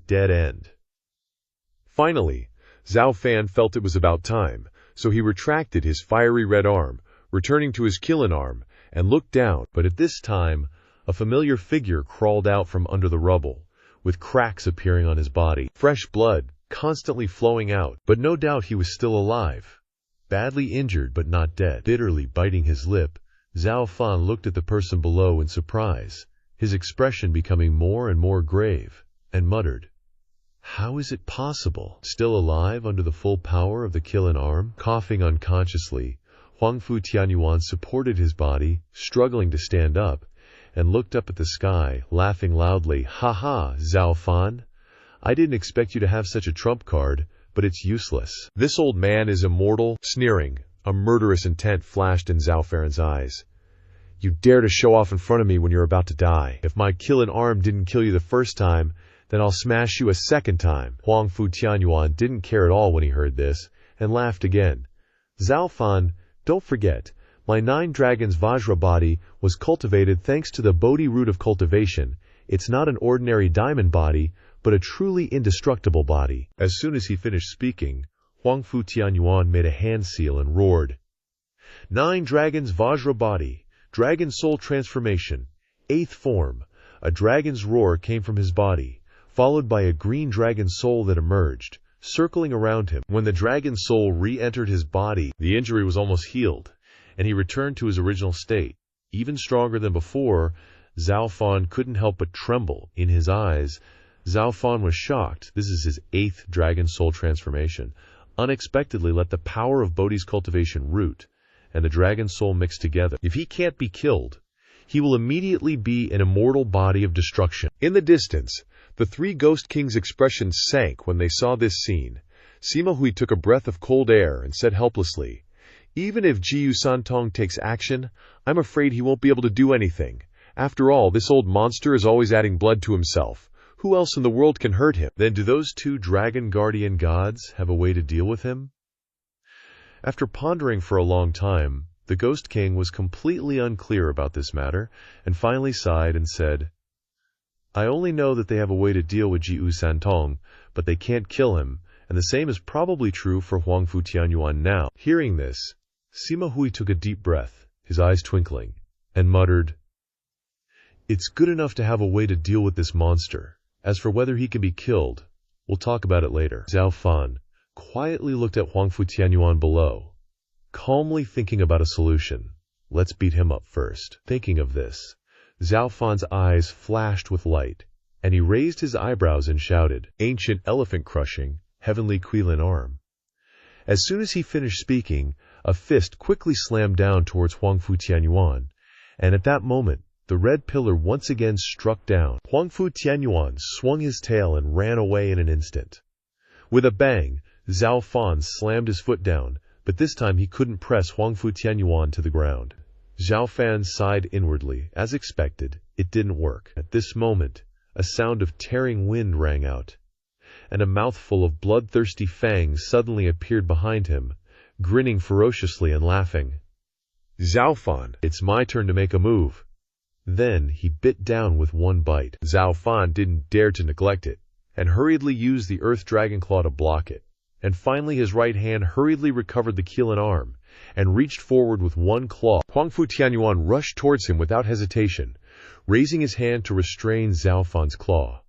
dead end. Finally, Zhuo Fan felt it was about time, so he retracted his fiery red arm, returning to his killing arm, and looked down, but at this time, a familiar figure crawled out from under the rubble, with cracks appearing on his body, fresh blood constantly flowing out, but no doubt he was still alive. Badly injured but not dead. Bitterly biting his lip, Zhuo Fan looked at the person below in surprise, his expression becoming more and more grave, and muttered, "How is it possible? Still alive under the full power of the killing arm?" Coughing unconsciously, Huangfu Tianyuan supported his body, struggling to stand up, and looked up at the sky, laughing loudly. "Ha ha, Zhuo Fan! I didn't expect you to have such a trump card, but it's useless. This old man is immortal." Sneering, a murderous intent flashed in Zhuo Fan's eyes. "You dare to show off in front of me when you're about to die. If my killing arm didn't kill you the first time, then I'll smash you a second time." Huangfu Tianyuan didn't care at all when he heard this, and laughed again. "Zhuo Fan, don't forget, my 9 dragons Vajra body was cultivated thanks to the Bodhi root of cultivation. It's not an ordinary diamond body, but a truly indestructible body." As soon as he finished speaking, Huangfu Tianyuan made a hand seal and roared, "9 dragons Vajra body, dragon soul transformation, 8th form." A dragon's roar came from his body, followed by a green dragon soul that emerged, circling around him. When the dragon soul re-entered his body, the injury was almost healed, and he returned to his original state. Even stronger than before, Zhuo Fan couldn't help but tremble. In his eyes, Zhuo Fan was shocked. This is his 8th dragon soul transformation. Unexpectedly let the power of Bodhi's cultivation root and the dragon soul mix together. If he can't be killed, he will immediately be an immortal body of destruction. In the distance, the 3 Ghost Kings' expressions sank when they saw this scene. Sima Hui took a breath of cold air and said helplessly, "Even if Jiu Santong takes action, I'm afraid he won't be able to do anything. After all, this old monster is always adding blood to himself. Who else in the world can hurt him?" Then do those 2 dragon guardian gods have a way to deal with him? After pondering for a long time, the Ghost King was completely unclear about this matter, and finally sighed and said, "I only know that they have a way to deal with Jiu Santong, but they can't kill him, and the same is probably true for Huangfu Tianyuan now." Hearing this, Sima Hui took a deep breath, his eyes twinkling, and muttered, "It's good enough to have a way to deal with this monster. As for whether he can be killed, we'll talk about it later." Zhuo Fan quietly looked at Huangfu Tianyuan below, calmly thinking about a solution. Let's beat him up first. Thinking of this, Zhuo Fan's eyes flashed with light, and he raised his eyebrows and shouted, "Ancient elephant-crushing, heavenly Quilin arm." As soon as he finished speaking, a fist quickly slammed down towards Huangfu Tianyuan, and at that moment, the red pillar once again struck down. Huangfu Tianyuan swung his tail and ran away in an instant. With a bang, Zhuo Fan slammed his foot down, but this time he couldn't press Huangfu Tianyuan to the ground. Zhuo Fan sighed inwardly. As expected, it didn't work. At this moment, a sound of tearing wind rang out, and a mouthful of bloodthirsty fangs suddenly appeared behind him, grinning ferociously and laughing. "Zhuo Fan, it's my turn to make a move." Then he bit down with one bite. Zhuo Fan didn't dare to neglect it, and hurriedly used the Earth Dragon Claw to block it. And finally his right hand hurriedly recovered the Qilin arm, and reached forward with one claw. Huangfu Tianyuan rushed towards him without hesitation, raising his hand to restrain Zhuo Fan's claw.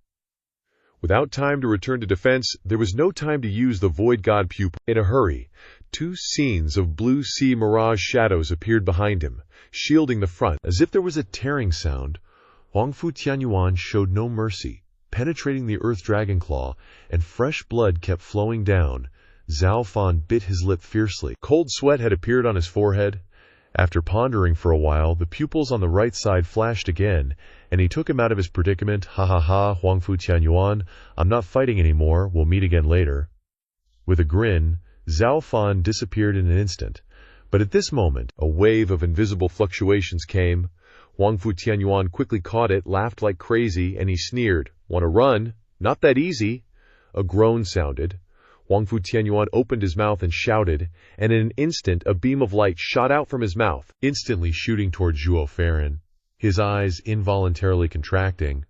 Without time to return to defense, there was no time to use the Void God pupil. In a hurry, 2 scenes of blue sea mirage shadows appeared behind him, shielding the front. As if there was a tearing sound, Huangfu Tianyuan showed no mercy, penetrating the Earth Dragon Claw, and fresh blood kept flowing down. Zhuo Fan bit his lip fiercely. Cold sweat had appeared on his forehead. After pondering for a while, the pupils on the right side flashed again, and he took him out of his predicament. "Ha ha ha, Huangfu Tianyuan, I'm not fighting anymore, we'll meet again later." With a grin, Zhuo Fan disappeared in an instant, but at this moment, a wave of invisible fluctuations came. Huangfu Tianyuan quickly caught it, laughed like crazy, and he sneered, "Want to run? Not that easy." A groan sounded. Huangfu Tianyuan opened his mouth and shouted, and in an instant a beam of light shot out from his mouth, instantly shooting toward Zhuo Fan, his eyes involuntarily contracting.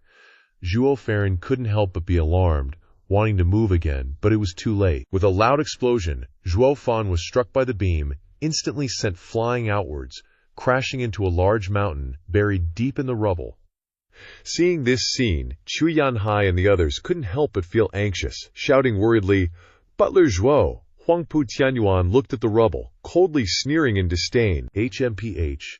Zhuo Fan couldn't help but be alarmed, wanting to move again, but it was too late. With a loud explosion, Zhuo Fan was struck by the beam, instantly sent flying outwards, crashing into a large mountain buried deep in the rubble. Seeing this scene, Chu Yanhai and the others couldn't help but feel anxious, shouting worriedly, "Butler Zhuo!" Huangpu Tianyuan looked at the rubble, coldly sneering in disdain. HMPH.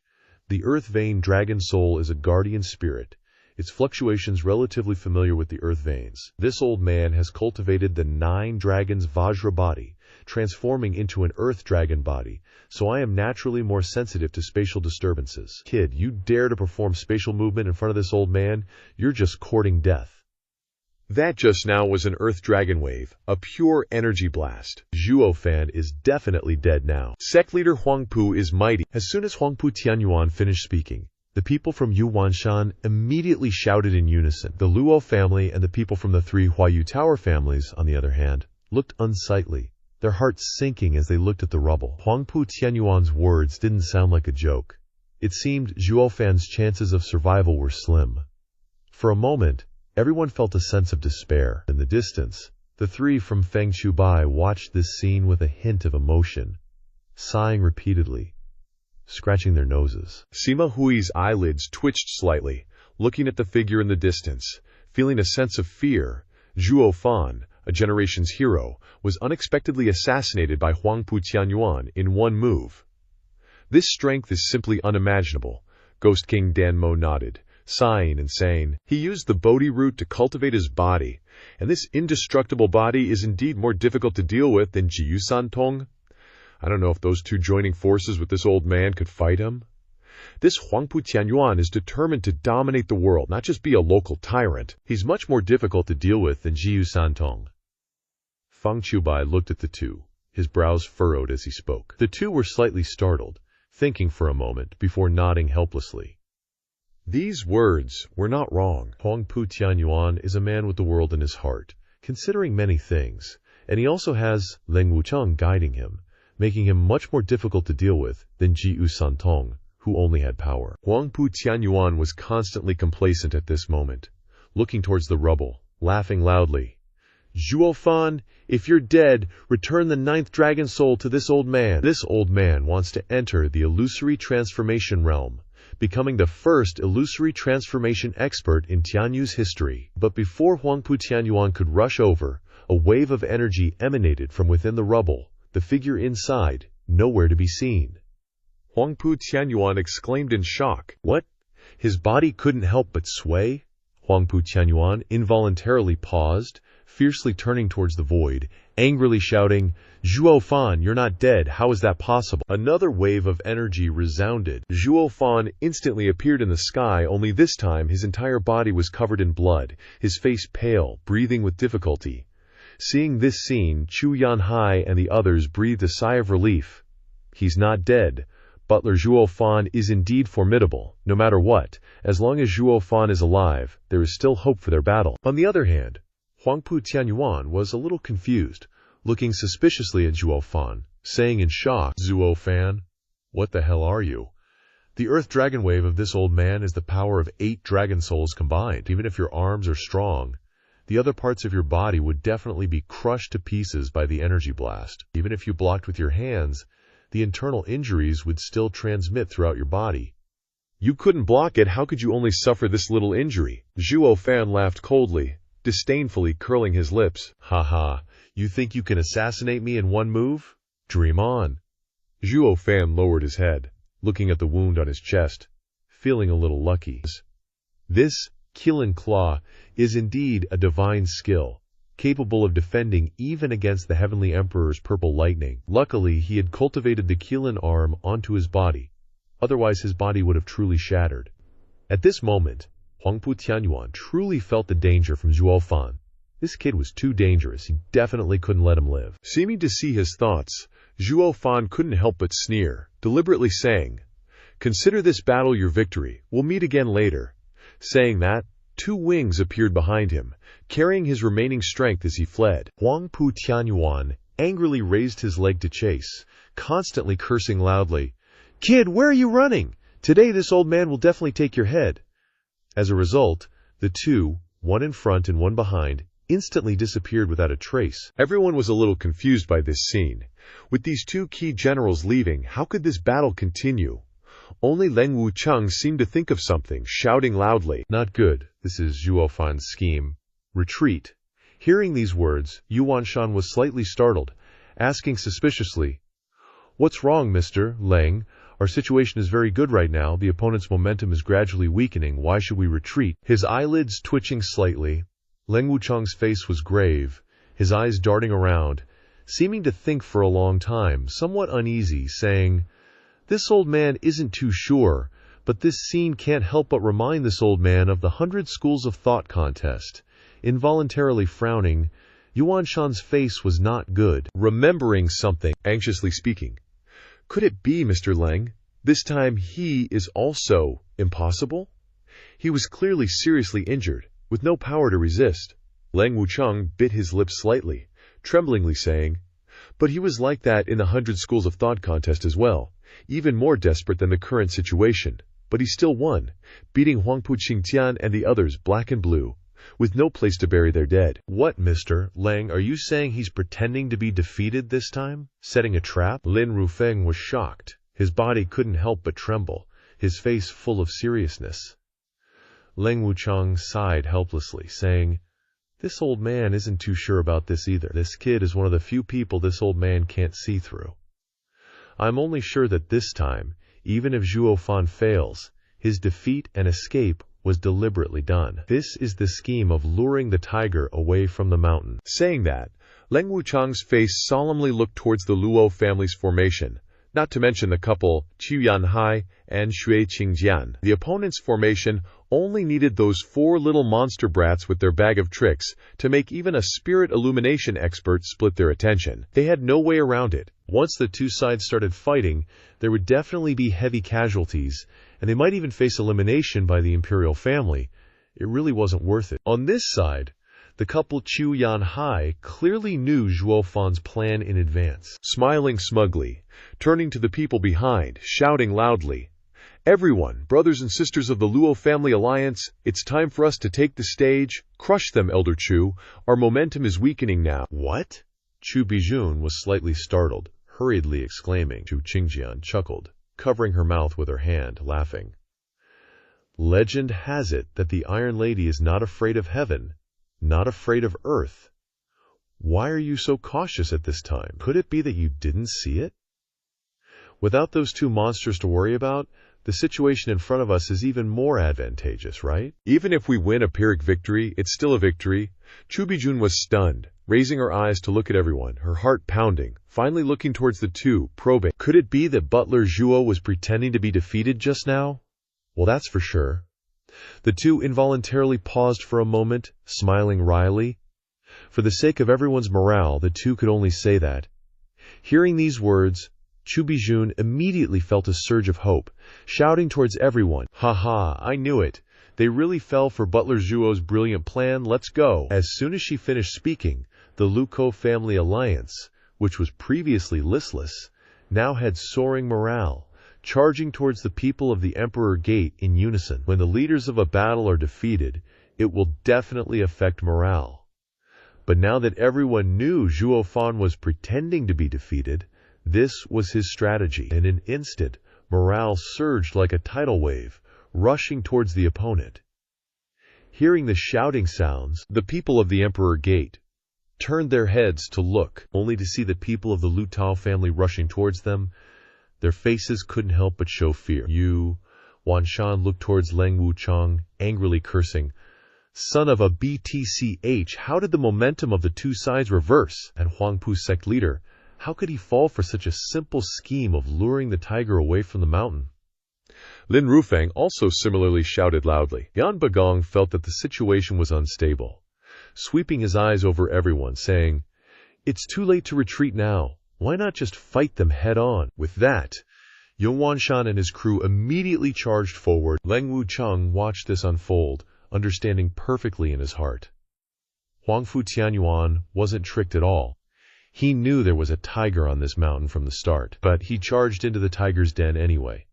The Earth Vein Dragon Soul is a guardian spirit. Its fluctuations relatively familiar with the Earth Veins. This old man has cultivated the 9 dragons Vajra body, transforming into an Earth Dragon body, so I am naturally more sensitive to spatial disturbances. Kid, you dare to perform spatial movement in front of this old man? You're just courting death. That just now was an Earth Dragon Wave, a pure energy blast. Zhuo Fan is definitely dead now. Sect leader Huangpu is mighty. As soon as Huangpu Tianyuan finished speaking, the people from Yuanshan immediately shouted in unison. The Luo family and the people from the 3 Huayu Tower families, on the other hand, looked unsightly, their hearts sinking as they looked at the rubble. Huangpu Tianyuan's words didn't sound like a joke. It seemed Zhuo Fan's chances of survival were slim. For a moment, everyone felt a sense of despair. In the distance, the 3 from Feng Chubai watched this scene with a hint of emotion, sighing repeatedly, scratching their noses. Sima Hui's eyelids twitched slightly, looking at the figure in the distance. Feeling a sense of fear, Zhuo Fan, a generation's hero, was unexpectedly assassinated by Huangpu Tianyuan in one move. This strength is simply unimaginable. Ghost King Danmo nodded, sighing and saying, "He used the Bodhi root to cultivate his body, and this indestructible body is indeed more difficult to deal with than Jiyu Santong. I don't know if those 2 joining forces with this old man could fight him. This Huangpu Tianyuan is determined to dominate the world, not just be a local tyrant. He's much more difficult to deal with than Jiyu Santong." Feng Chubai looked at the 2, his brows furrowed as he spoke. The 2 were slightly startled, thinking for a moment before nodding helplessly. These words were not wrong. Huangpu Tianyuan is a man with the world in his heart, considering many things, and he also has Leng Wucheng guiding him, making him much more difficult to deal with than Jiyu Santong, who only had power. Huangpu Tianyuan was constantly complacent at this moment, looking towards the rubble, laughing loudly. "Zhuo Fan, if you're dead, return the 9th dragon soul to this old man. This old man wants to enter the illusory transformation realm, becoming the first illusory transformation expert in Tianyu's history." But before Huangpu Tianyuan could rush over, a wave of energy emanated from within the rubble, the figure inside, nowhere to be seen. Huangpu Tianyuan exclaimed in shock. What? His body couldn't help but sway? Huangpu Tianyuan involuntarily paused, fiercely turning towards the void, angrily shouting, "Zhuo Fan, you're not dead, how is that possible?" Another wave of energy resounded. Zhuo Fan instantly appeared in the sky, only this time his entire body was covered in blood, his face pale, breathing with difficulty. Seeing this scene, Chu Yanhai and the others breathed a sigh of relief. He's not dead. Butler Zhuo Fan is indeed formidable. No matter what, as long as Zhuo Fan is alive, there is still hope for their battle. On the other hand, Huangpu Tianyuan was a little confused, looking suspiciously at Zhuo Fan, saying in shock, "Zhuo Fan, what the hell are you? The Earth Dragon Wave of this old man is the power of 8 dragon souls combined. Even if your arms are strong, the other parts of your body would definitely be crushed to pieces by the energy blast. Even if you blocked with your hands, the internal injuries would still transmit throughout your body. You couldn't block it, how could you only suffer this little injury?" Zhuo Fan laughed coldly, disdainfully curling his lips. "Haha, you think you can assassinate me in one move? Dream on." Zhuo Fan lowered his head, looking at the wound on his chest, feeling a little lucky. This Kilin Claw is indeed a divine skill, capable of defending even against the Heavenly Emperor's purple lightning. Luckily, he had cultivated the Kilin arm onto his body, otherwise his body would have truly shattered. At this moment, Huangpu Tianyuan truly felt the danger from Zhuo Fan. This kid was too dangerous, he definitely couldn't let him live. Seeming to see his thoughts, Zhuo Fan couldn't help but sneer, deliberately saying, "Consider this battle your victory, we'll meet again later." Saying that, 2 wings appeared behind him, carrying his remaining strength as he fled. Huangpu Tianyuan angrily raised his leg to chase, constantly cursing loudly, "Kid, where are you running? Today this old man will definitely take your head." As a result, the 2, one in front and one behind, instantly disappeared without a trace. Everyone was a little confused by this scene. With these two key generals leaving, how could this battle continue? Only Leng Wucheng seemed to think of something, shouting loudly, "Not good. This is Zhuo Fan's scheme. Retreat." Hearing these words, Yuan Shan was slightly startled, asking suspiciously, "What's wrong, Mr. Leng? Our situation is very good right now. The opponent's momentum is gradually weakening. Why should we retreat?" His eyelids twitching slightly, Leng Wucheng's face was grave, his eyes darting around, seeming to think for a long time, somewhat uneasy, saying, "This old man isn't too sure, but this scene can't help but remind this old man of the 100 Schools of Thought contest." Involuntarily frowning, Yuan Shan's face was not good. Remembering something, anxiously speaking, "Could it be, Mr. Leng? This time he is also impossible?" He was clearly seriously injured, with no power to resist. Leng Wucheng bit his lips slightly, tremblingly saying, "But he was like that in the 100 Schools of Thought contest as well, even more desperate than the current situation. But he still won, beating Huangpu Qingtian and the others black and blue, with no place to bury their dead." "What, Mr. Leng, are you saying he's pretending to be defeated this time? Setting a trap?" Lin Rufeng was shocked. His body couldn't help but tremble, his face full of seriousness. Leng Wucheng sighed helplessly, saying, "This old man isn't too sure about this either. This kid is one of the few people this old man can't see through. I'm only sure that this time, even if Zhuo Fan fails, his defeat and escape was deliberately done. This is the scheme of luring the tiger away from the mountain." Saying that, Leng Wucheng's face solemnly looked towards the Luo family's formation, not to mention the couple Qu Yanhai and Shui Qingjian. The opponent's formation only needed those 4 little monster brats with their bag of tricks to make even a spirit illumination expert split their attention. They had no way around it. Once the two sides started fighting, there would definitely be heavy casualties, and they might even face elimination by the imperial family. It really wasn't worth it. On this side, the couple Qu Yanhai clearly knew Zhuo Fan's plan in advance. Smiling smugly, turning to the people behind, shouting loudly, "Everyone, brothers and sisters of the Luo family alliance, it's time for us to take the stage. Crush them, Elder Chu. Our momentum is weakening now." "What?" Chu Bijun was slightly startled, hurriedly exclaiming. Chu Qingjian chuckled, covering her mouth with her hand, laughing. "Legend has it that the Iron Lady is not afraid of heaven, not afraid of earth. Why are you so cautious at this time? Could it be that you didn't see it? Without those two monsters to worry about, the situation in front of us is even more advantageous, right? Even if we win a Pyrrhic victory, it's still a victory." Chu Bijun was stunned, raising her eyes to look at everyone, her heart pounding, finally looking towards the two, probing. Could it be that Butler Zhuo was pretending to be defeated just now? Well, that's for sure. The two involuntarily paused for a moment, smiling wryly. For the sake of everyone's morale, the two could only say that. Hearing these words, Chu Bijun immediately felt a surge of hope, shouting towards everyone, "Ha ha, I knew it. They really fell for Butler Zhuo's brilliant plan. Let's go." As soon as she finished speaking, the Luko family alliance, which was previously listless, now had soaring morale, charging towards the people of the Emperor Gate in unison. When the leaders of a battle are defeated, it will definitely affect morale. But now that everyone knew Zhuo Fan was pretending to be defeated, this was his strategy. In an instant, morale surged like a tidal wave, rushing towards the opponent. Hearing the shouting sounds, the people of the Emperor Gate turned their heads to look, only to see the people of the Lu Tao family rushing towards them. Their faces couldn't help but show fear. Wan Shan looked towards Leng Wucheng, angrily cursing, "Son of a BTCH, how did the momentum of the two sides reverse?" And Huangpu sect leader, how could he fall for such a simple scheme of luring the tiger away from the mountain? Lin Rufeng also similarly shouted loudly. Yan Bagong felt that the situation was unstable, sweeping his eyes over everyone, saying, "It's too late to retreat now. Why not just fight them head on?" With that, Yuan Shan and his crew immediately charged forward. Leng Wucheng watched this unfold, understanding perfectly in his heart. Huangfu Tianyuan wasn't tricked at all. He knew there was a tiger on this mountain from the start, but he charged into the tiger's den anyway.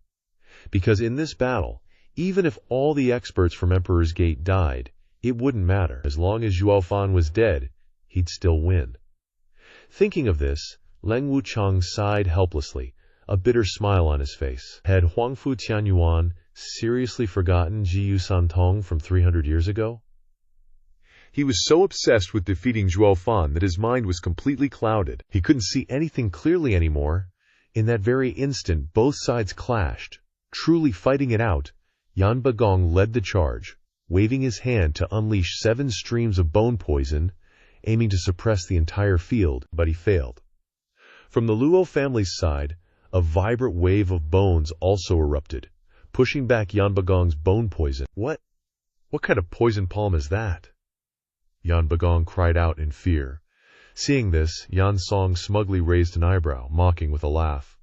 Because in this battle, even if all the experts from Emperor's Gate died, It wouldn't matter. As long as Zhuo Fan was dead, he'd still win. Thinking of this, Leng Wuchang sighed helplessly, a bitter smile on his face. Had Huangfu Tianyuan seriously forgotten Ji Yu Santong from 300 years ago? He was so obsessed with defeating Zhuo Fan that his mind was completely clouded. He couldn't see anything clearly anymore. In that very instant, both sides clashed. Truly fighting it out, Yan Bagong led the charge, waving his hand to unleash 7 streams of bone poison, aiming to suppress the entire field, but he failed. From the Luo family's side, a vibrant wave of bones also erupted, pushing back Yan Bagong's bone poison. What kind of poison palm is that? Yan Bagong cried out in fear. Seeing this, Yan Song smugly raised an eyebrow, mocking with a laugh.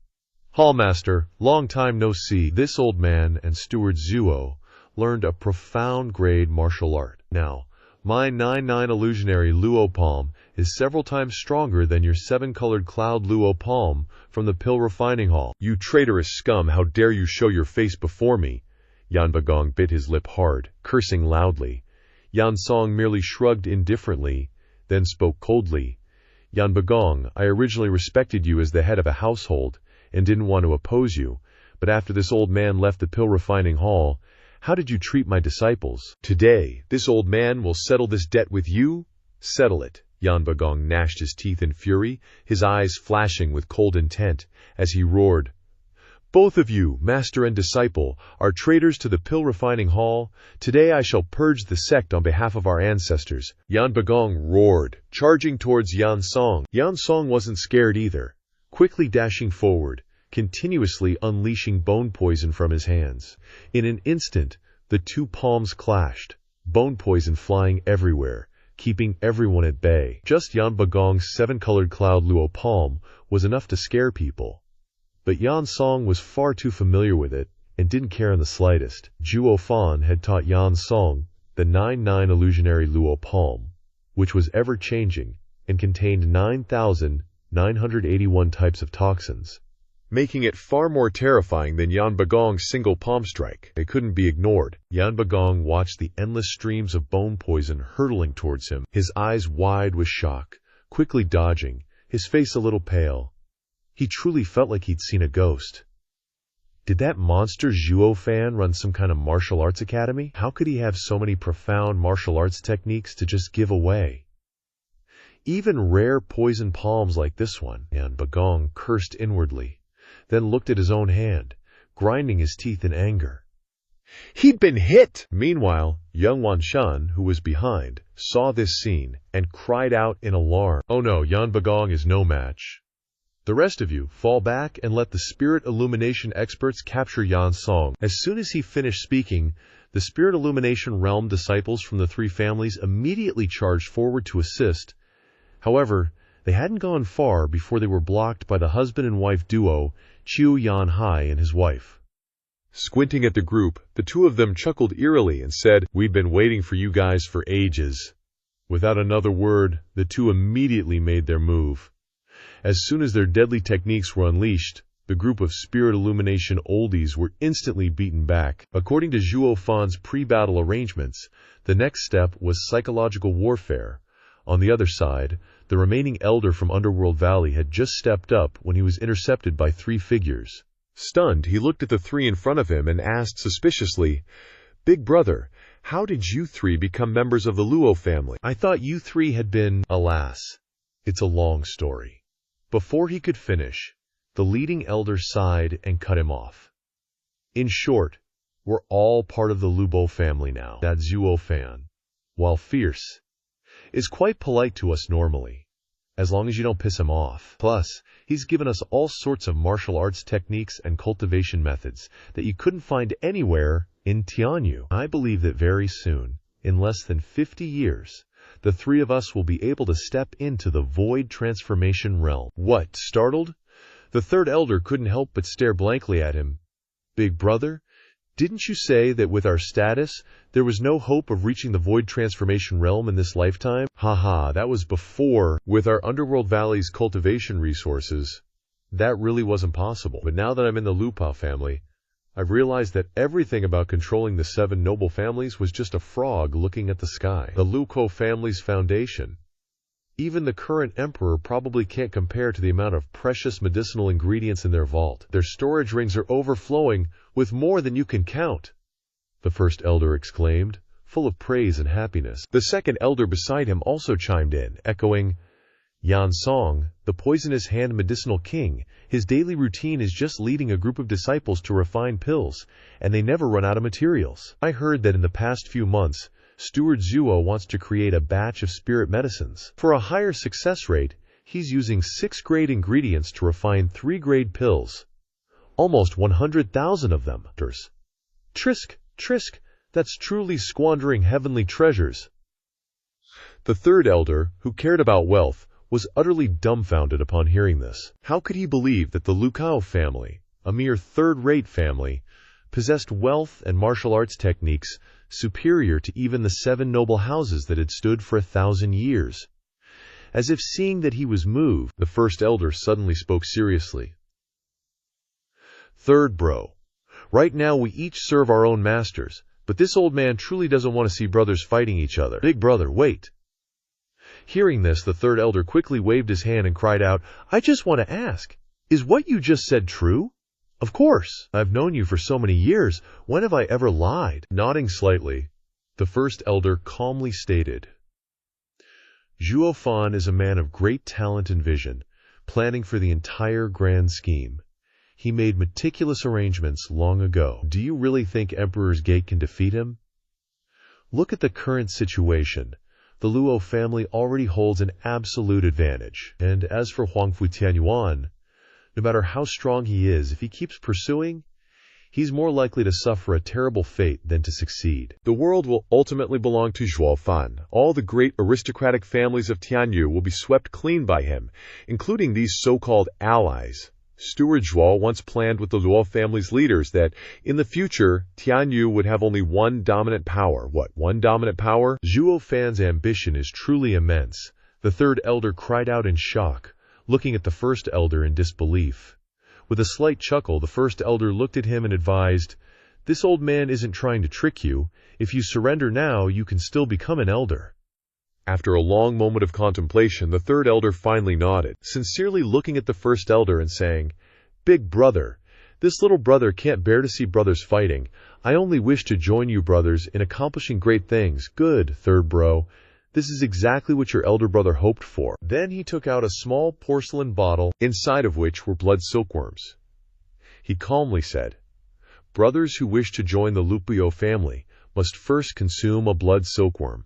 Hallmaster, long time no see. This old man and steward Zhuo learned a profound grade martial art. Now, my 9-9 illusionary Luo palm is several times stronger than your 7-colored cloud Luo palm from the pill refining hall. You traitorous scum, how dare you show your face before me? Yan Bagong bit his lip hard, cursing loudly. Yan Song merely shrugged indifferently, then spoke coldly. Yan Bagong, I originally respected you as the head of a household and didn't want to oppose you, but after this old man left the pill refining hall, how did you treat my disciples? Today, this old man will settle this debt with you? Settle it. Yan Bagong gnashed his teeth in fury, his eyes flashing with cold intent, as he roared. Both of you, master and disciple, are traitors to the pill refining hall. Today I shall purge the sect on behalf of our ancestors. Yan Bagong roared, charging towards Yan Song. Yan Song wasn't scared either, quickly dashing forward, continuously unleashing bone poison from his hands. In an instant, the 2 palms clashed, bone poison flying everywhere, keeping everyone at bay. Just Yan Bagong's 7-colored cloud Luo palm was enough to scare people. But Yan Song was far too familiar with it and didn't care in the slightest. Zhuo Fan had taught Yan Song the 9-9 illusionary Luo palm, which was ever-changing and contained 9,981 types of toxins, making it far more terrifying than Yan Bagong's single palm strike. It couldn't be ignored. Yan Bagong watched the endless streams of bone poison hurtling towards him, his eyes wide with shock, quickly dodging, his face a little pale. He truly felt like he'd seen a ghost. Did that monster Zhuo Fan run some kind of martial arts academy? How could he have so many profound martial arts techniques to just give away? Even rare poison palms like this one. Yan Bagong cursed inwardly, then looked at his own hand, grinding his teeth in anger. He'd been hit! Meanwhile, young Wan Shan, who was behind, saw this scene and cried out in alarm. Oh no, Yan Bagong is no match. The rest of you, fall back and let the spirit illumination experts capture Yan Song. As soon as he finished speaking, the spirit illumination realm disciples from the 3 families immediately charged forward to assist. However, they hadn't gone far before they were blocked by the husband and wife duo, Chiu Yan Hai and his wife. Squinting at the group, the 2 of them chuckled eerily and said, "We've been waiting for you guys for ages." Without another word, the 2 immediately made their move. As soon as their deadly techniques were unleashed, the group of spirit illumination oldies were instantly beaten back. According to Zhuo Fan's pre-battle arrangements, the next step was psychological warfare. On the other side, the remaining elder from Underworld Valley had just stepped up when he was intercepted by 3 figures. Stunned, he looked at the 3 in front of him and asked suspiciously, "Big brother, how did you 3 become members of the Luo family? I thought you 3 had been..." Alas, it's a long story. Before he could finish, the leading elder sighed and cut him off. In short, we're all part of the Luo family now. That Zhuo Fan, while fierce, is quite polite to us normally, as long as you don't piss him off. Plus, he's given us all sorts of martial arts techniques and cultivation methods that you couldn't find anywhere in Tianyu. I believe that very soon, in less than 50 years, the 3 of us will be able to step into the void transformation realm. What, startled? The 3rd elder couldn't help but stare blankly at him. Big brother, didn't you say that with our status, there was no hope of reaching the void transformation realm in this lifetime? Haha, that was before. With our Underworld Valley's cultivation resources, that really wasn't possible. But now that I'm in the Lupa family, I've realized that everything about controlling the 7 noble families was just a frog looking at the sky. The Luko family's foundation. Even the current emperor probably can't compare to the amount of precious medicinal ingredients in their vault. Their storage rings are overflowing with more than you can count, the first elder exclaimed, full of praise and happiness. The second elder beside him also chimed in, echoing, Yan Song, the poisonous hand medicinal king, his daily routine is just leading a group of disciples to refine pills, and they never run out of materials. I heard that in the past few months, Steward Zhuo wants to create a batch of spirit medicines. For a higher success rate, he's using 6-grade ingredients to refine 3-grade pills. Almost 100,000 of them. Trisk, that's truly squandering heavenly treasures. The third elder, who cared about wealth, was utterly dumbfounded upon hearing this. How could he believe that the Lukao family, a mere third-rate family, possessed wealth and martial arts techniques superior to even the 7 noble houses that had stood for 1,000 years? As if seeing that he was moved, the first elder suddenly spoke seriously. Third bro, right now we each serve our own masters, but this old man truly doesn't want to see brothers fighting each other. Big brother, wait. Hearing this, the third elder quickly waved his hand and cried out, I just want to ask, is what you just said true? Of course. I've known you for so many years. When have I ever lied? Nodding slightly, the first elder calmly stated, Zhuo Fan is a man of great talent and vision, planning for the entire grand scheme. He made meticulous arrangements long ago. Do you really think Emperor's Gate can defeat him? Look at the current situation. The Luo family already holds an absolute advantage. And as for Huangfu Tianyuan, no matter how strong he is, if he keeps pursuing, he's more likely to suffer a terrible fate than to succeed. The world will ultimately belong to Zhuo Fan. All the great aristocratic families of Tianyu will be swept clean by him, including these so-called allies. Steward Zhuo once planned with the Luo family's leaders that, in the future, Tianyu would have only one dominant power. What, one dominant power? Zhuo Fan's ambition is truly immense. The third elder cried out in shock, looking at the first elder in disbelief. With a slight chuckle, the first elder looked at him and advised, This old man isn't trying to trick you. If you surrender now, you can still become an elder. After a long moment of contemplation, the third elder finally nodded, sincerely looking at the first elder and saying, Big brother, this little brother can't bear to see brothers fighting. I only wish to join you brothers in accomplishing great things. Good, third bro. This is exactly what your elder brother hoped for. Then he took out a small porcelain bottle, inside of which were blood silkworms. He calmly said, Brothers who wish to join the Lupio family must first consume a blood silkworm.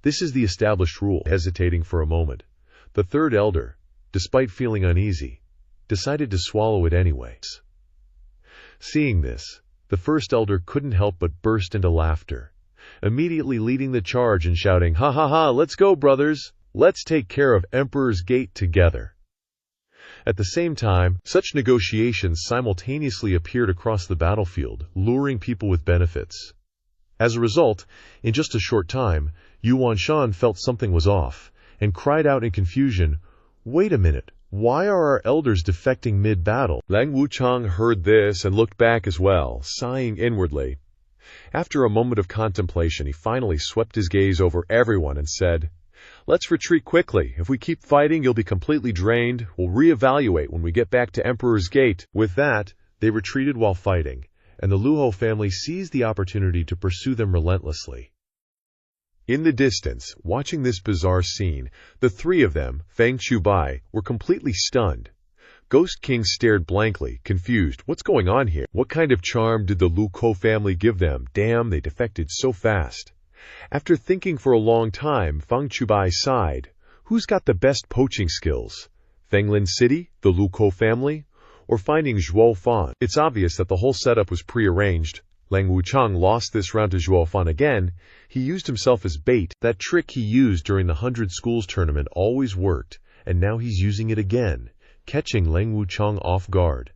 This is the established rule. Hesitating for a moment, the third elder, despite feeling uneasy, decided to swallow it anyways. Seeing this, the first elder couldn't help but burst into laughter, immediately leading the charge and shouting, Ha ha ha, let's go, brothers! Let's take care of Emperor's Gate together. At the same time, such negotiations simultaneously appeared across the battlefield, luring people with benefits. As a result, in just a short time, Yuan Shan felt something was off, and cried out in confusion, Wait a minute, why are our elders defecting mid-battle? Lang Wuchang heard this and looked back as well, sighing inwardly. After a moment of contemplation, he finally swept his gaze over everyone and said, Let's retreat quickly. If we keep fighting, you'll be completely drained. We'll reevaluate when we get back to Emperor's Gate. With that, they retreated while fighting, and the Luo family seized the opportunity to pursue them relentlessly. In the distance, watching this bizarre scene, the three of them, Fang Chubai, were completely stunned. Ghost King stared blankly, confused. What's going on here? What kind of charm did the Lu Ko family give them? Damn, they defected so fast. After thinking for a long time, Fang Chubai sighed. Who's got the best poaching skills? Fenglin City, the Lu Ko family, or finding Zhuo Fan? It's obvious that the whole setup was prearranged. Lang Wuchang lost this round to Zhuo Fan again. He used himself as bait. That trick he used during the 100 Schools tournament always worked, and now he's using it again, catching Lang Wuchang off guard.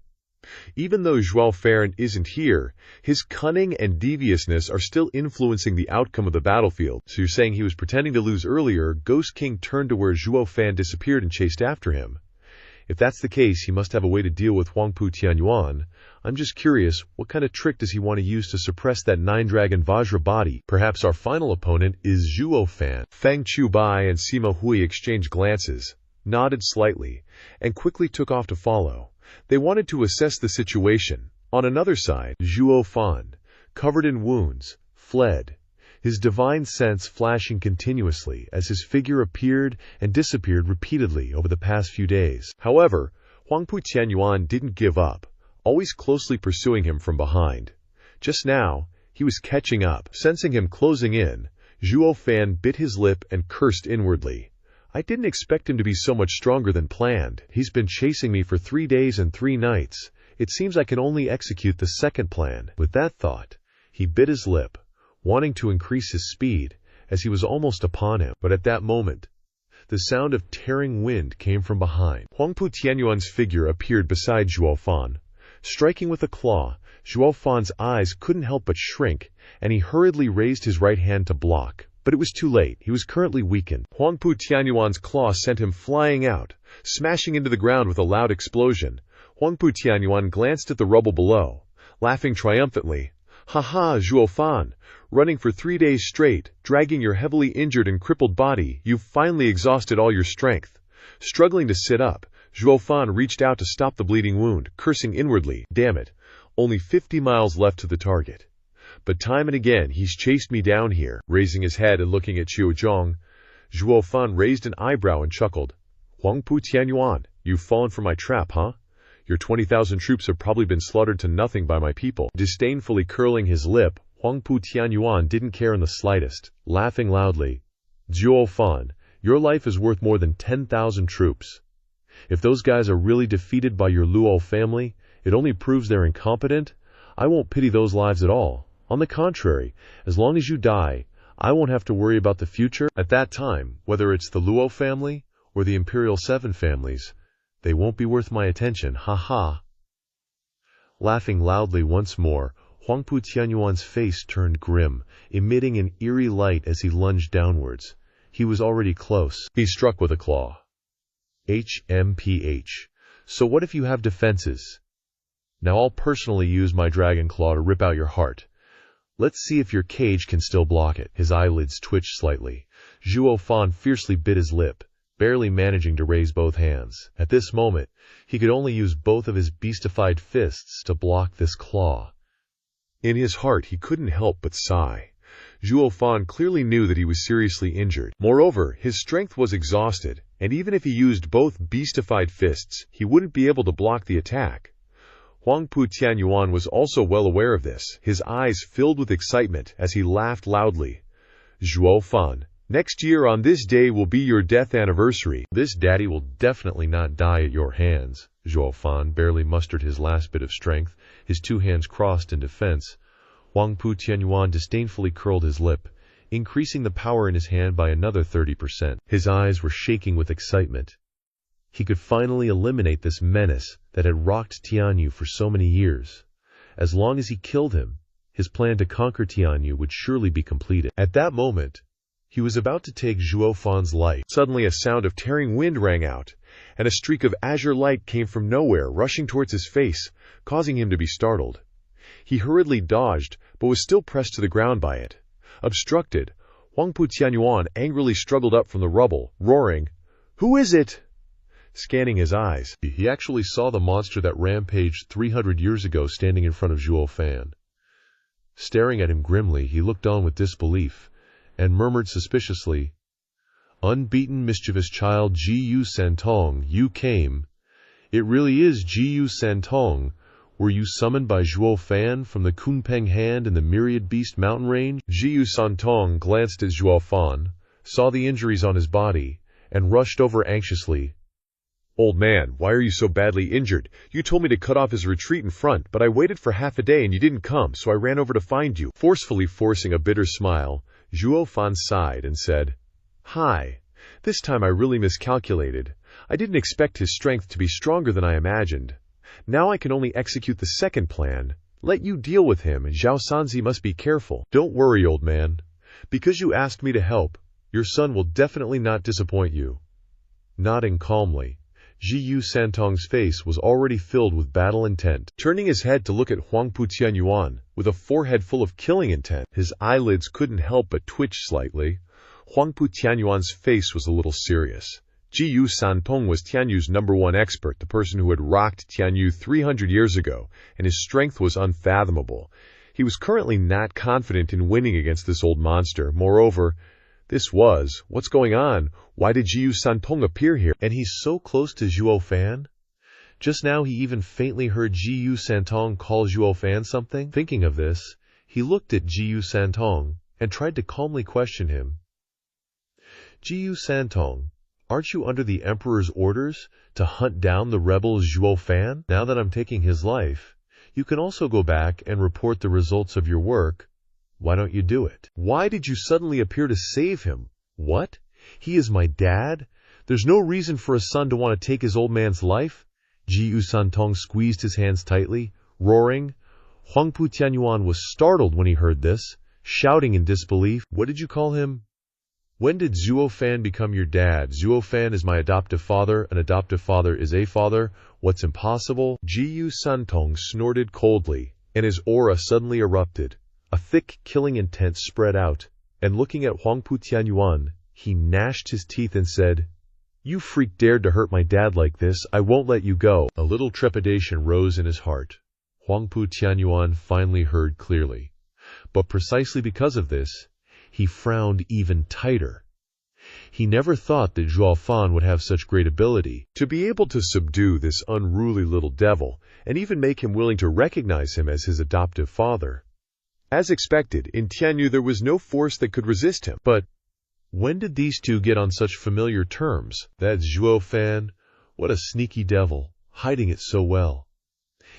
Even though Zhuo Fan isn't here, his cunning and deviousness are still influencing the outcome of the battlefield. So you're saying he was pretending to lose earlier. Ghost King turned to where Zhuo Fan disappeared and chased after him. If that's the case, he must have a way to deal with Huangpu Tianyuan. I'm just curious, what kind of trick does he want to use to suppress that nine-dragon Vajra body? Perhaps our final opponent is Zhuo Fan. Feng Chubai and Sima Hui exchanged glances, nodded slightly, and quickly took off to follow. They wanted to assess the situation. On another side, Zhuo Fan, covered in wounds, fled, his divine sense flashing continuously as his figure appeared and disappeared repeatedly over the past few days. However, Huangpu Tianyuan didn't give up, always closely pursuing him from behind. Just now, he was catching up. Sensing him closing in, Zhuo Fan bit his lip and cursed inwardly. I didn't expect him to be so much stronger than planned. He's been chasing me for 3 days and 3 nights. It seems I can only execute the second plan. With that thought, he bit his lip, wanting to increase his speed, as he was almost upon him. But at that moment, the sound of tearing wind came from behind. Huangpu Tianyuan's figure appeared beside Zhuo Fan. Striking with a claw, Zhuo Fan's eyes couldn't help but shrink, and he hurriedly raised his right hand to block. But it was too late. He was currently weakened. Huangpu Tianyuan's claw sent him flying out, smashing into the ground with a loud explosion. Huangpu Tianyuan glanced at the rubble below, laughing triumphantly. "Ha ha, Zhuo Fan! Running for 3 days straight, dragging your heavily injured and crippled body, you've finally exhausted all your strength." Struggling to sit up, Zhuo Fan reached out to stop the bleeding wound, cursing inwardly. Damn it, only 50 miles left to the target. But time and again, he's chased me down here. Raising his head and looking at Qiuzhong, Zhuo Fan raised an eyebrow and chuckled. "Huangpu Tianyuan, you've fallen for my trap, huh? Your 20,000 troops have probably been slaughtered to nothing by my people." Disdainfully curling his lip, Huangpu Tianyuan didn't care in the slightest, laughing loudly. "Zhuo Fan, your life is worth more than 10,000 troops. If those guys are really defeated by your Luo family, it only proves they're incompetent. I won't pity those lives at all. On the contrary, as long as you die, I won't have to worry about the future. At that time, whether it's the Luo family or the Imperial 7 families, they won't be worth my attention, ha ha." Laughing loudly once more, Huangpu Tianyuan's face turned grim, emitting an eerie light as he lunged downwards. He was already close. He struck with a claw. HMPH. "So what if you have defenses? Now I'll personally use my dragon claw to rip out your heart. Let's see if your cage can still block it." His eyelids twitched slightly. Zhuo Fan fiercely bit his lip, barely managing to raise both hands. At this moment, he could only use both of his beastified fists to block this claw. In his heart, he couldn't help but sigh. Zhuo Fan clearly knew that he was seriously injured. Moreover, his strength was exhausted, and even if he used both beastified fists, he wouldn't be able to block the attack. Huangpu Tianyuan was also well aware of this, his eyes filled with excitement as he laughed loudly. "Zhuo Fan, next year on this day will be your death anniversary. This daddy will definitely not die at your hands." Zhuo Fan barely mustered his last bit of strength, his 2 hands crossed in defense. Huangpu Tianyuan disdainfully curled his lip, increasing the power in his hand by another 30%. His eyes were shaking with excitement. He could finally eliminate this menace that had rocked Tianyu for so many years. As long as he killed him, his plan to conquer Tianyu would surely be completed. At that moment, he was about to take Zhuo Fan's life. Suddenly a sound of tearing wind rang out, and a streak of azure light came from nowhere, rushing towards his face, causing him to be startled. He hurriedly dodged, but was still pressed to the ground by it. Obstructed, Huangpu Tianyuan angrily struggled up from the rubble, roaring, "Who is it?" Scanning his eyes, he actually saw the monster that rampaged 300 years ago standing in front of Zhuo Fan. Staring at him grimly, he looked on with disbelief, and murmured suspiciously, "Unbeaten mischievous child Ji-Yu Santong, you came. It really is Ji-Yu Santong. Were you summoned by Zhuo Fan from the Kunpeng Hand in the Myriad Beast mountain range?" Ji-Yu Santong glanced at Zhuo Fan, saw the injuries on his body, and rushed over anxiously. "Old man, why are you so badly injured? You told me to cut off his retreat in front, but I waited for half a day and you didn't come, so I ran over to find you." Forcefully forcing a bitter smile, Zhuo Fan sighed and said, "Hi. This time I really miscalculated. I didn't expect his strength to be stronger than I imagined. Now I can only execute the second plan. Let you deal with him, and Zhao Sanzi must be careful." "Don't worry, old man. Because you asked me to help, your son will definitely not disappoint you." Nodding calmly, Zhiyu Santong's face was already filled with battle intent. Turning his head to look at Huangpu Tianyuan, with a forehead full of killing intent, his eyelids couldn't help but twitch slightly. Huangpu Tianyuan's face was a little serious. Zhiyu Santong was Tianyu's #1 expert, the person who had rocked Tianyu 300 years ago, and his strength was unfathomable. He was currently not confident in winning against this old monster. Moreover, what's going on? Why did Zhiyu Santong appear here? And he's so close to Zhuo Fan? Just now he even faintly heard Zhiyu Santong call Zhuo Fan something. Thinking of this, he looked at Zhiyu Santong and tried to calmly question him. Zhiyu Santong, aren't you under the Emperor's orders to hunt down the rebel Zhuo Fan? Now that I'm taking his life, you can also go back and report the results of your work. Why don't you do it? Why did you suddenly appear to save him? What? He is my dad? There's no reason for a son to want to take his old man's life? Zhiyu Santong squeezed his hands tightly, roaring. Huangpu Tianyuan was startled when he heard this, shouting in disbelief. What did you call him? When did Zhuo Fan become your dad? Zhuo Fan is my adoptive father. An adoptive father is a father. What's impossible? Zhiyu Santong snorted coldly, and his aura suddenly erupted. A thick, killing intent spread out, and looking at Huangpu Tianyuan, he gnashed his teeth and said, "You freak dared to hurt my dad like this. I won't let you go." A little trepidation rose in his heart. Huangpu Tianyuan finally heard clearly. But precisely because of this, he frowned even tighter. He never thought that Zhuo Fan would have such great ability to be able to subdue this unruly little devil, and even make him willing to recognize him as his adoptive father. As expected, in Tianyu there was no force that could resist him. But when did these two get on such familiar terms? That Zhuo Fan, what a sneaky devil, hiding it so well.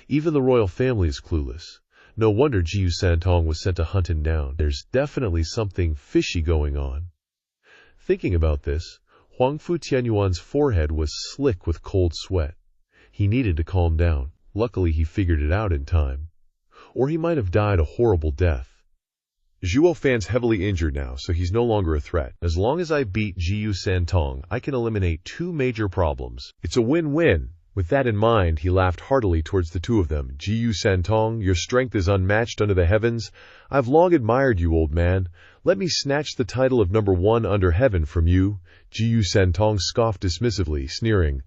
Even the royal family is clueless. No wonder Zhiyu Santong was sent to hunt him down. There's definitely something fishy going on. Thinking about this, Huangpu Tianyuan's forehead was slick with cold sweat. He needed to calm down. Luckily he figured it out in time. Or he might have died a horrible death. Zhuo Fan's heavily injured now, so he's no longer a threat. As long as I beat Zhiyu Santong, I can eliminate 2 major problems. It's a win-win. With that in mind, he laughed heartily towards the two of them. Zhiyu Santong, your strength is unmatched under the heavens. I've long admired you, old man. Let me snatch the title of #1 under heaven from you. Zhiyu Santong scoffed dismissively, sneering.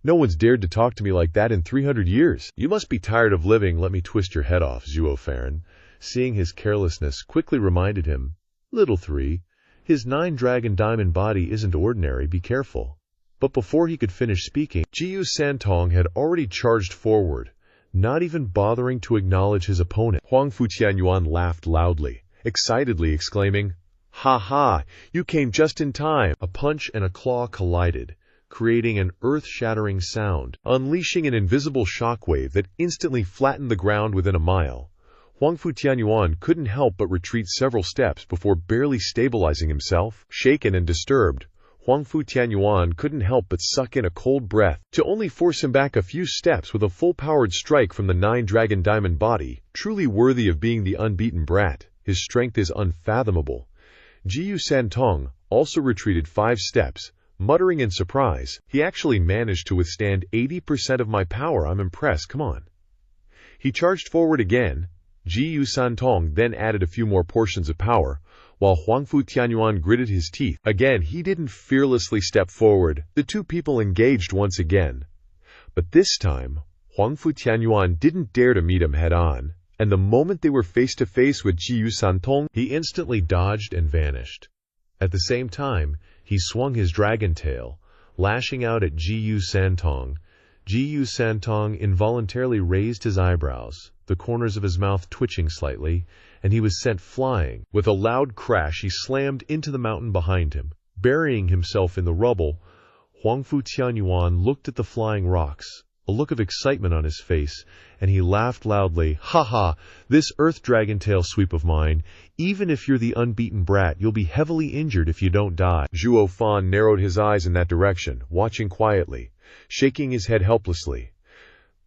No one's dared to talk to me like that in 300 years. You must be tired of living. Let me twist your head off. Zhuo Fan, seeing his carelessness, quickly reminded him. Little 3, his 9-dragon diamond body isn't ordinary. Be careful. But before he could finish speaking, Zhiyu Santong had already charged forward, not even bothering to acknowledge his opponent. Huangpu Tianyuan laughed loudly, excitedly exclaiming, "Ha ha, you came just in time." A punch and a claw collided, creating an earth-shattering sound, unleashing an invisible shockwave that instantly flattened the ground within a mile. Huangpu Tianyuan couldn't help but retreat several steps before barely stabilizing himself. Shaken and disturbed, Huangpu Tianyuan couldn't help but suck in a cold breath, to only force him back a few steps with a full-powered strike from the 9-dragon diamond body, truly worthy of being the unbeaten brat. His strength is unfathomable. Zhiyu Santong also retreated 5 steps, muttering in surprise, "He actually managed to withstand 80% of my power. I'm impressed. Come on." He charged forward again. Zhiyu Santong then added a few more portions of power, while Huangpu Tianyuan gritted his teeth. Again, he didn't fearlessly step forward. The two people engaged once again. But this time, Huangpu Tianyuan didn't dare to meet him head-on, and the moment they were face-to-face with Zhiyu Santong, he instantly dodged and vanished. At the same time, he swung his dragon tail, lashing out at Zhiyu Santong. Zhiyu Santong involuntarily raised his eyebrows, the corners of his mouth twitching slightly, and he was sent flying. With a loud crash, he slammed into the mountain behind him, burying himself in the rubble. Huangpu Tianyuan looked at the flying rocks, a look of excitement on his face, and he laughed loudly. "Ha ha, this earth dragon tail sweep of mine. Even if you're the unbeaten brat, you'll be heavily injured if you don't die." Zhuo Fan narrowed his eyes in that direction, watching quietly, shaking his head helplessly.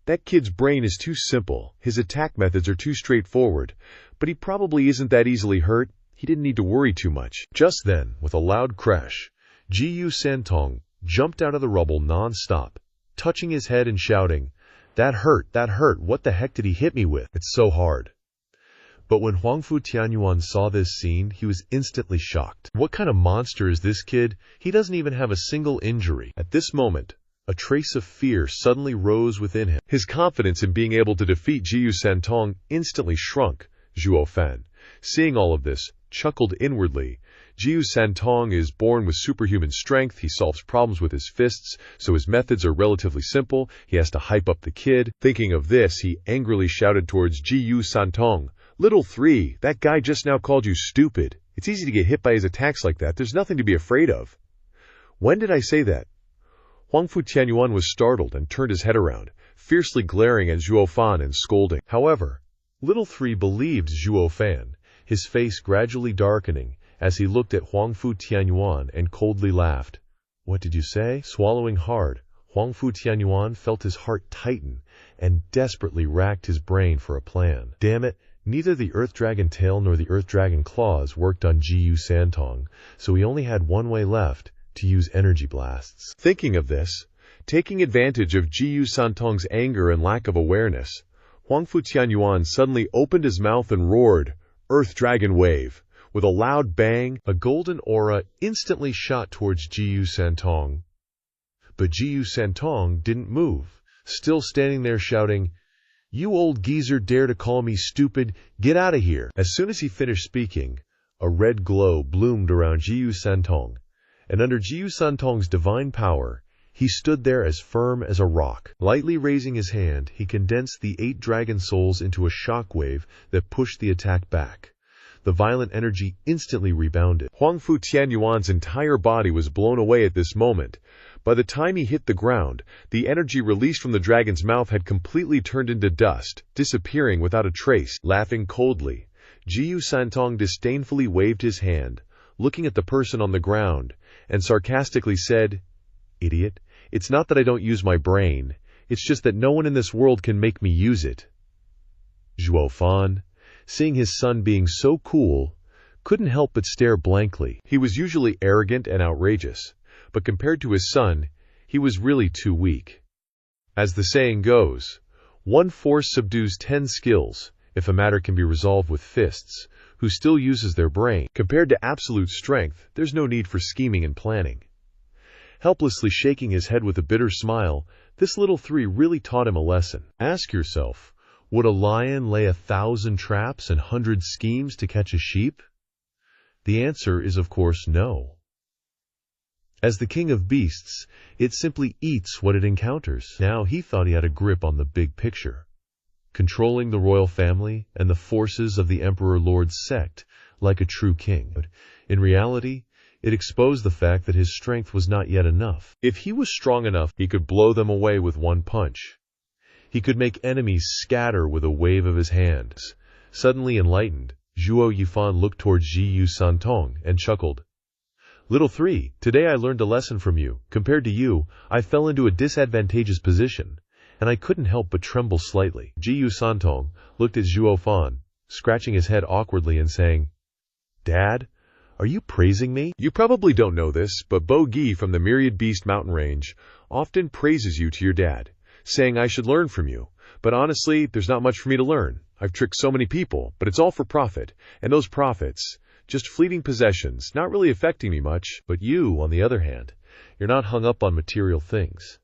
That kid's brain is too simple, his attack methods are too straightforward, but he probably isn't that easily hurt. He didn't need to worry too much. Just then, with a loud crash, Zhiyu Santong jumped out of the rubble non-stop, touching his head and shouting, that hurt, what the heck did he hit me with? It's so hard. But when Huangfu Tianyuan saw this scene, he was instantly shocked. What kind of monster is this kid? He doesn't even have a single injury. At this moment, a trace of fear suddenly rose within him. His confidence in being able to defeat Jiyu Santong instantly shrunk. Zhuo Fan, seeing all of this, chuckled inwardly. Jiyu Santong is born with superhuman strength. He solves problems with his fists, so his methods are relatively simple. He has to hype up the kid. Thinking of this, he angrily shouted towards Jiyu Santong, "Little three, that guy just now called you stupid. It's easy to get hit by his attacks like that. There's nothing to be afraid of." When did I say that? Huangfu Tianyuan was startled and turned his head around, fiercely glaring at Zhuo Fan and scolding. However, Little Three believed Zhuo Fan, his face gradually darkening as he looked at Huangfu Tianyuan and coldly laughed. "What did you say?" Swallowing hard, Huangfu Tianyuan felt his heart tighten and desperately racked his brain for a plan. Damn it, neither the Earth Dragon tail nor the Earth Dragon claws worked on Jiyu Santong, so he only had one way left, to use energy blasts. Thinking of this, taking advantage of Jiyu Santong's anger and lack of awareness, Huangfu Tianyuan suddenly opened his mouth and roared, "Earth Dragon Wave!" With a loud bang, a golden aura instantly shot towards Jiyu Santong. But Jiyu Santong didn't move, still standing there shouting, "You old geezer dare to call me stupid, get out of here!" As soon as he finished speaking, a red glow bloomed around Jiyu Santong, and under Jiyu Santong's divine power, he stood there as firm as a rock. Lightly raising his hand, he condensed the 8 dragon souls into a shock wave that pushed the attack back. The violent energy instantly rebounded. Huangfu Tianyuan's entire body was blown away at this moment. By the time he hit the ground, the energy released from the dragon's mouth had completely turned into dust, disappearing without a trace. Laughing coldly, Jiyu Santong disdainfully waved his hand, looking at the person on the ground, and sarcastically said, "Idiot, it's not that I don't use my brain, it's just that no one in this world can make me use it." Zhuo Fan, seeing his son being so cool, couldn't help but stare blankly. He was usually arrogant and outrageous, but compared to his son, he was really too weak. As the saying goes, one force subdues 10 skills, if a matter can be resolved with fists, who still uses their brain. Compared to absolute strength, there's no need for scheming and planning. Helplessly shaking his head with a bitter smile, this little three really taught him a lesson. Ask yourself, would a lion lay 1,000 traps and 100 schemes to catch a sheep? The answer is of course no. As the king of beasts, it simply eats what it encounters. Now he thought he had a grip on the big picture, controlling the royal family and the forces of the Emperor Lord's sect like a true king. But in reality, it exposed the fact that his strength was not yet enough. If he was strong enough, he could blow them away with one punch. He could make enemies scatter with a wave of his hands. Suddenly enlightened, Zhuo Yifan looked towards Jiyu Santong and chuckled. "Little three, today I learned a lesson from you. Compared to you, I fell into a disadvantageous position, and I couldn't help but tremble slightly." Jiyu Santong looked at Zhuo Fan, scratching his head awkwardly and saying, "Dad, are you praising me?" You probably don't know this, but Bo Gi from the Myriad Beast mountain range often praises you to your dad, saying I should learn from you. But honestly, there's not much for me to learn. I've tricked so many people, but it's all for profit, and those profits, just fleeting possessions, not really affecting me much. But you, on the other hand, you're not hung up on material things.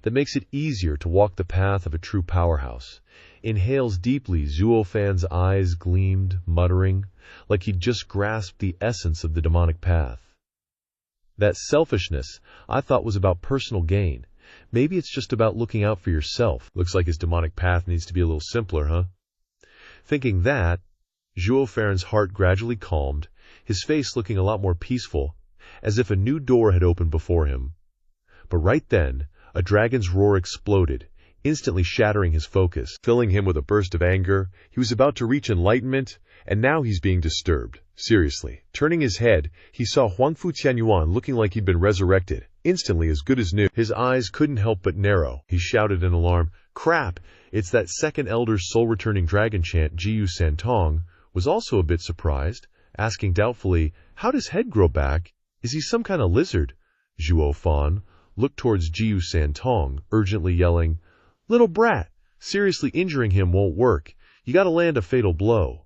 That makes it easier to walk the path of a true powerhouse. Inhales deeply, Zhuo Fan's eyes gleamed, muttering, like he'd just grasped the essence of the demonic path. That selfishness I thought was about personal gain. Maybe it's just about looking out for yourself. Looks like his demonic path needs to be a little simpler, huh? Thinking that, Zhuo Fan's heart gradually calmed, his face looking a lot more peaceful, as if a new door had opened before him. But right then, a dragon's roar exploded, instantly shattering his focus, filling him with a burst of anger. He was about to reach enlightenment, and now he's being disturbed. Seriously. Turning his head, he saw Huangfu Tianyuan looking like he'd been resurrected, instantly as good as new. His eyes couldn't help but narrow. He shouted in alarm, "Crap! It's that second elder's soul-returning dragon chant." Jiyu Santong was also a bit surprised, asking doubtfully, "How'd his head grow back? Is he some kind of lizard?" Zhuo Fan looked towards Jiu Santong, urgently yelling, "Little brat, seriously injuring him won't work. You gotta land a fatal blow."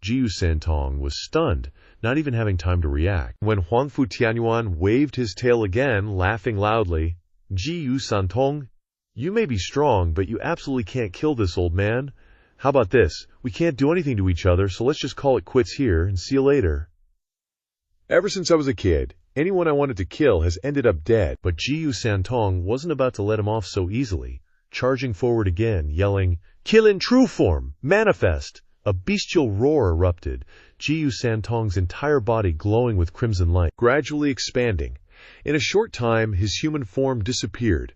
Jiu Santong was stunned, not even having time to react. When Huangfu Tianyuan waved his tail again, laughing loudly, "Jiu Santong, you may be strong, but you absolutely can't kill this old man. How about this? We can't do anything to each other, so let's just call it quits here and see you later." Ever since I was a kid, anyone I wanted to kill has ended up dead. But Jiu Santong wasn't about to let him off so easily, charging forward again, yelling, "Kill in true form! Manifest!" A bestial roar erupted, Jiu Santong's entire body glowing with crimson light, gradually expanding. In a short time, his human form disappeared,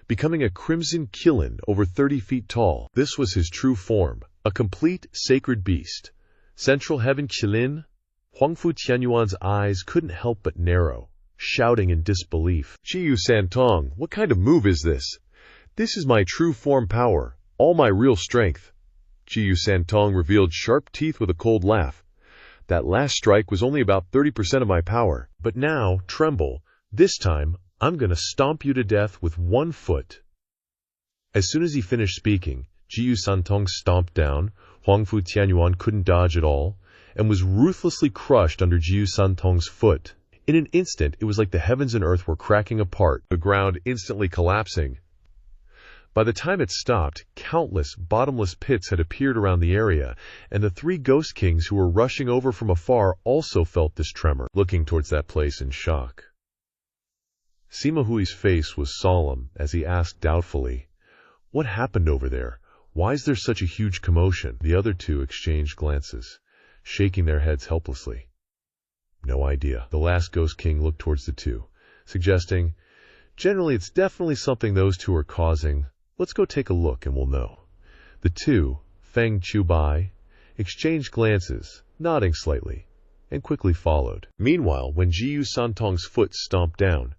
becoming a crimson Qilin over 30 feet tall. This was his true form, a complete sacred beast. Central Heaven Qilin? Huangfu Tianyuan's eyes couldn't help but narrow, shouting in disbelief. "Jiu Santong, what kind of move is this? This is my true form power, all my real strength." Jiu Santong revealed sharp teeth with a cold laugh. "That last strike was only about 30% of my power. But now, tremble. This time, I'm gonna stomp you to death with one foot." As soon as he finished speaking, Jiu Santong stomped down. Huangfu Tianyuan couldn't dodge at all, and was ruthlessly crushed under Jiu Santong's foot. In an instant, it was like the heavens and earth were cracking apart, the ground instantly collapsing. By the time it stopped, countless bottomless pits had appeared around the area, and the three ghost kings who were rushing over from afar also felt this tremor, looking towards that place in shock. Sima Hui's face was solemn as he asked doubtfully, "What happened over there? Why is there such a huge commotion?" The other two exchanged glances, shaking their heads helplessly. "No idea." The last ghost king looked towards the two, suggesting, "Generally, it's definitely something those two are causing. Let's go take a look and we'll know." The two, Feng Chubai, exchanged glances, nodding slightly, and quickly followed. Meanwhile, when Jiu Santong's foot stomped down,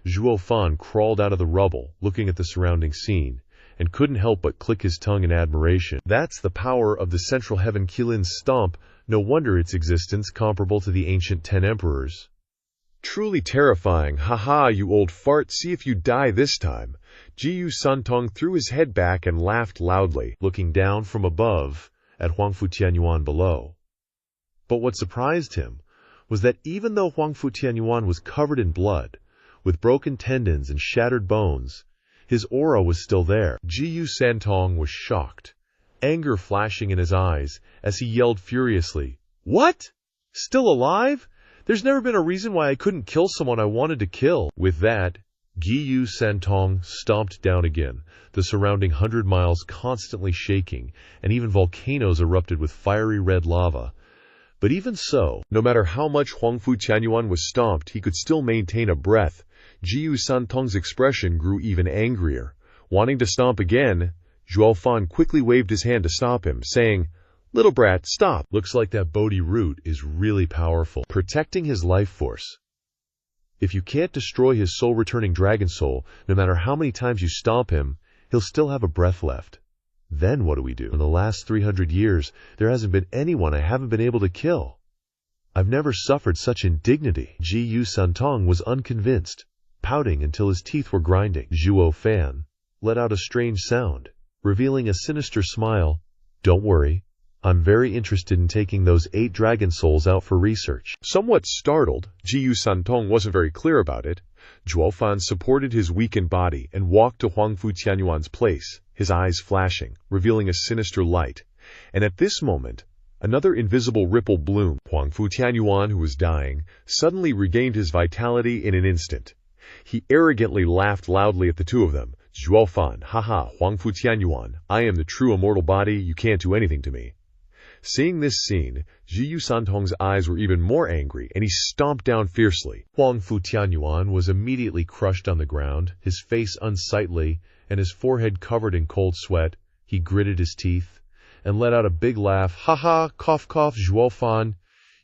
Zhuo Fan crawled out of the rubble, looking at the surrounding scene, and couldn't help but click his tongue in admiration. That's the power of the Central Heaven Qilin's stomp. No wonder its existence comparable to the ancient 10 emperors. Truly terrifying. "Haha, you old fart, see if you die this time." Jiu Santong threw his head back and laughed loudly, looking down from above at Huangfu Tianyuan below. But what surprised him was that even though Huangfu Tianyuan was covered in blood, with broken tendons and shattered bones, his aura was still there. Jiu Santong was shocked, anger flashing in his eyes as he yelled furiously, "What? Still alive? There's never been a reason why I couldn't kill someone I wanted to kill." With that, Jiu Santong stomped down again, the surrounding 100 miles constantly shaking, and even volcanoes erupted with fiery red lava. But even so, no matter how much Huangfu Tianyuan was stomped, he could still maintain a breath. Jiu Santong's expression grew even angrier. Wanting to stomp again, Zhuo Fan quickly waved his hand to stop him, saying, "Little brat, stop. Looks like that Bodhi root is really powerful, protecting his life force. If you can't destroy his soul-returning dragon soul, no matter how many times you stomp him, he'll still have a breath left. Then what do we do? In the last 300 years, there hasn't been anyone I haven't been able to kill. I've never suffered such indignity." Jiu Santong was unconvinced, pouting until his teeth were grinding. Zhuo Fan let out a strange sound, revealing a sinister smile. "Don't worry. I'm very interested in taking those 8 dragon souls out for research." Somewhat startled, Jiu Santong wasn't very clear about it. Zhuo Fan supported his weakened body and walked to Huangfu Tianyuan's place, his eyes flashing, revealing a sinister light. And at this moment, another invisible ripple bloomed. Huangfu Tianyuan, who was dying, suddenly regained his vitality in an instant. He arrogantly laughed loudly at the two of them. "Zhuo Fan, haha, Huangfu Tianyuan, I am the true immortal body, you can't do anything to me." Seeing this scene, Jiu Santong's eyes were even more angry, and he stomped down fiercely. Huangfu Tianyuan was immediately crushed on the ground, his face unsightly, and his forehead covered in cold sweat. He gritted his teeth, and let out a big laugh. "Ha, cough, cough, Zhuo Fan.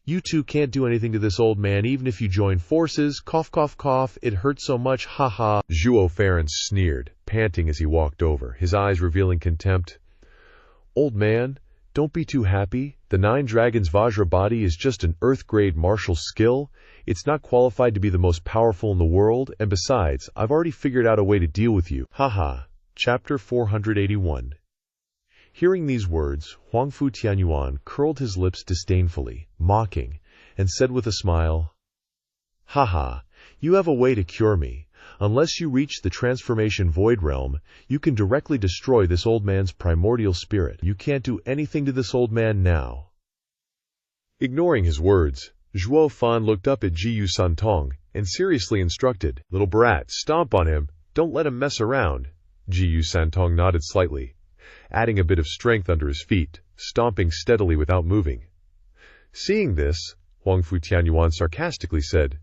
You two can't do anything to this old man even if you join forces. Cough, cough, cough. It hurts so much. Ha." Zhuo Fan sneered, panting as he walked over, his eyes revealing contempt. "Old man, don't be too happy. The Nine Dragons Vajra body is just an Earth-grade martial skill. It's not qualified to be the most powerful in the world, and besides, I've already figured out a way to deal with you. Haha. Chapter 481. Hearing these words, Huangfu Tianyuan curled his lips disdainfully, mocking, and said with a smile, Haha, you have a way to cure me. Unless you reach the transformation void realm, you can directly destroy this old man's primordial spirit. You can't do anything to this old man now. Ignoring his words, Zhuo Fan looked up at Jiyu Santong and seriously instructed, Little brat, stomp on him. Don't let him mess around. Jiyu Santong nodded slightly, adding a bit of strength under his feet, stomping steadily without moving. Seeing this, Huangfu Tianyuan sarcastically said,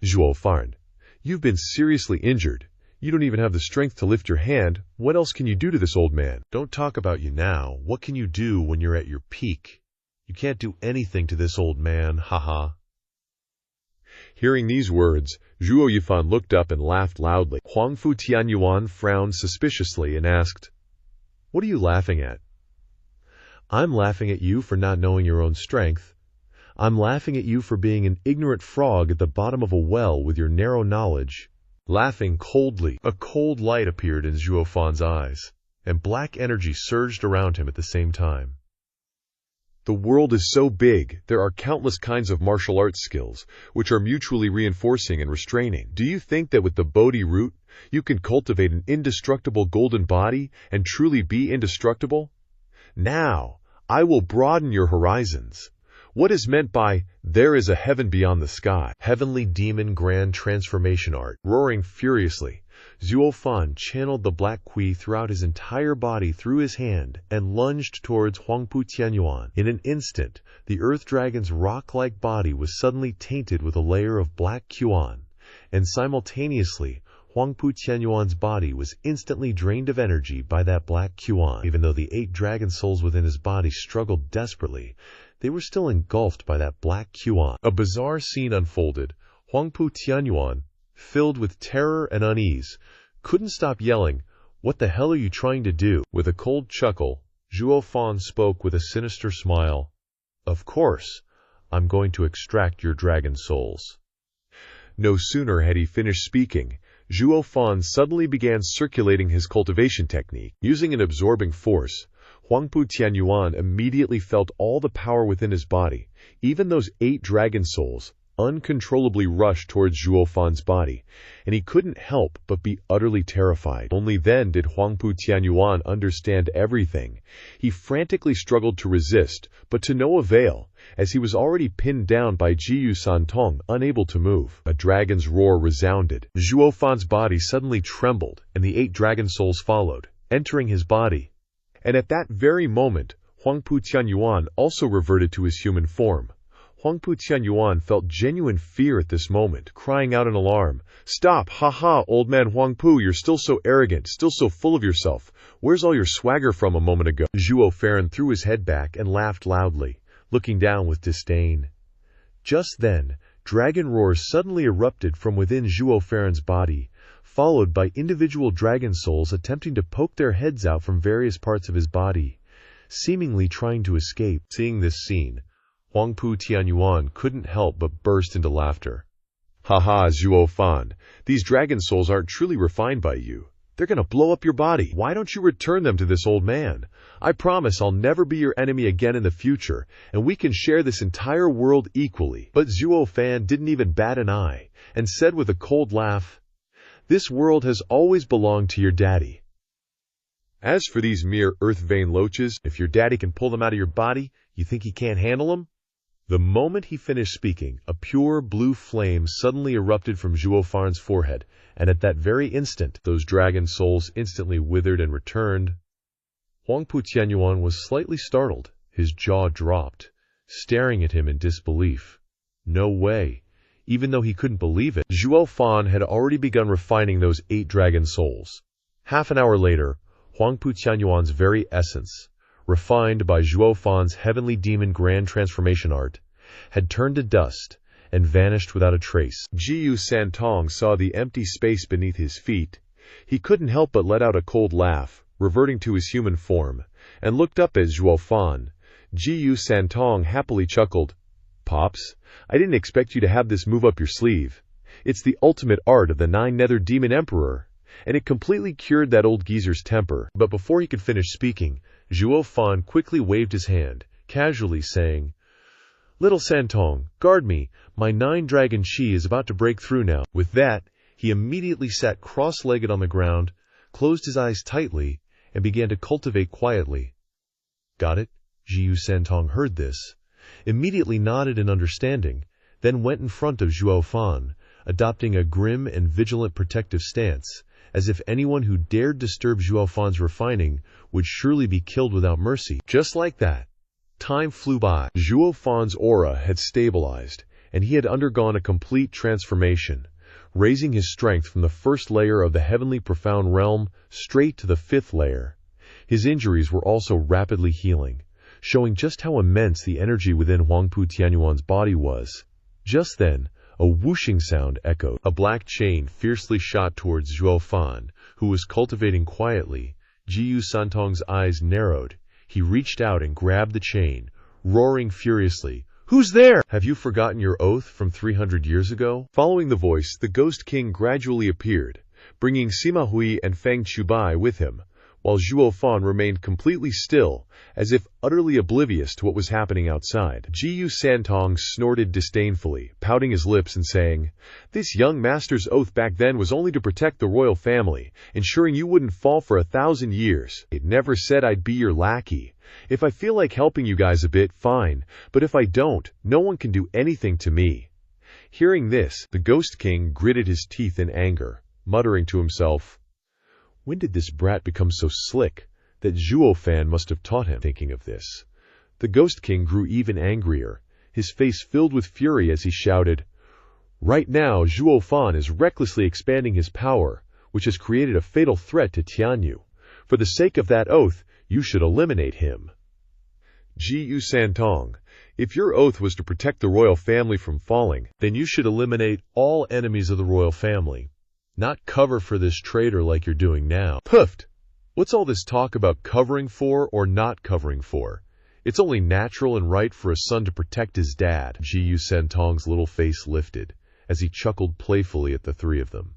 Zhuo Fan, you've been seriously injured. You don't even have the strength to lift your hand. What else can you do to this old man? Don't talk about you now. What can you do when you're at your peak? You can't do anything to this old man, haha. Hearing these words, Zhuo Yifan looked up and laughed loudly. Huangfu Tianyuan frowned suspiciously and asked, What are you laughing at? I'm laughing at you for not knowing your own strength. I'm laughing at you for being an ignorant frog at the bottom of a well with your narrow knowledge. Laughing coldly, a cold light appeared in Zhuo Fan's eyes, and black energy surged around him at the same time. The world is so big, there are countless kinds of martial arts skills, which are mutually reinforcing and restraining. Do you think that with the Bodhi root, you can cultivate an indestructible golden body and truly be indestructible? Now, I will broaden your horizons. What is meant by, there is a heaven beyond the sky? Heavenly demon grand transformation art. Roaring furiously, Zhuo Fan channeled the black qi throughout his entire body through his hand and lunged towards Huangfu Tianyuan. In an instant, the earth dragon's rock-like body was suddenly tainted with a layer of black Quan, and simultaneously, Huangfu Tianyuan's body was instantly drained of energy by that black Quan. Even though the 8 dragon souls within his body struggled desperately, they were still engulfed by that black Quan. A bizarre scene unfolded. Huangfu Tianyuan, filled with terror and unease, couldn't stop yelling, What the hell are you trying to do? With a cold chuckle, Zhuo Fan spoke with a sinister smile. Of course, I'm going to extract your dragon souls. No sooner had he finished speaking, Zhuo Fan suddenly began circulating his cultivation technique. Using an absorbing force, Huangfu Tianyuan immediately felt all the power within his body. Even those 8 dragon souls uncontrollably rushed towards Zhuo Fan's body, and he couldn't help but be utterly terrified. Only then did Huangfu Tianyuan understand everything. He frantically struggled to resist, but to no avail, as he was already pinned down by Jiyu Santong, unable to move. A dragon's roar resounded. Zhuo Fan's body suddenly trembled, and the 8 dragon souls followed, entering his body. And at that very moment, Huangfu Tianyuan also reverted to his human form. Huangfu Tianyuan felt genuine fear at this moment, crying out in alarm, Stop! Ha-ha, old man Huangfu, you're still so arrogant, still so full of yourself. Where's all your swagger from a moment ago? Zhuo Fan threw his head back and laughed loudly, looking down with disdain. Just then, dragon roars suddenly erupted from within Zhuo Fan's body, followed by individual dragon souls attempting to poke their heads out from various parts of his body, seemingly trying to escape. Seeing this scene, Huangfu Tianyuan couldn't help but burst into laughter. Haha, Zhuo Fan, these dragon souls aren't truly refined by you. They're gonna blow up your body. Why don't you return them to this old man? I promise I'll never be your enemy again in the future, and we can share this entire world equally. But Zhuo Fan didn't even bat an eye, and said with a cold laugh, This world has always belonged to your daddy. As for these mere earth-vein loaches, if your daddy can pull them out of your body, you think he can't handle them? The moment he finished speaking, a pure blue flame suddenly erupted from Zhuo Fan's forehead, and at that very instant, those dragon souls instantly withered and returned. Huangfu Tianyuan was slightly startled. His jaw dropped, staring at him in disbelief. No way. Even though he couldn't believe it, Zhuo Fan had already begun refining those 8 dragon souls. Half an hour later, Huangfu Tianyuan's very essence, refined by Zhuo Fan's heavenly demon grand transformation art, had turned to dust and vanished without a trace. Jiyu Santong saw the empty space beneath his feet. He couldn't help but let out a cold laugh, reverting to his human form, and looked up at Zhuo Fan. Zhu Santong happily chuckled. Pops, I didn't expect you to have this move up your sleeve. It's the ultimate art of the Nine-Nether Demon Emperor, and it completely cured that old geezer's temper. But before he could finish speaking, Zhuo Fan quickly waved his hand, casually saying, Little Santong, guard me. My 9-dragon chi is about to break through now. With that, he immediately sat cross-legged on the ground, closed his eyes tightly, and began to cultivate quietly. Got it? Zhu Santong heard this, immediately nodded in understanding, then went in front of Zhuo Fan, adopting a grim and vigilant protective stance, as if anyone who dared disturb Zhuo Fan's refining would surely be killed without mercy. Just like that, time flew by. Zhuo Fan's aura had stabilized, and he had undergone a complete transformation, raising his strength from the first layer of the heavenly profound realm straight to the 5th layer. His injuries were also rapidly healing, showing just how immense the energy within Huangpu Tianyuan's body was. Just then, a whooshing sound echoed. A black chain fiercely shot towards Zhuo Fan, who was cultivating quietly. Zhu Santong's eyes narrowed. He reached out and grabbed the chain, roaring furiously, Who's there? Have you forgotten your oath from 300 years ago? Following the voice, the Ghost King gradually appeared, bringing Sima Hui and Feng Chubai with him, while Zhuo Fan remained completely still, as if utterly oblivious to what was happening outside. Zhu Santong snorted disdainfully, pouting his lips and saying, This young master's oath back then was only to protect the royal family, ensuring you wouldn't fall for 1,000 years. It never said I'd be your lackey. If I feel like helping you guys a bit, fine, but if I don't, no one can do anything to me. Hearing this, the Ghost King gritted his teeth in anger, muttering to himself, When did this brat become so slick that Zhuo Fan must have taught him? Thinking of this, the Ghost King grew even angrier, his face filled with fury as he shouted, Right now, Zhuo Fan is recklessly expanding his power, which has created a fatal threat to Tianyu. For the sake of that oath, you should eliminate him. Zhu Santong, if your oath was to protect the royal family from falling, then you should eliminate all enemies of the royal family, not cover for this traitor like you're doing now. Puffed! What's all this talk about covering for or not covering for? It's only natural and right for a son to protect his dad. Zhu Santong's little face lifted, as he chuckled playfully at the three of them.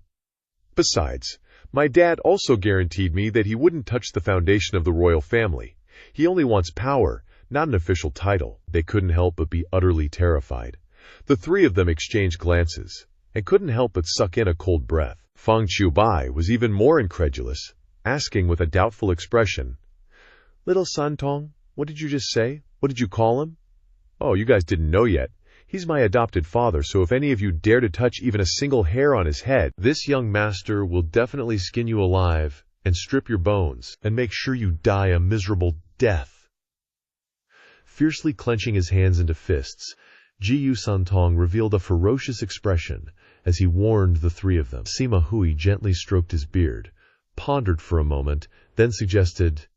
Besides, my dad also guaranteed me that he wouldn't touch the foundation of the royal family. He only wants power, not an official title. They couldn't help but be utterly terrified. The three of them exchanged glances, and couldn't help but suck in a cold breath. Feng Chubai was even more incredulous, asking with a doubtful expression, Little Santong, what did you just say? What did you call him? Oh, you guys didn't know yet. He's my adopted father, so if any of you dare to touch even a single hair on his head, this young master will definitely skin you alive and strip your bones and make sure you die a miserable death. Fiercely clenching his hands into fists, Zhu Santong revealed a ferocious expression as he warned the three of them. Sima Hui gently stroked his beard, pondered for a moment, then suggested,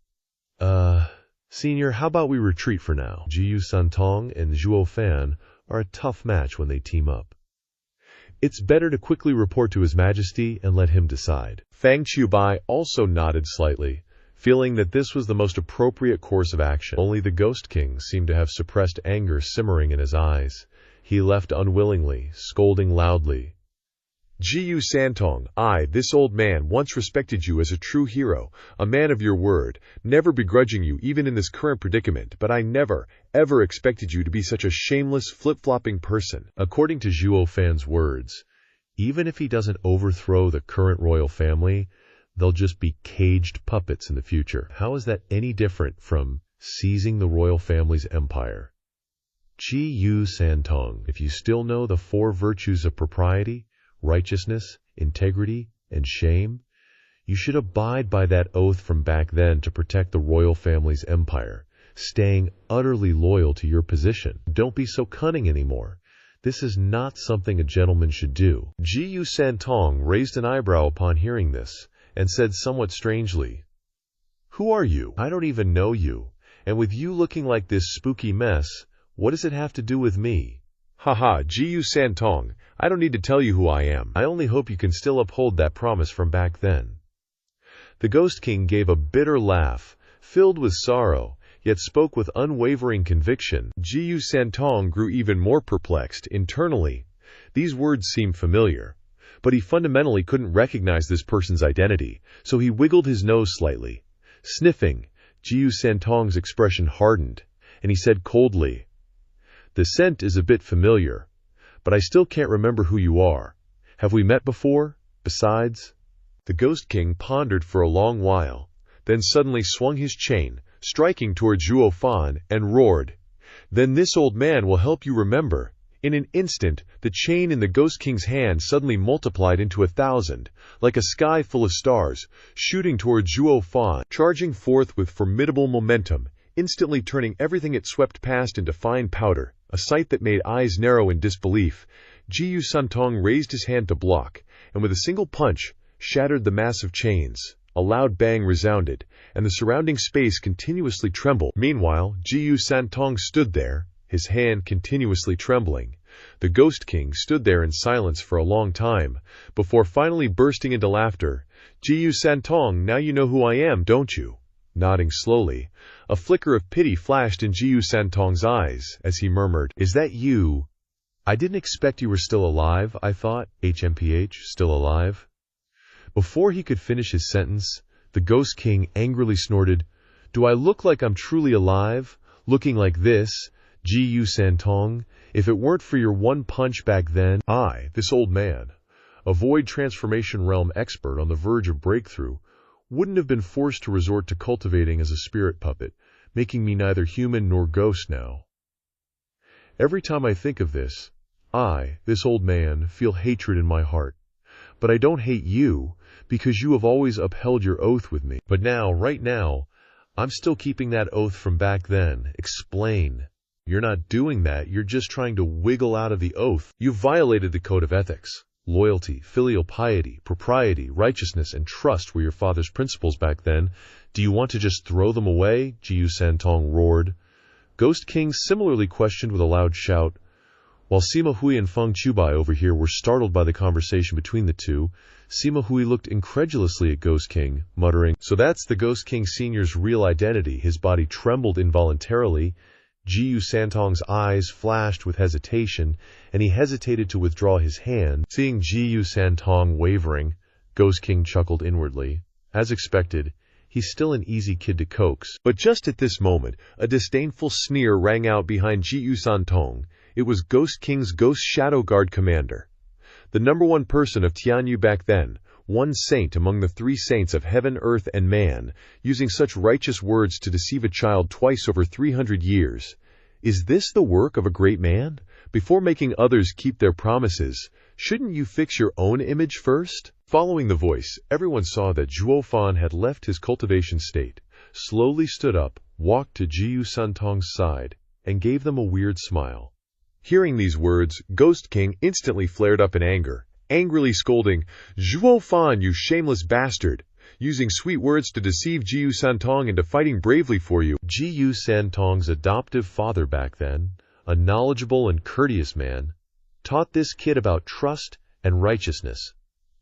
Senior, how about we retreat for now? Zhu Santong and Zhuo Fan are a tough match when they team up. It's better to quickly report to His Majesty and let him decide. Feng Chubai also nodded slightly, feeling that this was the most appropriate course of action. Only the Ghost King seemed to have suppressed anger simmering in his eyes. He left unwillingly, scolding loudly. Zhu Santong, this old man, once respected you as a true hero, a man of your word, never begrudging you even in this current predicament, but I never, ever expected you to be such a shameless, flip-flopping person. According to Zhuo Fan's words, even if he doesn't overthrow the current royal family, they'll just be caged puppets in the future. How is that any different from seizing the royal family's empire? Zhu Santong, if you still know the 4 virtues of propriety, righteousness, integrity, and shame, you should abide by that oath from back then to protect the royal family's empire, staying utterly loyal to your position. Don't be so cunning anymore. This is not something a gentleman should do. Zhu Santong raised an eyebrow upon hearing this, and said somewhat strangely, Who are you? I don't even know you, and with you looking like this spooky mess, what does it have to do with me? Haha, Zhu Santong, I don't need to tell you who I am. I only hope you can still uphold that promise from back then. The Ghost King gave a bitter laugh, filled with sorrow. yet spoke with unwavering conviction. Jiyu Santong grew even more perplexed. Internally, these words seemed familiar, but he fundamentally couldn't recognize this person's identity, so he wiggled his nose slightly. Sniffing, Jiyu Santong's expression hardened, and he said coldly, "The scent is a bit familiar, but I still can't remember who you are. Have we met before? Besides?" The Ghost King pondered for a long while, then suddenly swung his chain, striking toward Zhuo Fan, and roared, "Then this old man will help you remember." In an instant, the chain in the Ghost King's hand suddenly multiplied into 1,000, like a sky full of stars, shooting toward Zhuo Fan, charging forth with formidable momentum, instantly turning everything it swept past into fine powder, a sight that made eyes narrow in disbelief. Jiyu Santong raised his hand to block, and with a single punch, shattered the massive chains. A loud bang resounded, and the surrounding space continuously trembled. Meanwhile, Jiyu Santong stood there, his hand continuously trembling. The Ghost King stood there in silence for a long time, before finally bursting into laughter. "Jiyu Santong, now you know who I am, don't you?" Nodding slowly, a flicker of pity flashed in Jiyu Santong's eyes, as he murmured, "Is that you? I didn't expect you were still alive, I thought. HMPH, still alive?" Before he could finish his sentence, the Ghost King angrily snorted, "Do I look like I'm truly alive? Looking like this? Jiyu Santong, if it weren't for your one punch back then, I, this old man, a void transformation realm expert on the verge of breakthrough, wouldn't have been forced to resort to cultivating as a spirit puppet, making me neither human nor ghost now. Every time I think of this, I, this old man, feel hatred in my heart. But I don't hate you, because you have always upheld your oath with me. But now, right now, I'm still keeping that oath from back then. Explain. You're not doing that, you're just trying to wiggle out of the oath. You've violated the code of ethics. Loyalty, filial piety, propriety, righteousness, and trust were your father's principles back then. Do you want to just throw them away?" Jiyu Santong roared. Ghost King similarly questioned with a loud shout. While Sima Hui and Feng Chubai over here were startled by the conversation between the two, Sima Hui looked incredulously at Ghost King, muttering, "So that's the Ghost King Senior's real identity." His body trembled involuntarily. Jiyu Santong's eyes flashed with hesitation, and he hesitated to withdraw his hand. Seeing Jiyu Santong wavering, Ghost King chuckled inwardly. As expected, he's still an easy kid to coax. But just at this moment, a disdainful sneer rang out behind Jiyu Santong. It was Ghost King's Ghost Shadow Guard commander, the #1 person of Tianyu back then, one saint among the 3 saints of heaven, earth, and man, using such righteous words to deceive a child twice over 300 years. Is this the work of a great man? Before making others keep their promises, shouldn't you fix your own image first? Following the voice, everyone saw that Zhuo Fan had left his cultivation state, slowly stood up, walked to Jiyu Santong's side, and gave them a weird smile. Hearing these words, Ghost King instantly flared up in anger, angrily scolding, "Zhuo Fan, you shameless bastard! Using sweet words to deceive Jiyu Santong into fighting bravely for you." Jiyu Santong's adoptive father back then, a knowledgeable and courteous man, taught this kid about trust and righteousness,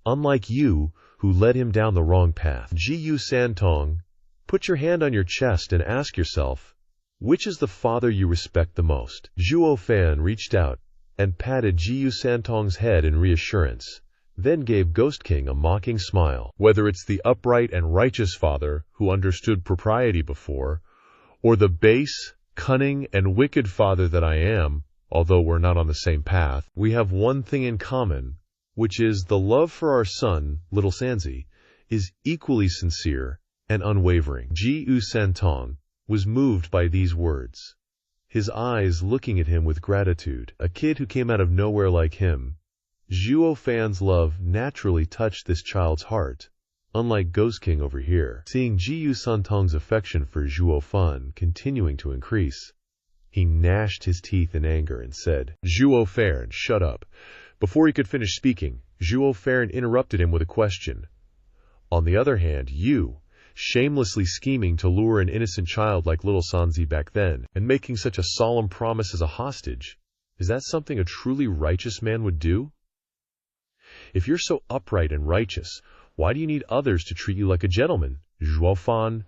unlike you, who led him down the wrong path. Jiyu Santong, put your hand on your chest and ask yourself, which is the father you respect the most? Zhuo Fan reached out and patted Jiyu Santong's head in reassurance, then gave Ghost King a mocking smile. Whether it's the upright and righteous father who understood propriety before, or the base, cunning, and wicked father that I am, although we're not on the same path, we have one thing in common, which is the love for our son, little Sanzi, is equally sincere and unwavering. Jiyu Santong was moved by these words, his eyes looking at him with gratitude. A kid who came out of nowhere like him. Zhuo Fan's love naturally touched this child's heart, unlike Ghost King over here. Seeing Jiyu Santong's affection for Zhuo Fan continuing to increase, he gnashed his teeth in anger and said, "Zhuo Fan, shut up." Before he could finish speaking, Zhuo Fan interrupted him with a question. "On the other hand, you, shamelessly scheming to lure an innocent child like little Sanzi back then, and making such a solemn promise as a hostage, is that something a truly righteous man would do? If you're so upright and righteous, why do you need others to treat you like a gentleman? Zhuo Fan,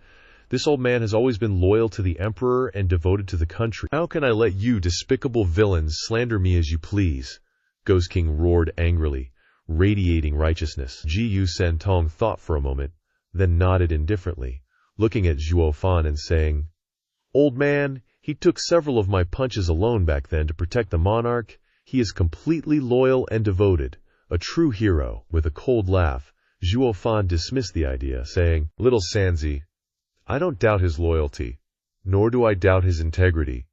This old man has always been loyal to the emperor and devoted to the country. How can I let you despicable villains slander me as you please? Ghost King roared angrily, radiating righteousness. Zhuo Santong thought for a moment, then nodded indifferently, looking at Zhuo Fan and saying, "Old man, he took several of my punches alone back then to protect the monarch. He is completely loyal and devoted, a true hero." With a cold laugh, Zhuo Fan dismissed the idea, saying, "Little Sanzi, I don't doubt his loyalty, nor do I doubt his integrity.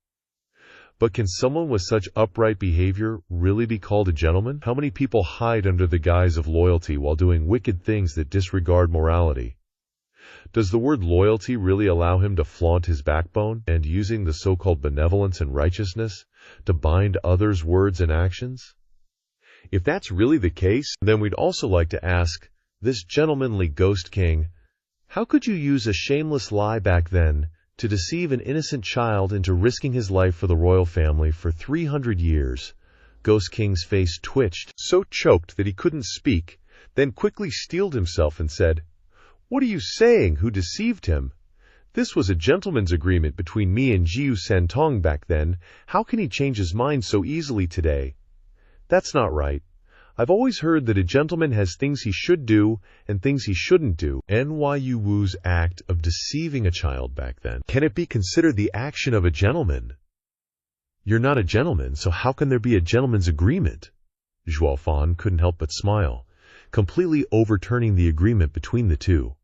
But can someone with such upright behavior really be called a gentleman? How many people hide under the guise of loyalty while doing wicked things that disregard morality? Does the word loyalty really allow him to flaunt his backbone and using the so-called benevolence and righteousness to bind others' words and actions? If that's really the case, then we'd also like to ask this gentlemanly Ghost King, how could you use a shameless lie back then to deceive an innocent child into risking his life for the royal family for 300 years? Ghost King's face twitched, so choked that he couldn't speak, then quickly steeled himself and said, "What are you saying? Who deceived him? This was a gentleman's agreement between me and Zhuo Santong back then. How can he change his mind so easily today? That's not right. I've always heard that a gentleman has things he should do and things he shouldn't do. NYU Wu's act of deceiving a child back then, can it be considered the action of a gentleman? You're not a gentleman, so how can there be a gentleman's agreement?" Zhuo Fan couldn't help but smile, completely overturning the agreement between the two.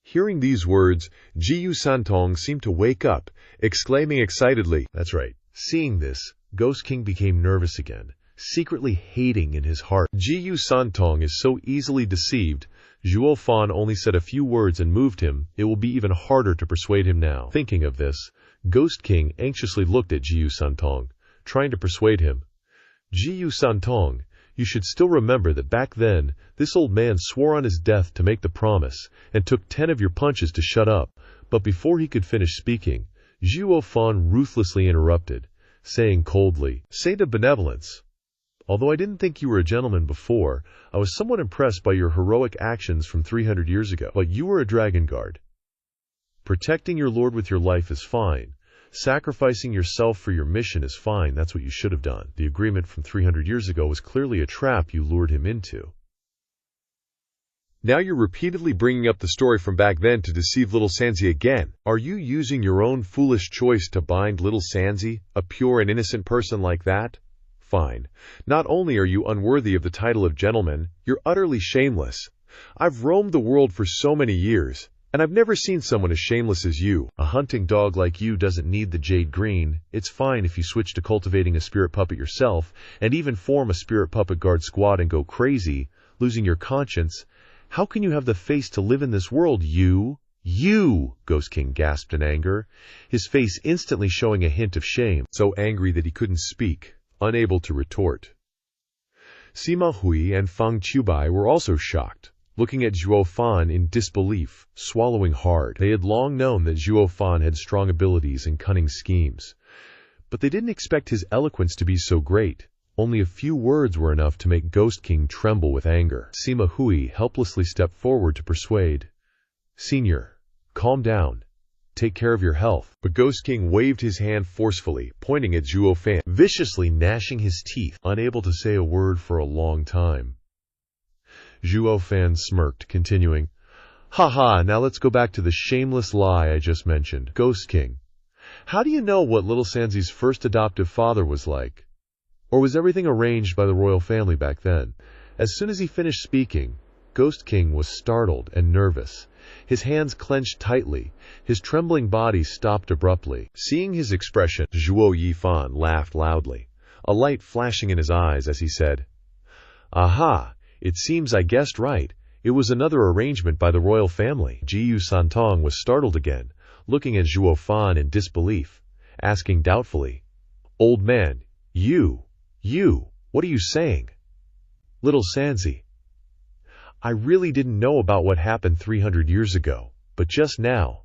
Hearing these words, Zhuo Santong seemed to wake up, exclaiming excitedly, "That's right." Seeing this, Ghost King became nervous again, secretly hating in his heart. Zhuo Santong is so easily deceived. Zhuo Fan only said a few words and moved him. It will be even harder to persuade him now. Thinking of this, Ghost King anxiously looked at Zhuo Santong, trying to persuade him. "Zhuo Santong, you should still remember that back then, this old man swore on his death to make the promise, and took 10 of your punches to shut up." But before he could finish speaking, Zhuo Fan ruthlessly interrupted, saying coldly, "Saint of benevolence, although I didn't think you were a gentleman before, I was somewhat impressed by your heroic actions from 300 years ago. But you were a dragon guard. Protecting your lord with your life is fine. Sacrificing yourself for your mission is fine. That's what you should have done. The agreement from 300 years ago was clearly a trap you lured him into. Now you're repeatedly bringing up the story from back then to deceive little Sanzi again. Are you using your own foolish choice to bind little Sanzi, a pure and innocent person like that? Fine. Not only are you unworthy of the title of gentleman, you're utterly shameless. I've roamed the world for so many years, and I've never seen someone as shameless as you. A hunting dog like you doesn't need the jade green. It's fine if you switch to cultivating a spirit puppet yourself, and even form a spirit puppet guard squad and go crazy, losing your conscience. How can you have the face to live in this world, you? Ghost King gasped in anger, his face instantly showing a hint of shame, so angry that he couldn't speak, unable to retort. Sima Hui and Fang Qiubai were also shocked, looking at Zhuo Fan in disbelief, swallowing hard. They had long known that Zhuo Fan had strong abilities and cunning schemes, but they didn't expect his eloquence to be so great. Only a few words were enough to make Ghost King tremble with anger. Sima Hui helplessly stepped forward to persuade. "Senior, calm down. Take care of your health." But Ghost King waved his hand forcefully, pointing at Zhuo Fan, viciously gnashing his teeth, unable to say a word for a long time. Zhuo Fan smirked, continuing, "Ha, now let's go back to the shameless lie I just mentioned. Ghost King, how do you know what little Sanzi's first adoptive father was like? Or was everything arranged by the royal family back then?" As soon as he finished speaking, Ghost King was startled and nervous. His hands clenched tightly. His trembling body stopped abruptly. Seeing his expression, Zhuo Yifan laughed loudly, a light flashing in his eyes as he said, "Aha! It seems I guessed right. It was another arrangement by the royal family." Zhuo Santong was startled again, looking at Zhuo Fan in disbelief, asking doubtfully, "Old man, what are you saying?" "Little Sanzi, I really didn't know about what happened 300 years ago, but just now,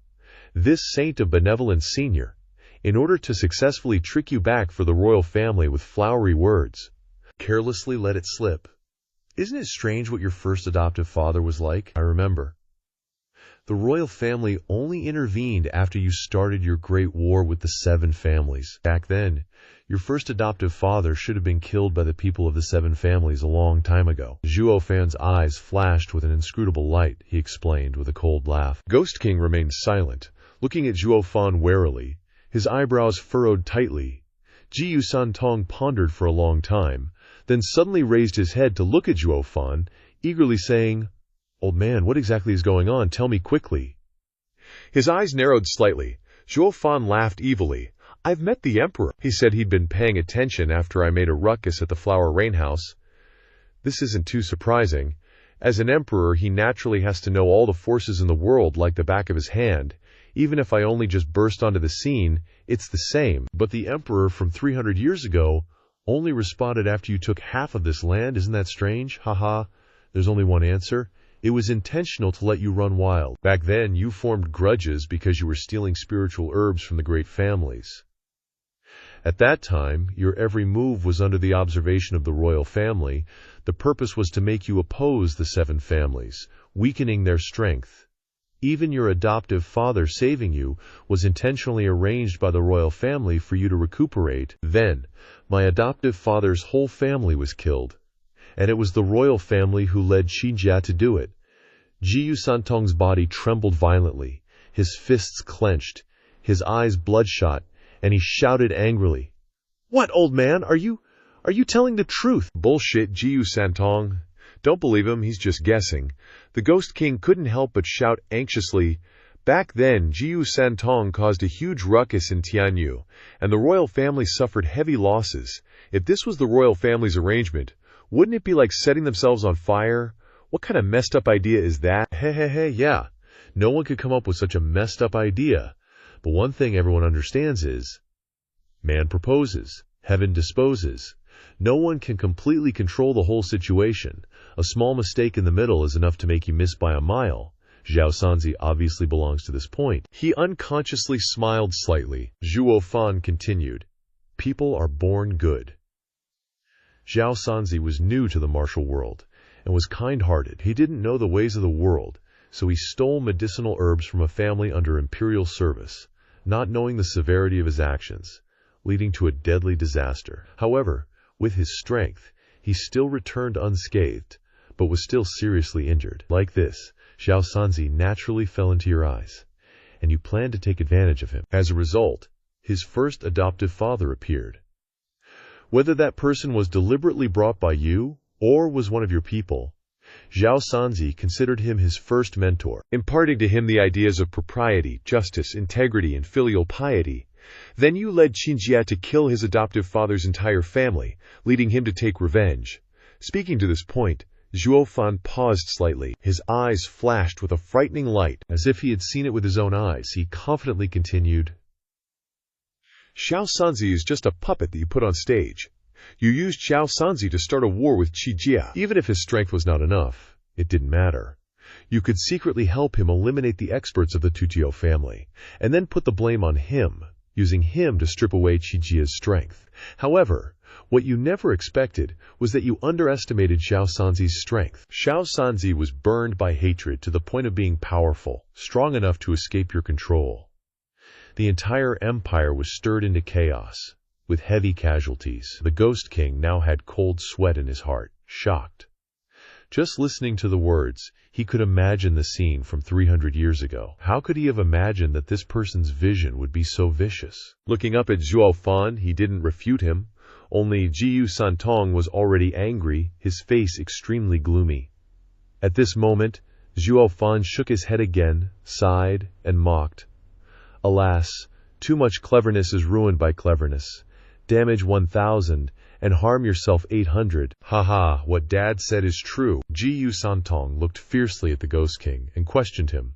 this saint of benevolence senior, in order to successfully trick you back for the royal family with flowery words, carelessly let it slip. Isn't it strange what your first adoptive father was like? I remember. The royal family only intervened after you started your great war with the 7 families. Back then, your first adoptive father should have been killed by the people of the 7 families a long time ago. Zhuo Fan's eyes flashed with an inscrutable light, he explained with a cold laugh. Ghost King remained silent, looking at Zhuo Fan warily, his eyebrows furrowed tightly. Ji Yusantong pondered for a long time, then suddenly raised his head to look at Zhuo Fan, eagerly saying, "Old man, what exactly is going on? Tell me quickly." His eyes narrowed slightly. Zhuo Fan laughed evilly. "I've met the emperor. He said he'd been paying attention after I made a ruckus at the Flower Rain House. This isn't too surprising. As an emperor, he naturally has to know all the forces in the world like the back of his hand. Even if I only just burst onto the scene, it's the same. But the emperor from 300 years ago only responded after you took half of this land. Isn't that strange? Haha. There's only one answer. It was intentional to let you run wild. Back then, you formed grudges because you were stealing spiritual herbs from the great families. At that time, your every move was under the observation of the royal family. The purpose was to make you oppose the 7 families, weakening their strength. Even your adoptive father saving you was intentionally arranged by the royal family for you to recuperate. Then, my adoptive father's whole family was killed, and it was the royal family who led Xijia to do it." Ji Yusantong's body trembled violently, his fists clenched, his eyes bloodshot, and he shouted angrily, "What, old man? Are you telling the truth?" "Bullshit, Ji Yusantong. Don't believe him, he's just guessing." The Ghost King couldn't help but shout anxiously. Back then, Ji Yusantong caused a huge ruckus in Tianyu, and the royal family suffered heavy losses. If this was the royal family's arrangement, wouldn't it be like setting themselves on fire? What kind of messed up idea is that? Yeah. No one could come up with such a messed up idea. But one thing everyone understands is, man proposes, heaven disposes. No one can completely control the whole situation. A small mistake in the middle is enough to make you miss by a mile. Zhao Sanzi obviously belongs to this point. He unconsciously smiled slightly. Zhuo Fan continued, "People are born good." Zhao Sanzi was new to the martial world and was kind-hearted. He didn't know the ways of the world, so he stole medicinal herbs from a family under imperial service, not knowing the severity of his actions, leading to a deadly disaster. However, with his strength, he still returned unscathed, but was still seriously injured. Like this, Zhao Sanzi naturally fell into your eyes, and you planned to take advantage of him. As a result, his first adoptive father appeared. Whether that person was deliberately brought by you, or was one of your people, Zhao Sanzi considered him his first mentor, imparting to him the ideas of propriety, justice, integrity, and filial piety. Then you led Xijia to kill his adoptive father's entire family, leading him to take revenge. Speaking to this point, Zhuo Fan paused slightly. His eyes flashed with a frightening light. As if he had seen it with his own eyes, he confidently continued, "Zhao Sanzi is just a puppet that you put on stage. You used Zhao Sanzi to start a war with Xijia. Even if his strength was not enough, it didn't matter. You could secretly help him eliminate the experts of the Tutio family, and then put the blame on him, using him to strip away Qijia's strength. However, what you never expected was that you underestimated Zhao Sanzi's strength. Zhao Sanzi was burned by hatred to the point of being powerful, strong enough to escape your control. The entire empire was stirred into chaos, with heavy casualties. The Ghost King now had cold sweat in his heart, shocked. Just listening to the words, he could imagine the scene from 300 years ago. How could he have imagined that this person's vision would be so vicious? Looking up at Zhuo Fan, he didn't refute him. Only Ji Yusantong was already angry, his face extremely gloomy. At this moment, Zhuo Fan shook his head again, sighed, and mocked. Alas, too much cleverness is ruined by cleverness. Damage 1,000, and harm yourself 800. Haha, what Dad said is true. Ji Yusantong looked fiercely at the Ghost King and questioned him.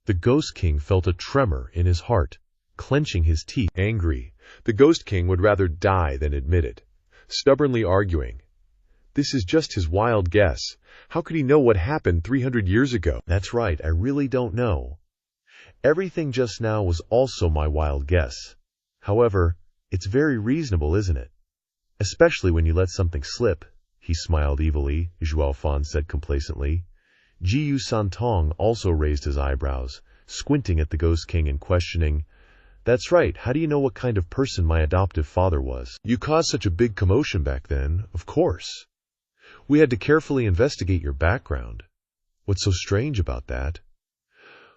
The Ghost King felt a tremor in his heart, clenching his teeth. Angry, the Ghost King would rather die than admit it, stubbornly arguing. This is just his wild guess. How could he know what happened 300 years ago? That's right, I really don't know. Everything just now was also my wild guess. However, it's very reasonable, isn't it? Especially when you let something slip. He smiled evilly, Zhuo Fan said complacently. Zhu Santong also raised his eyebrows, squinting at the Ghost King and questioning, "That's right, how do you know what kind of person my adoptive father was? You caused such a big commotion back then, of course. We had to carefully investigate your background. What's so strange about that?"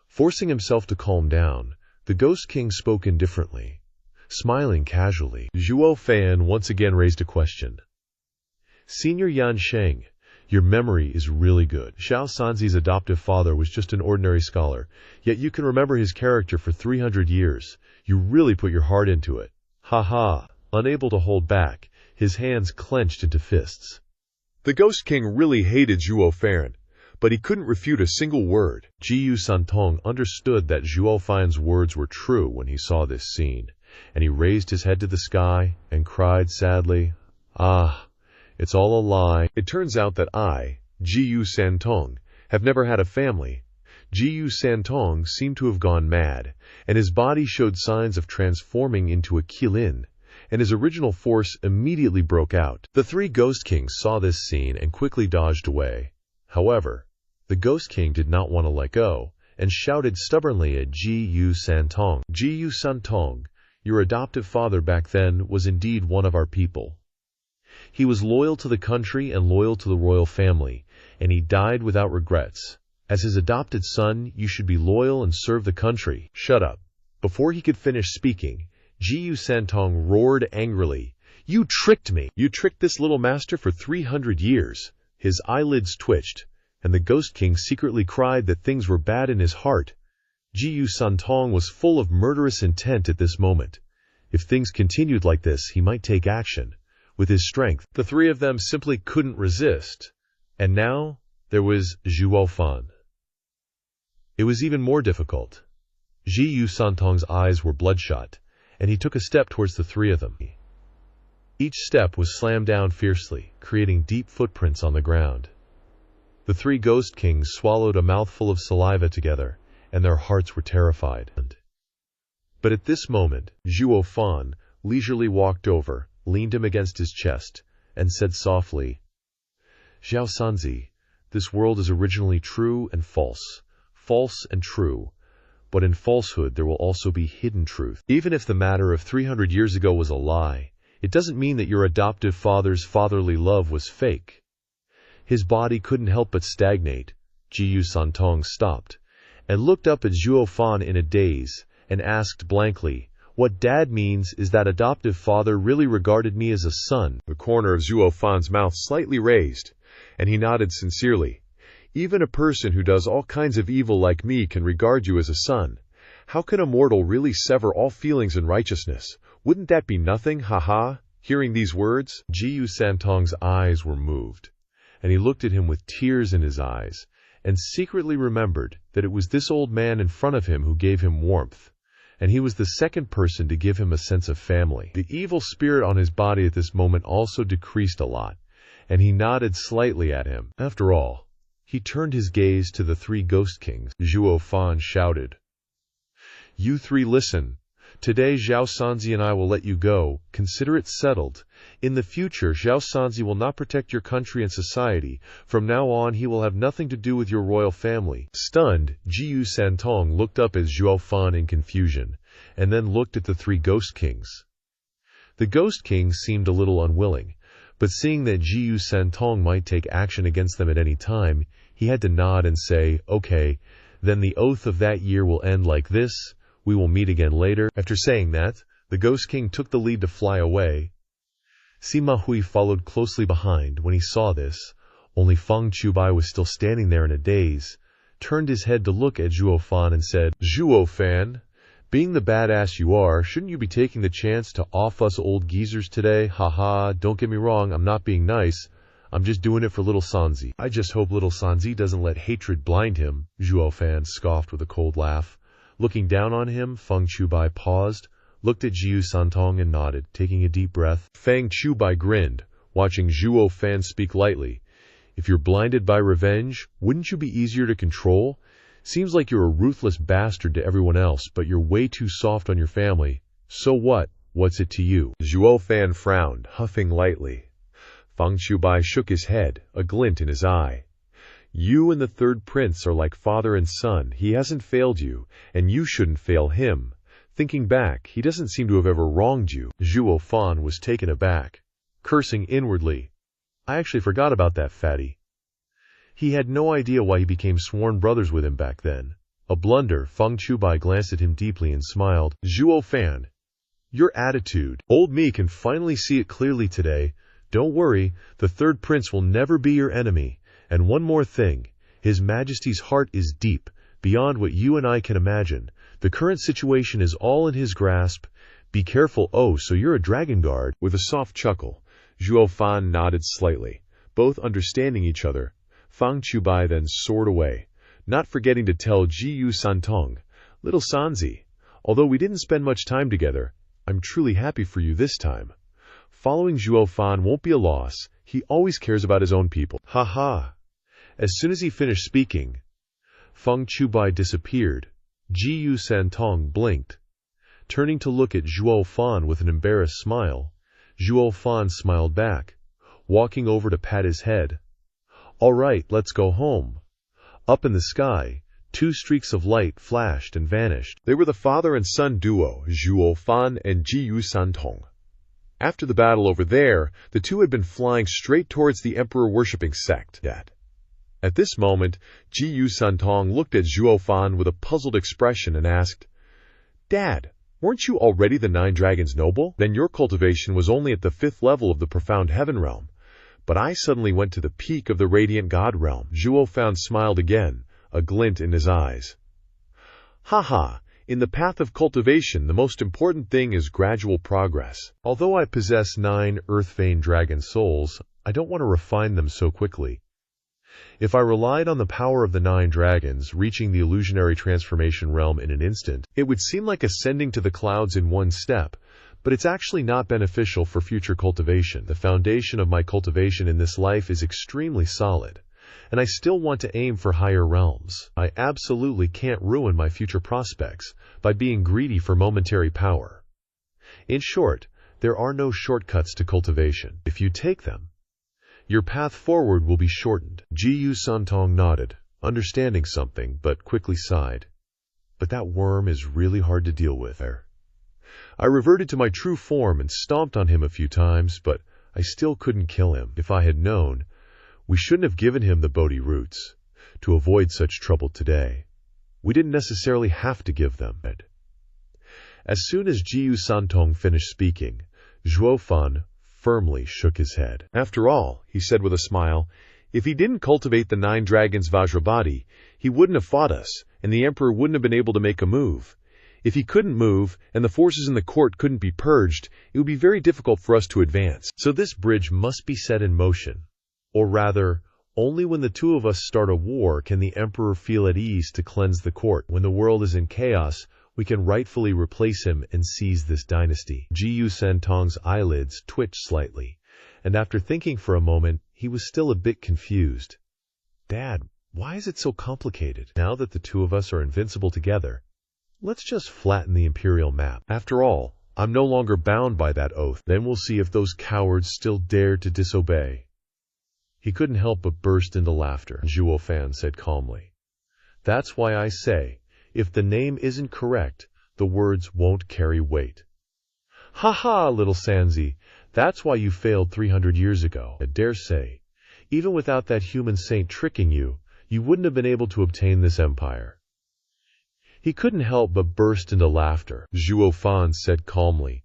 Forcing himself to calm down, the Ghost King spoke indifferently, smiling casually. Zhuo Fan once again raised a question. "Senior Yan Sheng, your memory is really good. Xiao Sanzi's adoptive father was just an ordinary scholar, yet you can remember his character for 300 years. You really put your heart into it." Ha ha. Unable to hold back, his hands clenched into fists. The Ghost King really hated Zhuo Fan, but he couldn't refute a single word. Zhu Santong understood that Zhuo Fan's words were true when he saw this scene, and he raised his head to the sky and cried sadly, "Ah, it's all a lie. It turns out that I, Zhu Santong, have never had a family." Zhu Santong seemed to have gone mad, and his body showed signs of transforming into a Qilin, and his original force immediately broke out. The three Ghost Kings saw this scene and quickly dodged away. However, the Ghost King did not want to let go, and shouted stubbornly at Zhu Santong, "Zhu Santong, your adoptive father back then was indeed one of our people. He was loyal to the country and loyal to the royal family, and he died without regrets. As his adopted son, you should be loyal and serve the country." "Shut up." Before he could finish speaking, Zhu Santong roared angrily, "You tricked me! You tricked this little master for 300 years. His eyelids twitched, and the Ghost King secretly cried that things were bad in his heart. Zhu Santong was full of murderous intent at this moment. If things continued like this, he might take action. With his strength, the three of them simply couldn't resist. And now, there was Zhuo Fan. It was even more difficult. Zhu Santong's eyes were bloodshot, and he took a step towards the three of them. Each step was slammed down fiercely, creating deep footprints on the ground. The three Ghost Kings swallowed a mouthful of saliva together, and their hearts were terrified. But at this moment, Zhuo Fan leisurely walked over, leaned him against his chest, and said softly, "Xiao Sanzi, this world is originally true and false, false and true. But in falsehood there will also be hidden truth. Even if the matter of 300 years ago was a lie, it doesn't mean that your adoptive father's fatherly love was fake." His body couldn't help but stagnate. Zhu Santong stopped, and looked up at Zhuo Fan in a daze, and asked blankly, "What Dad means is that adoptive father really regarded me as a son." The corner of Zhuo Fan's mouth slightly raised, and he nodded sincerely. "Even a person who does all kinds of evil like me can regard you as a son. How can a mortal really sever all feelings and righteousness? Wouldn't that be nothing, haha?" Hearing these words, Zhu Santong's eyes were moved, and he looked at him with tears in his eyes, and secretly remembered that it was this old man in front of him who gave him warmth, and he was the second person to give him a sense of family. The evil spirit on his body at this moment also decreased a lot, and he nodded slightly at him. After all, he turned his gaze to the three Ghost Kings. Zhuo Fan shouted, "You three listen. Today Xiao Sanzi and I will let you go. Consider it settled. In the future, Xiao Sanzi will not protect your country and society. From now on, he will have nothing to do with your royal family." Stunned, Zhu Santong looked up at Zhuo Fan in confusion, and then looked at the three Ghost Kings. The Ghost Kings seemed a little unwilling, but seeing that Zhu Santong might take action against them at any time, he had to nod and say, "Okay, then the oath of that year will end like this. We will meet again later." After saying that, the Ghost King took the lead to fly away. Sima Hui followed closely behind. When he saw this, only Feng Chubai was still standing there in a daze, turned his head to look at Zhuo Fan and said, "Zhuo Fan, being the badass you are, shouldn't you be taking the chance to off us old geezers today? Haha, don't get me wrong, I'm not being nice. I'm just doing it for little Sanzi." "I just hope little Sanzi doesn't let hatred blind him," Zhuo Fan scoffed with a cold laugh. Looking down on him, Feng Chubai paused, looked at Zhu Santong and nodded, taking a deep breath. Feng Chubai grinned, watching Zhuo Fan speak lightly. "If you're blinded by revenge, wouldn't you be easier to control? Seems like you're a ruthless bastard to everyone else, but you're way too soft on your family. So what? What's it to you?" Zhuo Fan frowned, huffing lightly. Feng Chubai shook his head, a glint in his eye. You and the third prince are like father and son. He hasn't failed you, and you shouldn't fail him. Thinking back, he doesn't seem to have ever wronged you." Zhuo Fan was taken aback, cursing inwardly. I actually forgot about that fatty. He had no idea why he became sworn brothers with him back then. A blunder. Feng Chubai glanced at him deeply and smiled. "Zhuo Fan, your attitude. Old me can finally see it clearly today. Don't worry, the third prince will never be your enemy. And one more thing, His Majesty's heart is deep, beyond what you and I can imagine. The current situation is all in his grasp. Be careful. Oh, so you're a dragon guard?" With a soft chuckle, Zhuo Fan nodded slightly, both understanding each other. Feng Chubai then soared away, not forgetting to tell Jiyu Santong, "Little Sanzi, although we didn't spend much time together, I'm truly happy for you this time. Following Zhuo Fan won't be a loss. He always cares about his own people." Ha ha. As soon as he finished speaking, Feng Chubai disappeared. Jiyu Santong blinked, turning to look at Zhuo Fan with an embarrassed smile. Zhuo Fan smiled back, walking over to pat his head. "All right, let's go home." Up in the sky, two streaks of light flashed and vanished. They were the father and son duo, Zhuo Fan and Jiyu Santong. After the battle over there, the two had been flying straight towards the emperor-worshipping sect. At this moment, Jiyu Santong looked at Zhuo Fan with a puzzled expression and asked, "Dad, weren't you already the 9 Dragons Noble? Then your cultivation was only at the 5th level of the Profound Heaven Realm. But I suddenly went to the peak of the Radiant God Realm." Zhuo Fan smiled again, a glint in his eyes. "Ha ha. In the path of cultivation, the most important thing is gradual progress. Although I possess 9 Earth-Vein Dragon Souls, I don't want to refine them so quickly. If I relied on the power of the 9 dragons, reaching the illusionary transformation realm in an instant, it would seem like ascending to the clouds in one step, but it's actually not beneficial for future cultivation. The foundation of my cultivation in this life is extremely solid, and I still want to aim for higher realms. I absolutely can't ruin my future prospects by being greedy for momentary power. In short, there are no shortcuts to cultivation. If you take them, your path forward will be shortened." Jiyu Santong nodded, understanding something, but quickly sighed. "But that worm is really hard to deal with. I reverted to my true form and stomped on him a few times, but I still couldn't kill him. If I had known, we shouldn't have given him the Bodhi roots to avoid such trouble today. We didn't necessarily have to give them." As soon as Jiyu Santong finished speaking, Zhuo Fan firmly shook his head. "After all," he said with a smile, "if he didn't cultivate the 9 dragons Vajrabhati, he wouldn't have fought us, and the emperor wouldn't have been able to make a move. If he couldn't move, and the forces in the court couldn't be purged, it would be very difficult for us to advance. So this bridge must be set in motion. Or rather, only when the two of us start a war can the emperor feel at ease to cleanse the court. When the world is in chaos, we can rightfully replace him and seize this dynasty." Jiyu Santong's eyelids twitched slightly, and after thinking for a moment, he was still a bit confused. "Dad, why is it so complicated? Now that the two of us are invincible together, let's just flatten the imperial map. After all, I'm no longer bound by that oath. Then we'll see if those cowards still dare to disobey." He couldn't help but burst into laughter. Zhuo Fan said calmly, "That's why I say, if the name isn't correct, the words won't carry weight." "Ha ha, little Sanzi, that's why you failed 300 years ago. I dare say, even without that human saint tricking you, you wouldn't have been able to obtain this empire." He couldn't help but burst into laughter. Zhuo Fan said calmly,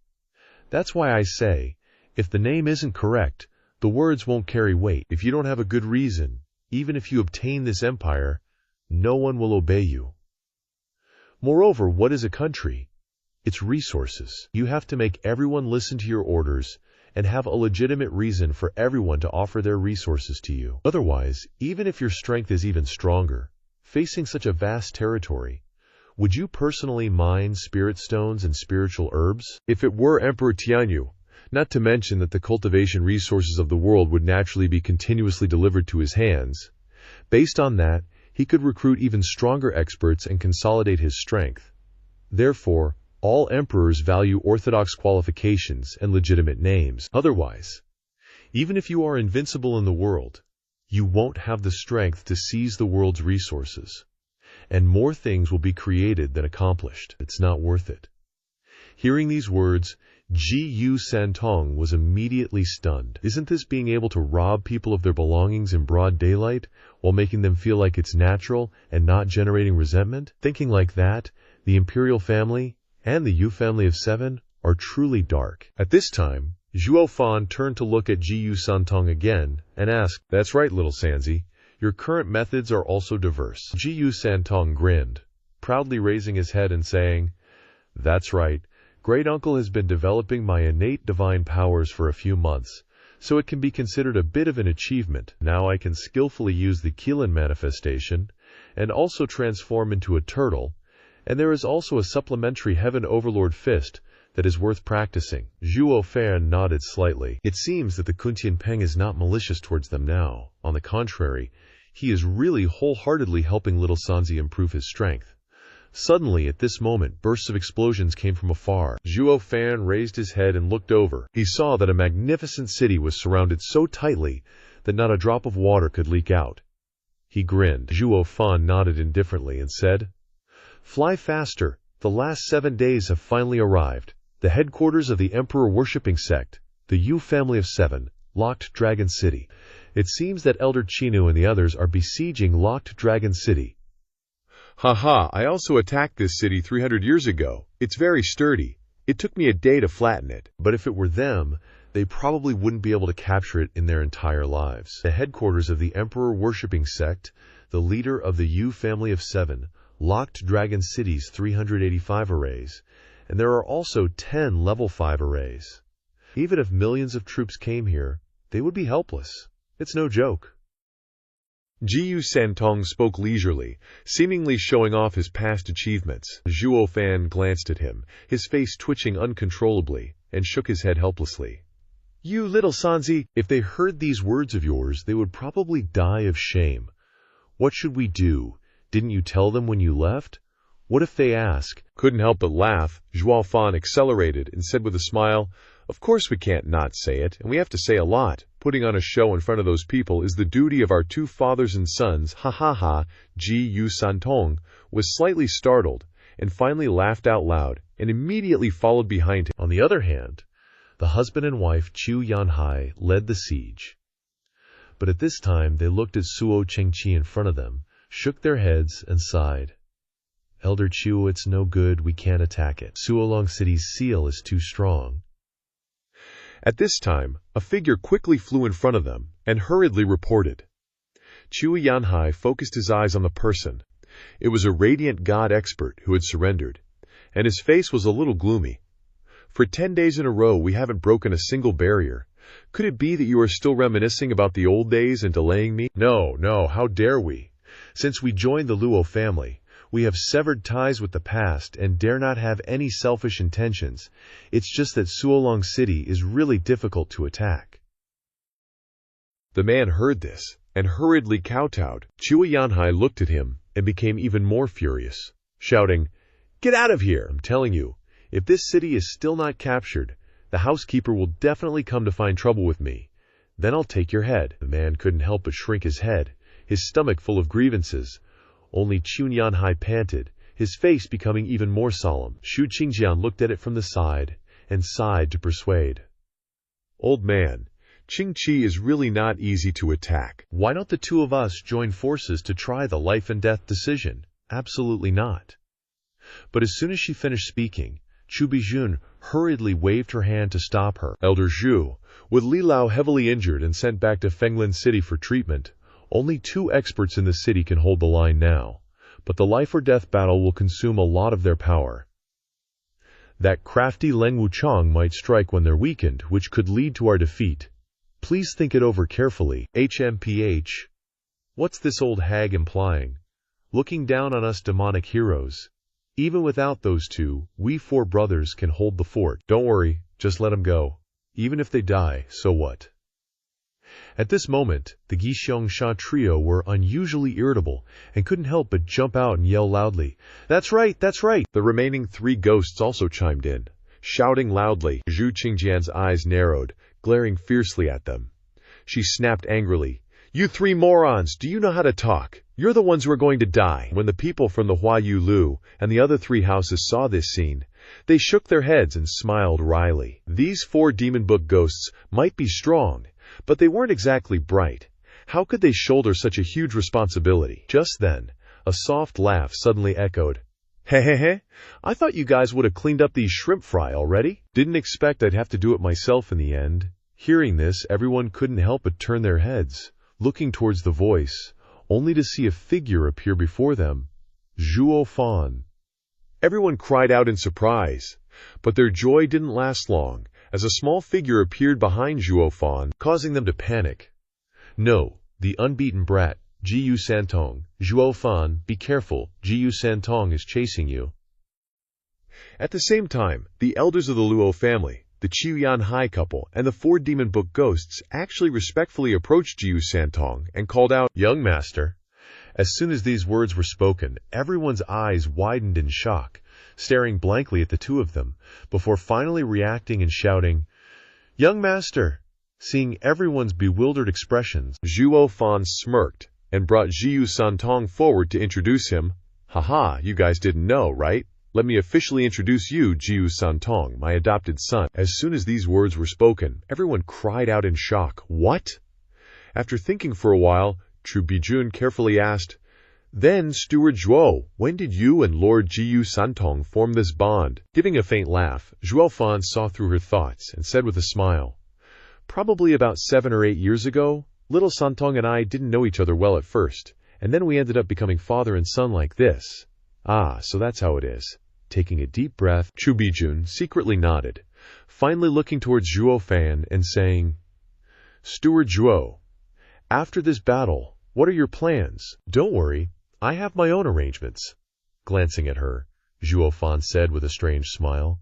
"That's why I say, if the name isn't correct, the words won't carry weight. If you don't have a good reason, even if you obtain this empire, no one will obey you. Moreover, what is a country? It's resources. You have to make everyone listen to your orders and have a legitimate reason for everyone to offer their resources to you. Otherwise, even if your strength is even stronger, facing such a vast territory, would you personally mine spirit stones and spiritual herbs? If it were Emperor Tianyu, not to mention that the cultivation resources of the world would naturally be continuously delivered to his hands, based on that, he could recruit even stronger experts and consolidate his strength. Therefore, all emperors value orthodox qualifications and legitimate names. Otherwise, even if you are invincible in the world, You won't have the strength to seize the world's resources. And more things will be created than accomplished. It's not worth it. Hearing these words, Zhuo Santong was immediately stunned. Isn't this being able to rob people of their belongings in broad daylight while making them feel like it's natural and not generating resentment? Thinking like that, the imperial family and the Yu family of 7 are truly dark. At this time, Zhuo Fan turned to look at Zhuo Santong again and asked, "That's right, little Sanzi. Your current methods are also diverse." Zhuo Santong grinned, proudly raising his head and saying, "That's right. Great Uncle has been developing my innate divine powers for a few months, so it can be considered a bit of an achievement. Now I can skillfully use the Qilin manifestation and also transform into a turtle, and there is also a supplementary Heaven Overlord fist that is worth practicing." Zhuo Fan nodded slightly. It seems that the Kuntian Peng is not malicious towards them now. On the contrary, he is really wholeheartedly helping little Sanzi improve his strength. Suddenly, at this moment, bursts of explosions came from afar. Zhuo Fan raised his head and looked over. He saw that a magnificent city was surrounded so tightly that not a drop of water could leak out. He grinned. Zhuo Fan nodded indifferently and said, "Fly faster. The last 7 days have finally arrived. The headquarters of the emperor-worshipping sect, the Yu family of 7, Locked Dragon City. It seems that Elder Chinu and the others are besieging Locked Dragon City." "Haha, I also attacked this city 300 years ago. It's very sturdy. It took me a day to flatten it. But if it were them, they probably wouldn't be able to capture it in their entire lives. The headquarters of the emperor-worshipping sect, the leader of the Yu family of 7, Locked Dragon City's 385 arrays, and there are also 10 level 5 arrays. Even if millions of troops came here, they would be helpless. It's no joke." Zhuo Santong spoke leisurely, seemingly showing off his past achievements. Zhuo Fan glanced at him, his face twitching uncontrollably, and shook his head helplessly. "You little Sanzi, if they heard these words of yours, they would probably die of shame. What should we do? Didn't you tell them when you left? What if they ask?" Couldn't help but laugh. Zhuo Fan accelerated and said with a smile, "Of course we can't not say it, and we have to say a lot. Putting on a show in front of those people is the duty of our 2 fathers and sons, ha ha ha." Zhuo Santong was slightly startled, and finally laughed out loud, and immediately followed behind him. On the other hand, the husband and wife Chu Yanhai led the siege. But at this time they looked at Suo Chengqi in front of them, shook their heads, and sighed. "Elder Chu, it's no good, we can't attack it. Suolong City's seal is too strong." At this time, a figure quickly flew in front of them and hurriedly reported. Chu Yanhai focused his eyes on the person. It was a radiant god expert who had surrendered, and his face was a little gloomy. "For 10 days in a row, we haven't broken a single barrier. Could it be that you are still reminiscing about the old days and delaying me?" No, how dare we? Since we joined the Luo family, we have severed ties with the past and dare not have any selfish intentions. It's just that Suolong City is really difficult to attack." The man heard this and hurriedly kowtowed. Chu Yanhai looked at him and became even more furious, shouting, "Get out of here! I'm telling you, if this city is still not captured, the housekeeper will definitely come to find trouble with me. Then I'll take your head." The man couldn't help but shrink his head, his stomach full of grievances. Only Chu Yanhai panted, his face becoming even more solemn. Xu Qingjian looked at it from the side and sighed to persuade. "Old man, Qingqi is really not easy to attack. Why don't the 2 of us join forces to try the life and death decision?" "Absolutely not." But as soon as she finished speaking, Chu Bijun hurriedly waved her hand to stop her. "Elder Zhu, with Li Lao heavily injured and sent back to Fenglin City for treatment, only 2 experts in the city can hold the line now, but the life or death battle will consume a lot of their power. That crafty Leng Wuchang might strike when they're weakened, which could lead to our defeat. Please think it over carefully." HMPH. What's this old hag implying? Looking down on us demonic heroes? Even without those 2, we 4 brothers can hold the fort. Don't worry, just let them go. Even if they die, so what? At this moment, the Gixiong Sha trio were unusually irritable and couldn't help but jump out and yell loudly, "That's right, that's right!" The remaining 3 ghosts also chimed in, shouting loudly. Xu Qingjian's eyes narrowed, glaring fiercely at them. She snapped angrily, You three morons, do you know how to talk? You're the ones who are going to die. When the people from the Huayu Lu and the other three houses saw this scene, they shook their heads and smiled wryly. These 4 demon book ghosts might be strong, but they weren't exactly bright. How could they shoulder such a huge responsibility? Just then, a soft laugh suddenly echoed. Hehehe, I thought you guys would have cleaned up these shrimp fry already. Didn't expect I'd have to do it myself in the end. Hearing this, everyone couldn't help but turn their heads, looking towards the voice, only to see a figure appear before them. Zhuo Fan. Everyone cried out in surprise, but their joy didn't last long, as a small figure appeared behind Zhuo Fan, causing them to panic. No, the unbeaten brat, Jiyu Santong. Zhuo Fan, be careful, Jiyu Santong is chasing you. At the same time, the elders of the Luo family, the Qiuyan Hai couple, and the 4 demon book ghosts actually respectfully approached Jiyu Santong and called out, Young master. As soon as these words were spoken, everyone's eyes widened in shock, staring blankly at the two of them, before finally reacting and shouting, Young master! Seeing everyone's bewildered expressions, Zhuo Fan smirked and brought Jiyu Santong forward to introduce him. Haha, you guys didn't know, right? Let me officially introduce you, Jiyu Santong, my adopted son. As soon as these words were spoken, everyone cried out in shock. What? After thinking for a while, Chu Bijun carefully asked, Then, Steward Zhuo, when did you and Lord Jiyu Santong form this bond? Giving a faint laugh, Zhuo Fan saw through her thoughts and said with a smile, Probably about 7 or 8 years ago. Little Santong and I didn't know each other well at first, and then we ended up becoming father and son like this. Ah, so that's how it is. Taking a deep breath, Chu Bijun secretly nodded, finally looking towards Zhuo Fan and saying, Steward Zhuo, after this battle, what are your plans? Don't worry, I have my own arrangements. Glancing at her, Zhuo Fan said with a strange smile.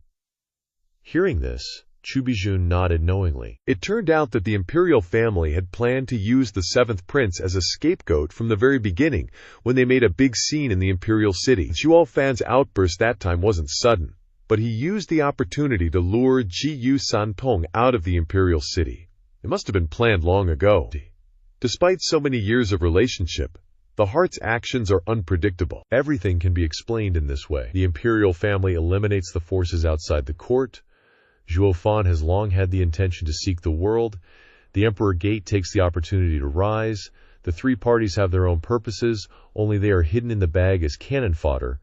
Hearing this, Chu Bijun nodded knowingly. It turned out that the imperial family had planned to use the 7th prince as a scapegoat from the very beginning when they made a big scene in the imperial city. Zhuo Fan's outburst that time wasn't sudden, but he used the opportunity to lure Jiyu Santong out of the imperial city. It must have been planned long ago. Despite so many years of relationship, the heart's actions are unpredictable. Everything can be explained in this way. The imperial family eliminates the forces outside the court. Zhuo Fan has long had the intention to seek the world. The Emperor Gate takes the opportunity to rise. The 3 parties have their own purposes, only they are hidden in the bag as cannon fodder.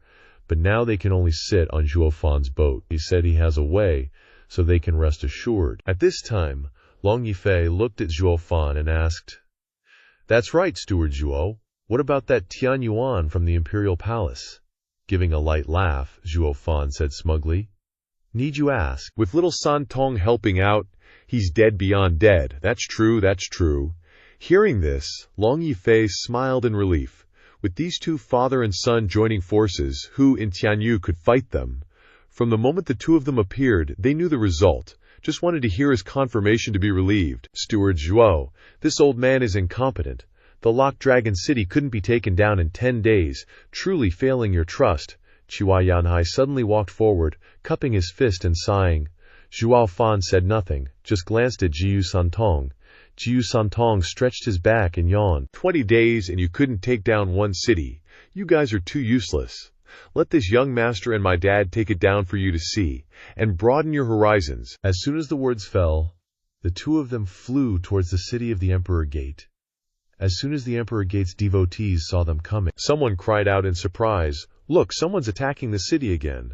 But now they can only sit on Zhuo Fan's boat. He said he has a way, so they can rest assured. At this time, Long Yifei looked at Zhuo Fan and asked, That's right, Steward Zhuo. What about that Tian Yuan from the Imperial Palace? Giving a light laugh, Zhuo Fan said smugly, Need you ask? With little Santong helping out, he's dead beyond dead. That's true, that's true. Hearing this, Long Yifei smiled in relief. With these 2 father and son joining forces, who in Tianyu could fight them? From the moment the 2 of them appeared, they knew the result. Just wanted to hear his confirmation to be relieved. Steward Zhuo, this old man is incompetent. The Locked Dragon City couldn't be taken down in 10 days, truly failing your trust. Chihuahua Yanhai suddenly walked forward, cupping his fist and sighing. Zhuo Fan said nothing, just glanced at Jiyu Santong. Jiyu Santong stretched his back and yawned. 20 days and you couldn't take down 1 city. You guys are too useless. Let this young master and my dad take it down for you to see, and broaden your horizons. As soon as the words fell, the 2 of them flew towards the city of the Emperor Gate. As soon as the Emperor Gate's devotees saw them coming, someone cried out in surprise, Look, someone's attacking the city again.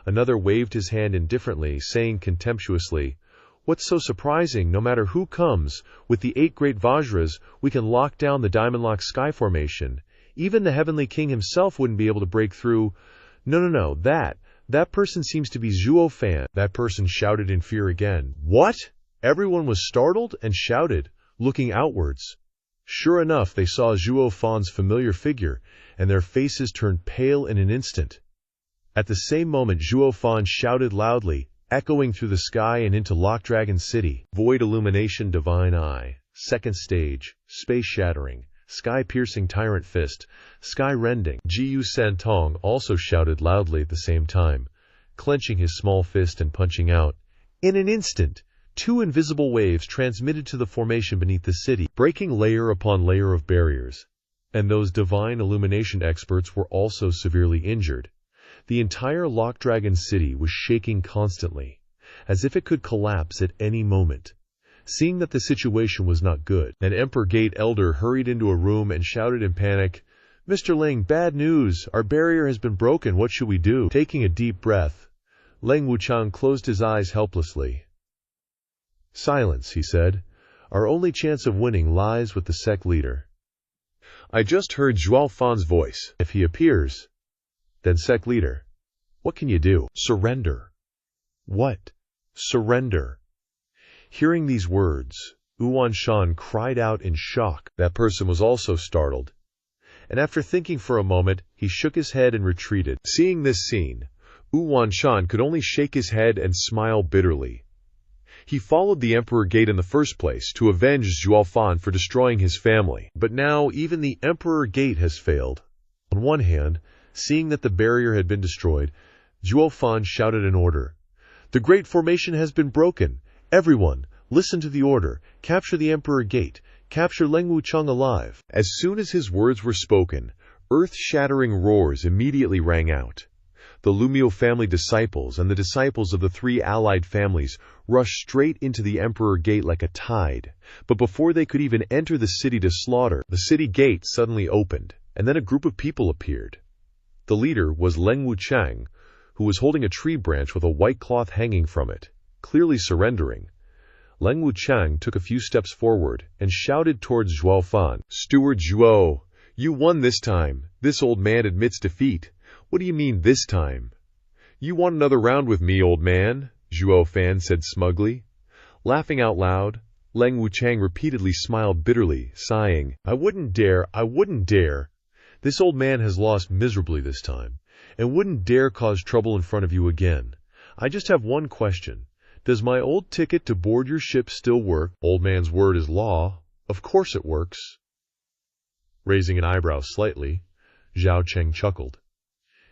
Another waved his hand indifferently, saying contemptuously, What's so surprising? No matter who comes, with the 8 great Vajras, we can lock down the Diamond Lock Sky Formation. Even the Heavenly King himself wouldn't be able to break through. No, that person seems to be Zhuo Fan. That person shouted in fear again. What? Everyone was startled and shouted, looking outwards. Sure enough, they saw Zhuo Fan's familiar figure, and their faces turned pale in an instant. At the same moment, Zhuo Fan shouted loudly, echoing through the sky and into Locked Dragon City. Void Illumination Divine Eye. Second stage. Space Shattering. Sky-piercing Tyrant Fist. Sky-rending. Jiyu Santong also shouted loudly at the same time, clenching his small fist and punching out. In an instant, Two invisible waves transmitted to the formation beneath the city, breaking layer upon layer of barriers. And those divine illumination experts were also severely injured. The entire Lock Dragon city was shaking constantly, as if it could collapse at any moment. Seeing that the situation was not good, an Emperor Gate elder hurried into a room and shouted in panic, "Mr. Ling, bad news! Our barrier has been broken. What should we do?" Taking a deep breath, Leng Wuchang closed his eyes helplessly. "Silence," he said. "Our only chance of winning lies with the sect leader. I just heard Zhuo Fan's voice. If he appears, then sect leader, what can you do? Surrender." "What? Surrender?" Hearing these words, Yuan Shan cried out in shock. That person was also startled. And after thinking for a moment, he shook his head and retreated. Seeing this scene, Yuan Shan could only shake his head and smile bitterly. He followed the Emperor Gate in the first place to avenge Zhuo Fan for destroying his family. But now even the Emperor Gate has failed. On one hand, seeing that the barrier had been destroyed, Zhuo Fan shouted an order. "The Great Formation has been broken. Everyone, listen to the order. Capture the Emperor Gate. Capture Leng Wuchang alive." As soon as his words were spoken, earth-shattering roars immediately rang out. The Lumio family disciples and the disciples of the three allied families rushed straight into the Emperor Gate like a tide. But before they could even enter the city to slaughter, the city gate suddenly opened, and then a group of people appeared. The leader was Leng Wuchang, who was holding a tree branch with a white cloth hanging from it, clearly surrendering. Leng Wuchang took a few steps forward and shouted towards Zhuo Fan, "Steward Zhuo, you won this time. This old man admits defeat." "What do you mean this time?" "You want another round with me, old man," Zhuo Fan said smugly. Laughing out loud, Leng Wuchang repeatedly smiled bitterly, sighing, I wouldn't dare. This old man has lost miserably this time, and wouldn't dare cause trouble in front of you again. I just have one question. Does my old ticket to board your ship still work?" "Old man's word is law. Of course it works." Raising an eyebrow slightly, Zhao Cheng chuckled.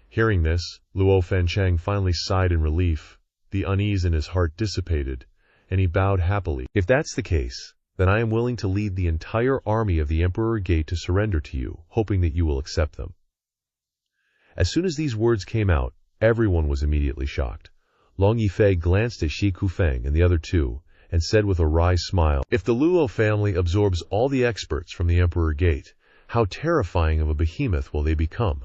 Hearing this, Luo Fanchang finally sighed in relief. The unease in his heart dissipated, and he bowed happily. "If that's the case, then I am willing to lead the entire army of the Emperor Gate to surrender to you, hoping that you will accept them." As soon as these words came out, everyone was immediately shocked. Long Yifei glanced at Shi Kufeng and the other two, and said with a wry smile, "If the Luo family absorbs all the experts from the Emperor Gate, how terrifying of a behemoth will they become?"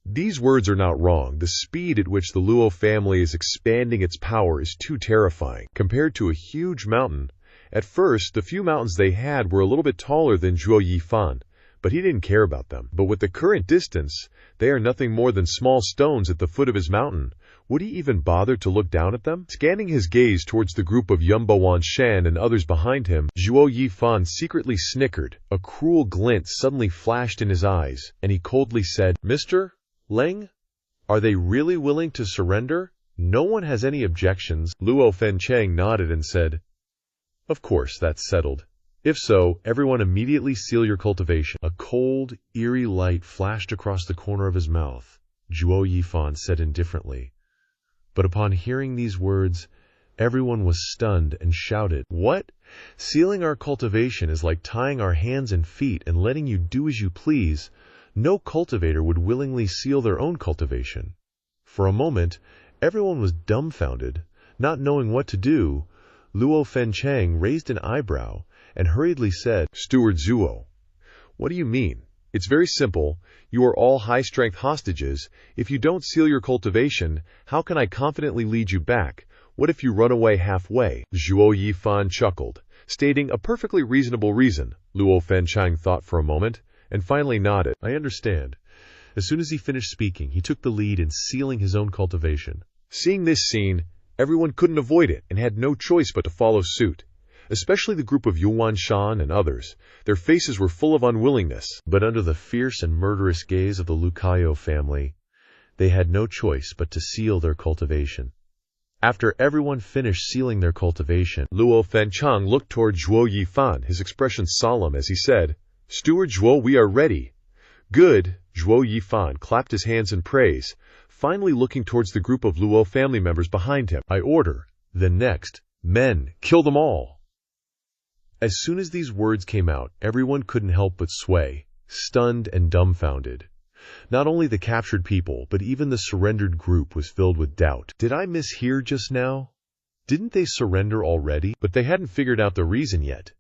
These words are not wrong. The speed at which the Luo family is expanding its power is too terrifying. Compared to a huge mountain, at first the few mountains they had were a little bit taller than Zhuo Yifan, but he didn't care about them. But with the current distance, they are nothing more than small stones at the foot of his mountain. Would he even bother to look down at them? Scanning his gaze towards the group of Yumbawan Shan and others behind him, Zhuo Yifan secretly snickered. A cruel glint suddenly flashed in his eyes, and he coldly said, "Mr. Leng, are they really willing to surrender? No one has any objections." Luo Fenchang nodded and said, "Of course, that's settled. If so, everyone immediately seal your cultivation." A cold, eerie light flashed across the corner of his mouth. Zhuo Yifan said indifferently. But upon hearing these words, everyone was stunned and shouted, "What? Sealing our cultivation is like tying our hands and feet and letting you do as you please. No cultivator would willingly seal their own cultivation." For a moment, everyone was dumbfounded. Not knowing what to do, Luo Fenchang raised an eyebrow and hurriedly said, "Steward Zhuo, what do you mean? It's very simple. You are all high-strength hostages. If you don't seal your cultivation, how can I confidently lead you back? What if you run away halfway?" Zhuo Yifan chuckled, stating a perfectly reasonable reason. Luo Fenchang thought for a moment, and finally nodded. "I understand." As soon as he finished speaking, he took the lead in sealing his own cultivation. Seeing this scene, everyone couldn't avoid it and had no choice but to follow suit. Especially the group of Yuan Shan and others. Their faces were full of unwillingness, but under the fierce and murderous gaze of the Lucayo family, they had no choice but to seal their cultivation. After everyone finished sealing their cultivation, Luo Fenchang looked toward Zhuo Yifan, his expression solemn as he said, "Steward Zhuo, we are ready." "Good." Zhuo Yifan clapped his hands in praise, finally looking towards the group of Luo family members behind him. "I order." Then next, Men, kill them all! As soon as these words came out, everyone couldn't help but sway, stunned and dumbfounded. Not only the captured people, but even the surrendered group was filled with doubt. Did I mishear just now? Didn't they surrender already? But they hadn't figured out the reason yet.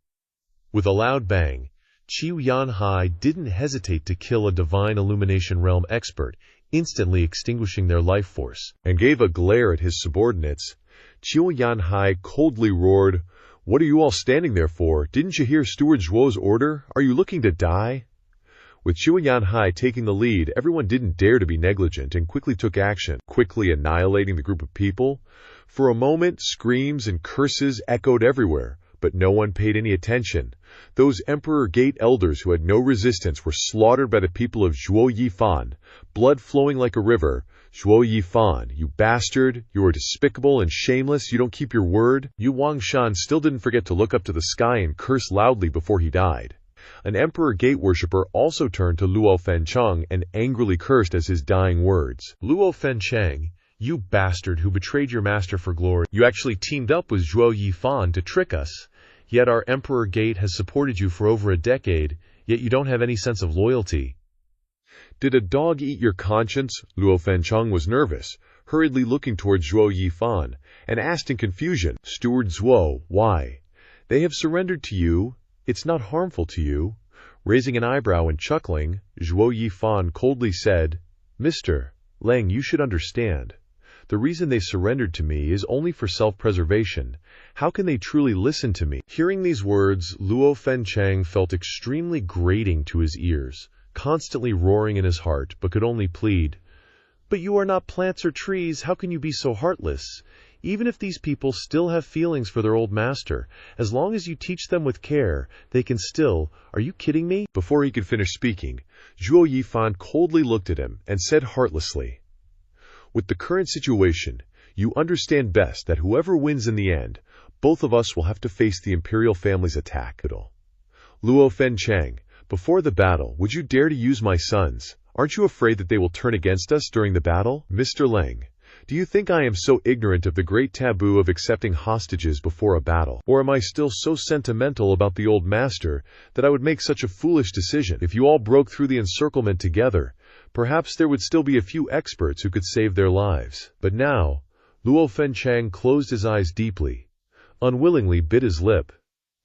With a loud bang, Zhuo Yifan didn't hesitate to kill a divine illumination realm expert, instantly extinguishing their life force, and gave a glare at his subordinates. Zhuo Yifan coldly roared, "What are you all standing there for? Didn't you hear Steward Zhuo's order? Are you looking to die?" With Zhuo Yifan taking the lead, everyone didn't dare to be negligent and quickly took action, quickly annihilating the group of people. For a moment, screams and curses echoed everywhere, but no one paid any attention. Those Emperor Gate elders who had no resistance were slaughtered by the people of Zhuo Yifan, blood flowing like a river. "Zhuo Yifan, you bastard, you are despicable and shameless, you don't keep your word." Yu Wangshan still didn't forget to look up to the sky and curse loudly before he died. An Emperor Gate worshipper also turned to Luo Fencheng and angrily cursed as his dying words. "Luo Fencheng, you bastard who betrayed your master for glory. You actually teamed up with Zhuo Yifan to trick us. Yet our Emperor Gate has supported you for over a decade, yet you don't have any sense of loyalty." "Did a dog eat your conscience?" Luo Fencheng was nervous, hurriedly looking towards Zhuo Yifan, and asked in confusion, "Steward Zhuo, why? They have surrendered to you. It's not harmful to you." Raising an eyebrow and chuckling, Zhuo Yifan coldly said, "Mr. Lang, you should understand. The reason they surrendered to me is only for self-preservation. How can they truly listen to me?" Hearing these words, Luo Fencheng felt extremely grating to his ears, constantly roaring in his heart, but could only plead, "But you are not plants or trees, how can you be so heartless? Even if these people still have feelings for their old master, as long as you teach them with care, they can still— Are you kidding me?" Before he could finish speaking, Zhuo Yifan coldly looked at him and said heartlessly, "With the current situation, you understand best that whoever wins in the end, both of us will have to face the imperial family's attack. Luo Fencheng, before the battle, would you dare to use my sons? Aren't you afraid that they will turn against us during the battle? Mr. Lang, do you think I am so ignorant of the great taboo of accepting hostages before a battle? Or am I still so sentimental about the old master that I would make such a foolish decision? If you all broke through the encirclement together, perhaps there would still be a few experts who could save their lives. But now," Luo Fencheng closed his eyes deeply, unwillingly bit his lip,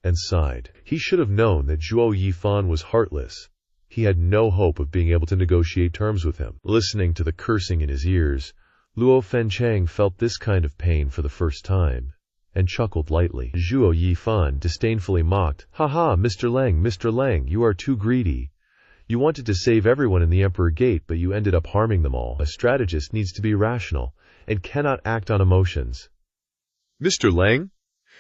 and sighed. He should have known that Zhuo Yifan was heartless. He had no hope of being able to negotiate terms with him. Listening to the cursing in his ears, Luo Fencheng felt this kind of pain for the first time, and chuckled lightly. Zhuo Yifan disdainfully mocked, "Ha ha, Mr. Lang, you are too greedy. You wanted to save everyone in the Emperor Gate, but you ended up harming them all. A strategist needs to be rational, and cannot act on emotions." "Mr. Lang,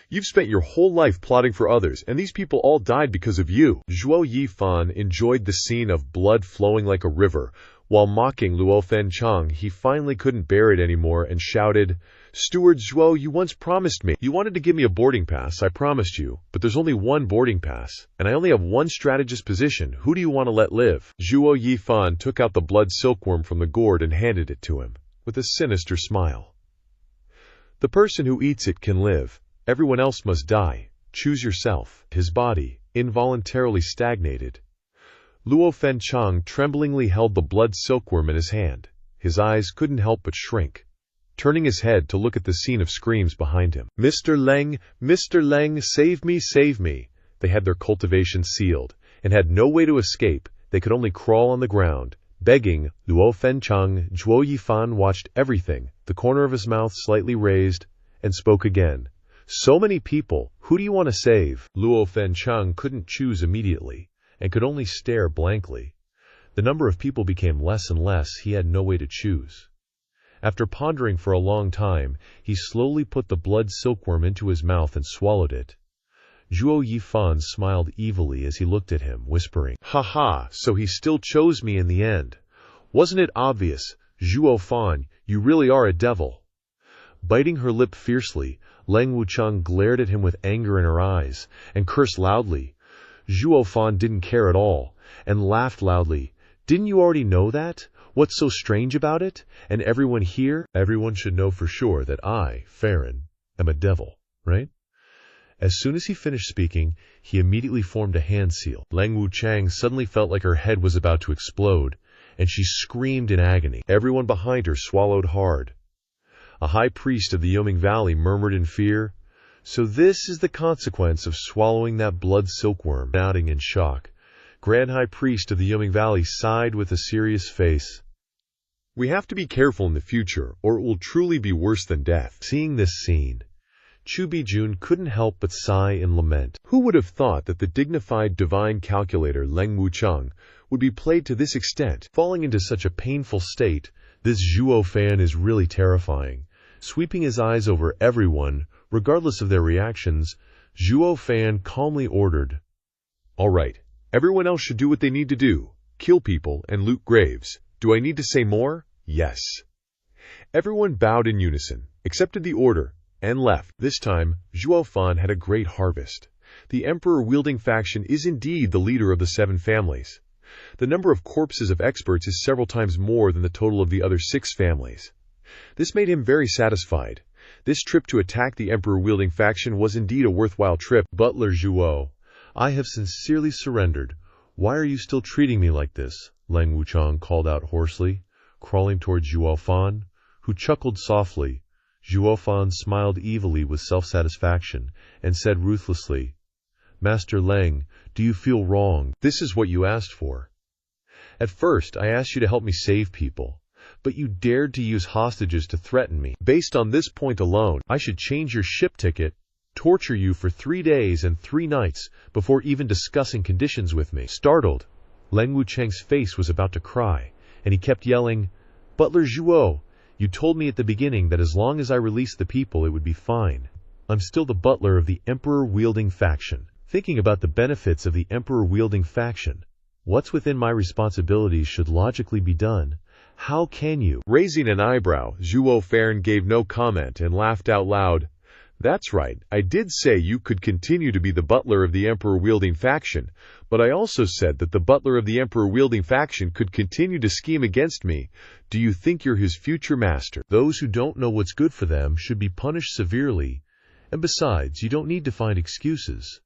you've spent your whole life plotting for others, and these people all died because of you." Zhuo Yifan enjoyed the scene of blood flowing like a river. While mocking Luo Fencheng, he finally couldn't bear it anymore and shouted, "Steward Zhuo, you once promised me. You wanted to give me a boarding pass, I promised you. But there's only one boarding pass, and I only have one strategist position. Who do you want to let live?" Zhuo Yifan took out the blood silkworm from the gourd and handed it to him, with a sinister smile. "The person who eats it can live. Everyone else must die. Choose yourself." His body involuntarily stagnated. Luo Fencheng tremblingly held the blood silkworm in his hand. His eyes couldn't help but shrink, turning his head to look at the scene of screams behind him. Mr. Lang, save me, save me." They had their cultivation sealed, and had no way to escape. They could only crawl on the ground, begging. Luo Fencheng. Zhuo Yifan watched everything, the corner of his mouth slightly raised, and spoke again. "So many people, who do you want to save?" Luo Fencheng couldn't choose immediately, and could only stare blankly. The number of people became less and less. He had no way to choose. After pondering for a long time, he slowly put the blood silkworm into his mouth and swallowed it. Zhuo Yifan smiled evilly as he looked at him, whispering, "Ha ha, so he still chose me in the end. Wasn't it obvious? Zhuo Fan, you really are a devil." Biting her lip fiercely, Lang Wucheng glared at him with anger in her eyes, and cursed loudly. Zhuo Fan didn't care at all, and laughed loudly. "Didn't you already know that? What's so strange about it? And everyone here? Everyone should know for sure that I, Farron, am a devil." right? As soon as he finished speaking, he immediately formed a hand seal. Lang Wuchang suddenly felt like her head was about to explode, and she screamed in agony. Everyone behind her swallowed hard. A high priest of the Yoming Valley murmured in fear, "So this is the consequence of swallowing that blood silkworm." Nodding in shock, Grand High Priest of the Yoming Valley sighed with a serious face. "We have to be careful in the future, or it will truly be worse than death." Seeing this scene, Chu Bijun couldn't help but sigh in lament. Who would have thought that the dignified divine calculator Leng Wuchang would be played to this extent? Falling into such a painful state, this Zhuo Fan is really terrifying. Sweeping his eyes over everyone, regardless of their reactions, Zhuo Fan calmly ordered, "All right, everyone else should do what they need to do. Kill people and loot graves. Do I need to say more?" "Yes." Everyone bowed in unison, accepted the order, and left. This time, Zhuo Fan had a great harvest. The emperor-wielding faction is indeed the leader of the 7 families. The number of corpses of experts is several times more than the total of the other 6 families. This made him very satisfied. This trip to attack the emperor-wielding faction was indeed a worthwhile trip. "Butler Zhuo, I have sincerely surrendered. Why are you still treating me like this?" Lang Wuchang called out hoarsely, crawling towards Zhuo Fan, who chuckled softly. Zhuo Fan smiled evilly with self-satisfaction and said ruthlessly, "Master Leng, do you feel wrong? This is what you asked for. At first, I asked you to help me save people, but you dared to use hostages to threaten me. Based on this point alone, I should change your ship ticket, torture you for 3 days and 3 nights before even discussing conditions with me." Startled, Leng Wuchang's face was about to cry, and he kept yelling, "Butler Zhuo, you told me at the beginning that as long as I released the people, it would be fine. I'm still the butler of the emperor-wielding faction. Thinking about the benefits of the emperor-wielding faction, what's within my responsibilities should logically be done. How can you?" Raising an eyebrow, Zhuo Fan gave no comment and laughed out loud. "That's right, I did say you could continue to be the butler of the emperor-wielding faction, but I also said that the butler of the emperor-wielding faction could continue to scheme against me. Do you think you're his future master? Those who don't know what's good for them should be punished severely, and besides, you don't need to find excuses.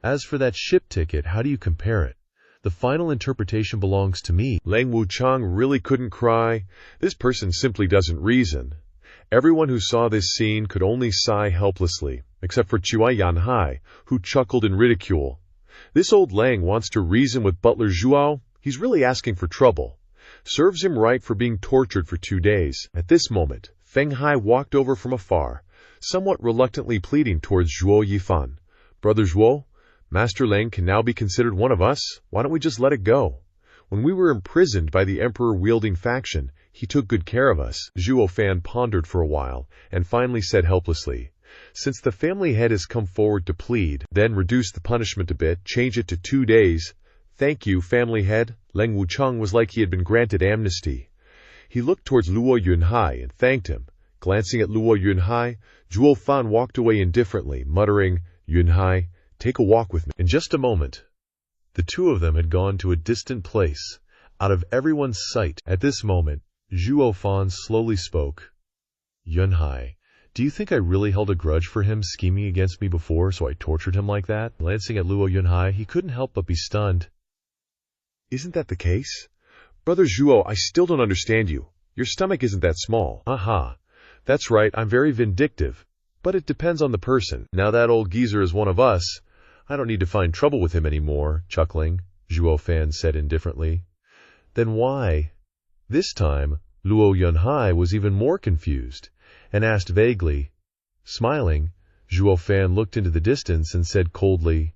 As for that ship ticket, how do you compare it? The final interpretation belongs to me." Lang Wuchang really couldn't cry. This person simply doesn't reason. Everyone who saw this scene could only sigh helplessly, except for Chua Yanhai, who chuckled in ridicule. This old Lang wants to reason with Butler Zhuo. He's really asking for trouble. Serves him right for being tortured for 2 days. At this moment, Feng Hai walked over from afar, somewhat reluctantly pleading towards Zhuo Yifan. "Brother Zhuo, Master Lang can now be considered one of us. Why don't we just let it go? When we were imprisoned by the emperor-wielding faction, he took good care of us." Zhuo Fan pondered for a while, and finally said helplessly, "Since the family head has come forward to plead, then reduce the punishment a bit, change it to 2 days. Thank you, family head." Leng Wuchang was like he had been granted amnesty. He looked towards Luo Yunhai and thanked him. Glancing at Luo Yunhai, Zhuo Fan walked away indifferently, muttering, "Yunhai, take a walk with me." In just a moment, the 2 of them had gone to a distant place, out of everyone's sight. At this moment, Zhuo Fan slowly spoke. "Yunhai, do you think I really held a grudge for him scheming against me before, so I tortured him like that?" Glancing at Luo Yunhai, he couldn't help but be stunned. "Isn't that the case? Brother Zhuo, I still don't understand you. Your stomach isn't that small." "Aha, that's right, I'm very vindictive, but it depends on the person. Now that old geezer is one of us, I don't need to find trouble with him anymore." Chuckling, Zhuo Fan said indifferently. "Then why?" This time, Luo Yunhai was even more confused, and asked vaguely. Smiling, Zhuo Fan looked into the distance and said coldly,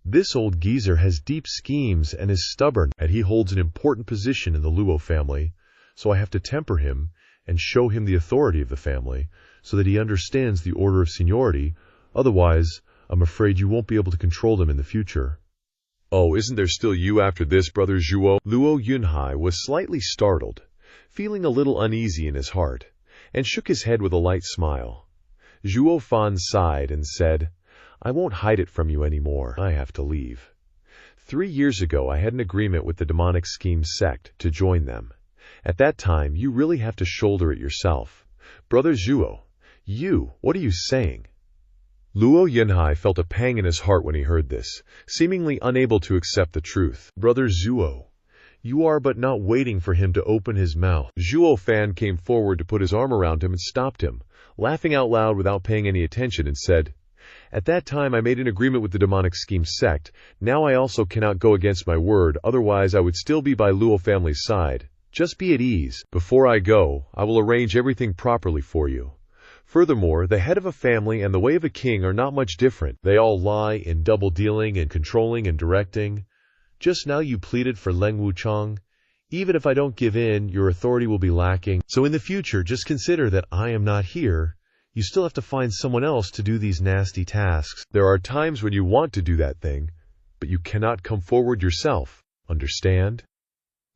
"This old geezer has deep schemes and is stubborn, and he holds an important position in the Luo family, so I have to temper him and show him the authority of the family, so that he understands the order of seniority. Otherwise, I'm afraid you won't be able to control them in the future." "Oh, isn't there still you after this, Brother Zhuo?" Luo Yunhai was slightly startled, feeling a little uneasy in his heart, and shook his head with a light smile. Zhuo Fan sighed and said, "I won't hide it from you anymore. I have to leave. 3 years ago, I had an agreement with the demonic scheme sect to join them. At that time, you really have to shoulder it yourself. Brother Zhuo, What are you saying? Luo Yunhai felt a pang in his heart when he heard this, seemingly unable to accept the truth. Brother Zhuo, you are but not waiting for him to open his mouth. Zhuo Fan came forward to put his arm around him and stopped him, laughing out loud without paying any attention, and said, "At that time I made an agreement with the demonic scheme sect. Now I also cannot go against my word, otherwise I would still be by Luo family's side. Just be at ease. Before I go, I will arrange everything properly for you." Furthermore, the head of a family and the way of a king are not much different. They all lie in double-dealing and controlling and directing. Just now you pleaded for Leng Wuchang. Even if I don't give in, your authority will be lacking. So in the future, just consider that I am not here. You still have to find someone else to do these nasty tasks. There are times when you want to do that thing, but you cannot come forward yourself. Understand?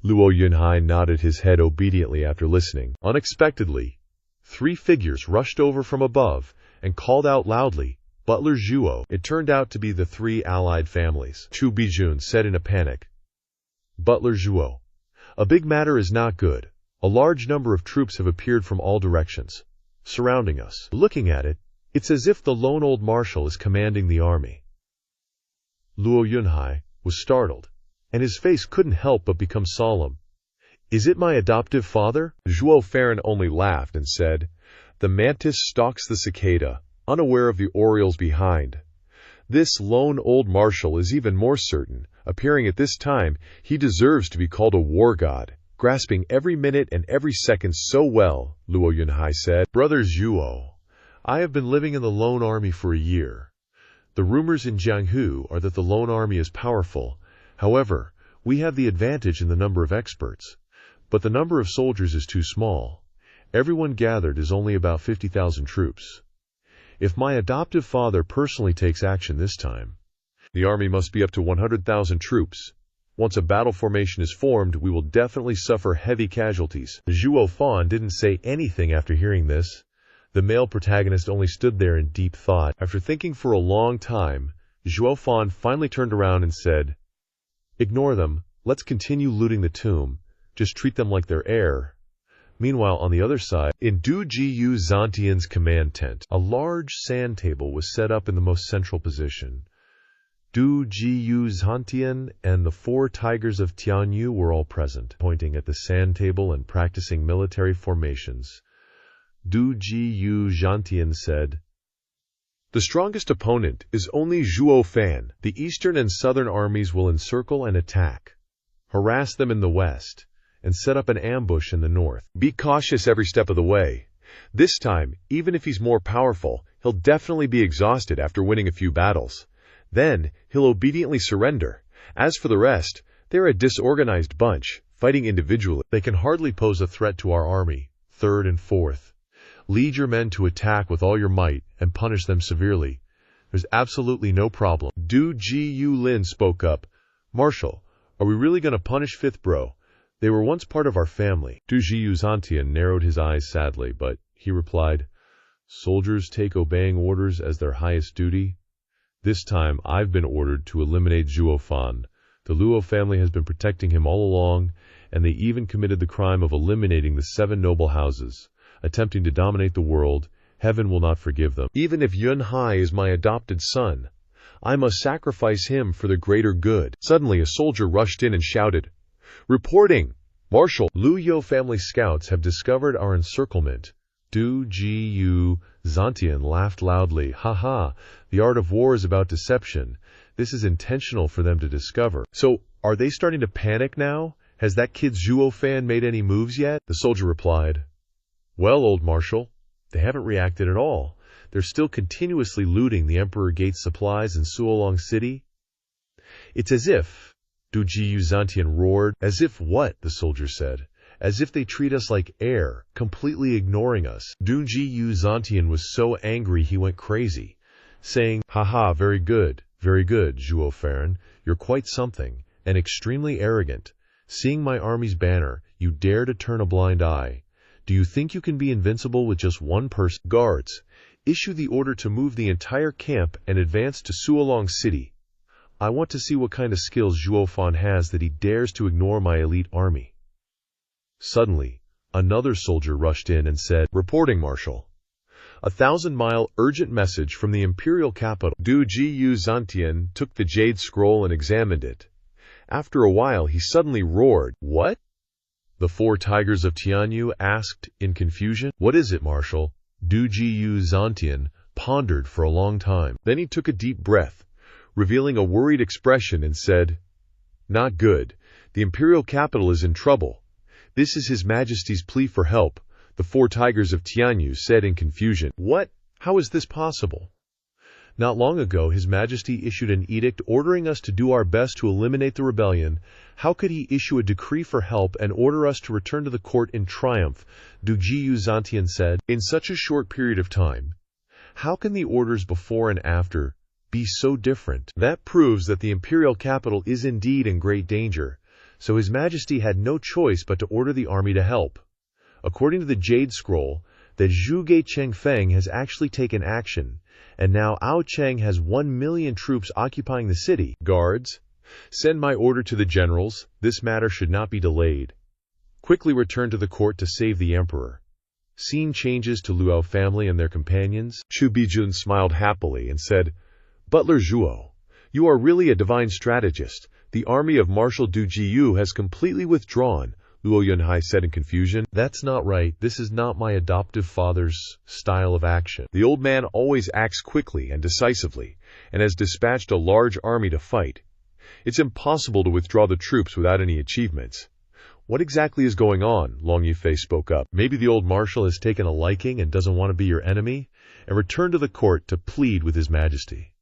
Luo Yunhai nodded his head obediently after listening. Unexpectedly, 3 figures rushed over from above and called out loudly, "Butler Zhuo." It turned out to be the 3 allied families. Chu Bijun said in a panic, "Butler Zhuo, a big matter is not good. A large number of troops have appeared from all directions, surrounding us. Looking at it, it's as if the lone old marshal is commanding the army." Luo Yunhai was startled, and his face couldn't help but become solemn. "Is it my adoptive father?" Zhuo Fan only laughed and said, "The mantis stalks the cicada, unaware of the orioles behind. This lone old marshal is even more certain. Appearing at this time, he deserves to be called a war god, grasping every minute and every second so well," Luo Yunhai said. "Brother Zhuo, I have been living in the lone army for a year. The rumors in Jianghu are that the lone army is powerful. However, we have the advantage in the number of experts. But the number of soldiers is too small. Everyone gathered is only about 50,000 troops. If my adoptive father personally takes action this time, the army must be up to 100,000 troops. Once a battle formation is formed, we will definitely suffer heavy casualties." Zhuo Fan didn't say anything after hearing this. The male protagonist only stood there in deep thought. After thinking for a long time, Zhuo Fan finally turned around and said, "Ignore them. Let's continue looting the tomb. Just treat them like they're air." Meanwhile, on the other side, in Du Jiyu Zantian's command tent, a large sand table was set up in the most central position. Du Jiyu Zantian and the 4 tigers of Tianyu were all present, pointing at the sand table and practicing military formations. Du Jiyu Zantian said, "The strongest opponent is only Zhuo Fan. The eastern and southern armies will encircle and attack, harass them in the west, and set up an ambush in the north. Be cautious every step of the way. This time, even if he's more powerful, he'll definitely be exhausted after winning a few battles. Then, he'll obediently surrender. As for the rest, they're a disorganized bunch, fighting individually. They can hardly pose a threat to our army, 3rd and 4th. Lead your men to attack with all your might and punish them severely. There's absolutely no problem." Du Jiyu Lin spoke up, "Marshal, are we really going to punish 5th Bro? They were once part of our family." Du Jiyu Zantian narrowed his eyes sadly, but he replied, "Soldiers take obeying orders as their highest duty. This time I've been ordered to eliminate Zhuo Fan. The Luo family has been protecting him all along, and they even committed the crime of eliminating the 7 noble houses, attempting to dominate the world. Heaven will not forgive them. Even if Yunhai is my adopted son, I must sacrifice him for the greater good." Suddenly a soldier rushed in and shouted, "Reporting! Marshal, Luo family scouts have discovered our encirclement." Du Jiyu Zantian laughed loudly. "Ha, the art of war is about deception. This is intentional for them to discover." "So, are they starting to panic now? Has that kid Zhuo Fan made any moves yet?" The soldier replied, "Well, old Marshal, they haven't reacted at all. They're still continuously looting the Emperor Gate's supplies in Suolong City. It's as if..." Du Jiyu Zantian roared. "As if what?" the soldier said. "As if they treat us like air, completely ignoring us." Du Jiyu Zantian was so angry he went crazy, saying, "Ha, very good, Zhuo Fan. You're quite something, and extremely arrogant. Seeing my army's banner, you dare to turn a blind eye. Do you think you can be invincible with just one person? Guards, issue the order to move the entire camp and advance to Suolong City. I want to see what kind of skills Zhuo Fan has that he dares to ignore my elite army." Suddenly, another soldier rushed in and said, "Reporting, Marshal. 1,000-mile urgent message from the imperial capital. Du Jiyu Zantian took the jade scroll and examined it. After a while, he suddenly roared, "What?" The 4 tigers of Tianyu asked in confusion. "What is it, Marshal?" Du Jiyu Zantian pondered for a long time. Then he took a deep breath, revealing a worried expression, and said, "Not good. The imperial capital is in trouble. This is His Majesty's plea for help," the 4 tigers of Tianyu said in confusion. "What? How is this possible? Not long ago, His Majesty issued an edict ordering us to do our best to eliminate the rebellion. How could he issue a decree for help and order us to return to the court in triumph?" Du Jiyu Zantian said. "In such a short period of time, how can the orders before and after be so different? That proves that the imperial capital is indeed in great danger, so His Majesty had no choice but to order the army to help. According to the Jade Scroll, that Zhuge Chengfeng has actually taken action, and now Ao Cheng has 1 million troops occupying the city. Guards, send my order to the generals. This matter should not be delayed. Quickly return to the court to save the emperor." Scene changes to Luo family and their companions. Chu Bijun smiled happily and said, "Butler Zhuo, you are really a divine strategist. The army of Marshal Du Jiyu has completely withdrawn," Luo Yunhai said in confusion. "That's not right. This is not my adoptive father's style of action. The old man always acts quickly and decisively, and has dispatched a large army to fight. It's impossible to withdraw the troops without any achievements." "What exactly is going on?" Long Yifei spoke up. "Maybe the old marshal has taken a liking and doesn't want to be your enemy, and returned to the court to plead with His Majesty."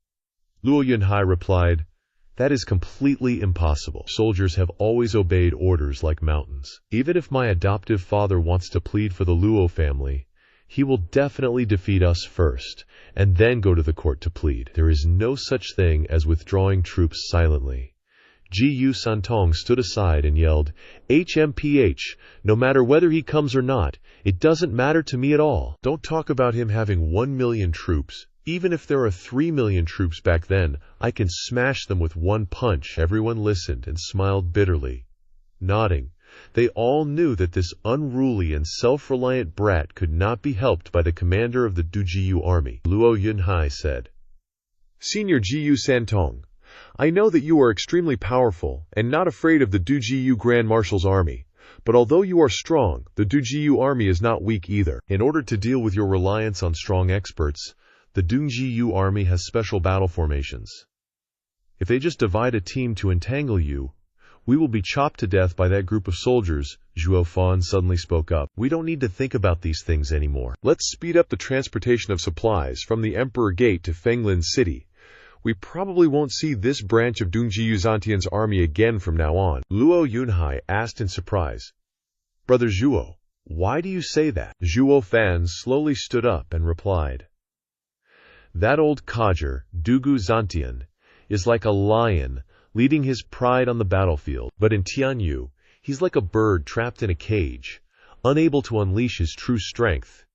Luo Yunhai replied, "That is completely impossible. Soldiers have always obeyed orders like mountains. Even if my adoptive father wants to plead for the Luo family, he will definitely defeat us first, and then go to the court to plead. There is no such thing as withdrawing troops silently." Ji Yu Santong stood aside and yelled, "HMPH, no matter whether he comes or not, it doesn't matter to me at all. Don't talk about him having 1 million troops. Even if there are 3 million troops back then, I can smash them with one punch." Everyone listened and smiled bitterly, nodding. They all knew that this unruly and self-reliant brat could not be helped by the commander of the Du Jiyu army. Luo Yunhai said, "Senior Jiyu Santong, I know that you are extremely powerful and not afraid of the Du Jiyu Grand Marshal's army. But although you are strong, the Du Jiyu army is not weak either. In order to deal with your reliance on strong experts, the Du Jiyu army has special battle formations. If they just divide a team to entangle you, we will be chopped to death by that group of soldiers." Zhuo Fan suddenly spoke up. "We don't need to think about these things anymore. Let's speed up the transportation of supplies from the Emperor Gate to Fenglin City. We probably won't see this branch of Du Jiyu Zantian's army again from now on." Luo Yunhai asked in surprise, "Brother Zhuo, why do you say that?" Zhuo Fan slowly stood up and replied, "That old codger, Dugu Zantian, is like a lion leading his pride on the battlefield. But in Tianyu, he's like a bird trapped in a cage, unable to unleash his true strength.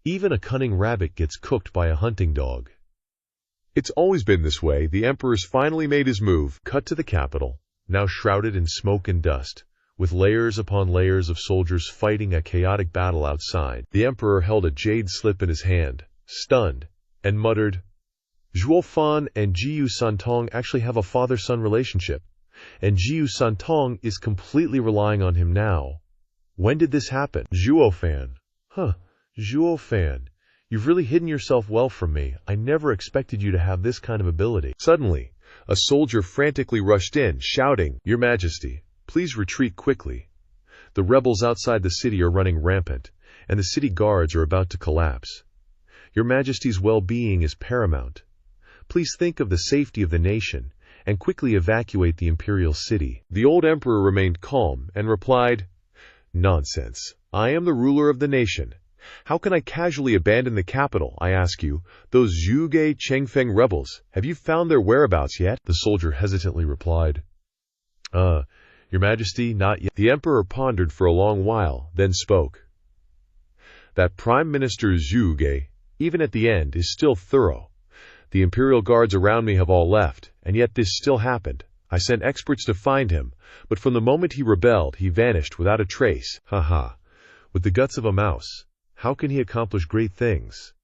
Even a cunning rabbit gets cooked by a hunting dog." It's always been this way. The emperor's finally made his move. Cut to the capital, now shrouded in smoke and dust, with layers upon layers of soldiers fighting a chaotic battle outside. The emperor held a jade slip in his hand, stunned, and muttered, "Zhuo Fan and Jiyu Santong actually have a father-son relationship, and Jiyu Santong is completely relying on him now. When did this happen?" Zhuo Fan. Zhuo Fan, you've really hidden yourself well from me. I never expected you to have this kind of ability." Suddenly, a soldier frantically rushed in, shouting, "Your Majesty, please retreat quickly. The rebels outside the city are running rampant, and the city guards are about to collapse. Your Majesty's well-being is paramount. Please think of the safety of the nation, and quickly evacuate the imperial city." The old emperor remained calm and replied, "Nonsense. I am the ruler of the nation. How can I casually abandon the capital, I ask you? Those Zhuge Chengfeng rebels, have you found their whereabouts yet?" The soldier hesitantly replied, Your Majesty, not yet." The emperor pondered for a long while, then spoke. "That Prime Minister Zhuge, even at the end, is still thorough. The imperial guards around me have all left, and yet this still happened. I sent experts to find him, but from the moment he rebelled, he vanished without a trace. With the guts of a mouse, how can he accomplish great things?"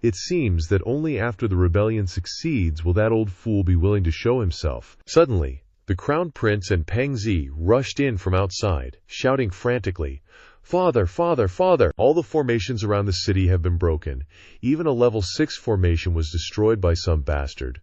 It seems that only after the rebellion succeeds will that old fool be willing to show himself. Suddenly, the crown prince and Peng Zi rushed in from outside, shouting frantically, "Father, father, father!" All the formations around the city have been broken. Even a level 6 formation was destroyed by some bastard.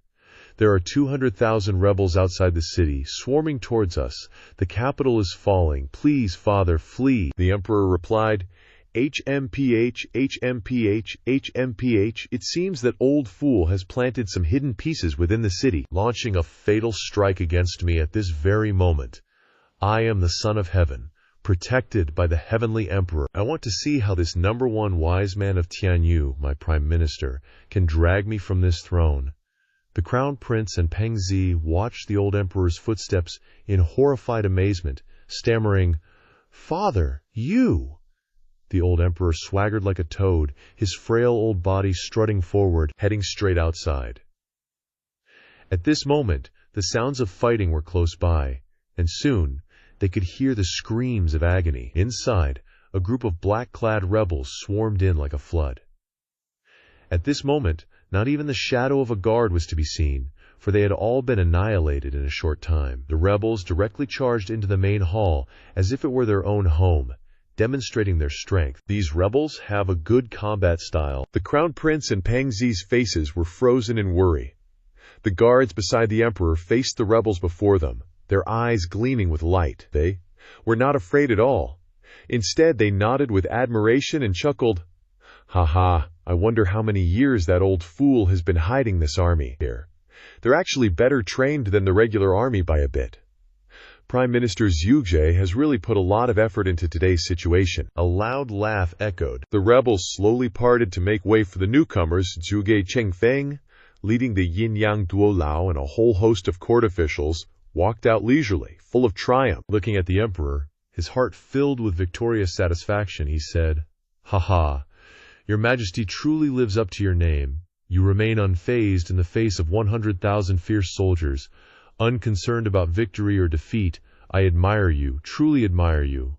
There are 200,000 rebels outside the city, swarming towards us. The capital is falling. Please, father, flee. The emperor replied, HMPH, HMPH, HMPH. It seems that old fool has planted some hidden pieces within the city, launching a fatal strike against me at this very moment. I am the son of heaven, protected by the heavenly emperor. I want to see how this #1 wise man of Tianyu, my prime minister, can drag me from this throne. The crown prince and Peng Zi watched the old emperor's footsteps in horrified amazement, stammering, "Father, you!" The old emperor swaggered like a toad, his frail old body strutting forward, heading straight outside. At this moment, the sounds of fighting were close by, and soon they could hear the screams of agony. Inside, a group of black-clad rebels swarmed in like a flood. At this moment, not even the shadow of a guard was to be seen, for they had all been annihilated in a short time. The rebels directly charged into the main hall as if it were their own home, demonstrating their strength. These rebels have a good combat style. The crown prince and Peng Zi's faces were frozen in worry. The guards beside the emperor faced the rebels before them, their eyes gleaming with light. They were not afraid at all. Instead, they nodded with admiration and chuckled, "Ha ha, I wonder how many years that old fool has been hiding this army here. They're actually better trained than the regular army by a bit." Prime Minister Zhuge has really put a lot of effort into today's situation. A loud laugh echoed. The rebels slowly parted to make way for the newcomers. Zhuge Chengfeng, leading the Yin-Yang Duo Lao and a whole host of court officials, walked out leisurely, full of triumph. Looking at the emperor, his heart filled with victorious satisfaction, he said, "Ha ha, Your Majesty truly lives up to your name. You remain unfazed in the face of 100,000 fierce soldiers, unconcerned about victory or defeat. I admire you, truly admire you."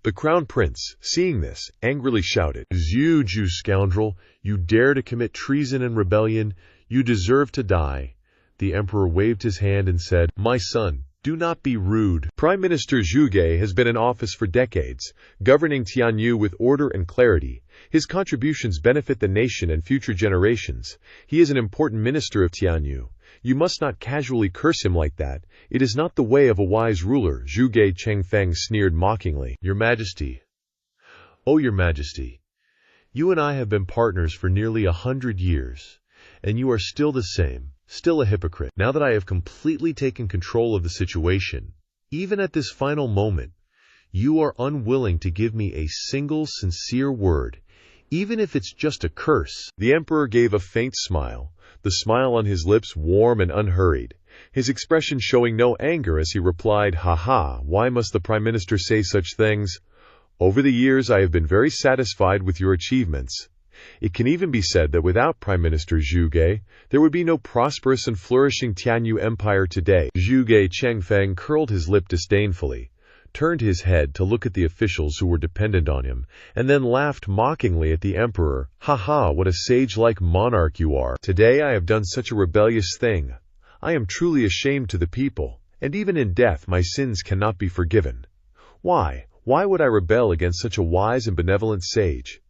The crown prince, seeing this, angrily shouted, "You scoundrel, you dare to commit treason and rebellion, you deserve to die." The emperor waved his hand and said, "My son, do not be rude." Prime Minister Zhuge has been in office for decades, governing Tianyu with order and clarity. His contributions benefit the nation and future generations. He is an important minister of Tianyu. You must not casually curse him like that. It is not the way of a wise ruler. Zhuge Chengfeng sneered mockingly. "Your Majesty, oh, Your Majesty, you and I have been partners for nearly 100 years, and you are still the same. Still a hypocrite. Now that I have completely taken control of the situation, even at this final moment, you are unwilling to give me a single sincere word, even if it's just a curse." The emperor gave a faint smile, the smile on his lips warm and unhurried, his expression showing no anger as he replied, "Ha ha, why must the Prime Minister say such things? Over the years I have been very satisfied with your achievements. It can even be said that without Prime Minister Zhuge, there would be no prosperous and flourishing Tianyu Empire today." Zhuge Chengfeng curled his lip disdainfully, turned his head to look at the officials who were dependent on him, and then laughed mockingly at the emperor. "Ha ha, what a sage-like monarch you are. Today I have done such a rebellious thing. I am truly ashamed to the people, and even in death my sins cannot be forgiven. Why would I rebel against such a wise and benevolent sage?"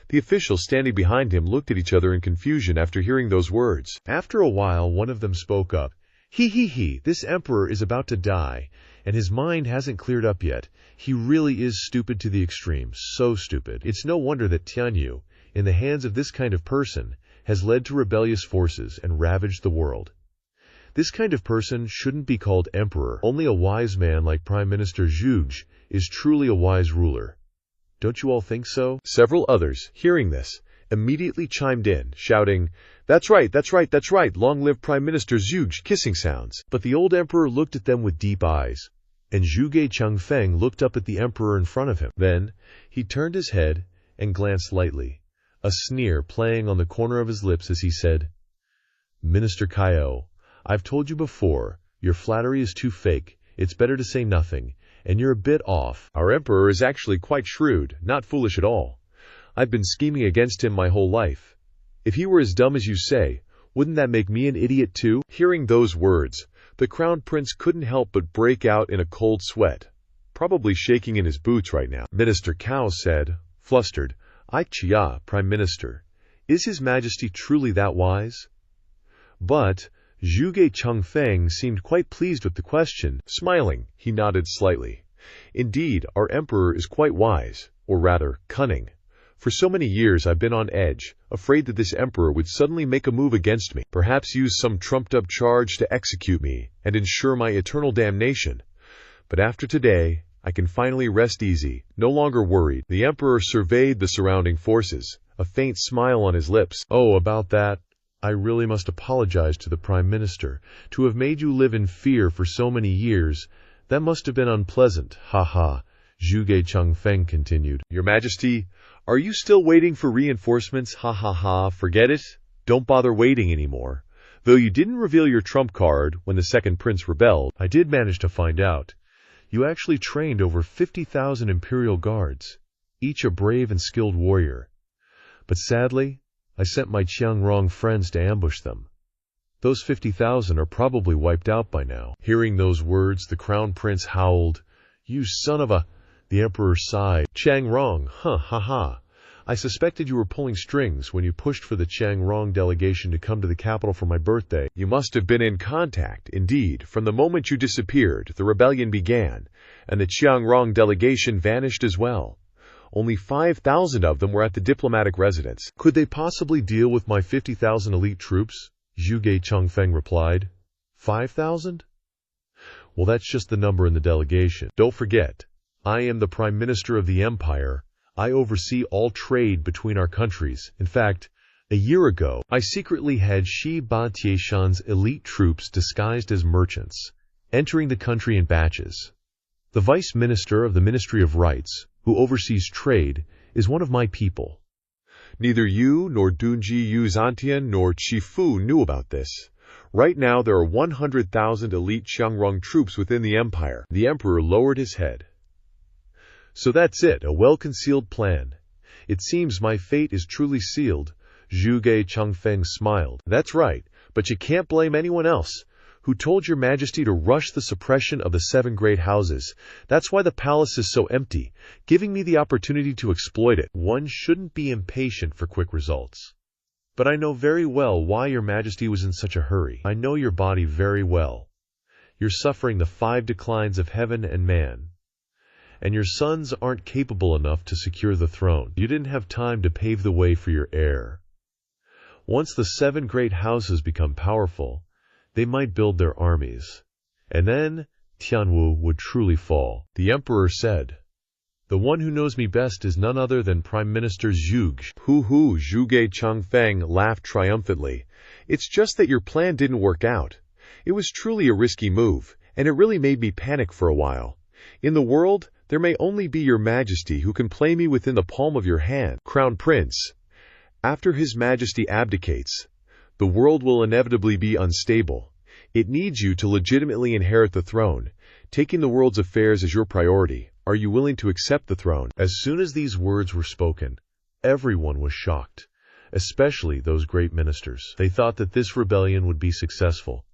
The officials standing behind him looked at each other in confusion after hearing those words. After a while, one of them spoke up. He, this emperor is about to die, and his mind hasn't cleared up yet. He really is stupid to the extreme, so stupid. It's no wonder that Tianyu, in the hands of this kind of person, has led to rebellious forces and ravaged the world. This kind of person shouldn't be called emperor. Only a wise man like Prime Minister Zhuge is truly a wise ruler. Don't you all think so? Several others, hearing this, immediately chimed in, shouting, That's right, long live Prime Minister Zhuge," kissing sounds. But the old emperor looked at them with deep eyes, and Zhuge Chengfeng looked up at the emperor in front of him. Then, he turned his head and glanced lightly, a sneer playing on the corner of his lips as he said, "Minister Kaio, I've told you before, your flattery is too fake. It's better to say nothing, and you're a bit off. Our emperor is actually quite shrewd, not foolish at all. I've been scheming against him my whole life. If he were as dumb as you say, wouldn't that make me an idiot too? Hearing those words, the crown prince couldn't help but break out in a cold sweat, probably shaking in his boots right now. Minister Cao said, flustered, "I Chia, Prime Minister. Is His Majesty truly that wise?" But Zhuge Changfeng seemed quite pleased with the question. Smiling, he nodded slightly. "Indeed, our emperor is quite wise, or rather, cunning. For so many years I've been on edge, afraid that this emperor would suddenly make a move against me, perhaps use some trumped-up charge to execute me and ensure my eternal damnation. But after today, I can finally rest easy, no longer worried." The emperor surveyed the surrounding forces, a faint smile on his lips. "Oh, about that, I really must apologize to the Prime Minister. To have made you live in fear for so many years, that must have been unpleasant. Ha ha," Zhuge Changfeng continued. "Your Majesty, are you still waiting for reinforcements? Ha ha ha, forget it. Don't bother waiting anymore. Though you didn't reveal your trump card when the second prince rebelled, I did manage to find out. You actually trained over 50,000 imperial guards, each a brave and skilled warrior. But sadly, I sent my Qiangrong friends to ambush them. Those 50,000 are probably wiped out by now." Hearing those words, the crown prince howled. "You son of a—" The emperor sighed. "Qiangrong, huh, ha ha. I suspected you were pulling strings when you pushed for the Qiangrong delegation to come to the capital for my birthday. You must have been in contact. Indeed, from the moment you disappeared, the rebellion began, and the Qiangrong delegation vanished as well. Only 5,000 of them were at the diplomatic residence. Could they possibly deal with my 50,000 elite troops?" Zhuge Changfeng replied. 5,000? Well, that's just the number in the delegation. Don't forget, I am the Prime Minister of the Empire. I oversee all trade between our countries. In fact, a year ago, I secretly had Shi Ba Tieshan's elite troops disguised as merchants, entering the country in batches. The Vice Minister of the Ministry of Rights, who oversees trade, is one of my people. Neither you, nor Dunji Yu Zantian, nor Chifu knew about this. Right now there are 100,000 elite Qiangrong troops within the empire. The emperor lowered his head. So that's it, a well-concealed plan. It seems my fate is truly sealed. Zhuge Changfeng smiled. That's right, but you can't blame anyone else. Who told your majesty to rush the suppression of the 7 great houses? That's why the palace is so empty, giving me the opportunity to exploit it. One shouldn't be impatient for quick results. But I know very well why your majesty was in such a hurry. I know your body very well. You're suffering the 5 declines of heaven and man. And your sons aren't capable enough to secure the throne. You didn't have time to pave the way for your heir. Once the 7 great houses become powerful, they might build their armies. And then Tianwu would truly fall. The emperor said, "The one who knows me best is none other than Prime Minister Zhuge." Hoo-hoo, Zhuge Changfeng laughed triumphantly. "It's just that your plan didn't work out. It was truly a risky move, and it really made me panic for a while. In the world, there may only be your majesty who can play me within the palm of your hand. Crown Prince, after His Majesty abdicates, the world will inevitably be unstable. It needs you to legitimately inherit the throne, taking the world's affairs as your priority. Are you willing to accept the throne?" As soon as these words were spoken, everyone was shocked, especially those great ministers. They thought that this rebellion would be successful,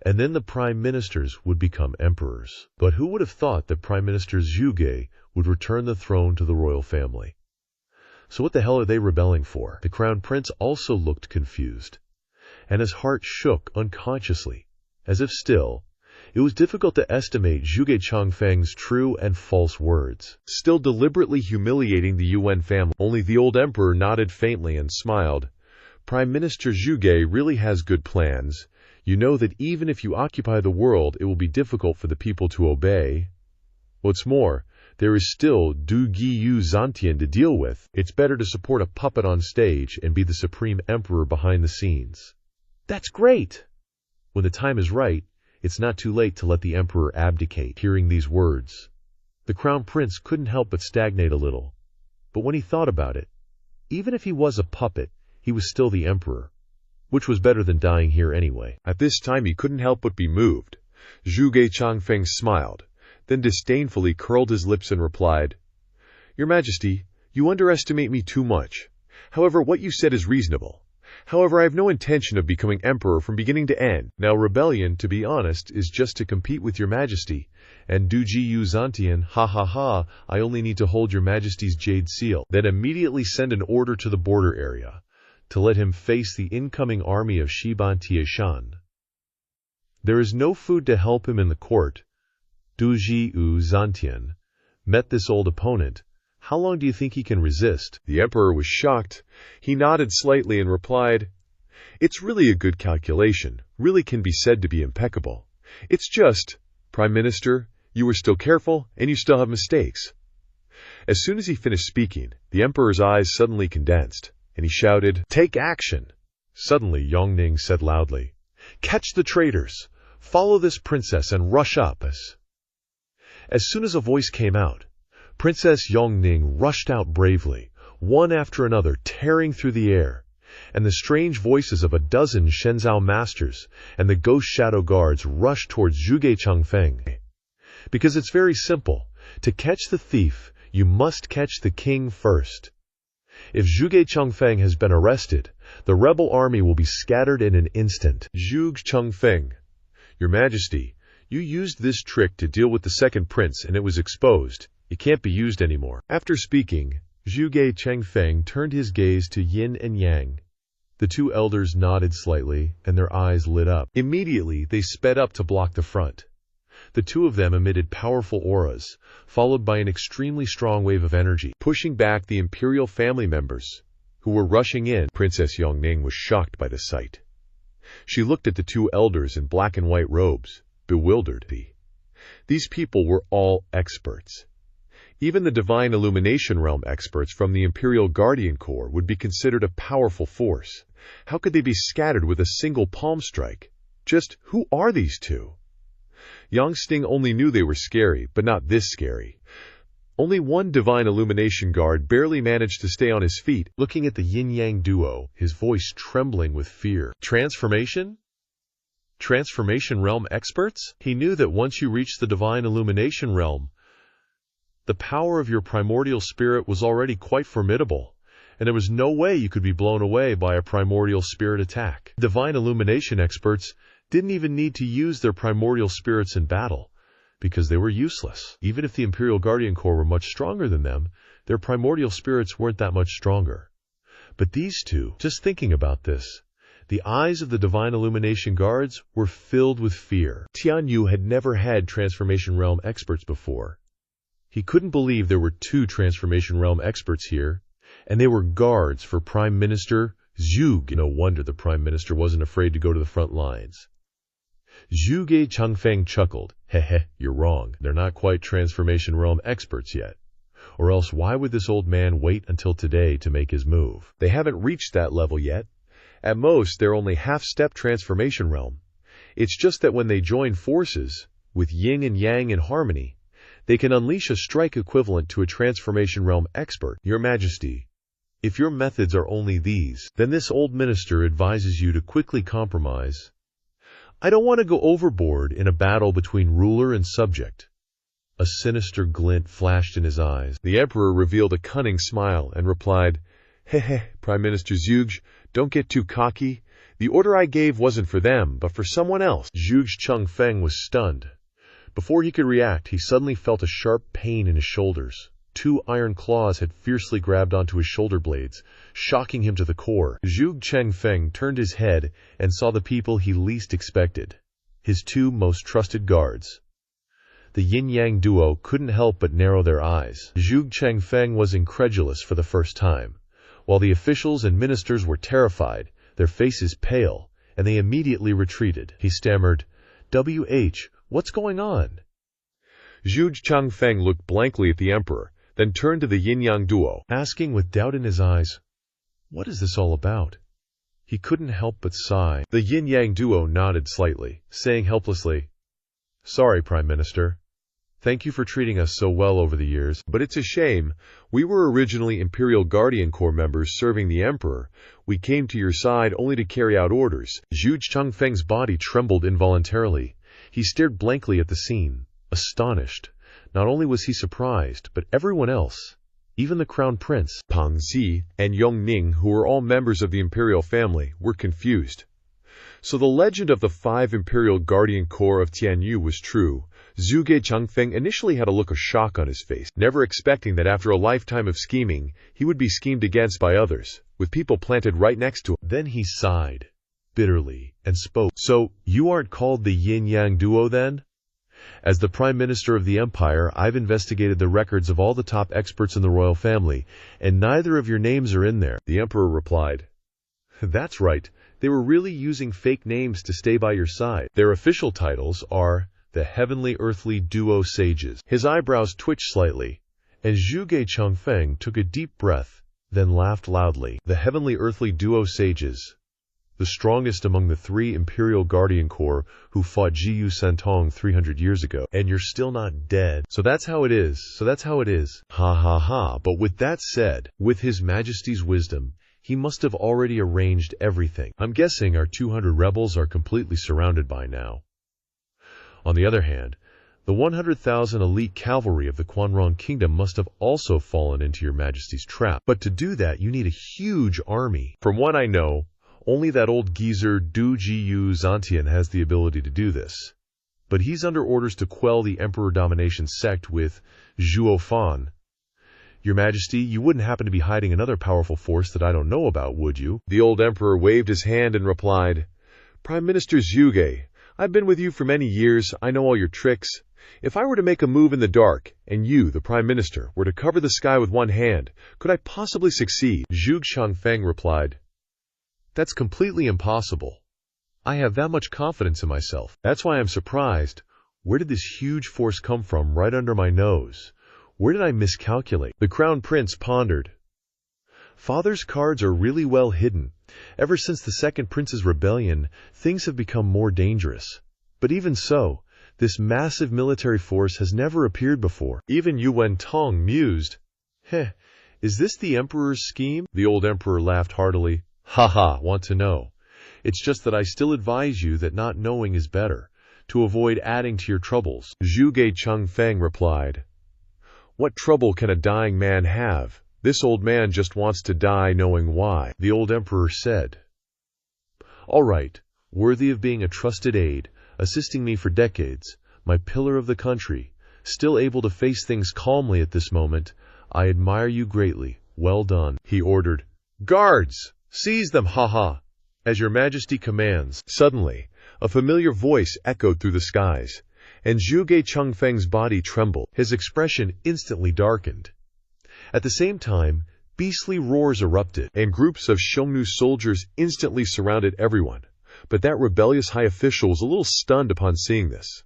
and then the prime ministers would become emperors. But who would have thought that Prime Minister Zhuge would return the throne to the royal family? So what the hell are they rebelling for? The crown prince also looked confused, and his heart shook unconsciously, as if still, it was difficult to estimate Zhuge Changfeng's true and false words. Still deliberately humiliating the Yuan family. Only the old emperor nodded faintly and smiled. Prime Minister Zhuge really has good plans. You know that even if you occupy the world, it will be difficult for the people to obey. What's more, there is still Du Gi Yu Zantian to deal with. It's better to support a puppet on stage and be the supreme emperor behind the scenes. That's great! When the time is right, it's not too late to let the emperor abdicate. Hearing these words, the crown prince couldn't help but stagnate a little. But when he thought about it, even if he was a puppet, he was still the emperor, which was better than dying here anyway. At this time he couldn't help but be moved. Zhuge Changfeng smiled, then disdainfully curled his lips and replied, "Your Majesty, you underestimate me too much. However, what you said is reasonable. However, I have no intention of becoming emperor from beginning to end. Now rebellion, to be honest, is just to compete with your majesty. And Duji Yu Zantian, ha ha ha, I only need to hold your majesty's jade seal. Then immediately send an order to the border area, to let him face the incoming army of Shiban Tieshan. There is no food to help him in the court. Duji Yu Zantian met this old opponent. How long do you think he can resist? The emperor was shocked. He nodded slightly and replied, It's really a good calculation, really can be said to be impeccable. It's just, Prime Minister, you were still careful and you still have mistakes. As soon as he finished speaking, the emperor's eyes suddenly condensed, and he shouted, Take action! Suddenly Yongning said loudly, Catch the traitors! Follow this princess and rush up us! As soon as a voice came out, Princess Yongning rushed out bravely, one after another tearing through the air, and the strange voices of a dozen Shenzhou masters and the ghost shadow guards rushed towards Zhuge Changfeng. Because it's very simple. To catch the thief, you must catch the king first. If Zhuge Changfeng has been arrested, the rebel army will be scattered in an instant. Zhuge Changfeng, Your Majesty, you used this trick to deal with the second prince and it was exposed. It can't be used anymore. After speaking, Zhuge Changfeng turned his gaze to Yin and Yang. The two elders nodded slightly, and their eyes lit up. Immediately, they sped up to block the front. The two of them emitted powerful auras, followed by an extremely strong wave of energy, pushing back the imperial family members, who were rushing in. Princess Yongning was shocked by the sight. She looked at the two elders in black and white robes, bewildered. These people were all experts. Even the Divine Illumination Realm experts from the Imperial Guardian Corps would be considered a powerful force. How could they be scattered with a single palm strike? Just who are these two? Yang Sting only knew they were scary, but not this scary. Only one Divine Illumination guard barely managed to stay on his feet, looking at the yin-yang duo, his voice trembling with fear. Transformation? Transformation Realm experts? He knew that once you reached the Divine Illumination Realm, the power of your primordial spirit was already quite formidable, and there was no way you could be blown away by a primordial spirit attack. Divine Illumination experts didn't even need to use their primordial spirits in battle, because they were useless. Even if the Imperial Guardian Corps were much stronger than them, their primordial spirits weren't that much stronger. But these two, just thinking about this, the eyes of the Divine Illumination guards were filled with fear. Tian Yu had never had Transformation Realm experts before. He couldn't believe there were two Transformation Realm experts here, and they were guards for Prime Minister Zhuge. No wonder the Prime Minister wasn't afraid to go to the front lines. Zhuge Changfeng chuckled. Heh, you're wrong. They're not quite Transformation Realm experts yet. Or else why would this old man wait until today to make his move? They haven't reached that level yet. At most, they're only half-step Transformation Realm. It's just that when they join forces, with yin and yang in harmony, they can unleash a strike equivalent to a Transformation Realm expert. Your Majesty, if your methods are only these, then this old minister advises you to quickly compromise. I don't want to go overboard in a battle between ruler and subject. A sinister glint flashed in his eyes. The emperor revealed a cunning smile and replied, Heh, Prime Minister Zhuge, don't get too cocky. The order I gave wasn't for them, but for someone else. Zhuge Changfeng was stunned. Before he could react, he suddenly felt a sharp pain in his shoulders. Two iron claws had fiercely grabbed onto his shoulder blades, shocking him to the core. Zhuge Changfeng turned his head and saw the people he least expected, his two most trusted guards. The yin-yang duo couldn't help but narrow their eyes. Zhuge Changfeng was incredulous for the first time, while the officials and ministers were terrified, their faces pale, and they immediately retreated. He stammered, What's going on? Zhuge Changfeng looked blankly at the emperor, then turned to the yin-yang duo, asking with doubt in his eyes, What is this all about? He couldn't help but sigh. The yin-yang duo nodded slightly, saying helplessly, Sorry, Prime Minister. Thank you for treating us so well over the years, but it's a shame. We were originally Imperial Guardian Corps members serving the Emperor. We came to your side only to carry out orders. Zhuge Changfeng's body trembled involuntarily. He stared blankly at the scene, astonished. Not only was he surprised, but everyone else, Even the crown prince, Pang Xi, and Yong Ning, who were all members of the imperial family, were confused. So the legend of the 5 imperial guardian corps of Tianyu was true. Zhuge Changfeng initially had a look of shock on his face, never expecting that after a lifetime of scheming, he would be schemed against by others, with people planted right next to him. Then he sighed bitterly and spoke. So, you aren't called the yin-yang duo then? As the Prime Minister of the Empire, I've investigated the records of all the top experts in the royal family, and neither of your names are in there. The Emperor replied, That's right. They were really using fake names to stay by your side. Their official titles are the Heavenly Earthly Duo Sages. His eyebrows twitched slightly, and Zhuge Changfeng took a deep breath, then laughed loudly. The Heavenly Earthly Duo Sages, the strongest among the 3 Imperial Guardian Corps who fought Jiyu Santong 300 years ago. And you're still not dead. So that's how it is. Ha ha ha. But with that said, with His Majesty's wisdom, he must have already arranged everything. I'm guessing our 200 rebels are completely surrounded by now. On the other hand, the 100,000 elite cavalry of the Quanrong Kingdom must have also fallen into your Majesty's trap. But to do that, you need a huge army. From what I know, only that old geezer Du Jiyu Zantian has the ability to do this. But he's under orders to quell the Emperor Domination sect with Zhuo Fan. Your Majesty, you wouldn't happen to be hiding another powerful force that I don't know about, would you? The old emperor waved his hand and replied, Prime Minister Zhuge, I've been with you for many years. I know all your tricks. If I were to make a move in the dark, and you, the Prime Minister, were to cover the sky with one hand, could I possibly succeed? Zhuge Changfeng replied, That's completely impossible. I have that much confidence in myself. That's why I'm surprised. Where did this huge force come from right under my nose? Where did I miscalculate? The Crown Prince pondered. Father's cards are really well hidden. Ever since the Second Prince's rebellion, things have become more dangerous. But even so, this massive military force has never appeared before. Even Yuan Tong mused. Is this the Emperor's scheme? The old Emperor laughed heartily. Ha, want to know. It's just that I still advise you that not knowing is better, to avoid adding to your troubles. Zhuge Changfeng replied. What trouble can a dying man have? This old man just wants to die knowing why. The old emperor said, All right, worthy of being a trusted aide, assisting me for decades, my pillar of the country, still able to face things calmly at this moment, I admire you greatly. Well done. He ordered, Guards! Seize them, ha! As your Majesty commands. Suddenly, a familiar voice echoed through the skies, and Zhuge Changfeng's body trembled. His expression instantly darkened. At the same time, beastly roars erupted, and groups of Xiongnu soldiers instantly surrounded everyone. But that rebellious high official was a little stunned upon seeing this.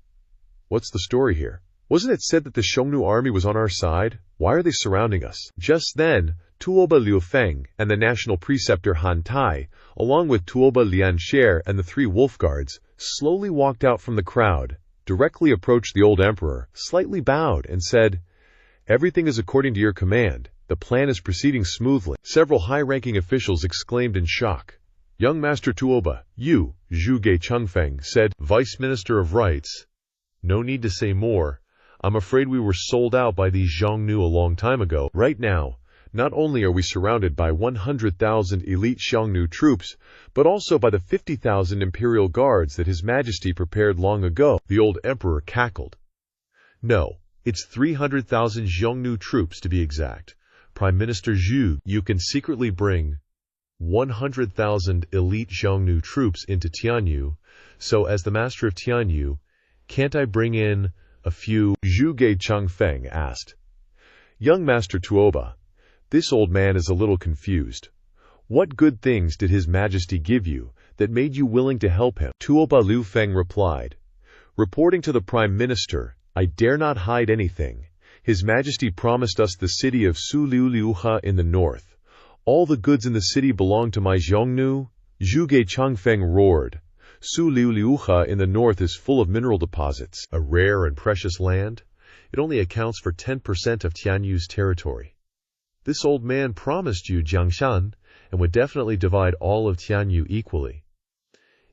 What's the story here? Wasn't it said that the Xiongnu army was on our side? Why are they surrounding us? Just then, Tuoba Liu Feng and the national preceptor Han Tai, along with Tuoba Lian Sher and the 3 wolf guards, slowly walked out from the crowd, directly approached the old emperor, slightly bowed, and said, Everything is according to your command. The plan is proceeding smoothly. Several high-ranking officials exclaimed in shock. Young Master Tuoba, you, Zhuge Changfeng, said, Vice Minister of Rights. No need to say more. I'm afraid we were sold out by these Xiongnu a long time ago. Right now, not only are we surrounded by 100,000 elite Xiongnu troops, but also by the 50,000 imperial guards that His Majesty prepared long ago. The old emperor cackled. No, it's 300,000 Xiongnu troops to be exact. Prime Minister Zhu, you can secretly bring 100,000 elite Xiongnu troops into Tianyu, so as the master of Tianyu, can't I bring in a few? Zhuge Changfeng asked. Young Master Tuoba, this old man is a little confused. What good things did His Majesty give you that made you willing to help him? Tuoba Liu Feng replied, Reporting to the Prime Minister, I dare not hide anything. His Majesty promised us the city of Suliuliuha in the north. All the goods in the city belong to my Xiongnu. Zhuge Changfeng roared. Suliuliuha in the north is full of mineral deposits, a rare and precious land. It only accounts for 10% of Tianyu's territory. This old man promised you Jiangshan and would definitely divide all of Tianyu equally.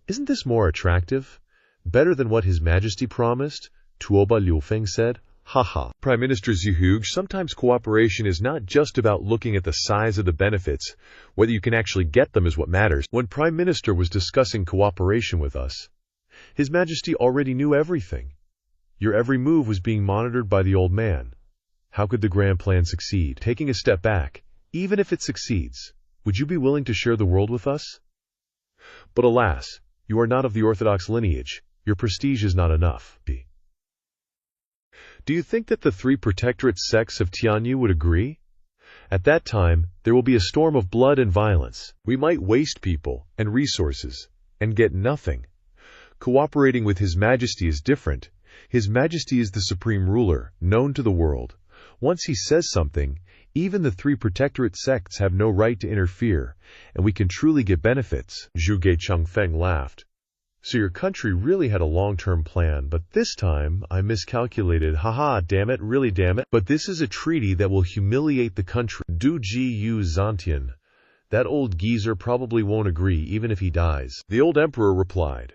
Isn't this more attractive? Better than what His Majesty promised? Tuoba Liu Feng said. Haha. Prime Minister Zhuge, sometimes cooperation is not just about looking at the size of the benefits. Whether you can actually get them is what matters. When Prime Minister was discussing cooperation with us, His Majesty already knew everything. Your every move was being monitored by the old man. How could the grand plan succeed? Taking a step back, even if it succeeds, would you be willing to share the world with us? But alas, you are not of the orthodox lineage. Your prestige is not enough. Do you think that the three protectorate sects of Tianyu would agree? At that time, there will be a storm of blood and violence. We might waste people and resources and get nothing. Cooperating with His Majesty is different. His Majesty is the supreme ruler, known to the world. Once he says something, even the three protectorate sects have no right to interfere, and we can truly get benefits. Zhuge Changfeng laughed. So your country really had a long-term plan, but this time I miscalculated. Haha, damn it, really damn it. But this is a treaty that will humiliate the country. Du Ji Yu Zantian. That old geezer probably won't agree even if he dies. The old emperor replied,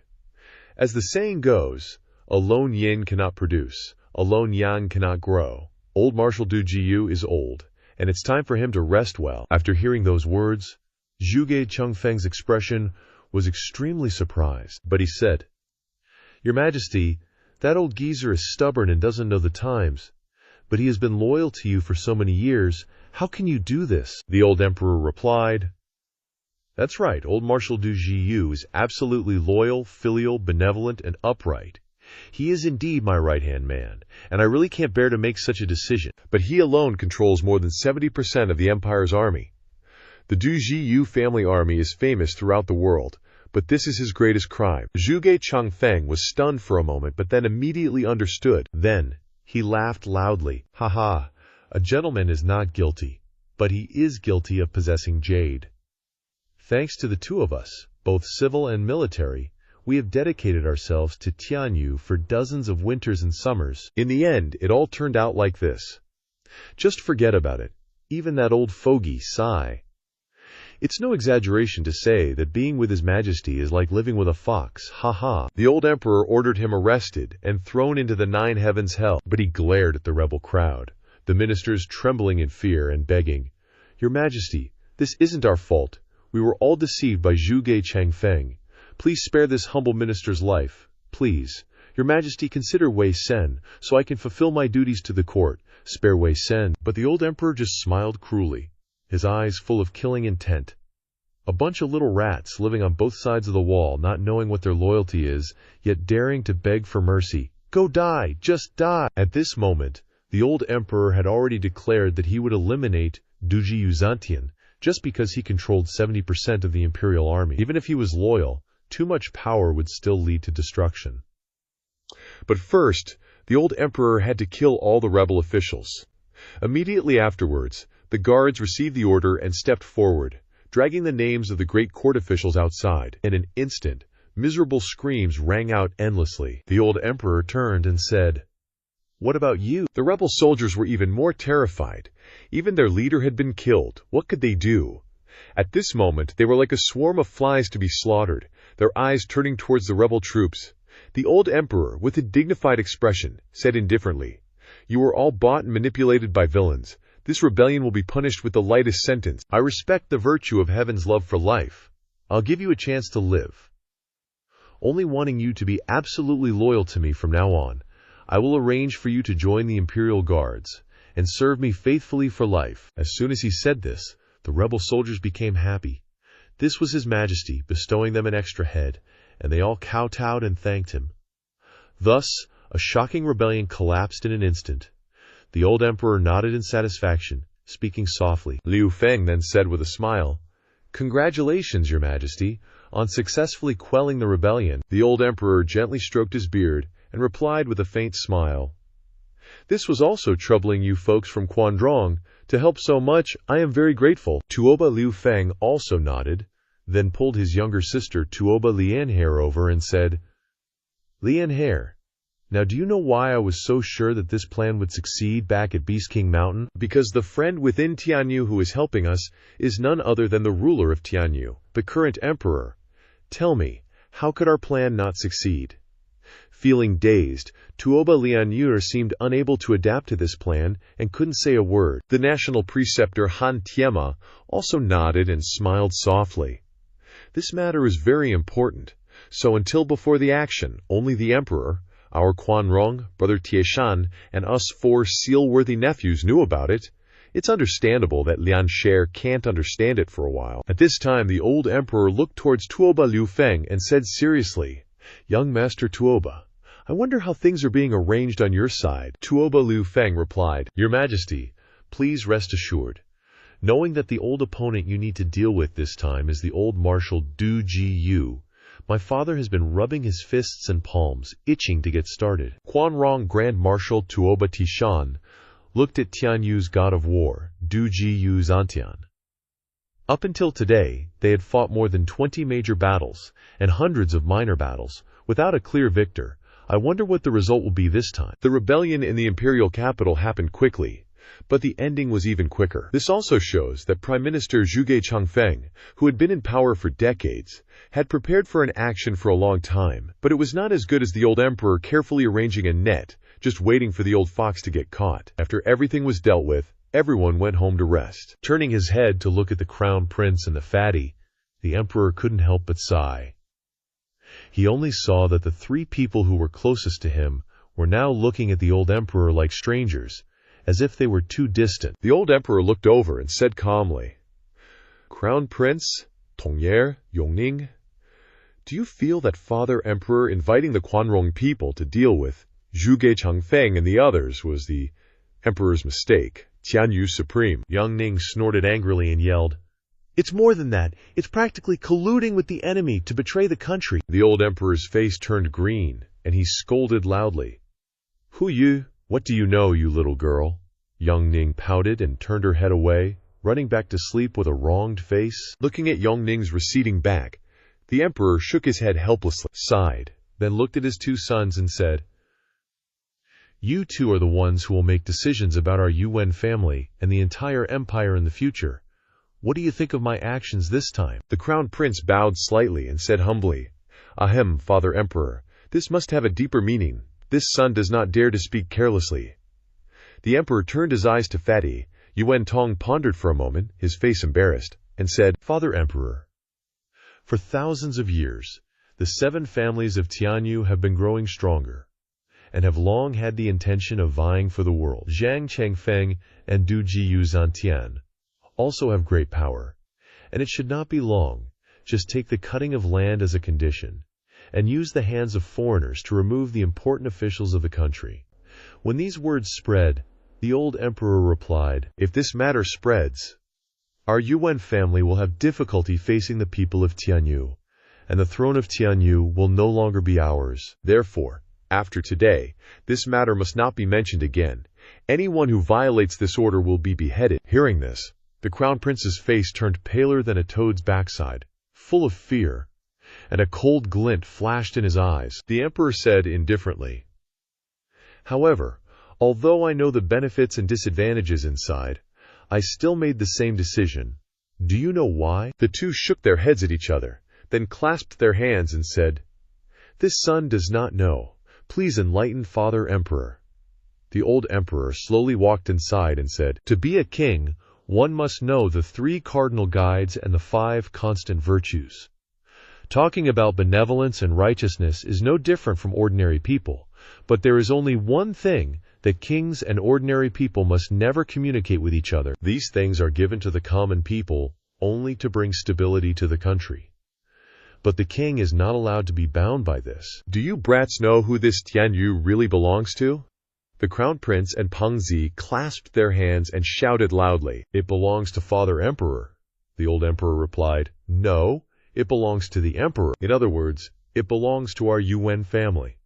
as the saying goes, alone yin cannot produce, alone yang cannot grow. Old Marshal Du Jiyu is old, and it's time for him to rest well. After hearing those words, Zhuge Changfeng's expression was extremely surprised, but he said, Your Majesty, that old geezer is stubborn and doesn't know the times, but he has been loyal to you for so many years. How can you do this? The old emperor replied, That's right, old Marshal Du Jiyu is absolutely loyal, filial, benevolent, and upright. He is indeed my right-hand man, and I really can't bear to make such a decision. But he alone controls more than 70% of the empire's army. The Du Jiyu family army is famous throughout the world, but this is his greatest crime. Zhuge Changfeng was stunned for a moment, but then immediately understood. Then he laughed loudly. Haha, a gentleman is not guilty, but he is guilty of possessing jade. Thanks to the two of us, both civil and military, we have dedicated ourselves to Tianyu for dozens of winters and summers. In the end, it all turned out like this. Just forget about it. Even that old fogey, Sai. It's no exaggeration to say that being with His Majesty is like living with a fox. Ha. The old emperor ordered him arrested and thrown into the 9 heavens hell. But he glared at the rebel crowd, the ministers trembling in fear and begging, Your Majesty, this isn't our fault. We were all deceived by Zhuge Changfeng. Please spare this humble minister's life. Please, Your Majesty, consider Wei Sen, so I can fulfill my duties to the court. Spare Wei Sen. But the old emperor just smiled cruelly, his eyes full of killing intent. A bunch of little rats living on both sides of the wall, not knowing what their loyalty is, yet daring to beg for mercy. Go die! Just die! At this moment, the old emperor had already declared that he would eliminate Du Jiyu Zantian, just because he controlled 70% of the imperial army. Even if he was loyal, too much power would still lead to destruction. But first, the old emperor had to kill all the rebel officials. Immediately afterwards, the guards received the order and stepped forward, dragging the names of the great court officials outside. In an instant, miserable screams rang out endlessly. The old emperor turned and said, What about you? The rebel soldiers were even more terrified. Even their leader had been killed. What could they do? At this moment, they were like a swarm of flies to be slaughtered, their eyes turning towards the rebel troops. The old emperor, with a dignified expression, said indifferently, You are all bought and manipulated by villains. This rebellion will be punished with the lightest sentence. I respect the virtue of heaven's love for life. I'll give you a chance to live. Only wanting you to be absolutely loyal to me from now on, I will arrange for you to join the Imperial Guards and serve me faithfully for life. As soon as he said this, the rebel soldiers became happy. This was His Majesty bestowing them an extra head, and they all kowtowed and thanked him. Thus, a shocking rebellion collapsed in an instant. The old emperor nodded in satisfaction, speaking softly. Liu Feng then said with a smile, Congratulations, Your Majesty, on successfully quelling the rebellion. The old emperor gently stroked his beard and replied with a faint smile, This was also troubling you folks from Quandrong. To help so much, I am very grateful. Tuoba Liu Feng also nodded, then pulled his younger sister Tuoba Lianhair over and said, Lianhair, now do you know why I was so sure that this plan would succeed back at Beast King Mountain? Because the friend within Tianyu who is helping us is none other than the ruler of Tianyu, the current emperor. Tell me, how could our plan not succeed? Feeling dazed, Tuoba Lianyur seemed unable to adapt to this plan and couldn't say a word. The national preceptor Han Tiema also nodded and smiled softly. This matter is very important, so until before the action, only the emperor, our Quanrong, brother Tieshan, and us 4 seal-worthy nephews knew about it. It's understandable that Lian Sher can't understand it for a while. At this time, the old emperor looked towards Tuoba Liu Feng and said seriously, "Young Master Tuoba, I wonder how things are being arranged on your side." Tuoba Liu Feng replied, "Your Majesty, please rest assured, knowing that the old opponent you need to deal with this time is the old Marshal Du Ji Yu. My father has been rubbing his fists and palms, itching to get started." Quanrong Grand Marshal Tuoba Tishan looked at Tianyu's god of war, Du Ji Yu Zantian. Up until today, they had fought more than 20 major battles and hundreds of minor battles, without a clear victor. I wonder what the result will be this time. The rebellion in the imperial capital happened quickly, but the ending was even quicker. This also shows that Prime Minister Zhuge Changfeng, who had been in power for decades, had prepared for an action for a long time, but it was not as good as the old emperor carefully arranging a net, just waiting for the old fox to get caught. After everything was dealt with, everyone went home to rest. Turning his head to look at the crown prince and the fatty, the emperor couldn't help but sigh. He only saw that the 3 people who were closest to him were now looking at the old emperor like strangers, as if they were too distant. The old emperor looked over and said calmly, "Crown Prince, Tongyer, Yongning, do you feel that Father Emperor inviting the Quanrong people to deal with Zhuge Changfeng and the others was the emperor's mistake? Tianyu Supreme." Yongning snorted angrily and yelled, "It's more than that. It's practically colluding with the enemy to betray the country." The old emperor's face turned green, and he scolded loudly. "Who you? What do you know, you little girl?" Yongning pouted and turned her head away, running back to sleep with a wronged face. Looking at Yongning's receding back, the emperor shook his head helplessly, sighed, then looked at his 2 sons and said, "You 2 are the ones who will make decisions about our Yuan family and the entire empire in the future. What do you think of my actions this time?" The crown prince bowed slightly and said humbly, "Ahem, Father Emperor, this must have a deeper meaning. This son does not dare to speak carelessly." The emperor turned his eyes to Fatty. Yuan Tong pondered for a moment, his face embarrassed, and said, "Father Emperor, for thousands of years, the 7 families of Tianyu have been growing stronger, and have long had the intention of vying for the world. Zhang Changfeng and Du Ji Yu Zantian also have great power, and it should not be long. Just take the cutting of land as a condition, and use the hands of foreigners to remove the important officials of the country." When these words spread, the old emperor replied, "If this matter spreads, our Yuan family will have difficulty facing the people of Tianyu, and the throne of Tianyu will no longer be ours. Therefore, after today, this matter must not be mentioned again. Anyone who violates this order will be beheaded." Hearing this, the crown prince's face turned paler than a toad's backside, full of fear, and a cold glint flashed in his eyes. The emperor said indifferently, "However, although I know the benefits and disadvantages inside, I still made the same decision. Do you know why?" The 2 shook their heads at each other, then clasped their hands and said, "This son does not know. Please enlighten Father Emperor." The old emperor slowly walked inside and said, "To be a king, one must know the 3 cardinal guides and the 5 constant virtues. Talking about benevolence and righteousness is no different from ordinary people, but there is only one thing that kings and ordinary people must never communicate with each other. These things are given to the common people only to bring stability to the country. But the king is not allowed to be bound by this. Do you brats know who this Tianyu really belongs to?" The crown prince and Peng Zi clasped their hands and shouted loudly, "It belongs to Father Emperor." The old emperor replied, "No, it belongs to the emperor. In other words, it belongs to our Yuan family."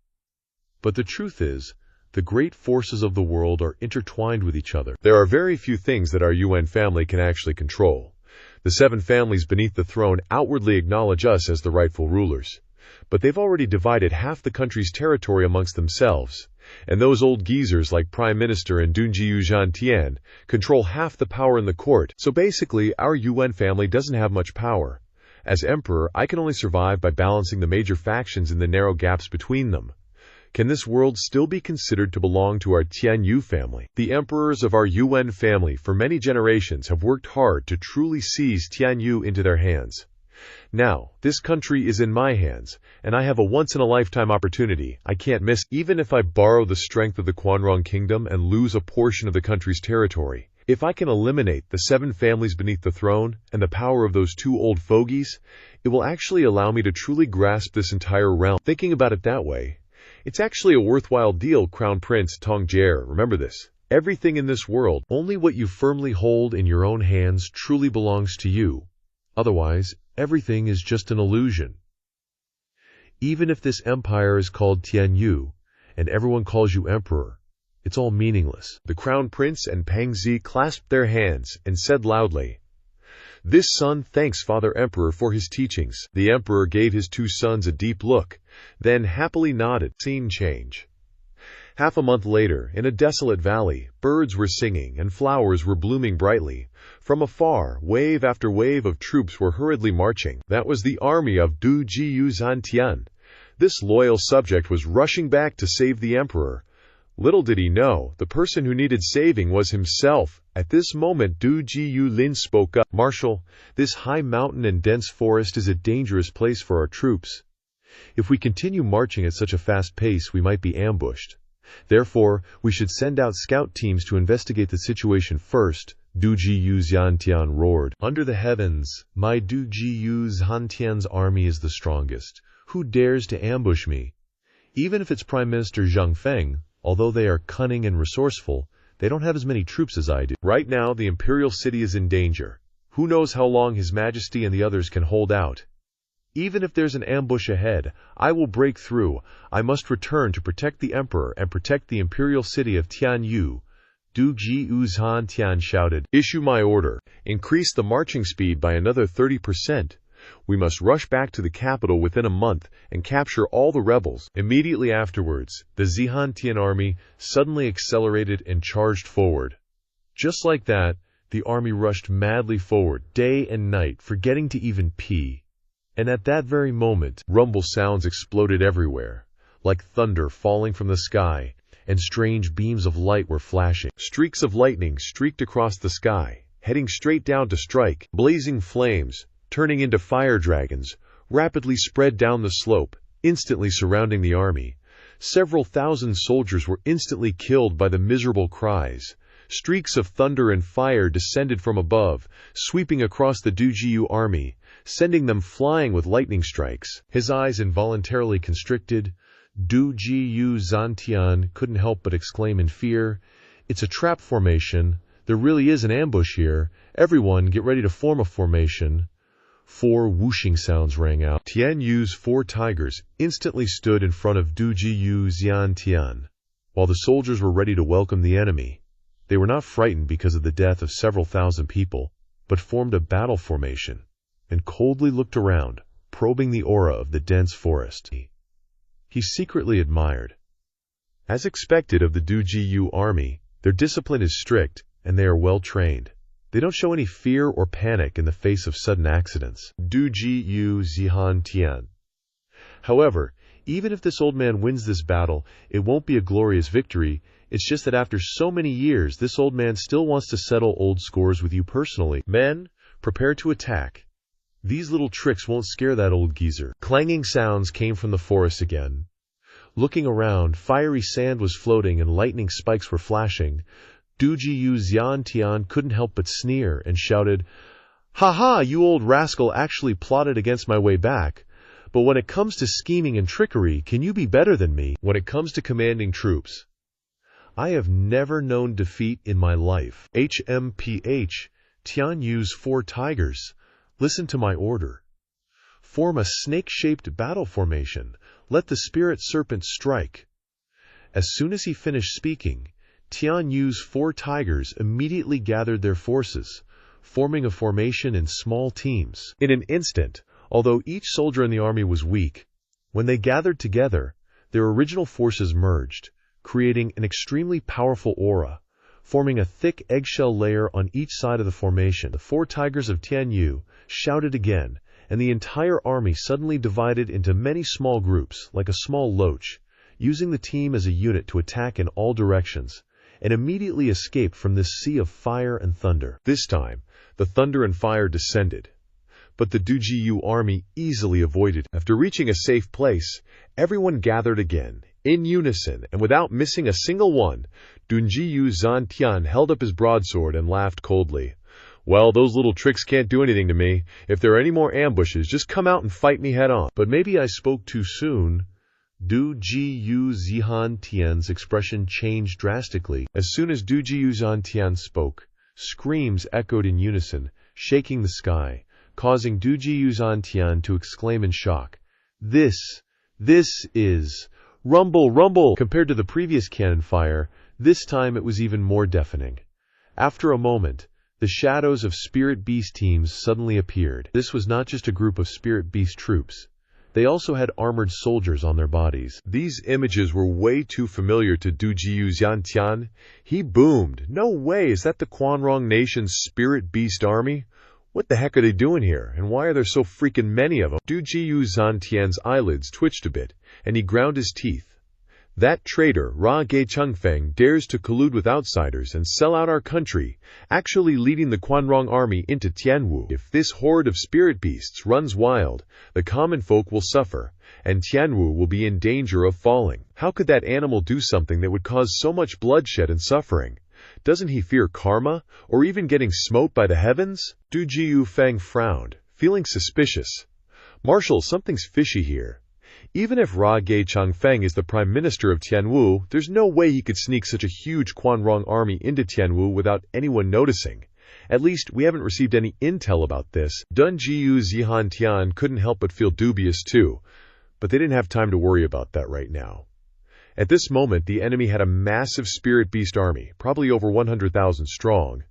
But the truth is, the great forces of the world are intertwined with each other. There are very few things that our Yuan family can actually control. The 7 families beneath the throne outwardly acknowledge us as the rightful rulers, but they've already divided half the country's territory amongst themselves, and those old geezers like Prime Minister and Dunjiyu Zhantian control half the power in the court. So basically, our Yuan family doesn't have much power. As emperor, I can only survive by balancing the major factions in the narrow gaps between them. Can this world still be considered to belong to our Tianyu family? The emperors of our Yuan family for many generations have worked hard to truly seize Tianyu into their hands. Now, this country is in my hands, and I have a once-in-a-lifetime opportunity I can't miss. Even if I borrow the strength of the Quanrong Kingdom and lose a portion of the country's territory, if I can eliminate the 7 families beneath the throne and the power of those 2 old fogies, it will actually allow me to truly grasp this entire realm. Thinking about it that way, it's actually a worthwhile deal, Crown Prince Tongjier. Remember this. Everything in this world, only what you firmly hold in your own hands truly belongs to you. Otherwise, everything is just an illusion. Even if this empire is called Tianyu, and everyone calls you emperor, it's all meaningless. The Crown Prince and Pangzi clasped their hands and said loudly, "This son thanks Father Emperor for his teachings." The emperor gave his 2 sons a deep look, then happily nodded. Scene change. Half a month later, in a desolate valley, birds were singing and flowers were blooming brightly. From afar, wave after wave of troops were hurriedly marching. That was the army of Du Jiyu Zantian. This loyal subject was rushing back to save the emperor. Little did he know, the person who needed saving was himself. At this moment, Du Jiyu Lin spoke up. "Marshal, this high mountain and dense forest is a dangerous place for our troops. If we continue marching at such a fast pace, we might be ambushed. Therefore, we should send out scout teams to investigate the situation first." Du Jiyu Zantian roared. "Under the heavens, my Du Jiyu Zantian's army is the strongest. Who dares to ambush me? Even if it's Prime Minister Zhang Feng, although they are cunning and resourceful, they don't have as many troops as I do. Right now, the imperial city is in danger. Who knows how long His Majesty and the others can hold out? Even if there's an ambush ahead, I will break through. I must return to protect the emperor and protect the imperial city of Tianyu." Du Jiyu Zantian shouted, "Issue my order. Increase the marching speed by another 30%. We must rush back to the capital within a month and capture all the rebels." Immediately afterwards, the Zihantian army suddenly accelerated and charged forward. Just like that, the army rushed madly forward, day and night, forgetting to even pee. And at that very moment, rumble sounds exploded everywhere, like thunder falling from the sky, and strange beams of light were flashing. Streaks of lightning streaked across the sky, heading straight down to strike. Blazing flames, turning into fire dragons, rapidly spread down the slope, instantly surrounding the army. Several thousand soldiers were instantly killed by the miserable cries. Streaks of thunder and fire descended from above, sweeping across the Du Jiyu army, sending them flying with lightning strikes. His eyes involuntarily constricted. Du Jiyu Zantian couldn't help but exclaim in fear, "It's a trap formation. There really is an ambush here. Everyone get ready to form a formation." 4 whooshing sounds rang out. Tianyu's 4 tigers instantly stood in front of Du Jiyu Zantian. While the soldiers were ready to welcome the enemy, they were not frightened because of the death of several thousand people, but formed a battle formation and coldly looked around, probing the aura of the dense forest. He secretly admired. As expected of the Du Jiyu army, their discipline is strict and they are well trained. They don't show any fear or panic in the face of sudden accidents. Du Jiyu Zantian. However, even if this old man wins this battle, it won't be a glorious victory. It's just that after so many years, this old man still wants to settle old scores with you personally. Men, prepare to attack. These little tricks won't scare that old geezer. Clanging sounds came from the forest again. Looking around, fiery sand was floating and lightning spikes were flashing. Du Jiyu Zantian couldn't help but sneer and shouted, "Ha ha, you old rascal actually plotted against my way back. But when it comes to scheming and trickery, can you be better than me? When it comes to commanding troops, I have never known defeat in my life. HMPH, Tianyu's 4 tigers. Listen to my order. Form a snake-shaped battle formation. Let the spirit serpent strike." As soon as he finished speaking, Tianyu's 4 tigers immediately gathered their forces, forming a formation in small teams. In an instant, although each soldier in the army was weak, when they gathered together, their original forces merged, creating an extremely powerful aura, forming a thick eggshell layer on each side of the formation. The 4 tigers of Tianyu shouted again, and the entire army suddenly divided into many small groups, like a small loach. using the team as a unit to attack in all directions, and immediately escaped from this sea of fire and thunder. This time, the thunder and fire descended, but the Dujiyu army easily avoided. After reaching a safe place, everyone gathered again, in unison and without missing a single one. Dunjiyu Zantian held up his broadsword and laughed coldly. Well, those little tricks can't do anything to me. If there are any more ambushes, just come out and fight me head on. But maybe I spoke too soon. Du Jiyu Zihantian's expression changed drastically. As soon as Du Jiyu Zantian spoke, screams echoed in unison, shaking the sky, causing Du Jiyu Zantian to exclaim in shock. This is... Rumble, rumble! Compared to the previous cannon fire, this time it was even more deafening. After a moment, the shadows of Spirit Beast teams suddenly appeared. This was not just a group of Spirit Beast troops. They also had armored soldiers on their bodies. These images were way too familiar to Du Jiyu Zantian. He boomed. No way, is that the Quanrong Nation's Spirit Beast army? What the heck are they doing here, and why are there so freaking many of them? Du Jiyu Zantian's eyelids twitched a bit, and he ground his teeth. That traitor, Ra Ge Chengfeng, dares to collude with outsiders and sell out our country, actually leading the Quanrong army into Tianwu. If this horde of spirit beasts runs wild, the common folk will suffer, and Tianwu will be in danger of falling. How could that animal do something that would cause so much bloodshed and suffering? Doesn't he fear karma, or even getting smote by the heavens? Du Jiyu Feng frowned, feeling suspicious. Marshal, something's fishy here. Even if Ra Ge Chengfeng is the prime minister of Tianwu, there's no way he could sneak such a huge Quanrong army into Tianwu without anyone noticing. At least, we haven't received any intel about this. Dun Jiyu Zihantian couldn't help but feel dubious too, but they didn't have time to worry about that right now. At this moment, the enemy had a massive spirit beast army, probably over 100,000 strong.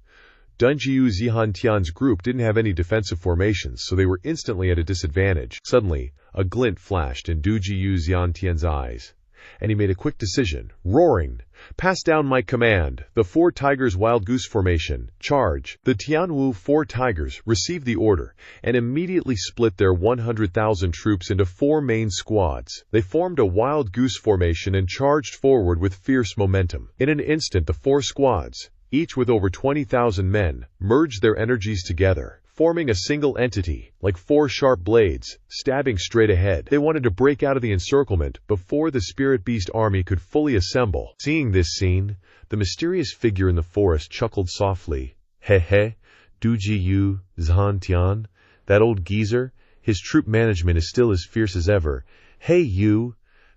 Dun Jiyu Zihantian's group didn't have any defensive formations, so they were instantly at a disadvantage. Suddenly, a glint flashed in Du Jiyu Zihantian's eyes, and he made a quick decision, roaring, "Pass down my command! The 4 Tigers Wild Goose Formation, charge!" The Tianwu 4 Tigers received the order, and immediately split their 100,000 troops into 4 main squads. They formed a Wild Goose Formation and charged forward with fierce momentum. In an instant, the 4 squads, each with over 20,000 men, merged their energies together, forming a single entity, like 4 sharp blades, stabbing straight ahead. They wanted to break out of the encirclement before the Spirit Beast army could fully assemble. Seeing this scene, the mysterious figure in the forest chuckled softly. He, Du Jiyu Zantian, that old geezer, his troop management is still as fierce as ever. Hey you,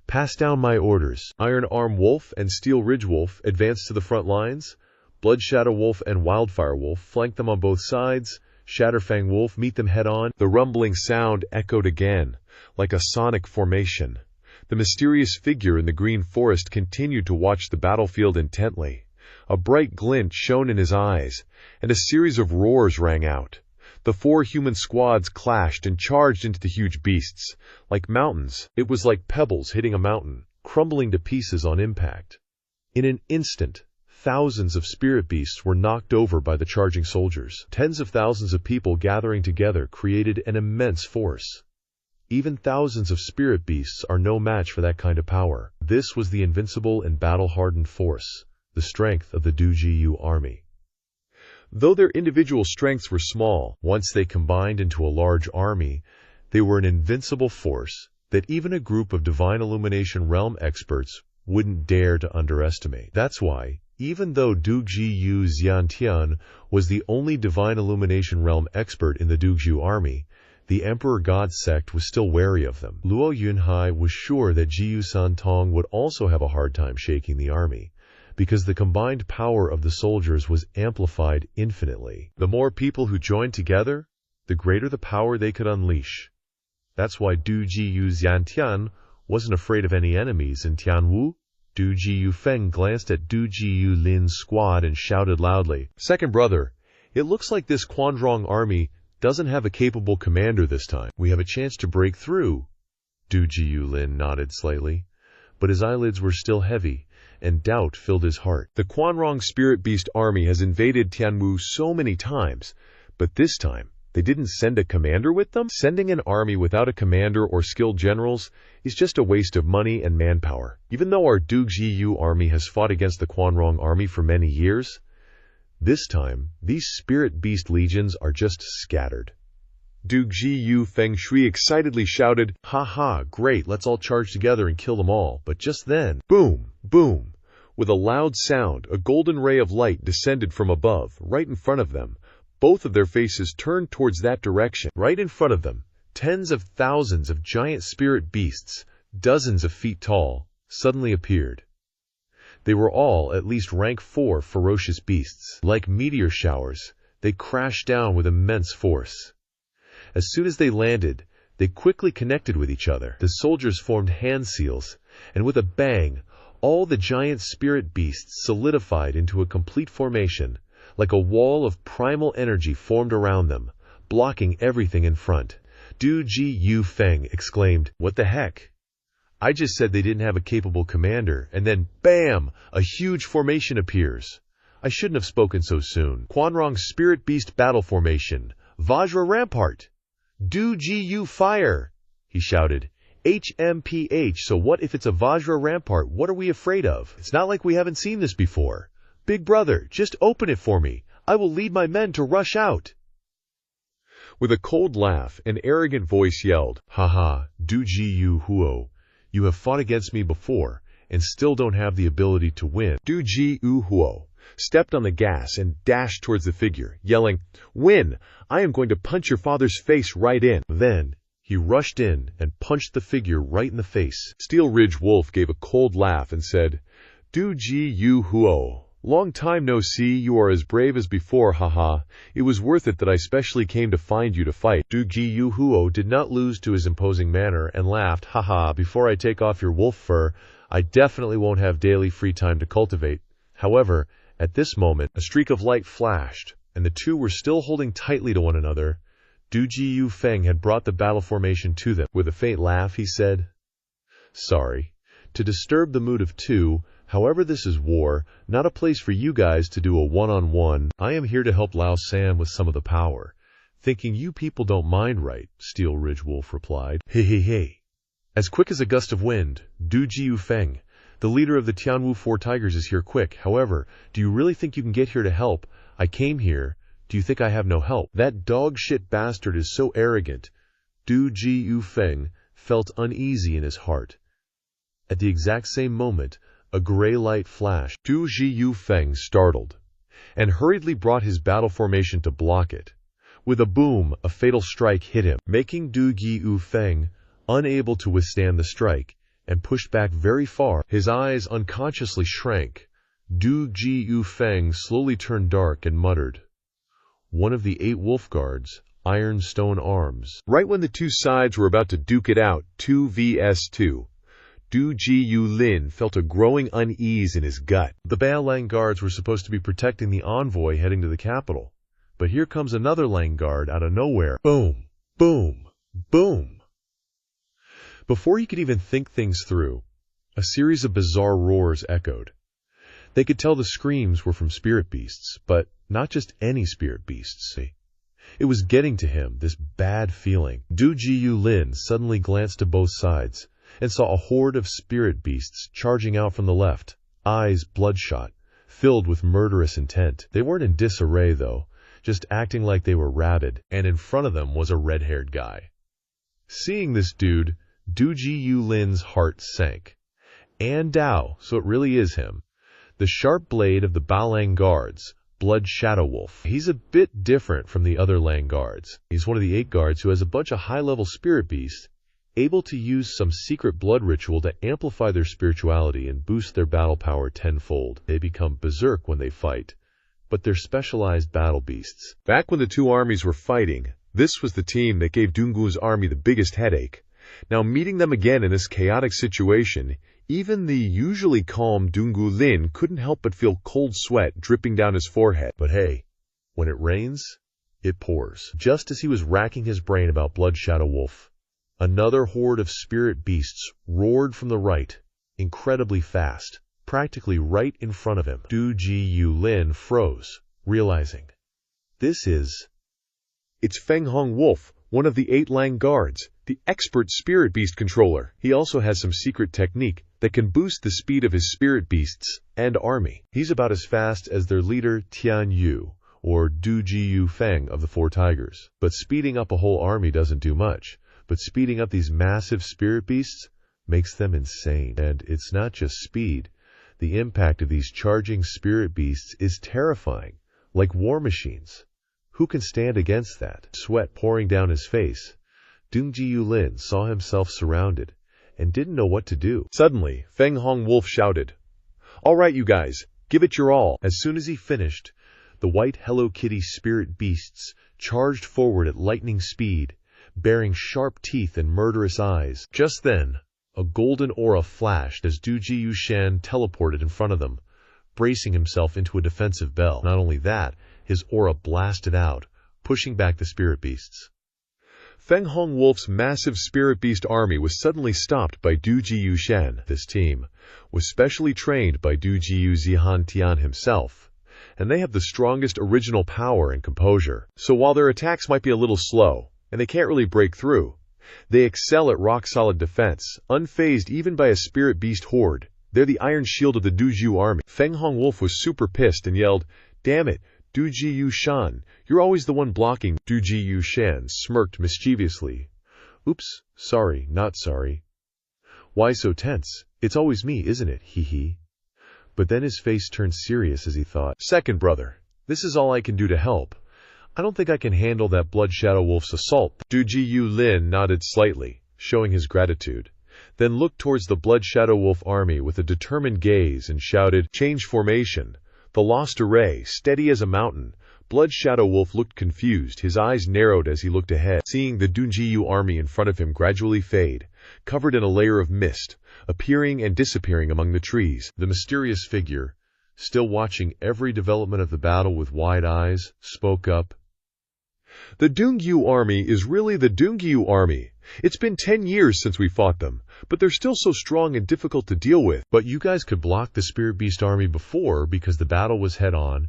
pass down my orders. Iron Arm Wolf and Steel Ridge Wolf advanced to the front lines. Blood Shadow Wolf and Wildfire Wolf flanked them on both sides. Shatterfang Wolf meet them head-on. The rumbling sound echoed again, like a sonic formation. The mysterious figure in the green forest continued to watch the battlefield intently. A bright glint shone in his eyes, and a series of roars rang out. The 4 human squads clashed and charged into the huge beasts. Like mountains, it was like pebbles hitting a mountain, crumbling to pieces on impact. In an instant, thousands of spirit beasts were knocked over by the charging soldiers. Tens of thousands of people gathering together created an immense force. Even thousands of spirit beasts are no match for that kind of power. This was the invincible and battle-hardened force, the strength of the Du Jiyu army. Though their individual strengths were small, once they combined into a large army, they were an invincible force that even a group of Divine Illumination Realm experts wouldn't dare to underestimate. That's why, even though Du Jiyu Zantian was the only Divine Illumination Realm expert in the Du Jiyu army, the Emperor God sect was still wary of them. Luo Yunhai was sure that Jiyu Santong would also have a hard time shaking the army, because the combined power of the soldiers was amplified infinitely. The more people who joined together, the greater the power they could unleash. That's why Du Jiyu Zantian wasn't afraid of any enemies in Tianwu. Du Jiyu Feng glanced at Du Jiyu Lin's squad and shouted loudly, "Second brother, it looks like this Quanrong army doesn't have a capable commander this time. We have a chance to break through." Du Jiyu Lin nodded slightly, but his eyelids were still heavy, and doubt filled his heart. The Quanrong Spirit Beast army has invaded Tianwu so many times, but this time, They didn't send a commander with them? Sending an army without a commander or skilled generals is just a waste of money and manpower. Even though our Dugjiyu army has fought against the Quanrong army for many years, this time, these spirit beast legions are just scattered. Dugjiyu Feng Shui excitedly shouted, "Ha ha, great, let's all charge together and kill them all." But just then, boom, boom, with a loud sound, a golden ray of light descended from above, right in front of them. Both of their faces turned towards that direction. Right in front of them, tens of thousands of giant spirit beasts, dozens of feet tall, suddenly appeared. They were all at least rank 4 ferocious beasts. Like meteor showers, they crashed down with immense force. As soon as they landed, they quickly connected with each other. The soldiers formed hand seals, and with a bang, all the giant spirit beasts solidified into a complete formation, like a wall of primal energy formed around them, blocking everything in front. Dugjiyu Feng exclaimed, "What the heck? I just said they didn't have a capable commander, and then, bam, a huge formation appears. I shouldn't have spoken so soon. Quanrong Spirit Beast Battle Formation, Vajra Rampart. Dugjiyu Fire," he shouted. "HMPH, so what if it's a Vajra Rampart? What are we afraid of? It's not like we haven't seen this before. Big brother, just open it for me. I will lead my men to rush out." With a cold laugh, an arrogant voice yelled, "Haha, Dugjiyu Huo, you have fought against me before, and still don't have the ability to win." Dugjiyu Huo stepped on the gas and dashed towards the figure, yelling, "Win! I am going to punch your father's face right in." Then, he rushed in and punched the figure right in the face. Steel Ridge Wolf gave a cold laugh and said, "Dugjiyu Huo, long time no see, you are as brave as before, haha. It was worth it that I specially came to find you to fight." Dugjiyu Huo did not lose to his imposing manner and laughed, "Haha, before I take off your wolf fur, I definitely won't have daily free time to cultivate." However, at this moment, a streak of light flashed, and the two were still holding tightly to one another. Dugjiyu Feng had brought the battle formation to them. With a faint laugh, he said, "Sorry to disturb the mood of two. However, this is war, not a place for you guys to do a one-on-one. I am here to help Lao San with some of the power." "Thinking you people don't mind, right?" Steel Ridge Wolf replied. "Hey. As quick as a gust of wind, Dugjiyu Feng, the leader of the Tianwu 4 Tigers, is here quick. However, do you really think you can get here to help? I came here. Do you think I have no help?" "That dog-shit bastard is so arrogant." Dugjiyu Feng felt uneasy in his heart. At the exact same moment, a gray light flashed. Dugjiyu Feng startled, and hurriedly brought his battle formation to block it. With a boom, a fatal strike hit him, making Dugjiyu Feng unable to withstand the strike, and pushed back very far. His eyes unconsciously shrank. Dugjiyu Feng slowly turned dark and muttered, "One of the 8 wolf guards, ironstone arms." Right when the two sides were about to duke it out, 2 vs 2, Dugjiyu Lin felt a growing unease in his gut. The Baolang guards were supposed to be protecting the envoy heading to the capital. But here comes another Lang guard out of nowhere. Boom, boom, boom. Before he could even think things through, a series of bizarre roars echoed. They could tell the screams were from spirit beasts, but not just any spirit beasts. It was getting to him, this bad feeling. Dugjiyu Lin suddenly glanced to both sides and saw a horde of spirit beasts charging out from the left, eyes bloodshot, filled with murderous intent. They weren't in disarray, though, just acting like they were rabid, and in front of them was a red-haired guy. Seeing this dude, Dugjiyu Lin's heart sank. And Dao, so it really is him. The sharp blade of the Baolang guards, Blood Shadow Wolf. He's a bit different from the other Lang guards. He's one of the 8 guards who has a bunch of high-level spirit beasts, able to use some secret blood ritual to amplify their spirituality and boost their battle power tenfold. They become berserk when they fight, but they're specialized battle beasts. Back when the two armies were fighting, this was the team that gave Donggu's army the biggest headache. Now meeting them again in this chaotic situation, even the usually calm Donggu Lin couldn't help but feel cold sweat dripping down his forehead. But hey, when it rains, it pours. Just as he was racking his brain about Blood Shadow Wolf, another horde of spirit beasts roared from the right, incredibly fast, practically right in front of him. Dugjiyu Lin froze, realizing, this is It's Feng Hong Wolf, one of the 8 Lang guards, the expert spirit beast controller. He also has some secret technique that can boost the speed of his spirit beasts and army. He's about as fast as their leader Tian Yu, or Du Ji Yu Feng of the 4 Tigers. But speeding up a whole army doesn't do much. But speeding up these massive spirit beasts makes them insane. And it's not just speed. The impact of these charging spirit beasts is terrifying, like war machines. Who can stand against that? Sweat pouring down his face, Dongji Yulin saw himself surrounded and didn't know what to do. Suddenly, Feng Hong Wolf shouted, "All right, you guys, give it your all." As soon as he finished, the white Hello Kitty spirit beasts charged forward at lightning speed, bearing sharp teeth and murderous eyes. Just then, a golden aura flashed as Du Ji Yushan teleported in front of them, bracing himself into a defensive bell. Not only that, his aura blasted out, pushing back the spirit beasts. Feng Hong Wolf's massive spirit beast army was suddenly stopped by Du Ji Yushan. This team was specially trained by Du Ji Yu Zihan Tian himself, and they have the strongest original power and composure. So while their attacks might be a little slow, and they can't really break through, they excel at rock-solid defense, unfazed even by a spirit beast horde. They're the iron shield of the Du Ji army. Feng Hong Wolf was super pissed and yelled, "Damn it, Du Ji Yushan, you're always the one blocking." Du Ji Yushan smirked mischievously. "Oops, sorry, not sorry." "Why so tense? It's always me, isn't it? Hee hee." But then his face turned serious as he thought, "Second brother, this is all I can do to help. I don't think I can handle that Blood Shadow Wolf's assault." Du Ji Yulin nodded slightly, showing his gratitude, then looked towards the Blood Shadow Wolf army with a determined gaze and shouted, "Change formation." The lost array, steady as a mountain. Blood Shadow Wolf looked confused, his eyes narrowed as he looked ahead, seeing the Dunjiyu army in front of him gradually fade, covered in a layer of mist, appearing and disappearing among the trees. The mysterious figure, still watching every development of the battle with wide eyes, spoke up. "The Dongyu army is really the Dongyu army. It's been 10 years since we fought them, but they're still so strong and difficult to deal with. But you guys could block the Spirit Beast army before because the battle was head-on.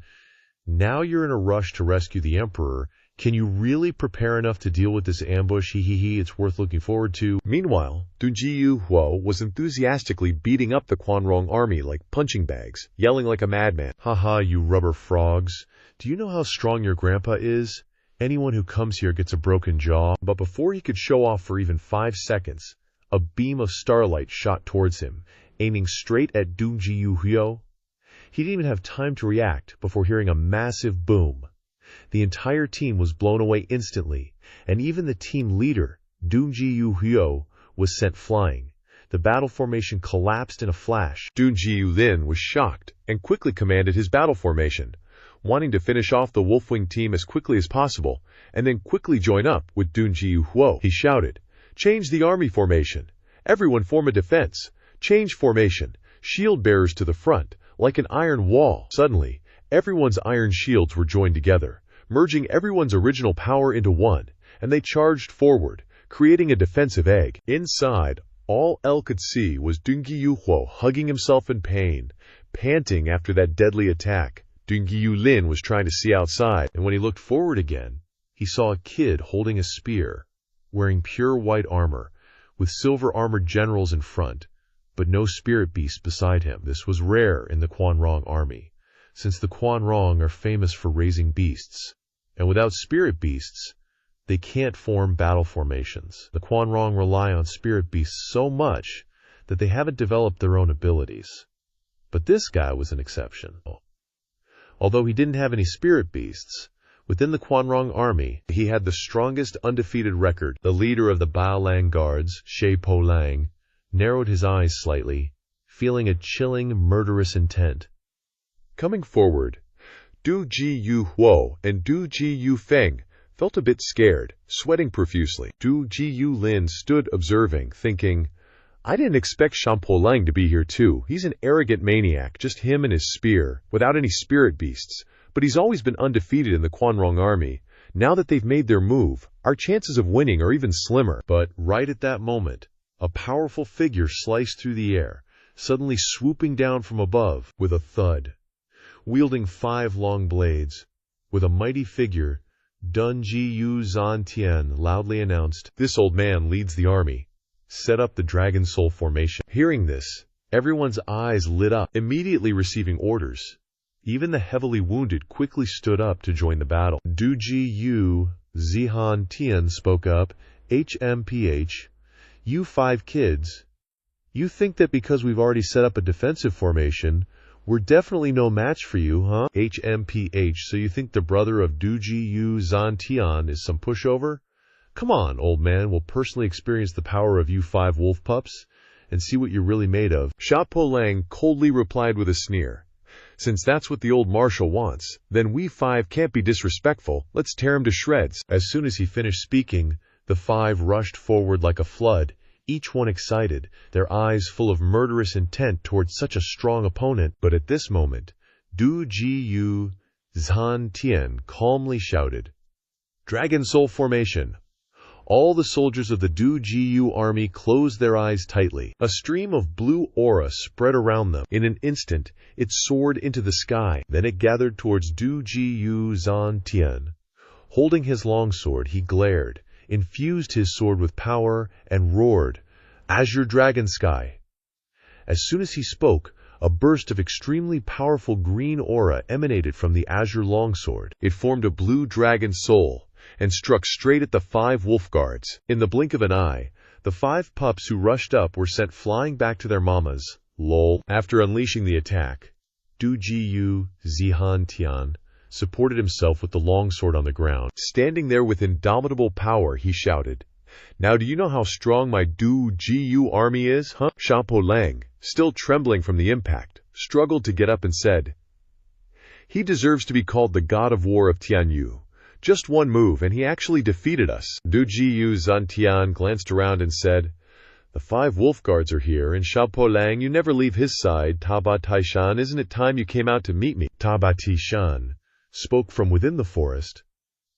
Now you're in a rush to rescue the Emperor. Can you really prepare enough to deal with this ambush? Hee. It's worth looking forward to." Meanwhile, Dunjiyu Huo was enthusiastically beating up the Quanrong army like punching bags, yelling like a madman. "Haha, you rubber frogs. Do you know how strong your grandpa is? Anyone who comes here gets a broken jaw." But before he could show off for even 5 seconds, a beam of starlight shot towards him, aiming straight at Dunjiyu Huo. He didn't even have time to react before hearing a massive boom. The entire team was blown away instantly, and even the team leader, Dunjiyu Huo, was sent flying. The battle formation collapsed in a flash. Dunjiyu Lin was shocked and quickly commanded his battle formation, wanting to finish off the Wolfwing team as quickly as possible, and then quickly join up with Dunjiyu Huo. He shouted, "Change the army formation. Everyone form a defense. Change formation. Shield bearers to the front, like an iron wall." Suddenly, everyone's iron shields were joined together, merging everyone's original power into one, and they charged forward, creating a defensive egg. Inside, all El could see was Dunjiyu Huo hugging himself in pain, panting after that deadly attack. Dunjiyu Lin was trying to see outside, and when he looked forward again, he saw a kid holding a spear, wearing pure white armor, with silver-armored generals in front, but no spirit beast beside him. This was rare in the Quanrong army, since the Quanrong are famous for raising beasts, and without spirit beasts, they can't form battle formations. The Quanrong rely on spirit beasts so much that they haven't developed their own abilities. But this guy was an exception. Although he didn't have any spirit beasts, within the Quanrong army, he had the strongest undefeated record. The leader of the Bao Lang guards, She Po Lang, narrowed his eyes slightly, feeling a chilling, murderous intent. Coming forward, Du Ji Yu Huo and Du Ji Yu Feng felt a bit scared, sweating profusely. Du Ji Yu Lin stood observing, thinking, "I didn't expect Shampo Lang to be here too. He's an arrogant maniac, just him and his spear, without any spirit beasts. But he's always been undefeated in the Quanrong army. Now that they've made their move, our chances of winning are even slimmer." But right at that moment, a powerful figure sliced through the air, suddenly swooping down from above with a thud. Wielding 5 long blades, with a mighty figure, Dunji Yu Zantian loudly announced. This old man leads the army. Set up the Dragon Soul formation. Hearing this, everyone's eyes lit up, immediately receiving orders. Even the heavily wounded quickly stood up to join the battle. Duji Yu Zihan Tian spoke up. HMPH, you 5 kids, you think that because we've already set up a defensive formation, we're definitely no match for you, huh? HMPH, so you think the brother of Duji Yu Zantian is some pushover? Come on, old man, we'll personally experience the power of you 5 wolf pups and see what you're really made of. Sha Po Lang coldly replied with a sneer. Since that's what the old marshal wants, then we 5 can't be disrespectful. Let's tear him to shreds. As soon as he finished speaking, the 5 rushed forward like a flood, each one excited, their eyes full of murderous intent towards such a strong opponent. But at this moment, Du Ji Yu Zhan Tian calmly shouted, Dragon Soul Formation! All the soldiers of the Du Ji Yu army closed their eyes tightly. A stream of blue aura spread around them. In an instant, it soared into the sky. Then it gathered towards Du Ji Yu Zhan Tian. Holding his longsword, he glared, infused his sword with power, and roared, Azure Dragon Sky! As soon as he spoke, a burst of extremely powerful green aura emanated from the azure longsword. It formed a blue dragon soul and struck straight at the 5 wolf guards. In the blink of an eye, the 5 pups who rushed up were sent flying back to their mamas. Lol. After unleashing the attack, Du Ji Yu Zihan Tian supported himself with the longsword on the ground. Standing there with indomitable power, he shouted, Now do you know how strong my Du Ji Yu army is, huh? Sha Po Lang, still trembling from the impact, struggled to get up and said, He deserves to be called the god of war of Tianyu. Just one move, and he actually defeated us. Du Ji Yu Zantian glanced around and said, The 5 wolf guards are here, and Sha Po Lang, you never leave his side. Taba Taishan, isn't it time you came out to meet me? Taba Taishan spoke from within the forest.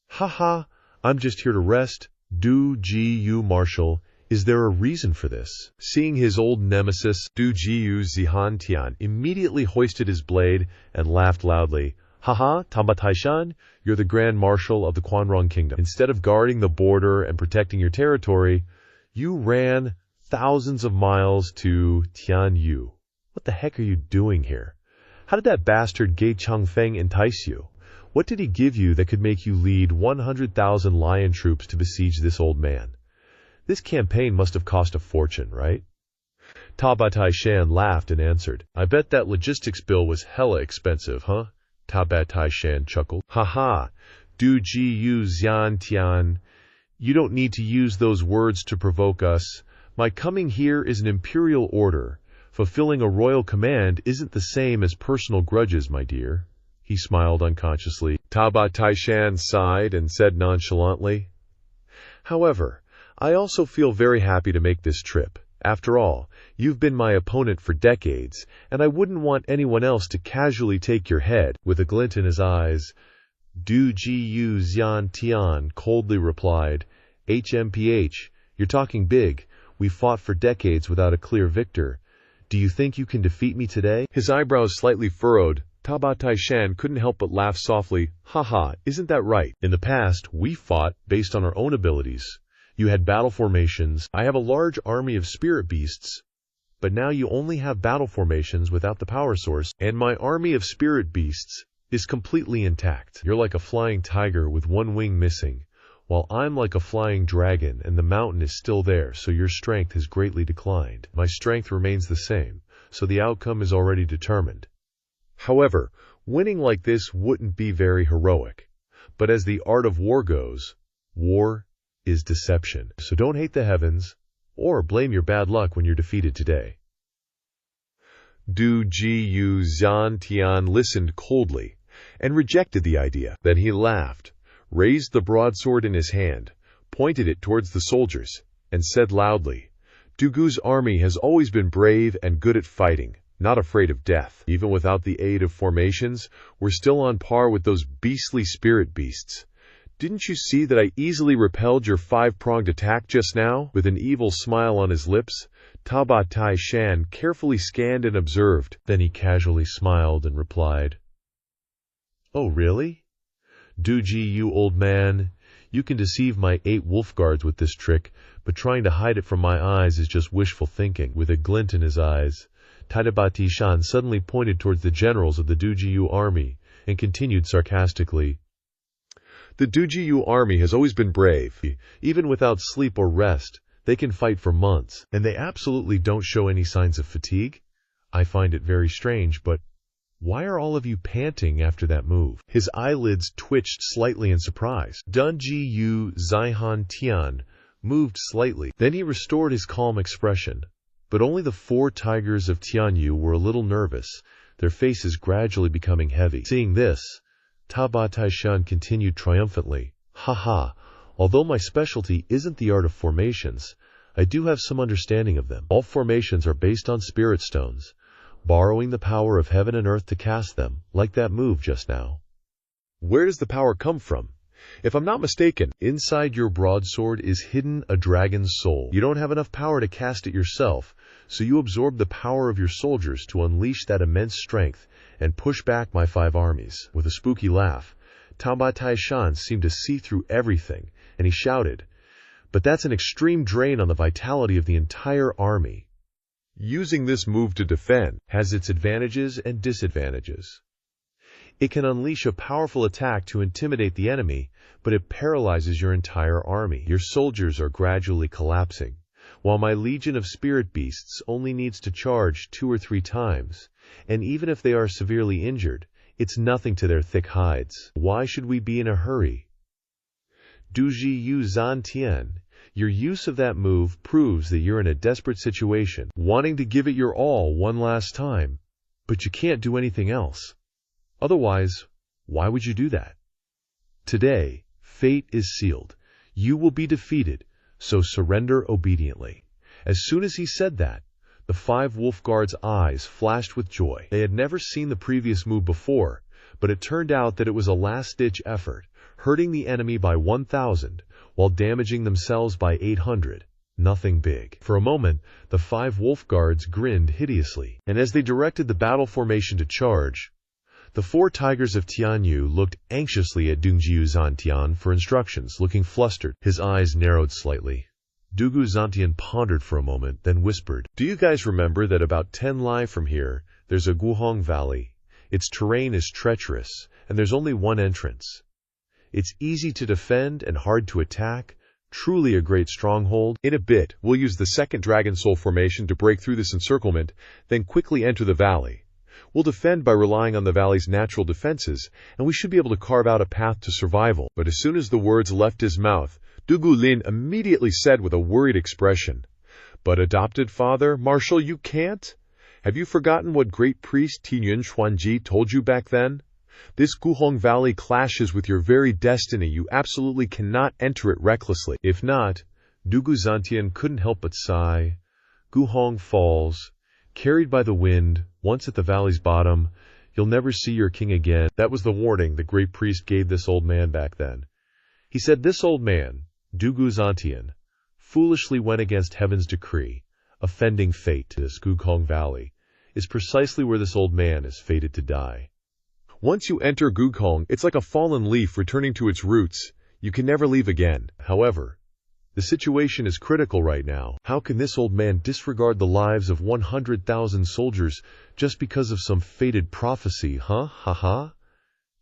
Ha, I'm just here to rest. Du Ji Yu Marshal, is there a reason for this? Seeing his old nemesis, Du Ji Yu Zihan Tian immediately hoisted his blade and laughed loudly. Haha, Taba Taishan, you're the Grand Marshal of the Quanrong Kingdom. Instead of guarding the border and protecting your territory, you ran thousands of miles to Tianyu. What the heck are you doing here? How did that bastard Gei Changfeng entice you? What did he give you that could make you lead 100,000 lion troops to besiege this old man? This campaign must have cost a fortune, right? Taba Taishan laughed and answered, I bet that logistics bill was hella expensive, huh? Taba Taishan chuckled. Haha, Du Ji Yu Zian Tian, you don't need to use those words to provoke us. My coming here is an imperial order. Fulfilling a royal command isn't the same as personal grudges, my dear. He smiled unconsciously. Taba Taishan sighed and said nonchalantly, However, I also feel very happy to make this trip. After all, you've been my opponent for decades, and I wouldn't want anyone else to casually take your head. With a glint in his eyes, Du Ji Yu Zian Tian coldly replied, HMPH, you're talking big. We fought for decades without a clear victor. Do you think you can defeat me today? His eyebrows slightly furrowed. Taba Taishan couldn't help but laugh softly. Haha, isn't that right? In the past, we fought based on our own abilities. You had battle formations. I have a large army of spirit beasts. But now you only have battle formations without the power source, and my army of spirit beasts is completely intact. You're like a flying tiger with one wing missing, while I'm like a flying dragon and the mountain is still there, so your strength has greatly declined. My strength remains the same, so the outcome is already determined. However, winning like this wouldn't be very heroic. But as the art of war goes, war is deception. So don't hate the heavens, or blame your bad luck when you're defeated today. Du Ji Yu Zhan Tian listened coldly and rejected the idea. Then he laughed, raised the broadsword in his hand, pointed it towards the soldiers, and said loudly, Dugu's army has always been brave and good at fighting, not afraid of death. Even without the aid of formations, we're still on par with those beastly spirit beasts. Didn't you see that I easily repelled your 5-pronged attack just now? With an evil smile on his lips, Taba Taishan carefully scanned and observed. Then he casually smiled and replied, Oh, really? Duji, you old man, you can deceive my 8 wolf guards with this trick, but trying to hide it from my eyes is just wishful thinking. With a glint in his eyes, Tadabati Shan suddenly pointed towards the generals of the Dujiyu army and continued sarcastically, "The Dujiyu army has always been brave. Even without sleep or rest, they can fight for months, and they absolutely don't show any signs of fatigue. I find it very strange, but why are all of you panting after that move?" His eyelids twitched slightly in surprise. Dunji Yu Zaihan Tian moved slightly. Then he restored his calm expression. But only the 4 tigers of Tianyu were a little nervous, their faces gradually becoming heavy. Seeing this, Taba Taishan continued triumphantly, "Haha, although my specialty isn't the art of formations, I do have some understanding of them. All formations are based on spirit stones, borrowing the power of heaven and earth to cast them, like that move just now." "Where does the power come from? If I'm not mistaken, inside your broadsword is hidden a dragon's soul. You don't have enough power to cast it yourself, so you absorb the power of your soldiers to unleash that immense strength and push back my 5 armies." With a spooky laugh, Taba Taishan seemed to see through everything, and he shouted, "But that's an extreme drain on the vitality of the entire army. Using this move to defend has its advantages and disadvantages. It can unleash a powerful attack to intimidate the enemy, but it paralyzes your entire army. Your soldiers are gradually collapsing, while my legion of spirit beasts only needs to charge 2 or 3 times, and even if they are severely injured, it's nothing to their thick hides. Why should we be in a hurry?" Duji Yu Zan Tian, your use of that move proves that you're in a desperate situation, wanting to give it your all one last time, but you can't do anything else. Otherwise, why would you do that? Today, fate is sealed. You will be defeated, so surrender obediently. As soon as he said that, the 5 wolf guards' eyes flashed with joy. They had never seen the previous move before, but it turned out that it was a last-ditch effort, hurting the enemy by 1,000, while damaging themselves by 800. Nothing big. For a moment, the 5 wolf guards grinned hideously, and as they directed the battle formation to charge, the 4 tigers of Tianyu looked anxiously at Dungjiu Zantian for instructions, looking flustered. His eyes narrowed slightly. Dugu Zantian pondered for a moment, then whispered, "Do you guys remember that about 10 li from here, there's a Guhong Valley? Its terrain is treacherous, and there's only one entrance. It's easy to defend and hard to attack, truly a great stronghold. In a bit, we'll use the 2nd Dragon Soul formation to break through this encirclement, then quickly enter the valley. We'll defend by relying on the valley's natural defenses, and we should be able to carve out a path to survival." But as soon as the words left his mouth, Dugu Lin immediately said with a worried expression, "But adopted father, Marshal, you can't? Have you forgotten what great priest Tinyun Xuanji told you back then? This Guhong Valley clashes with your very destiny. You absolutely cannot enter it recklessly. If not," Dugu Zantian couldn't help but sigh, "Guhong falls, carried by the wind, once at the valley's bottom, you'll never see your king again." That was the warning the great priest gave this old man back then. He said this old man, Dugu Zantian, foolishly went against heaven's decree, offending fate. This Guhong Valley is precisely where this old man is fated to die. Once you enter Guhong, it's like a fallen leaf returning to its roots. You can never leave again. However, the situation is critical right now. How can this old man disregard the lives of 100,000 soldiers just because of some fated prophecy, huh? Ha ha.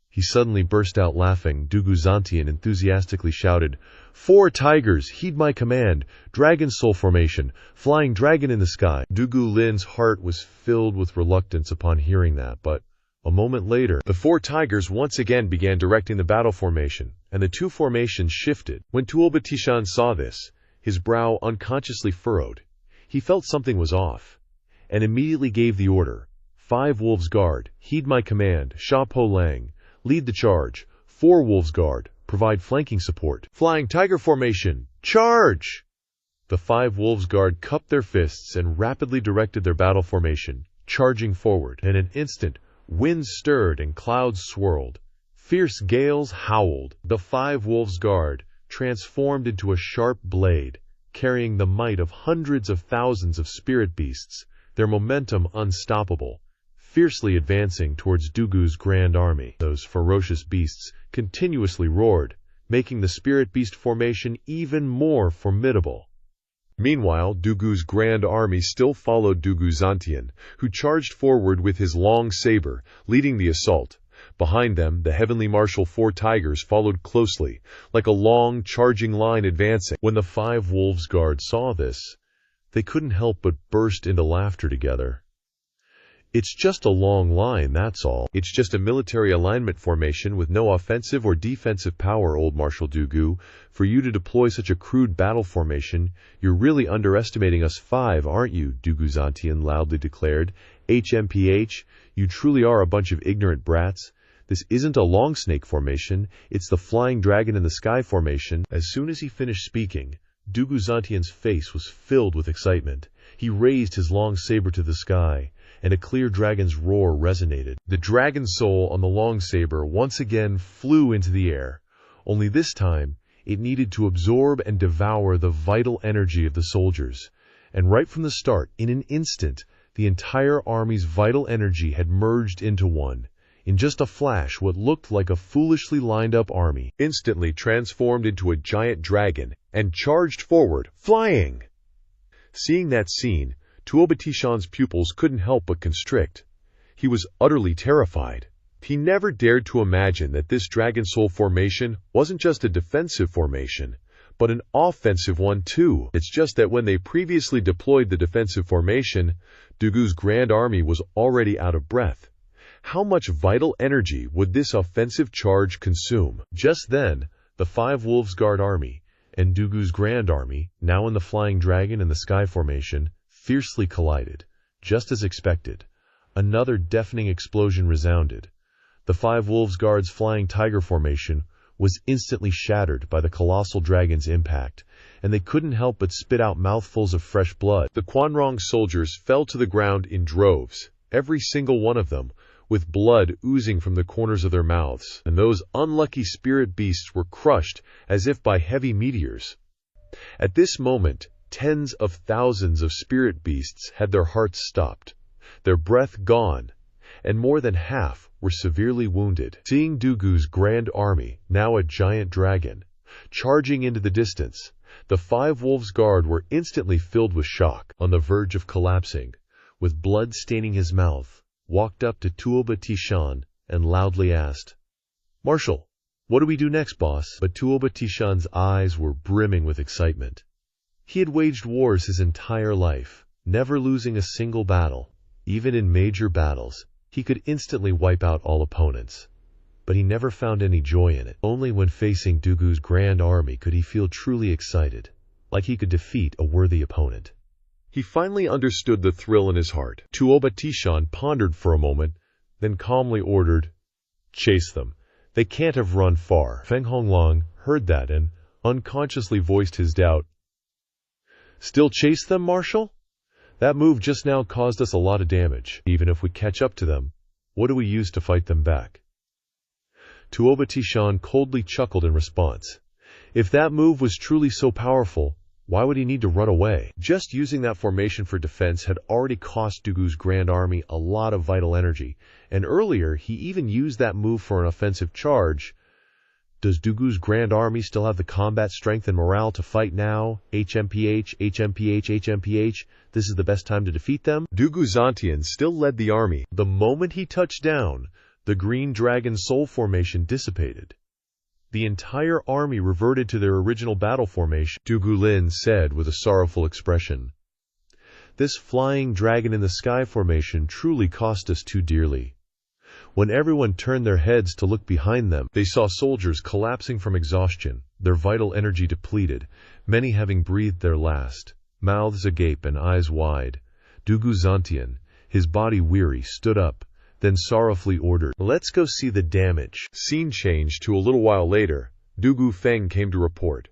He suddenly burst out laughing. Dugu Zantian enthusiastically shouted, 4 tigers, heed my command, dragon soul formation, flying dragon in the sky. Dugu Lin's heart was filled with reluctance upon hearing that, but a moment later, the 4 tigers once again began directing the battle formation, and the 2 formations shifted. When Tuobatishan saw this, his brow unconsciously furrowed. He felt something was off, and immediately gave the order, 5 wolves guard, heed my command, Sha Po Lang, lead the charge, 4 wolves guard, provide flanking support. Flying tiger formation, charge! The 5 wolves guard cupped their fists and rapidly directed their battle formation, charging forward. In an instant, winds stirred and clouds swirled. Fierce gales howled. The 5 wolves guard transformed into a sharp blade, carrying the might of hundreds of thousands of spirit beasts, their momentum unstoppable. fiercely advancing towards Dugu's grand army. Those ferocious beasts continuously roared, making the spirit beast formation even more formidable. Meanwhile, Dugu's grand army still followed Dugu Zantian, who charged forward with his long saber, leading the assault. Behind them, the heavenly martial four tigers followed closely, like a long, charging line advancing. When the 5 wolves guard saw this, they couldn't help but burst into laughter together. "It's just a long line, that's all. It's just a military alignment formation with no offensive or defensive power, old Marshal Dugu. For you to deploy such a crude battle formation, you're really underestimating us 5, aren't you?" Dugu Zantian loudly declared. "HMPH, you truly are a bunch of ignorant brats. This isn't a long snake formation, it's the flying dragon in the sky formation." As soon as he finished speaking, Dugu Zantian's face was filled with excitement. He raised his long saber to the sky, and a clear dragon's roar resonated. The dragon soul on the long saber once again flew into the air, only this time it needed to absorb and devour the vital energy of the soldiers. And right from the start, in an instant, the entire army's vital energy had merged into one. In just a flash, what looked like a foolishly lined-up army instantly transformed into a giant dragon and charged forward, flying. Seeing that scene, Tuo Batishan's pupils couldn't help but constrict. He was utterly terrified. He never dared to imagine that this Dragon Soul formation wasn't just a defensive formation, but an offensive one too. It's just that when they previously deployed the defensive formation, Dugu's grand army was already out of breath. How much vital energy would this offensive charge consume? Just then, the 5 Wolves Guard army and Dugu's grand army, now in the Flying Dragon and the Sky formation, fiercely collided. Just as expected, another deafening explosion resounded. The 5 Wolves Guard's Flying Tiger formation was instantly shattered by the colossal dragon's impact, and they couldn't help but spit out mouthfuls of fresh blood. The Quanrong soldiers fell to the ground in droves, every single one of them, with blood oozing from the corners of their mouths, and those unlucky spirit beasts were crushed as if by heavy meteors. At this moment, tens of thousands of spirit beasts had their hearts stopped, their breath gone, and more than half were severely wounded. Seeing Dugu's grand army, now a giant dragon, charging into the distance, the 5 Wolves Guard were instantly filled with shock. On the verge of collapsing, with blood staining his mouth, walked up to Tuo Batishan and loudly asked, "Marshal, what do we do next, boss?" But Tuo Batishan's eyes were brimming with excitement. He had waged wars his entire life, never losing a single battle. Even in major battles, he could instantly wipe out all opponents. But he never found any joy in it. Only when facing Dugu's grand army could he feel truly excited, like he could defeat a worthy opponent. He finally understood the thrill in his heart. Tuo Batishan pondered for a moment, then calmly ordered, "Chase them. They can't have run far." Feng Honglong heard that and unconsciously voiced his doubt. "Still chase them, Marshal? That move just now caused us a lot of damage. Even if we catch up to them, what do we use to fight them back?" Tuo Batishan coldly chuckled in response. If that move was truly so powerful, why would he need to run away? Just using that formation for defense had already cost Dugu's grand army a lot of vital energy, and earlier he even used that move for an offensive charge. Does Dugu's grand army still have the combat strength and morale to fight now? HMPH, HMPH, HMPH, this is the best time to defeat them? Dugu Zantian still led the army. The moment he touched down, the Green Dragon Soul formation dissipated. The entire army reverted to their original battle formation. Dugu Lin said with a sorrowful expression, "This Flying Dragon in the Sky formation truly cost us too dearly." When everyone turned their heads to look behind them, they saw soldiers collapsing from exhaustion, their vital energy depleted, many having breathed their last, mouths agape and eyes wide. Dugu Zantian, his body weary, stood up, then sorrowfully ordered, "Let's go see the damage." Scene changed to a little while later. Dugu Feng came to report,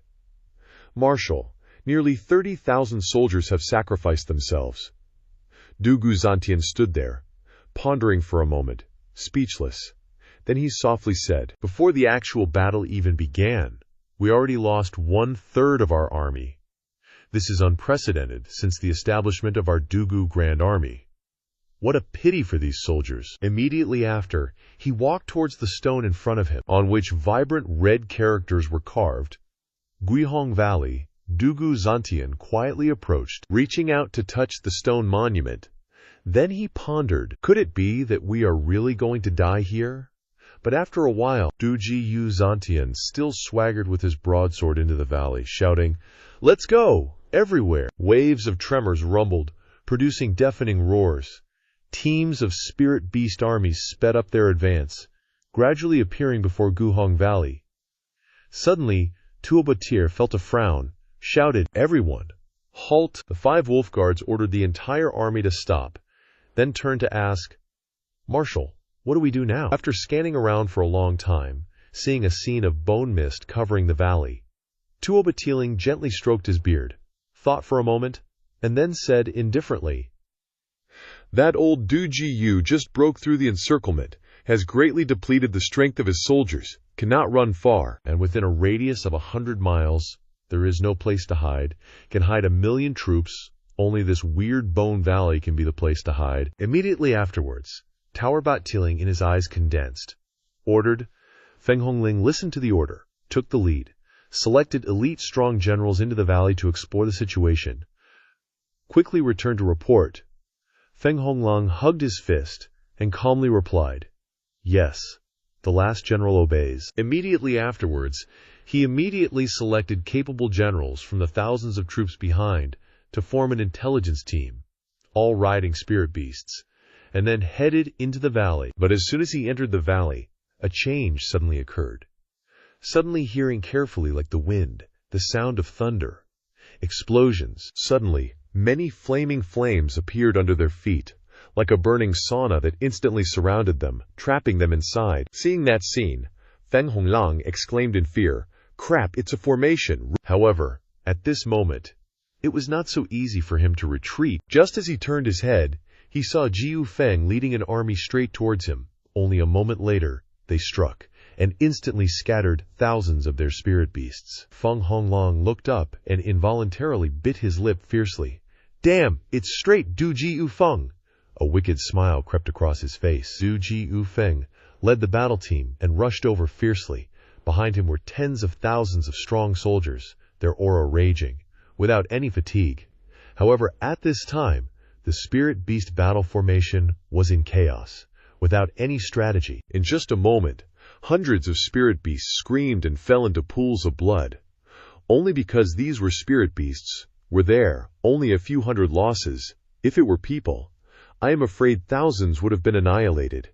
"Marshal, nearly 30,000 soldiers have sacrificed themselves." Dugu Zantian stood there, pondering for a moment, speechless. Then he softly said, "Before the actual battle even began, we already lost 1/3 of our army. This is unprecedented since the establishment of our Dugu Grand Army." What a pity for these soldiers. Immediately after, he walked towards the stone in front of him, on which vibrant red characters were carved. Guihong Valley, Dugu Zantian quietly approached, reaching out to touch the stone monument. Then he pondered, could it be that we are really going to die here? But after a while, Dugu Zantian still swaggered with his broadsword into the valley, shouting, "Let's go!" Everywhere, waves of tremors rumbled, producing deafening roars. Teams of spirit beast armies sped up their advance, gradually appearing before Guihong Valley. Suddenly, Tuo Batir felt a frown, shouted, "Everyone, halt!" The 5 wolf guards ordered the entire army to stop, then turned to ask, "Marshal, what do we do now?" After scanning around for a long time, seeing a scene of bone mist covering the valley, Tuo Batir gently stroked his beard, thought for a moment, and then said indifferently, "That old Dugu just broke through the encirclement, has greatly depleted the strength of his soldiers, cannot run far, and within a radius of 100 miles, there is no place to hide, can hide 1,000,000 troops, only this weird bone valley can be the place to hide." Immediately afterwards, Tower Bat Tiling in his eyes condensed, ordered. Feng Hongling listened to the order, took the lead, selected elite strong generals into the valley to explore the situation, quickly returned to report. Feng Honglang hugged his fist and calmly replied, "Yes, the last general obeys." Immediately afterwards, he immediately selected capable generals from the thousands of troops behind to form an intelligence team, all riding spirit beasts, and then headed into the valley. But as soon as he entered the valley, a change suddenly occurred. Suddenly hearing carefully like the wind, the sound of thunder, explosions. Suddenly, many flaming flames appeared under their feet, like a burning sauna that instantly surrounded them, trapping them inside. Seeing that scene, Feng Honglang exclaimed in fear, "Crap, it's a formation!" However, at this moment, it was not so easy for him to retreat. Just as he turned his head, he saw Jiu Feng leading an army straight towards him. Only a moment later, they struck, and instantly scattered thousands of their spirit beasts. Feng Honglang looked up and involuntarily bit his lip fiercely. "Damn, it's straight Dugu Feng!" A wicked smile crept across his face. Dugu Feng led the battle team and rushed over fiercely. Behind him were tens of thousands of strong soldiers, their aura raging, without any fatigue. However, at this time, the spirit beast battle formation was in chaos, without any strategy. In just a moment, hundreds of spirit beasts screamed and fell into pools of blood. Only because these were spirit beasts were there only a few hundred losses. If it were people, I am afraid thousands would have been annihilated.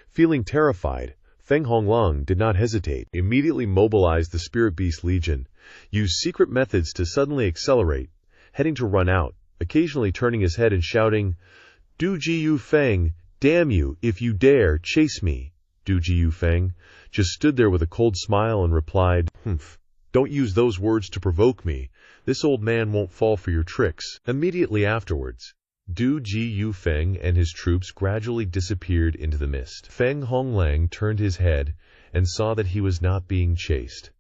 Feeling terrified, Feng Honglang did not hesitate, immediately mobilized the Spirit Beast Legion, used secret methods to suddenly accelerate, heading to run out, occasionally turning his head and shouting, "Dugu Feng, damn you, if you dare, chase me." Dugu Feng just stood there with a cold smile and replied, "Humph, don't use those words to provoke me. This old man won't fall for your tricks." Immediately afterwards, Dugu Feng and his troops gradually disappeared into the mist. Feng Honglang turned his head and saw that he was not being chased,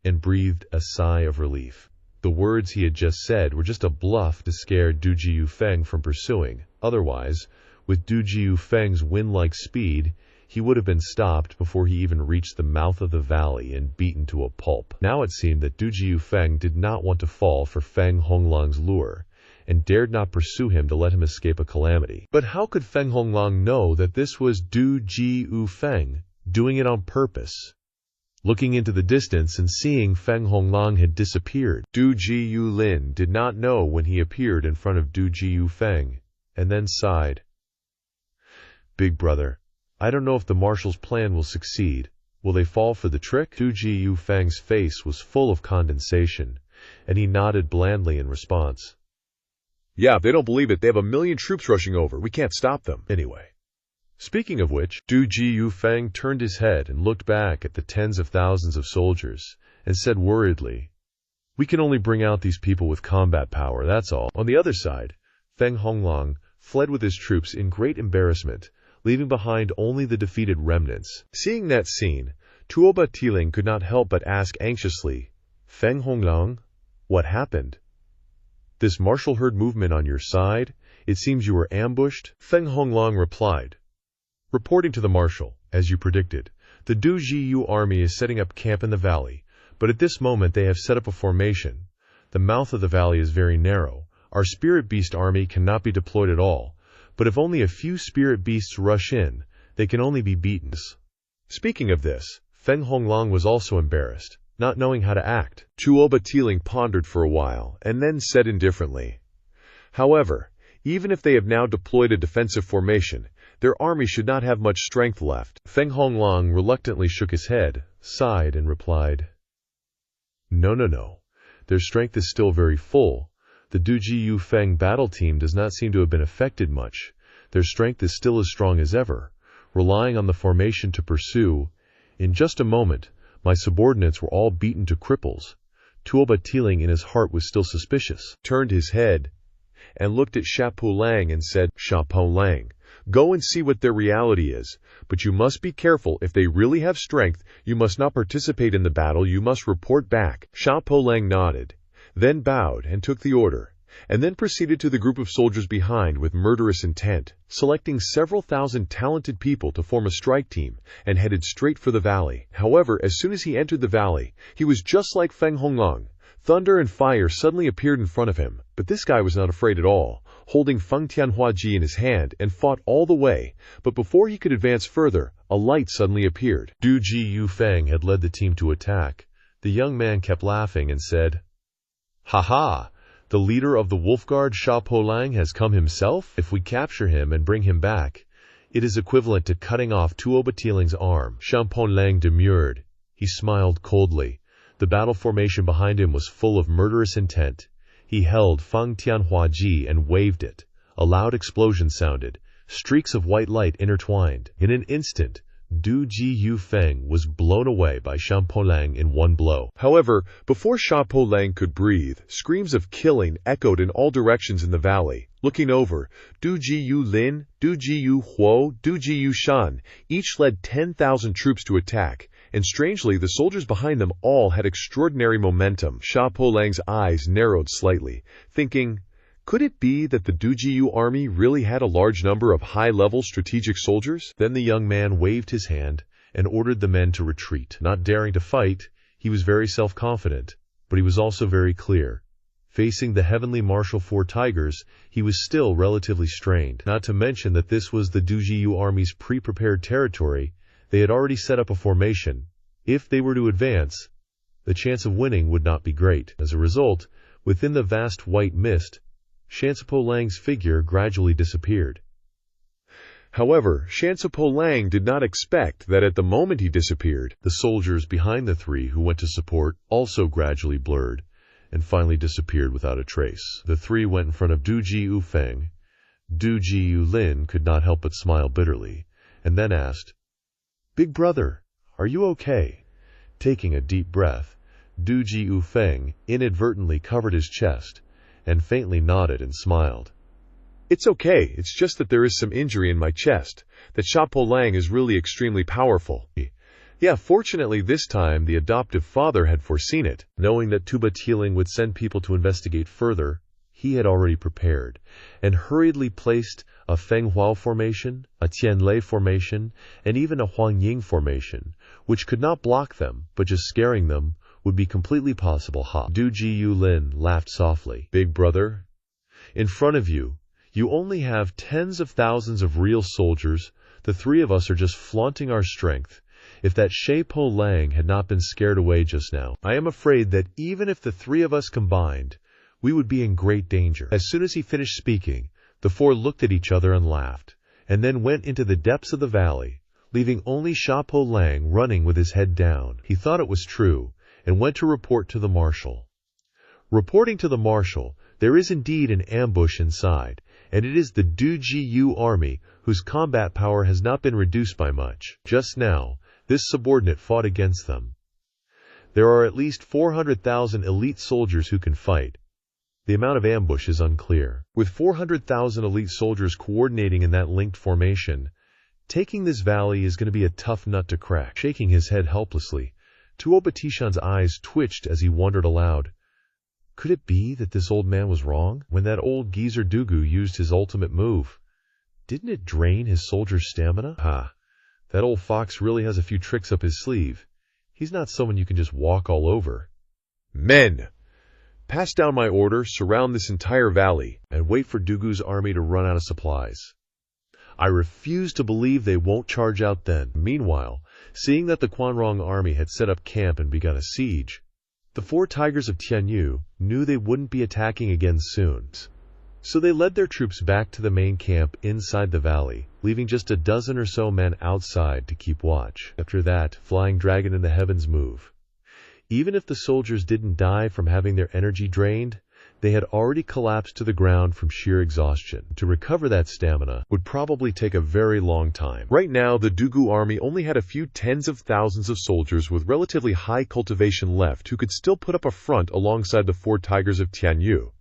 and breathed a sigh of relief. The words he had just said were just a bluff to scare Dugu Feng from pursuing. Otherwise, with Dugu Feng's wind-like speed, he would have been stopped before he even reached the mouth of the valley and beaten to a pulp. Now it seemed that Dugu Feng did not want to fall for Feng Honglang's lure, and dared not pursue him to let him escape a calamity. But how could Feng Honglang know that this was Dugu Feng doing it on purpose? Looking into the distance and seeing Feng Honglang had disappeared, Dugu Lin did not know when he appeared in front of Dugu Feng, and then sighed. "Big brother, I don't know if the marshal's plan will succeed. Will they fall for the trick?" Dugu Feng's face was full of condensation, and he nodded blandly in response. "Yeah, if they don't believe it, they have 1,000,000 troops rushing over. We can't stop them. Anyway." Speaking of which, Dugu Feng turned his head and looked back at the tens of thousands of soldiers, and said worriedly, "We can only bring out these people with combat power, that's all." On the other side, Feng Honglang fled with his troops in great embarrassment, leaving behind only the defeated remnants. Seeing that scene, Tuo Batir could not help but ask anxiously, "Feng Honglang, what happened? This martial heard movement on your side? It seems you were ambushed? Feng Honglong replied. Reporting to the marshal, as you predicted, the Du Jiyu army is setting up camp in the valley, but at this moment they have set up a formation. The mouth of the valley is very narrow. Our spirit beast army cannot be deployed at all, but if only a few spirit beasts rush in, they can only be beaten. Speaking of this, Feng Honglong was also embarrassed, not knowing how to act. Zhuo Batiling pondered for a while, and then said indifferently, "However, even if they have now deployed a defensive formation, their army should not have much strength left." Feng Honglong reluctantly shook his head, sighed, and replied, No. Their strength is still very full. The Duji Yu Feng battle team does not seem to have been affected much. Their strength is still as strong as ever, relying on the formation to pursue. In just a moment, my subordinates were all beaten to cripples. Tuo Batiling in his heart was still suspicious, turned his head, and looked at Shapo Lang and said, "Shapo Lang, go and see what their reality is. But you must be careful. If they really have strength, you must not participate in the battle. You must report back." Shapo Lang nodded, then bowed and took the order, and then proceeded to the group of soldiers behind with murderous intent, selecting several thousand talented people to form a strike team, and headed straight for the valley. However, as soon as he entered the valley, he was just like Feng Honglong. Thunder and fire suddenly appeared in front of him, but this guy was not afraid at all, holding Feng Tianhuaji in his hand and fought all the way. But before he could advance further, a light suddenly appeared. Du Ji Yu Feng had led the team to attack. The young man kept laughing and said, "Ha ha! The leader of the Wolf Guard, Shapo Lang, has come himself? If we capture him and bring him back, it is equivalent to cutting off Tuo Batiling's arm." Shapo Lang demurred. He smiled coldly. The battle formation behind him was full of murderous intent. He held Feng Tianhuaji and waved it. A loud explosion sounded. Streaks of white light intertwined. In an instant, Du Ji Yu Feng was blown away by Shapo Lang in one blow. However, before Shapo Lang could breathe, screams of killing echoed in all directions in the valley. Looking over, Du Ji Yu Lin, Du Ji Yu Huo, Du Ji Yu Shan each led 10,000 troops to attack, and strangely the soldiers behind them all had extraordinary momentum. Shapo Lang's eyes narrowed slightly, thinking, could it be that the Dujiyu army really had a large number of high-level strategic soldiers? Then the young man waved his hand and ordered the men to retreat. Not daring to fight, he was very self-confident, but he was also very clear. Facing the heavenly martial four tigers, he was still relatively strained. Not to mention that this was the Dujiyu army's pre-prepared territory. They had already set up a formation. If they were to advance, the chance of winning would not be great. As a result, within the vast white mist, Shanspo Lang's figure gradually disappeared. However, Shanspo Lang did not expect that at the moment he disappeared, the soldiers behind the three who went to support also gradually blurred and finally disappeared without a trace. The three went in front of Du Ji Yu Feng. Du Ji Yu Lin could not help but smile bitterly, and then asked, "Big brother, are you okay?" Taking a deep breath, Du Ji Yu Feng inadvertently covered his chest and faintly nodded and smiled. "It's okay, it's just that there is some injury in my chest. That Shapo Lang is really extremely powerful." Yeah, fortunately this time the adoptive father had foreseen it. Knowing that Tuba Teeling would send people to investigate further, he had already prepared, and hurriedly placed a Feng Huao formation, a Tianlei formation, and even a Huang Ying formation, which could not block them, but just scaring them would be completely possible. Du Ji Yu Lin laughed softly. "Big brother, in front of you, you only have tens of thousands of real soldiers. The three of us are just flaunting our strength. If that Shapo Lang had not been scared away just now, I am afraid that even if the three of us combined, we would be in great danger." As soon as he finished speaking, the four looked at each other and laughed, and then went into the depths of the valley, leaving only Shapo Lang running with his head down. He thought it was true, and went to report to the marshal. Reporting to the marshal, there is indeed an ambush inside, and it is the Du Ji Yu army whose combat power has not been reduced by much. Just now, this subordinate fought against them. There are at least 400,000 elite soldiers who can fight. The amount of ambush is unclear. With 400,000 elite soldiers coordinating in that linked formation, taking this valley is going to be a tough nut to crack. Shaking his head helplessly, Tuo Batishan's eyes twitched as he wondered aloud, Could it be that this old man was wrong? When that old geezer Dugu used his ultimate move, didn't it drain his soldier's stamina? That old fox really has a few tricks up his sleeve. He's not someone you can just walk all over. Men! Pass down my order, surround this entire valley, and wait for Dugu's army to run out of supplies. I refuse to believe they won't charge out then. Meanwhile, seeing that the Quanrong army had set up camp and begun a siege, the 4 tigers of Tianyu knew they wouldn't be attacking again soon. So they led their troops back to the main camp inside the valley, leaving just a dozen or so men outside to keep watch. After that, Flying Dragon in the Heavens move. Even if the soldiers didn't die from having their energy drained, they had already collapsed to the ground from sheer exhaustion. To recover that stamina would probably take a very long time. Right now, the Dugu army only had a few tens of thousands of soldiers with relatively high cultivation left who could still put up a front alongside the 4 tigers of Tianyu,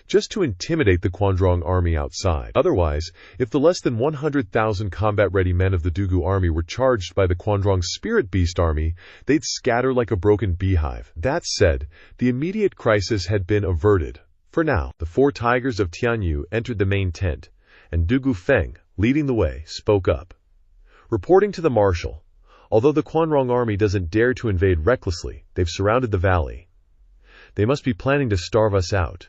just to intimidate the Quanrong army outside. Otherwise, if the less than 100,000 combat-ready men of the Dugu army were charged by the Quanrong Spirit Beast army, they'd scatter like a broken beehive. That said, the immediate crisis had been averted. For now, the 4 tigers of Tianyu entered the main tent, and Dugu Feng, leading the way, spoke up. Reporting to the marshal, although the Quanrong army doesn't dare to invade recklessly, they've surrounded the valley. They must be planning to starve us out.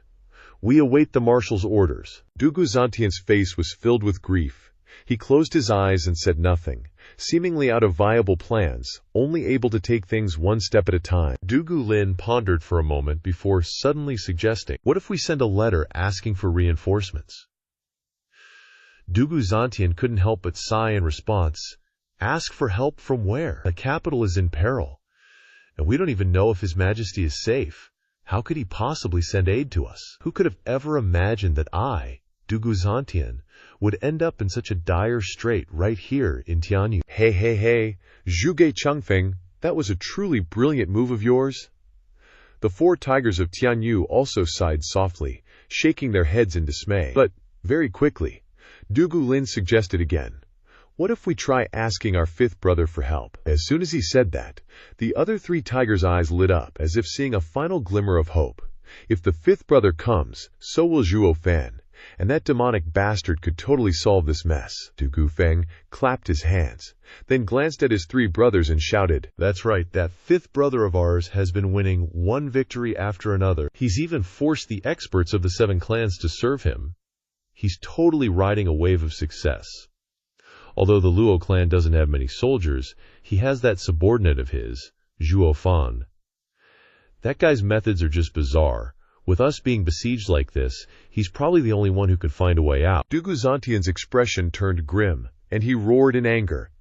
We await the marshal's orders. Dugu Zantian's face was filled with grief. He closed his eyes and said nothing, seemingly out of viable plans, only able to take things one step at a time. Dugu Lin pondered for a moment before suddenly suggesting, what if we send a letter asking for reinforcements? Dugu Zantian couldn't help but sigh in response. Ask for help from where? The capital is in peril, and we don't even know if His Majesty is safe. How could he possibly send aid to us? Who could have ever imagined that I, Dugu Zantian, would end up in such a dire strait right here in Tianyu? Hey, Zhuge Chengfeng, that was a truly brilliant move of yours. The 4 tigers of Tianyu also sighed softly, shaking their heads in dismay. But, very quickly, Dugu Lin suggested again, what if we try asking our 5th brother for help? As soon as he said that, the other 3 tigers' eyes lit up as if seeing a final glimmer of hope. If the 5th brother comes, so will Zhuo Fan, and that demonic bastard could totally solve this mess. Dugu Feng clapped his hands, then glanced at his 3 brothers and shouted, that's right, that 5th brother of ours has been winning one victory after another. He's even forced the experts of the 7 clans to serve him. He's totally riding a wave of success. Although the Luo clan doesn't have many soldiers, he has that subordinate of his, Zhuo Fan. That guy's methods are just bizarre. With us being besieged like this, he's probably the only one who can find a way out. Dugu Zantian's expression turned grim, and he roared in anger.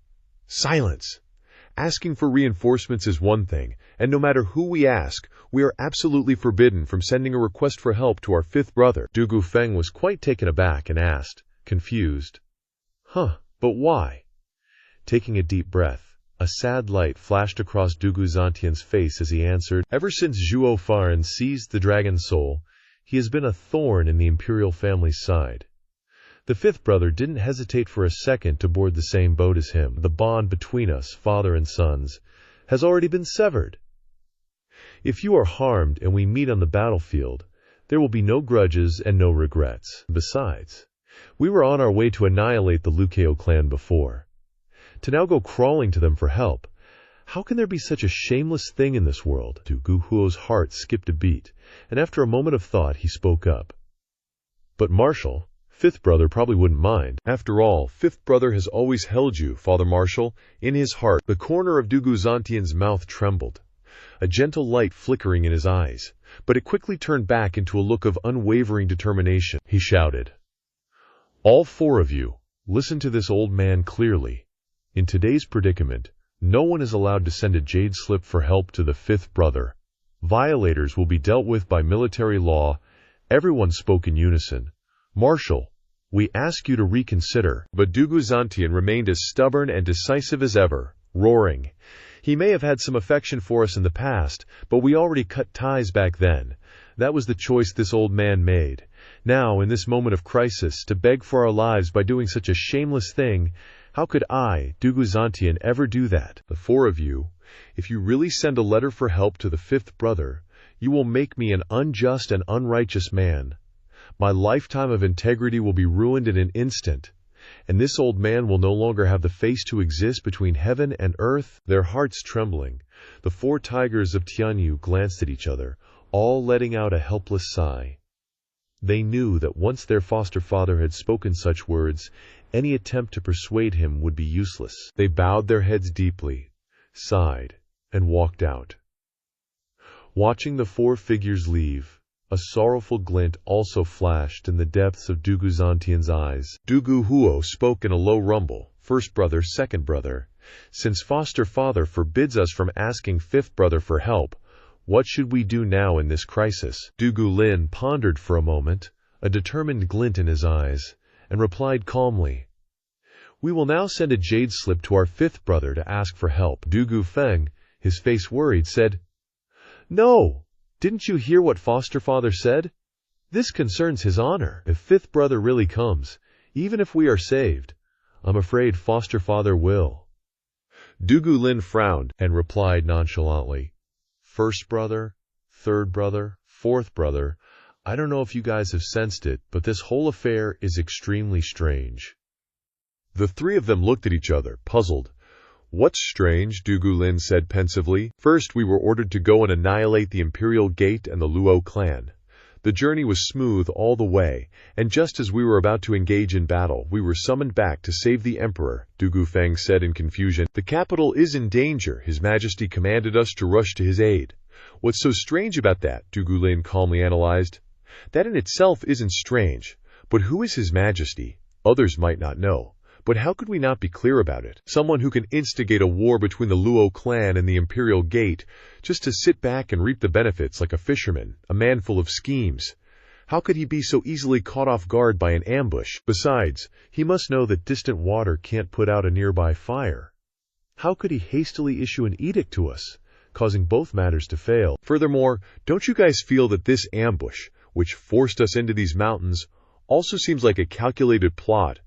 Silence! Asking for reinforcements is one thing, and no matter who we ask, we are absolutely forbidden from sending a request for help to our 5th brother. Dugu Feng was quite taken aback and asked, confused, but why? Taking a deep breath, a sad light flashed across Dugu Zantian's face as he answered, ever since Zhuo Fan seized the dragon soul, he has been a thorn in the imperial family's side. The 5th brother didn't hesitate for a second to board the same boat as him. The bond between us, father and sons, has already been severed. If you are harmed and we meet on the battlefield, there will be no grudges and no regrets. Besides, we were on our way to annihilate the Lukeo clan before. To now go crawling to them for help, how can there be such a shameless thing in this world? Dugu Huo's heart skipped a beat, and after a moment of thought he spoke up. But Marshal, 5th brother probably wouldn't mind. After all, 5th brother has always held you, Father Marshal, in his heart. The corner of Dugu Zantian's mouth trembled, a gentle light flickering in his eyes, but it quickly turned back into a look of unwavering determination. He shouted, all 4 of you, listen to this old man clearly. In today's predicament, no one is allowed to send a jade slip for help to the 5th brother. Violators will be dealt with by military law. Everyone spoke in unison. Marshal, we ask you to reconsider. But Dugu Zantian remained as stubborn and decisive as ever, roaring. He may have had some affection for us in the past, but we already cut ties back then. That was the choice this old man made. Now, in this moment of crisis, to beg for our lives by doing such a shameless thing, how could I, Dugu Zantian, ever do that? The 4 of you, if you really send a letter for help to the 5th brother, You will make me an unjust and unrighteous man. My lifetime of integrity will be ruined in an instant, and this old man will no longer have the face to exist between heaven and earth." Their hearts trembling, the 4 tigers of Tianyu glanced at each other, all letting out a helpless sigh. They knew that once their foster father had spoken such words, any attempt to persuade him would be useless. They bowed their heads deeply, sighed, and walked out. Watching the 4 figures leave, a sorrowful glint also flashed in the depths of Dugu Zantian's eyes. Dugu Huo spoke in a low rumble. "First brother, second brother, since foster father forbids us from asking fifth brother for help, what should we do now in this crisis?" Dugu Lin pondered for a moment, a determined glint in his eyes, and replied calmly, "We will now send a jade slip to our fifth brother to ask for help." Dugu Feng, his face worried, said, "No! Didn't you hear what foster father said? This concerns his honor. If fifth brother really comes, even if we are saved, I'm afraid foster father will." Dugu Lin frowned and replied nonchalantly, "First brother, third brother, fourth brother, I don't know if you guys have sensed it, but this whole affair is extremely strange." The 3 of them looked at each other, puzzled. "What's strange?" Dugu Lin said pensively. "First, we were ordered to go and annihilate the Imperial Gate and the Luo clan. The journey was smooth all the way, and just as we were about to engage in battle, we were summoned back to save the Emperor," Dugu Feng said in confusion. "The capital is in danger. His Majesty commanded us to rush to his aid." "What's so strange about that?" Dugu Lin calmly analyzed. "That in itself isn't strange. But who is His Majesty? Others might not know. But how could we not be clear about it? Someone who can instigate a war between the Luo clan and the Imperial Gate, just to sit back and reap the benefits like a fisherman, a man full of schemes. How could he be so easily caught off guard by an ambush? Besides, he must know that distant water can't put out a nearby fire. How could he hastily issue an edict to us, causing both matters to fail? Furthermore, don't you guys feel that this ambush, which forced us into these mountains, also seems like a calculated plot?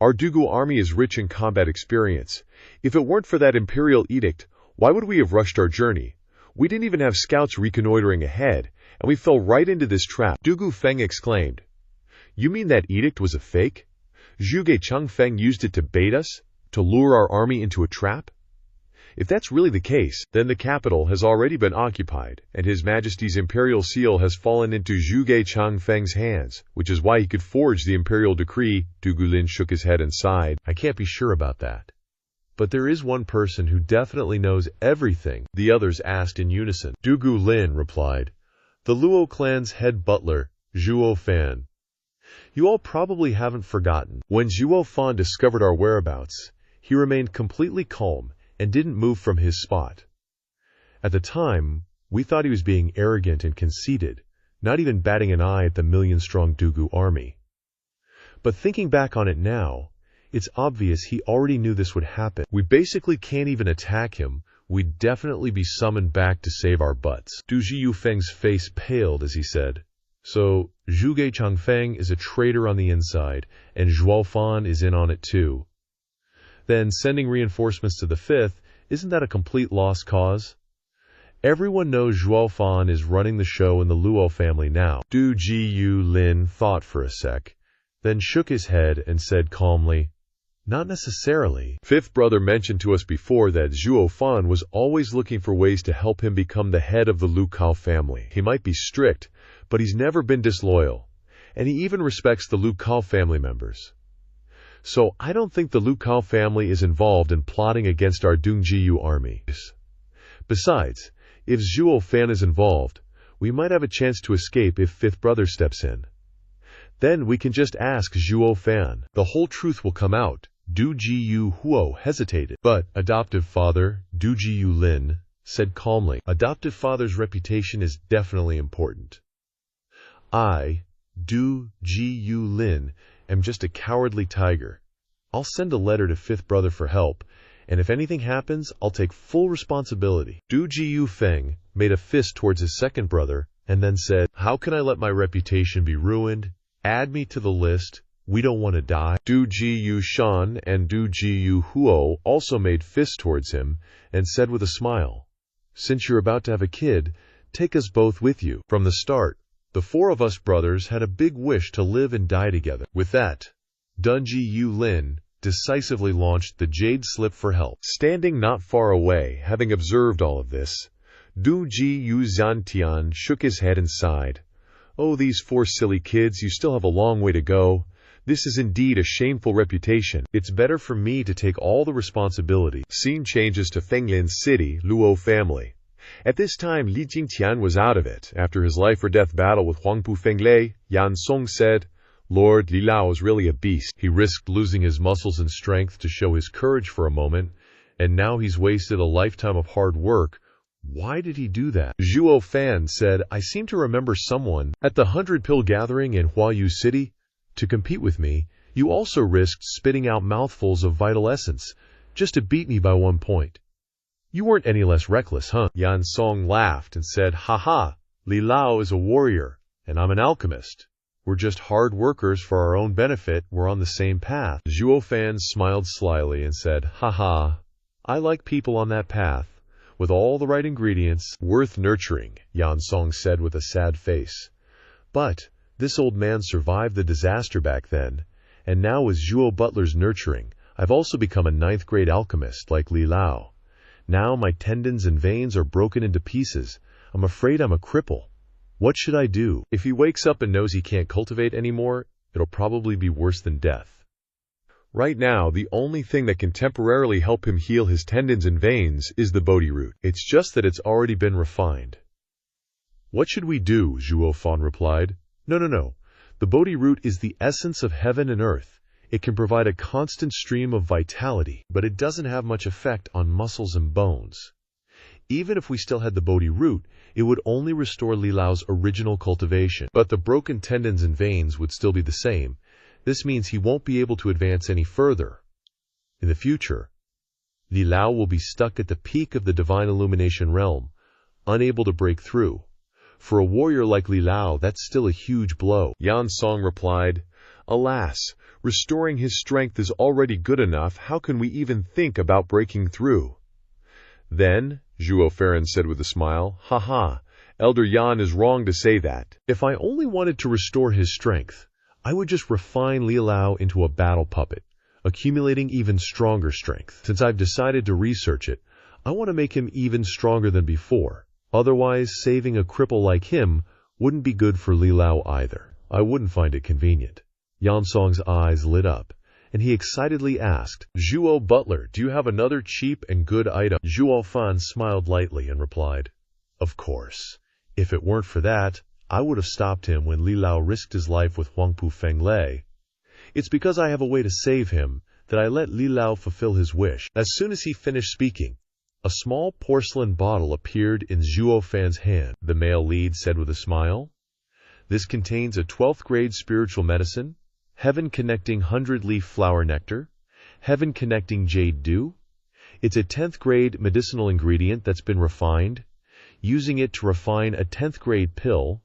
Our Dugu army is rich in combat experience. If it weren't for that imperial edict, why would we have rushed our journey? We didn't even have scouts reconnoitering ahead, and we fell right into this trap." Dugu Feng exclaimed, "You mean that edict was a fake? Zhuge Changfeng used it to bait us, to lure our army into a trap? If that's really the case, then the capital has already been occupied, and His Majesty's imperial seal has fallen into Zhuge Changfeng's hands, which is why he could forge the imperial decree." Dugu Lin shook his head and sighed. "I can't be sure about that. But there is one person who definitely knows everything," the others asked in unison. Dugu Lin replied, "The Luo clan's head butler, Zhuo Fan. You all probably haven't forgotten. When Zhuo Fan discovered our whereabouts, he remained completely calm and didn't move from his spot. At the time, we thought he was being arrogant and conceited, not even batting an eye at the million-strong Dugu army. But thinking back on it now, it's obvious he already knew this would happen. We basically can't even attack him. We'd definitely be summoned back to save our butts." Du Yifeng's face paled as he said, "So, Zhuge Changfeng is a traitor on the inside, and Zhuo Fan is in on it too. Then sending reinforcements to the 5th, isn't that a complete lost cause? Everyone knows Zhuo Fan is running the show in the Luo family now." Du Lin thought for a sec, then shook his head and said calmly, "Not necessarily. Fifth brother mentioned to us before that Zhuo Fan was always looking for ways to help him become the head of the Lu Kao family. He might be strict, but he's never been disloyal, and he even respects the Lu Kao family members. So I don't think the Lu Kao family is involved in plotting against our Dongjiyu army. Besides, if Zhuo Fan is involved, we might have a chance to escape if fifth brother steps in. Then we can just ask Zhuo Fan. The whole truth will come out." Du Huo hesitated, but adoptive father, Du Lin, said calmly, "Adoptive father's reputation is definitely important. I, Du Lin, am just a cowardly tiger. I'll send a letter to fifth brother for help, and if anything happens, I'll take full responsibility." Du Feng made a fist towards his second brother and then said, "How can I let my reputation be ruined? Add me to the list. We don't want to die." Du Shan and Du Huo also made fists towards him and said with a smile, "Since you're about to have a kid, take us both with you. From the start, the four of us brothers had a big wish to live and die together. With that, Dunji Yu Lin decisively launched the Jade Slip for help. Standing not far away, having observed all of this, Du Ji Yu Zantian shook his head and sighed. Oh, these four silly kids, you still have a long way to go. This is indeed a shameful reputation. It's better for me to take all the responsibility. Scene changes to Fenglin City, Luo family. At this time, Li Jingtian was out of it. After his life-or-death battle with Huangpu Fenglei, Yan Song said, Lord Li Lao is really a beast. He risked losing his muscles and strength to show his courage for a moment, and now he's wasted a lifetime of hard work. Why did he do that? Zhuo Fan said, I seem to remember someone at the 100-pill gathering in Huayu City. To compete with me, you also risked spitting out mouthfuls of vital essence, just to beat me by 1 point. You weren't any less reckless, huh? Yan Song laughed and said, Ha, Li Lao is a warrior, and I'm an alchemist. We're just hard workers for our own benefit. We're on the same path. Zhuo Fan smiled slyly and said, Ha, I like people on that path, with all the right ingredients. Worth nurturing, Yan Song said with a sad face. But this old man survived the disaster back then, and now with Zhuo Butler's nurturing, I've also become a 9th-grade alchemist like Li Lao. Now my tendons and veins are broken into pieces. I'm afraid I'm a cripple. What should I do? If he wakes up and knows he can't cultivate anymore, it'll probably be worse than death. Right now, the only thing that can temporarily help him heal his tendons and veins is the Bodhi root. It's just that it's already been refined. What should we do? Zhuo Fan replied. No. The Bodhi root is the essence of heaven and earth. It can provide a constant stream of vitality, but it doesn't have much effect on muscles and bones. Even if we still had the Bodhi root, it would only restore Li Lao's original cultivation. But the broken tendons and veins would still be the same. This means he won't be able to advance any further. In the future, Li Lao will be stuck at the peak of the divine illumination realm, unable to break through. For a warrior like Li Lao, that's still a huge blow. Yan Song replied, Alas, restoring his strength is already good enough. How can we even think about breaking through? Then, Zhuo Fan said with a smile, Ha, Elder Yan is wrong to say that. If I only wanted to restore his strength, I would just refine Li Lao into a battle puppet, accumulating even stronger strength. Since I've decided to research it, I want to make him even stronger than before. Otherwise, saving a cripple like him wouldn't be good for Li Lao either. I wouldn't find it convenient. Yan Song's eyes lit up, and he excitedly asked, Zhuo Butler, do you have another cheap and good item? Zhuo Fan smiled lightly and replied, Of course. If it weren't for that, I would have stopped him when Li Lao risked his life with Huangpu Fenglei. It's because I have a way to save him that I let Li Lao fulfill his wish. As soon as he finished speaking, a small porcelain bottle appeared in Zhuo Fan's hand. The male lead said with a smile, This contains a 12th-grade spiritual medicine, heaven-connecting 100-leaf flower nectar, heaven-connecting jade dew. It's a 10th-grade medicinal ingredient that's been refined. Using it to refine a 10th-grade pill,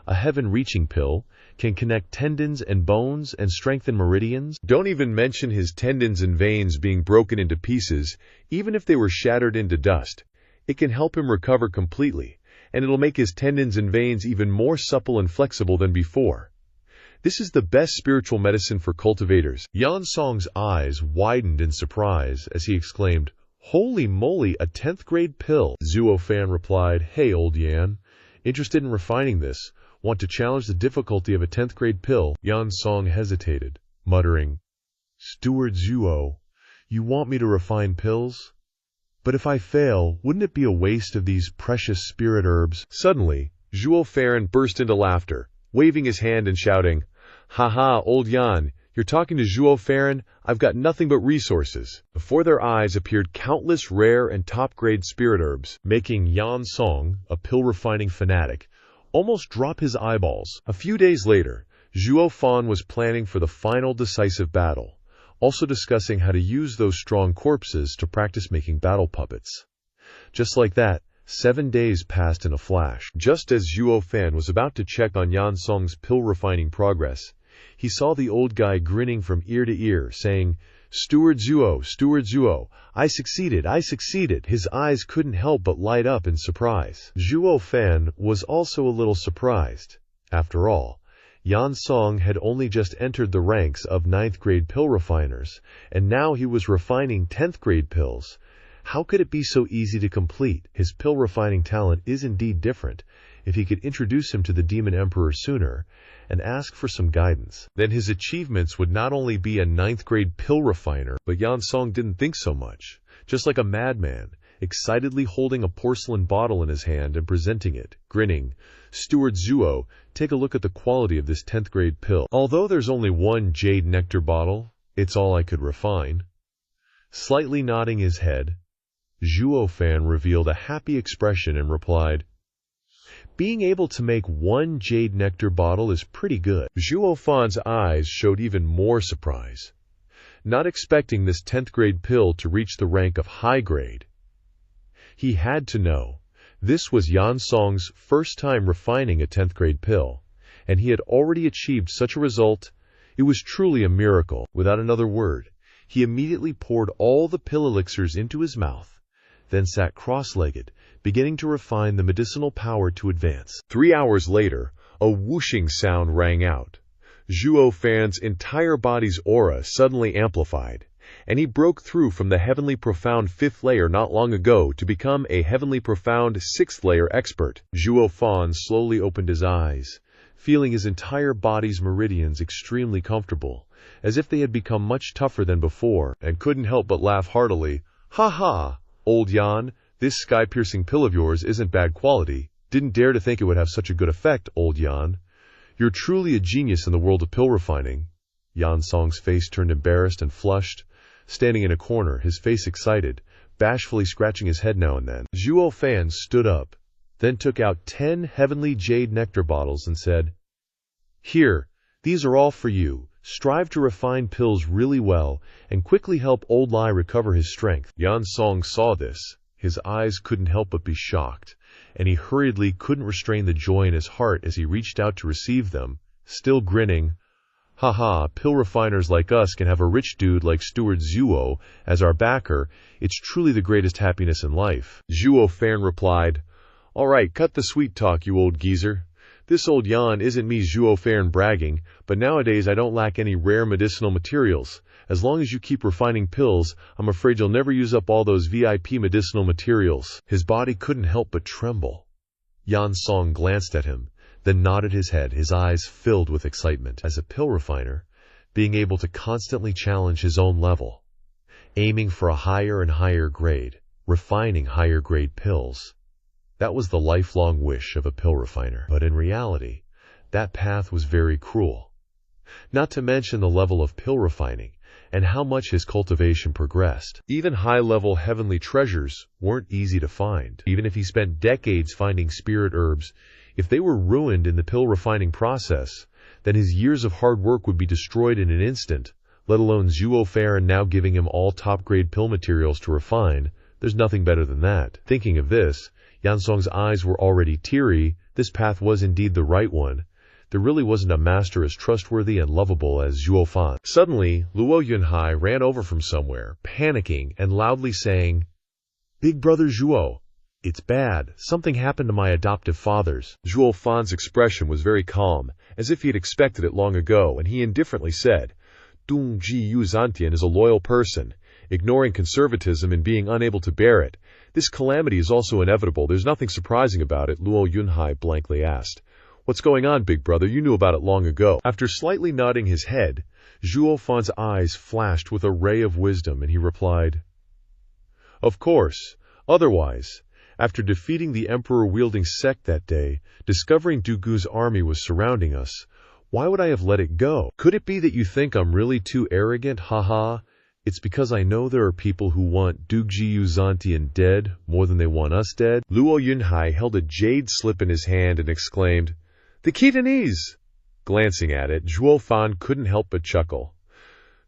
a heaven-reaching pill, can connect tendons and bones and strengthen meridians. Don't even mention his tendons and veins being broken into pieces, even if they were shattered into dust. It can help him recover completely, and it'll make his tendons and veins even more supple and flexible than before. This is the best spiritual medicine for cultivators. Yan Song's eyes widened in surprise as he exclaimed, Holy moly, a 10th-grade pill! Zhuo Fan replied, Hey, old Yan, interested in refining this? Want to challenge the difficulty of a 10th-grade pill? Yan Song hesitated, muttering, Steward Zhuo, you want me to refine pills? But if I fail, wouldn't it be a waste of these precious spirit herbs? Suddenly, Zhuo Fan burst into laughter, waving his hand and shouting, Ha, old Yan, you're talking to Zhuo Fan? I've got nothing but resources. Before their eyes appeared countless rare and top-grade spirit herbs, making Yan Song, a pill-refining fanatic, almost drop his eyeballs. A few days later, Zhuo Fan was planning for the final decisive battle, also discussing how to use those strong corpses to practice making battle puppets. Just like that, 7 days passed in a flash. Just as Zhuo Fan was about to check on Yan Song's pill-refining progress, he saw the old guy grinning from ear to ear, saying, Steward Zhuo, I succeeded, I succeeded. His eyes couldn't help but light up in surprise. Zhuo Fan was also a little surprised. After all, Yan Song had only just entered the ranks of 9th grade pill refiners, and now he was refining 10th grade pills. How could it be so easy to complete? His pill refining talent is indeed different. If he could introduce him to the Demon Emperor sooner and ask for some guidance, then his achievements would not only be a 9th grade pill refiner, but Yan Song didn't think so much. Just like a madman, excitedly holding a porcelain bottle in his hand and presenting it, grinning, Steward Zhuo, take a look at the quality of this 10th grade pill. Although there's only one jade nectar bottle, it's all I could refine. Slightly nodding his head, Zhuo Fan revealed a happy expression and replied, being able to make one jade nectar bottle is pretty good. Zhuo Fan's eyes showed even more surprise, not expecting this 10th grade pill to reach the rank of high grade. He had to know. This was Yan Song's first time refining a 10th grade pill, and he had already achieved such a result. It was truly a miracle. Without another word, he immediately poured all the pill elixirs into his mouth, then sat cross-legged, beginning to refine the medicinal power to advance. 3 hours later, a whooshing sound rang out. Zhuo Fan's entire body's aura suddenly amplified, and he broke through from the heavenly profound 5th layer not long ago to become a heavenly profound 6th layer expert. Zhuo Fan slowly opened his eyes, feeling his entire body's meridians extremely comfortable, as if they had become much tougher than before, and couldn't help but laugh heartily. Ha ha, old Yan, this sky-piercing pill of yours isn't bad quality. Didn't dare to think it would have such a good effect, old Yan. You're truly a genius in the world of pill refining. Yan Song's face turned embarrassed and flushed, standing in a corner, his face excited, bashfully scratching his head now and then. Zhuo Fan stood up, then took out 10 heavenly jade nectar bottles and said, here, these are all for you. Strive to refine pills really well and quickly help old Lai recover his strength. Yan Song saw this. His eyes couldn't help but be shocked, and he hurriedly couldn't restrain the joy in his heart as he reached out to receive them, still grinning. Haha, pill refiners like us can have a rich dude like Steward Zhuo as our backer. It's truly the greatest happiness in life. Zhuo Fan replied, all right, cut the sweet talk, you old geezer. This old Yan isn't me Zhuo Fan bragging, but nowadays I don't lack any rare medicinal materials. As long as you keep refining pills, I'm afraid you'll never use up all those VIP medicinal materials. His body couldn't help but tremble. Yan Song glanced at him, then nodded his head, his eyes filled with excitement. As a pill refiner, being able to constantly challenge his own level, aiming for a higher and higher grade, refining higher grade pills. That was the lifelong wish of a pill refiner. But in reality, that path was very cruel. Not to mention the level of pill refining and how much his cultivation progressed. Even high-level heavenly treasures weren't easy to find. Even if he spent decades finding spirit herbs, if they were ruined in the pill refining process, then his years of hard work would be destroyed in an instant, let alone Zhuo Fan now giving him all top-grade pill materials to refine. There's nothing better than that. Thinking of this, Yan Song's eyes were already teary. This path was indeed the right one. There really wasn't a master as trustworthy and lovable as Zhuo Fan. Suddenly, Luo Yunhai ran over from somewhere, panicking and loudly saying, Big brother Zhuo, it's bad. Something happened to my adoptive fathers. Zhuo Fan's expression was very calm, as if he had expected it long ago, and he indifferently said, Dung Ji Yu Zantian is a loyal person, ignoring conservatism and being unable to bear it. This calamity is also inevitable. There's nothing surprising about it, Luo Yunhai blankly asked. What's going on, big brother? You knew about it long ago. After slightly nodding his head, Zhuo Fan's eyes flashed with a ray of wisdom, and he replied, Of course. Otherwise, after defeating the emperor-wielding sect that day, discovering Dugu's army was surrounding us, why would I have let it go? Could it be that you think I'm really too arrogant? Haha. It's because I know there are people who want Dugji Yuzantian dead more than they want us dead. Luo Yunhai held a jade slip in his hand and exclaimed, The Khitanese! Glancing at it, Zhuo Fan couldn't help but chuckle.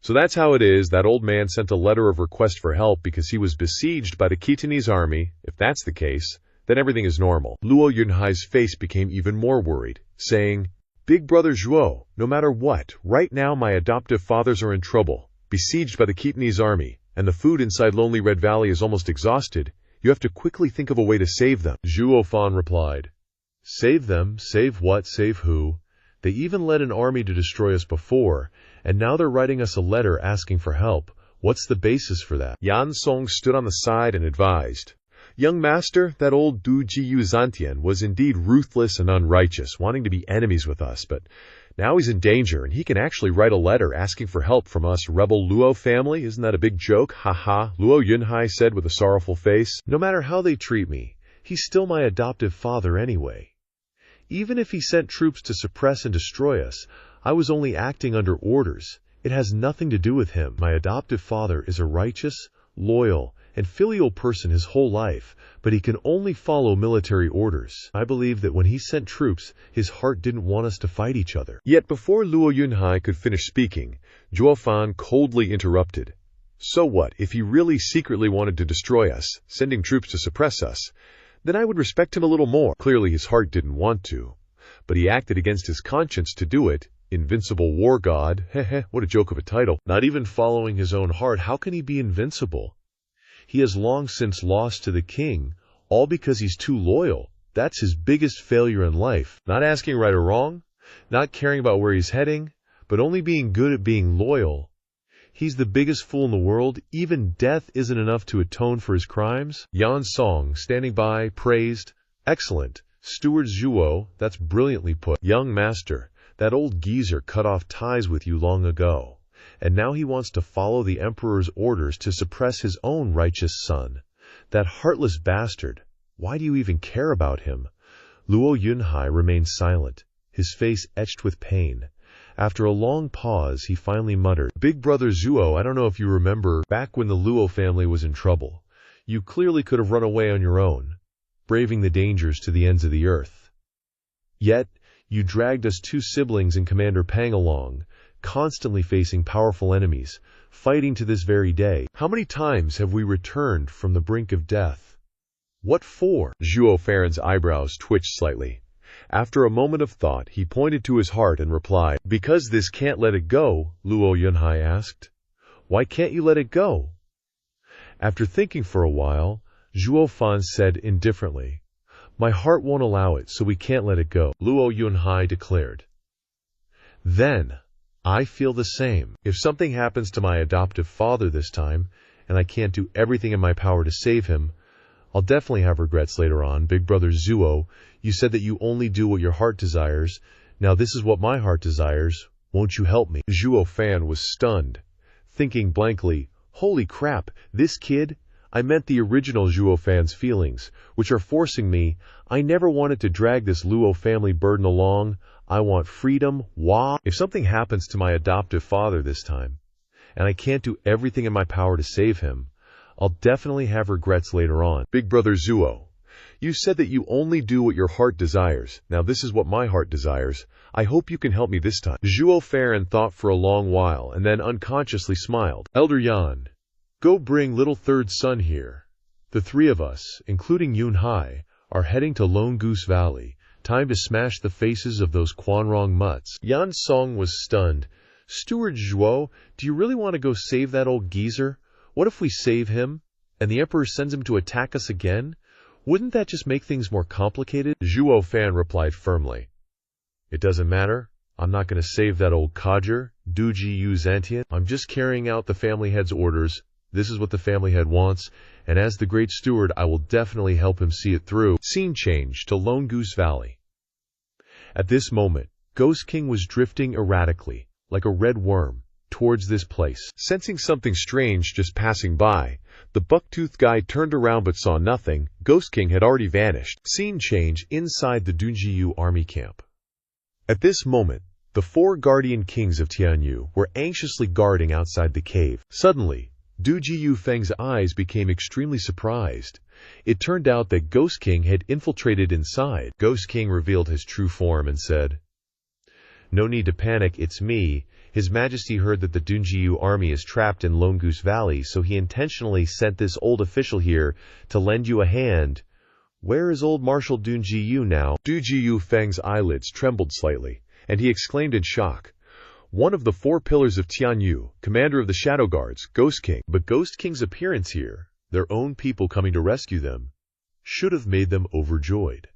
So that's how it is. That old man sent a letter of request for help because he was besieged by the Khitanese army. If that's the case, then everything is normal. Luo Yunhai's face became even more worried, saying, Big brother Zhuo, no matter what, right now my adoptive fathers are in trouble. besieged by the Khitanese army, and the food inside Lonely Red Valley is almost exhausted. You have to quickly think of a way to save them. Zhuo Fan replied. Save them? Save what? Save who? They even led an army to destroy us before, and now they're writing us a letter asking for help. What's the basis for that? Yan Song stood on the side and advised. Young master, that old Du Jiyu Zantian was indeed ruthless and unrighteous, wanting to be enemies with us, but now he's in danger, and he can actually write a letter asking for help from us rebel Luo family. Isn't that a big joke? Ha ha, Luo Yunhai said with a sorrowful face. No matter how they treat me, he's still my adoptive father anyway. Even if he sent troops to suppress and destroy us, I was only acting under orders. It has nothing to do with him. My adoptive father is a righteous, loyal, and filial person his whole life, but he can only follow military orders. I believe that when he sent troops, his heart didn't want us to fight each other. Yet before Luo Yunhai could finish speaking, Zhuo Fan coldly interrupted. So what, if he really secretly wanted to destroy us, sending troops to suppress us, then I would respect him a little more. Clearly his heart didn't want to, but he acted against his conscience to do it. Invincible war god, heh, what a joke of a title. Not even following his own heart, how can he be invincible? He has long since lost to the king, all because he's too loyal. That's his biggest failure in life. Not asking right or wrong, not caring about where he's heading, but only being good at being loyal. He's the biggest fool in the world. Even death isn't enough to atone for his crimes. Yan Song, standing by, praised. Excellent. Steward Zhuo, that's brilliantly put. Young master, that old geezer cut off ties with you long ago, and now he wants to follow the emperor's orders to suppress his own righteous son. That heartless bastard. Why do you even care about him? Luo Yunhai remained silent, his face etched with pain. After a long pause, he finally muttered, Big brother Zhuo, I don't know if you remember, back when the Luo family was in trouble. You clearly could have run away on your own, braving the dangers to the ends of the earth. Yet, you dragged us two siblings and Commander Pang along, constantly facing powerful enemies, fighting to this very day. How many times have we returned from the brink of death? What for? Zhuo Fan's eyebrows twitched slightly. After a moment of thought, he pointed to his heart and replied, Because this can't let it go, Luo Yunhai asked. Why can't you let it go? After thinking for a while, Zhuo Fan said indifferently, My heart won't allow it, so we can't let it go, Luo Yunhai declared. Then, I feel the same. If something happens to my adoptive father this time, and I can't do everything in my power to save him, I'll definitely have regrets later on. Big brother Zhuo, you said that you only do what your heart desires. Now this is what my heart desires. Won't you help me? Zhuo Fan was stunned, thinking blankly, Holy crap, this kid? I meant the original Zhuo Fan's feelings, which are forcing me. I never wanted to drag this Luo family burden along. I want freedom. Wah! If something happens to my adoptive father this time, and I can't do everything in my power to save him, I'll definitely have regrets later on. Big brother Zhuo, you said that you only do what your heart desires. Now this is what my heart desires. I hope you can help me this time. Zhuo Fan thought for a long while and then unconsciously smiled. Elder Yan, go bring little third son here. The three of us, including Yunhai, are heading to Lone Goose Valley. Time to smash the faces of those Quanrong mutts. Yan Song was stunned. Steward Zhuo, do you really want to go save that old geezer? What if we save him, and the emperor sends him to attack us again? Wouldn't that just make things more complicated? Zhuo Fan replied firmly. It doesn't matter. I'm not going to save that old codger, Du Jiyu Zantian. I'm just carrying out the family head's orders. This is what the family head wants, and as the great steward, I will definitely help him see it through. Scene change to Lone Goose Valley. At this moment, Ghost King was drifting erratically, like a red worm, towards this place. Sensing something strange just passing by, the buck-toothed guy turned around but saw nothing. Ghost King had already vanished. Scene change inside the Dunjiyu army camp. At this moment, the four guardian kings of Tianyu were anxiously guarding outside the cave. Suddenly, Du Jiyu Feng's eyes became extremely surprised. It turned out that Ghost King had infiltrated inside. Ghost King revealed his true form and said, No need to panic, it's me. His Majesty heard that the Dunjiyu army is trapped in Lone Goose Valley, so he intentionally sent this old official here to lend you a hand. Where is old Marshal Dunjiyu now? Du Jiyu Feng's eyelids trembled slightly, and he exclaimed in shock, one of the four pillars of Tianyu, commander of the Shadow Guards, Ghost King. But Ghost King's appearance here, their own people coming to rescue them, should have made them overjoyed.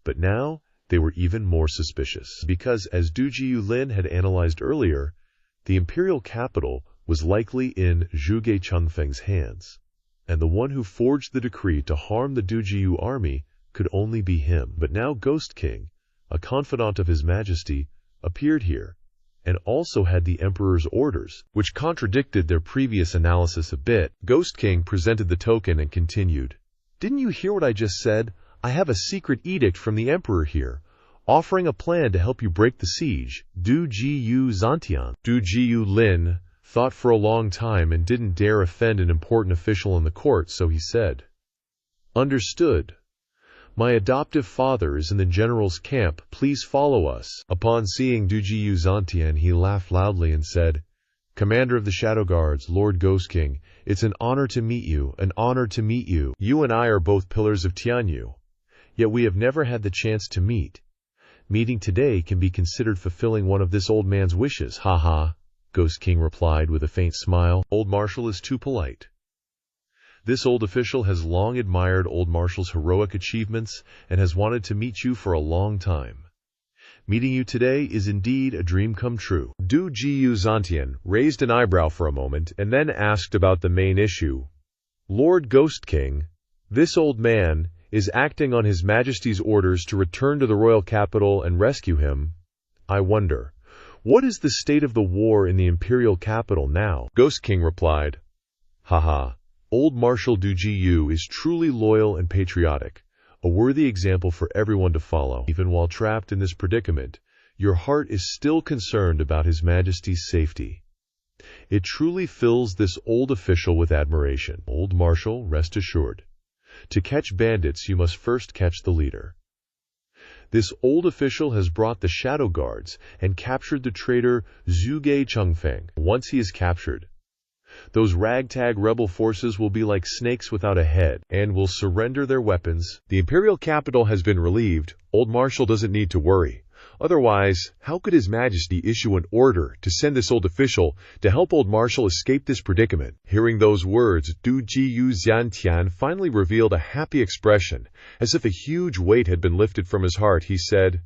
But now, they were even more suspicious, because as Du Jiyulin had analyzed earlier, the imperial capital was likely in Zhuge Changfeng's hands, and the one who forged the decree to harm the Du Jiyu army could only be him. But now Ghost King, a confidant of His Majesty, appeared here, and also had the Emperor's orders, which contradicted their previous analysis a bit. Ghost King presented the token and continued, "Didn't you hear what I just said? I have a secret edict from the Emperor here, offering a plan to help you break the siege. Du Jiyu Zantian." Du Jiyulin thought for a long time and didn't dare offend an important official in the court, so he said, "Understood. My adoptive father is in the general's camp. Please follow us." Upon seeing Du Jiyu Zantian, he laughed loudly and said, "Commander of the Shadow Guards, Lord Ghost King, it's an honor to meet you, an honor to meet you. You and I are both pillars of Tianyu, yet we have never had the chance to meet. Meeting today can be considered fulfilling one of this old man's wishes." "Ha ha," Ghost King replied with a faint smile. "Old Marshal is too polite." This old official has long admired Old Marshal's heroic achievements and has wanted to meet you for a long time. Meeting you today is indeed a dream come true. Du Jiyu Zantian raised an eyebrow for a moment and then asked about the main issue. "Lord Ghost King, this old man is acting on His Majesty's orders to return to the royal capital and rescue him. I wonder, what is the state of the war in the imperial capital now?" Ghost King replied, "Haha, Old Marshal Du Jiyu is truly loyal and patriotic, a worthy example for everyone to follow. Even while trapped in this predicament, your heart is still concerned about His Majesty's safety. It truly fills this old official with admiration. Old Marshal, rest assured. To catch bandits, you must first catch the leader. This old official has brought the Shadow Guards and captured the traitor Zhuge Changfeng. Once he is captured, those ragtag rebel forces will be like snakes without a head and will surrender their weapons. The imperial capital has been relieved. Old Marshal doesn't need to worry. Otherwise, how could His Majesty issue an order to send this old official to help Old Marshal escape this predicament?" Hearing those words, Du Jiyu Zantian finally revealed a happy expression, as if a huge weight had been lifted from his heart. He said,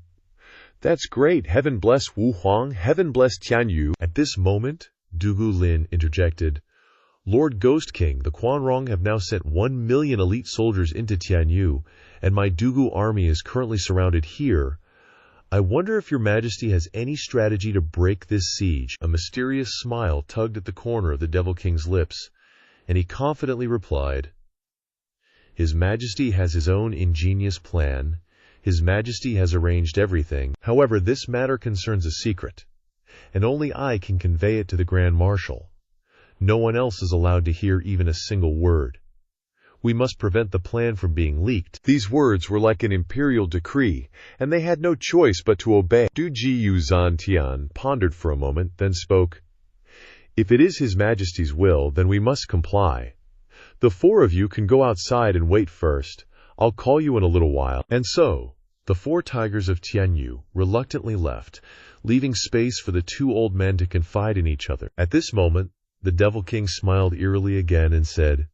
"That's great. Heaven bless Wu Huang. Heaven bless Tianyu." At this moment, Du Lin interjected, "Lord Ghost King, the Quanrong have now sent 1 million elite soldiers into Tianyu, and my Dugu army is currently surrounded here. I wonder if Your Majesty has any strategy to break this siege." A mysterious smile tugged at the corner of the Devil King's lips, and he confidently replied, "His Majesty has his own ingenious plan. His Majesty has arranged everything. However, this matter concerns a secret, and only I can convey it to the Grand Marshal. No one else is allowed to hear even a single word. We must prevent the plan from being leaked." These words were like an imperial decree, and they had no choice but to obey. Du Jiyu Zantian pondered for a moment, then spoke, "If it is His Majesty's will, then we must comply. The four of you can go outside and wait first. I'll call you in a little while." And so, the four tigers of Tianyu reluctantly left, leaving space for the two old men to confide in each other. At this moment, the Devil King smiled eerily again and said,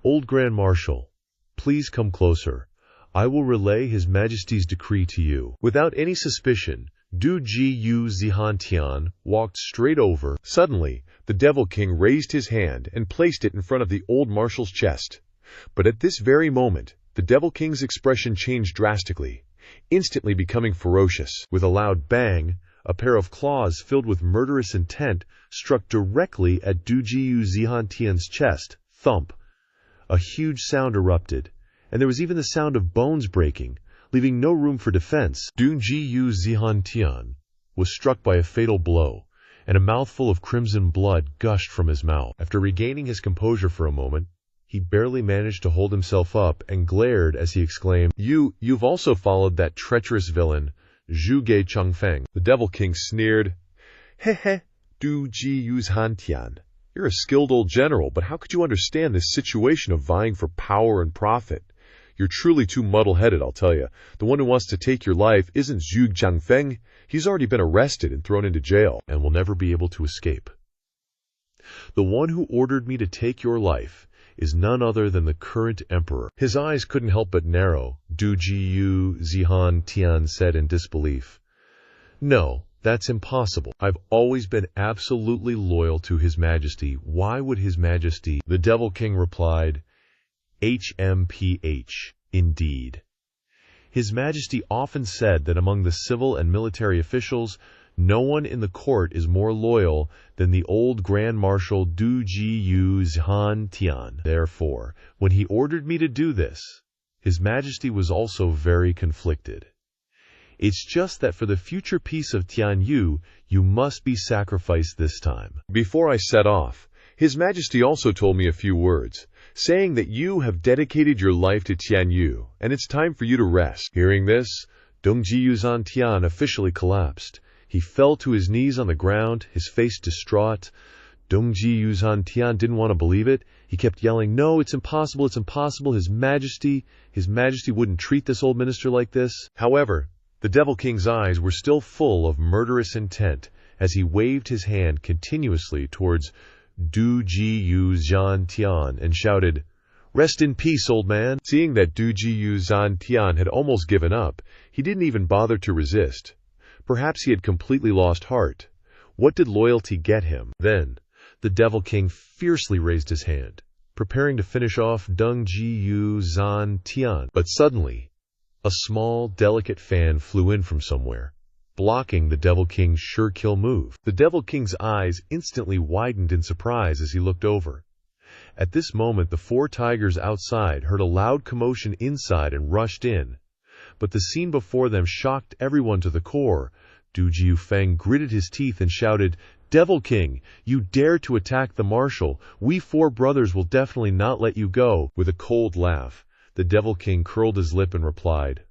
"Old Grand Marshal, please come closer. I will relay His Majesty's decree to you." Without any suspicion, Du Jiyu Zantian walked straight over. Suddenly, the Devil King raised his hand and placed it in front of the old Marshal's chest. But at this very moment, the Devil King's expression changed drastically, instantly becoming ferocious. With a loud bang, a pair of claws filled with murderous intent struck directly at Du Jiyu Zantian's chest. Thump! A huge sound erupted, and there was even the sound of bones breaking, leaving no room for defense. Du Jiyu Zantian was struck by a fatal blow, and a mouthful of crimson blood gushed from his mouth. After regaining his composure for a moment, he barely managed to hold himself up and glared as he exclaimed, You've also followed that treacherous villain, Zhuge Changfeng." The Devil King sneered, "Heh, Du Jiyu Zantian. You're a skilled old general, but how could you understand this situation of vying for power and profit? You're truly too muddle-headed, I'll tell you. The one who wants to take your life isn't Zhu Jiangfeng. He's already been arrested and thrown into jail and will never be able to escape. The one who ordered me to take your life is none other than the current emperor. His eyes couldn't help but narrow. Du Jiyu Zihan Tian said in disbelief. No, that's impossible. I've always been absolutely loyal to His Majesty. Why would His Majesty? The Devil King replied, HMPH, indeed. His Majesty often said that among the civil and military officials, no one in the court is more loyal than the old Grand Marshal Du Jiyu Zhan Tian. Therefore, when he ordered me to do this, His Majesty was also very conflicted. It's just that for the future peace of Tianyu, you must be sacrificed this time. Before I set off, His Majesty also told me a few words, saying that you have dedicated your life to Tianyu, and it's time for you to rest. Hearing this, Dongji Yuzhan Tian officially collapsed. He fell to his knees on the ground, his face distraught. Dongji Yuzhan Tian didn't want to believe it. He kept yelling, no, it's impossible, His Majesty wouldn't treat this old minister like this. However, the Devil King's eyes were still full of murderous intent as he waved his hand continuously towards Du Jiyu Zhan Tian and shouted, Rest in peace, old man. Seeing that Du Jiyu Zhan Tian had almost given up, he didn't even bother to resist. Perhaps he had completely lost heart. What did loyalty get him? Then, the Devil King fiercely raised his hand, preparing to finish off Deng Jiyu Zhan Tian. But suddenly, a small, delicate fan flew in from somewhere, blocking the Devil King's sure-kill move. The Devil King's eyes instantly widened in surprise as he looked over. At this moment, the 4 tigers outside heard a loud commotion inside and rushed in. But the scene before them shocked everyone to the core. Du Jiufeng gritted his teeth and shouted, Devil King, you dare to attack the marshal. We 4 brothers will definitely not let you go. With a cold laugh, the Devil King curled his lip and replied,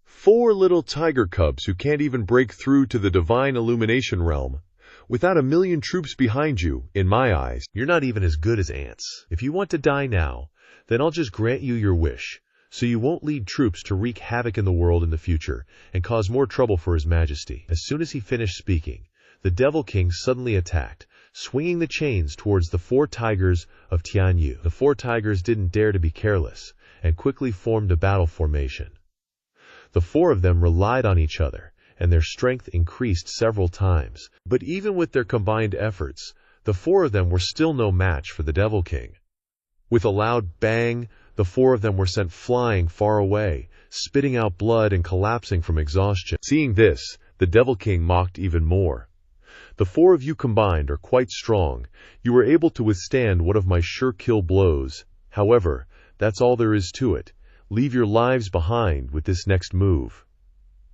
4 little tiger cubs who can't even break through to the divine illumination realm. Without 1,000,000 troops behind you, in my eyes, you're not even as good as ants. If you want to die now, then I'll just grant you your wish, so you won't lead troops to wreak havoc in the world in the future and cause more trouble for His Majesty. As soon as he finished speaking, the Devil King suddenly attacked, swinging the chains towards the 4 tigers of Tianyu. The 4 tigers didn't dare to be careless and quickly formed a battle formation. The 4 of them relied on each other, and their strength increased several times. But even with their combined efforts, the 4 of them were still no match for the Devil King. With a loud bang, the 4 of them were sent flying far away, spitting out blood and collapsing from exhaustion. Seeing this, the Devil King mocked even more. The 4 of you combined are quite strong. You were able to withstand one of my sure-kill blows. However, that's all there is to it. Leave your lives behind with this next move.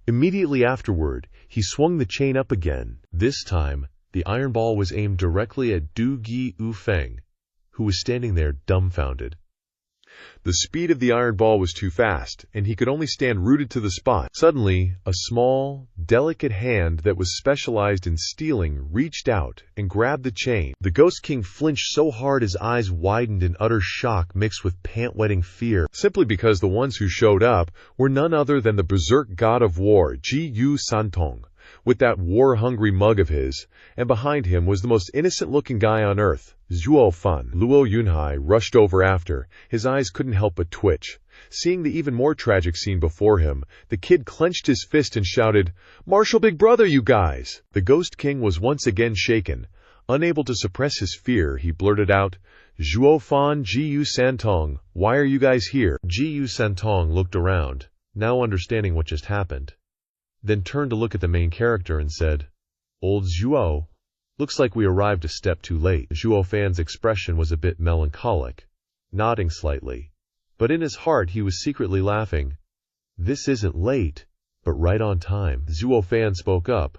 Immediately afterward, he swung the chain up again. This time, the iron ball was aimed directly at Du Gi Ufeng, who was standing there dumbfounded. The speed of the iron ball was too fast, and he could only stand rooted to the spot. Suddenly, a small, delicate hand that was specialized in stealing reached out and grabbed the chain. The Ghost King flinched so hard his eyes widened in utter shock mixed with pant-wetting fear, simply because the ones who showed up were none other than the berserk god of war, Ji Yu Santong, with that war-hungry mug of his, and behind him was the most innocent-looking guy on earth, Zhuo Fan. Luo Yunhai rushed over after. His eyes couldn't help but twitch. Seeing the even more tragic scene before him, the kid clenched his fist and shouted, Marshal Big Brother, you guys! The Ghost King was once again shaken. Unable to suppress his fear, he blurted out, Zhuo Fan Ji Yu Santong, why are you guys here? Ji Yu Santong looked around, now understanding what just happened, then turned to look at the main character and said, Old Zhuo, looks like we arrived a step too late. Zhuo Fan's expression was a bit melancholic, nodding slightly, but in his heart he was secretly laughing. This isn't late, but right on time. Zhuo Fan spoke up.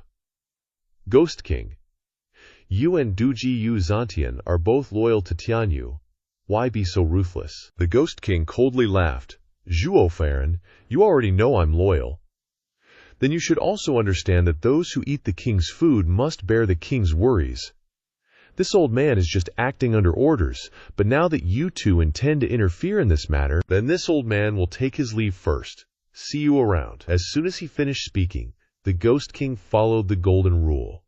Ghost King, you and Duji Yu Zantian are both loyal to Tianyu. Why be so ruthless? The Ghost King coldly laughed. Zhuo Fan, you already know I'm loyal. Then you should also understand that those who eat the king's food must bear the king's worries. This old man is just acting under orders, but now that you two intend to interfere in this matter, then this old man will take his leave first. See you around." As soon as he finished speaking, the Ghost King followed the golden rule.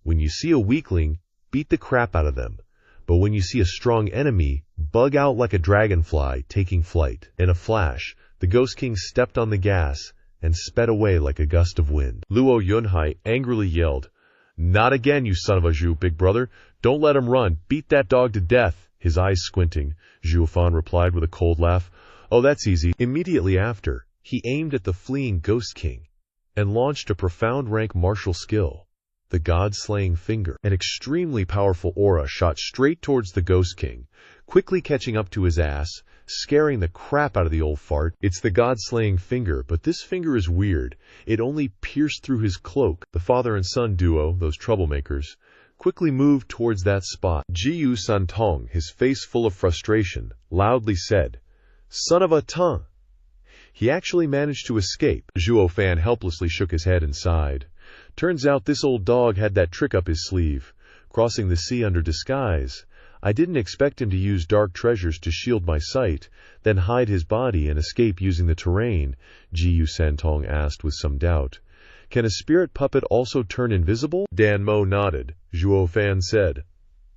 When you see a weakling, beat the crap out of them. But when you see a strong enemy, bug out like a dragonfly taking flight. In a flash, the Ghost King stepped on the gas and sped away like a gust of wind. Luo Yunhai angrily yelled, "Not again, you son of a Zhu, big brother. Don't let him run. Beat that dog to death." His eyes squinting, Zhuo Fan replied with a cold laugh, "Oh, that's easy." Immediately after, he aimed at the fleeing Ghost King and launched a profound rank martial skill, the God-slaying finger. An extremely powerful aura shot straight towards the Ghost King, quickly catching up to his ass, scaring the crap out of the old fart. It's the God-slaying finger, but this finger is weird. It only pierced through his cloak. The father and son duo, those troublemakers, quickly moved towards that spot. Jiyu Santong, his face full of frustration, loudly said, "Son of a tongue!" He actually managed to escape. Zhuo Fan helplessly shook his head and sighed. Turns out this old dog had that trick up his sleeve, crossing the sea under disguise. I didn't expect him to use dark treasures to shield my sight, then hide his body and escape using the terrain, Jiyu Santong asked with some doubt. "Can a spirit puppet also turn invisible?" Dan Mo nodded. Zhuo Fan said,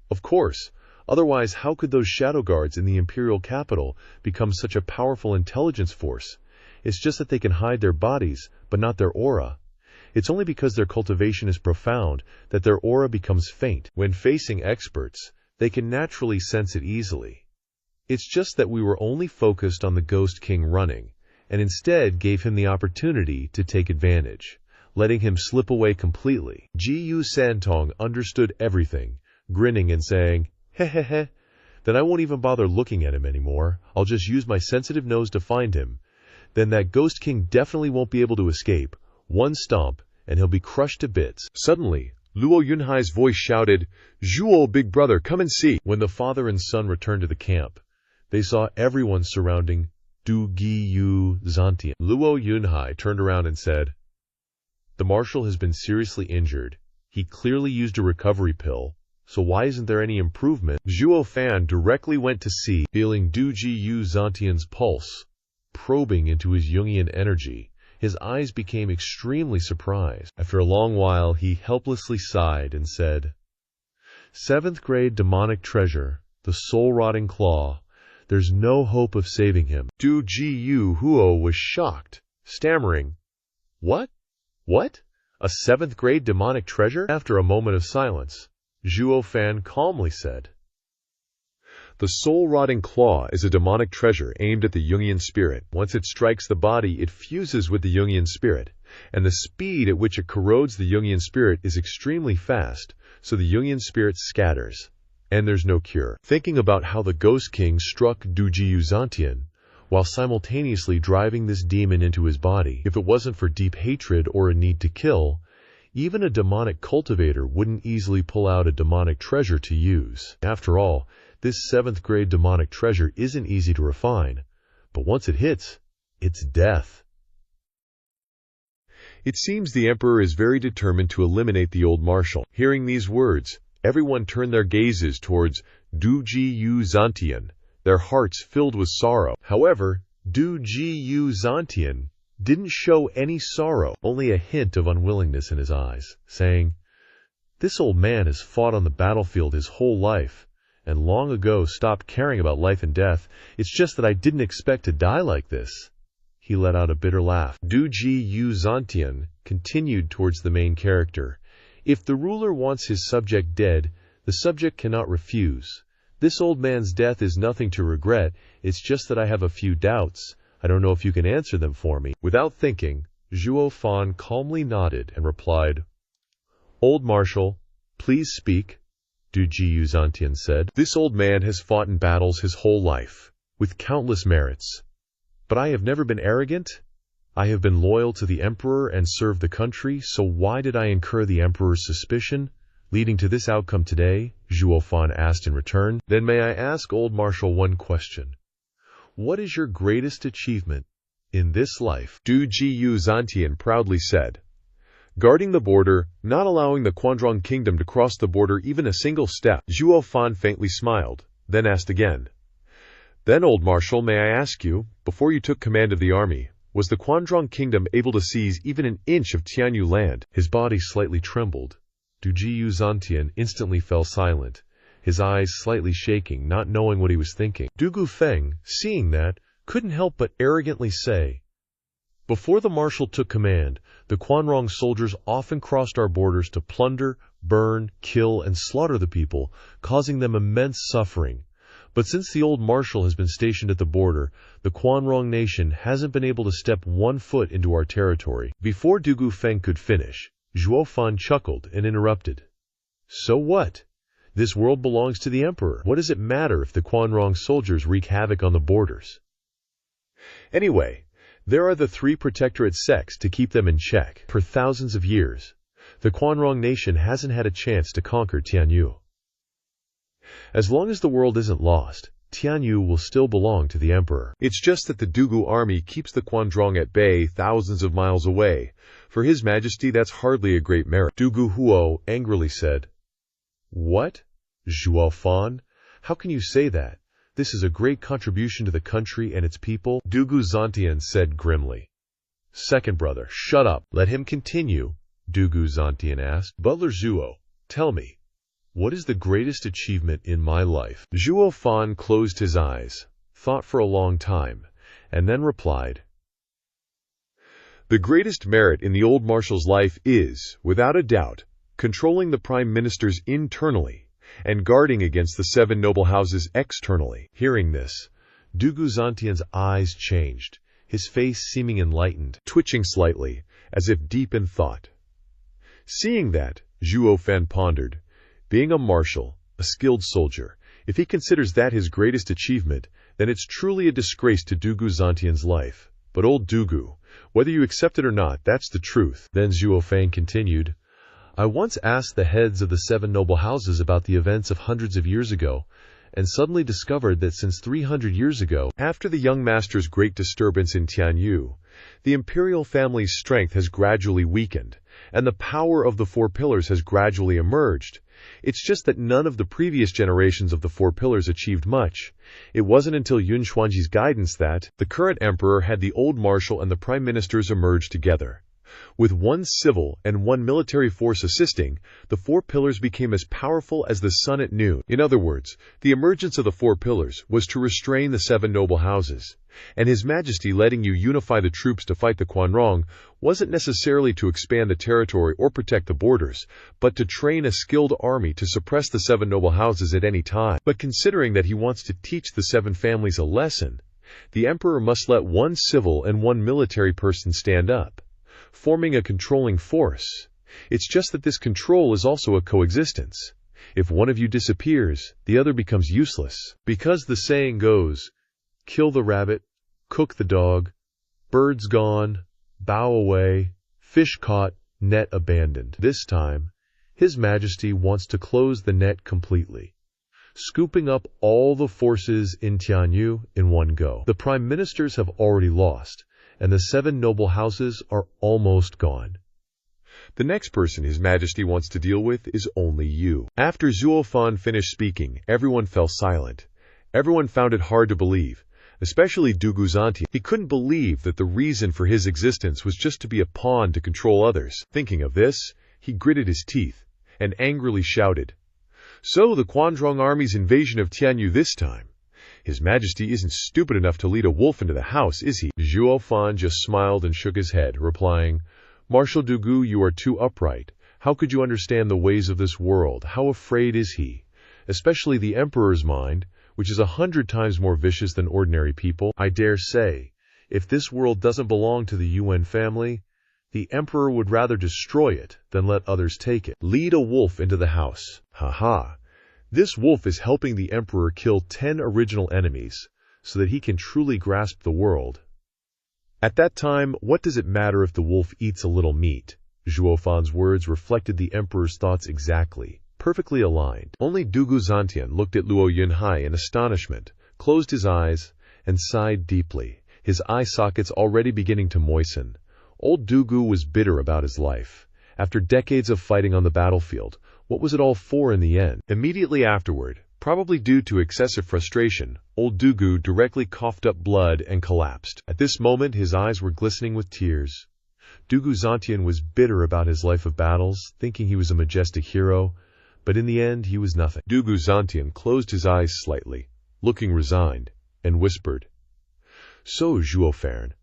"Of course. Otherwise, how could those shadow guards in the imperial capital become such a powerful intelligence force? It's just that they can hide their bodies, but not their aura. It's only because their cultivation is profound that their aura becomes faint. When facing experts, they can naturally sense it easily. It's just that we were only focused on the Ghost King running, and instead gave him the opportunity to take advantage, letting him slip away completely." Jiyu Santong understood everything, grinning and saying, "Hehehe, then I won't even bother looking at him anymore. I'll just use my sensitive nose to find him. Then that Ghost King definitely won't be able to escape. One stomp, and he'll be crushed to bits." Suddenly, Luo Yunhai's voice shouted, "Zhuo, big brother, come and see." When the father and son returned to the camp, they saw everyone surrounding Du Giyu Zantian. Luo Yunhai turned around and said, "The marshal has been seriously injured. He clearly used a recovery pill, so why isn't there any improvement?" Zhuo Fan directly went to see, feeling Du Giyu Zantian's pulse, probing into his Jungian energy. His eyes became extremely surprised. After a long while, he helplessly sighed and said, "Seventh grade demonic treasure, the soul-rotting claw. There's no hope of saving him." Du Jiyu Huo was shocked, stammering, What? A seventh grade demonic treasure?" After a moment of silence, Zhuo Fan calmly said, "The soul-rotting claw is a demonic treasure aimed at the Jungian spirit. Once it strikes the body, it fuses with the Jungian spirit, and the speed at which it corrodes the Jungian spirit is extremely fast, so the Jungian spirit scatters, and there's no cure." Thinking about how the Ghost King struck Du Jiyu Zantian, while simultaneously driving this demon into his body, if it wasn't for deep hatred or a need to kill, even a demonic cultivator wouldn't easily pull out a demonic treasure to use. After all, this seventh grade demonic treasure isn't easy to refine, but once it hits, it's death. It seems the emperor is very determined to eliminate the old marshal. Hearing these words, everyone turned their gazes towards Du Jiyu Zantian, their hearts filled with sorrow. However, Du Jiyu Zantian didn't show any sorrow, only a hint of unwillingness in his eyes, saying, "This old man has fought on the battlefield his whole life, and long ago stopped caring about life and death. It's just that I didn't expect to die like this." He let out a bitter laugh. Du Jiyu Zantian continued towards the main character. "If the ruler wants his subject dead, the subject cannot refuse. This old man's death is nothing to regret. It's just that I have a few doubts. I don't know if you can answer them for me." Without thinking, Zhuo Fan calmly nodded and replied, "Old Marshal, please speak." Du Jiyu Zantian said, "This old man has fought in battles his whole life, with countless merits. But I have never been arrogant. I have been loyal to the emperor and served the country, so why did I incur the emperor's suspicion, leading to this outcome today?" Zhuo Fan asked in return. "Then may I ask Old Marshal one question? What is your greatest achievement in this life?" Du Jiyu Zantian proudly said, guarding the border, not allowing the Quanzhong kingdom to cross the border even a single step. Zhuo Fan faintly smiled, then asked again. Then, old marshal, may I ask you, before you took command of the army, was the Quanzhong kingdom able to seize even an inch of Tianyu land? His body slightly trembled. Zhuo Zantian instantly fell silent, his eyes slightly shaking, not knowing what he was thinking. Du Feng, seeing that, couldn't help but arrogantly say, before the marshal took command, the Quanzhong soldiers often crossed our borders to plunder, burn, kill, and slaughter the people, causing them immense suffering. But since the old marshal has been stationed at the border, the Quanzhong nation hasn't been able to step 1 foot into our territory. Before Du Feng could finish, Zhuo Fan chuckled and interrupted. So what? This world belongs to the emperor. What does it matter if the Quanzhong soldiers wreak havoc on the borders? Anyway, there are the 3 protectorate sects to keep them in check. For thousands of years, the Quanzhong nation hasn't had a chance to conquer Tianyu. As long as the world isn't lost, Tianyu will still belong to the emperor. It's just that the Dugu army keeps the Quanzhong at bay thousands of miles away. For His Majesty, that's hardly a great merit. Dugu Huo angrily said. What? Zhuo Fan? How can you say that? This is a great contribution to the country and its people. Dugu Zantian said grimly. Second brother, shut up. Let him continue, Dugu Zantian asked. Butler Zhuo, tell me, what is the greatest achievement in my life? Zhuo Fan closed his eyes, thought for a long time, and then replied. The greatest merit in the old marshal's life is, without a doubt, controlling the prime ministers internally and guarding against the 7 noble houses externally. Hearing this, Dugu Zantian's eyes changed, his face seeming enlightened, twitching slightly, as if deep in thought. Seeing that, Zhuo Fan pondered. Being a marshal, a skilled soldier, if he considers that his greatest achievement, then it's truly a disgrace to Dugu Zantian's life. But old Dugu, whether you accept it or not, that's the truth. Then Zhuo Fan continued. I once asked the heads of the 7 noble houses about the events of hundreds of years ago, and suddenly discovered that since 300 years ago, after the young master's great disturbance in Tianyu, the imperial family's strength has gradually weakened, and the power of the 4 pillars has gradually emerged. It's just that none of the previous generations of the 4 pillars achieved much. It wasn't until Yun Xuanji's guidance that the current emperor had the old marshal and the prime ministers emerge together. With 1 civil and 1 military force assisting, the 4 pillars became as powerful as the sun at noon. In other words, the emergence of the 4 pillars was to restrain the 7 noble houses. And His Majesty letting you unify the troops to fight the Quanzhong wasn't necessarily to expand the territory or protect the borders, but to train a skilled army to suppress the 7 noble houses at any time. But considering that he wants to teach the 7 families a lesson, the emperor must let 1 civil and 1 military person stand up, forming a controlling force. It's just that this control is also a coexistence. If one of you disappears, the other becomes useless. Because the saying goes, kill the rabbit, cook the dog, birds gone, bow away, fish caught, net abandoned. This time, His Majesty wants to close the net completely, scooping up all the forces in Tianyu in one go. The prime ministers have already lost, and the 7 noble houses are almost gone. The next person His Majesty wants to deal with is only you. After Zhuo Fan finished speaking, everyone fell silent. Everyone found it hard to believe, especially Dugu Zantian. He couldn't believe that the reason for his existence was just to be a pawn to control others. Thinking of this, he gritted his teeth and angrily shouted, So the Quanzhong army's invasion of Tianyu this time. His Majesty isn't stupid enough to lead a wolf into the house, is he? Zhuo Fan just smiled and shook his head, replying, Marshal Dugu, you are too upright. How could you understand the ways of this world? How afraid is he? Especially the emperor's mind, which is 100 times more vicious than ordinary people. I dare say, if this world doesn't belong to the Yuan family, the emperor would rather destroy it than let others take it. Lead a wolf into the house. Ha. This wolf is helping the emperor kill 10 original enemies, so that he can truly grasp the world. At that time, what does it matter if the wolf eats a little meat? Zhuo Fan's words reflected the emperor's thoughts exactly, perfectly aligned. Only Dugu Zantian looked at Luo Yunhai in astonishment, closed his eyes, and sighed deeply, his eye sockets already beginning to moisten. Old Dugu was bitter about his life, After decades of fighting on the battlefield, what was it all for in the end? Immediately afterward, probably due to excessive frustration, old Dugu directly coughed up blood and collapsed. At this moment, his eyes were glistening with tears. Dugu Zantian was bitter about his life of battles, thinking he was a majestic hero, but in the end he was nothing. Dugu Zantian closed his eyes slightly, looking resigned, and whispered, "So, Zhuo Fan,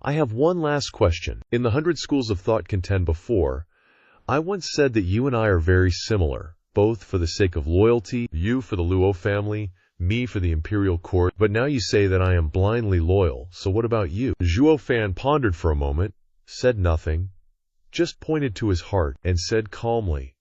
I have one last question. In the 100 schools of thought contend before, I once said that you and I are very similar, both for the sake of loyalty, you for the Luo family, me for the imperial court, but now you say that I am blindly loyal, so what about you?" Zhuo Fan pondered for a moment, said nothing, just pointed to his heart, and said calmly,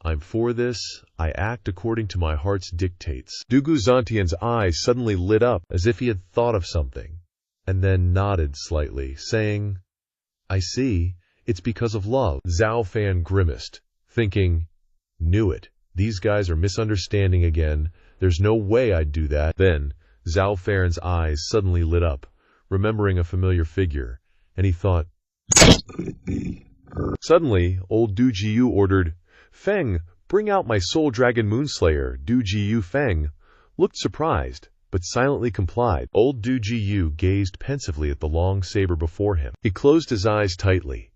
"I'm for this. I act according to my heart's dictates." Dugu Zantian's eyes suddenly lit up as if he had thought of something, and then nodded slightly, saying, "I see. It's because of love." Zhuo Fan grimaced, thinking, "Knew it. These guys are misunderstanding again. There's no way I'd do that." Then, Zhuo Fan's eyes suddenly lit up, remembering a familiar figure, and he thought, "Could it be her?" Suddenly, old Du Jiu ordered, "Feng, bring out my soul dragon moonslayer." Du Jiu Feng looked surprised, but silently complied. Old Du Jiu gazed pensively at the long saber before him. He closed his eyes tightly,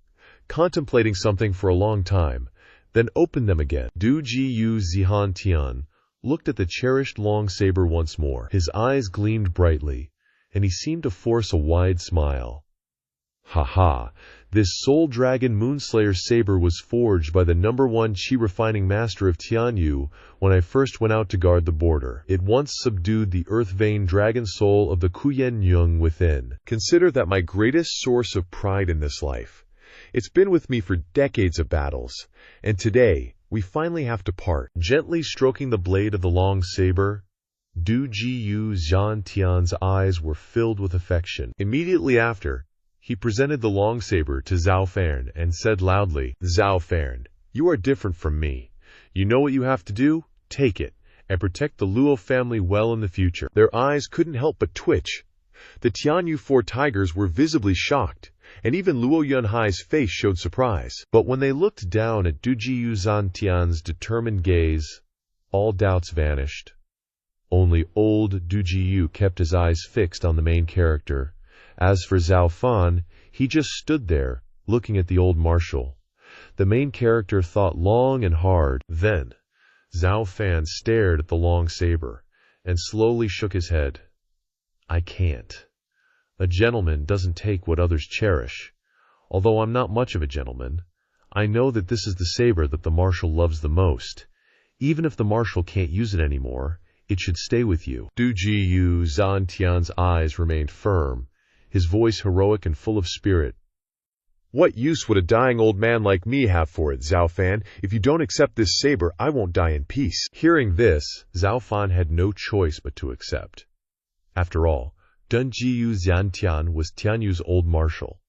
contemplating something for a long time, then opened them again. Du Jiu Zihan Tian looked at the cherished long saber once more. His eyes gleamed brightly, and he seemed to force a wide smile. "Ha! This Soul Dragon Moonslayer saber was forged by the #1 Qi refining master of Tianyu when I first went out to guard the border. It once subdued the earth-vein dragon soul of the Kuyen Yung within. Consider that my greatest source of pride in this life. It's been with me for decades of battles, and today we finally have to part." Gently stroking the blade of the long saber, Du Jiu Zhantian's eyes were filled with affection. Immediately after, he presented the long saber to Zhuo Fan and said loudly, "Zhuo Fan, you are different from me. You know what you have to do? Take it, and protect the Luo family well in the future." Their eyes couldn't help but twitch. The Tianyu 4 tigers were visibly shocked, and even Luo Yunhai's face showed surprise. But when they looked down at Du Jiu Zantian's determined gaze, all doubts vanished. Only old Du Jiu kept his eyes fixed on the main character. As for Zhuo Fan, he just stood there, looking at the old marshal. The main character thought long and hard. Then, Zhuo Fan stared at the long saber, and slowly shook his head. "I can't. A gentleman doesn't take what others cherish. Although I'm not much of a gentleman, I know that this is the saber that the marshal loves the most. Even if the marshal can't use it anymore, it should stay with you." Du Jiu Zantian's eyes remained firm, his voice heroic and full of spirit. "What use would a dying old man like me have for it, Zhuo Fan? If you don't accept this saber, I won't die in peace." Hearing this, Zhuo Fan had no choice but to accept. After all, Du Jiu Zantian was Tianyu's old marshal.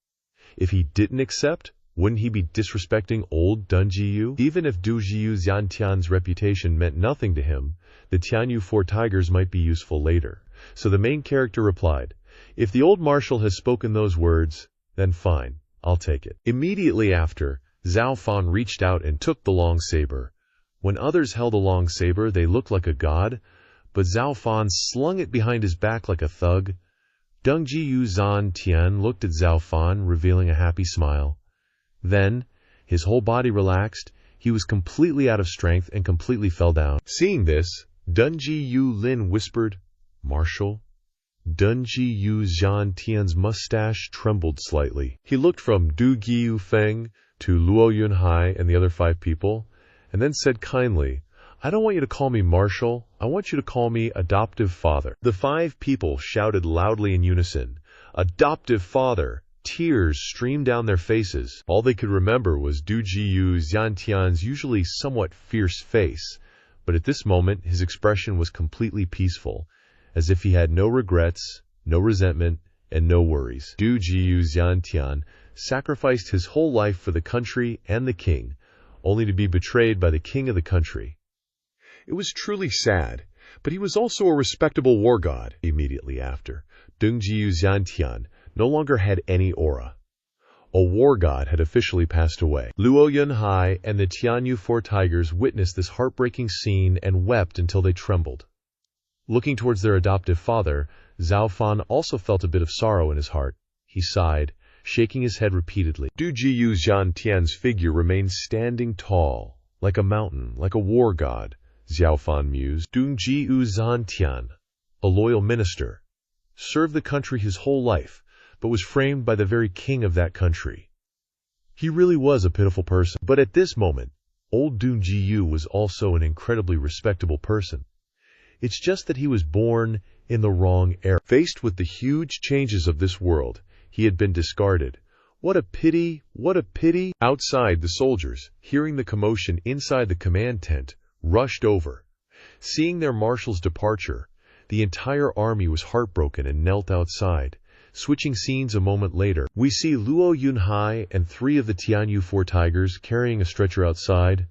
If he didn't accept, wouldn't he be disrespecting old Du Jiu? Even if Du Jiu Zantian's reputation meant nothing to him, the Tianyu 4 tigers might be useful later. So the main character replied, "If the old marshal has spoken those words, then fine, I'll take it." Immediately after, Zhuo Fan reached out and took the long saber. When others held a long saber, they looked like a god, but Zhuo Fan slung it behind his back like a thug. Du Jiu Zantian looked at Zhuo Fan, revealing a happy smile. Then, his whole body relaxed, he was completely out of strength and completely fell down. Seeing this, Du Jiu Lin whispered, "Marshal?" Du Jiu Zantian's mustache trembled slightly. He looked from Du Jiu Feng to Luo Yunhai and the other 5 people, and then said kindly, "I don't want you to call me Marshal. I want you to call me Adoptive Father." The 5 people shouted loudly in unison, "Adoptive Father!" Tears streamed down their faces. All they could remember was Du Jiu Zantian's usually somewhat fierce face, but at this moment his expression was completely peaceful, as if he had no regrets, no resentment, and no worries. Du Jiu Zantian sacrificed his whole life for the country and the king, only to be betrayed by the king of the country. It was truly sad, but he was also a respectable war god. Immediately after, Du Jiu Zantian no longer had any aura. A war god had officially passed away. Luo Yunhai and the Tianyu Four Tigers witnessed this heartbreaking scene and wept until they trembled. Looking towards their adoptive father, Zhuo Fan also felt a bit of sorrow in his heart. He sighed, shaking his head repeatedly. Du Jiyu Zhantian's figure remained standing tall, like a mountain, like a war god, Zhuo Fan mused. Du Jiyu Zhantian, a loyal minister, served the country his whole life, but was framed by the very king of that country. He really was a pitiful person. But at this moment, old Du Jiyu was also an incredibly respectable person. It's just that he was born in the wrong era. Faced with the huge changes of this world, he had been discarded. What a pity, what a pity! Outside, the soldiers, hearing the commotion inside the command tent, rushed over. Seeing their marshal's departure, the entire army was heartbroken and knelt outside. Switching scenes a moment later, we see Luo Yunhai and 3 of the Tianyu Four Tigers carrying a stretcher outside.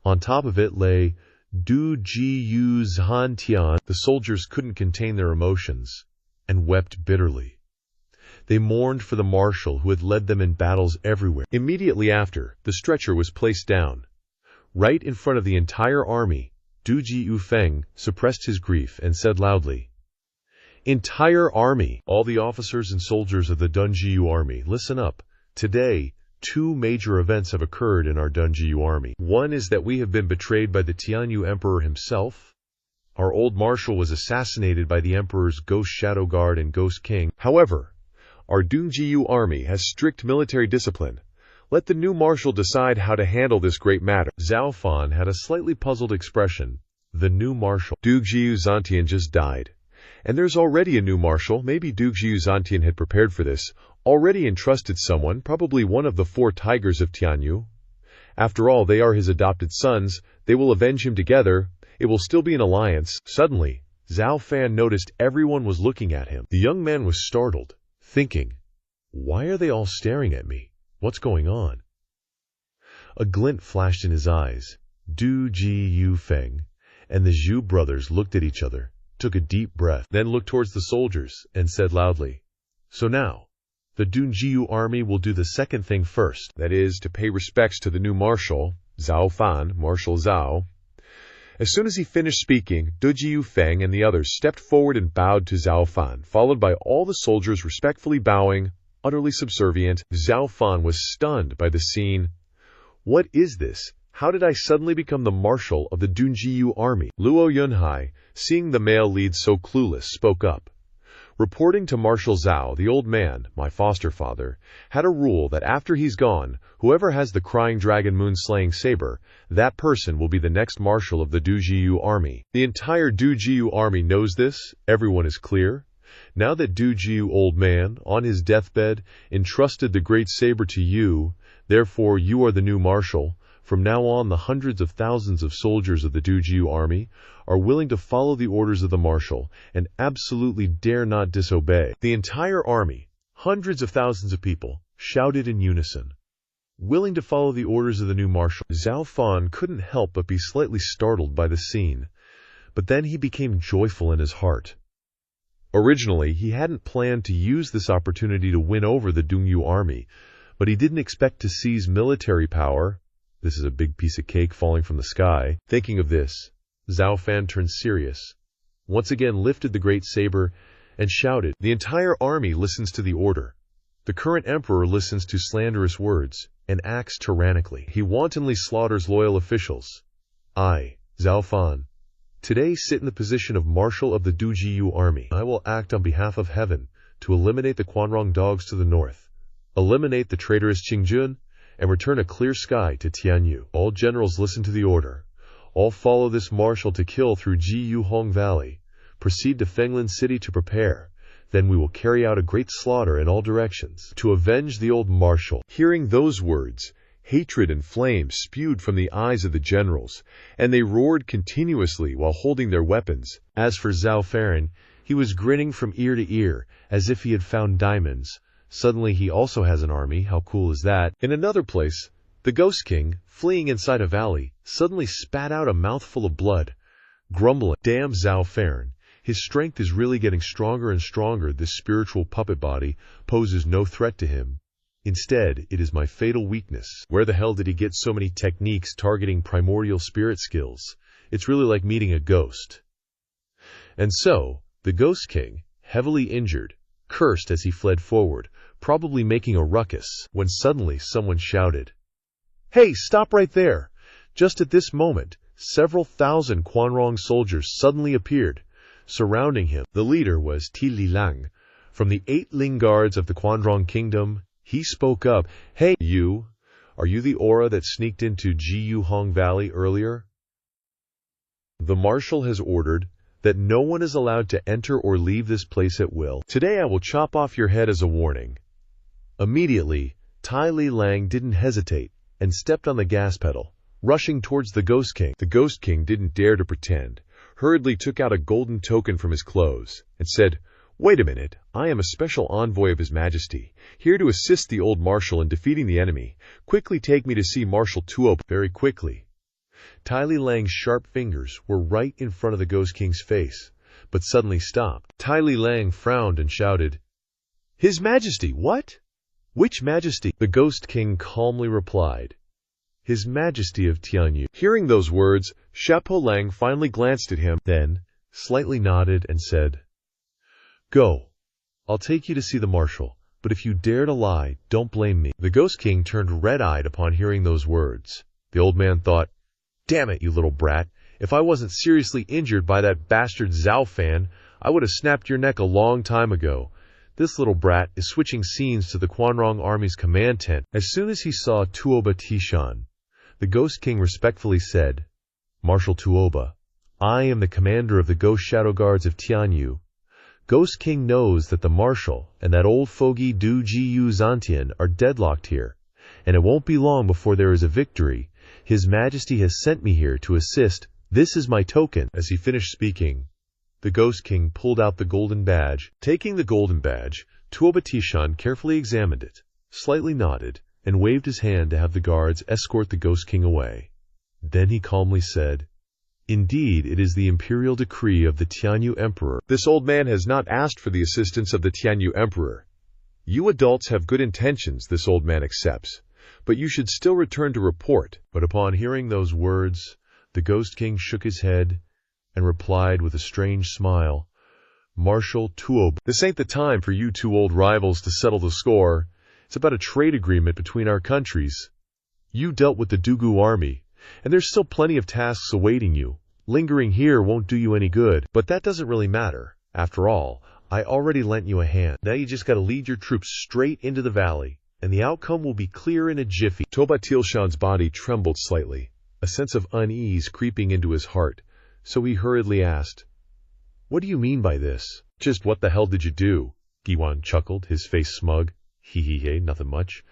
On top of it lay Du Jiyu Zhantian. The soldiers couldn't contain their emotions and wept bitterly. They mourned for the marshal who had led them in battles everywhere. Immediately after, the stretcher was placed down. Right in front of the entire army, Du Yifan suppressed his grief and said loudly, "Entire army, all the officers and soldiers of the Dunjiyu army, listen up. Today, 2 major events have occurred in our Dunjiyu army. One is that we have been betrayed by the Tianyu Emperor himself. Our old marshal was assassinated by the Emperor's Ghost Shadow Guard and Ghost King. However, our Dunjiyu army has strict military discipline. Let the new marshal decide how to handle this great matter." Zhuo Fan had a slightly puzzled expression. The new marshal. Du Jiyu Zhantian just died. And there's already a new marshal. Maybe Du Jiyu Zhantian had prepared for this, already entrusted someone, probably one of the 4 tigers of Tianyu. After all, they are his adopted sons. They will avenge him together. It will still be an alliance. Suddenly, Zhuo Fan noticed everyone was looking at him. The young man was startled, thinking, "Why are they all staring at me? What's going on?" A glint flashed in his eyes. Du Yifan and the Zhu brothers looked at each other, took a deep breath, then looked towards the soldiers and said loudly, "So now, the Dunjiyu army will do the second thing first, that is, to pay respects to the new marshal, Zhuo Fan, Marshal Zhao." As soon as he finished speaking, Du Yifan and the others stepped forward and bowed to Zhuo Fan, followed by all the soldiers respectfully bowing, utterly subservient. Zhuo Fan was stunned by the scene. What is this? How did I suddenly become the marshal of the Dunjiyu army? Luo Yunhai, seeing the male lead so clueless, spoke up. Reporting to Marshal Zhao, the old man, my foster father, had a rule that after he's gone, whoever has the crying dragon moon-slaying saber, that person will be the next marshal of the Dunjiyu army. The entire Dunjiyu army knows this. Everyone is clear. Now that Du Jiyu old man, on his deathbed, entrusted the great saber to you, therefore you are the new marshal. From now on, the hundreds of thousands of soldiers of the Dunjiyu army are willing to follow the orders of the marshal and absolutely dare not disobey. The entire army, hundreds of thousands of people, shouted in unison, willing to follow the orders of the new marshal. Zhuo Fan couldn't help but be slightly startled by the scene, but then he became joyful in his heart. Originally, he hadn't planned to use this opportunity to win over the Dunjiyu army, but he didn't expect to seize military power. This is a big piece of cake falling from the sky. Thinking of this, Zhuo Fan turned serious, once again lifted the great saber, and shouted, "The entire army listens to the order. The current emperor listens to slanderous words and acts tyrannically. He wantonly slaughters loyal officials. I, Zhuo Fan, today sit in the position of marshal of the Dunjiyu army. I will act on behalf of heaven to eliminate the Quanrong dogs to the north, eliminate the traitorous Qingjun, and return a clear sky to Tianyu. All generals listen to the order. All follow this marshal to kill through Jiyuhong Valley. Proceed to Fenglin City to prepare. Then we will carry out a great slaughter in all directions to avenge the old marshal." Hearing those words, hatred and flames spewed from the eyes of the generals, and they roared continuously while holding their weapons. As for Zhuo Fan, he was grinning from ear to ear, as if he had found diamonds. Suddenly he also has an army. How cool is that? In another place, the Ghost King, fleeing inside a valley, suddenly spat out a mouthful of blood, grumbling, "Damn Zhuo Fan. His strength is really getting stronger and stronger. This spiritual puppet body poses no threat to him. Instead, it is my fatal weakness. Where the hell did he get so many techniques targeting primordial spirit skills? It's really like meeting a ghost. And so, the Ghost King, heavily injured, cursed as he fled forward, probably making a ruckus, when suddenly someone shouted, "Hey, stop right there!" Just at this moment, several thousand Quanrong soldiers suddenly appeared, surrounding him. The leader was Ti Lilang, from the 8 Ling guards of the Quanrong Kingdom. He spoke up, "Hey, you! Are you the aura that sneaked into Jiyuhong Valley earlier? The marshal has ordered that no one is allowed to enter or leave this place at will. Today I will chop off your head as a warning." Immediately, Tai Li Lang didn't hesitate and stepped on the gas pedal, rushing towards the Ghost King. The Ghost King didn't dare to pretend, hurriedly took out a golden token from his clothes, and said, "Wait a minute, I am a special envoy of His Majesty, here to assist the old marshal in defeating the enemy. Quickly take me to see Marshal Tuo." Very quickly. Tai Li Lang's sharp fingers were right in front of the Ghost King's face, but suddenly stopped. Tai Li Lang frowned and shouted, "His Majesty, what? Which Majesty?" The Ghost King calmly replied, "His Majesty of Tianyu." Hearing those words, Chapeau Lang finally glanced at him, then slightly nodded and said, "Go. I'll take you to see the marshal, but if you dare to lie, don't blame me." The Ghost King turned red-eyed upon hearing those words. The old man thought, "Damn it, you little brat. If I wasn't seriously injured by that bastard Zhuo Fan, I would have snapped your neck a long time ago. This little brat is switching scenes to the Quanrong army's command tent." As soon as he saw Tuoba Tishan, the Ghost King respectfully said, "Marshal Tuoba, I am the commander of the Ghost Shadow Guards of Tianyu. Ghost King knows that the marshal and that old fogey Du Jiyu Zantian are deadlocked here, and it won't be long before there is a victory. His Majesty has sent me here to assist. This is my token." As he finished speaking, the Ghost King pulled out the golden badge. Taking the golden badge, Tuoba Tishan carefully examined it, slightly nodded, and waved his hand to have the guards escort the Ghost King away. Then he calmly said, "Indeed, it is the imperial decree of the Tianyu Emperor. This old man has not asked for the assistance of the Tianyu Emperor. You adults have good intentions, this old man accepts, but you should still return to report." But upon hearing those words, the Ghost King shook his head and replied with a strange smile, "Marshal Tuoba, this ain't the time for you two old rivals to settle the score. It's about a trade agreement between our countries. You dealt with the Dugu army, and there's still plenty of tasks awaiting you. Lingering here won't do you any good, but that doesn't really matter. After all, I already lent you a hand. Now you just gotta lead your troops straight into the valley, and the outcome will be clear in a jiffy." Toba Tilshan's body trembled slightly, a sense of unease creeping into his heart, so he hurriedly asked, "What do you mean by this?" "Just what the hell did you do?" Giwan chuckled, his face smug. "Hee, nothing much.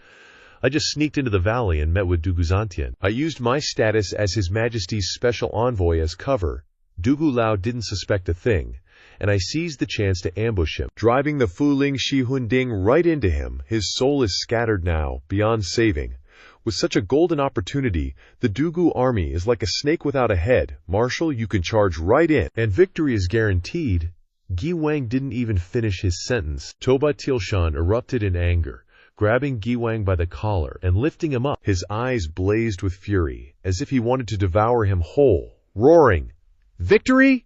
I just sneaked into the valley and met with Dugu Zantian. I used my status as His Majesty's special envoy as cover. Dugu Lao didn't suspect a thing, and I seized the chance to ambush him, driving the Fuling Shihunding right into him. His soul is scattered now, beyond saving. With such a golden opportunity, the Dugu army is like a snake without a head. Marshal, you can charge right in, and victory is guaranteed." Gi Wang didn't even finish his sentence. Toba Tilshan erupted in anger, grabbing Gi Wang by the collar and lifting him up. His eyes blazed with fury, as if he wanted to devour him whole, roaring, "Victory?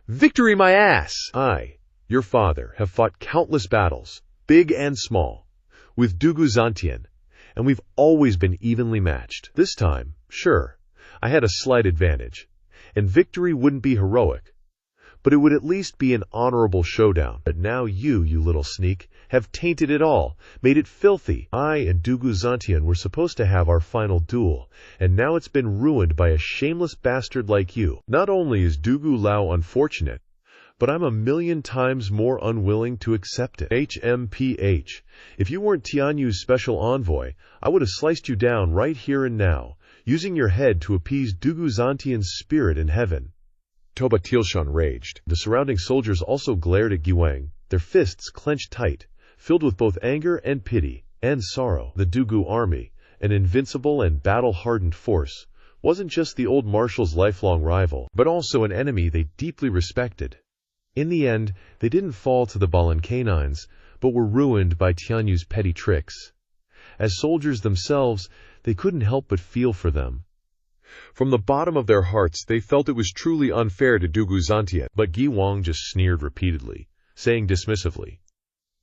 Victory my ass! I, your father, have fought countless battles, big and small, with Dugu Zantian, and we've always been evenly matched. This time, sure, I had a slight advantage, and victory wouldn't be heroic, but it would at least be an honorable showdown. But now you little sneak, have tainted it all, made it filthy. I and Dugu Zantian were supposed to have our final duel, and now it's been ruined by a shameless bastard like you. Not only is Dugu Lao unfortunate, but I'm a million times more unwilling to accept it. HMPH. If you weren't Tianyu's special envoy, I would have sliced you down right here and now, using your head to appease Dugu Zantian's spirit in heaven." Toba Tilshan raged. The surrounding soldiers also glared at Giwang, their fists clenched tight, filled with both anger and pity, and sorrow. The Dugu army, an invincible and battle-hardened force, wasn't just the old marshal's lifelong rival, but also an enemy they deeply respected. In the end, they didn't fall to the Balan canines, but were ruined by Tianyu's petty tricks. As soldiers themselves, they couldn't help but feel for them. From the bottom of their hearts, they felt it was truly unfair to Dugu Zantian, but Gi Wang just sneered repeatedly, saying dismissively,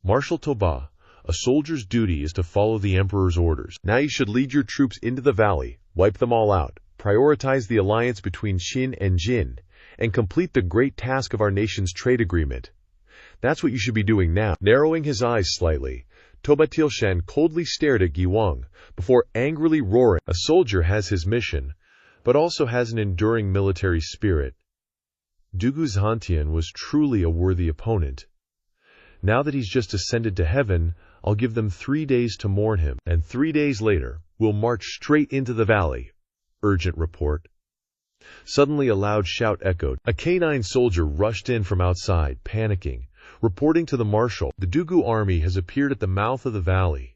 "Marshal Toba, a soldier's duty is to follow the emperor's orders. Now you should lead your troops into the valley, wipe them all out, prioritize the alliance between Qin and Jin, and complete the great task of our nation's trade agreement. That's what you should be doing now." Narrowing his eyes slightly, Toba Tilshan coldly stared at Gi Wang, before angrily roaring, "A soldier has his mission, but also has an enduring military spirit. Dugu Zantian was truly a worthy opponent. Now that he's just ascended to heaven, I'll give them 3 days to mourn him, and 3 days later, we'll march straight into the valley. Urgent report." Suddenly a loud shout echoed. A canine soldier rushed in from outside, panicking, reporting to the marshal, "The Dugu army has appeared at the mouth of the valley,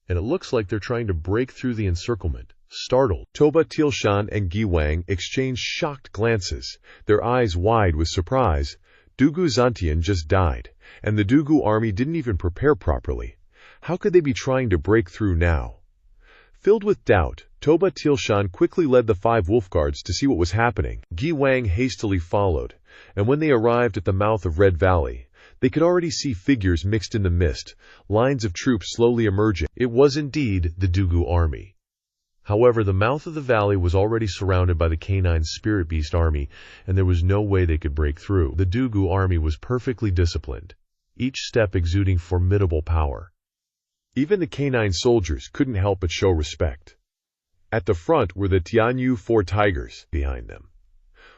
and it looks like they're trying to break through the encirclement." Startled, Toba Tilshan and Gi Wang exchanged shocked glances, their eyes wide with surprise. Dugu Zantian just died, and the Dugu army didn't even prepare properly. How could they be trying to break through now? Filled with doubt, Toba Tilshan quickly led the 5 wolf guards to see what was happening. Gi Wang hastily followed, and when they arrived at the mouth of Red Valley, they could already see figures mixed in the mist, lines of troops slowly emerging. It was indeed the Dugu army. However, the mouth of the valley was already surrounded by the canine spirit beast army, and there was no way they could break through. The Dugu army was perfectly disciplined, each step exuding formidable power. Even the canine soldiers couldn't help but show respect. At the front were the Tianyu 4 tigers, behind them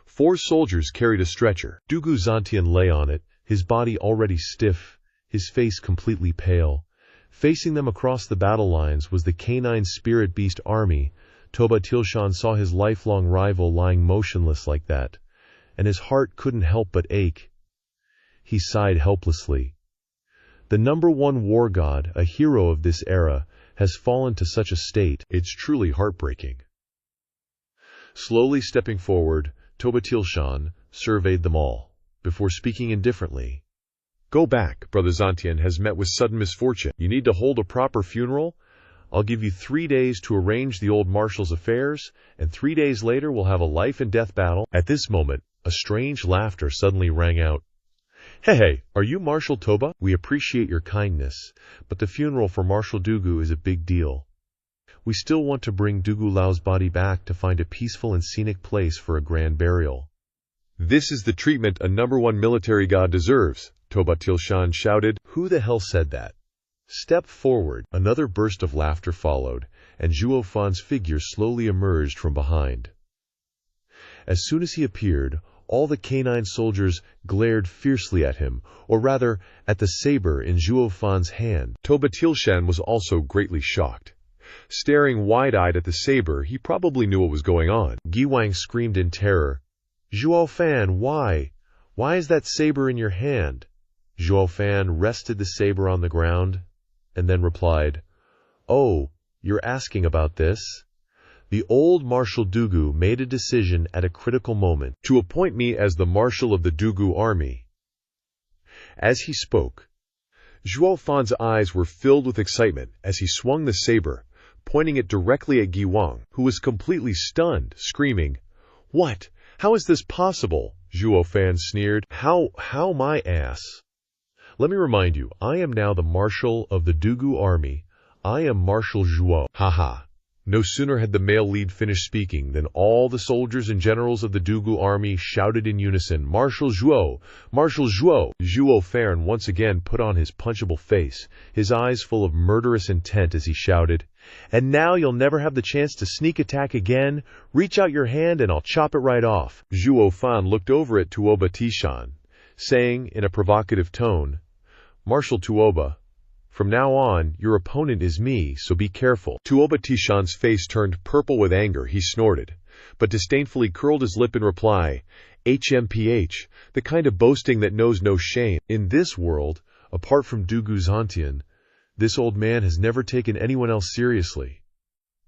4 soldiers carried a stretcher. Dugu Zantian lay on it, his body already stiff, his face completely pale. Facing them across the battle lines was the canine spirit beast army. Toba Tilshan saw his lifelong rival lying motionless like that, and his heart couldn't help but ache. He sighed helplessly. The #1 war god, a hero of this era, has fallen to such a state. It's truly heartbreaking. Slowly stepping forward, Toba Tilshan surveyed them all, before speaking indifferently. "Go back. Brother Zantian has met with sudden misfortune. You need to hold a proper funeral. I'll give you 3 days to arrange the old marshal's affairs, and 3 days later we'll have a life-and-death battle." At this moment, a strange laughter suddenly rang out. Hey, are you Marshal Toba? We appreciate your kindness, but the funeral for Marshal Dugu is a big deal. We still want to bring Dugu Lao's body back to find a peaceful and scenic place for a grand burial." "This is the treatment a #1 military god deserves," Toba Tilshan shouted. "Who the hell said that? Step forward." Another burst of laughter followed, and Zhuo Fan's figure slowly emerged from behind. As soon as he appeared, all the canine soldiers glared fiercely at him, or rather, at the saber in Zhuo Fan's hand. Toba Tilshan was also greatly shocked. Staring wide-eyed at the saber, he probably knew what was going on. Gi Wang screamed in terror, "Zhuo Fan, why? Why is that saber in your hand?" Zhuo Fan rested the saber on the ground, and then replied, "Oh, you're asking about this? The old Marshal Dugu made a decision at a critical moment to appoint me as the Marshal of the Dugu army." As he spoke, Zhuo Fan's eyes were filled with excitement as he swung the saber, pointing it directly at Gi Wang, who was completely stunned, screaming, "What? How is this possible?" Zhuo Fan sneered, How my ass? Let me remind you, I am now the Marshal of the Dugu army. I am Marshal Zhuo. Haha. No sooner had the male lead finished speaking than all the soldiers and generals of the Dugu army shouted in unison, "Marshal Zhuo! Marshal Zhuo!" Zhuo Fan once again put on his punchable face, his eyes full of murderous intent as he shouted, "And now you'll never have the chance to sneak attack again. Reach out your hand and I'll chop it right off." Zhuo Fan looked over at Tuoba Tishan, saying in a provocative tone, "Marshal Tuoba, from now on, your opponent is me, so be careful." Tuoba Tishan's face turned purple with anger. He snorted, but disdainfully curled his lip in reply, "HMPH, the kind of boasting that knows no shame. In this world, apart from Dugu Zantian, this old man has never taken anyone else seriously.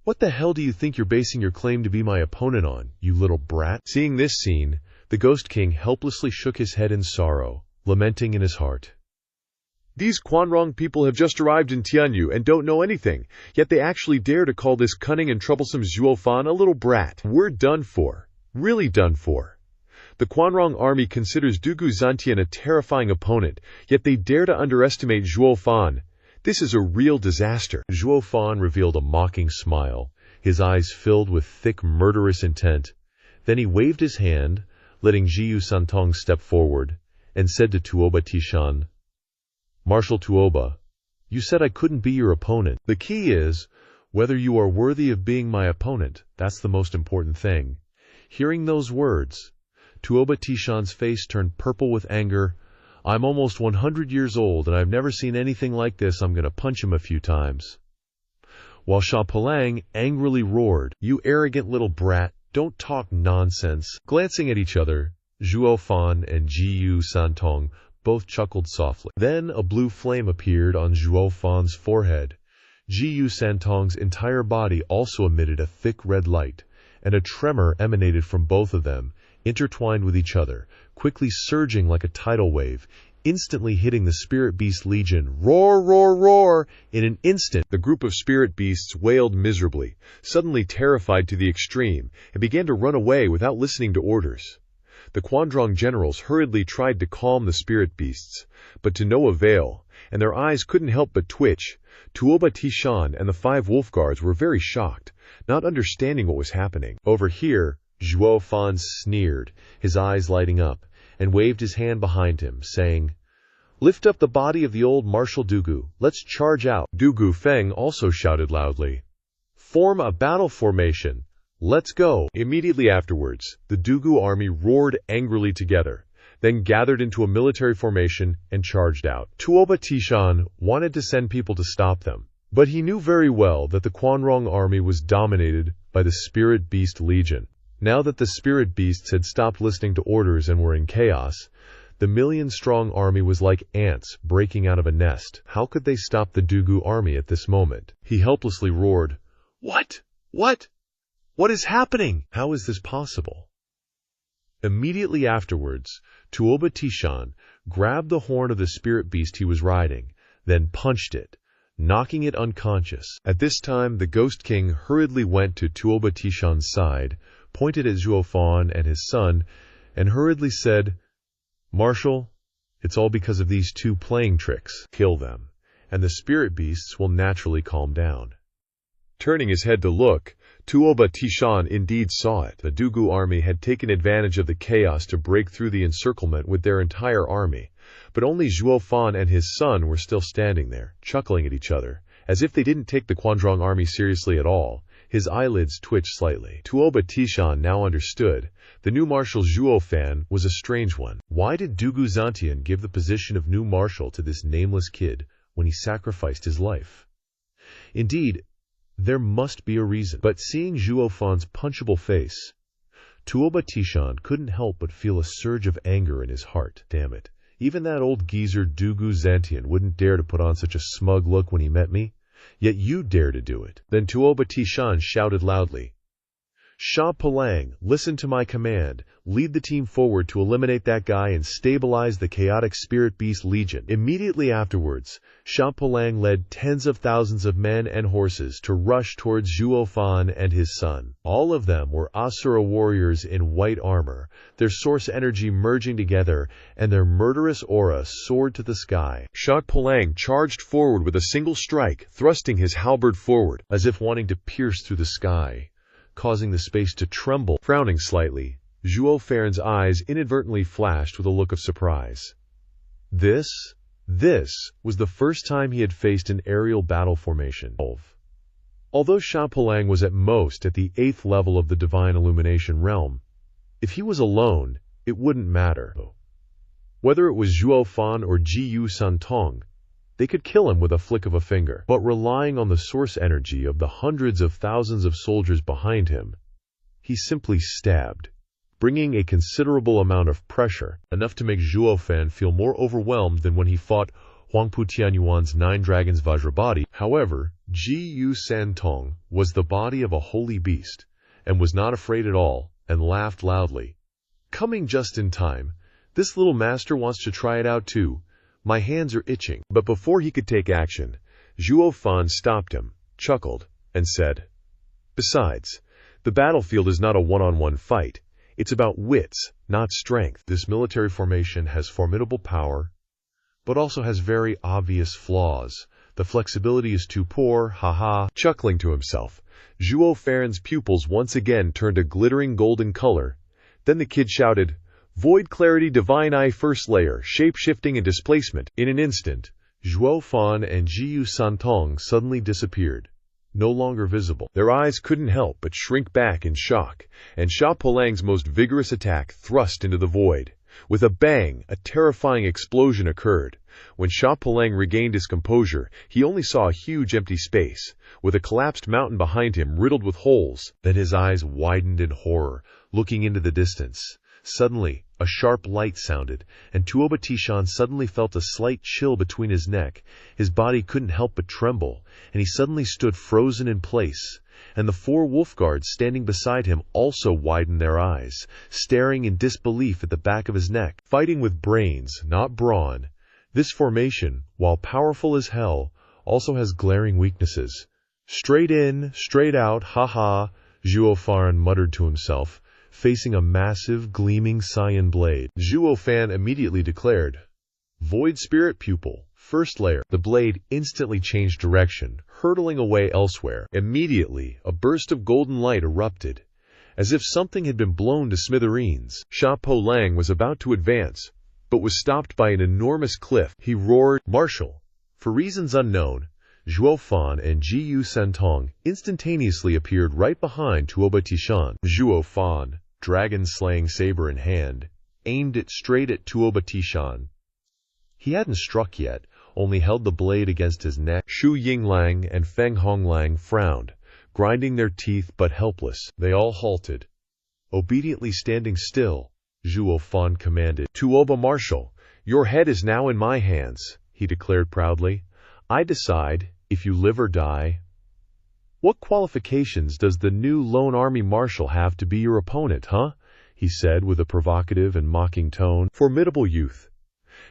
What the hell do you think you're basing your claim to be my opponent on, you little brat?" Seeing this scene, the Ghost King helplessly shook his head in sorrow, lamenting in his heart, These Quanrong people have just arrived in Tianyu and don't know anything, yet they actually dare to call this cunning and troublesome Zhuo Fan a little brat. We're done for. Really done for. The Quanrong army considers Dugu Zantian a terrifying opponent, yet they dare to underestimate Zhuo Fan. This is a real disaster. Zhuo Fan revealed a mocking smile, his eyes filled with thick murderous intent. Then he waved his hand, letting Jiyu Santong step forward, and said to Tuoba Tishan, "Marshal Tuoba, you said I couldn't be your opponent. The key is whether you are worthy of being my opponent. That's the most important thing." Hearing those words, Tuoba Tishan's face turned purple with anger. "I'm almost 100 years old, and I've never seen anything like this. I'm going to punch him a few times." While Sha Palang angrily roared, "You arrogant little brat, don't talk nonsense." Glancing at each other, Zhuo Fan and Jiyu Santong both chuckled softly. Then a blue flame appeared on Zhuo Fan's forehead. Jiyu Santong's entire body also emitted a thick red light, and a tremor emanated from both of them, intertwined with each other, quickly surging like a tidal wave, instantly hitting the Spirit Beast Legion. Roar, roar, roar! In an instant, the group of Spirit Beasts wailed miserably, suddenly terrified to the extreme, and began to run away without listening to orders. The Quanrong generals hurriedly tried to calm the Spirit Beasts, but to no avail, and their eyes couldn't help but twitch. Tuoba Tishan and the 5 wolf guards were very shocked, not understanding what was happening. Over here, Zhuo Fan sneered, his eyes lighting up, and waved his hand behind him, saying, "Lift up the body of the old Marshal Dugu. Let's charge out." Dugu Feng also shouted loudly, "Form a battle formation. Let's go." Immediately afterwards, the Dugu army roared angrily together, then gathered into a military formation and charged out. Tuoba Tishan wanted to send people to stop them, but he knew very well that the Quanrong army was dominated by the Spirit Beast Legion. Now that the Spirit Beasts had stopped listening to orders and were in chaos, the million-strong army was like ants breaking out of a nest. How could they stop the Dugu army at this moment? He helplessly roared, "What? What? What is happening? How is this possible?" Immediately afterwards, Tuoba Tishan grabbed the horn of the Spirit Beast he was riding, then punched it, knocking it unconscious. At this time, the Ghost King hurriedly went to Tuoba Tishan's side, pointed at Zhuo Fan and his son, and hurriedly said, "Marshal, it's all because of these 2 playing tricks. Kill them, and the Spirit Beasts will naturally calm down." Turning his head to look, Tuoba Tishan indeed saw it. The Dugu army had taken advantage of the chaos to break through the encirclement with their entire army, but only Zhuo Fan and his son were still standing there, chuckling at each other, as if they didn't take the Quanrong army seriously at all. His eyelids twitched slightly. Tuoba Tishan now understood. The new Marshal Zhuo Fan was a strange one. Why did Dugu Zantian give the position of new marshal to this nameless kid when he sacrificed his life? Indeed, there must be a reason. But seeing Zhuo Fan's punchable face, Tuoba Tishan couldn't help but feel a surge of anger in his heart. Damn it. Even that old geezer Dugu Zantian wouldn't dare to put on such a smug look when he met me. Yet you dare to do it. Then Tuoba Tishan shouted loudly, "Sha Palang, listen to my command. Lead the team forward to eliminate that guy and stabilize the chaotic Spirit Beast Legion." Immediately afterwards, Sha Palang led tens of thousands of men and horses to rush towards Zhuo Fan and his son. All of them were Asura warriors in white armor, their source energy merging together, and their murderous aura soared to the sky. Sha Palang charged forward with a single strike, thrusting his halberd forward, as if wanting to pierce through the sky, causing the space to tremble. Frowning slightly, Zhuo Fan's eyes inadvertently flashed with a look of surprise. This was the first time he had faced an aerial battle formation. Although Sha Palang was at most at the 8th level of the Divine Illumination realm, if he was alone, it wouldn't matter. Whether it was Zhuo Fan or Jiyu Santong, they could kill him with a flick of a finger. But relying on the source energy of the hundreds of thousands of soldiers behind him, he simply stabbed, bringing a considerable amount of pressure, enough to make Zhuo Fan feel more overwhelmed than when he fought Huangpu Tianyuan's 9 dragons Vajrabody. However, Jiyu Santong was the body of a holy beast, and was not afraid at all, and laughed loudly. "Coming just in time. This little master wants to try it out too. My hands are itching. But before he could take action, Zhuo Fan stopped him, chuckled, and said, "Besides, the battlefield is not a one-on-one fight. It's about wits, not strength. This military formation has formidable power, but also has very obvious flaws. The flexibility is too poor, haha." Chuckling to himself, Zhuo Fan's pupils once again turned a glittering golden color. Then the kid shouted, "Void clarity, divine eye, first layer, shape-shifting and displacement." In an instant, Zhuo Fan and Jiyu Santong suddenly disappeared, no longer visible. Their eyes couldn't help but shrink back in shock, and Sha Polang's most vigorous attack thrust into the void. With a bang, a terrifying explosion occurred. When Sha Polang regained his composure, he only saw a huge empty space, with a collapsed mountain behind him riddled with holes. Then his eyes widened in horror, looking into the distance. Suddenly, a sharp light sounded, and Tuoba Tishan suddenly felt a slight chill between his neck. His body couldn't help but tremble, and he suddenly stood frozen in place. And the 4 wolf guards standing beside him also widened their eyes, staring in disbelief at the back of his neck. Fighting with brains, not brawn, this formation, while powerful as hell, also has glaring weaknesses. "Straight in, straight out, ha-ha," Zhuo Fan muttered to himself, facing a massive, gleaming cyan blade. Zhuo Fan immediately declared, "Void Spirit Pupil, first layer." The blade instantly changed direction, hurtling away elsewhere. Immediately, a burst of golden light erupted, as if something had been blown to smithereens. Sha Polang was about to advance, but was stopped by an enormous cliff. He roared, "Marshal!" For reasons unknown, Zhuo Fan and Jiyu Santong instantaneously appeared right behind Tuoba Tishan. Zhuo Fan, dragon-slaying saber in hand, aimed it straight at Tuoba Tishan. He hadn't struck yet, only held the blade against his neck. Shu Yinglang and Feng Honglang frowned, grinding their teeth but helpless. They all halted. Obediently standing still, Zhuo Fan commanded, "Tuoba Marshal, your head is now in my hands," he declared proudly. "I decide if you live or die." "What qualifications does the new lone army marshal have to be your opponent, huh?" he said with a provocative and mocking tone. "Formidable youth.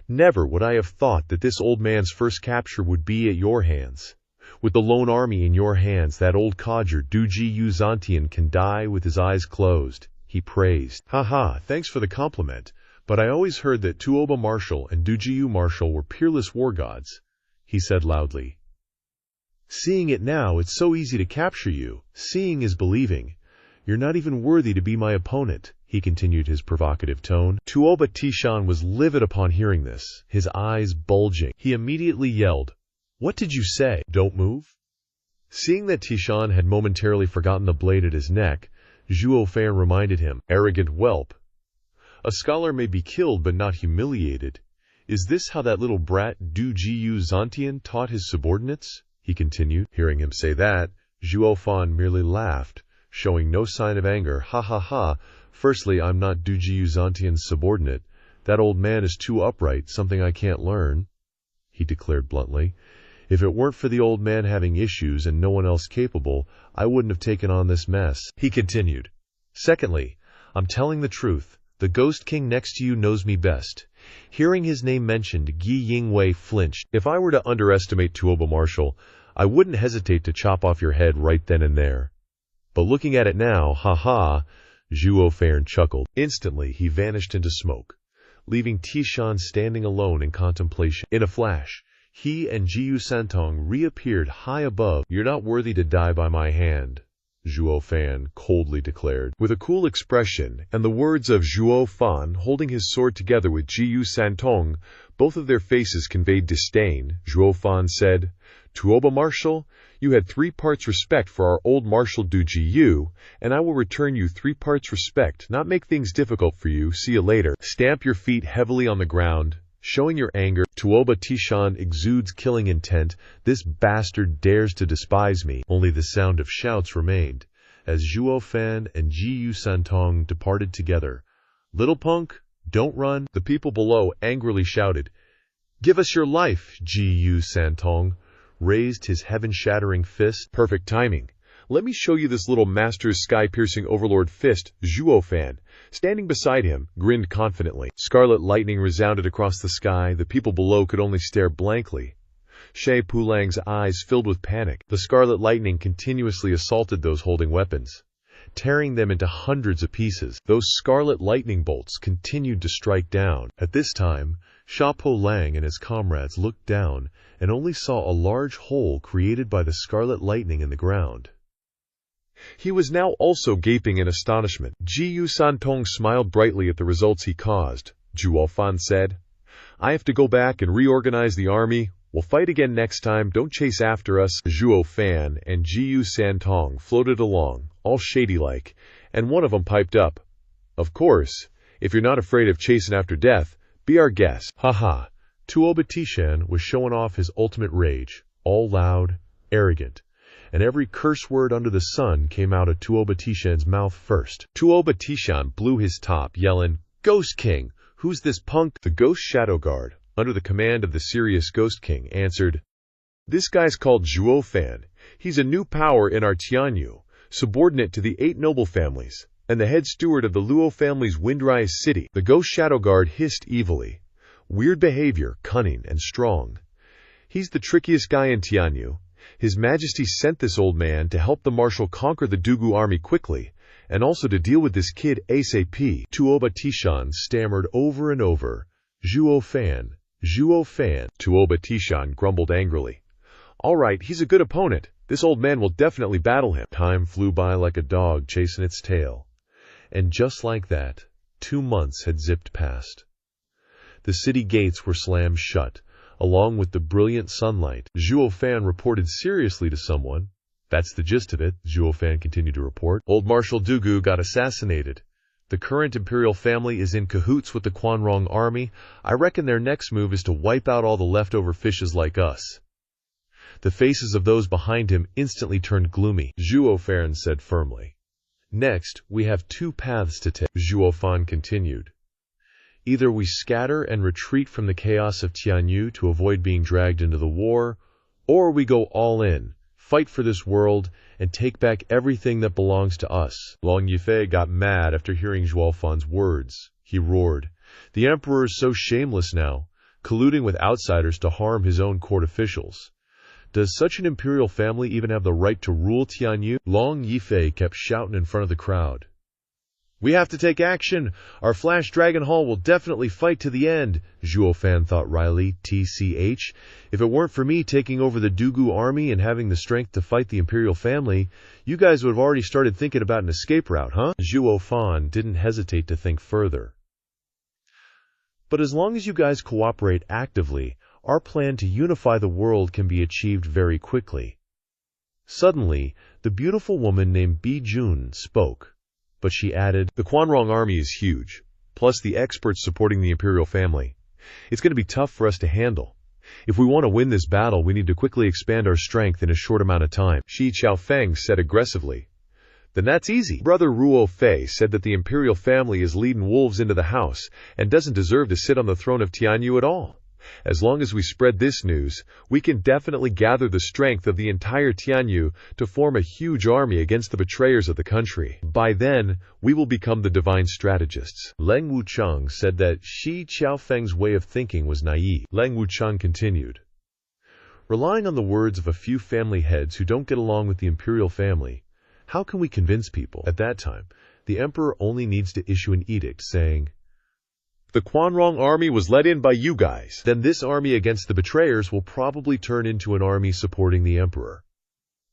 Never would I have thought that this old man's first capture would be at your hands. With the lone army in your hands, that old codger Duji Yu Zantian can die with his eyes closed," he praised. "Ha, thanks for the compliment, but I always heard that Tuoba Marshal and Duji Yu Marshal were peerless war gods," he said loudly. "Seeing it now, it's so easy to capture you. Seeing is believing. You're not even worthy to be my opponent," he continued his provocative tone. Tuoba Tishan was livid upon hearing this, his eyes bulging. He immediately yelled, "What did you say? Don't move?" Seeing that Tishan had momentarily forgotten the blade at his neck, Zhuo Fan reminded him, "Arrogant whelp. A scholar may be killed but not humiliated. Is this how that little brat Du Jiyu Zantian taught his subordinates?" he continued. Hearing him say that, Zhuo Fan merely laughed, showing no sign of anger. Ha. "Firstly, I'm not Du Jiyu Zantian's subordinate. That old man is too upright, something I can't learn," he declared bluntly. "If it weren't for the old man having issues and no one else capable, I wouldn't have taken on this mess," he continued. "Secondly, I'm telling the truth. The Ghost King next to you knows me best." Hearing his name mentioned, Gi Yingwei flinched. "If I were to underestimate Tuoba Marshal, I wouldn't hesitate to chop off your head right then and there. But looking at it now, ha, Zhuo Fan chuckled. Instantly, he vanished into smoke, leaving Tishan standing alone in contemplation. In a flash, he and Jiyu Santong reappeared high above. "You're not worthy to die by my hand," Zhuo Fan coldly declared. With a cool expression and the words of Zhuo Fan holding his sword together with Jiyu Santong, both of their faces conveyed disdain, Zhuo Fan said, "Tuoba Marshal, you had 3 parts respect for our old Marshal Du Jiyu, and I will return you 3 parts respect, not make things difficult for you. See you later." Stamp your feet heavily on the ground, showing your anger. Tuoba Tishan exudes killing intent. This bastard dares to despise me. Only the sound of shouts remained, as Zhuo Fan and Jiyu Santong departed together. "Little punk, don't run," the people below angrily shouted. "Give us your life!" Jiyu Santong raised his heaven-shattering fist. Perfect timing. Let me show you this little master's sky-piercing overlord fist, Zhuo Fan. Standing beside him, grinned confidently. Scarlet lightning resounded across the sky. The people below could only stare blankly. She Pulang's eyes filled with panic. The scarlet lightning continuously assaulted those holding weapons, tearing them into hundreds of pieces. Those scarlet lightning bolts continued to strike down. At this time, Xiaopo Lang and his comrades looked down and only saw a large hole created by the scarlet lightning in the ground. He was now also gaping in astonishment. Jiyu Santong smiled brightly at the results he caused. Zhuo Fan said, "I have to go back and reorganize the army. We'll fight again next time. Don't chase after us." Zhuo Fan and Jiyu Santong floated along, all shady-like, and one of them piped up, "Of course, if you're not afraid of chasing after death, be our guest." Haha. Tuo Batishan was showing off his ultimate rage, all loud, arrogant, and every curse word under the sun came out of Tuo Batishan's mouth first. Tuo Batishan blew his top, yelling, "Ghost King, who's this punk?" The Ghost Shadow Guard, under the command of the serious Ghost King, answered, "This guy's called Zhuo Fan. He's a new power in our Tianyu, subordinate to the 8 noble families, and the head steward of the Luo family's Windrise city." The Ghost Shadow Guard hissed evilly. "Weird behavior, cunning, and strong. He's the trickiest guy in Tianyu. His Majesty sent this old man to help the marshal conquer the Dugu army quickly, and also to deal with this kid ASAP." Tuo Batishan stammered over and over, "Zhuo Fan, Zhuo Fan." Tuo Batishan grumbled angrily, "All right, he's a good opponent. This old man will definitely battle him." Time flew by like a dog chasing its tail. And just like that, 2 months had zipped past. The city gates were slammed shut, along with the brilliant sunlight. Zhuo Fan reported seriously to someone. "That's the gist of it," Zhuo Fan continued to report. "Old Marshal Dugu got assassinated. The current imperial family is in cahoots with the Quanrong army. I reckon their next move is to wipe out all the leftover fishes like us." The faces of those behind him instantly turned gloomy. Zhuo Fan said firmly, "Next, we have 2 paths to take." Zhuo Fan continued, "Either we scatter and retreat from the chaos of Tianyu to avoid being dragged into the war, or we go all in, fight for this world, and take back everything that belongs to us." Long Yifei got mad after hearing Zhuo Fan's words. He roared, "The emperor is so shameless now, colluding with outsiders to harm his own court officials. Does such an imperial family even have the right to rule Tianyu?" Long Yifei kept shouting in front of the crowd, "We have to take action! Our Flash Dragon Hall will definitely fight to the end." Zhuo Fan thought wryly, "TCH, if it weren't for me taking over the Dugu army and having the strength to fight the imperial family, you guys would have already started thinking about an escape route, huh?" Zhuo Fan didn't hesitate to think further. "But as long as you guys cooperate actively, our plan to unify the world can be achieved very quickly." Suddenly, the beautiful woman named Bi Jun spoke. But she added, "The Quanrong army is huge, plus the experts supporting the imperial family. It's going to be tough for us to handle. If we want to win this battle, we need to quickly expand our strength in a short amount of time." Shi Chaofeng said aggressively, "Then that's easy." Brother Ruo Fei said that the imperial family is leading wolves into the house and doesn't deserve to sit on the throne of Tianyu at all. As long as we spread this news, we can definitely gather the strength of the entire Tianyu to form a huge army against the betrayers of the country. By then, we will become the divine strategists." Leng Wucheng said that Shi Chaofeng's way of thinking was naive. Leng Wucheng continued, "Relying on the words of a few family heads who don't get along with the imperial family, how can we convince people? At that time, the emperor only needs to issue an edict saying, 'The Quanrong army was led in by you guys.' Then this army against the betrayers will probably turn into an army supporting the emperor.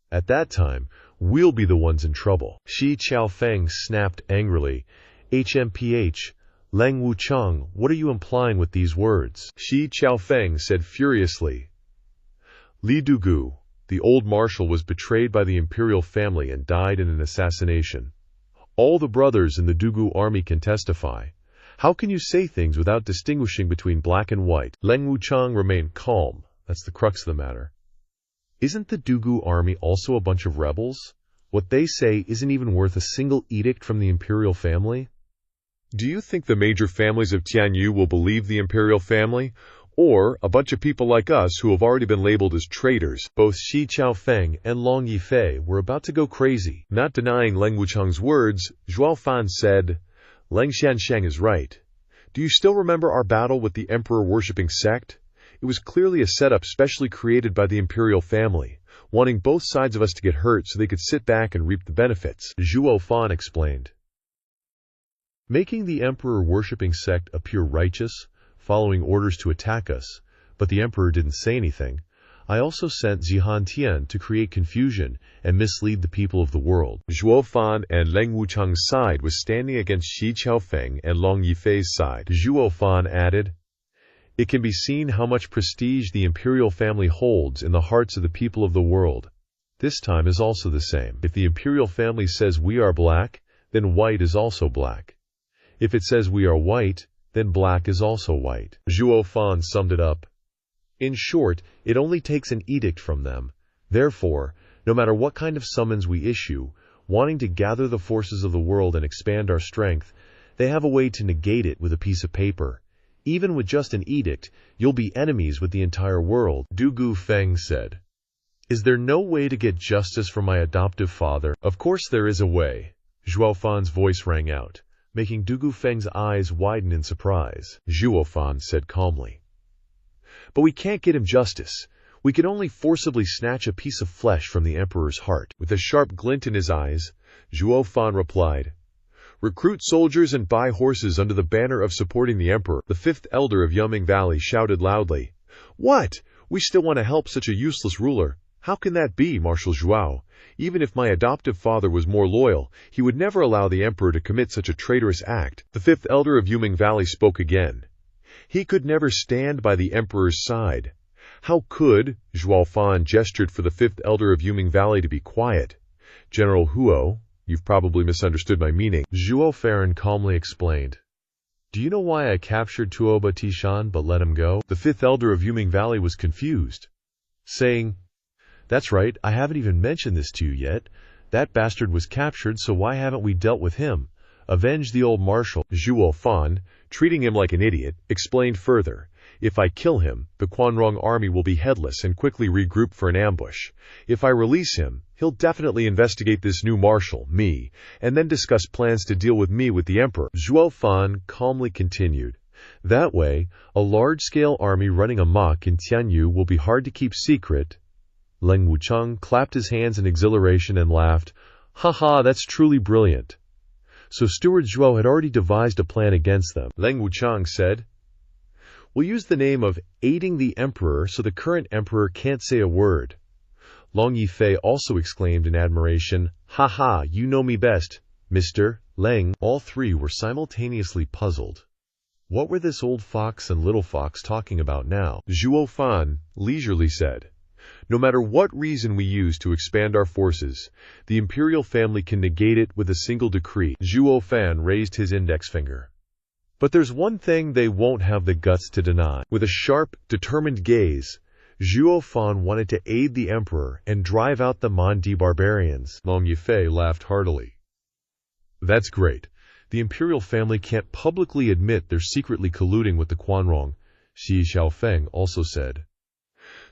At that time, we'll be the ones in trouble." Shi Chaofeng snapped angrily, "HMPH, Leng Wucheng, what are you implying with these words?" Shi Chaofeng said furiously, "Li Dugu, the old marshal, was betrayed by the imperial family and died in an assassination. All the brothers in the Dugu army can testify. How can you say things without distinguishing between black and white?" Leng Wucheng remained calm. "That's the crux of the matter. Isn't the Dugu army also a bunch of rebels? What they say isn't even worth a single edict from the imperial family. Do you think the major families of Tianyu will believe the imperial family? Or a bunch of people like us who have already been labeled as traitors. Both Shi Qiaofeng and Long Yifei were about to go crazy. Not denying Leng Wucheng's words, Zhuo Fan said, Leng Xiansheng is right. Do you still remember our battle with the emperor-worshipping sect? It was clearly a setup specially created by the imperial family, wanting both sides of us to get hurt so they could sit back and reap the benefits, Zhuo Fan explained. Making the emperor-worshipping sect appear righteous, following orders to attack us, but the emperor didn't say anything. I also sent Zihan Tian to create confusion and mislead the people of the world. Zhuo Fan and Leng Wucheng's side was standing against Shi Qiaofeng and Long Yifei's side. Zhuo Fan added, It can be seen how much prestige the imperial family holds in the hearts of the people of the world. This time is also the same. If the imperial family says we are black, then white is also black. If it says we are white, then black is also white. Zhuo Fan summed it up. In short, it only takes an edict from them. Therefore, no matter what kind of summons we issue, wanting to gather the forces of the world and expand our strength, they have a way to negate it with a piece of paper. Even with just an edict, you'll be enemies with the entire world, Du Gufeng said. Is there no way to get justice for my adoptive father? Of course there is a way. Zhuo Fan's voice rang out, making Du Gufeng's eyes widen in surprise. Zhuo Fan said calmly. But we can't get him justice. We can only forcibly snatch a piece of flesh from the emperor's heart. With a sharp glint in his eyes, Zhuo Fan replied, Recruit soldiers and buy horses under the banner of supporting the emperor. The fifth elder of Yuming Valley shouted loudly, What? We still want to help such a useless ruler. How can that be, Marshal Zhuo? Even if my adoptive father was more loyal, he would never allow the emperor to commit such a traitorous act. The fifth elder of Yuming Valley spoke again. He could never stand by the emperor's side. How could? Zhuo Fan gestured for the fifth elder of Yuming Valley to be quiet. General Huo, you've probably misunderstood my meaning. Zhuo Fan calmly explained. Do you know why I captured Tuoba Tishan but let him go? The fifth elder of Yuming Valley was confused, saying, That's right, I haven't even mentioned this to you yet. That bastard was captured, so why haven't we dealt with him? Avenge the old marshal. Zhuo Fan, treating him like an idiot, explained further. If I kill him, the Quanrong army will be headless and quickly regroup for an ambush. If I release him, he'll definitely investigate this new marshal, me, and then discuss plans to deal with me with the emperor. Zhuo Fan calmly continued. That way, a large-scale army running amok in Tianyu will be hard to keep secret. Leng Wucheng clapped his hands in exhilaration and laughed. Haha, that's truly brilliant. So Steward Zhuo had already devised a plan against them. Leng Wucheng said, We'll use the name of aiding the emperor so the current emperor can't say a word. Long Yifei also exclaimed in admiration, Haha, you know me best, Mr. Leng. All three were simultaneously puzzled. What were this old fox and little fox talking about now? Zhuo Fan leisurely said, No matter what reason we use to expand our forces, the imperial family can negate it with a single decree. Zhuo Fan raised his index finger. But there's one thing they won't have the guts to deny. With a sharp, determined gaze, Zhuo Fan wanted to aid the emperor and drive out the Mandi barbarians. Long Yifei laughed heartily. That's great. The imperial family can't publicly admit they're secretly colluding with the Quanrong, Shi Qiaofeng also said.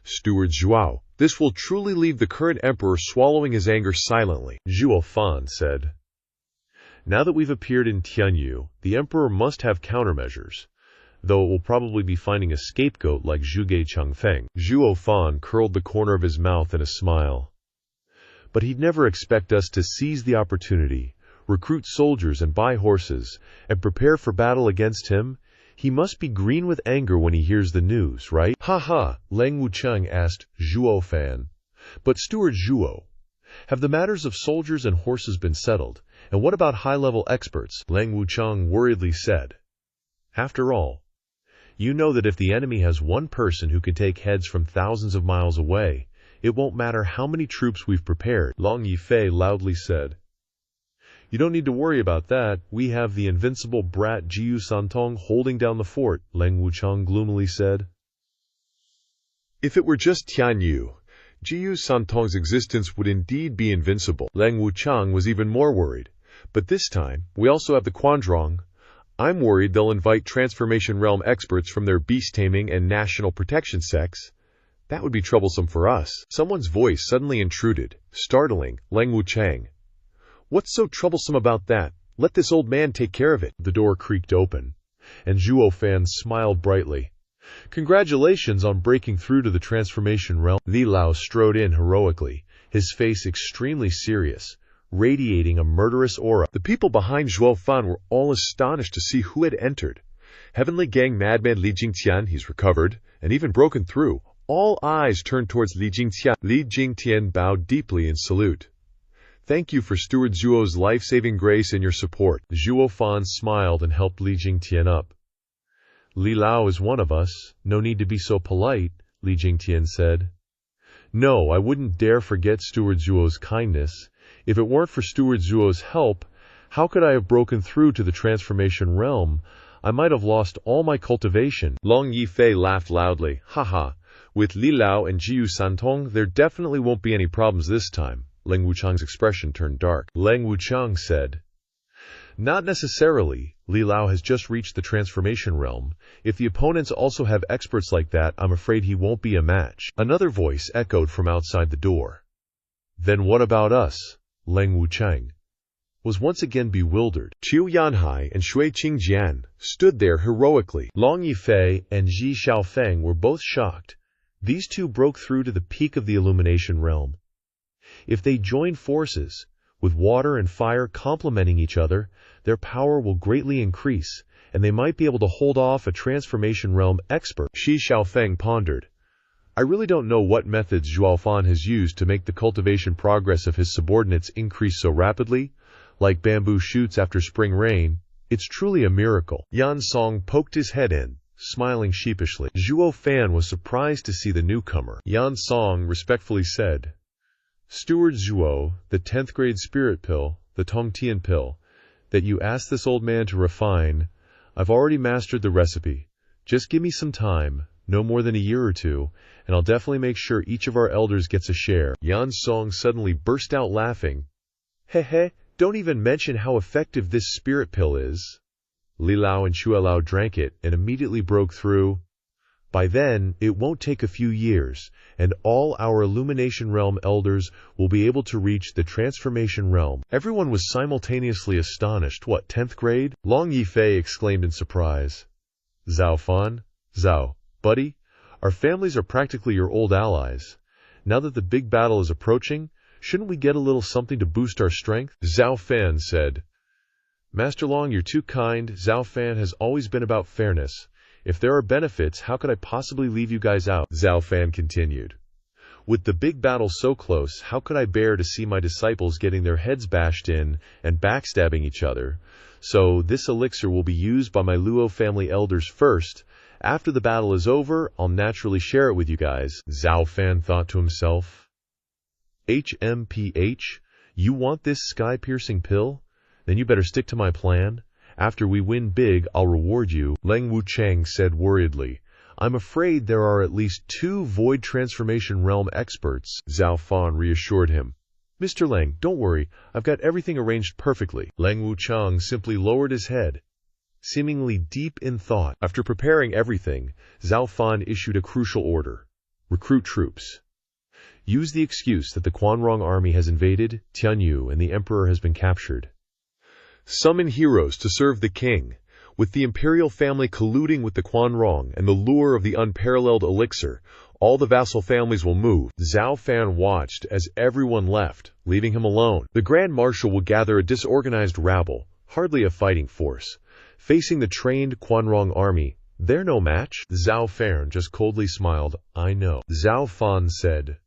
Steward Zhuo, this will truly leave the current emperor swallowing his anger silently, Zhuo Fan said. Now that we've appeared in Tianyu, the emperor must have countermeasures, though it will probably be finding a scapegoat like Zhuge Changfeng. Zhuo Fan curled the corner of his mouth in a smile. But he'd never expect us to seize the opportunity, recruit soldiers and buy horses, and prepare for battle against him. He must be green with anger when he hears the news, right? Ha ha, Leng Wucheng asked Zhuo Fan. But Steward Zhuo, have the matters of soldiers and horses been settled? And what about high-level experts? Leng Wucheng worriedly said. After all, you know that if the enemy has one person who can take heads from thousands of miles away, it won't matter how many troops we've prepared. Long Yifei loudly said. You don't need to worry about that. We have the invincible brat Jiyu Santong holding down the fort, Leng Wucheng gloomily said. If it were just Tianyu, Jiyu Santong's existence would indeed be invincible. Leng Wucheng was even more worried. But this time, we also have the Quanrong, I'm worried they'll invite Transformation Realm experts from their beast taming and national protection sects. That would be troublesome for us. Someone's voice suddenly intruded, startling Lang Wuchang. What's so troublesome about that? Let this old man take care of it. The door creaked open, and Zhuo Fan smiled brightly. Congratulations on breaking through to the Transformation Realm. Li Lao strode in heroically, his face extremely serious, radiating a murderous aura. The people behind Zhuo Fan were all astonished to see who had entered. Heavenly Gang madman Li Jingtian, he's recovered, and even broken through. All eyes turned towards Li Jingtian. Li Jingtian bowed deeply in salute. Thank you for Steward Zhuo's life-saving grace and your support. Zhuo Fan smiled and helped Li Jingtian up. Li Lao is one of us. No need to be so polite, Li Jingtian said. No, I wouldn't dare forget Steward Zhuo's kindness. If it weren't for Steward Zhuo's help, how could I have broken through to the Transformation Realm? I might have lost all my cultivation. Long Yifei laughed loudly. Haha, with Li Lao and Jiu Santong, there definitely won't be any problems this time. Lang Wuchang's expression turned dark. Lang Wuchang said, Not necessarily. Li Lao has just reached the Transformation Realm. If the opponents also have experts like that, I'm afraid he won't be a match. Another voice echoed from outside the door. Then what about us? Lang Wuchang was once again bewildered. Qiu Yanhai and Shui Qingjian stood there heroically. Long Yifei and Ji Xiaofeng were both shocked. These two broke through to the peak of the Illumination Realm. If they join forces, with water and fire complementing each other, their power will greatly increase, and they might be able to hold off a Transformation Realm expert. Shi Xiaofeng pondered. I really don't know what methods Zhuo Fan has used to make the cultivation progress of his subordinates increase so rapidly, like bamboo shoots after spring rain. It's truly a miracle. Yan Song poked his head in, smiling sheepishly. Zhuo Fan was surprised to see the newcomer. Yan Song respectfully said, Steward Zhuo, the 10th grade spirit pill, the Tongtian pill, that you asked this old man to refine, I've already mastered the recipe. Just give me some time, no more than a year or two, and I'll definitely make sure each of our elders gets a share. Yan Song suddenly burst out laughing. Heh, don't even mention how effective this spirit pill is. Li Lao and Chua Lao drank it and immediately broke through. By then, it won't take a few years, and all our Illumination Realm elders will be able to reach the Transformation Realm. Everyone was simultaneously astonished. What, 10th grade? Long Yifei exclaimed in surprise. Zhao Fan, Zhao, buddy, our families are practically your old allies. Now that the big battle is approaching, shouldn't we get a little something to boost our strength? Zhao Fan said. Master Long, you're too kind. Zhao Fan has always been about fairness. If there are benefits, how could I possibly leave you guys out? Zhao Fan continued. With the big battle so close, how could I bear to see my disciples getting their heads bashed in and backstabbing each other? So this elixir will be used by my Luo family elders first. After the battle is over, I'll naturally share it with you guys. Zhao Fan thought to himself. HMPH? You want this sky-piercing pill? Then you better stick to my plan. After we win big, I'll reward you. Lang Wuchang said worriedly. I'm afraid there are at least 2 Void Transformation Realm experts. Zhao Fan reassured him. Mr. Lang, don't worry. I've got everything arranged perfectly. Lang Wuchang simply lowered his head, seemingly deep in thought. After preparing everything, Zhao Fan issued a crucial order. Recruit troops. Use the excuse that the Quanrong army has invaded Tianyu and the emperor has been captured. Summon heroes to serve the king. With the imperial family colluding with the Quanrong and the lure of the unparalleled elixir, all the vassal families will move. Zhao Fan watched as everyone left, leaving him alone. The Grand Marshal will gather a disorganized rabble, hardly a fighting force. Facing the trained Quanrong army, they're no match. Zhao Fan just coldly smiled. I know. Zhao Fan said,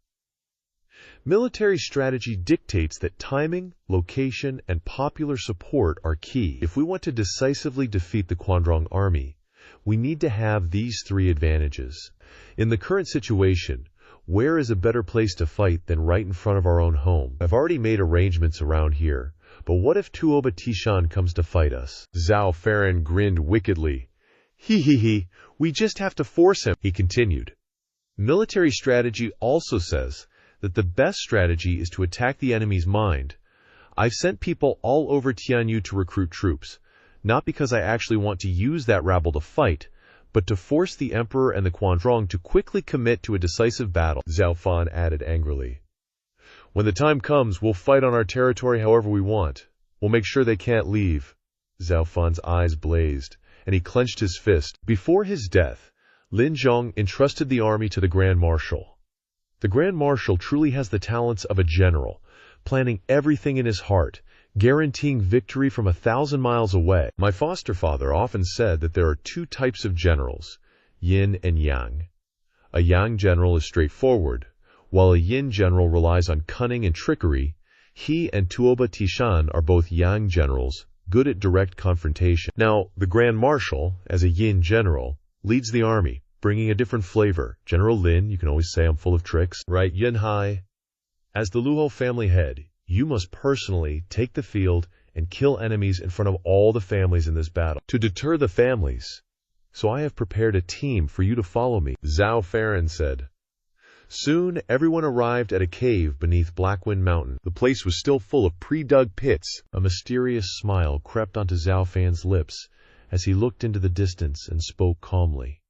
Military strategy dictates that timing, location, and popular support are key. If we want to decisively defeat the Quanrong army, we need to have these 3 advantages. In the current situation, where is a better place to fight than right in front of our own home? I've already made arrangements around here, but what if Tuoba Tishan comes to fight us? Zhao Fan grinned wickedly. He, we just have to force him, he continued. Military strategy also says that the best strategy is to attack the enemy's mind. I've sent people all over Tianyu to recruit troops. not because I actually want to use that rabble to fight, but to force the Emperor and the Quanzhong to quickly commit to a decisive battle, Zhuo Fan added angrily. When the time comes, we'll fight on our territory however we want. We'll make sure they can't leave. Zhuo Fan's eyes blazed, and he clenched his fist. Before his death, Lin Zhong entrusted the army to the Grand Marshal. The Grand Marshal truly has the talents of a general, planning everything in his heart, guaranteeing victory from 1,000 miles away. My foster father often said that there are two types of generals, yin and yang. A yang general is straightforward, while a yin general relies on cunning and trickery. He and Tuoba Tishan are both yang generals, good at direct confrontation. Now, the Grand Marshal, as a yin general, leads the army, bringing a different flavor. General Lin, you can always say I'm full of tricks, right? Yin Hai. As the Luo family head, you must personally take the field and kill enemies in front of all the families in this battle, to deter the families. So I have prepared a team for you to follow me, Zhuo Fan said. Soon, everyone arrived at a cave beneath Blackwind Mountain. The place was still full of pre-dug pits. A mysterious smile crept onto Zhuo Fan's lips as he looked into the distance and spoke calmly.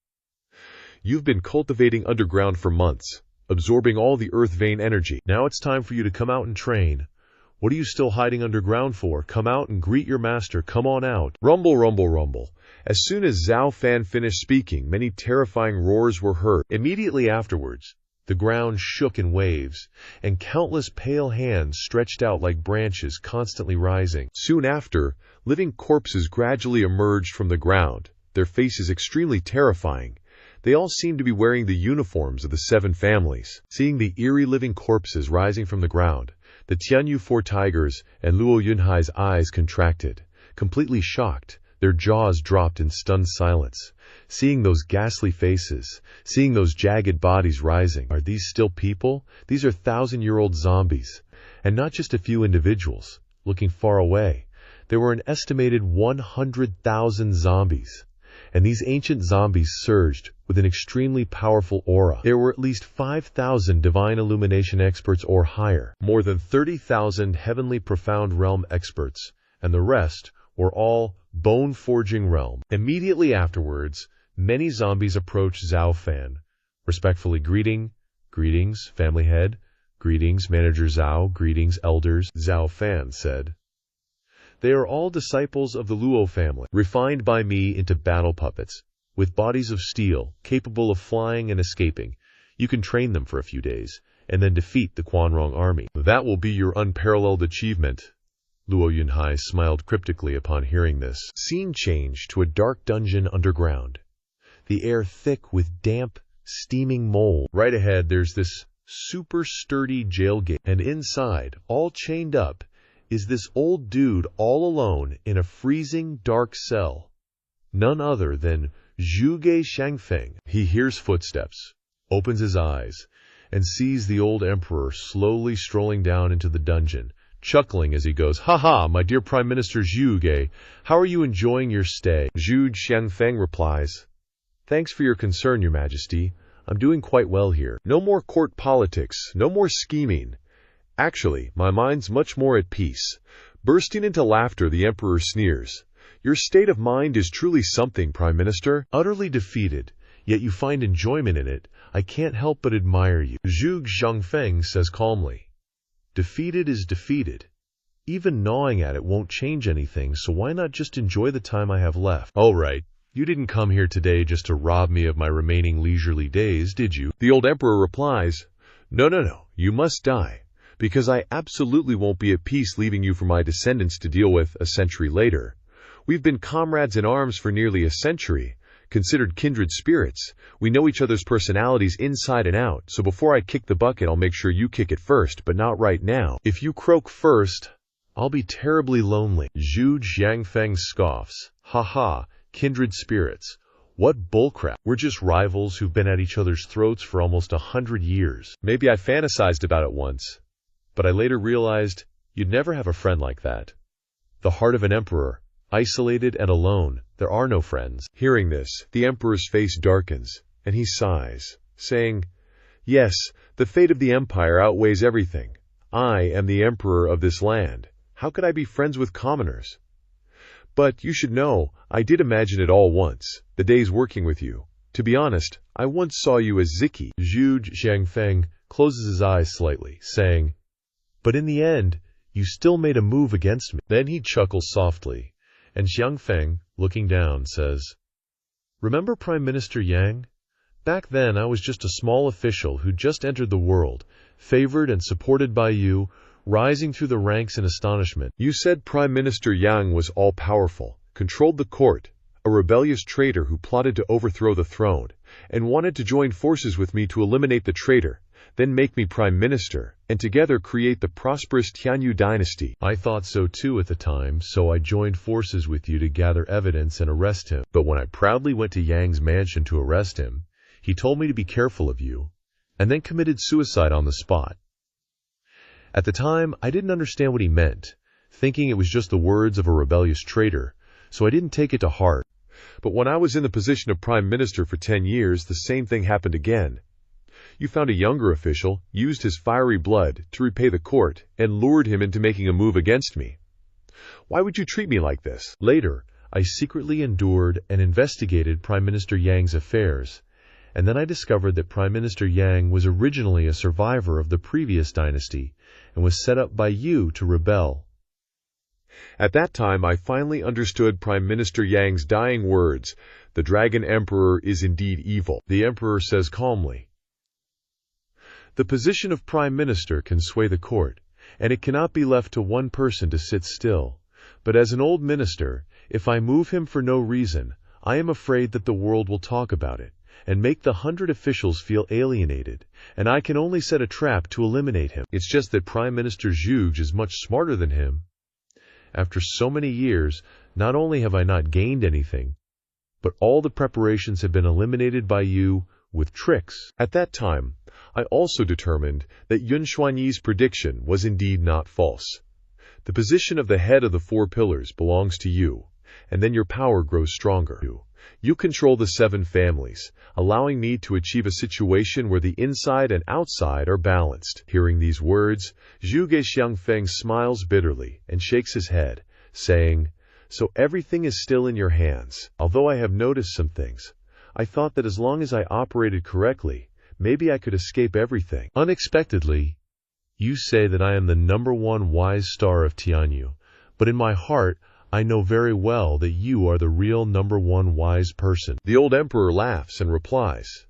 You've been cultivating underground for months, absorbing all the earth vein energy. Now it's time for you to come out and train. What are you still hiding underground for? Come out and greet your master. Come on out. Rumble, rumble, rumble. As soon as Zhuo Fan finished speaking, many terrifying roars were heard. Immediately afterwards, the ground shook in waves, and countless pale hands stretched out like branches constantly rising. Soon after, living corpses gradually emerged from the ground, their faces extremely terrifying. They all seemed to be wearing the uniforms of the 7 families. Seeing the eerie living corpses rising from the ground, the Tianyu 4 tigers and Luo Yunhai's eyes contracted. Completely shocked, their jaws dropped in stunned silence. Seeing those ghastly faces, seeing those jagged bodies rising, are these still people? These are 1,000-year-old zombies, and not just a few individuals. Looking far away, there were an estimated 100,000 zombies. And these ancient zombies surged with an extremely powerful aura. There were at least 5,000 divine illumination experts or higher, more than 30,000 heavenly profound realm experts, and the rest were all bone-forging realm. Immediately afterwards, many zombies approached Zhuo Fan, respectfully greetings, family head, greetings, manager Zhuo, greetings, elders, Zhuo Fan said. They are all disciples of the Luo family, refined by me into battle puppets, with bodies of steel, capable of flying and escaping. You can train them for a few days, and then defeat the Quanzhong army. That will be your unparalleled achievement. Luo Yunhai smiled cryptically upon hearing this. Scene changed to a dark dungeon underground, the air thick with damp, steaming mold. Right ahead, there's this super sturdy jail gate, and inside, all chained up, is this old dude all alone in a freezing dark cell. None other than Zhuge Shangfeng. He hears footsteps, opens his eyes, and sees the old emperor slowly strolling down into the dungeon, chuckling as he goes, "Ha ha, my dear Prime Minister Zhuge, how are you enjoying your stay?" Zhuge Shangfeng replies, "Thanks for your concern, Your Majesty. I'm doing quite well here. No more court politics, no more scheming. Actually, my mind's much more at peace." Bursting into laughter, the emperor sneers. "Your state of mind is truly something, Prime Minister. Utterly defeated, yet you find enjoyment in it. I can't help but admire you." Zhuge Shangfeng says calmly, "Defeated is defeated. Even gnawing at it won't change anything, so why not just enjoy the time I have left?" "All right. You didn't come here today just to rob me of my remaining leisurely days, did you?" The old emperor replies, No. You must die. Because I absolutely won't be at peace leaving you for my descendants to deal with a century later. We've been comrades in arms for nearly a century, considered kindred spirits. We know each other's personalities inside and out, so before I kick the bucket, I'll make sure you kick it first, but not right now. If you croak first, I'll be terribly lonely." Zhuge Shangfeng scoffs. "Ha ha, kindred spirits. What bullcrap. We're just rivals who've been at each other's throats for almost 100 years. Maybe I fantasized about it once, but I later realized you'd never have a friend like that. The heart of an emperor, isolated and alone, there are no friends." Hearing this, the emperor's face darkens, and he sighs, saying, "Yes, the fate of the empire outweighs everything. I am the emperor of this land. How could I be friends with commoners?" But you should know, I did imagine it all once, the days working with you. To be honest, I once saw you as Ziki. Zhu Xiangfeng closes his eyes slightly, saying, "But in the end, you still made a move against me." Then he chuckles softly, and Xiangfeng, looking down, says, "Remember Prime Minister Yang? Back then I was just a small official who just entered the world, favored and supported by you, rising through the ranks in astonishment. You said Prime Minister Yang was all-powerful, controlled the court, a rebellious traitor who plotted to overthrow the throne, and wanted to join forces with me to eliminate the traitor, then make me Prime Minister, and together create the prosperous Tianyu dynasty. I thought so too at the time, so I joined forces with you to gather evidence and arrest him. But when I proudly went to Yang's mansion to arrest him, he told me to be careful of you, and then committed suicide on the spot. At the time, I didn't understand what he meant, thinking it was just the words of a rebellious traitor, so I didn't take it to heart. But when I was in the position of Prime Minister for 10 years, the same thing happened again. You found a younger official, used his fiery blood to repay the court, and lured him into making a move against me. Why would you treat me like this? Later, I secretly endured and investigated Prime Minister Yang's affairs, and then I discovered that Prime Minister Yang was originally a survivor of the previous dynasty and was set up by you to rebel. At that time, I finally understood Prime Minister Yang's dying words, "The Dragon Emperor is indeed evil." The Emperor says calmly, "The position of Prime Minister can sway the court, and it cannot be left to one person to sit still. But as an old minister, if I move him for no reason, I am afraid that the world will talk about it, and make the 100 officials feel alienated, and I can only set a trap to eliminate him. It's just that Prime Minister Zhuge is much smarter than him. After so many years, not only have I not gained anything, but all the preparations have been eliminated by you with tricks." At that time, I also determined that Yun Xuanyi's prediction was indeed not false. The position of the head of the 4 pillars belongs to you, and then your power grows stronger. You control the 7 families, allowing me to achieve a situation where the inside and outside are balanced. Hearing these words, Zhuge Xiangfeng smiles bitterly and shakes his head, saying, "So everything is still in your hands. Although I have noticed some things, I thought that as long as I operated correctly, maybe I could escape everything." Unexpectedly, you say that I am the #1 wise star of Tianyu, but in my heart, I know very well that you are the real #1 wise person. The old emperor laughs and replies,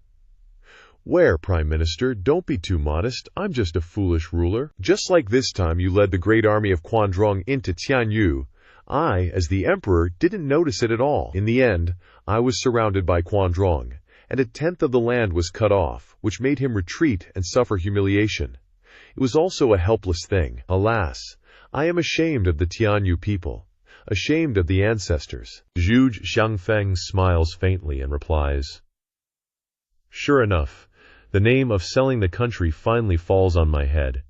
"Where, Prime Minister? Don't be too modest. I'm just a foolish ruler. Just like this time you led the great army of Quanzhong into Tianyu, I, as the emperor, didn't notice it at all. In the end, I was surrounded by Quanzhong, and 1/10 of the land was cut off, which made him retreat and suffer humiliation. It was also a helpless thing. Alas, I am ashamed of the Tianyu people. Ashamed of the ancestors." Zhu Xiangfeng smiles faintly and replies, "Sure enough, the name of selling the country finally falls on my head.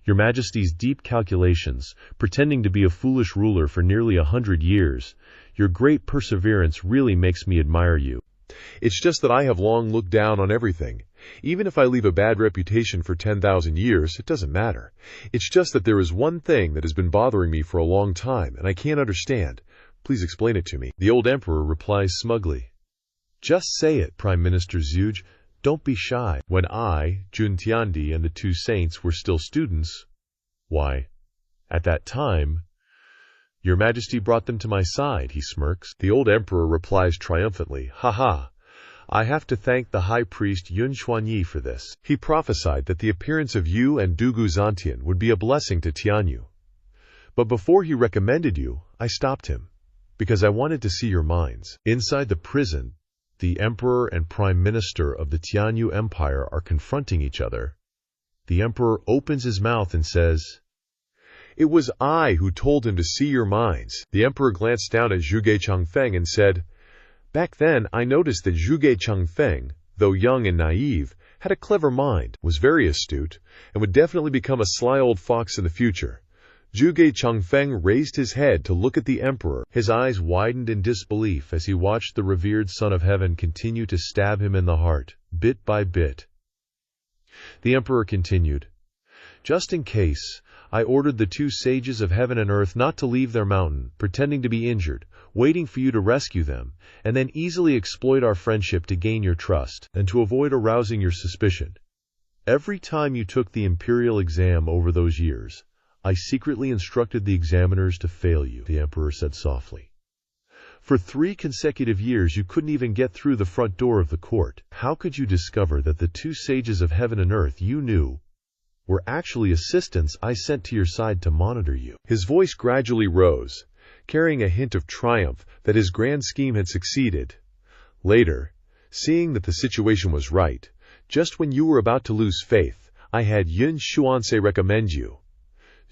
Your Majesty's deep calculations, pretending to be a foolish ruler for nearly 100 years, your great perseverance really makes me admire you. It's just that I have long looked down on everything. Even if I leave a bad reputation for 10,000 years, it doesn't matter. It's just that there is one thing that has been bothering me for a long time, and I can't understand. Please explain it to me." The old emperor replies smugly, "Just say it, Prime Minister Zhuge. Don't be shy. When I, Jun Tiandi, and the 2 saints were still students, why, at that time, Your Majesty brought them to my side," he smirks. The old emperor replies triumphantly, "Haha, I have to thank the high priest Yun Xuanyi for this. He prophesied that the appearance of you and Dugu Zantian would be a blessing to Tianyu. But before he recommended you, I stopped him, because I wanted to see your minds." Inside the prison, the emperor and prime minister of the Tianyu Empire are confronting each other. The emperor opens his mouth and says, "It was I who told him to see your minds." The emperor glanced down at Zhuge Qiangfeng and said, "Back then, I noticed that Zhuge Qiangfeng, though young and naive, had a clever mind, was very astute, and would definitely become a sly old fox in the future." Zhuge Qiangfeng raised his head to look at the emperor. His eyes widened in disbelief as he watched the revered Son of Heaven continue to stab him in the heart, bit by bit. The emperor continued, "Just in case, I ordered the two sages of heaven and earth not to leave their mountain, pretending to be injured, waiting for you to rescue them, and then easily exploit our friendship to gain your trust, and to avoid arousing your suspicion. Every time you took the imperial exam over those years, I secretly instructed the examiners to fail you, the emperor said softly. For 3 consecutive years you couldn't even get through the front door of the court. How could you discover that the two sages of heaven and earth you knew were actually assistants I sent to your side to monitor you? His voice gradually rose, carrying a hint of triumph that his grand scheme had succeeded. Later, seeing that the situation was right, just when you were about to lose faith, I had Yun Xuanse recommend you.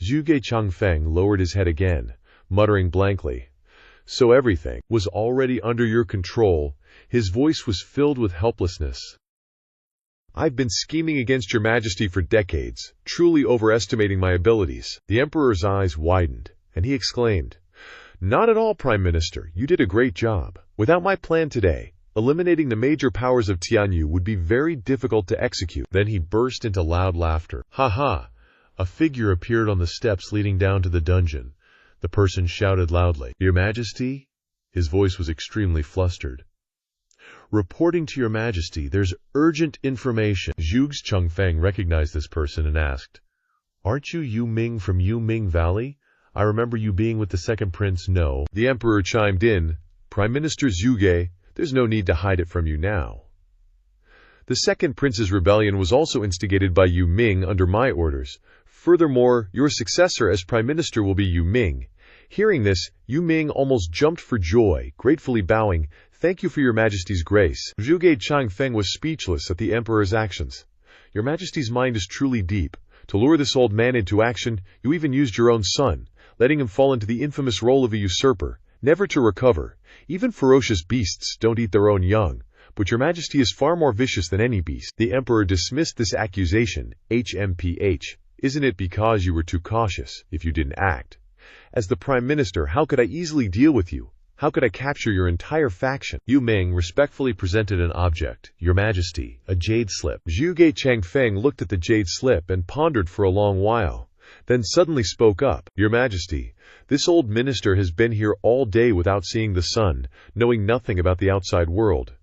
Zhuo Changfeng lowered his head again, muttering blankly. So everything was already under your control. His voice was filled with helplessness. I've been scheming against your majesty for decades, truly overestimating my abilities. The emperor's eyes widened, and he exclaimed, Not at all, Prime Minister. You did a great job. Without my plan today, eliminating the major powers of Tianyu would be very difficult to execute. Then he burst into loud laughter. Ha ha! A figure appeared on the steps leading down to the dungeon. The person shouted loudly, Your Majesty? His voice was extremely flustered. Reporting to Your Majesty, there's urgent information. Zhuo Changfeng recognized this person and asked, Aren't you Yu Ming from Yu Ming Valley? I remember you being with the second prince. No. The emperor chimed in, Prime Minister Zhuge, there's no need to hide it from you now. The second prince's rebellion was also instigated by Yu Ming under my orders. Furthermore, your successor as Prime Minister will be Yu Ming. Hearing this, Yu Ming almost jumped for joy, gratefully bowing, Thank you for your Majesty's grace. Zhuo Changfeng was speechless at the emperor's actions. Your Majesty's mind is truly deep. To lure this old man into action, you even used your own son, letting him fall into the infamous role of a usurper, never to recover. Even ferocious beasts don't eat their own young. But your Majesty is far more vicious than any beast. The emperor dismissed this accusation. HMPH. Isn't it because you were too cautious, if you didn't act? As the Prime Minister, how could I easily deal with you? How could I capture your entire faction? Yu Ming respectfully presented an object. Your Majesty, a jade slip. Zhuo Changfeng looked at the jade slip and pondered for a long while, then suddenly spoke up. Your Majesty, this old minister has been here all day without seeing the sun, knowing nothing about the outside world.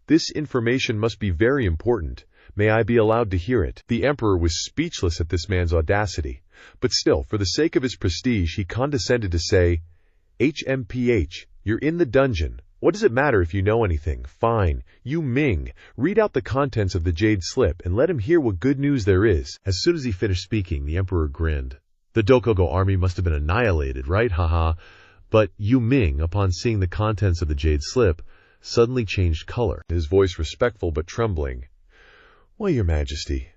This information must be very important. May I be allowed to hear it? The emperor was speechless at this man's audacity, but still, for the sake of his prestige, he condescended to say, HMPH, you're in the dungeon. What does it matter if you know anything? Fine. Yu Ming, read out the contents of the jade slip and let him hear what good news there is. As soon as he finished speaking, the emperor grinned. The Dokogo army must have been annihilated, right? Haha. But Yu Ming, upon seeing the contents of the jade slip, suddenly changed color, his voice respectful but trembling. Why, Your Majesty.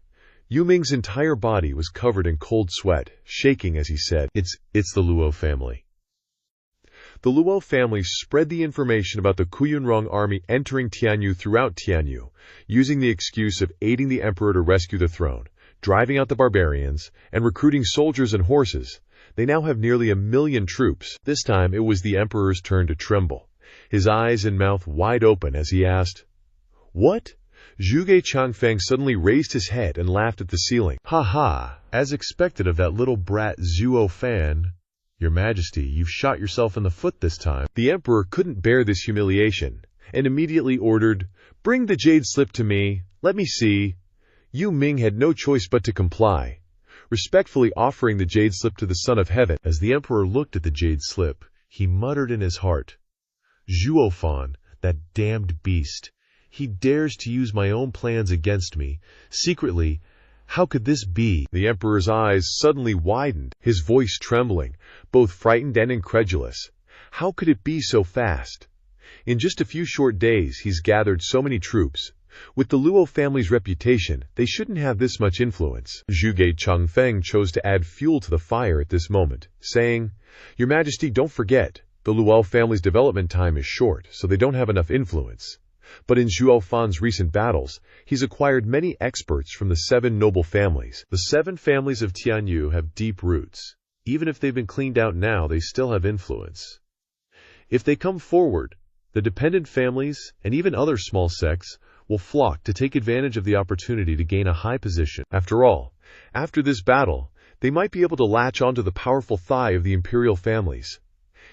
Yu Ming's entire body was covered in cold sweat, shaking as he said, It's the Luo family. The Luo family spread the information about the Kuyunrong army entering Tianyu throughout Tianyu, using the excuse of aiding the emperor to rescue the throne, driving out the barbarians, and recruiting soldiers and horses. They now have nearly 1 million troops. This time it was the emperor's turn to tremble, his eyes and mouth wide open as he asked, What? Zhuo Changfeng suddenly raised his head and laughed at the ceiling. Ha ha! As expected of that little brat Zhuo Fan. Your Majesty, you've shot yourself in the foot this time. The emperor couldn't bear this humiliation, and immediately ordered, Bring the jade slip to me. Let me see. Yu Ming had no choice but to comply, respectfully offering the jade slip to the Son of Heaven. As the emperor looked at the jade slip, he muttered in his heart, Zhuo Fan, that damned beast. He dares to use my own plans against me. Secretly, how could this be? The emperor's eyes suddenly widened, his voice trembling, both frightened and incredulous. How could it be so fast? In just a few short days, he's gathered so many troops. With the Luo family's reputation, they shouldn't have this much influence. Zhuo Changfeng chose to add fuel to the fire at this moment, saying, Your Majesty, don't forget, the Luo family's development time is short, so they don't have enough influence. But in Zhuo Fan's recent battles, he's acquired many experts from the 7 noble families. The 7 families of Tianyu have deep roots. Even if they've been cleaned out now, they still have influence. If they come forward, the dependent families, and even other small sects, will flock to take advantage of the opportunity to gain a high position. After all, after this battle, They might be able to latch onto the powerful thigh of the imperial families.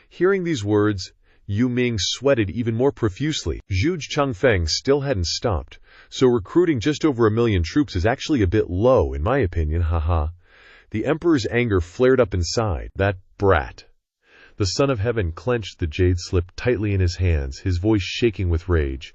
Hearing these words, Yu Ming sweated even more profusely. Zhu Changfeng still hadn't stopped, so recruiting just over 1 million troops is actually a bit low, in my opinion, haha. The emperor's anger flared up inside. That brat. The son of heaven clenched the jade slip tightly in his hands, his voice shaking with rage.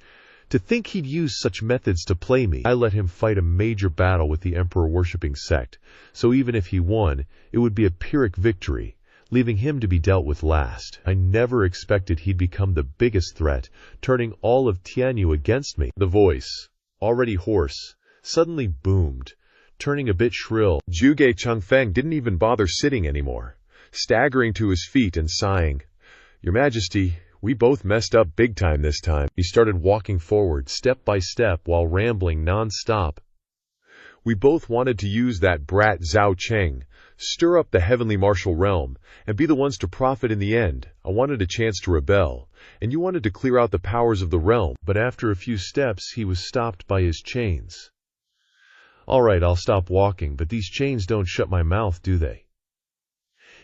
To think he'd use such methods to play me. I let him fight a major battle with the emperor-worshipping sect, so even if he won, it would be a Pyrrhic victory, leaving him to be dealt with last. I never expected he'd become the biggest threat, turning all of Tianyu against me. The voice, already hoarse, suddenly boomed, turning a bit shrill. Zhuge Changfeng didn't even bother sitting anymore, staggering to his feet and sighing. Your Majesty, we both messed up big time this time. He started walking forward, step by step, while rambling non-stop. We both wanted to use that brat Zhao Cheng, stir up the heavenly martial realm, and be the ones to profit in the end. I wanted a chance to rebel, and you wanted to clear out the powers of the realm. But after a few steps, he was stopped by his chains. All right, I'll stop walking, but these chains don't shut my mouth, do they?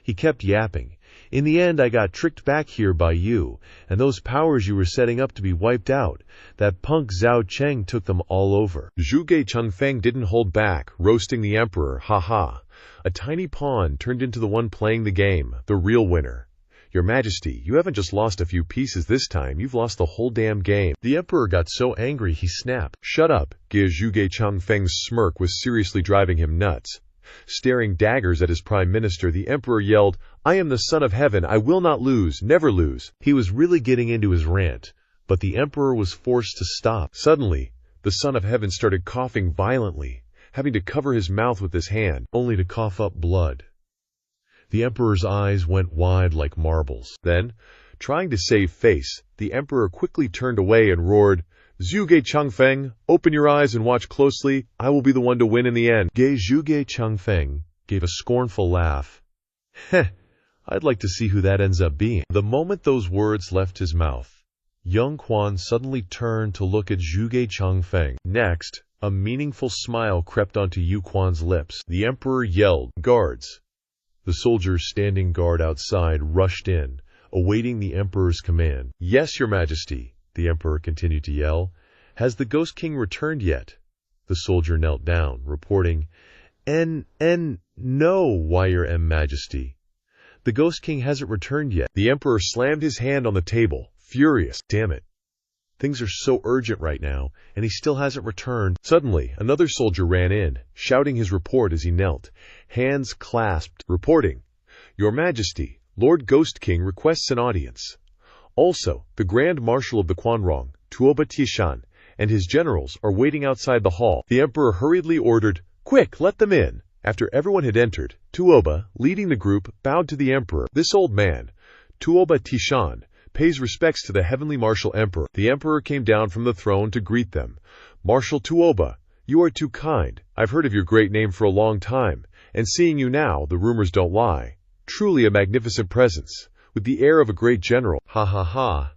He kept yapping. In the end, I got tricked back here by you, and those powers you were setting up to be wiped out. That punk Zhao Cheng took them all over. Zhuge Changfeng didn't hold back, roasting the emperor, haha. A tiny pawn turned into the one playing the game, the real winner. Your Majesty, you haven't just lost a few pieces this time, you've lost the whole damn game. The emperor got so angry he snapped. Shut up. Zhuge Changfeng's smirk was seriously driving him nuts. Staring daggers at his prime minister, the emperor yelled, I am the son of heaven, I will not lose, never lose. He was really getting into his rant, but the emperor was forced to stop. Suddenly, the son of heaven started coughing violently, having to cover his mouth with his hand, only to cough up blood. The emperor's eyes went wide like marbles. Then, trying to save face, the emperor quickly turned away and roared, Zhuge Changfeng, open your eyes and watch closely. I will be the one to win in the end. Zhuge Changfeng gave a scornful laugh. Heh, I'd like to see who that ends up being. The moment those words left his mouth, Young Quan suddenly turned to look at Zhuge Changfeng. Next, a meaningful smile crept onto Yu Quan's lips. The emperor yelled, Guards! The soldiers standing guard outside rushed in, awaiting the emperor's command. Yes, your Majesty, the emperor continued to yell. Has the Ghost King returned yet? The soldier knelt down, reporting, No, your Majesty. The Ghost King hasn't returned yet. The emperor slammed his hand on the table, furious. Damn it. Things are so urgent right now, and he still hasn't returned. Suddenly, another soldier ran in, shouting his report as he knelt, hands clasped, reporting, Your Majesty, Lord Ghost King requests an audience. Also, the Grand Marshal of the Quanrong, Tuoba Tishan, and his generals are waiting outside the hall. The emperor hurriedly ordered, Quick, let them in. After everyone had entered, Tuoba, leading the group, bowed to the emperor. This old man, Tuoba Tishan, pays respects to the heavenly martial emperor. The emperor came down from the throne to greet them. Marshal Tuoba, you are too kind. I've heard of your great name for a long time, and seeing you now, the rumors don't lie. Truly a magnificent presence, with the air of a great general. Ha ha ha.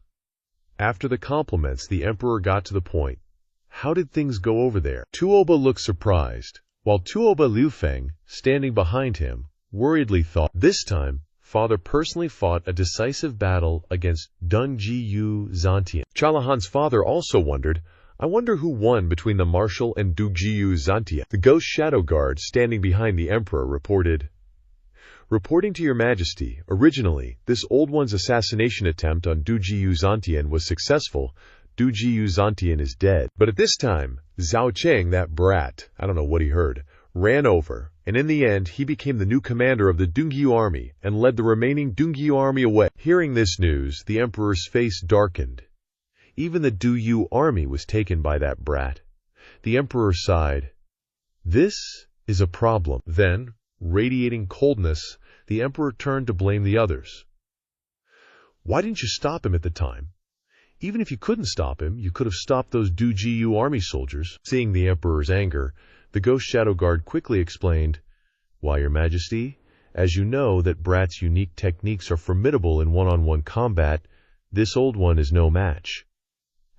After the compliments, the emperor got to the point. How did things go over there? Tuoba looked surprised, while Tuoba Liufeng, standing behind him, worriedly thought, This time, Father personally fought a decisive battle against Dungjiyu Zantian. Chalahan's father also wondered, I wonder who won between the Marshal and Dungjiyu Zantian. The ghost shadow guard standing behind the emperor reported, Reporting to your Majesty, originally, this old one's assassination attempt on Dungjiyu Zantian was successful. Dungjiyu Zantian is dead. But at this time, Zhao Cheng, that brat, I don't know what he heard, ran over, and in the end he became the new commander of the Dungjiyu army and led the remaining Dungjiyu army away. Hearing this news, the emperor's face darkened. Even the Dungjiyu army was taken by that brat. The emperor sighed. This is a problem. Then, radiating coldness, the emperor turned to blame the others. Why didn't you stop him at the time? Even if you couldn't stop him, you could have stopped those Dungjiyu army soldiers. Seeing the emperor's anger, the ghost shadow guard quickly explained, Why, your Majesty, as you know that Brat's unique techniques are formidable in one-on-one combat, this old one is no match.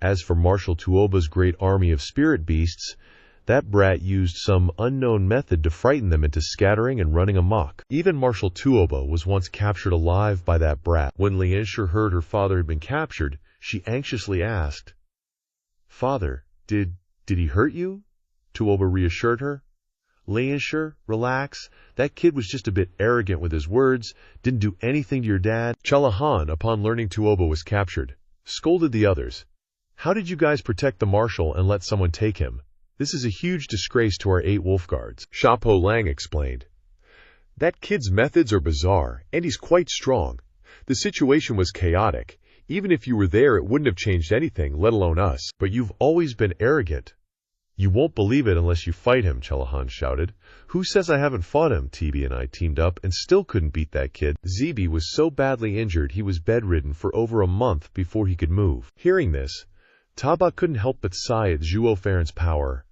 As for Marshal Tuoba's great army of spirit beasts, That brat used some unknown method to frighten them into scattering and running amok. Even Marshal Tuoba was once captured alive by that brat. When Lianshi heard her father had been captured, she anxiously asked, "Father, did he hurt you?" Tuoba reassured her. "Lianshi, relax. That kid was just a bit arrogant with his words, didn't do anything to your dad." Chalahan, upon learning Tuoba was captured, scolded the others. "How did you guys protect the marshal and let someone take him? This is a huge disgrace to our 8 wolf guards." Shapo Lang explained. "That kid's methods are bizarre, and he's quite strong. The situation was chaotic. Even if you were there, it wouldn't have changed anything, let alone us. But you've always been arrogant." "You won't believe it unless you fight him," Chalahan shouted. "Who says I haven't fought him?" TB and I teamed up and still couldn't beat that kid. Zibi was so badly injured he was bedridden for over a month before he could move. Hearing this, Taba couldn't help but sigh at Zhuo Fan's power.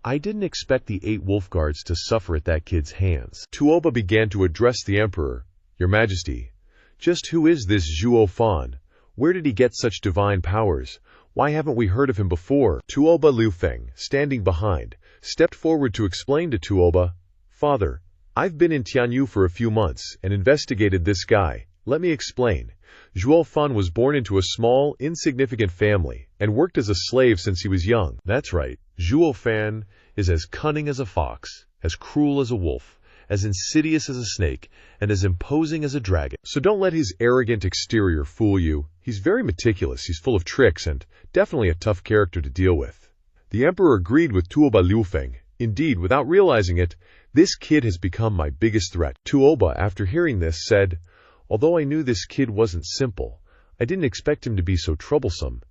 "I didn't expect the 8 wolf guards to suffer at that kid's hands." Tuoba began to address the emperor. "Your Majesty, just who is this Zhuo Fan? Where did he get such divine powers? Why haven't we heard of him before?" Tuoba Liufeng, standing behind, stepped forward to explain to Tuoba, "Father, I've been in Tianyu for a few months and investigated this guy. Let me explain. Zhuo Fan was born into a small, insignificant family and worked as a slave since he was young. That's right. Zhuo Fan is as cunning as a fox, as cruel as a wolf, as insidious as a snake, and as imposing as a dragon. So don't let his arrogant exterior fool you. He's very meticulous, he's full of tricks, and definitely a tough character to deal with." The emperor agreed with Tuoba Liufeng. "Indeed, without realizing it, this kid has become my biggest threat." Tuoba, after hearing this, said, "Although I knew this kid wasn't simple, I didn't expect him to be so troublesome.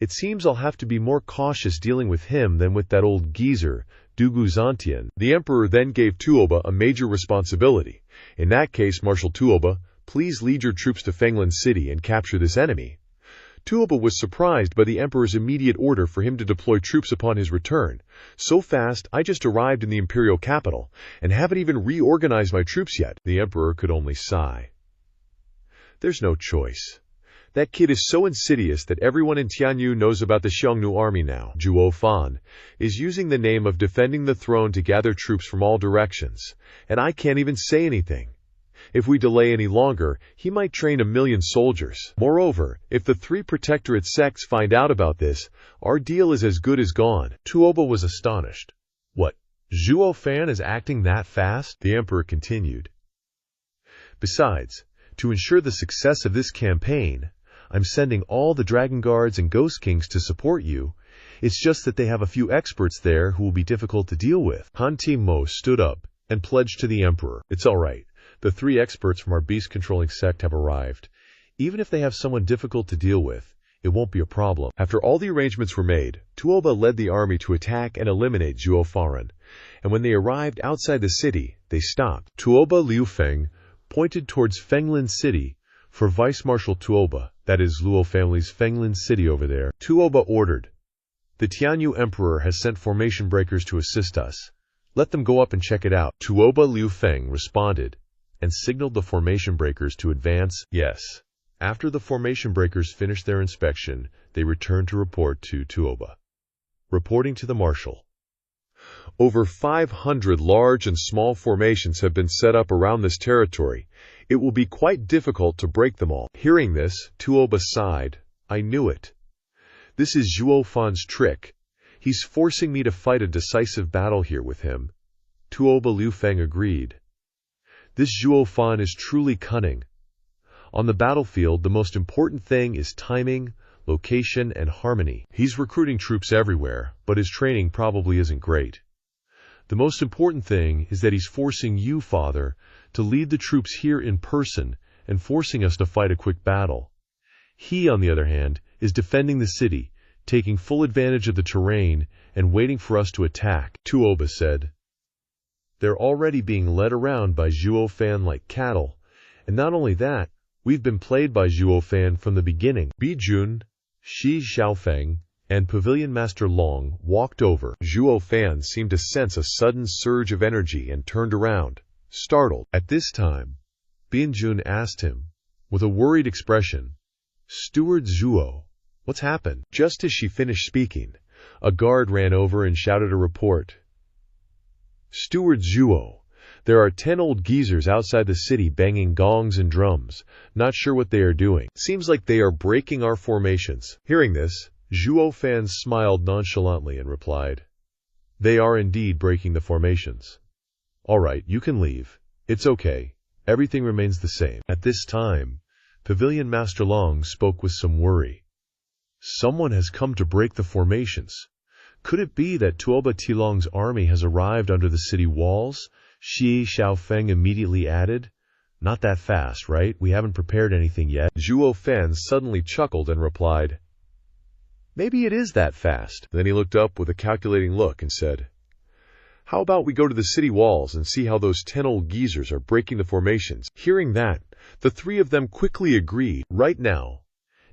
It seems I'll have to be more cautious dealing with him than with that old geezer, Dugu Zantian." The emperor then gave Tuoba a major responsibility. "In that case, Marshal Tuoba, please lead your troops to Fenglin City and capture this enemy." Tuoba was surprised by the emperor's immediate order for him to deploy troops upon his return. "So fast, I just arrived in the imperial capital, and haven't even reorganized my troops yet." The emperor could only sigh. "There's no choice. That kid is so insidious that everyone in Tianyu knows about the Xiongnu army now. Zhuo Fan is using the name of defending the throne to gather troops from all directions, and I can't even say anything. If we delay any longer, he might train 1,000,000 soldiers. Moreover, if the 3 protectorate sects find out about this, our deal is as good as gone." Tuoba was astonished. "What? Zhuo Fan is acting that fast?" The emperor continued. "Besides, to ensure the success of this campaign, I'm sending all the Dragon Guards and Ghost Kings to support you. It's just that they have a few experts there who will be difficult to deal with." Han Mo stood up and pledged to the emperor, "It's all right. The 3 experts from our beast-controlling sect have arrived. Even if they have someone difficult to deal with, it won't be a problem." After all the arrangements were made, Tuoba led the army to attack and eliminate Zhuo Fan, and when they arrived outside the city, they stopped. Tuoba Liufeng pointed towards Fenglin City for Vice Marshal Tuoba, that is Luo family's Fenglin City over there. Tuoba ordered, "The Tianyu Emperor has sent formation breakers to assist us. Let them go up and check it out." Tuoba Liufeng responded and signaled the formation breakers to advance. Yes. After the formation breakers finished their inspection, they returned to report to Tuoba. Reporting to the marshal. "Over 500 large and small formations have been set up around this territory. It will be quite difficult to break them all." Hearing this, Tuoba sighed. "I knew it. This is Zhuo Fan's trick. He's forcing me to fight a decisive battle here with him." Tuoba Liufeng agreed. "This Zhuo Fan is truly cunning. On the battlefield, the most important thing is timing, location, and harmony. He's recruiting troops everywhere, but his training probably isn't great. The most important thing is that he's forcing you, Father, to lead the troops here in person and forcing us to fight a quick battle. He, on the other hand, is defending the city, taking full advantage of the terrain, and waiting for us to attack." Tuoba said. "They're already being led around by Zhuo Fan like cattle, and not only that, we've been played by Zhuo Fan from the beginning." Bijun, Shi Xiaofeng, and Pavilion Master Long walked over. Zhuo Fan seemed to sense a sudden surge of energy and turned around, startled. At this time, Bijun asked him, with a worried expression, "Steward Zhuo, what's happened?" Just as she finished speaking, a guard ran over and shouted a report. Steward Zhuo. There are 10 old geezers outside the city banging gongs and drums. Not sure what they are doing. Seems like they are breaking our formations. Hearing this, Zhuo Fan smiled nonchalantly and replied, They are indeed breaking the formations. All right, you can leave. It's okay. Everything remains the same. At this time, Pavilion Master Long spoke with some worry. Someone has come to break the formations. Could it be that Tuoba Tilong's army has arrived under the city walls? Shi Xiaofeng immediately added, Not that fast, right? We haven't prepared anything yet. Zhuo Fan suddenly chuckled and replied, Maybe it is that fast. Then he looked up with a calculating look and said, How about we go to the city walls and see how those 10 old geezers are breaking the formations? Hearing that, the three of them quickly agreed. Right now,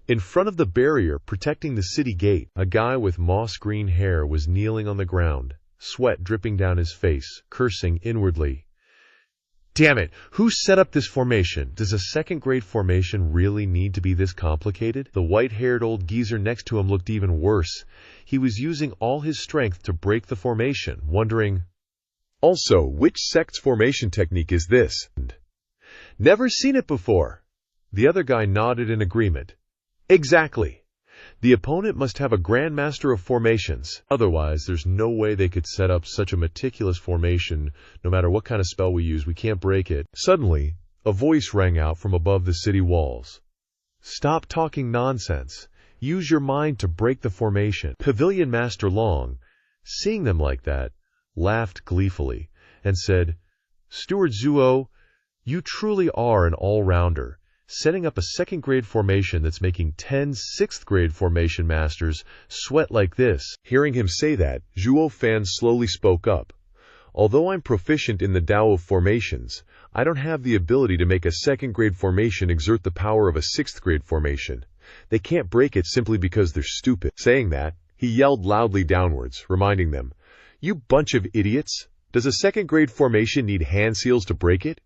in front of the barrier protecting the city gate, a guy with moss-green hair was kneeling on the ground, sweat dripping down his face, cursing inwardly. Damn it, who set up this formation? Does a second-grade formation really need to be this complicated? The white-haired old geezer next to him looked even worse. He was using all his strength to break the formation, wondering, Also, which sect's formation technique is this? Never seen it before. The other guy nodded in agreement. Exactly. The opponent must have a grandmaster of formations. Otherwise, there's no way they could set up such a meticulous formation. No matter what kind of spell we use, we can't break it. Suddenly, a voice rang out from above the city walls. Stop talking nonsense. Use your mind to break the formation. Pavilion Master Long, seeing them like that, laughed gleefully and said, Steward Zhuo, you truly are an all-rounder. Setting up a second-grade formation that's making 10 sixth-grade formation masters sweat like this. Hearing him say that, Zhuo Fan slowly spoke up. Although I'm proficient in the Tao of formations, I don't have the ability to make a second-grade formation exert the power of a sixth-grade formation. They can't break it simply because they're stupid. Saying that, he yelled loudly downwards, reminding them, You bunch of idiots! Does a second-grade formation need hand seals to break it?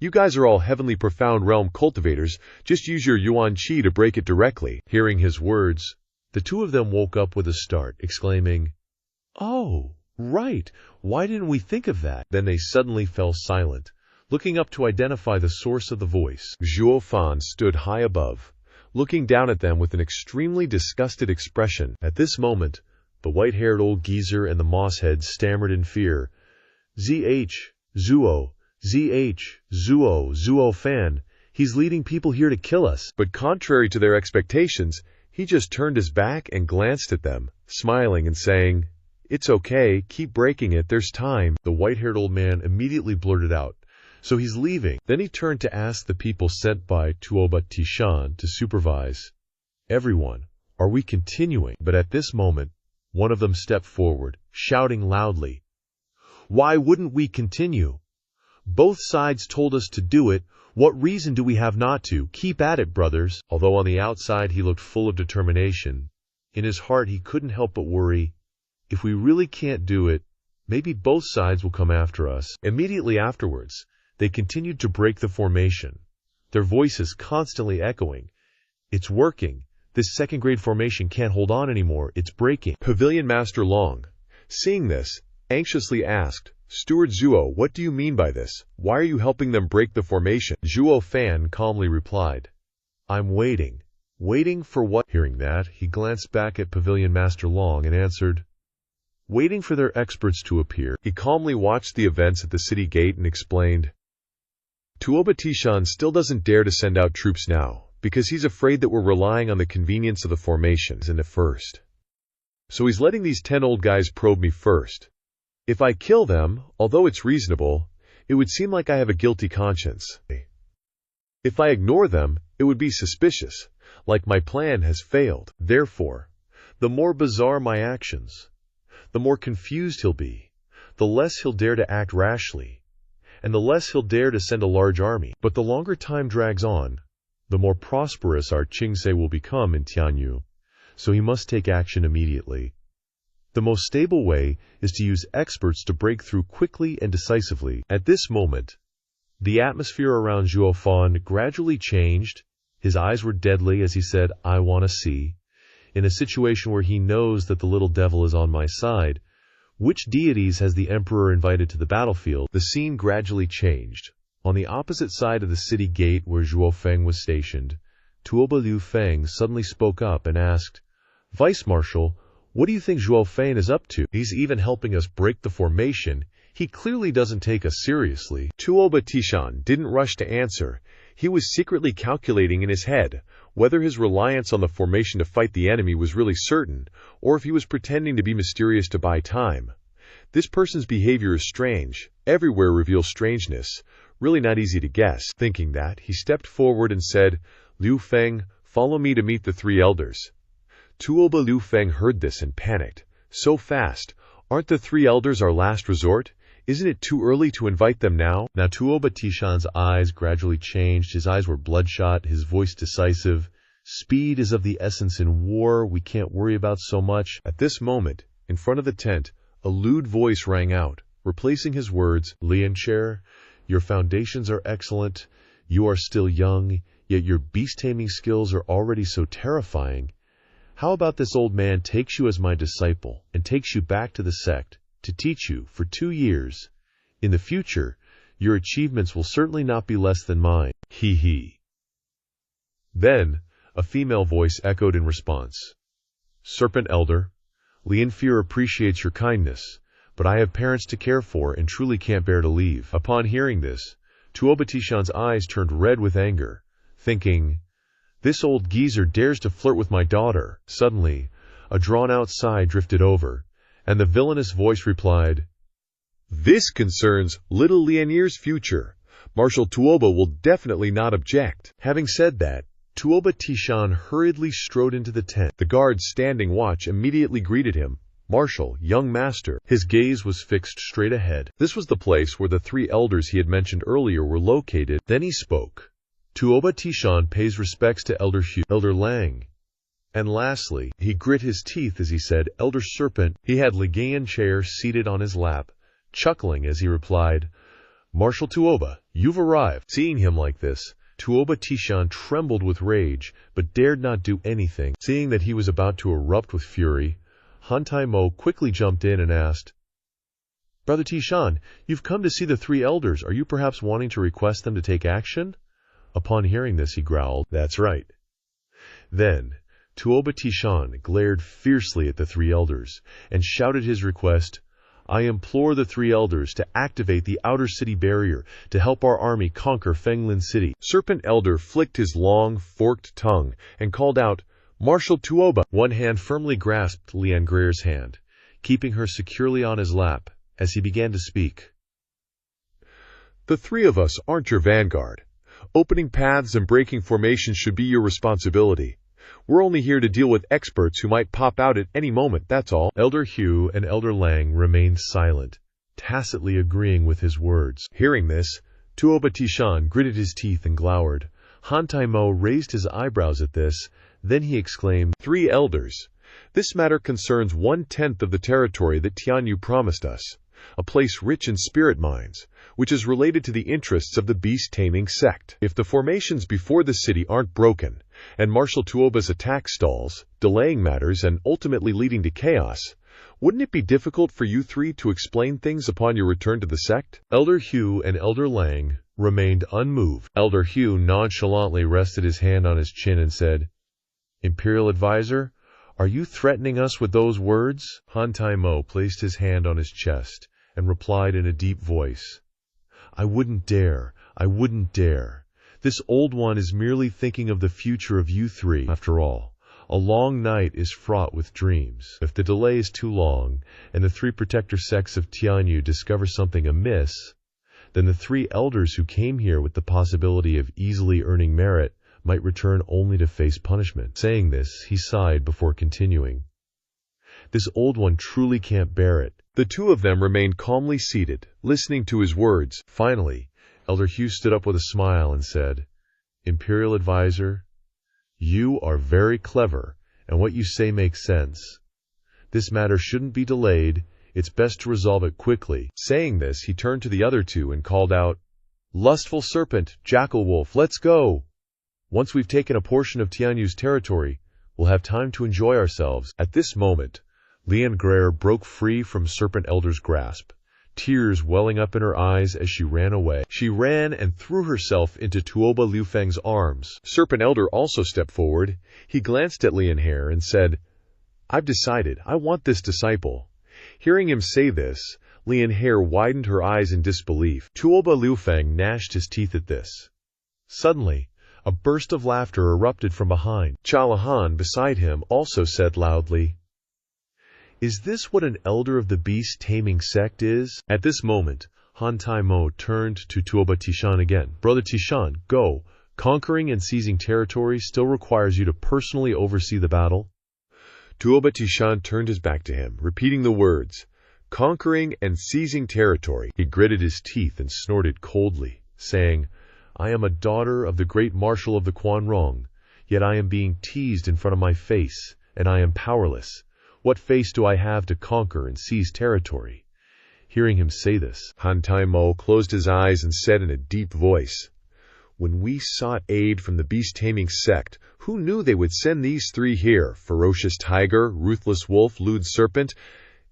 You guys are all heavenly profound realm cultivators. Just use your Yuan Qi to break it directly. Hearing his words, the two of them woke up with a start, exclaiming, Oh, right. Why didn't we think of that? Then they suddenly fell silent, looking up to identify the source of the voice. Zhuo Fan stood high above, looking down at them with an extremely disgusted expression. At this moment, the white-haired old geezer and the mosshead stammered in fear. Zhuo, Zhuo Fan, he's leading people here to kill us. But contrary to their expectations, he just turned his back and glanced at them, smiling and saying, It's okay, keep breaking it, there's time. The white-haired old man immediately blurted out, So he's leaving. Then he turned to ask the people sent by Tuoba Tishan to supervise. Everyone, are we continuing? But at this moment, one of them stepped forward, shouting loudly, Why wouldn't we continue? Both sides told us to do it. What reason do we have not to? Keep at it, brothers. Although on the outside he looked full of determination, in his heart he couldn't help but worry, if we really can't do it, maybe both sides will come after us. Immediately afterwards, they continued to break the formation, their voices constantly echoing, It's working. This second-grade formation can't hold on anymore. It's breaking. Pavilion Master Long, seeing this, anxiously asked, Steward Zhuo, what do you mean by this? Why are you helping them break the formation? Zhuo Fan calmly replied, I'm waiting. Waiting for what? Hearing that, he glanced back at Pavilion Master Long and answered, Waiting for their experts to appear. He calmly watched the events at the city gate and explained, Tuoba Tishan still doesn't dare to send out troops now, because he's afraid that we're relying on the convenience of the formations in the first. So he's letting these 10 old guys probe me first. If I kill them, although it's reasonable, it would seem like I have a guilty conscience. If I ignore them, it would be suspicious, like my plan has failed. Therefore, the more bizarre my actions, the more confused he'll be, the less he'll dare to act rashly, and the less he'll dare to send a large army. But the longer time drags on, the more prosperous our Qingse will become in Tianyu, so he must take action immediately. The most stable way is to use experts to break through quickly and decisively. At this moment, the atmosphere around Zhuo Fan gradually changed. His eyes were deadly as he said, I want to see. In a situation where he knows that the little devil is on my side, Which deities has the emperor invited to the battlefield? The scene gradually changed. On the opposite side of the city gate where Zhuo Fan was stationed, Tuoba Liu Feng suddenly spoke up and asked, "Vice Marshal, what do you think Zhuo Fan is up to? He's even helping us break the formation. He clearly doesn't take us seriously." Tuoba Tishan didn't rush to answer. He was secretly calculating in his head whether his reliance on the formation to fight the enemy was really certain, or if he was pretending to be mysterious to buy time. This person's behavior is strange. Everywhere reveals strangeness. Really not easy to guess. Thinking that, he stepped forward and said, "Liu Feng, follow me to meet the three elders." Tuoba Liu Feng heard this and panicked. "So fast? Aren't the three elders our last resort? Isn't it too early to invite them now?" Now Tuoba Tishan's eyes gradually changed. His eyes were bloodshot, his voice decisive. "Speed is of the essence in war. We can't worry about so much." At this moment, in front of the tent, a lewd voice rang out, replacing his words. "Liancher, your foundations are excellent. You are still young, yet your beast-taming skills are already so terrifying. How about this old man takes you as my disciple and takes you back to the sect to teach you for 2 years? In the future, your achievements will certainly not be less than mine. Hee hee." Then, a female voice echoed in response. "Serpent Elder, Lian Fear appreciates your kindness, but I have parents to care for and truly can't bear to leave." Upon hearing this, Tuoba Tishan's eyes turned red with anger, thinking, "This old geezer dares to flirt with my daughter." Suddenly, a drawn-out sigh drifted over, and the villainous voice replied, "This concerns little Lianier's future. Marshal Tuoba will definitely not object." Having said that, Tuoba Tishan hurriedly strode into the tent. The guards standing watch immediately greeted him. "Marshal, young master." His gaze was fixed straight ahead. This was the place where the three elders he had mentioned earlier were located. Then he spoke. "Tuoba Tishan pays respects to Elder Hu, Elder Lang." And lastly, he grit his teeth as he said, "Elder Serpent." He had Ligayan chair seated on his lap, chuckling as he replied, "Marshal Tuoba, you've arrived." Seeing him like this, Tuoba Tishan trembled with rage, but dared not do anything. Seeing that he was about to erupt with fury, Hantai Mo quickly jumped in and asked, "Brother Tishan, you've come to see the three elders. Are you perhaps wanting to request them to take action?" Upon hearing this, he growled, "That's right." Then, Tuoba Tishan glared fiercely at the three elders and shouted his request, "I implore the three elders to activate the outer city barrier to help our army conquer Fenglin City." Serpent Elder flicked his long, forked tongue and called out, "Marshal Tuoba!" One hand firmly grasped Lian Greer's hand, keeping her securely on his lap as he began to speak. "The three of us aren't your vanguard. Opening paths and breaking formations should be your responsibility. We're only here to deal with experts who might pop out at any moment, that's all." Elder Hu and Elder Lang remained silent, tacitly agreeing with his words. Hearing this, Tuoba Tishan gritted his teeth and glowered. Hantai Mo raised his eyebrows at this, then he exclaimed, "Three elders! This matter concerns 1/10 of the territory that Tianyu promised us, a place rich in spirit mines, which is related to the interests of the beast-taming sect. If the formations before the city aren't broken, and Marshal Tuoba's attack stalls, delaying matters and ultimately leading to chaos, wouldn't it be difficult for you three to explain things upon your return to the sect?" Elder Hu and Elder Lang remained unmoved. Elder Hu nonchalantly rested his hand on his chin and said, "Imperial Advisor, are you threatening us with those words?" Hantai Mo placed his hand on his chest and replied in a deep voice, "I wouldn't dare. I wouldn't dare. This old one is merely thinking of the future of you three. After all, a long night is fraught with dreams. If the delay is too long, and the three protector sects of Tianyu discover something amiss, then the three elders who came here with the possibility of easily earning merit might return only to face punishment." Saying this, he sighed before continuing, "This old one truly can't bear it." The two of them remained calmly seated, listening to his words. Finally, Elder Hu stood up with a smile and said, "Imperial Advisor, you are very clever, and what you say makes sense. This matter shouldn't be delayed. It's best to resolve it quickly." Saying this, he turned to the other two and called out, "Lustful Serpent, Jackal Wolf, let's go! Once we've taken a portion of Tianyu's territory, we'll have time to enjoy ourselves." At this moment, Lian Greer broke free from Serpent Elder's grasp, tears welling up in her eyes as she ran away. She ran and threw herself into Tuoba Liufeng's arms. Serpent Elder also stepped forward. He glanced at Lian Hair and said, "I've decided. I want this disciple." Hearing him say this, Lian Hair widened her eyes in disbelief. Tuoba Liufeng gnashed his teeth at this. Suddenly, a burst of laughter erupted from behind. Chalahan, beside him, also said loudly, "Is this what an elder of the beast-taming sect is?" At this moment, Han Tai-mo turned to Tuoba Tishan again. "Brother Tishan, go. Conquering and seizing territory still requires you to personally oversee the battle." Tuoba Tishan turned his back to him, repeating the words, "Conquering and seizing territory." He gritted his teeth and snorted coldly, saying, "I am a daughter of the great marshal of the Quan Rong, yet I am being teased in front of my face, and I am powerless. What face do I have to conquer and seize territory?" Hearing him say this, Han Tai-mo closed his eyes and said in a deep voice, "When we sought aid from the beast-taming sect, who knew they would send these three here? Ferocious tiger, ruthless wolf, lewd serpent.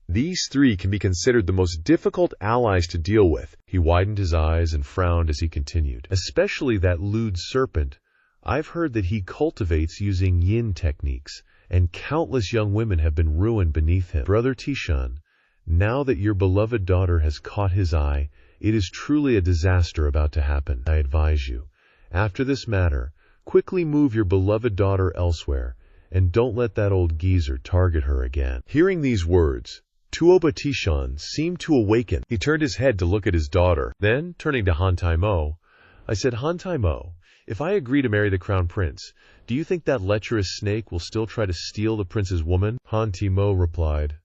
These three can be considered the most difficult allies to deal with." He widened his eyes and frowned as he continued. "Especially that lewd serpent. I've heard that he cultivates using yin techniques, and countless young women have been ruined beneath him. Brother Tishan, now that your beloved daughter has caught his eye, it is truly a disaster about to happen. I advise you, after this matter, quickly move your beloved daughter elsewhere, and don't let that old geezer target her again." Hearing these words, Tuoba Tishan seemed to awaken. He turned his head to look at his daughter. Then, turning to Han Tai-mo, I said, "Han Tai-mo, if I agree to marry the crown prince, do you think that lecherous snake will still try to steal the prince's woman?" Han Tai-mo replied,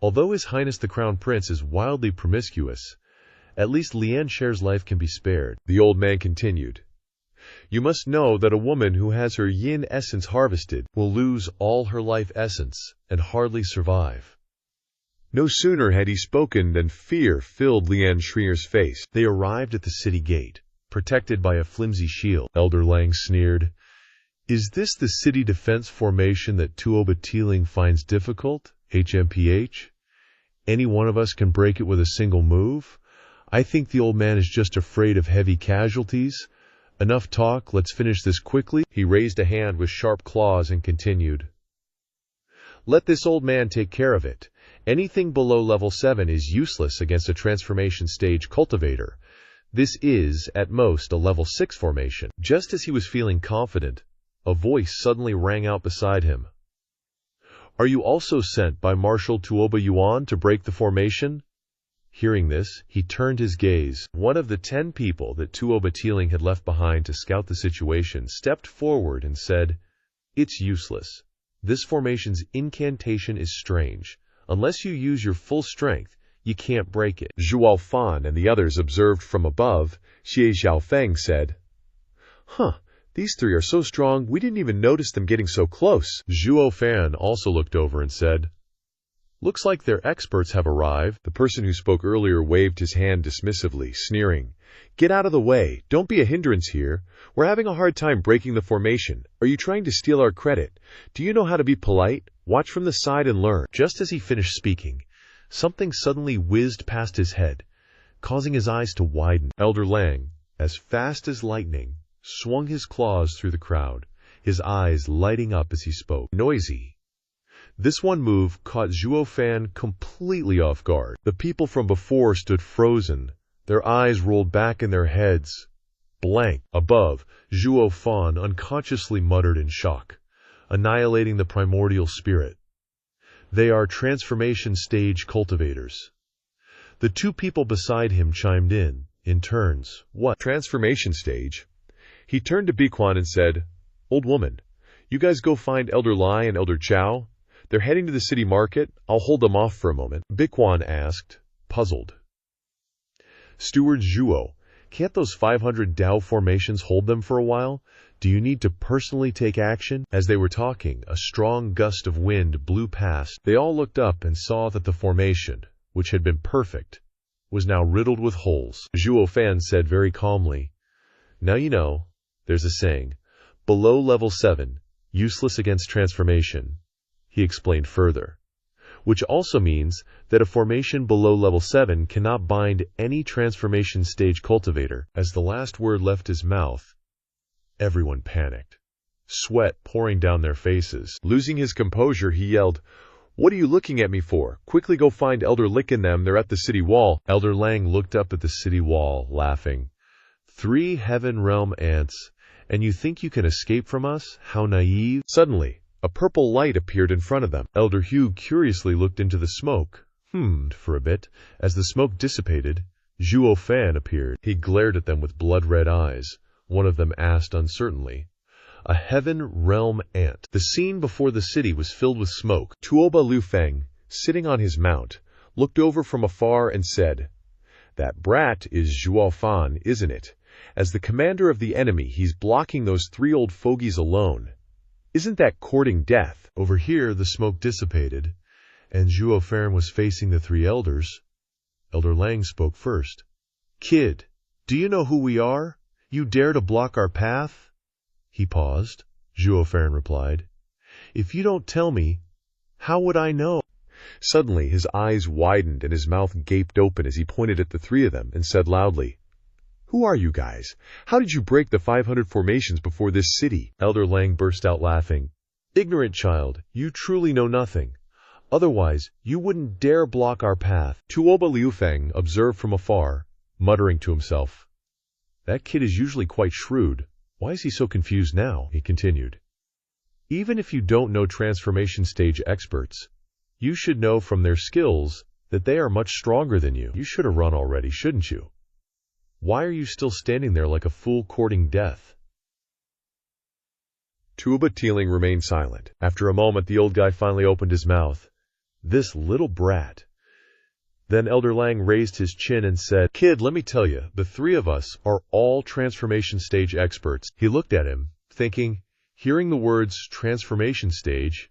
"Although His Highness the Crown Prince is wildly promiscuous, at least Lian Sher's life can be spared." The old man continued, "You must know that a woman who has her yin essence harvested will lose all her life essence and hardly survive." No sooner had he spoken than fear filled Lian Shrier's face. They arrived at the city gate, protected by a flimsy shield. Elder Lang sneered, "Is this the city defense formation that Tuoba Teeling finds difficult? HMPH? Any one of us can break it with a single move? I think the old man is just afraid of heavy casualties. Enough talk, let's finish this quickly." He raised a hand with sharp claws and continued, "Let this old man take care of it. Anything below level 7 is useless against a transformation stage cultivator. This is, at most, a level 6 formation." Just as he was feeling confident, a voice suddenly rang out beside him. "Are you also sent by Marshal Tuoba Yuan to break the formation?" Hearing this, he turned his gaze. One of the 10 people that Tuoba Teeling had left behind to scout the situation stepped forward and said, "It's useless. This formation's incantation is strange. Unless you use your full strength, you can't break it." Zhuo Fan and the others observed from above. Xie Xiaofeng said, These three are so strong, we didn't even notice them getting so close." Zhuo Fan also looked over and said, "Looks like their experts have arrived." The person who spoke earlier waved his hand dismissively, sneering, "Get out of the way. Don't be a hindrance here. We're having a hard time breaking the formation. Are you trying to steal our credit? Do you know how to be polite? Watch from the side and learn." Just as he finished speaking, something suddenly whizzed past his head, causing his eyes to widen. Elder Lang, as fast as lightning, swung his claws through the crowd, his eyes lighting up as he spoke. Noisy. This one move caught Zhuo Fan completely off guard. The people from before stood frozen, their eyes rolled back in their heads. Blank. Above, Zhuo Fan unconsciously muttered in shock, annihilating the primordial spirit. They are transformation stage cultivators. The 2 people beside him chimed in turns. What? Transformation stage? He turned to Biquan and said, "Old woman, you guys go find Elder Lai and Elder Chow. They're heading to the city market. I'll hold them off for a moment." Biquan asked, puzzled. "Steward Zhuo, can't those 500 Dao formations hold them for a while? Do you need to personally take action?" As they were talking, a strong gust of wind blew past. They all looked up and saw that the formation, which had been perfect, was now riddled with holes. Zhuo Fan said very calmly, "Now you know, there's a saying, below level 7, useless against transformation." He explained further, which also means that a formation below level 7 cannot bind any transformation stage cultivator. As the last word left his mouth, everyone panicked, sweat pouring down their faces. Losing his composure, he yelled, "What are you looking at me for? Quickly go find Elder Lick and them, they're at the city wall." Elder Lang looked up at the city wall, laughing. 3 Heaven Realm ants, and you think you can escape from us? How naive. Suddenly, a purple light appeared in front of them. Elder Hugh curiously looked into the smoke, for a bit. As the smoke dissipated, Zhuo Fan appeared. He glared at them with blood-red eyes. One of them asked uncertainly, "A Heaven Realm ant." The scene before the city was filled with smoke. Tuoba Lufeng, sitting on his mount, looked over from afar and said, "That brat is Zhuo Fan, isn't it? As the commander of the enemy, he's blocking those 3 old fogies alone. Isn't that courting death?" Over here, the smoke dissipated, and Zhuo Fan was facing the 3 elders. Elder Lang spoke first. "Kid, do you know who we are? You dare to block our path?" He paused. Zhuo Fan replied, "If you don't tell me, how would I know?" Suddenly, his eyes widened and his mouth gaped open as he pointed at the 3 of them and said loudly, "Who are you guys? How did you break the 500 formations before this city?" Elder Lang burst out laughing. "Ignorant child, you truly know nothing. Otherwise, you wouldn't dare block our path." Tuoba Liufeng observed from afar, muttering to himself, "That kid is usually quite shrewd. Why is he so confused now?" He continued, "Even if you don't know transformation stage experts, you should know from their skills that they are much stronger than you. You should have run already, shouldn't you? Why are you still standing there like a fool courting death?" Tuoba Teeling remained silent. After a moment, the old guy finally opened his mouth. "This little brat." Then Elder Lang raised his chin and said, "Kid, let me tell you, the 3 of us are all transformation stage experts." He looked at him, thinking, hearing the words transformation stage,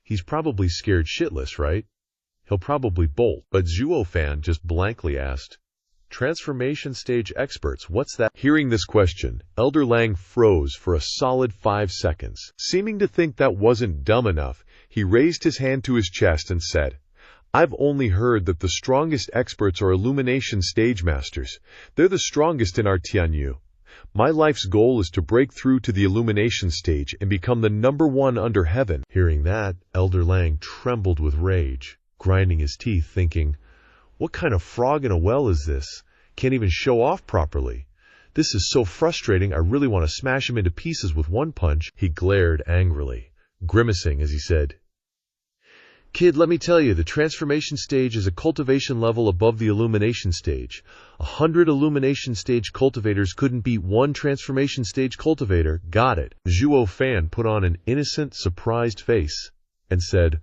he's probably scared shitless, right? He'll probably bolt. But Zhuo Fan just blankly asked, "Transformation stage experts, what's that?" Hearing this question, Elder Lang froze for a solid 5 seconds. Seeming to think that wasn't dumb enough, he raised his hand to his chest and said, "I've only heard that the strongest experts are illumination stage masters. They're the strongest in our Tianyu. My life's goal is to break through to the illumination stage and become the #1 under heaven." Hearing that, Elder Lang trembled with rage, grinding his teeth, thinking, "What kind of frog in a well is this? Can't even show off properly. This is so frustrating, I really want to smash him into pieces with one punch." He glared angrily, grimacing as he said, "Kid, let me tell you, the transformation stage is a cultivation level above the illumination stage. 100 illumination stage cultivators couldn't beat 1 transformation stage cultivator. Got it?" Zhuo Fan put on an innocent, surprised face and said,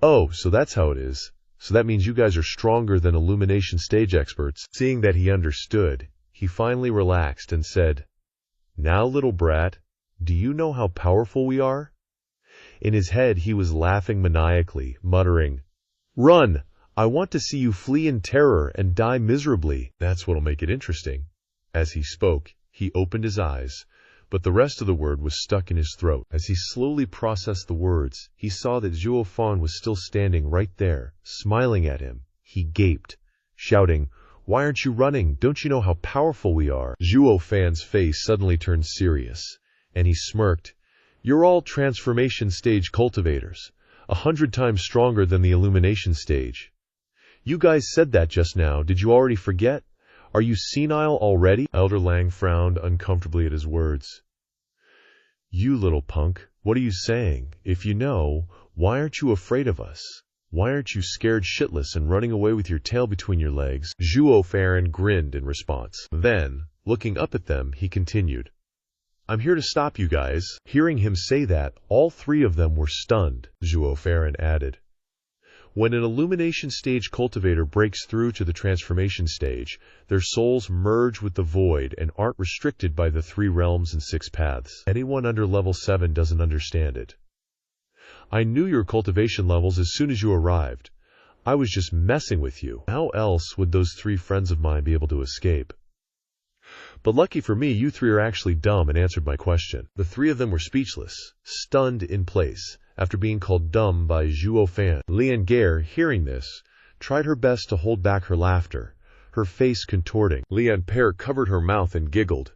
"Oh, so that's how it is. So that means you guys are stronger than illumination stage experts." Seeing that he understood, he finally relaxed and said, "Now, little brat, do you know how powerful we are?" In his head, he was laughing maniacally, muttering, "Run! I want to see you flee in terror and die miserably. That's what'll make it interesting." As he spoke, he opened his eyes, but the rest of the word was stuck in his throat. As he slowly processed the words, he saw that Zhuo Fan was still standing right there, smiling at him. He gaped, shouting, "Why aren't you running? Don't you know how powerful we are?" Zhuo Fan's face suddenly turned serious, and he smirked. "You're all transformation stage cultivators, 100 times stronger than the illumination stage. You guys said that just now. Did you already forget? Are you senile already?" Elder Lang frowned uncomfortably at his words. "You little punk, what are you saying? If you know, why aren't you afraid of us? Why aren't you scared shitless and running away with your tail between your legs?" Zhuo Fan grinned in response. Then, looking up at them, he continued, "I'm here to stop you guys." Hearing him say that, all 3 of them were stunned. Zhuo Fan added, "When an illumination stage cultivator breaks through to the transformation stage, their souls merge with the void and aren't restricted by the 3 realms and 6 paths. Anyone under level 7 doesn't understand it. I knew your cultivation levels as soon as you arrived. I was just messing with you. How else would those 3 friends of mine be able to escape? But lucky for me, you 3 are actually dumb and answered my question." The 3 of them were speechless, stunned in place, after being called dumb by Zhuo Fan. Lian Gare, hearing this, tried her best to hold back her laughter, her face contorting. Lian Pear covered her mouth and giggled.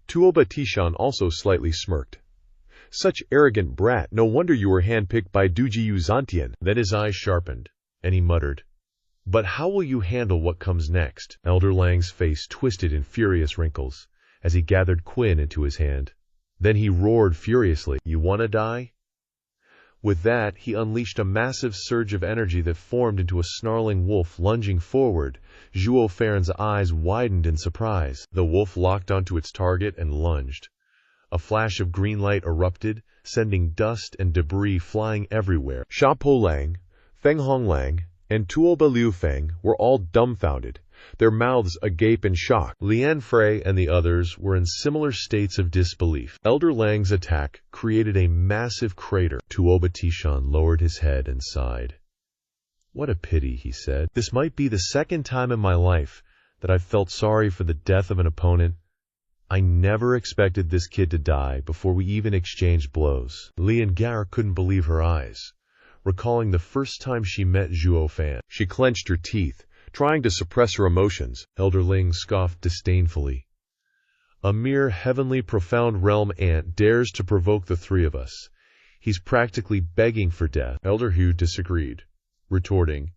Tuoba Tishan also slightly smirked. Such arrogant brat, no wonder you were handpicked by Duji Yuzantian. Then his eyes sharpened, and he muttered, "But how will you handle what comes next?" Elder Lang's face twisted in furious wrinkles as he gathered Quinn into his hand. Then he roared furiously, "You wanna die?" With that, he unleashed a massive surge of energy that formed into a snarling wolf lunging forward. Zhuo Fan's eyes widened in surprise. The wolf locked onto its target and lunged. A flash of green light erupted, sending dust and debris flying everywhere. Sha Po Lang, Feng Hong Lang, and Tuoba Liu Feng were all dumbfounded, their mouths agape in shock. Lian Frey and the others were in similar states of disbelief. Elder Lang's attack created a massive crater. Tuoba Tishan lowered his head and sighed. "What a pity," he said. "This might be the second time in my life that I've felt sorry for the death of an opponent. I never expected this kid to die before we even exchanged blows." Lian Gare couldn't believe her eyes, recalling the first time she met Zhuo Fan. She clenched her teeth, trying to suppress her emotions. Elder Ling scoffed disdainfully. "A mere heavenly profound realm ant dares to provoke the three of us. He's practically begging for death." Elder Hu disagreed, retorting,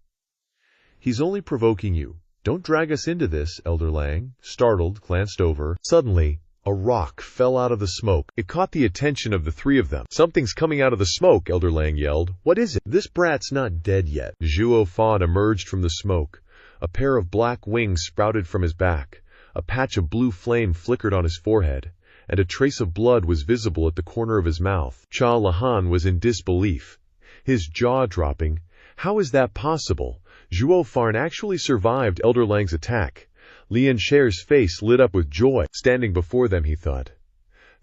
"He's only provoking you. Don't drag us into this." Elder Lang, startled, glanced over. Suddenly, a rock fell out of the smoke. It caught the attention of the three of them. "Something's coming out of the smoke," Elder Lang yelled. "What is it?" "This brat's not dead yet." Zhuo Fan emerged from the smoke. A pair of black wings sprouted from his back. A patch of blue flame flickered on his forehead, and a trace of blood was visible at the corner of his mouth. Cha Lahan was in disbelief, his jaw dropping. How is that possible? Zhuo Fan actually survived Elder Lang's attack. Lian Sher's face lit up with joy. Standing before them, he thought,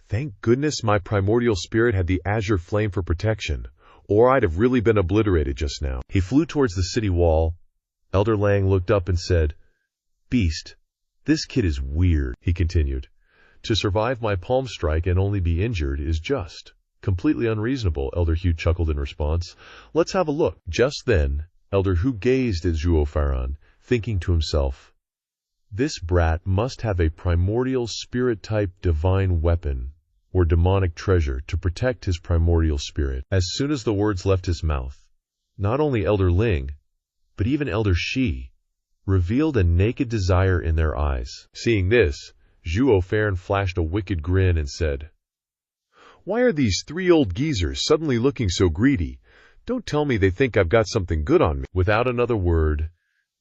"Thank goodness my primordial spirit had the azure flame for protection, or I'd have really been obliterated just now." He flew towards the city wall. Elder Lang looked up and said, "Beast, this kid is weird," he continued. "To survive my palm strike and only be injured is just completely unreasonable." Elder Hu chuckled in response. "Let's have a look." Just then, Elder Hu gazed at Zhuo Fan, thinking to himself, "This brat must have a primordial spirit-type divine weapon or demonic treasure to protect his primordial spirit." As soon as the words left his mouth, not only Elder Ling, but even Elder Shi, revealed a naked desire in their eyes. Seeing this, Zhuo Fan flashed a wicked grin and said, "Why are these three old geezers suddenly looking so greedy? Don't tell me they think I've got something good on me." Without another word,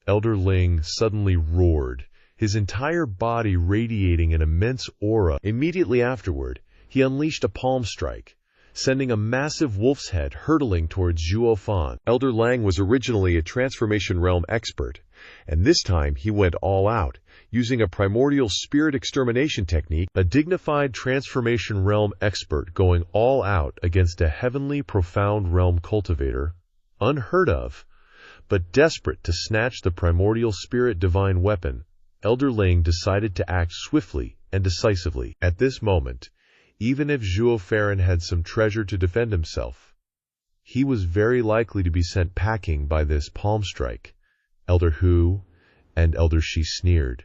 Elder Ling suddenly roared, his entire body radiating an immense aura. Immediately afterward, he unleashed a palm strike, sending a massive wolf's head hurtling towards Zhuo Fan. Elder Lang was originally a transformation realm expert, and this time he went all out, using a primordial spirit extermination technique. A dignified transformation realm expert going all out against a heavenly profound realm cultivator, unheard of, but desperate to snatch the primordial spirit divine weapon, Elder Ling decided to act swiftly and decisively. At this moment, even if Zhuo Fan had some treasure to defend himself, he was very likely to be sent packing by this palm strike. Elder Hu and Elder Shi sneered,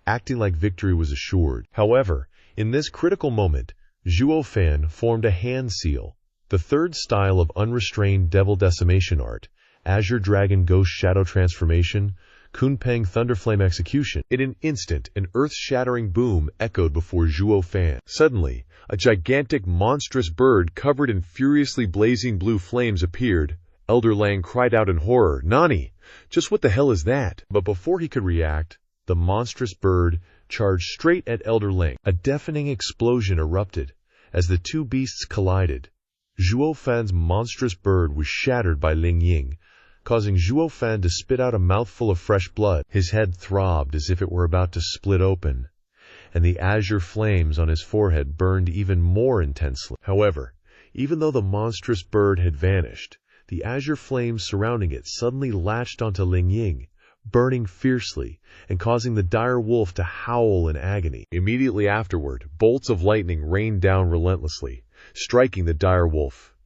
acting like victory was assured. However, in this critical moment, Zhuo Fan formed a hand seal, the third style of unrestrained devil decimation art, Azure Dragon Ghost Shadow Transformation, Kunpeng Thunderflame Execution. In an instant, an earth-shattering boom echoed before Zhuo Fan. Suddenly, a gigantic, monstrous bird covered in furiously blazing blue flames appeared. Elder Lang cried out in horror, "Nani! Just what the hell is that?" But before he could react, the monstrous bird charged straight at Elder Ling. A deafening explosion erupted as the two beasts collided. Zhuo Fan's monstrous bird was shattered by Ling Ying, causing Zhuo Fan to spit out a mouthful of fresh blood. His head throbbed as if it were about to split open, and the azure flames on his forehead burned even more intensely. However, even though the monstrous bird had vanished, the azure flames surrounding it suddenly latched onto Ling Ying, burning fiercely and causing the dire wolf to howl in agony. Immediately afterward, bolts of lightning rained down relentlessly, striking the dire wolf.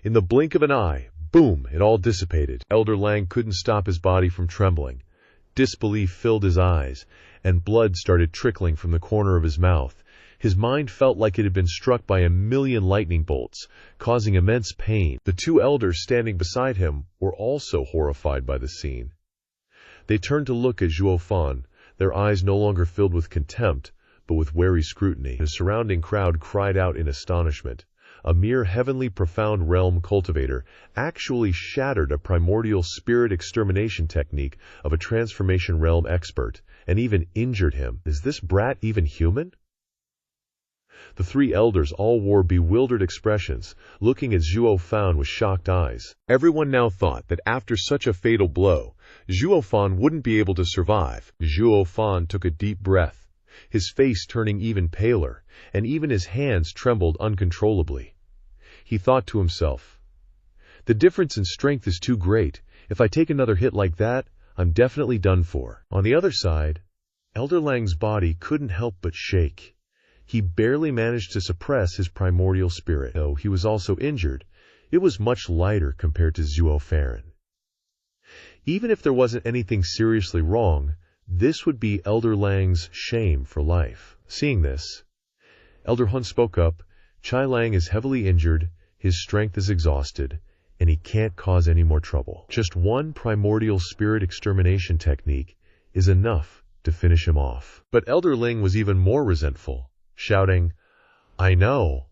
In the blink of an eye, boom, it all dissipated. Elder Lang couldn't stop his body from trembling. Disbelief filled his eyes, and blood started trickling from the corner of his mouth. His mind felt like it had been struck by a million lightning bolts, causing immense pain. The two elders standing beside him were also horrified by the scene. They turned to look at Zhuo Fan, their eyes no longer filled with contempt, but with wary scrutiny. The surrounding crowd cried out in astonishment. A mere heavenly profound realm cultivator actually shattered a primordial spirit extermination technique of a transformation realm expert, and even injured him. Is this brat even human? The three elders all wore bewildered expressions, looking at Zhuo Fan with shocked eyes. Everyone now thought that after such a fatal blow, Zhuo Fan wouldn't be able to survive. Zhuo Fan took a deep breath, his face turning even paler, and even his hands trembled uncontrollably. He thought to himself, "The difference in strength is too great. If I take another hit like that, I'm definitely done for." On the other side, Elder Lang's body couldn't help but shake. He barely managed to suppress his primordial spirit. Though he was also injured, it was much lighter compared to Zhuo Fan. Even if there wasn't anything seriously wrong, this would be Elder Lang's shame for life. Seeing this, Elder Hun spoke up. Chai Lang is heavily injured, his strength is exhausted, and he can't cause any more trouble. Just one primordial spirit extermination technique is enough to finish him off. But Elder Ling was even more resentful, shouting, "I know,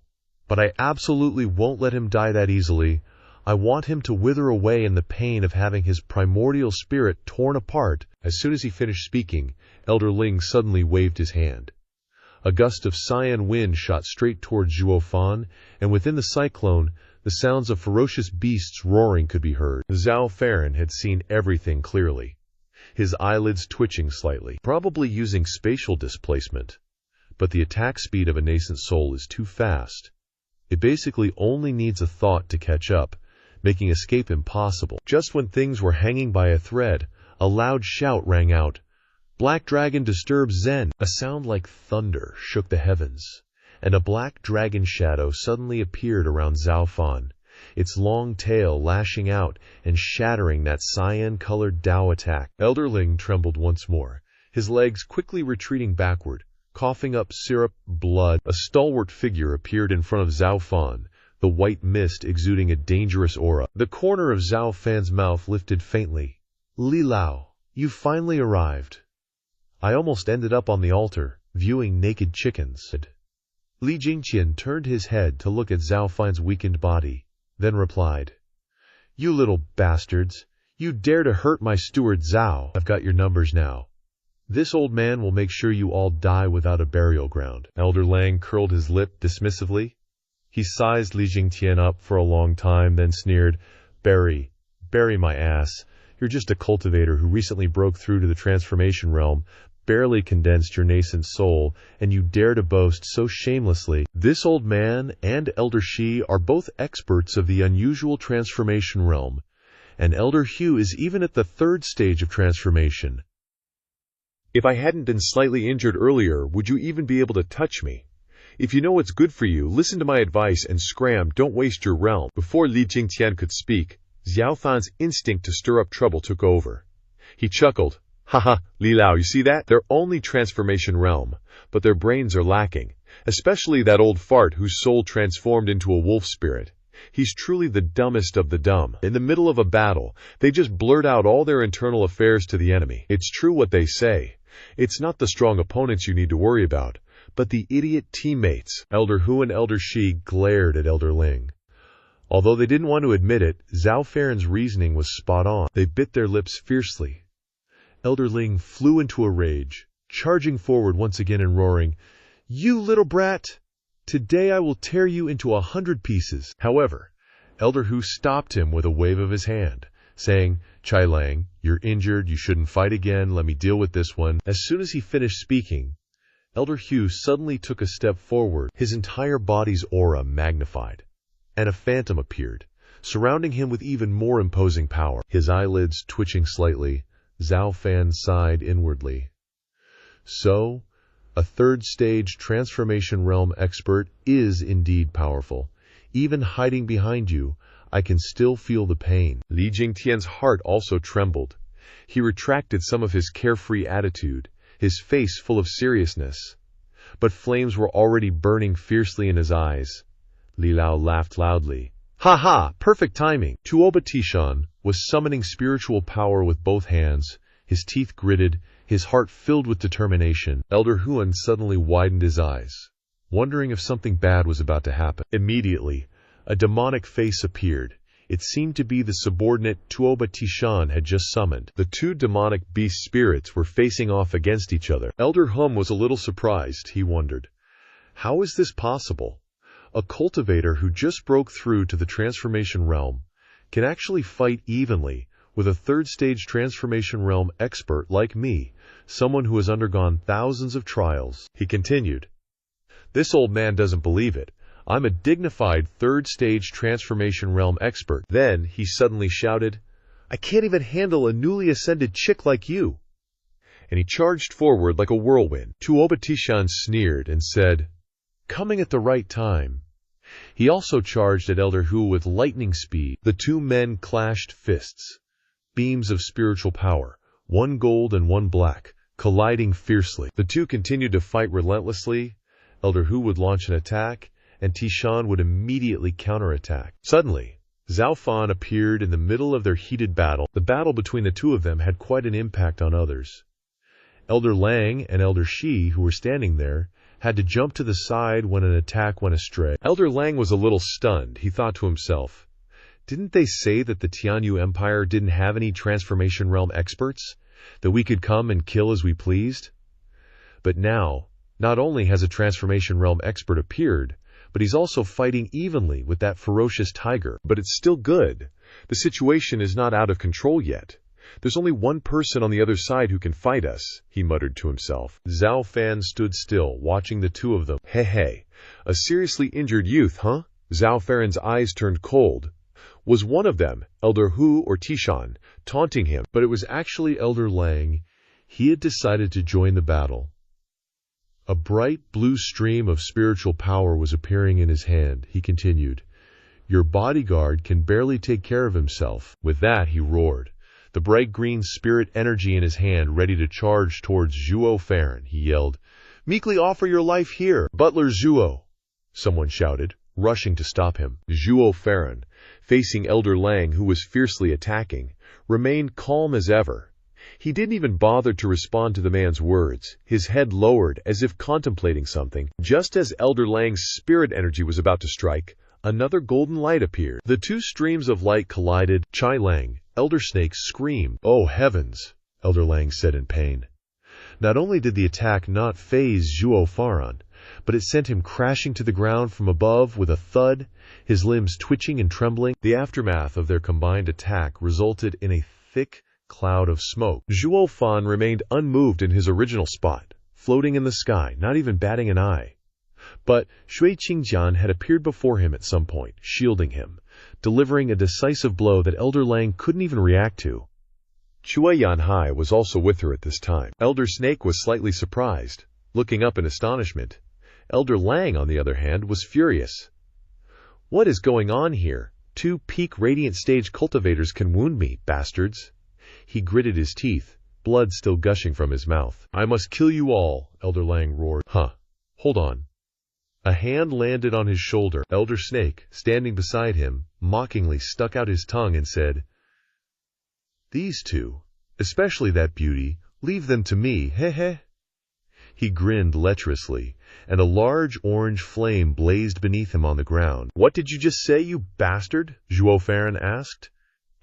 but I absolutely won't let him die that easily. I want him to wither away in the pain of having his primordial spirit torn apart." As soon as he finished speaking, Elder Ling suddenly waved his hand. A gust of cyan wind shot straight towards Zhuo Fan, and within the cyclone, the sounds of ferocious beasts roaring could be heard. Zhuo Fan had seen everything clearly, his eyelids twitching slightly, probably using spatial displacement. But the attack speed of a nascent soul is too fast. It basically only needs a thought to catch up, making escape impossible. Just when things were hanging by a thread, a loud shout rang out. "Black dragon disturbs Zen!" A sound like thunder shook the heavens, and a black dragon shadow suddenly appeared around Zhuo Fan, its long tail lashing out and shattering that cyan-colored Dao attack. Elder Ling trembled once more, his legs quickly retreating backward, coughing up syrup, blood. A stalwart figure appeared in front of Zhuo Fan, the white mist exuding a dangerous aura. The corner of Zhuo Fan's mouth lifted faintly. "Li Lao, you finally arrived. I almost ended up on the altar, viewing naked chickens." Li Jingqian turned his head to look at Zhuo Fan's weakened body, then replied, "You little bastards, you dare to hurt my steward Zhao. I've got your numbers now. This old man will make sure you all die without a burial ground." Elder Lang curled his lip dismissively. He sized Li Jingqian up for a long time, then sneered, Bury my ass. You're just a cultivator who recently broke through to the transformation realm, barely condensed your nascent soul, and you dare to boast so shamelessly." This old man and Elder Shi are both experts of the unusual transformation realm, and Elder Hu is even at the third stage of transformation. "If I hadn't been slightly injured earlier, would you even be able to touch me? If you know what's good for you, listen to my advice and scram, don't waste your realm." Before Li Jingqian could speak, Zhuo Fan's instinct to stir up trouble took over. He chuckled. "Haha, Li Lao, you see that? They're only transformation realm, but their brains are lacking, especially that old fart whose soul transformed into a wolf spirit. He's truly the dumbest of the dumb. In the middle of a battle, they just blurt out all their internal affairs to the enemy. It's true what they say. It's not the strong opponents you need to worry about, but the idiot teammates." Elder Hu and Elder Shi glared at Elder Ling. Although they didn't want to admit it, Zhuo Fan's reasoning was spot on. They bit their lips fiercely. Elder Ling flew into a rage, charging forward once again and roaring, "You little brat! Today I will tear you into 100 pieces." However, Elder Hu stopped him with a wave of his hand, saying, "Chai Lang, you're injured, you shouldn't fight again, let me deal with this one." As soon as he finished speaking, Elder Hu suddenly took a step forward, his entire body's aura magnified, and a phantom appeared, surrounding him with even more imposing power. His eyelids twitching slightly, Zhuo Fan sighed inwardly. So, a third-stage transformation realm expert is indeed powerful. Even hiding behind you, I can still feel the pain. Li Jingtian's heart also trembled. He retracted some of his carefree attitude, his face full of seriousness. But flames were already burning fiercely in his eyes. Li Lao laughed loudly. Ha ha! Perfect timing! Tuoba Tishan was summoning spiritual power with both hands, his teeth gritted, his heart filled with determination. Elder Huan suddenly widened his eyes, wondering if something bad was about to happen. Immediately, a demonic face appeared. It seemed to be the subordinate Tuoba Tishan had just summoned. The two demonic beast spirits were facing off against each other. Elder Hum was a little surprised. He wondered, how is this possible? A cultivator who just broke through to the transformation realm can actually fight evenly with a third-stage transformation realm expert like me, someone who has undergone thousands of trials. He continued, this old man doesn't believe it. I'm a dignified third-stage transformation realm expert. Then he suddenly shouted, I can't even handle a newly ascended chick like you. And he charged forward like a whirlwind. Tuoba Tishan sneered and said, coming at the right time. He also charged at Elder Hu with lightning speed. The two men clashed fists, beams of spiritual power, one gold and one black, colliding fiercely. The two continued to fight relentlessly. Elder Hu would launch an attack, and Tishan would immediately counterattack. Suddenly, Zhuo Fan appeared in the middle of their heated battle. The battle between the two of them had quite an impact on others. Elder Lang and Elder Shi, who were standing there, had to jump to the side when an attack went astray. Elder Lang was a little stunned. He thought to himself, didn't they say that the Tianyu Empire didn't have any transformation realm experts, that we could come and kill as we pleased? But now, not only has a transformation realm expert appeared, but he's also fighting evenly with that ferocious tiger. But it's still good. The situation is not out of control yet. There's only one person on the other side who can fight us, he muttered to himself. Zhuo Fan stood still, watching the two of them. Hey, a seriously injured youth, huh? Zhuo Fan's eyes turned cold. Was one of them, Elder Hu or Tishan, taunting him? But it was actually Elder Lang. He had decided to join the battle. A bright blue stream of spiritual power was appearing in his hand. He continued, your bodyguard can barely take care of himself. With that, he roared, the bright green spirit energy in his hand ready to charge towards Zhuo Fan. He yelled, meekly offer your life here, Butler Zhuo! Someone shouted, rushing to stop him. Zhuo Fan, facing Elder Lang, who was fiercely attacking, remained calm as ever. He didn't even bother to respond to the man's words, his head lowered as if contemplating something. Just as Elder Lang's spirit energy was about to strike, another golden light appeared. The two streams of light collided. Chai Lang, Elder Snake, screamed. Oh heavens, Elder Lang said in pain. Not only did the attack not faze Zhuo Fan, but it sent him crashing to the ground from above with a thud, his limbs twitching and trembling. The aftermath of their combined attack resulted in a thick cloud of smoke. Zhuo Fan remained unmoved in his original spot, floating in the sky, not even batting an eye. But Shui Qingjian had appeared before him at some point, shielding him, delivering a decisive blow that Elder Lang couldn't even react to. Chui Yanhai was also with her at this time. Elder Snake was slightly surprised, looking up in astonishment. Elder Lang, on the other hand, was furious. What is going on here? Two peak radiant stage cultivators can wound me, bastards. He gritted his teeth, blood still gushing from his mouth. I must kill you all, Elder Lang roared. Huh. Hold on. A hand landed on his shoulder. Elder Snake, standing beside him, mockingly stuck out his tongue and said, these two, especially that beauty, leave them to me, heh. He grinned lecherously, and a large orange flame blazed beneath him on the ground. What did you just say, you bastard? Zhuo Fan asked.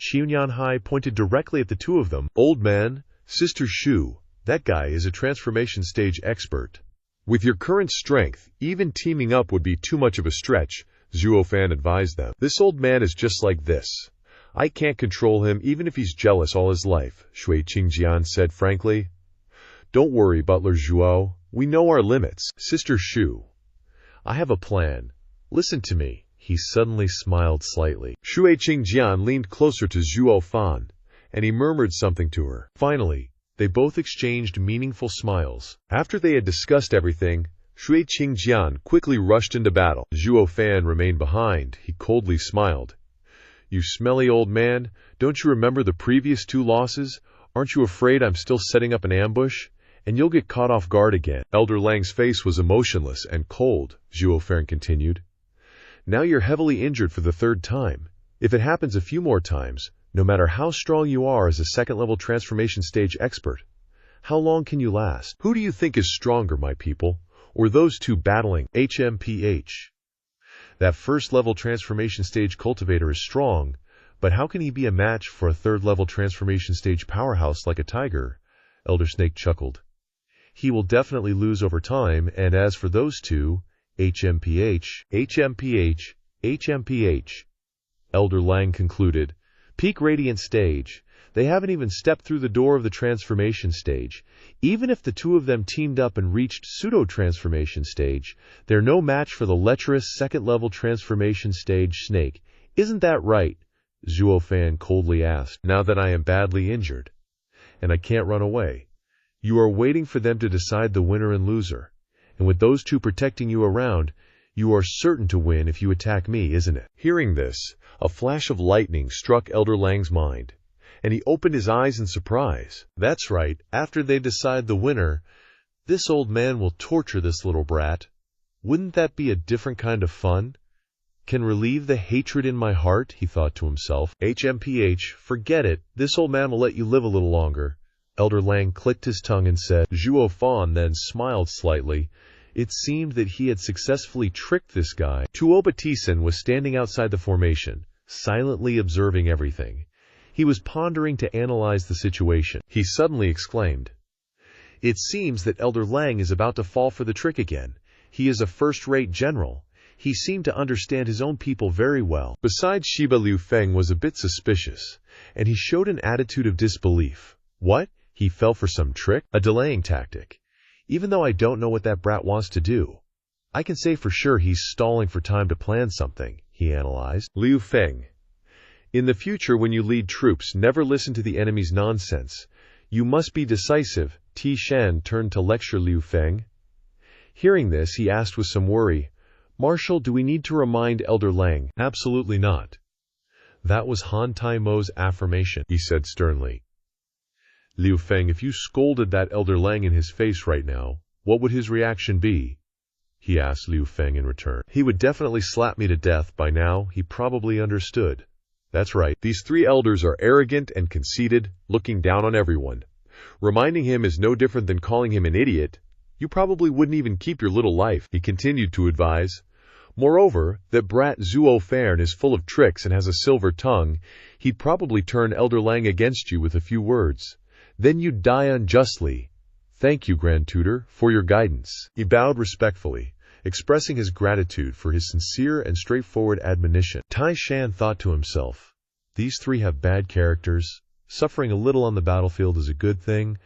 Qiu Yanhai pointed directly at the two of them. Old man, Sister Shu, that guy is a transformation stage expert. With your current strength, even teaming up would be too much of a stretch, Zhuo Fan advised them. This old man is just like this. I can't control him even if he's jealous all his life, Shui Qingjian said frankly. Don't worry, Butler Zhuo. We know our limits. Sister Shu, I have a plan. Listen to me. He suddenly smiled slightly. Shui Qingjian leaned closer to Zhuo Fan, and he murmured something to her. Finally, they both exchanged meaningful smiles. After they had discussed everything, Shui Qingjian quickly rushed into battle. Zhuo Fan remained behind. He coldly smiled. You smelly old man, don't you remember the previous 2 losses? Aren't you afraid I'm still setting up an ambush? And you'll get caught off guard again. Elder Lang's face was emotionless and cold, Zhuo Fan continued. Now you're heavily injured for the 3rd time. If it happens a few more times, no matter how strong you are as a 2nd-level transformation stage expert, how long can you last? Who do you think is stronger, my people? Or those 2 battling HMPH? That 1st-level transformation stage cultivator is strong, but how can he be a match for a 3rd-level transformation stage powerhouse like a tiger? Elder Snake chuckled. He will definitely lose over time, and as for those 2, HMPH, HMPH, HMPH, Elder Lang concluded. Peak Radiant Stage. They haven't even stepped through the door of the transformation stage. Even if the 2 of them teamed up and reached pseudo-transformation stage, they're no match for the lecherous 2nd-level transformation stage snake. Isn't that right? Zhuo Fan coldly asked. Now that I am badly injured, and I can't run away, you are waiting for them to decide the winner and loser. And with those 2 protecting you around, you are certain to win if you attack me, isn't it? Hearing this, a flash of lightning struck Elder Lang's mind, and he opened his eyes in surprise. That's right, after they decide the winner, this old man will torture this little brat. Wouldn't that be a different kind of fun? Can relieve the hatred in my heart, he thought to himself. HMPH, forget it, this old man will let you live a little longer. Elder Lang clicked his tongue and said. Zhuo Fan then smiled slightly. It seemed that he had successfully tricked this guy. Tuo Batisen was standing outside the formation, silently observing everything. He was pondering to analyze the situation. He suddenly exclaimed, It seems that Elder Lang is about to fall for the trick again. He is a first-rate general. He seemed to understand his own people very well. Besides, Shiba Liu Feng was a bit suspicious, and he showed an attitude of disbelief. What? He fell for some trick? A delaying tactic. Even though I don't know what that brat wants to do, I can say for sure he's stalling for time to plan something, he analyzed. Liu Feng. In the future, when you lead troops, never listen to the enemy's nonsense. You must be decisive. Ti Shan turned to lecture Liu Feng. Hearing this, he asked with some worry, Marshal, do we need to remind Elder Lang? Absolutely not. That was Han Taimo's affirmation, he said sternly. Liu Feng, if you scolded that Elder Lang in his face right now, what would his reaction be? He asked Liu Feng in return. He would definitely slap me to death. By now, he probably understood. That's right, these 3 elders are arrogant and conceited, looking down on everyone. Reminding him is no different than calling him an idiot. You probably wouldn't even keep your little life, he continued to advise. Moreover, that brat Zhuo Fan is full of tricks and has a silver tongue. He'd probably turn Elder Lang against you with a few words. Then you'd die unjustly. Thank you, Grand Tutor, for your guidance. He bowed respectfully, expressing his gratitude for his sincere and straightforward admonition. Tai Shan thought to himself, these 3 have bad characters. Suffering a little on the battlefield is a good thing.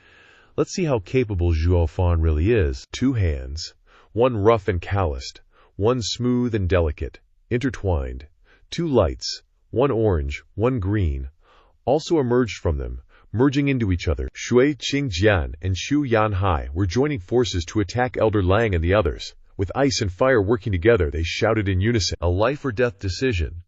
Let's see how capable Zhuo Fan really is. 2 hands, one rough and calloused, one smooth and delicate, intertwined. 2 lights, one orange, one green, also emerged from them, merging into each other. Shui Qingjian and Xu Yanhai were joining forces to attack Elder Lang and the others. With ice and fire working together, they shouted in unison, a life or death decision.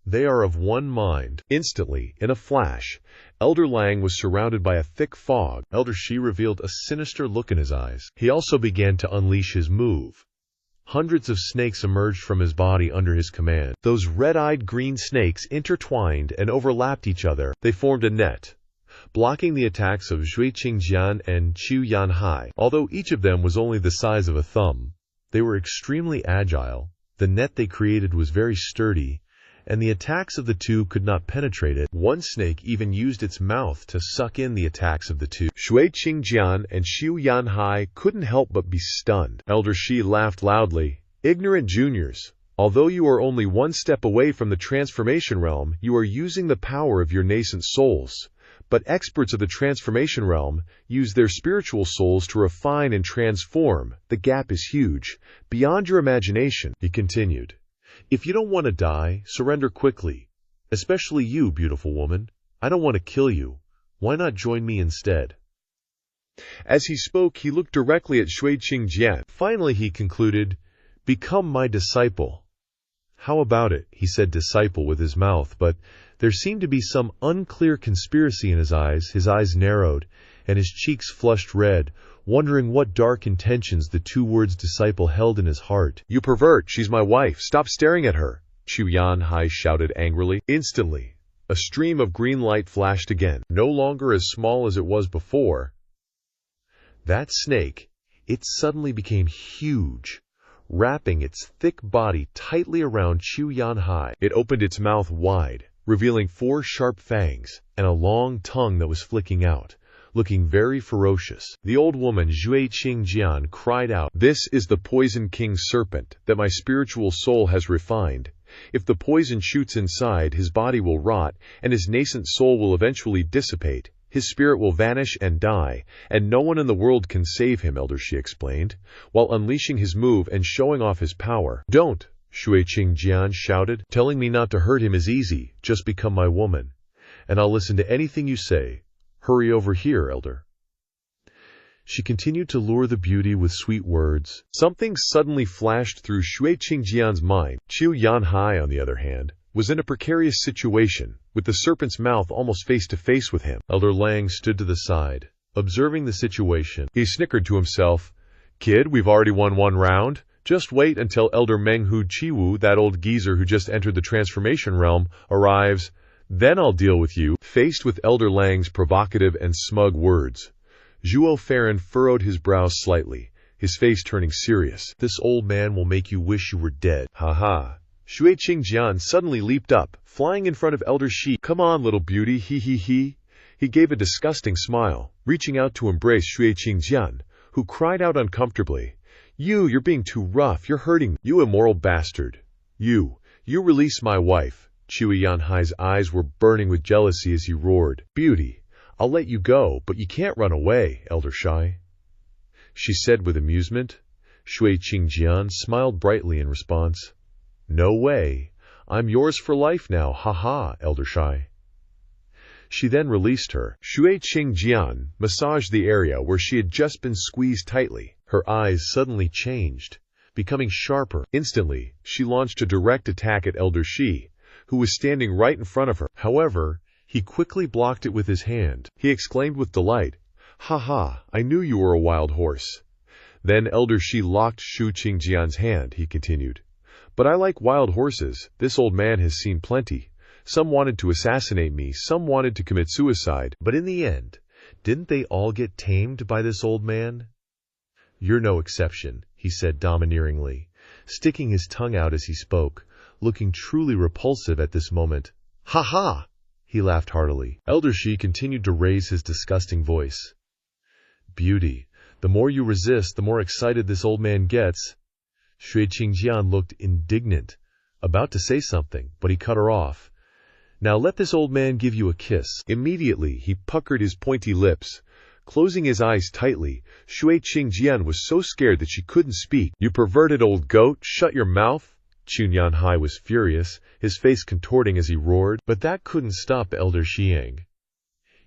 They are of one mind. Instantly, in a flash, Elder Lang was surrounded by a thick fog. Elder Shi revealed a sinister look in his eyes. He also began to unleash his move. Hundreds of snakes emerged from his body under his command. Those red-eyed green snakes intertwined and overlapped each other. They formed a net, blocking the attacks of Shui Qingjian and Xu Yanhai. Although each of them was only the size of a thumb, they were extremely agile. The net they created was very sturdy, and the attacks of the 2 could not penetrate it. One snake even used its mouth to suck in the attacks of the 2. Shui Qingjian and Xu Yanhai couldn't help but be stunned. Elder Shi laughed loudly. Ignorant juniors, although you are only 1 step away from the transformation realm, you are using the power of your nascent souls. But experts of the transformation realm use their spiritual souls to refine and transform. The gap is huge, beyond your imagination, he continued. If you don't want to die, surrender quickly. Especially you, beautiful woman. I don't want to kill you. Why not join me instead? As he spoke, he looked directly at Shui Qingjian. Finally, he concluded, become my disciple. How about it? He said disciple with his mouth, but there seemed to be some unclear conspiracy in his eyes. His eyes narrowed, and his cheeks flushed red, wondering what dark intentions the two words disciple held in his heart. You pervert! She's my wife! Stop staring at her! Zhuo Yifan shouted angrily. Instantly, a stream of green light flashed again, no longer as small as it was before. That snake, it suddenly became huge, wrapping its thick body tightly around Zhuo Yifan. It opened its mouth wide, revealing 4 sharp fangs and a long tongue that was flicking out, looking very ferocious. The old woman Zhui Qingjian cried out, "This is the Poison King's serpent that my spiritual soul has refined. If the poison shoots inside, his body will rot, and his nascent soul will eventually dissipate. His spirit will vanish and die, and no one in the world can save him," Elder Shi explained, while unleashing his move and showing off his power. "Don't!" Shui Qingjian shouted. "Telling me not to hurt him is easy. Just become my woman, and I'll listen to anything you say. Hurry over here, Elder." She continued to lure the beauty with sweet words. Something suddenly flashed through Shui Qingjian's mind. Zhuo Yifan, on the other hand, was in a precarious situation, with the serpent's mouth almost face to face with him. Elder Lang stood to the side, observing the situation. He snickered to himself. "Kid, we've already won 1 round. Just wait until Elder Menghu Chiwu, that old geezer who just entered the transformation realm, arrives. Then I'll deal with you." Faced with Elder Lang's provocative and smug words, Zhuo Fan furrowed his brows slightly, his face turning serious. "This old man will make you wish you were dead." "Ha ha." Shui Qingjian suddenly leaped up, flying in front of Elder Shi. "Come on, little beauty, he. He gave a disgusting smile, reaching out to embrace Shui Qingjian, who cried out uncomfortably, You're being too rough, you're hurting me. You immoral bastard. You release my wife." Zhuo Yifan's eyes were burning with jealousy as he roared, "Beauty, I'll let you go, but you can't run away, Elder Shi," she said with amusement. Shui Qingjian smiled brightly in response. "No way. I'm yours for life now, ha, Elder Shi." She then released her. Shui Qingjian massaged the area where she had just been squeezed tightly. Her eyes suddenly changed, becoming sharper. Instantly, she launched a direct attack at Elder Shi, who was standing right in front of her. However, he quickly blocked it with his hand. He exclaimed with delight, "Ha, I knew you were a wild horse." Then Elder Shi locked Shui Qingjian's hand. He continued, "But I like wild horses. This old man has seen plenty. Some wanted to assassinate me, some wanted to commit suicide. But in the end, didn't they all get tamed by this old man? You're no exception," he said domineeringly, sticking his tongue out as he spoke, looking truly repulsive at this moment. "Ha!" He laughed heartily. Elder Shi continued to raise his disgusting voice. "Beauty, the more you resist, the more excited this old man gets." Shui Qingjian looked indignant, about to say something, but he cut her off. "Now let this old man give you a kiss." Immediately, he puckered his pointy lips. Closing his eyes tightly, Shui Qingjian was so scared that she couldn't speak. "You perverted old goat, shut your mouth!" Zhuo Yifan was furious, his face contorting as he roared, but that couldn't stop Elder Xiang.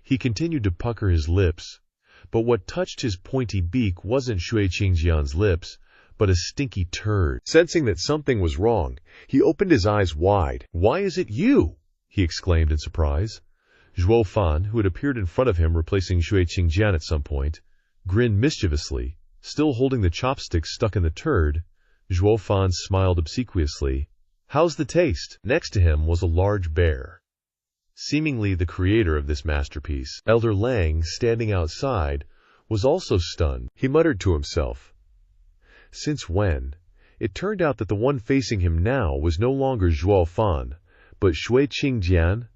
He continued to pucker his lips, but what touched his pointy beak wasn't Shui Qingjian's lips, but a stinky turd. Sensing that something was wrong, he opened his eyes wide. "Why is it you?" he exclaimed in surprise. Zhuo Fan, who had appeared in front of him replacing Shui Qingjian at some point, grinned mischievously, still holding the chopsticks stuck in the turd. Zhuo Fan smiled obsequiously. "How's the taste?" Next to him was a large bear, seemingly the creator of this masterpiece. Elder Lang, standing outside, was also stunned. He muttered to himself, "Since when?" It turned out that the one facing him now was no longer Zhuo Fan, but Shui Qingjian.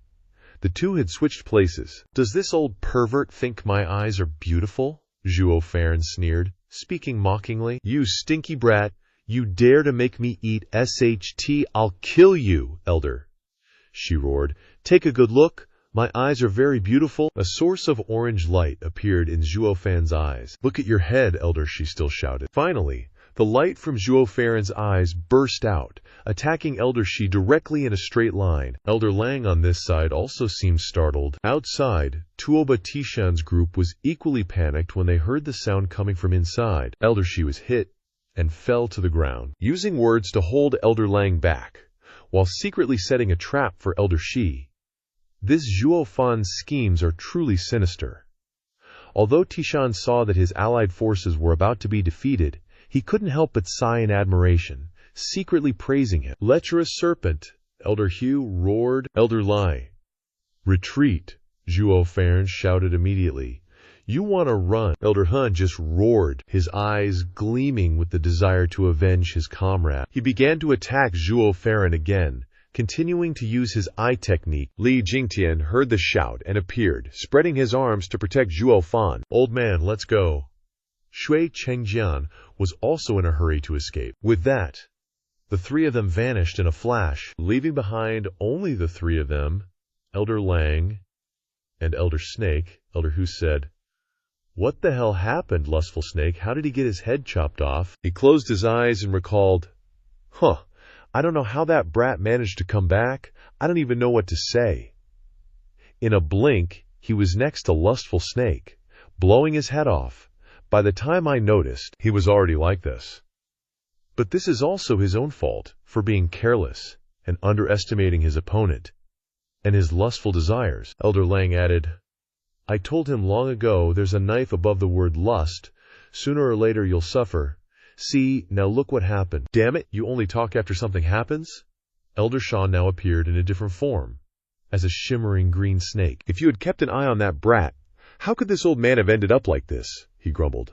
The two had switched places. "Does this old pervert think my eyes are beautiful?" Zhuo Fan sneered, speaking mockingly. "You stinky brat, you dare to make me eat SHT, I'll kill you, Elder," she roared. "Take a good look. My eyes are very beautiful." A source of orange light appeared in Zhuo Fan's eyes. "Look at your head, Elder," she still shouted. Finally, the light from Zhuo Fan's eyes burst out, attacking Elder Shi directly in a straight line. Elder Lang on this side also seemed startled. Outside, Tuoba Tishan's group was equally panicked when they heard the sound coming from inside. Elder Shi was hit and fell to the ground. Using words to hold Elder Lang back, while secretly setting a trap for Elder Shi. This Zhuo Fan's schemes are truly sinister. Although Tishan saw that his allied forces were about to be defeated, he couldn't help but sigh in admiration, secretly praising him. "Lecherous serpent," Elder Hu roared. "Elder Lai, retreat," Zhuo Fan shouted immediately. "You want to run?" Elder Hun just roared, his eyes gleaming with the desire to avenge his comrade. He began to attack Zhuo Fan again, continuing to use his eye technique. Li Jingtian heard the shout and appeared, spreading his arms to protect Zhuo Fan. "Old man, let's go." Shui Chengjian was also in a hurry to escape. With that, the three of them vanished in a flash, leaving behind only the three of them, Elder Lang and Elder Snake. Elder Hu said, "What the hell happened, lustful snake? How did he get his head chopped off?" He closed his eyes and recalled, I don't know how that brat managed to come back. I don't even know what to say." In a blink, he was next to lustful snake, blowing his head off. By the time I noticed, he was already like this. But this is also his own fault for being careless and underestimating his opponent and his lustful desires. Elder Lang added, "I told him long ago there's a knife above the word lust. Sooner or later you'll suffer. See, now look what happened." "Damn it, you only talk after something happens?" Elder Shaw now appeared in a different form, as a shimmering green snake. "If you had kept an eye on that brat, how could this old man have ended up like this?" he grumbled.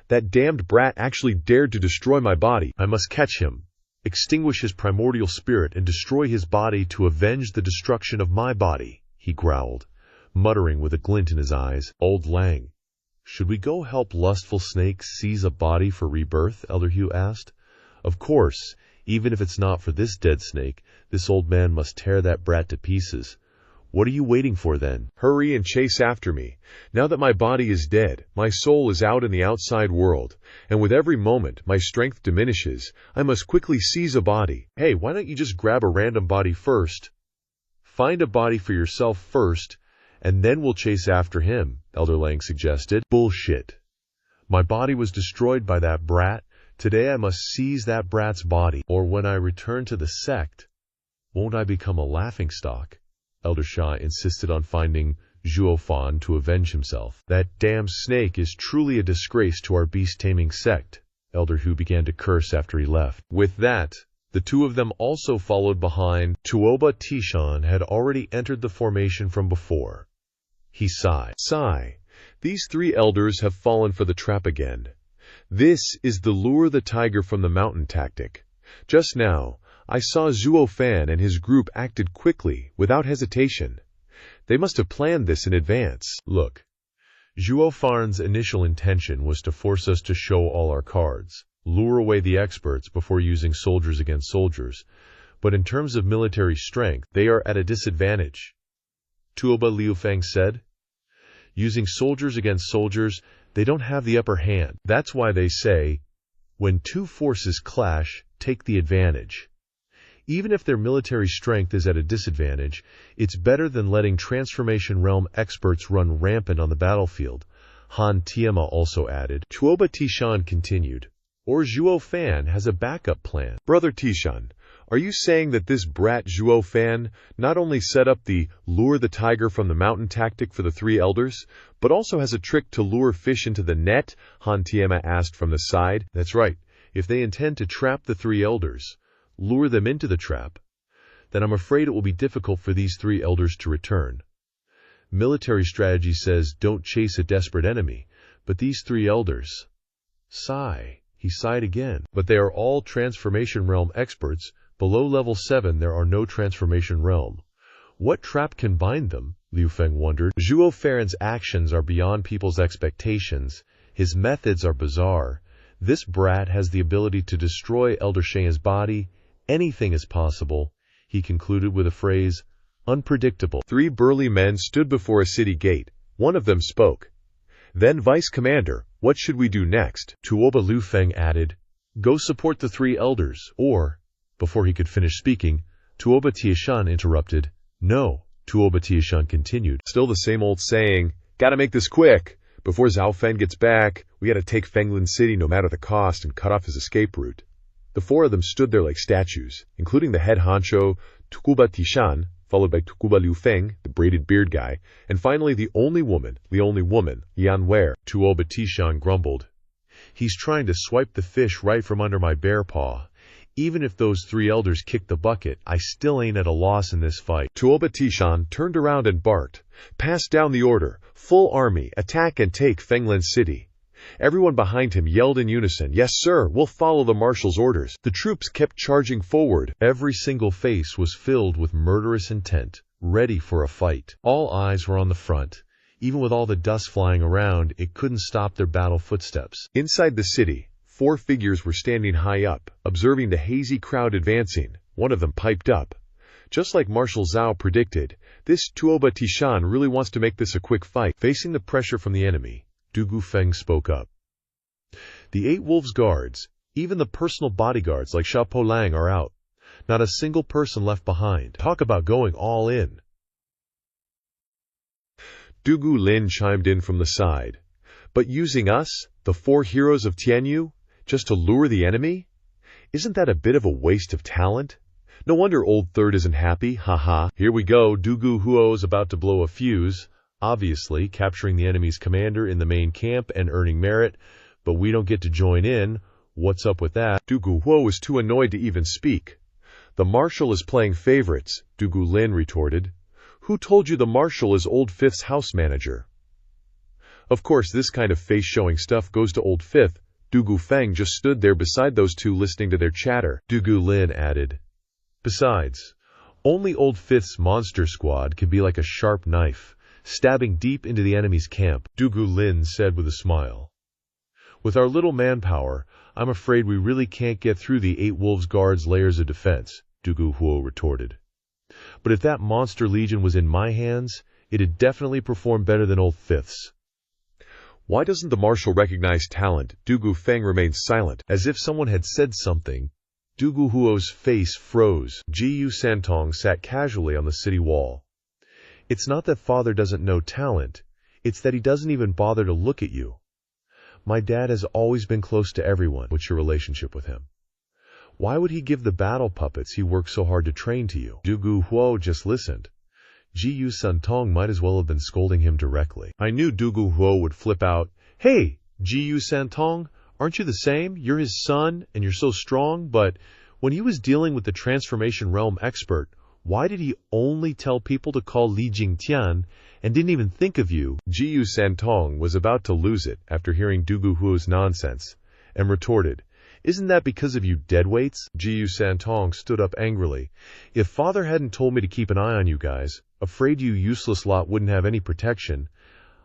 "That damned brat actually dared to destroy my body. I must catch him, extinguish his primordial spirit, and destroy his body to avenge the destruction of my body," he growled, muttering with a glint in his eyes. "Old Lang, should we go help lustful snake seize a body for rebirth?" Elder Hu asked. "Of course, even if it's not for this dead snake, this old man must tear that brat to pieces. What are you waiting for then? Hurry and chase after me. Now that my body is dead, my soul is out in the outside world, and with every moment my strength diminishes. I must quickly seize a body. Hey, why don't you just grab a random body first? Find a body for yourself first, and then we'll chase after him," Elder Lang suggested. "Bullshit. My body was destroyed by that brat. Today I must seize that brat's body, or when I return to the sect, won't I become a laughingstock?" Elder Shah insisted on finding Zhuo Fan to avenge himself. "That damn snake is truly a disgrace to our beast-taming sect," Elder Hu began to curse after he left. With that, the two of them also followed behind. Tuoba Tishan had already entered the formation from before. He sighed. "Sigh. These three elders have fallen for the trap again. This is the lure the tiger from the mountain tactic. Just now, I saw Zhuo Fan and his group acted quickly, without hesitation. They must have planned this in advance. Look, Zhuo Fan's initial intention was to force us to show all our cards, lure away the experts before using soldiers against soldiers. But in terms of military strength, they are at a disadvantage," Tuoba Liufeng said. "Using soldiers against soldiers, they don't have the upper hand. That's why they say, when two forces clash, take the advantage. Even if their military strength is at a disadvantage, it's better than letting Transformation Realm experts run rampant on the battlefield," Han Tiama also added. Tuoba Tishan continued, "Or Zhuo Fan has a backup plan." "Brother Tishan, are you saying that this brat Zhuo Fan not only set up the lure the tiger from the mountain tactic for the three elders, but also has a trick to lure fish into the net?" Han Tiama asked from the side. "That's right. If they intend to trap the three elders, lure them into the trap, then I'm afraid it will be difficult for these three elders to return. Military strategy says don't chase a desperate enemy, but these three elders..." Sigh. He sighed again. "But they are all Transformation Realm experts. Below level 7 there are no Transformation Realm. What trap can bind them?" Liu Feng wondered. "Zhuo Fan's actions are beyond people's expectations. His methods are bizarre. This brat has the ability to destroy Elder Shen's body. Anything is possible," he concluded with a phrase, "unpredictable." Three burly men stood before a city gate. One of them spoke. "Then, Vice Commander, what should we do next?" Tuoba Liu Feng added, "Go support the three elders, or..." Before he could finish speaking, Tuoba Tiashan interrupted. "No," Tuoba Tiashan continued. "Still the same old saying, gotta make this quick. Before Zhao Fan gets back, we gotta take Fenglin City no matter the cost and cut off his escape route." The four of them stood there like statues, including the head honcho, Tukuba Tishan, followed by Tukuba Liu Feng, the braided beard guy, and finally the only woman, Yan Wei. Tuoba Tishan grumbled. "He's trying to swipe the fish right from under my bear paw. Even if those three elders kick the bucket, I still ain't at a loss in this fight." Tuoba Tishan turned around and barked, "Pass down the order. Full army, attack and take Fenglan City." Everyone behind him yelled in unison, "Yes, sir, we'll follow the marshal's orders." The troops kept charging forward. Every single face was filled with murderous intent, ready for a fight. All eyes were on the front. Even with all the dust flying around, it couldn't stop their battle footsteps. Inside the city, four figures were standing high up, observing the hazy crowd advancing. One of them piped up. "Just like Marshal Zhao predicted, this Tuoba Tishan really wants to make this a quick fight." Facing the pressure from the enemy, Zhuo Feng spoke up. "The 8 Wolves Guards, even the personal bodyguards like Sha Po Lang are out. Not a single person left behind. Talk about going all in." Zhuo Lin chimed in from the side. "But using us, the 4 heroes of Tianyu, just to lure the enemy? Isn't that a bit of a waste of talent? No wonder Old Third isn't happy, haha." Here we go, Zhuo Huo is about to blow a fuse, obviously capturing the enemy's commander in the main camp and earning merit, but we don't get to join in. What's up with that? Zhuo Huo was too annoyed to even speak. "The marshal is playing favorites," Zhuo Lin retorted. "Who told you the marshal is Old Fifth's house manager?" Of course, this kind of face-showing stuff goes to Old Fifth. Zhuo Feng just stood there beside those two listening to their chatter. Zhuo Lin added, "Besides, only Old Fifth's monster squad can be like a sharp knife, stabbing deep into the enemy's camp," Zhuo Lin said with a smile. "With our little manpower, I'm afraid we really can't get through the 8 Wolves Guards' layers of defense," Zhuo Huo retorted. "But if that monster legion was in my hands, it'd definitely perform better than Old Fifth's." "Why doesn't the marshal recognize talent?" Zhuo Feng remained silent, as if someone had said something. Zhuo Huo's face froze. Jiyu Santong sat casually on the city wall. "It's not that father doesn't know talent, it's that he doesn't even bother to look at you. My dad has always been close to everyone. What's your relationship with him? Why would he give the battle puppets he worked so hard to train to you?" Zhuo Huo just listened. Jiyu Santong might as well have been scolding him directly. I knew Zhuo Huo would flip out. "Hey, Jiyu Santong, aren't you the same? You're his son, and you're so strong, but when he was dealing with the Transformation Realm expert, why did he only tell people to call Li Jingtian and didn't even think of you?" Jiyu Santong was about to lose it after hearing Zhuo Huo's nonsense, and retorted, "Isn't that because of you deadweights?" Jiyu Santong stood up angrily. "If father hadn't told me to keep an eye on you guys, afraid you useless lot wouldn't have any protection,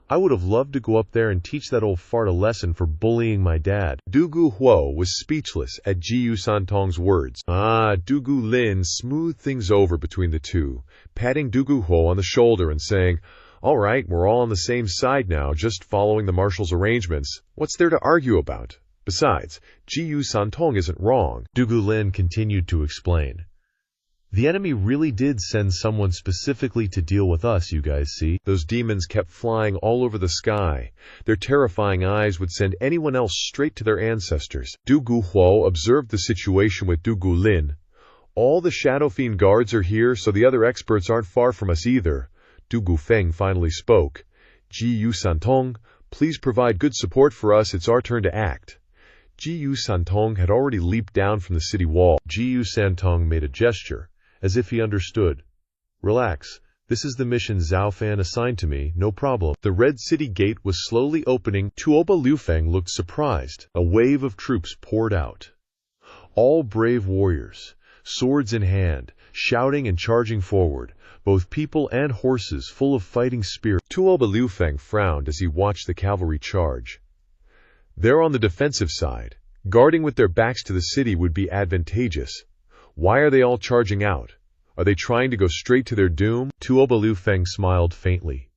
I would have loved to go up there and teach that old fart a lesson for bullying my dad." Zhuo Huo was speechless at Jiyu Santong's words. Zhuo Lin smoothed things over between the two, patting Zhuo Huo on the shoulder and saying, "All right, we're all on the same side now, just following the marshal's arrangements. What's there to argue about? Besides, Jiyu Santong isn't wrong." Zhuo Lin continued to explain. "The enemy really did send someone specifically to deal with us, you guys see. Those demons kept flying all over the sky. Their terrifying eyes would send anyone else straight to their ancestors." Zhuo Huo observed the situation with Zhuo Lin. "All the Shadow Fiend guards are here, so the other experts aren't far from us either." Zhuo Feng finally spoke. "Jiyu Santong, please provide good support for us. It's our turn to act." Jiyu Santong had already leaped down from the city wall. Jiyu Santong made a gesture, as if he understood. "Relax. This is the mission Zhao Fan assigned to me, no problem." The Red City gate was slowly opening. Tuoba Liufeng looked surprised. A wave of troops poured out. All brave warriors, swords in hand, shouting and charging forward, both people and horses full of fighting spirit. Tuoba Liufeng frowned as he watched the cavalry charge. They're on the defensive side. Guarding with their backs to the city would be advantageous. Why are they all charging out? Are they trying to go straight to their doom? Tuoba Liufeng smiled faintly.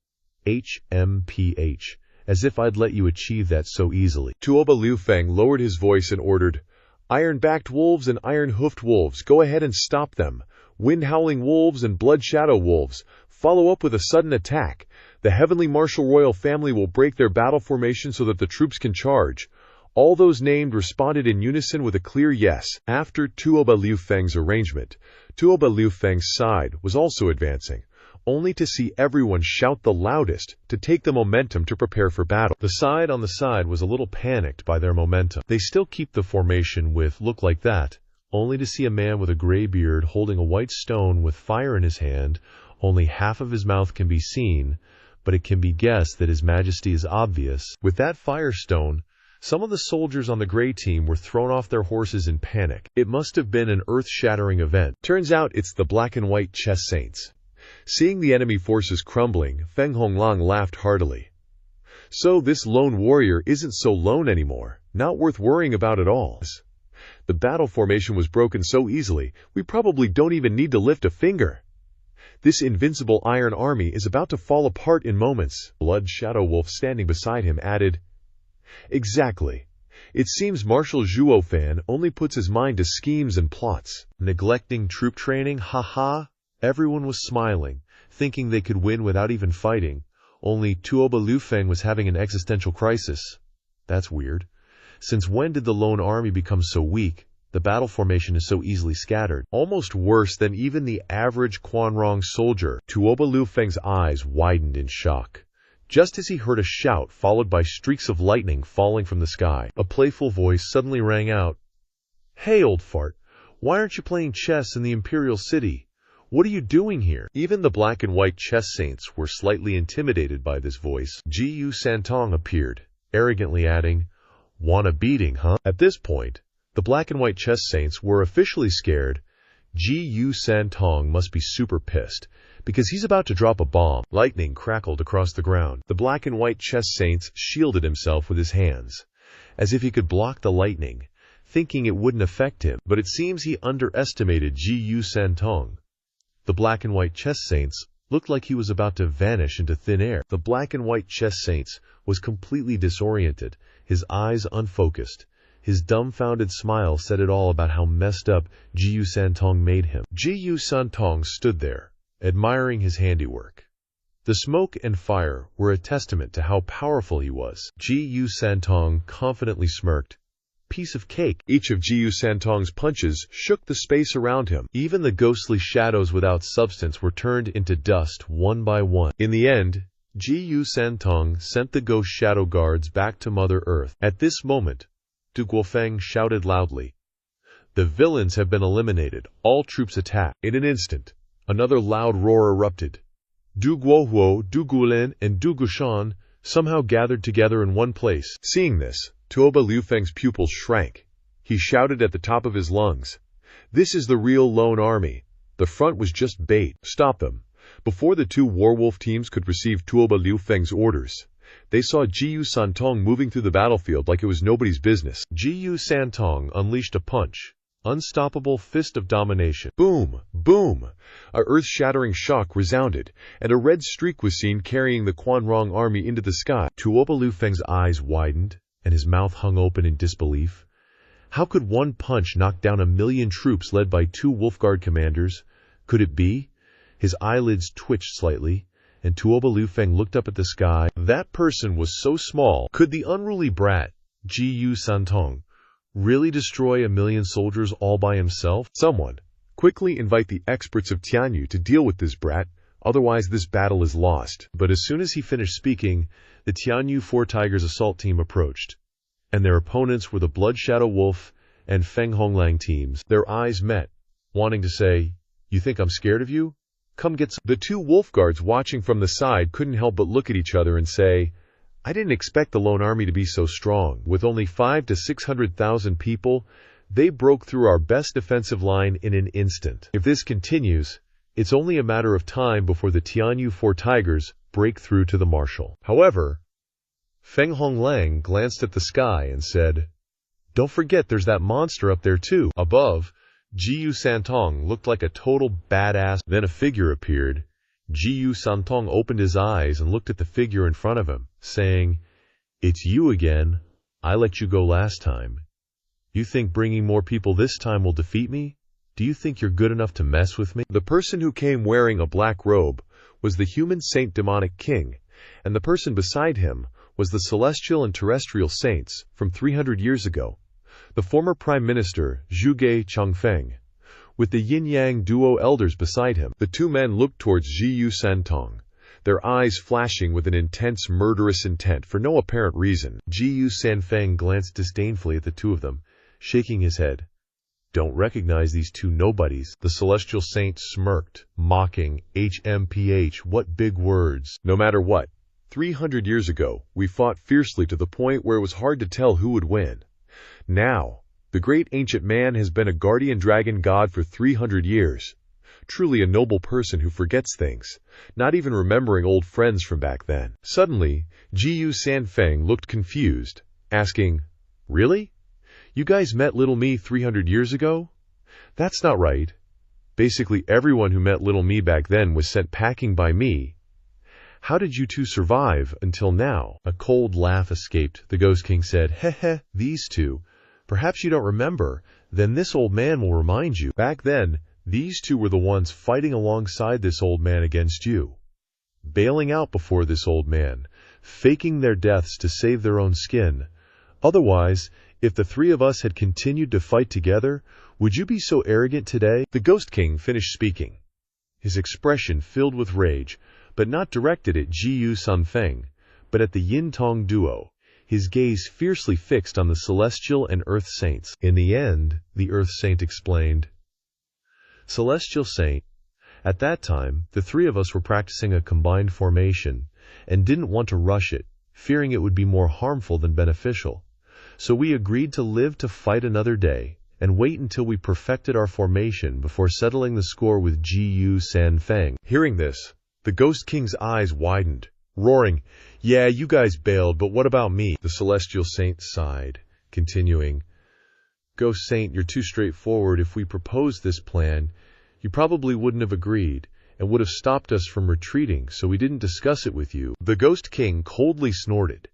HMPH, as if I'd let you achieve that so easily. Tuoba Liufeng lowered his voice and ordered, "Iron-backed wolves and iron-hoofed wolves, go ahead and stop them. Wind-howling wolves and blood-shadow wolves, follow up with a sudden attack. The Heavenly Martial Royal family will break their battle formation so that the troops can charge. All those named responded in unison with a clear yes. After Tuoba Liu Feng's arrangement, Tuoba Liu Feng's side was also advancing, only to see everyone shout the loudest to take the momentum to prepare for battle. The side on the side was a little panicked by their momentum. They still keep the formation with "look like that," only to see a man with a gray beard holding a white stone with fire in his hand. Only half of his mouth can be seen, but it can be guessed that his majesty is obvious. With that firestone, some of the soldiers on the gray team were thrown off their horses in panic. It must have been an earth-shattering event. Turns out it's the black and white chess saints. Seeing the enemy forces crumbling, Feng Honglang laughed heartily. So this lone warrior isn't so lone anymore, not worth worrying about at all. The battle formation was broken so easily, we probably don't even need to lift a finger. This invincible iron army is about to fall apart in moments. Blood Shadow Wolf standing beside him added, "Exactly. It seems Marshal Zhuo Fan only puts his mind to schemes and plots. Neglecting troop training, haha." Everyone was smiling, thinking they could win without even fighting. Only Tuoba Liu Feng was having an existential crisis. That's weird. Since when did the lone army become so weak? The battle formation is so easily scattered. Almost worse than even the average Quanrong soldier. Tuoba Liu Feng's eyes widened in shock. Just as he heard a shout followed by streaks of lightning falling from the sky, a playful voice suddenly rang out. "Hey, old fart, why aren't you playing chess in the Imperial City? What are you doing here?" Even the black and white chess saints were slightly intimidated by this voice. Jiyu Santong appeared, arrogantly adding, "Want a beating, huh?" At this point, the black and white chess saints were officially scared. Jiyu Santong must be super pissed, because he's about to drop a bomb. Lightning crackled across the ground. The black and white chess saints shielded himself with his hands, as if he could block the lightning, thinking it wouldn't affect him. But it seems he underestimated Jiyu Santong. The black and white chess saints looked like he was about to vanish into thin air. The black and white chess saints was completely disoriented, his eyes unfocused. His dumbfounded smile said it all about how messed up Jiyu Santong made him. Jiyu Santong stood there, admiring his handiwork. The smoke and fire were a testament to how powerful he was. Jiyu Santong confidently smirked. Piece of cake. Each of Jiyu Santong's punches shook the space around him. Even the ghostly shadows without substance were turned into dust one by one. In the end, Jiyu Santong sent the ghost shadow guards back to Mother Earth. At this moment, Du Guofeng shouted loudly, "The villains have been eliminated. All troops attack." In an instant, another loud roar erupted. Du Guohuo, Du Gulin, and Du Gushan somehow gathered together in one place. Seeing this, Tuoba Liu Feng's pupils shrank. He shouted at the top of his lungs, "This is the real lone army. The front was just bait. Stop them." Before the two werewolf teams could receive Tuoba Liu Feng's orders, they saw Jiyu Santong moving through the battlefield like it was nobody's business. Jiyu Santong unleashed a punch. Unstoppable fist of domination. Boom! Boom! A earth-shattering shock resounded, and a red streak was seen carrying the Quanrong army into the sky. Tuoba Liu Feng's eyes widened, and his mouth hung open in disbelief. How could one punch knock down 1,000,000 troops led by 2 Wolf Guard commanders? Could it be? His eyelids twitched slightly, and Tuoba Liu Feng looked up at the sky. That person was so small. Could the unruly brat, Jiyu Santong, really destroy 1,000,000 soldiers all by himself? Someone, quickly invite the experts of Tianyu to deal with this brat, otherwise this battle is lost. But as soon as he finished speaking, the Tianyu 4 Tigers assault team approached, and their opponents were the Blood Shadow Wolf and Feng Honglang teams. Their eyes met, wanting to say, "You think I'm scared of you? Come get some." The 2 wolf guards watching from the side couldn't help but look at each other and say, "I didn't expect the lone army to be so strong. With only 500,000 to 600,000 people, they broke through our best defensive line in an instant. If this continues, it's only a matter of time before the Tianyu 4 Tigers break through to the marshal." However, Feng Honglang glanced at the sky and said, "Don't forget there's that monster up there too." Above, Jiyu Santong looked like a total badass. Then a figure appeared. Jiyu Santong opened his eyes and looked at the figure in front of him, saying, "It's you again. I let you go last time. You think bringing more people this time will defeat me? Do you think you're good enough to mess with me?" The person who came wearing a black robe was the human Saint Demonic King, and the person beside him was the celestial and terrestrial saints from 300 years ago, the former Prime Minister Zhuo Yifan, with the yin-yang duo elders beside him. The two men looked towards Zhuo, their eyes flashing with an intense murderous intent for no apparent reason. Zhuo glanced disdainfully at the two of them, shaking his head. "Don't recognize these two nobodies." The celestial saint smirked, mocking, "HMPH, what big words." "No matter what, 300 years ago, we fought fiercely to the point where it was hard to tell who would win. Now, the great ancient man has been a guardian dragon god for 300 years. Truly a noble person who forgets things, not even remembering old friends from back then." Suddenly, Zhuo looked confused, asking, "Really? You guys met little me 300 years ago? That's not right. Basically everyone who met little me back then was sent packing by me. How did you two survive until now?" A cold laugh escaped. The Ghost King said, "Heh, these two. Perhaps you don't remember. Then this old man will remind you. Back then, these two were the ones fighting alongside this old man against you, bailing out before this old man, faking their deaths to save their own skin. Otherwise, if the three of us had continued to fight together, would you be so arrogant today?" The Ghost King finished speaking, his expression filled with rage, but not directed at Zhuo, but at the Yin-Tong duo, his gaze fiercely fixed on the celestial and earth saints. "In the end," the earth saint explained, "Celestial saint, at that time, the three of us were practicing a combined formation, and didn't want to rush it, fearing it would be more harmful than beneficial. So we agreed to live to fight another day, and wait until we perfected our formation before settling the score with Zhuo." Hearing this, the Ghost King's eyes widened, roaring, "Yeah, you guys bailed, but what about me?" The celestial saint sighed, continuing, "Ghost Saint, you're too straightforward. If we proposed this plan, you probably wouldn't have agreed, and would have stopped us from retreating, so we didn't discuss it with you." The Ghost King coldly snorted.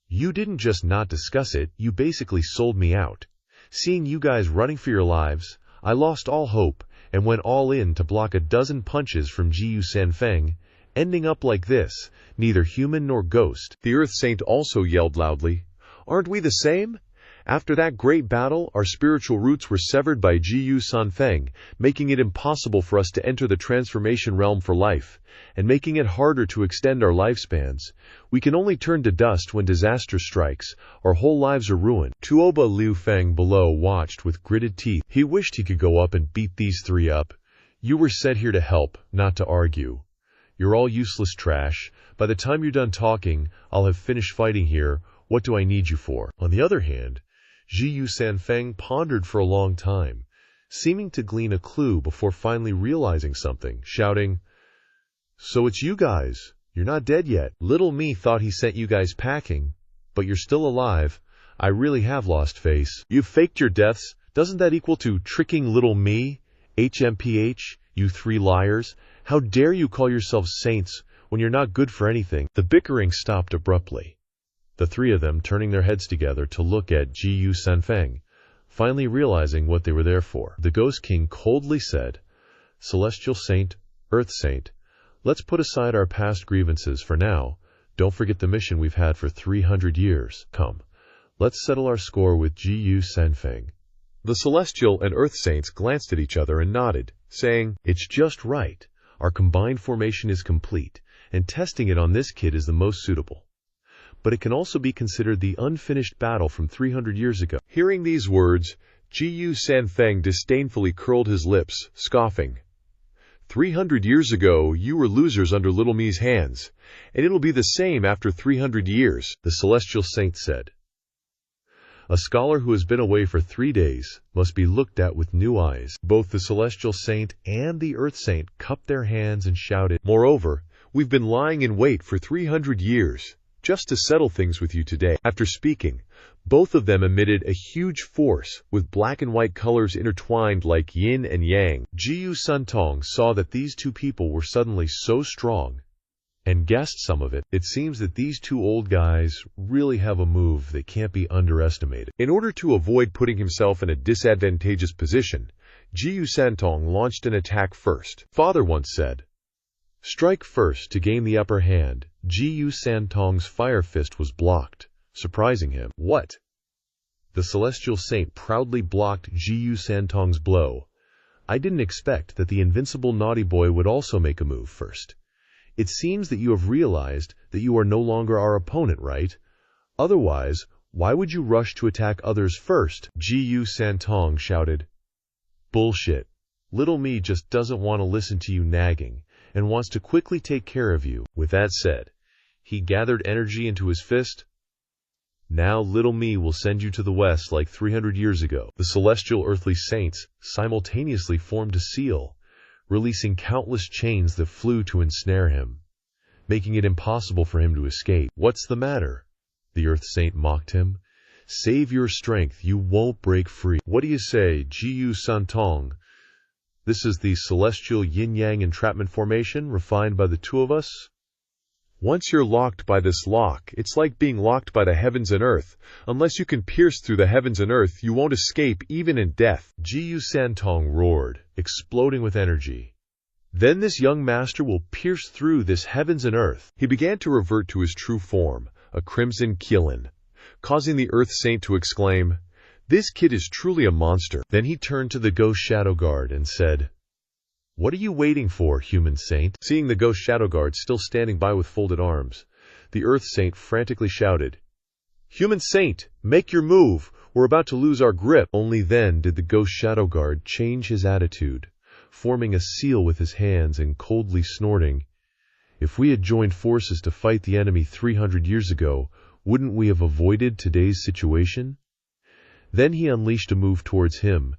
"You didn't just not discuss it, you basically sold me out. Seeing you guys running for your lives, I lost all hope, and went all in to block a dozen punches from Zhuo, ending up like this, neither human nor ghost." The Earth Saint also yelled loudly, "Aren't we the same? After that great battle, our spiritual roots were severed by Zhuo, making it impossible for us to enter the transformation realm for life, and making it harder to extend our lifespans. We can only turn to dust when disaster strikes. Our whole lives are ruined." Tuoba Liu Feng below watched with gritted teeth. He wished he could go up and beat these three up. "You were sent here to help, not to argue. You're all useless trash. By the time you're done talking, I'll have finished fighting here. What do I need you for?" On the other hand, Zhuo pondered for a long time, seeming to glean a clue before finally realizing something, shouting, "So it's you guys. You're not dead yet. Little me thought he sent you guys packing, but you're still alive. I really have lost face. You've faked your deaths. Doesn't that equal to tricking little me? HMPH, you three liars. How dare you call yourselves saints when you're not good for anything?" The bickering stopped abruptly, the three of them turning their heads together to look at Zhuo, finally realizing what they were there for. The Ghost King coldly said, "Celestial Saint, Earth Saint, let's put aside our past grievances for now. Don't forget the mission we've had for 300 years. Come, let's settle our score with Zhuo." The Celestial and Earth Saints glanced at each other and nodded, saying, "It's just right. Our combined formation is complete, and testing it on this kid is the most suitable. But it can also be considered the unfinished battle from 300 years ago." Hearing these words, Zhuo disdainfully curled his lips, scoffing. 300 years ago, you were losers under Little Me's hands, and it'll be the same after 300 years, the Celestial Saint said. "A scholar who has been away for 3 days must be looked at with new eyes." Both the Celestial Saint and the Earth Saint cupped their hands and shouted, "Moreover, we've been lying in wait for 300 years. Just to settle things with you today." After speaking, both of them emitted a huge force, with black and white colors intertwined like yin and yang. Zhuo saw that these two people were suddenly so strong, and guessed some of it. It seems that these two old guys really have a move that can't be underestimated. In order to avoid putting himself in a disadvantageous position, Zhuo launched an attack first. Father once said, "Strike first to gain the upper hand. Zhuo Santong's fire fist was blocked, surprising him. What? The celestial saint proudly blocked Zhuo Santong's blow. I didn't expect that the invincible naughty boy would also make a move first. It seems that you have realized that you are no longer our opponent, right? Otherwise, why would you rush to attack others first? Zhuo Santong shouted. Bullshit. Little me just doesn't want to listen to you nagging, and wants to quickly take care of you. With that said, he gathered energy into his fist. Now little me will send you to the west like 300 years ago. The celestial earthly saints simultaneously formed a seal, releasing countless chains that flew to ensnare him, making it impossible for him to escape. What's the matter? The earth saint mocked him. Save your strength, you won't break free. What do you say, Zhuo Santong? This is the celestial yin-yang entrapment formation refined by the two of us. Once you're locked by this lock, it's like being locked by the heavens and earth. Unless you can pierce through the heavens and earth, you won't escape even in death. Zhuo Santong roared, exploding with energy. Then this young master will pierce through this heavens and earth. He began to revert to his true form, a crimson Qilin, causing the earth saint to exclaim, "This kid is truly a monster." Then he turned to the ghost shadow guard and said, "What are you waiting for, human saint?" Seeing the ghost shadow guard still standing by with folded arms, the earth saint frantically shouted, "Human saint, make your move! We're about to lose our grip." Only then did the ghost shadow guard change his attitude, forming a seal with his hands and coldly snorting, "If we had joined forces to fight the enemy 300 years ago, wouldn't we have avoided today's situation?" Then he unleashed a move towards him,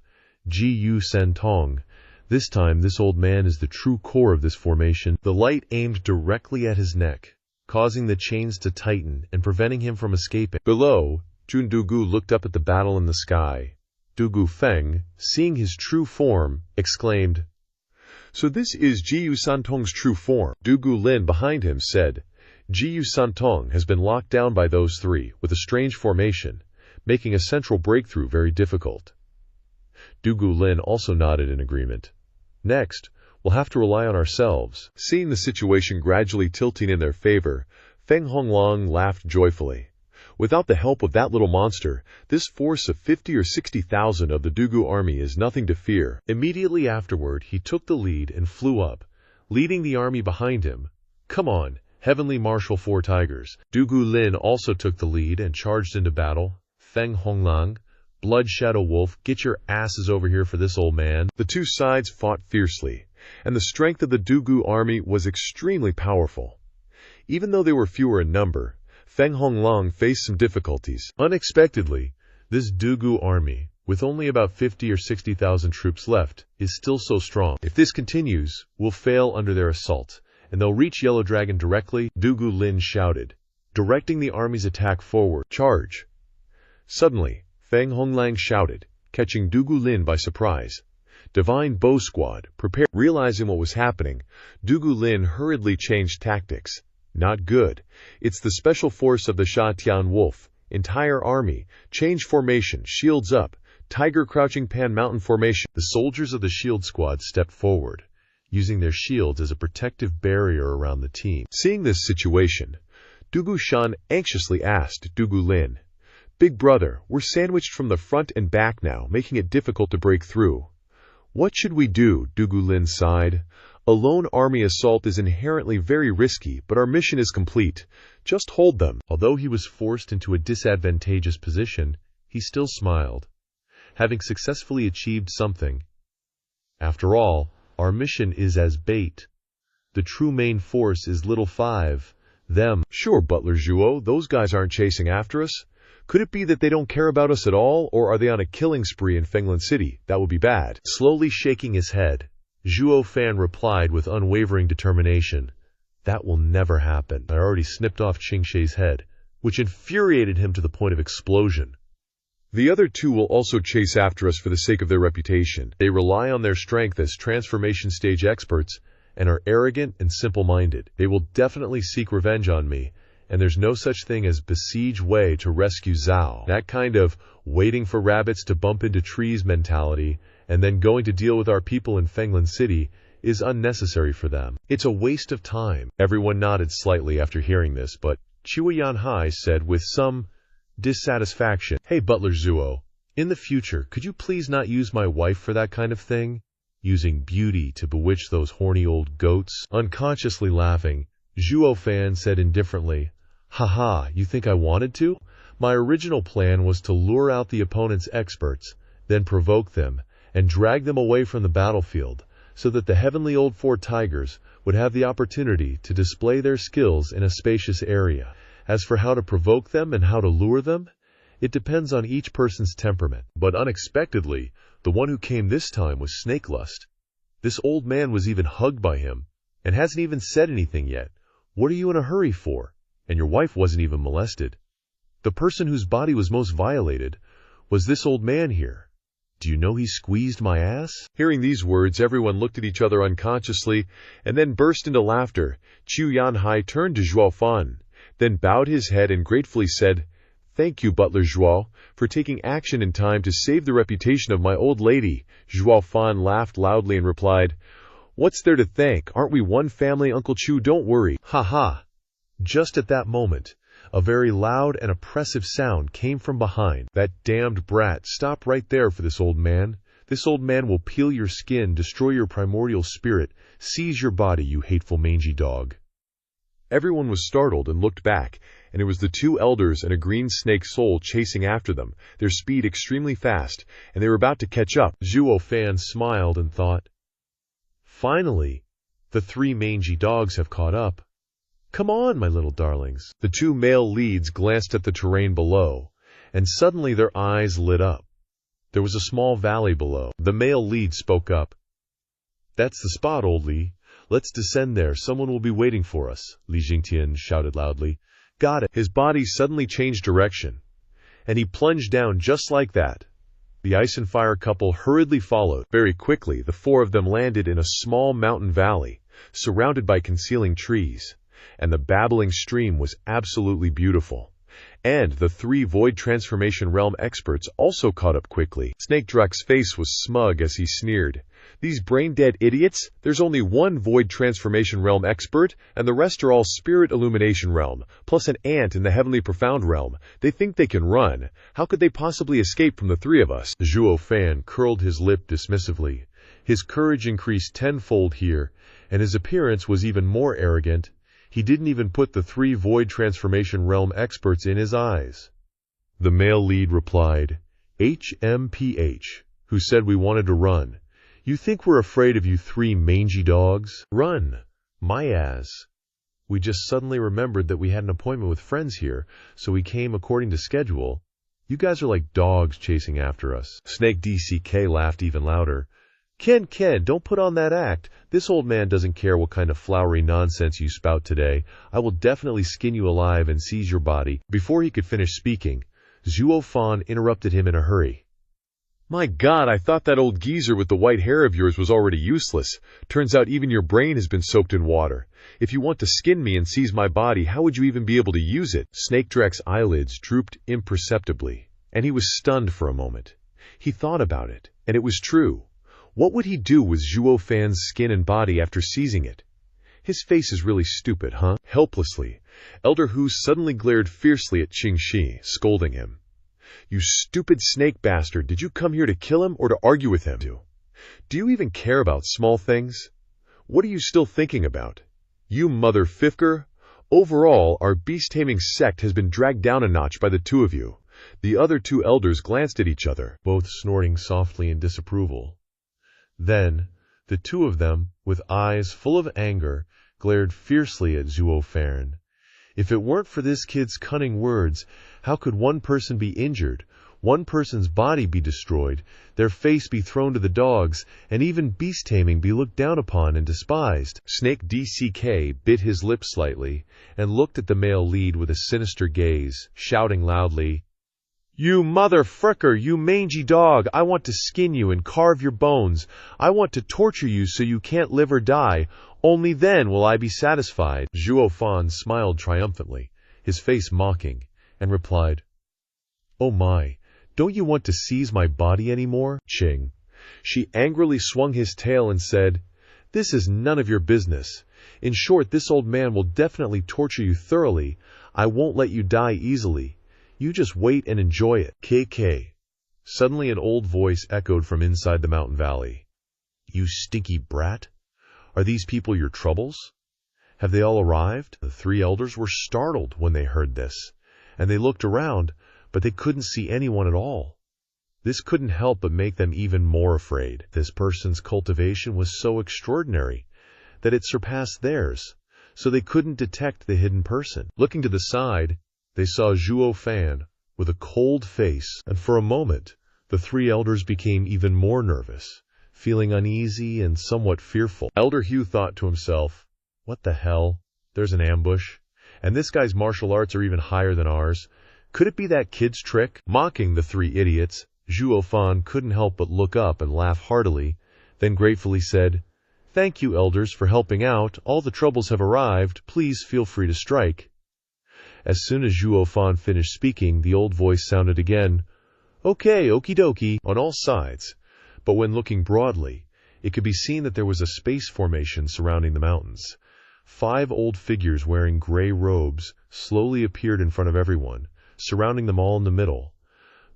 Zhuo Santong. This time, this old man is the true core of this formation. The light aimed directly at his neck, causing the chains to tighten and preventing him from escaping. Below, Jun Dugu looked up at the battle in the sky. Dugu Feng, seeing his true form, exclaimed, "So this is Zhuo Santong's true form." Dugu Lin behind him said, "Zhuo Santong has been locked down by those three with a strange formation, making a central breakthrough very difficult." Dugu Lin also nodded in agreement. "Next, we'll have to rely on ourselves." Seeing the situation gradually tilting in their favor, Feng Honglong laughed joyfully. Without the help of that little monster, this force of 50 or 60,000 of the Dugu army is nothing to fear. Immediately afterward, he took the lead and flew up, leading the army behind him. "Come on, Heavenly Marshal Four Tigers." Dugu Lin also took the lead and charged into battle. Feng Honglang, Blood Shadow Wolf, get your asses over here for this old man. The two sides fought fiercely, and the strength of the Dugu army was extremely powerful. Even though they were fewer in number, Feng Honglang faced some difficulties. Unexpectedly, this Dugu army, with only about 50 or 60,000 troops left, is still so strong. If this continues, we'll fail under their assault, and they'll reach Yellow Dragon directly. Dugu Lin shouted, directing the army's attack forward. "Charge!" Suddenly, Feng Honglang shouted, catching Dugu Lin by surprise. "Divine Bow Squad, prepare!" Realizing what was happening, Dugu Lin hurriedly changed tactics. Not good. It's the special force of the Sha Tian Wolf. Entire army. Change formation. Shields up. Tiger crouching pan mountain formation. The soldiers of the shield squad stepped forward, using their shields as a protective barrier around the team. Seeing this situation, Dugu Shan anxiously asked Dugu Lin, "Big brother, we're sandwiched from the front and back now, making it difficult to break through. What should we do?" Dugu Lin sighed. "A lone army assault is inherently very risky, but our mission is complete. Just hold them." Although he was forced into a disadvantageous position, he still smiled, having successfully achieved something. After all, our mission is as bait. The true main force is Little Five. Them. "Sure, Butler Zhuo, those guys aren't chasing after us. Could it be that they don't care about us at all, or are they on a killing spree in Fenglan City? That would be bad." Slowly shaking his head, Zhuo Fan replied with unwavering determination, "That will never happen. I already snipped off Qingshei's head," which infuriated him to the point of explosion. "The other two will also chase after us for the sake of their reputation. They rely on their strength as transformation stage experts and are arrogant and simple-minded. They will definitely seek revenge on me, and there's no such thing as besiege way to rescue Zhao. That kind of waiting for rabbits to bump into trees mentality and then going to deal with our people in Fenglan City is unnecessary for them. It's a waste of time. Everyone nodded slightly after hearing this, but Zhuo Yifan said with some dissatisfaction, "Hey, Butler Zhuo, in the future, could you please not use my wife for that kind of thing? Using beauty to bewitch those horny old goats?" Unconsciously laughing, Zhuo Fan said indifferently, "Haha, you think I wanted to? My original plan was to lure out the opponent's experts, then provoke them, and drag them away from the battlefield, so that the heavenly old four tigers would have the opportunity to display their skills in a spacious area. As for how to provoke them and how to lure them, it depends on each person's temperament." But unexpectedly, the one who came this time was Snakelust. This old man was even hugged by him, and hasn't even said anything yet. What are you in a hurry for? And your wife wasn't even molested. The person whose body was most violated was this old man here. Do you know he squeezed my ass? Hearing these words, everyone looked at each other unconsciously and then burst into laughter. Zhuo Yifan turned to Zhuo Fan, then bowed his head and gratefully said, "Thank you, Butler Zhuo, for taking action in time to save the reputation of my old lady." Zhuo Fan laughed loudly and replied, "What's there to thank? Aren't we one family, Uncle Chu? Don't worry." Ha ha! Just at that moment, a very loud and oppressive sound came from behind. "That damned brat, stop right there for this old man. This old man will peel your skin, destroy your primordial spirit, seize your body, you hateful mangy dog." Everyone was startled and looked back, and it was the two elders and a green snake soul chasing after them, their speed extremely fast, and they were about to catch up. Zhuo Fan smiled and thought, "Finally, the three mangy dogs have caught up. Come on, my little darlings." The two male leads glanced at the terrain below, and suddenly their eyes lit up. There was a small valley below. The male lead spoke up. "That's the spot, old Li. Let's descend there. Someone will be waiting for us," Li Jingtian shouted loudly. "Got it." His body suddenly changed direction, and he plunged down just like that. The ice and fire couple hurriedly followed. Very quickly, the four of them landed in a small mountain valley, surrounded by concealing trees, and the babbling stream was absolutely beautiful. And the three Void Transformation Realm experts also caught up quickly. Snake Drak's face was smug as he sneered, "These brain-dead idiots! There's only one Void Transformation Realm expert, and the rest are all Spirit Illumination Realm, plus an ant in the Heavenly Profound Realm. They think they can run. How could they possibly escape from the three of us?" Zhuo Fan curled his lip dismissively. His courage increased tenfold here, and his appearance was even more arrogant. He didn't even put the three Void Transformation Realm experts in his eyes. The male lead replied, "HMPH, who said we wanted to run. You think we're afraid of you three mangy dogs? Run, my ass. We just suddenly remembered that we had an appointment with friends here, so we came according to schedule. You guys are like dogs chasing after us." Snake DCK laughed even louder. Ken, don't put on that act. This old man doesn't care what kind of flowery nonsense you spout today. I will definitely skin you alive and seize your body." Before he could finish speaking, Zhuo Fan interrupted him in a hurry. "My God, I thought that old geezer with the white hair of yours was already useless. Turns out even your brain has been soaked in water. If you want to skin me and seize my body, how would you even be able to use it?" Snake Drak's eyelids drooped imperceptibly, and he was stunned for a moment. He thought about it, and it was true. What would he do with Zhuo Fan's skin and body after seizing it? His face is really stupid, huh? Helplessly, Elder Hu suddenly glared fiercely at Qing Shi, scolding him. "You stupid snake bastard, did you come here to kill him or to argue with him? Do you even care about small things? What are you still thinking about? You mother fifker? Overall, our beast-taming sect has been dragged down a notch by the two of you." The other two elders glanced at each other, both snorting softly in disapproval. Then, the two of them, with eyes full of anger, glared fiercely at Zhuo Fan. If it weren't for this kid's cunning words, how could one person be injured, one person's body be destroyed, their face be thrown to the dogs, and even beast-taming be looked down upon and despised? Snake DCK bit his lip slightly and looked at the male lead with a sinister gaze, shouting loudly, "You mother fricker, you mangy dog, I want to skin you and carve your bones. I want to torture you so you can't live or die. Only then will I be satisfied." Zhuo Fan smiled triumphantly, his face mocking, and replied, "Oh my, don't you want to seize my body anymore, Qing?" She angrily swung his tail and said, This is none of your business. In short, this old man will definitely torture you thoroughly. I won't let you die easily. You just wait and enjoy it. KK. Suddenly an old voice echoed from inside the mountain valley. You stinky brat! Are these people your troubles? Have they all arrived? The three elders were startled when they heard this, and they looked around, but they couldn't see anyone at all. This couldn't help but make them even more afraid. This person's cultivation was so extraordinary that it surpassed theirs, so they couldn't detect the hidden person. Looking to the side, they saw Zhuo Fan with a cold face, and for a moment, the three elders became even more nervous, feeling uneasy and somewhat fearful. Elder Hugh thought to himself, what the hell? There's an ambush, and this guy's martial arts are even higher than ours. Could it be that kid's trick? Mocking the three idiots, Zhuo Fan couldn't help but look up and laugh heartily, then gratefully said, Thank you, elders, for helping out. All the troubles have arrived. Please feel free to strike. As soon as Zhuo Fan finished speaking, the old voice sounded again, Okay, okie dokie, on all sides. But when looking broadly, it could be seen that there was a space formation surrounding the mountains. 5 old figures wearing gray robes slowly appeared in front of everyone, surrounding them all in the middle.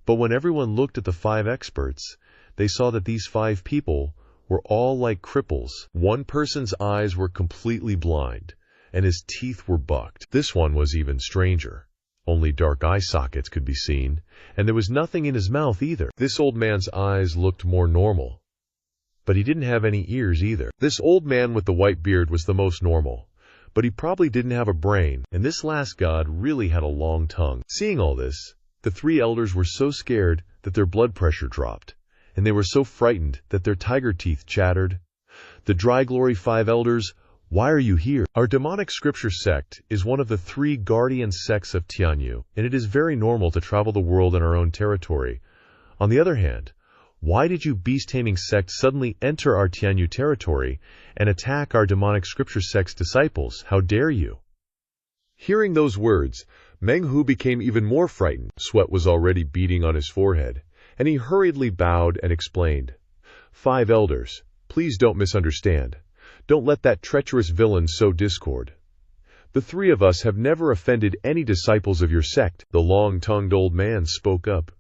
But when everyone looked at the 5 experts, they saw that these 5 people were all like cripples. One person's eyes were completely blind, and his teeth were bucked. This one was even stranger. Only dark eye sockets could be seen, and there was nothing in his mouth either. This old man's eyes looked more normal, but he didn't have any ears either. This old man with the white beard was the most normal, but he probably didn't have a brain, and this last god really had a long tongue. Seeing all this, the 3 elders were so scared that their blood pressure dropped, and they were so frightened that their tiger teeth chattered. The Dry Glory 5 elders, why are you here? Our demonic scripture sect is one of the 3 guardian sects of Tianyu, and it is very normal to travel the world in our own territory. On the other hand, why did you beast-taming sect suddenly enter our Tianyu territory and attack our demonic scripture sect's disciples? How dare you? Hearing those words, Meng Hu became even more frightened. Sweat was already beading on his forehead, and he hurriedly bowed and explained, 5 elders, please don't misunderstand. Don't let that treacherous villain sow discord. The 3 of us have never offended any disciples of your sect. The long-tongued old man spoke up.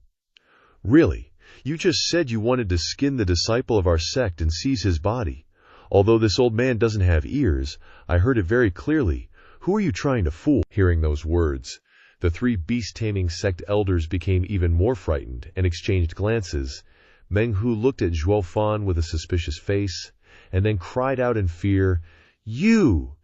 Really? You just said you wanted to skin the disciple of our sect and seize his body. Although this old man doesn't have ears, I heard it very clearly. Who are you trying to fool? Hearing those words, the 3 beast-taming sect elders became even more frightened and exchanged glances. Meng Hu looked at Zhuo Fan with a suspicious face, and then cried out in fear, You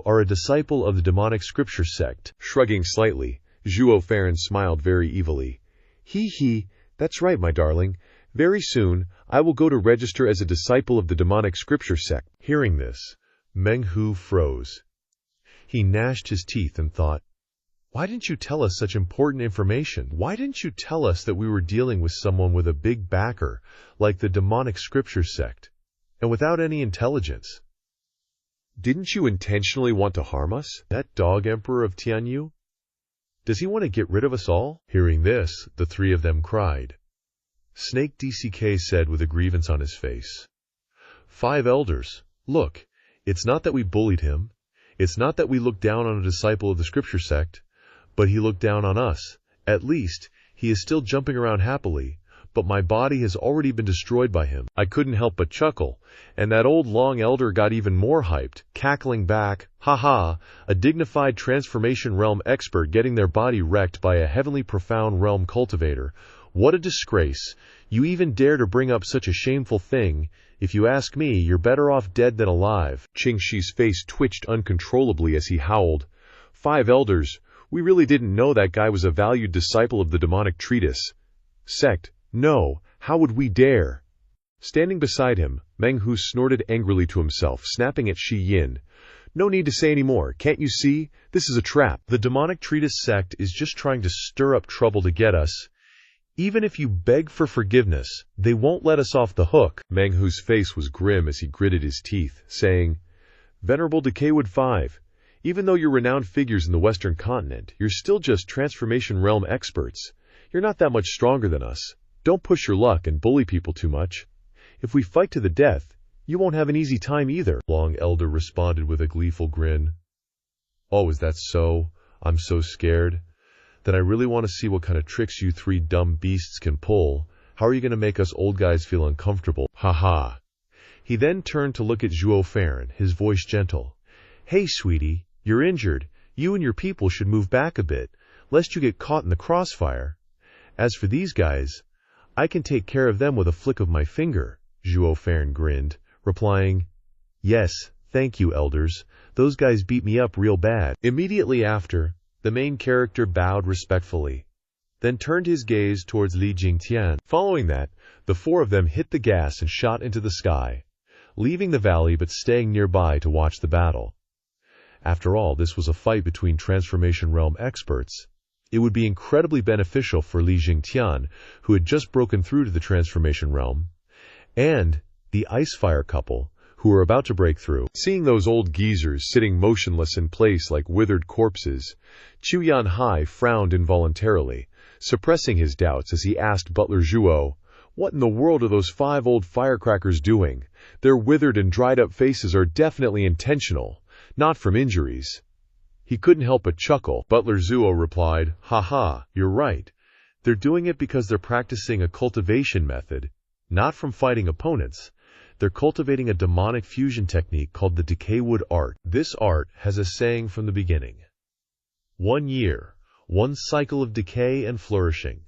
are a disciple of the demonic scripture sect. Shrugging slightly, Zhuo Fan smiled very evilly. He, that's right, my darling. Very soon, I will go to register as a disciple of the demonic scripture sect. Hearing this, Meng Hu froze. He gnashed his teeth and thought, why didn't you tell us such important information? Why didn't you tell us that we were dealing with someone with a big backer, like the demonic scripture sect, and without any intelligence? Didn't you intentionally want to harm us? That dog emperor of Tianyu? Does he want to get rid of us all? Hearing this, the 3 of them cried. Snake DCK said with a grievance on his face, 5 elders, look, it's not that we bullied him. It's not that we looked down on a disciple of the scripture sect, but he looked down on us. At least, he is still jumping around happily, but my body has already been destroyed by him. I couldn't help but chuckle, and that old long elder got even more hyped, cackling back, ha, a dignified transformation realm expert getting their body wrecked by a heavenly profound realm cultivator. What a disgrace. You even dare to bring up such a shameful thing. If you ask me, you're better off dead than alive. Qing Shi's face twitched uncontrollably as he howled. 5 elders, we really didn't know that guy was a valued disciple of the demonic treatise. Sect, no, how would we dare? Standing beside him, Meng Hu snorted angrily to himself, snapping at Shi Yin. No need to say any more, can't you see? This is a trap. The demonic treatise sect is just trying to stir up trouble to get us. Even if you beg for forgiveness, they won't let us off the hook. Meng Hu's face was grim as he gritted his teeth, saying, Venerable Decaywood 5, even though you're renowned figures in the Western continent, you're still just transformation realm experts. You're not that much stronger than us. Don't push your luck and bully people too much. If we fight to the death, You won't have an easy time either, Long Elder responded with a gleeful grin. Oh, is that so? I'm so scared. Then I really want to see what kind of tricks you three dumb beasts can pull. How are you going to make us old guys feel uncomfortable? Ha ha. He then turned to look at Zhuo Fan, his voice gentle. Hey, sweetie, you're injured. You and your people should move back a bit, lest you get caught in the crossfire. As for these guys, I can take care of them with a flick of my finger, Zhuo Fan grinned, replying, Yes, thank you, elders. Those guys beat me up real bad. Immediately after, the main character bowed respectfully, then turned his gaze towards Li Jingtian. Following that, the four of them hit the gas and shot into the sky, leaving the valley but staying nearby to watch the battle. After all, this was a fight between Transformation Realm experts. It would be incredibly beneficial for Li Jingtian, who had just broken through to the Transformation Realm, and the Icefire couple, who were about to break through. Seeing those old geezers sitting motionless in place like withered corpses, Chu Yanhai frowned involuntarily, suppressing his doubts as he asked Butler Zhuo, What in the world are those 5 old firecrackers doing? Their withered and dried-up faces are definitely intentional, not from injuries. He couldn't help but chuckle. Butler Zhuo replied, Ha ha, you're right. They're doing it because they're practicing a cultivation method, not from fighting opponents. They're cultivating a demonic fusion technique called the Decaywood art. This art has a saying from the beginning. 1 year, 1 cycle of decay and flourishing.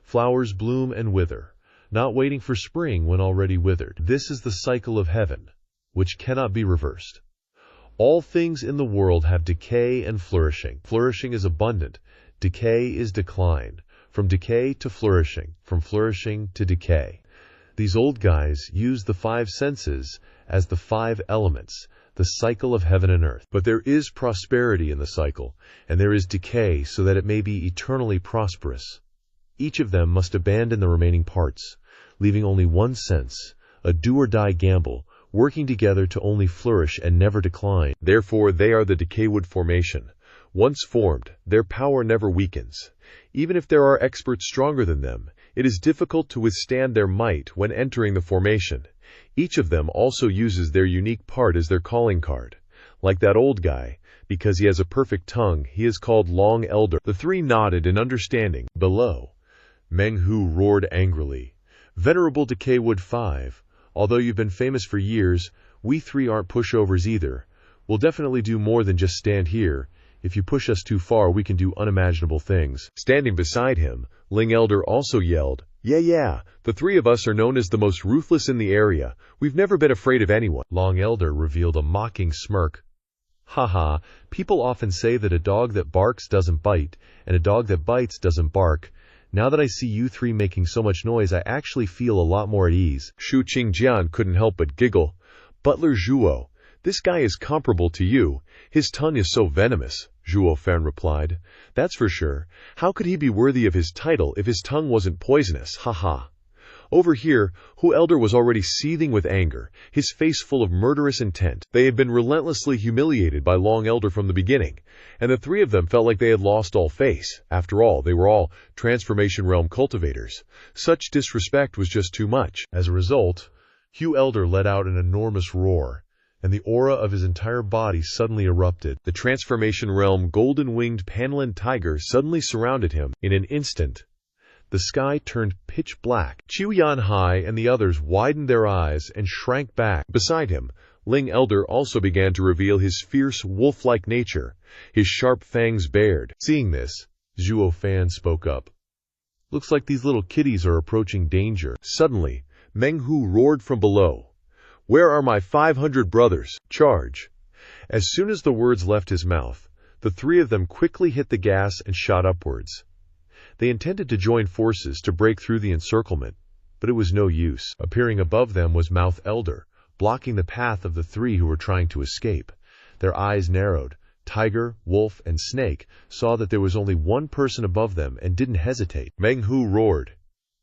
Flowers bloom and wither, not waiting for spring when already withered. This is the cycle of heaven, which cannot be reversed. All things in the world have decay and flourishing. Flourishing is abundant. Decay is decline. From decay to flourishing. From flourishing to decay. These old guys use the 5 senses as the 5 elements, the cycle of heaven and earth. But there is prosperity in the cycle, and there is decay so that it may be eternally prosperous. Each of them must abandon the remaining parts, leaving only one sense, a do-or-die gamble, working together to only flourish and never decline. Therefore, they are the Decaywood formation. Once formed, their power never weakens. Even if there are experts stronger than them, it is difficult to withstand their might when entering the formation. Each of them also uses their unique part as their calling card. Like that old guy, because he has a perfect tongue, he is called Long Elder. The 3 nodded in understanding. Below, Meng Hu roared angrily. Venerable Decaywood 5, although you've been famous for years, we 3 aren't pushovers either. We'll definitely do more than just stand here. If you push us too far, we can do unimaginable things. Standing beside him, Ling Elder also yelled, Yeah, the 3 of us are known as the most ruthless in the area. We've never been afraid of anyone. Long Elder revealed a mocking smirk. Haha, people often say that a dog that barks doesn't bite, and a dog that bites doesn't bark. Now that I see you 3 making so much noise, I actually feel a lot more at ease. Shu Qingjian couldn't help but giggle. Butler Zhuo, this guy is comparable to you. His tongue is so venomous, Zhuo Fan replied. That's for sure. How could he be worthy of his title if his tongue wasn't poisonous? Haha. Over here, Hu Elder was already seething with anger, his face full of murderous intent. They had been relentlessly humiliated by Long Elder from the beginning, and the 3 of them felt like they had lost all face. After all, they were all Transformation Realm cultivators. Such disrespect was just too much. As a result, Hu Elder let out an enormous roar, and the aura of his entire body suddenly erupted. The Transformation Realm golden-winged Panlin tiger suddenly surrounded him. In an instant, the sky turned pitch black. Chu Yanhai and the others widened their eyes and shrank back. Beside him, Ling Elder also began to reveal his fierce, wolf-like nature, his sharp fangs bared. Seeing this, Zhuo Fan spoke up. Looks like these little kitties are approaching danger. Suddenly, Meng Hu roared from below. Where are my 500 brothers? Charge! As soon as the words left his mouth, the 3 of them quickly hit the gas and shot upwards. They intended to join forces to break through the encirclement, but it was no use. Appearing above them was Mouth Elder, blocking the path of the 3 who were trying to escape. Their eyes narrowed. Tiger, Wolf, and Snake saw that there was only one person above them and didn't hesitate. Meng Hu roared,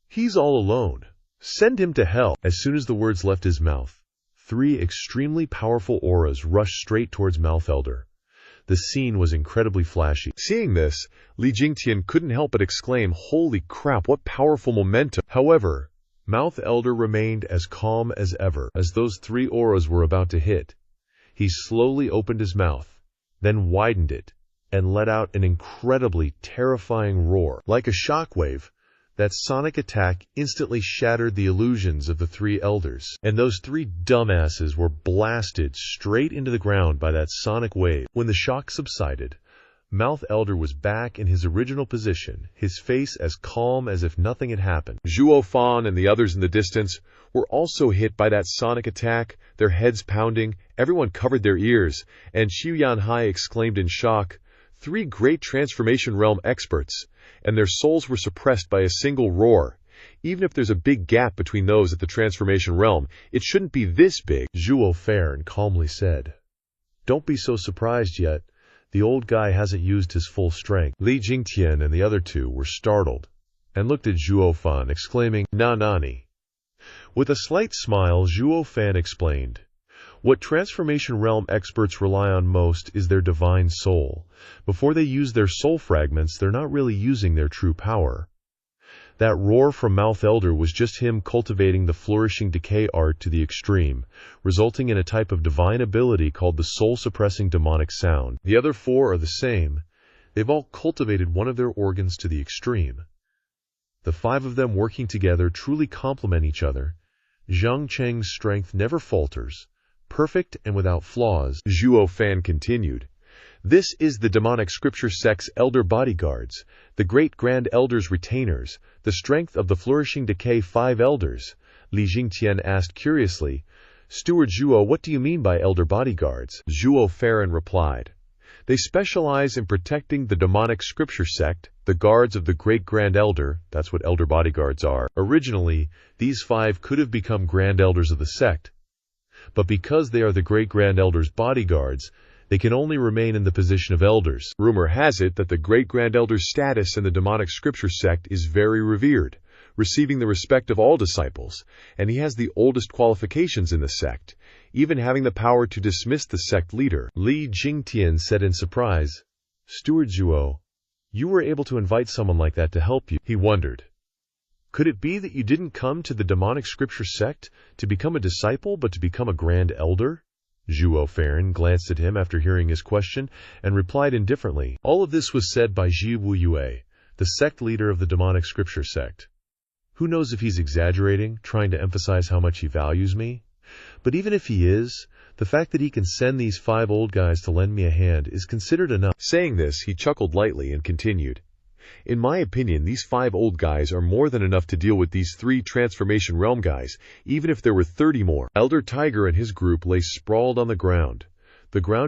He's all alone. Send him to hell. As soon as the words left his mouth, 3 extremely powerful auras rushed straight towards Mouth Elder. The scene was incredibly flashy. Seeing this, Li Jingtian couldn't help but exclaim, Holy crap, what powerful momentum! However, Mouth Elder remained as calm as ever. As those three auras were about to hit, he slowly opened his mouth, then widened it, and let out an incredibly terrifying roar. Like a shockwave, that sonic attack instantly shattered the illusions of the three elders, and those three dumbasses were blasted straight into the ground by that sonic wave. When the shock subsided, Mouth Elder was back in his original position, his face as calm as if nothing had happened. Zhuo Fan and the others in the distance were also hit by that sonic attack, their heads pounding, everyone covered their ears, and Xiu Yanhai exclaimed in shock, "Three great transformation realm experts, and their souls were suppressed by a single roar. Even if there's a big gap between those at the transformation realm, it shouldn't be this big." Zhuo Fan calmly said, "Don't be so surprised yet. The old guy hasn't used his full strength." Li Jingtian and the other two were startled and looked at Zhuo Fan, exclaiming, "Nani?" With a slight smile, Zhuo Fan explained, "What transformation realm experts rely on most is their divine soul. Before they use their soul fragments, they're not really using their true power. That roar from Mouth Elder was just him cultivating the flourishing decay art to the extreme, resulting in a type of divine ability called the soul-suppressing demonic sound. The other four are the same. They've all cultivated one of their organs to the extreme. The five of them working together truly complement each other. Zhang Cheng's strength never falters, perfect and without flaws." Zhuo Fan continued, "This is the demonic scripture sect's elder bodyguards, the great grand elders' retainers, the strength of the flourishing decay five elders." Li Jingtian asked curiously, "Steward Zhuo, what do you mean by elder bodyguards?" Zhuo Fan replied, "They specialize in protecting the demonic scripture sect, the guards of the great grand elder. That's what elder bodyguards are. Originally, these five could have become grand elders of the sect, but because they are the great grand elder's bodyguards, they can only remain in the position of elders. Rumor has it that the great grand elder's status in the demonic scripture sect is very revered, receiving the respect of all disciples, and he has the oldest qualifications in the sect, even having the power to dismiss the sect leader." Li Jingtian said in surprise, "Steward Zhuo, you were able to invite someone like that to help you." He wondered, "Could it be that you didn't come to the demonic scripture sect to become a disciple, but to become a grand elder?" Zhuo Fan glanced at him after hearing his question and replied indifferently, "All of this was said by Ji Wuyue, the sect leader of the demonic scripture sect. Who knows if he's exaggerating, trying to emphasize how much he values me? But even if he is, the fact that he can send these five old guys to lend me a hand is considered enough." Saying this, he chuckled lightly and continued, "In my opinion, these five old guys are more than enough to deal with these three transformation realm guys, even if there were 30 more. Elder Tiger and his group lay sprawled on the ground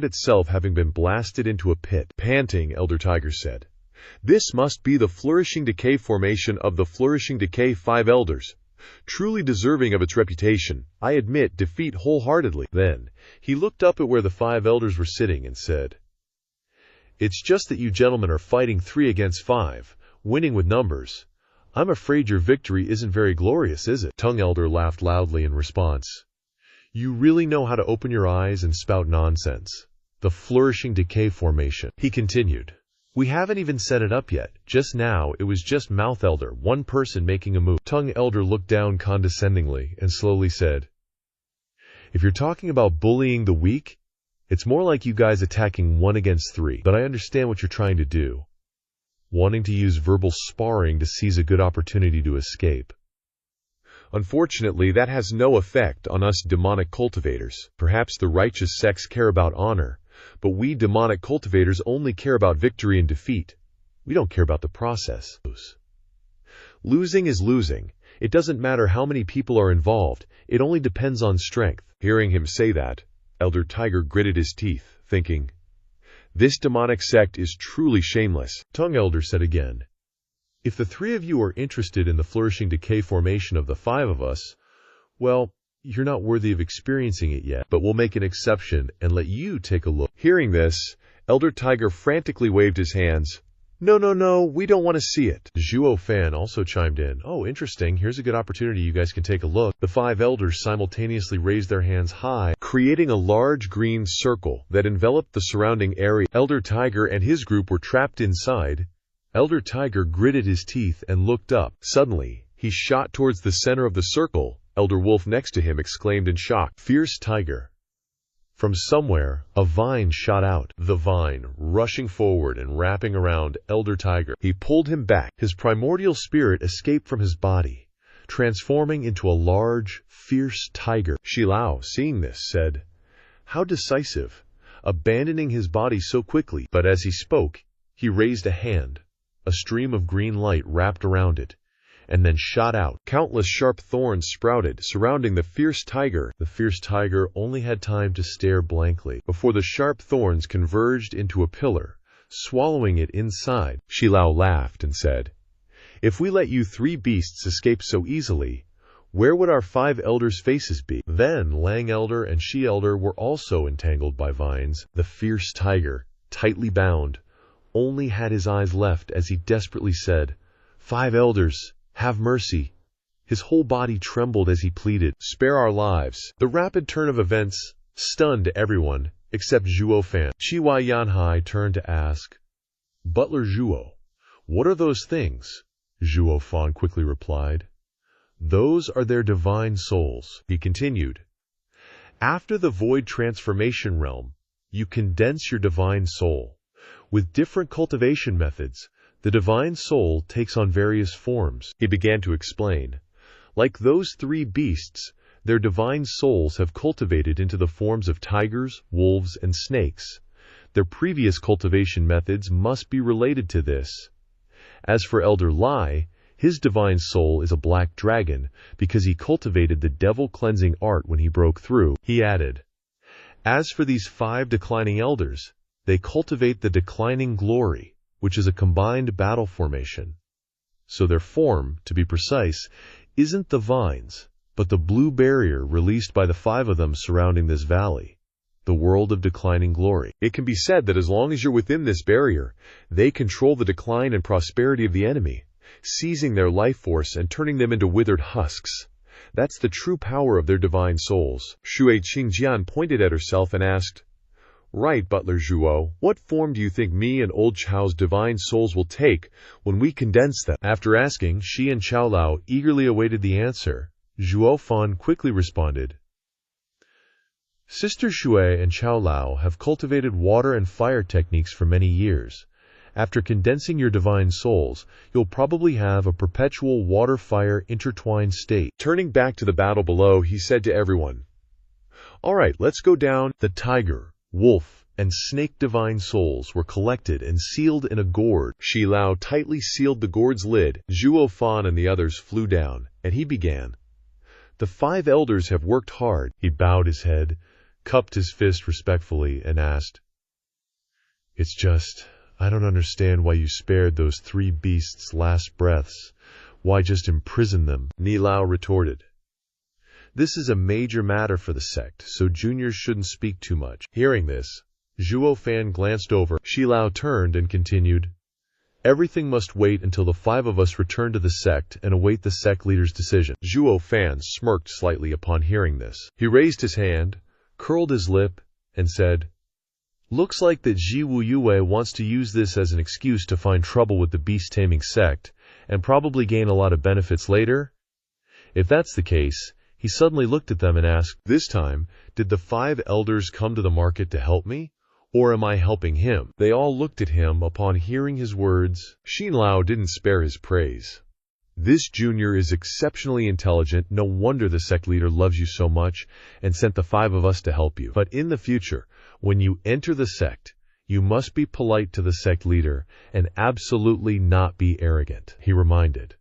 itself having been blasted into a pit. Panting, Elder Tiger said, "This must be the flourishing decay formation of the flourishing decay five elders. Truly deserving of its reputation. I admit defeat wholeheartedly." Then, he looked up at where the five elders were sitting and said, "It's just that you gentlemen are fighting 3 against 5, winning with numbers. I'm afraid your victory isn't very glorious, is it?" Tongue Elder laughed loudly in response. "You really know how to open your eyes and spout nonsense. The flourishing decay formation," he continued. "We haven't even set it up yet. Just now, it was just Mouth Elder, one person making a move." Tongue Elder looked down condescendingly and slowly said, "If you're talking about bullying the weak, it's more like you guys attacking 1 against 3, but I understand what you're trying to do. Wanting to use verbal sparring to seize a good opportunity to escape. Unfortunately, that has no effect on us demonic cultivators. Perhaps the righteous sects care about honor, but we demonic cultivators only care about victory and defeat. We don't care about the process. Losing is losing. It doesn't matter how many people are involved. It only depends on strength." Hearing him say that, Elder Tiger gritted his teeth, thinking, "This demonic sect is truly shameless." Tongue Elder said again, "If the 3 of you are interested in the flourishing decay formation of the 5 of us, well, you're not worthy of experiencing it yet, but we'll make an exception and let you take a look." Hearing this, Elder Tiger frantically waved his hands. No, we don't want to see it." Zhuo Fan also chimed in, "Oh, interesting, here's a good opportunity, you guys can take a look." The 5 elders simultaneously raised their hands high, creating a large green circle that enveloped the surrounding area. Elder Tiger and his group were trapped inside. Elder Tiger gritted his teeth and looked up. Suddenly, He shot towards the center of the circle. Elder Wolf next to him exclaimed in shock, "Fierce tiger!" From somewhere, a vine shot out. The vine, rushing forward and wrapping around Elder Tiger. He pulled him back. His primordial spirit escaped from his body, transforming into a large, fierce tiger. Shi Lao, seeing this, said, "How decisive, abandoning his body so quickly." But as he spoke, he raised a hand. A stream of green light wrapped around it, and then shot out. Countless sharp thorns sprouted, surrounding the fierce tiger. The fierce tiger only had time to stare blankly before the sharp thorns converged into a pillar, swallowing it inside. Shi Lao laughed and said, "If we let you 3 beasts escape so easily, where would our 5 elders' faces be?" Then Lang Elder and She Elder were also entangled by vines. The fierce tiger, tightly bound, only had his eyes left as he desperately said, "5 elders, have mercy." His whole body trembled as he pleaded, "Spare our lives." The rapid turn of events stunned everyone except Zhuo Fan. Chi Wai Yanhai turned to ask, "Butler Zhuo, what are those things?" Zhuo Fan quickly replied, "Those are their divine souls." He continued, "After the void transformation realm, you condense your divine soul. With different cultivation methods, the divine soul takes on various forms." He began to explain, "Like those 3 beasts, their divine souls have cultivated into the forms of tigers, wolves, and snakes. Their previous cultivation methods must be related to this. As for Elder Lai, his divine soul is a black dragon because he cultivated the devil-cleansing art when he broke through." He added, "As for these 5 declining elders, they cultivate the declining glory, which is a combined battle formation. So their form, to be precise, isn't the vines, but the blue barrier released by the 5 of them surrounding this valley, the world of declining glory. It can be said that as long as you're within this barrier, they control the decline and prosperity of the enemy, seizing their life force and turning them into withered husks. That's the true power of their divine souls." Shui Qingjian pointed at herself and asked, "Right, Butler Zhuo, what form do you think me and old Chao's divine souls will take when we condense them?" After asking, she and Chao Lao eagerly awaited the answer. Zhuo Fan quickly responded, "Sister Shui and Chao Lao have cultivated water and fire techniques for many years. After condensing your divine souls, you'll probably have a perpetual water-fire intertwined state." Turning back to the battle below, he said to everyone, "All right, let's go down." The tiger, wolf, and snake divine souls were collected and sealed in a gourd. Shi Lao tightly sealed the gourd's lid. Zhuo Fan and the others flew down, and he began, "The 5 elders have worked hard." He bowed his head, cupped his fist respectfully, and asked, "It's just, I don't understand why you spared those 3 beasts' last breaths. Why just imprison them?" Ni Lao retorted, "This is a major matter for the sect, so juniors shouldn't speak too much." Hearing this, Zhuo Fan glanced over. Shi Lao turned and continued, "Everything must wait until the 5 of us return to the sect and await the sect leader's decision." Zhuo Fan smirked slightly upon hearing this. He raised his hand, curled his lip, and said, "Looks like that Ji Wu Yue wants to use this as an excuse to find trouble with the beast-taming sect, and probably gain a lot of benefits later. If that's the case," he suddenly looked at them and asked, "This time, did the 5 elders come to the market to help me? Or am I helping him?" They all looked at him upon hearing his words. Xin Lao didn't spare his praise. "This junior is exceptionally intelligent. No wonder the sect leader loves you so much and sent the 5 of us to help you. But in the future, when you enter the sect, you must be polite to the sect leader and absolutely not be arrogant," he reminded.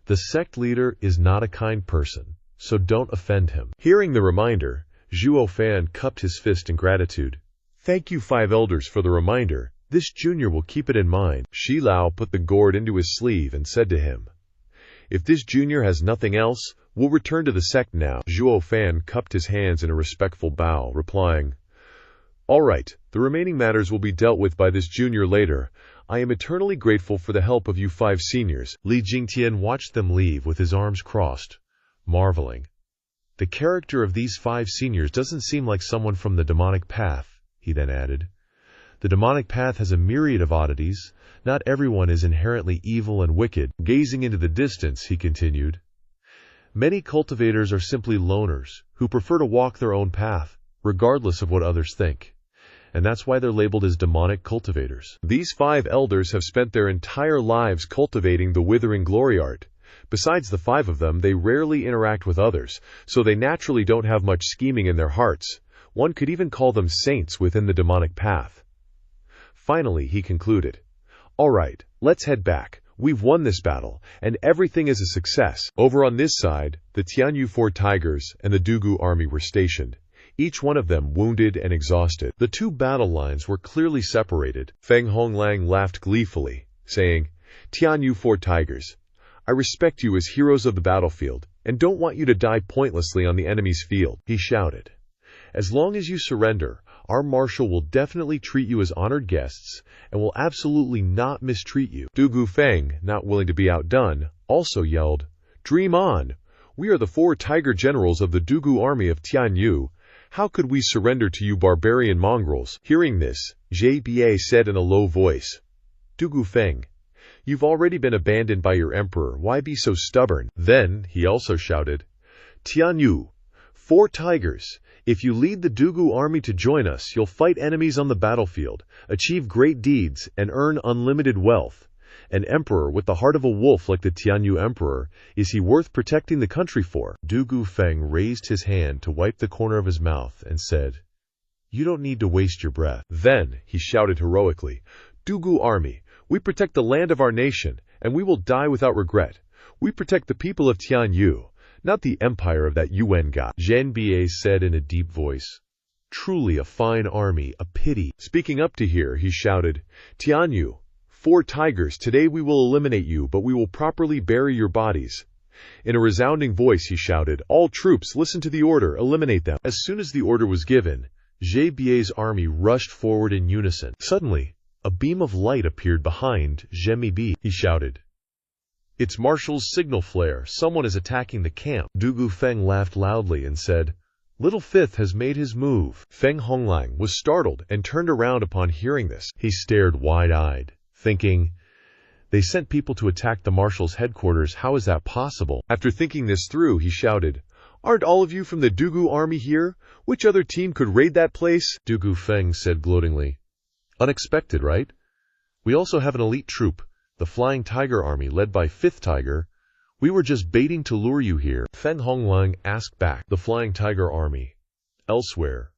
"The sect leader is not a kind person, so don't offend him." Hearing the reminder, Zhuo Fan cupped his fist in gratitude. "Thank you 5 elders for the reminder. This junior will keep it in mind." Shi Lao put the gourd into his sleeve and said to him, "If this junior has nothing else, we'll return to the sect now." Zhuo Fan cupped his hands in a respectful bow, replying, "All right, the remaining matters will be dealt with by this junior later. I am eternally grateful for the help of you 5 seniors." Li Jingtian watched them leave with his arms crossed, marveling. "The character of these 5 seniors doesn't seem like someone from the demonic path," he then added. "The demonic path has a myriad of oddities, Not everyone is inherently evil and wicked. Gazing into the distance, he continued, many cultivators are simply loners who prefer to walk their own path, regardless of what others think. And that's why they're labeled as demonic cultivators. These 5 elders have spent their entire lives cultivating the withering glory art. Besides the 5 of them, they rarely interact with others, so they naturally don't have much scheming in their hearts. One could even call them saints within the demonic path. Finally, he concluded, all right, let's head back. We've won this battle, and everything is a success. Over on this side, the Tianyu 4 tigers and the Dugu army were stationed, each one of them wounded and exhausted. The 2 battle lines were clearly separated. Feng Honglang laughed gleefully, saying, Tianyu 4 tigers, I respect you as heroes of the battlefield, and don't want you to die pointlessly on the enemy's field. He shouted, as long as you surrender, our marshal will definitely treat you as honored guests, and will absolutely not mistreat you. Dugu Feng, not willing to be outdone, also yelled, dream on! We are the 4 tiger generals of the Dugu army of Tianyu. How could we surrender to you barbarian mongrels? Hearing this, Zhe said in a low voice, Dugu Feng, you've already been abandoned by your emperor, why be so stubborn? Then, he also shouted, Tianyu, 4 tigers, if you lead the Dugu army to join us, you'll fight enemies on the battlefield, achieve great deeds, and earn unlimited wealth. An emperor with the heart of a wolf like the Tianyu emperor, is he worth protecting the country for? Dugu Feng raised his hand to wipe the corner of his mouth and said, you don't need to waste your breath. Then, he shouted heroically, Dugu army, we protect the land of our nation, and we will die without regret. We protect the people of Tianyu, not the empire of that Yuan god. Zhenbei said in a deep voice, truly a fine army, a pity. Speaking up to here, he shouted, Tianyu, 4 tigers, today we will eliminate you, but we will properly bury your bodies. In a resounding voice he shouted, all troops, listen to the order, eliminate them. As soon as the order was given, Zhenbei's army rushed forward in unison. Suddenly, a beam of light appeared behind Zhenbei. He shouted, it's Marshal's signal flare, someone is attacking the camp. Dugu Feng laughed loudly and said, Little Fifth has made his move. Feng Honglang was startled and turned around upon hearing this. He stared wide-eyed, thinking, they sent people to attack the marshal's headquarters, how is that possible? After thinking this through, he shouted, aren't all of you from the Dugu army here? Which other team could raid that place? Dugu Feng said gloatingly, unexpected, right? We also have an elite troop, the Flying Tiger army led by 5th Tiger. We were just baiting to lure you here. Feng Honglang asked back, the Flying Tiger army. Elsewhere,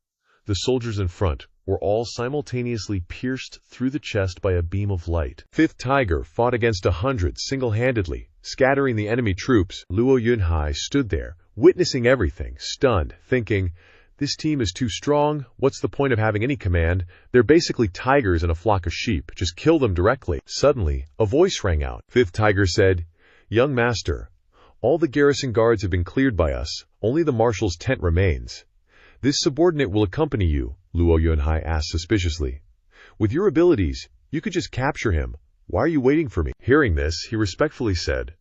the soldiers in front were all simultaneously pierced through the chest by a beam of light. 5th Tiger fought against 100 single-handedly, scattering the enemy troops. Luo Yunhai stood there, witnessing everything, stunned, thinking, this team is too strong, what's the point of having any command? They're basically tigers in a flock of sheep, just kill them directly. Suddenly, a voice rang out. 5th Tiger said, young master, all the garrison guards have been cleared by us, only the marshal's tent remains. This subordinate will accompany you, Luo Yunhai asked suspiciously. With your abilities, you could just capture him. Why are you waiting for me? Hearing this, he respectfully said,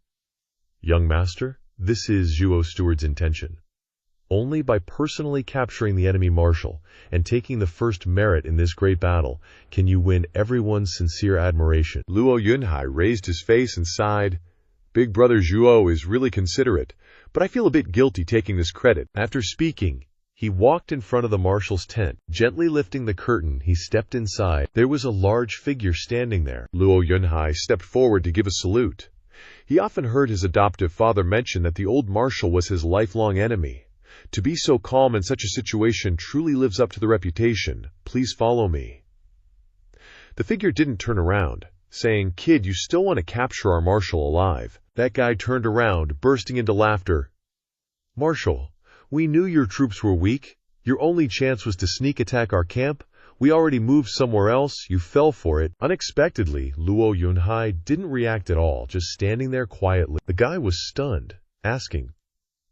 young master, this is Zhuo Steward's intention. Only by personally capturing the enemy marshal and taking the first merit in this great battle can you win everyone's sincere admiration. Luo Yunhai raised his face and sighed. Big brother Zhuo is really considerate, but I feel a bit guilty taking this credit. After speaking, he walked in front of the marshal's tent. Gently lifting the curtain, he stepped inside. There was a large figure standing there. Luo Yunhai stepped forward to give a salute. He often heard his adoptive father mention that the old marshal was his lifelong enemy. To be so calm in such a situation truly lives up to the reputation. Please follow me. The figure didn't turn around, saying, kid, you still want to capture our marshal alive. That guy turned around, bursting into laughter. Marshal, we knew your troops were weak. Your only chance was to sneak attack our camp. We already moved somewhere else. You fell for it. Unexpectedly, Luo Yunhai didn't react at all, just standing there quietly. The guy was stunned, asking,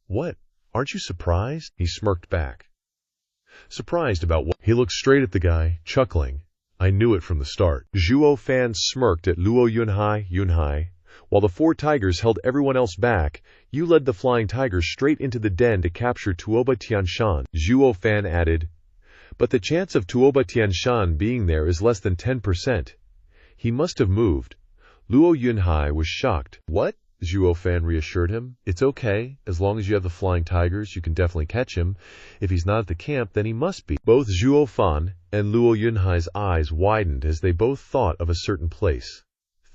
what? Aren't you surprised? He smirked back. Surprised about what? He looked straight at the guy, chuckling. I knew it from the start. Zhuo Fan smirked at Luo Yunhai. While the 4 tigers held everyone else back, you led the Flying Tigers straight into the den to capture Tuoba Tianshan. Zhuo Fan added, but the chance of Tuoba Tianshan being there is less than 10%. He must have moved. Luo Yunhai was shocked. What? Zhuo Fan reassured him. It's okay. As long as you have the flying tigers, you can definitely catch him. If he's not at the camp, then he must be. Both Zhuo Fan and Luo Yunhai's eyes widened as they both thought of a certain place,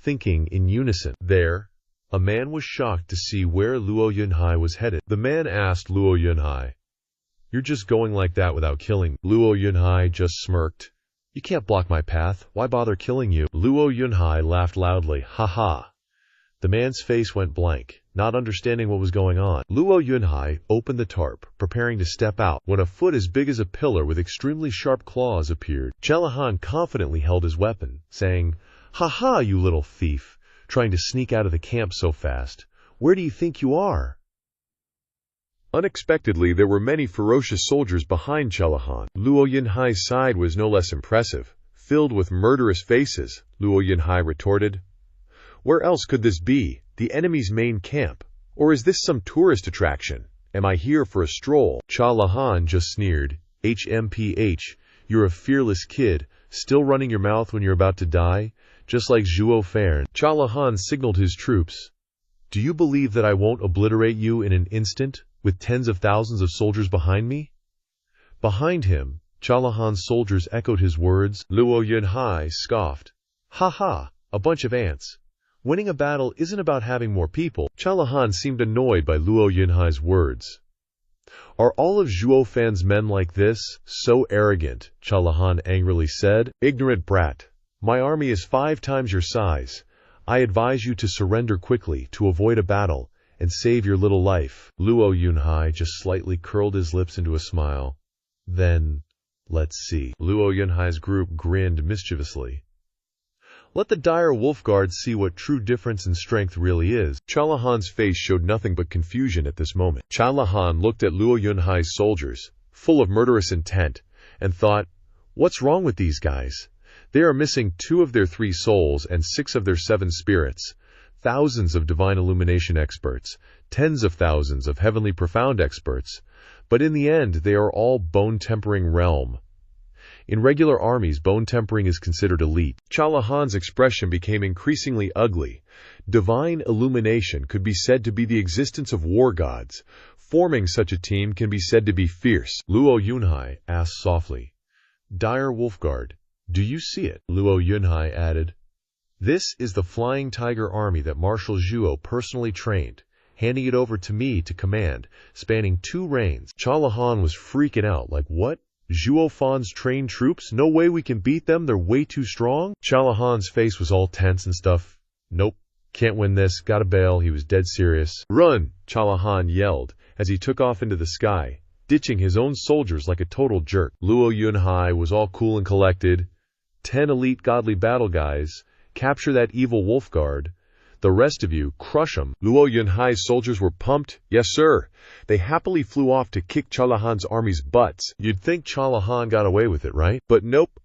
thinking in unison. There, a man was shocked to see where Luo Yunhai was headed. The man asked Luo Yunhai, "You're just going like that without killing me?" Luo Yunhai just smirked. "You can't block my path. Why bother killing you?" Luo Yunhai laughed loudly. Ha ha. The man's face went blank, not understanding what was going on. Luo Yunhai opened the tarp, preparing to step out, when a foot as big as a pillar with extremely sharp claws appeared. Chalahan confidently held his weapon, saying, "Ha ha, you little thief, trying to sneak out of the camp so fast. Where do you think you are?" Unexpectedly, there were many ferocious soldiers behind Chalahan. Luo Yunhai's side was no less impressive, filled with murderous faces. Luo Yunhai retorted, "Where else could this be? The enemy's main camp? Or is this some tourist attraction? Am I here for a stroll?" Chalahan just sneered. "HMPH, you're a fearless kid, still running your mouth when you're about to die, just like Zhuo Fan." Chalahan signaled his troops. "Do you believe that I won't obliterate you in an instant, with tens of thousands of soldiers behind me?" Behind him, Chalahan's soldiers echoed his words. Luo Yunhai scoffed. "Ha ha, a bunch of ants. Winning a battle isn't about having more people." Chalahan seemed annoyed by Luo Yunhai's words. "Are all of Zhuo Fan's men like this? So arrogant," Chalahan angrily said. "Ignorant brat. My army is 5 times your size. I advise you to surrender quickly to avoid a battle and save your little life." Luo Yunhai just slightly curled his lips into a smile. "Then, let's see." Luo Yunhai's group grinned mischievously. "Let the dire wolf guards see what true difference in strength really is." Chalahan's face showed nothing but confusion at this moment. Chalahan looked at Luo Yunhai's soldiers, full of murderous intent, and thought, "What's wrong with these guys? They are missing 2 of their 3 souls and 6 of their 7 spirits, thousands of divine illumination experts, tens of thousands of heavenly profound experts, but in the end they are all bone-tempering realm. In regular armies, bone tempering is considered elite." Chalahan's expression became increasingly ugly. Divine illumination could be said to be the existence of war gods. Forming such a team can be said to be fierce. Luo Yunhai asked softly, "Dire wolf guard, do you see it?" Luo Yunhai added, "This is the flying tiger army that Marshal Zhuo personally trained, handing it over to me to command, spanning 2 reigns." Chalahan was freaking out, like, "What? Zhuo Fan's trained troops? No way we can beat them, they're way too strong?" Chalahan's face was all tense and stuff. "Nope, can't win this, gotta bail." He was dead serious. "Run!" Chalahan yelled as he took off into the sky, ditching his own soldiers like a total jerk. Luo Yunhai was all cool and collected. 10 elite godly battle guys, capture that evil wolf guard. The rest of you, crush them. Luo Yunhai's soldiers were pumped. Yes, sir. They happily flew off to kick Chalahan's army's butts. You'd think Chalahan got away with it, right? But nope.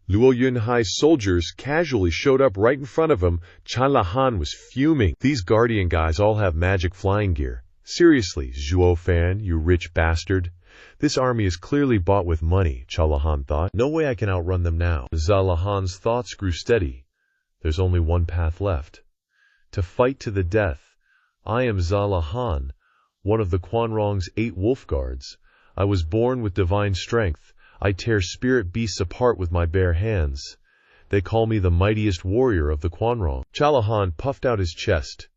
Luo Yunhai's soldiers casually showed up right in front of him. Chalahan was fuming. These guardian guys all have magic flying gear. Seriously, Zhuo Fan, you rich bastard. This army is clearly bought with money, Chalahan thought. No way I can outrun them now. Chalahan's thoughts grew steady. There's only one path left. To fight to the death. I am Chalahan, one of the Quanrong's 8 wolf guards. I was born with divine strength. I tear spirit beasts apart with my bare hands. They call me the mightiest warrior of the Quanrong. Chalahan puffed out his chest.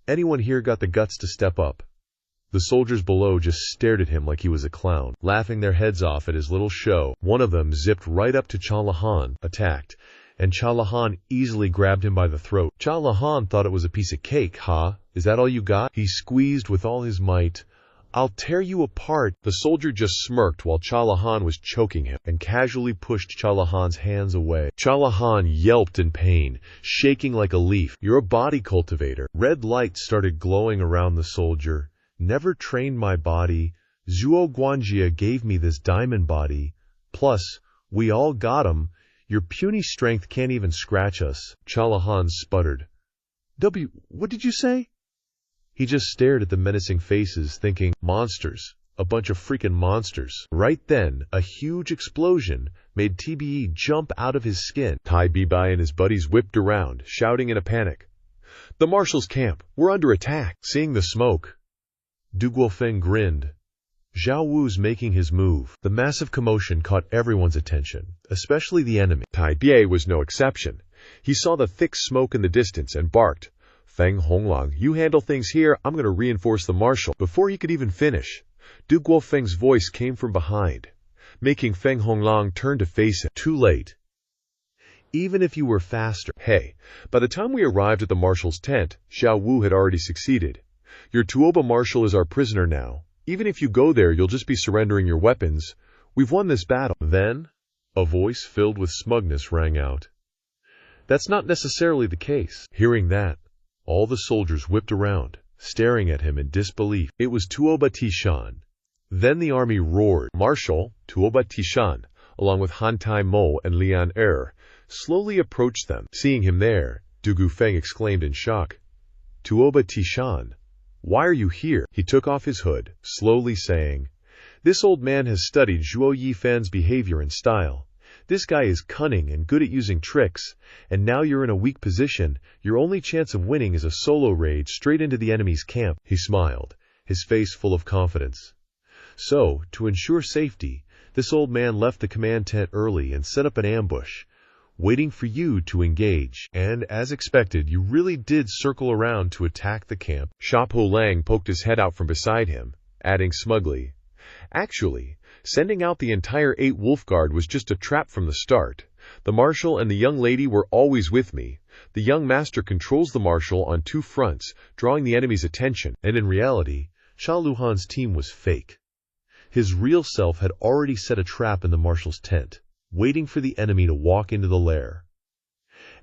Anyone here got the guts to step up? The soldiers below just stared at him like he was a clown, laughing their heads off at his little show. One of them zipped right up to Chalahan, attacked, and Chalahan easily grabbed him by the throat. Chalahan thought it was a piece of cake. "Huh? Is that all you got?" He squeezed with all his might. "I'll tear you apart." The soldier just smirked while Chalahan was choking him, and casually pushed Chalahan's hands away. Chalahan yelped in pain, shaking like a leaf. "You're a body cultivator." Red light started glowing around the soldier. "Never trained my body. Zhuo Guanjia gave me this diamond body. Plus, we all got him. Your puny strength can't even scratch us." Chalahan sputtered. What did you say?" He just stared at the menacing faces, thinking, monsters. a bunch of freaking monsters. Right then, a huge explosion made TBE jump out of his skin. Tai Bibai and his buddies whipped around, shouting in a panic. The marshal's camp! We're under attack! Seeing the smoke, Du Guofeng grinned. Zhao Wu's making his move. The massive commotion caught everyone's attention, especially the enemy. Tai Biai was no exception. He saw the thick smoke in the distance and barked, Feng Honglang, you handle things here, I'm going to reinforce the marshal. Before he could even finish, Du Guofeng's voice came from behind, making Feng Honglang turn to face him. Too late. Even if you were faster. Hey, by the time we arrived at the marshal's tent, Zhao Wu had already succeeded. Your Tuoba marshal is our prisoner now. Even if you go there, you'll just be surrendering your weapons. We've won this battle. Then, a voice filled with smugness rang out. That's not necessarily the case. Hearing that, all the soldiers whipped around, staring at him in disbelief. It was Tuoba Tishan. Then the army roared. Marshal, Tuoba Tishan, along with Han Tai Mo and Lian Er, slowly approached them. Seeing him there, Du Guofeng exclaimed in shock, Tuoba Tishan, why are you here? He took off his hood, slowly saying, This old man has studied Zhuo Yifan's behavior and style. This guy is cunning and good at using tricks, and now you're in a weak position. Your only chance of winning is a solo raid straight into the enemy's camp. He smiled, his face full of confidence. So, to ensure safety, this old man left the command tent early and set up an ambush, waiting for you to engage. And, as expected, you really did circle around to attack the camp. Shapo Lang poked his head out from beside him, adding smugly, Actually, sending out the entire 8 Wolf Guard was just a trap from the start. The marshal and the young lady were always with me. The young master controls the marshal on 2 fronts, drawing the enemy's attention. And in reality, Sha Luhan's team was fake. His real self had already set a trap in the marshal's tent, waiting for the enemy to walk into the lair.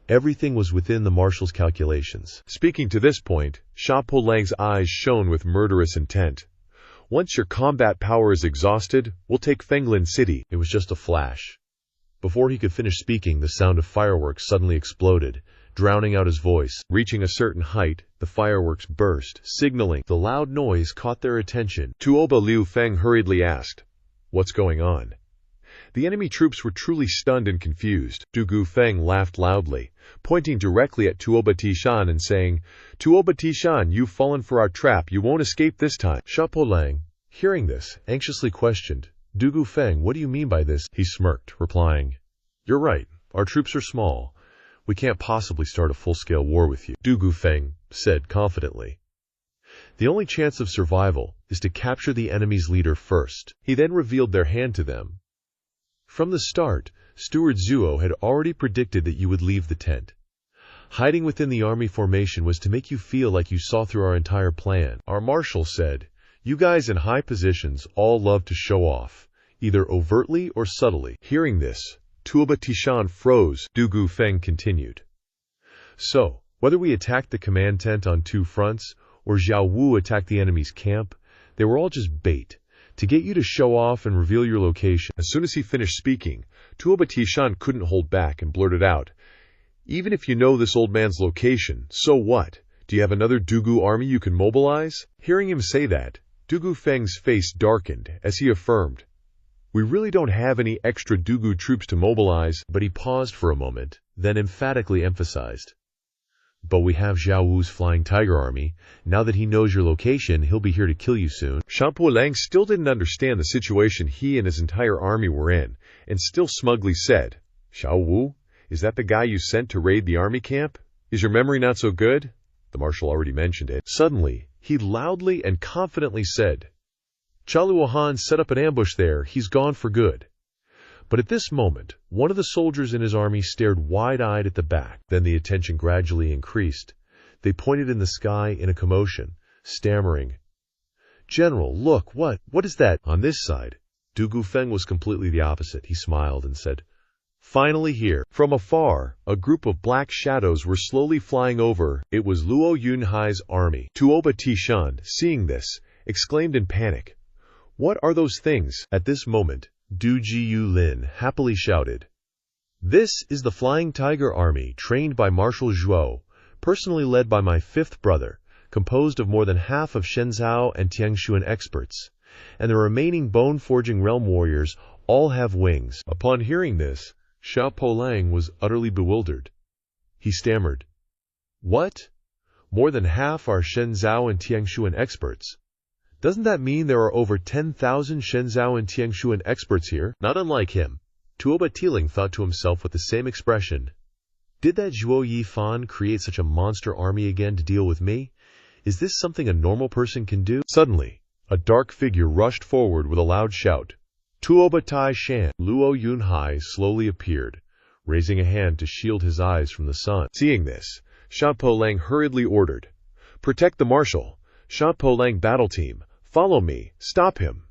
Everything was within the marshal's calculations. Speaking to this point, Sha Po Lang's eyes shone with murderous intent. Once your combat power is exhausted, we'll take Fenglin City. It was just a flash. Before he could finish speaking, the sound of fireworks suddenly exploded, drowning out his voice. Reaching a certain height, the fireworks burst, signaling. The loud noise caught their attention. Tuoba Liu Feng hurriedly asked, What's going on? The enemy troops were truly stunned and confused. Du Guofeng laughed loudly, pointing directly at Tuoba Tishan and saying, Tuoba Tishan, you've fallen for our trap. You won't escape this time. Shapo Lang, hearing this, anxiously questioned, Du Guofeng, what do you mean by this? He smirked, replying, You're right. Our troops are small. We can't possibly start a full-scale war with you. Du Guofeng said confidently. The only chance of survival is to capture the enemy's leader first. He then revealed their hand to them. From the start, Steward Zhuo had already predicted that you would leave the tent. Hiding within the army formation was to make you feel like you saw through our entire plan. Our marshal said, You guys in high positions all love to show off, either overtly or subtly. Hearing this, Tuoba Tishan froze. Du Guofeng continued. So, whether we attacked the command tent on 2 fronts, or Zhao Wu attacked the enemy's camp, they were all just bait, to get you to show off and reveal your location. As soon as he finished speaking, Tuoba Tishan couldn't hold back and blurted out, Even if you know this old man's location, so what? Do you have another Dugu army you can mobilize? Hearing him say that, Du Guofeng's face darkened as he affirmed, We really don't have any extra Dugu troops to mobilize. But he paused for a moment, then emphatically emphasized, But we have Zhao Wu's Flying Tiger army. Now that he knows your location, he'll be here to kill you soon. Shapo Lang still didn't understand the situation he and his entire army were in, and still smugly said, Zhao Wu? Is that the guy you sent to raid the army camp? Is your memory not so good? The marshal already mentioned it. Suddenly, he loudly and confidently said, Chaluohan set up an ambush there. He's gone for good. But at this moment, one of the soldiers in his army stared wide-eyed at the back. Then the attention gradually increased. They pointed in the sky in a commotion, stammering, General, look, what is that? On this side, Du Guofeng was completely the opposite. He smiled and said, Finally here. From afar, a group of black shadows were slowly flying over. It was Luo Yunhai's army. Tuoba Tishan, seeing this, exclaimed in panic, What are those things? At this moment, Du Jiyulin happily shouted, This is the Flying Tiger Army, trained by Marshal Zhuo, personally led by my 5th brother, composed of more than half of Shenzhou and Tiangshuan experts. and the remaining bone-forging realm warriors all have wings. Upon hearing this, Xiao Polang was utterly bewildered. He stammered, "What? More than half are Shenzhou and Tiangshuan experts. Doesn't that mean there are over 10,000 Shenzhou and Tiangshuan experts here?" Not unlike him, Tuo Tiling thought to himself with the same expression, "Did that Zhuo Yifan create such a monster army again to deal with me? Is this something a normal person can do?" Suddenly, a dark figure rushed forward with a loud shout. "Tuo Tai Shan!" Luo Yunhai slowly appeared, raising a hand to shield his eyes from the sun. Seeing this, Xiao Polang hurriedly ordered, "Protect the marshal! Xiao Polang battle team! Follow me! Stop him!"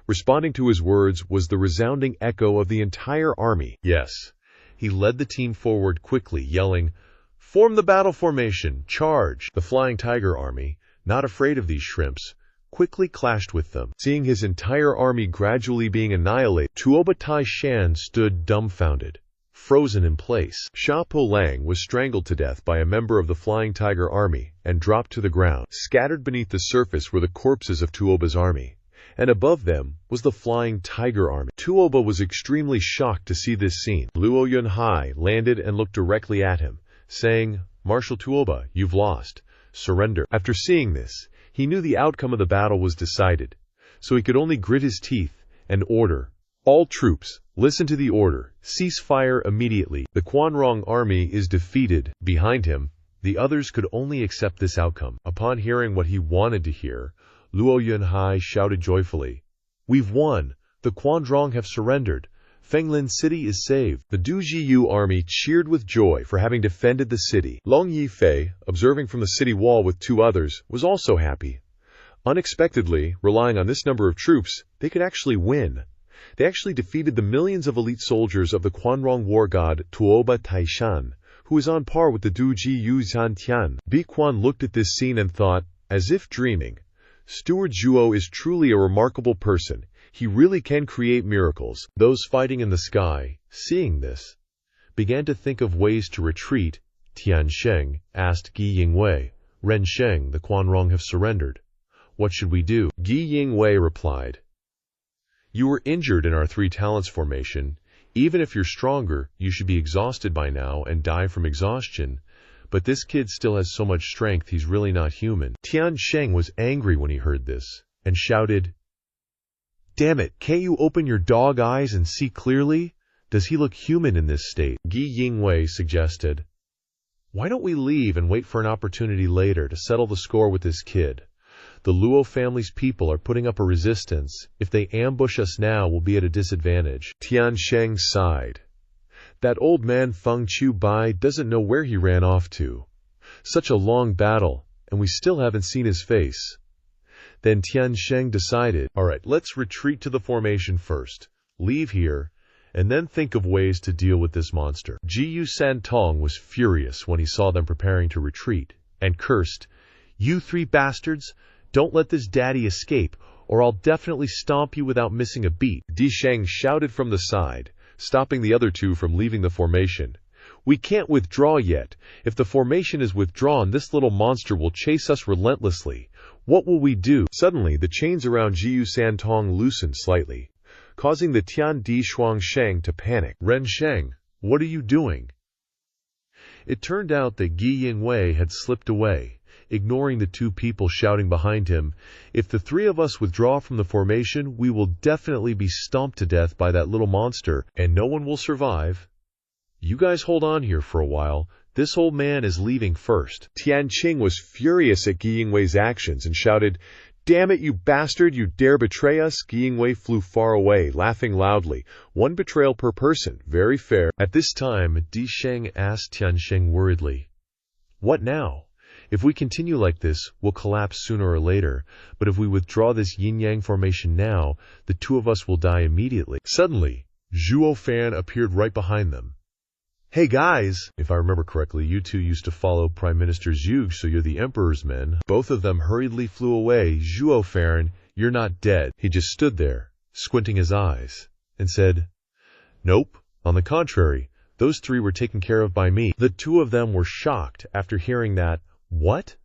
Responding to his words was the resounding echo of the entire army. Yes, he led the team forward quickly, yelling, "Form the battle formation! Charge!" The Flying Tiger army, not afraid of these shrimps, quickly clashed with them. Seeing his entire army gradually being annihilated, Tuo Tai Shan stood dumbfounded, frozen in place. Xiao Polang was strangled to death by a member of the Flying Tiger army and dropped to the ground. Scattered beneath the surface were the corpses of Tuoba's army, and above them was the Flying Tiger army. Tuoba was extremely shocked to see this scene. Luo Yunhai landed and looked directly at him, saying, "Marshal Tuoba, you've lost. Surrender." After seeing this, he knew the outcome of the battle was decided, so he could only grit his teeth and order, "All troops, listen to the order. Cease fire immediately. The Quanrong army is defeated." Behind him, the others could only accept this outcome. Upon hearing what he wanted to hear, Luo Yunhai shouted joyfully, "We've won! The Quanrong have surrendered! Fenglin City is saved!" The Dujiyu army cheered with joy for having defended the city. Long Yifei, observing from the city wall with two others, was also happy. Unexpectedly, relying on this number of troops, they could actually win. They actually defeated the millions of elite soldiers of the Quanrong war god Tuoba Taishan, who is on par with the Dujiyu Zantian. Bi Quan looked at this scene and thought, as if dreaming, "Steward Zhuo is truly a remarkable person. He really can create miracles." Those fighting in the sky, seeing this, began to think of ways to retreat. Tian Sheng asked Gi Yingwei, "Ren Sheng, the Quanrong have surrendered. What should we do?" Gi Yingwei replied, "You were injured in our three talents formation. Even if you're stronger, you should be exhausted by now and die from exhaustion. But this kid still has so much strength, he's really not human." Tian Sheng was angry when he heard this, and shouted, "Damn it, can't you open your dog eyes and see clearly? Does he look human in this state?" Gi Yingwei suggested, "Why don't we leave and wait for an opportunity later to settle the score with this kid? The Luo family's people are putting up a resistance. If they ambush us now, we'll be at a disadvantage." Tian Sheng sighed. "That old man Feng Chu Bai doesn't know where he ran off to. Such a long battle, and we still haven't seen his face." Then Tian Sheng decided, "All right, let's retreat to the formation first, leave here, and then think of ways to deal with this monster." Jiyu Santong was furious when he saw them preparing to retreat, and cursed, "You three bastards! Don't let this daddy escape, or I'll definitely stomp you without missing a beat." Di Sheng shouted from the side, stopping the other two from leaving the formation, "We can't withdraw yet. If the formation is withdrawn, this little monster will chase us relentlessly. What will we do?" Suddenly, the chains around Jiyu Santong loosened slightly, causing the Tian Di Shuang Sheng to panic. "Ren Sheng, what are you doing?" It turned out that Gi Yingwei had slipped away, ignoring the two people shouting behind him, "If the three of us withdraw from the formation, we will definitely be stomped to death by that little monster, and no one will survive. You guys hold on here for a while. This old man is leaving first." Tian Qing was furious at Gi Yingwei's actions and shouted, "Damn it, you bastard, you dare betray us!" Gi Yingwei flew far away, laughing loudly. "One betrayal per person, very fair." At this time, Di Sheng asked Tian Sheng worriedly, "What now? If we continue like this, we'll collapse sooner or later, but if we withdraw this yin-yang formation now, the two of us will die immediately." Suddenly, Zhuo Fan appeared right behind them. "Hey guys, if I remember correctly, you two used to follow Prime Minister Zhuge, so you're the Emperor's men." Both of them hurriedly flew away. "Zhuo Fan, you're not dead." He just stood there, squinting his eyes, and said, "Nope, on the contrary, those three were taken care of by me." The two of them were shocked after hearing that. What?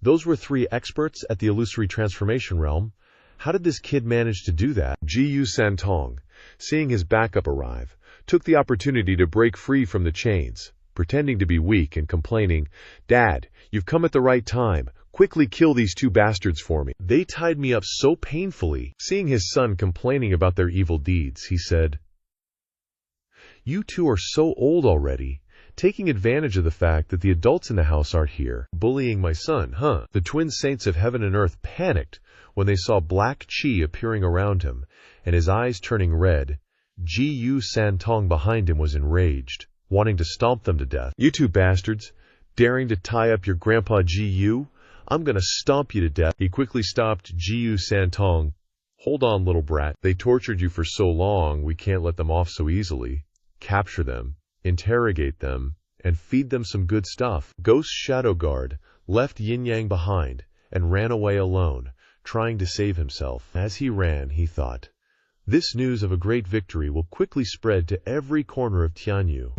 Those were three experts at the illusory transformation realm? How did this kid manage to do that? Zhuo Santong, seeing his backup arrive, took the opportunity to break free from the chains, pretending to be weak and complaining, "Dad, you've come at the right time. Quickly kill these two bastards for me. They tied me up so painfully." Seeing his son complaining about their evil deeds, he said, "You two are so old already, taking advantage of the fact that the adults in the house aren't here. Bullying my son, huh?" The twin saints of heaven and earth panicked when they saw black chi appearing around him, and his eyes turning red. Zhuo Santong behind him was enraged, wanting to stomp them to death. "You two bastards, daring to tie up your grandpa Zhuo? I'm gonna stomp you to death." He quickly stopped Zhuo Santong. "Hold on, little brat. They tortured you for so long, we can't let them off so easily. Capture them, interrogate them, and feed them some good stuff." Ghost Shadow Guard left Yin Yang behind and ran away alone, trying to save himself. As he ran, he thought, this news of a great victory will quickly spread to every corner of Tianyu.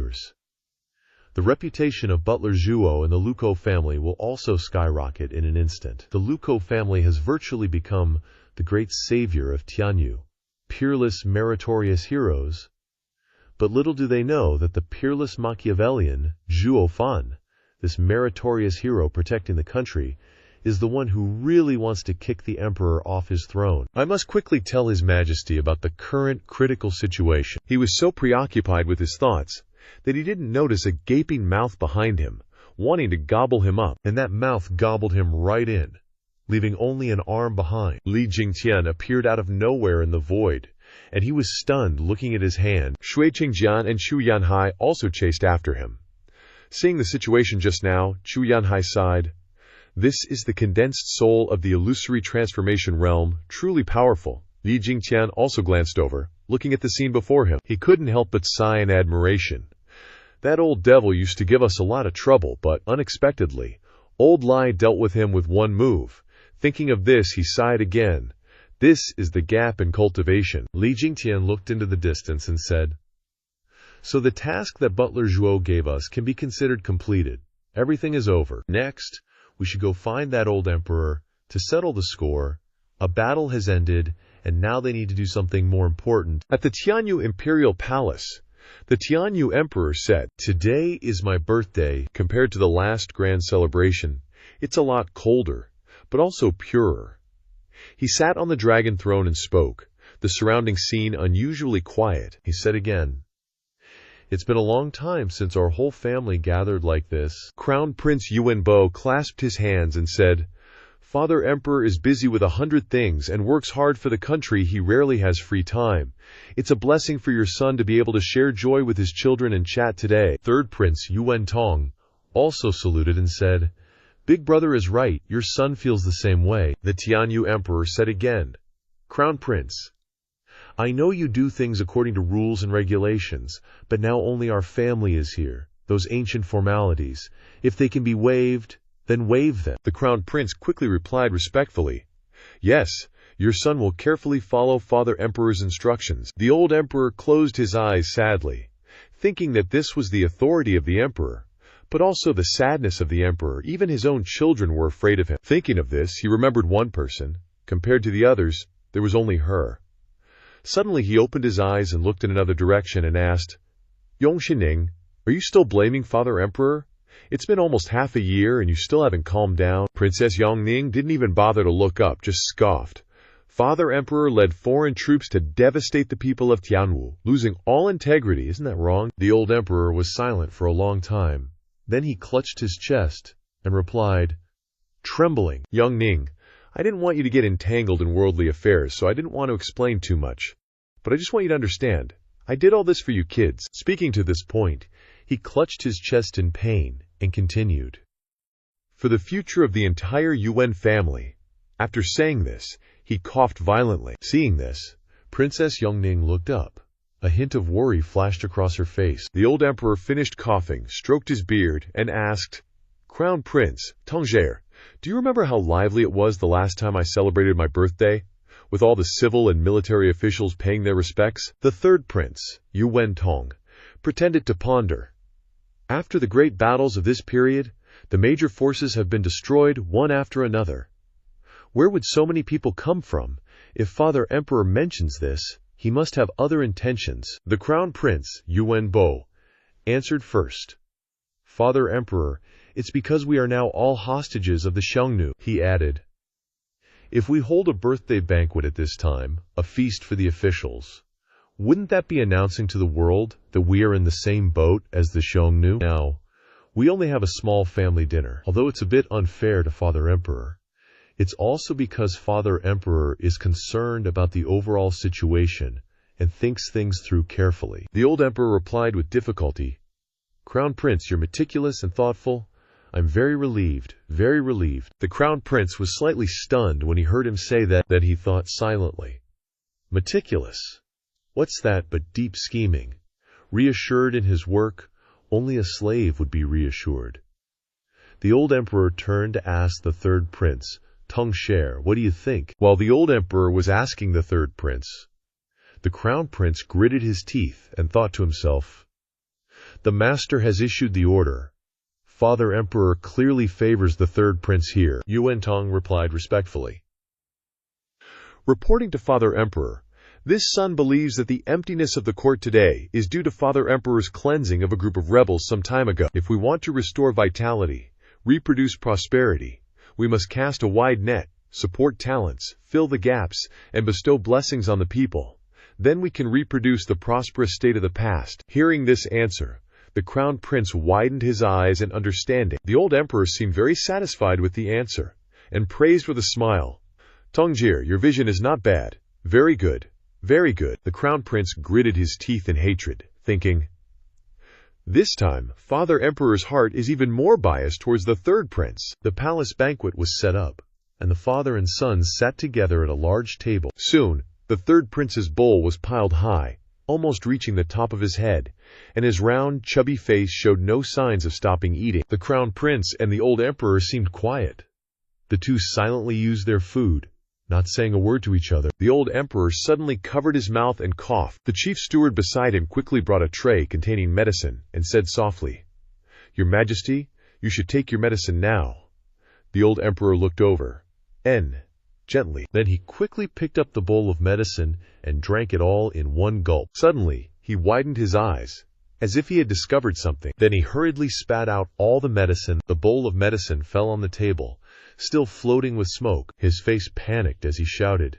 The reputation of Butler Zhuo and the Luko family will also skyrocket in an instant. The Luko family has virtually become the great savior of Tianyu, peerless, meritorious heroes. But little do they know that the peerless Machiavellian Zhuo Fan, this meritorious hero protecting the country, is the one who really wants to kick the emperor off his throne. I must quickly tell His Majesty about the current critical situation. He was so preoccupied with his thoughts that he didn't notice a gaping mouth behind him, wanting to gobble him up, and that mouth gobbled him right in, leaving only an arm behind. Li Jingtian appeared out of nowhere in the void, and he was stunned looking at his hand. Shui Qingjian and Chu Yanhai also chased after him. Seeing the situation just now, Chu Yanhai sighed. "This is the condensed soul of the illusory transformation realm, truly powerful." Li Jingtian also glanced over, looking at the scene before him. He couldn't help but sigh in admiration. That old devil used to give us a lot of trouble, but unexpectedly, old Lai dealt with him with one move. Thinking of this, he sighed again. This is the gap in cultivation. Li Jingtian looked into the distance and said, "So the task that Butler Zhuo gave us can be considered completed. Everything is over. Next, we should go find that old emperor to settle the score. A battle has ended, and now they need to do something more important." At the Tianyu Imperial Palace, the Tianyu Emperor said, "Today is my birthday. Compared to the last grand celebration, it's a lot colder, but also purer." He sat on the dragon throne and spoke, the surrounding scene unusually quiet. He said again, "It's been a long time since our whole family gathered like this." Crown Prince Yuanbo clasped his hands and said, "Father Emperor is busy with 100 things and works hard for the country. He rarely has free time. It's a blessing for your son to be able to share joy with his children and chat today." Third Prince Yuan Tong also saluted and said, "Big brother is right. Your son feels the same way." The Tianyu Emperor said again, "Crown Prince, I know you do things according to rules and regulations, but now only our family is here. Those ancient formalities, if they can be waived, then waive them." The Crown Prince quickly replied respectfully, "Yes, your son will carefully follow Father Emperor's instructions." The old emperor closed his eyes sadly, thinking that this was the authority of the emperor, but also the sadness of the emperor. Even his own children were afraid of him. Thinking of this, he remembered one person. Compared to the others, there was only her. Suddenly he opened his eyes and looked in another direction and asked, "Yong Xining, are you still blaming Father Emperor? It's been almost half a year and you still haven't calmed down." Princess Yongning didn't even bother to look up, just scoffed. "Father Emperor led foreign troops to devastate the people of Tianwu, losing all integrity. Isn't that wrong?" The old emperor was silent for a long time. Then he clutched his chest and replied, trembling, "Yongning, I didn't want you to get entangled in worldly affairs, so I didn't want to explain too much. But I just want you to understand, I did all this for you kids." Speaking to this point, he clutched his chest in pain and continued, "For the future of the entire Yuan family." After saying this, he coughed violently. Seeing this, Princess Yongning looked up. A hint of worry flashed across her face. The old emperor finished coughing, stroked his beard, and asked, "Crown Prince, Tongzher, do you remember how lively it was the last time I celebrated my birthday, with all the civil and military officials paying their respects?" The third prince, Yuan Tong, pretended to ponder. "After the great battles of this period, the major forces have been destroyed one after another. Where would so many people come from If Father Emperor mentions this, he must have other intentions. The Crown Prince, Yuan Bo, answered first. Father Emperor, it's because we are now all hostages of the Xiongnu, he added. If we hold a birthday banquet at this time, a feast for the officials, wouldn't that be announcing to the world that we are in the same boat as the Xiongnu? Now, we only have a small family dinner. Although it's a bit unfair to Father Emperor, it's also because Father Emperor is concerned about the overall situation and thinks things through carefully. The old emperor replied with difficulty, Crown Prince, you're meticulous and thoughtful. I'm very relieved, very relieved. The Crown Prince was slightly stunned when he heard him say that he thought silently. Meticulous. What's that but deep scheming? Reassured in his work, only a slave would be reassured. The old emperor turned to ask the third prince, Tung Sher, what do you think? While the old emperor was asking the third prince, the Crown Prince gritted his teeth and thought to himself, the master has issued the order. Father Emperor clearly favors the third prince here. Yuan Tong replied respectfully. Reporting to Father Emperor, this son believes that the emptiness of the court today is due to Father Emperor's cleansing of a group of rebels some time ago. If we want to restore vitality, reproduce prosperity, we must cast a wide net, support talents, fill the gaps, and bestow blessings on the people. Then we can reproduce the prosperous state of the past. Hearing this answer, the Crown Prince widened his eyes in understanding. The old emperor seemed very satisfied with the answer, and praised with a smile. Tongjir, your vision is not bad. Very good. Very good. The Crown Prince gritted his teeth in hatred, thinking, this time, Father Emperor's heart is even more biased towards the third prince. The palace banquet was set up, and the father and sons sat together at a large table. Soon, the third prince's bowl was piled high, almost reaching the top of his head, and his round, chubby face showed no signs of stopping eating. The Crown Prince and the old emperor seemed quiet. The two silently used their food, not saying a word to each other. The old emperor suddenly covered his mouth and coughed. The chief steward beside him quickly brought a tray containing medicine and said softly, Your Majesty, you should take your medicine now. The old emperor looked over, gently. Then he quickly picked up the bowl of medicine and drank it all in one gulp. Suddenly, he widened his eyes, as if he had discovered something. Then he hurriedly spat out all the medicine. The bowl of medicine fell on the table, still floating with smoke. His face panicked as he shouted,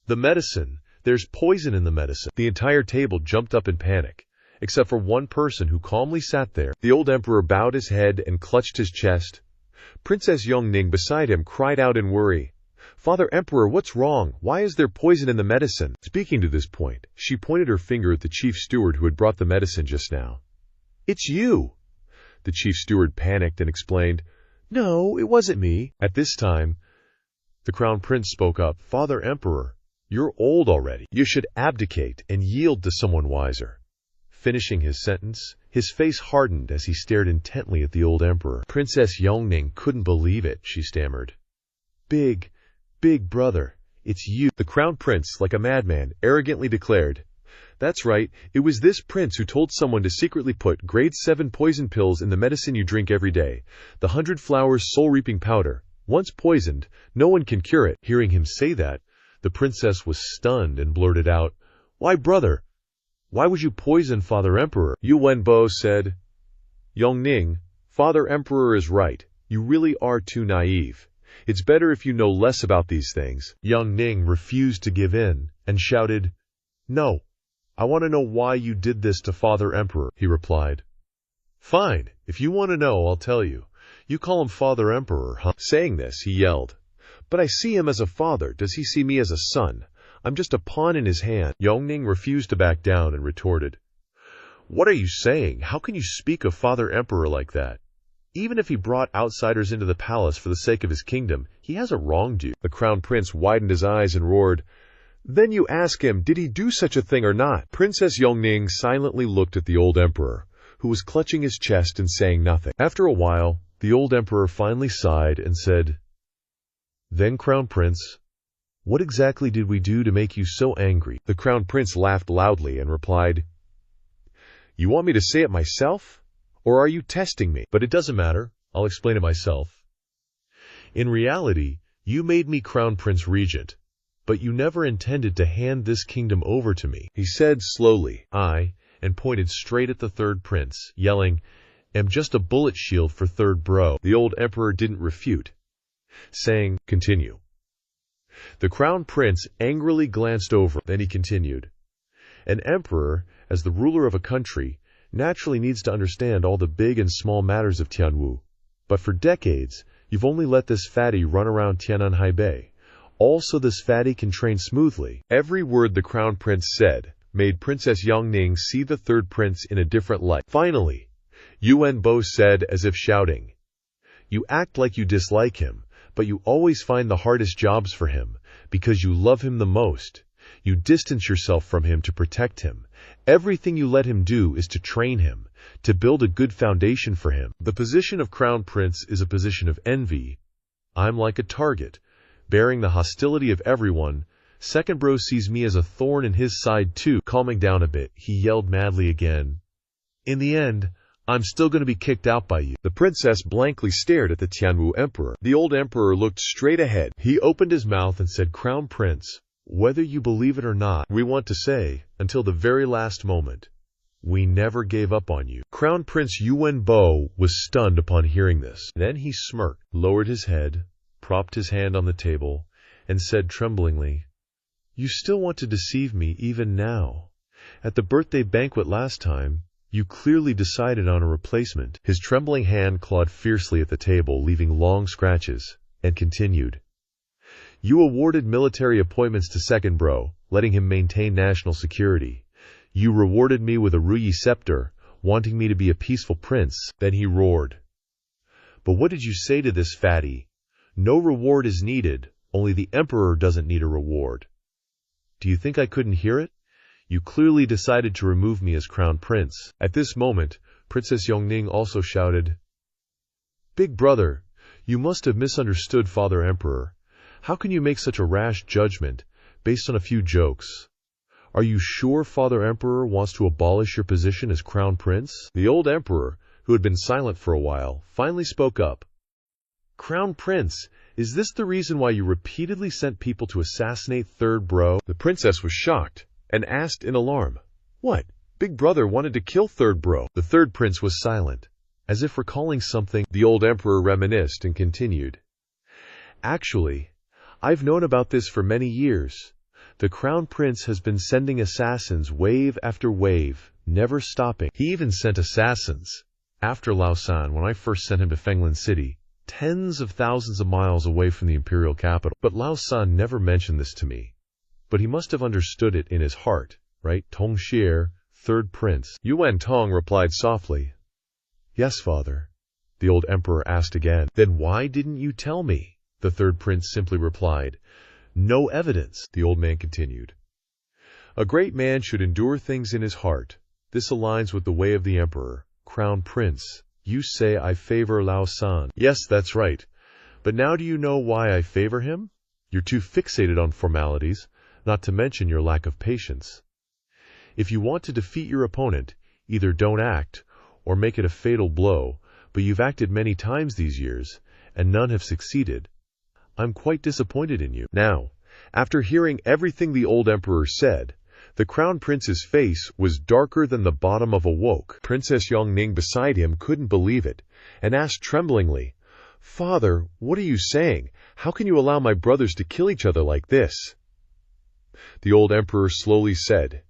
The medicine! There's poison in the medicine! The entire table jumped up in panic, except for one person who calmly sat there. The old emperor bowed his head and clutched his chest. Princess Yongning beside him cried out in worry, Father Emperor, what's wrong? Why is there poison in the medicine? Speaking to this point, she pointed her finger at the chief steward who had brought the medicine just now. It's you! The chief steward panicked and explained, No, it wasn't me. At this time, the Crown Prince spoke up, Father Emperor, you're old already. You should abdicate and yield to someone wiser. Finishing his sentence, his face hardened as he stared intently at the old emperor. Princess Yongning couldn't believe it, she stammered. Big brother, it's you. The Crown Prince, like a madman, arrogantly declared, That's right, it was this prince who told someone to secretly put grade 7 poison pills in the medicine you drink every day, the 100 Flowers soul-reaping powder. Once poisoned, no one can cure it. Hearing him say that, the princess was stunned and blurted out, Why, brother? Why would you poison Father Emperor? Yuan Bo said, Yongning, Father Emperor is right. You really are too naive. It's better if you know less about these things. Yongning refused to give in and shouted, No, I want to know why you did this to Father Emperor, he replied. Fine, if you want to know, I'll tell you. You call him Father Emperor, huh? Saying this, he yelled, But I see him as a father. Does he see me as a son? I'm just a pawn in his hand. Yongning refused to back down and retorted, What are you saying? How can you speak of Father Emperor like that? Even if he brought outsiders into the palace for the sake of his kingdom, he hasn't wronged you. The Crown Prince widened his eyes and roared, Then you ask him, did he do such a thing or not? Princess Yongning silently looked at the old emperor, who was clutching his chest and saying nothing. After a while, the old emperor finally sighed and said, Then, Crown Prince, what exactly did we do to make you so angry? The Crown Prince laughed loudly and replied, You want me to say it myself? Or are you testing me? But it doesn't matter. I'll explain it myself. In reality, you made me Crown Prince Regent, But you never intended to hand this kingdom over to me, he said slowly. And pointed straight at the third prince, yelling, am just a bullet shield for third bro. The old emperor didn't refute, saying, continue. The crown prince angrily glanced over, then he continued. An emperor, as the ruler of a country, naturally needs to understand all the big and small matters of Tianwu. But for decades, you've only let this fatty run around Tiananhai Bay. Also, this fatty can train smoothly. Every word the crown prince said made Princess Yongning see the third prince in a different light. Finally, Yuan Bo said, as if shouting, you act like you dislike him, but you always find the hardest jobs for him, because you love him the most. You distance yourself from him to protect him. Everything you let him do is to train him, to build a good foundation for him. The position of crown prince is a position of envy. I'm like a target, bearing the hostility of everyone. Second bro sees me as a thorn in his side too. Calming down a bit, he yelled madly again. In the end, I'm still going to be kicked out by you. The princess blankly stared at the Tianwu emperor. The old emperor looked straight ahead. He opened his mouth and said, Crown Prince, whether you believe it or not, we want to say, until the very last moment, we never gave up on you. Crown Prince Yuan Bo was stunned upon hearing this. Then he smirked, lowered his head, propped his hand on the table, and said tremblingly, you still want to deceive me even now. At the birthday banquet last time, you clearly decided on a replacement. His trembling hand clawed fiercely at the table, leaving long scratches, and continued. You awarded military appointments to second bro, letting him maintain national security. You rewarded me with a Ruyi scepter, wanting me to be a peaceful prince. Then he roared. But what did you say to this fatty? No reward is needed, only the emperor doesn't need a reward. Do you think I couldn't hear it? You clearly decided to remove me as crown prince. At this moment, Princess Yongning also shouted, Big brother, you must have misunderstood Father Emperor. How can you make such a rash judgment, based on a few jokes? Are you sure Father Emperor wants to abolish your position as crown prince? The old emperor, who had been silent for a while, finally spoke up. Crown Prince, is this the reason why you repeatedly sent people to assassinate third bro? The princess was shocked and asked in alarm, What? Big brother wanted to kill third bro. The third prince was silent, as if recalling something. The old emperor reminisced and continued. Actually, I've known about this for many years. The crown prince has been sending assassins wave after wave, never stopping. He even sent assassins after Lao San when I first sent him to Fenglin City, tens of thousands of miles away from the imperial capital. But Lao San never mentioned this to me. But he must have understood it in his heart, right? Tong Xier, third prince. Yuan Tong replied softly. Yes, father. The old emperor asked again. Then why didn't you tell me? The third prince simply replied. No evidence, the old man continued. A great man should endure things in his heart. This aligns with the way of the emperor. Crown Prince, you say I favor Lao San. Yes, that's right. But now do you know why I favor him? You're too fixated on formalities, not to mention your lack of patience. If you want to defeat your opponent, either don't act, or make it a fatal blow, but you've acted many times these years, and none have succeeded. I'm quite disappointed in you. Now, after hearing everything the old emperor said, the crown prince's face was darker than the bottom of a wok. Princess Yongning beside him couldn't believe it, and asked tremblingly, Father, what are you saying? How can you allow my brothers to kill each other like this? The old emperor slowly said,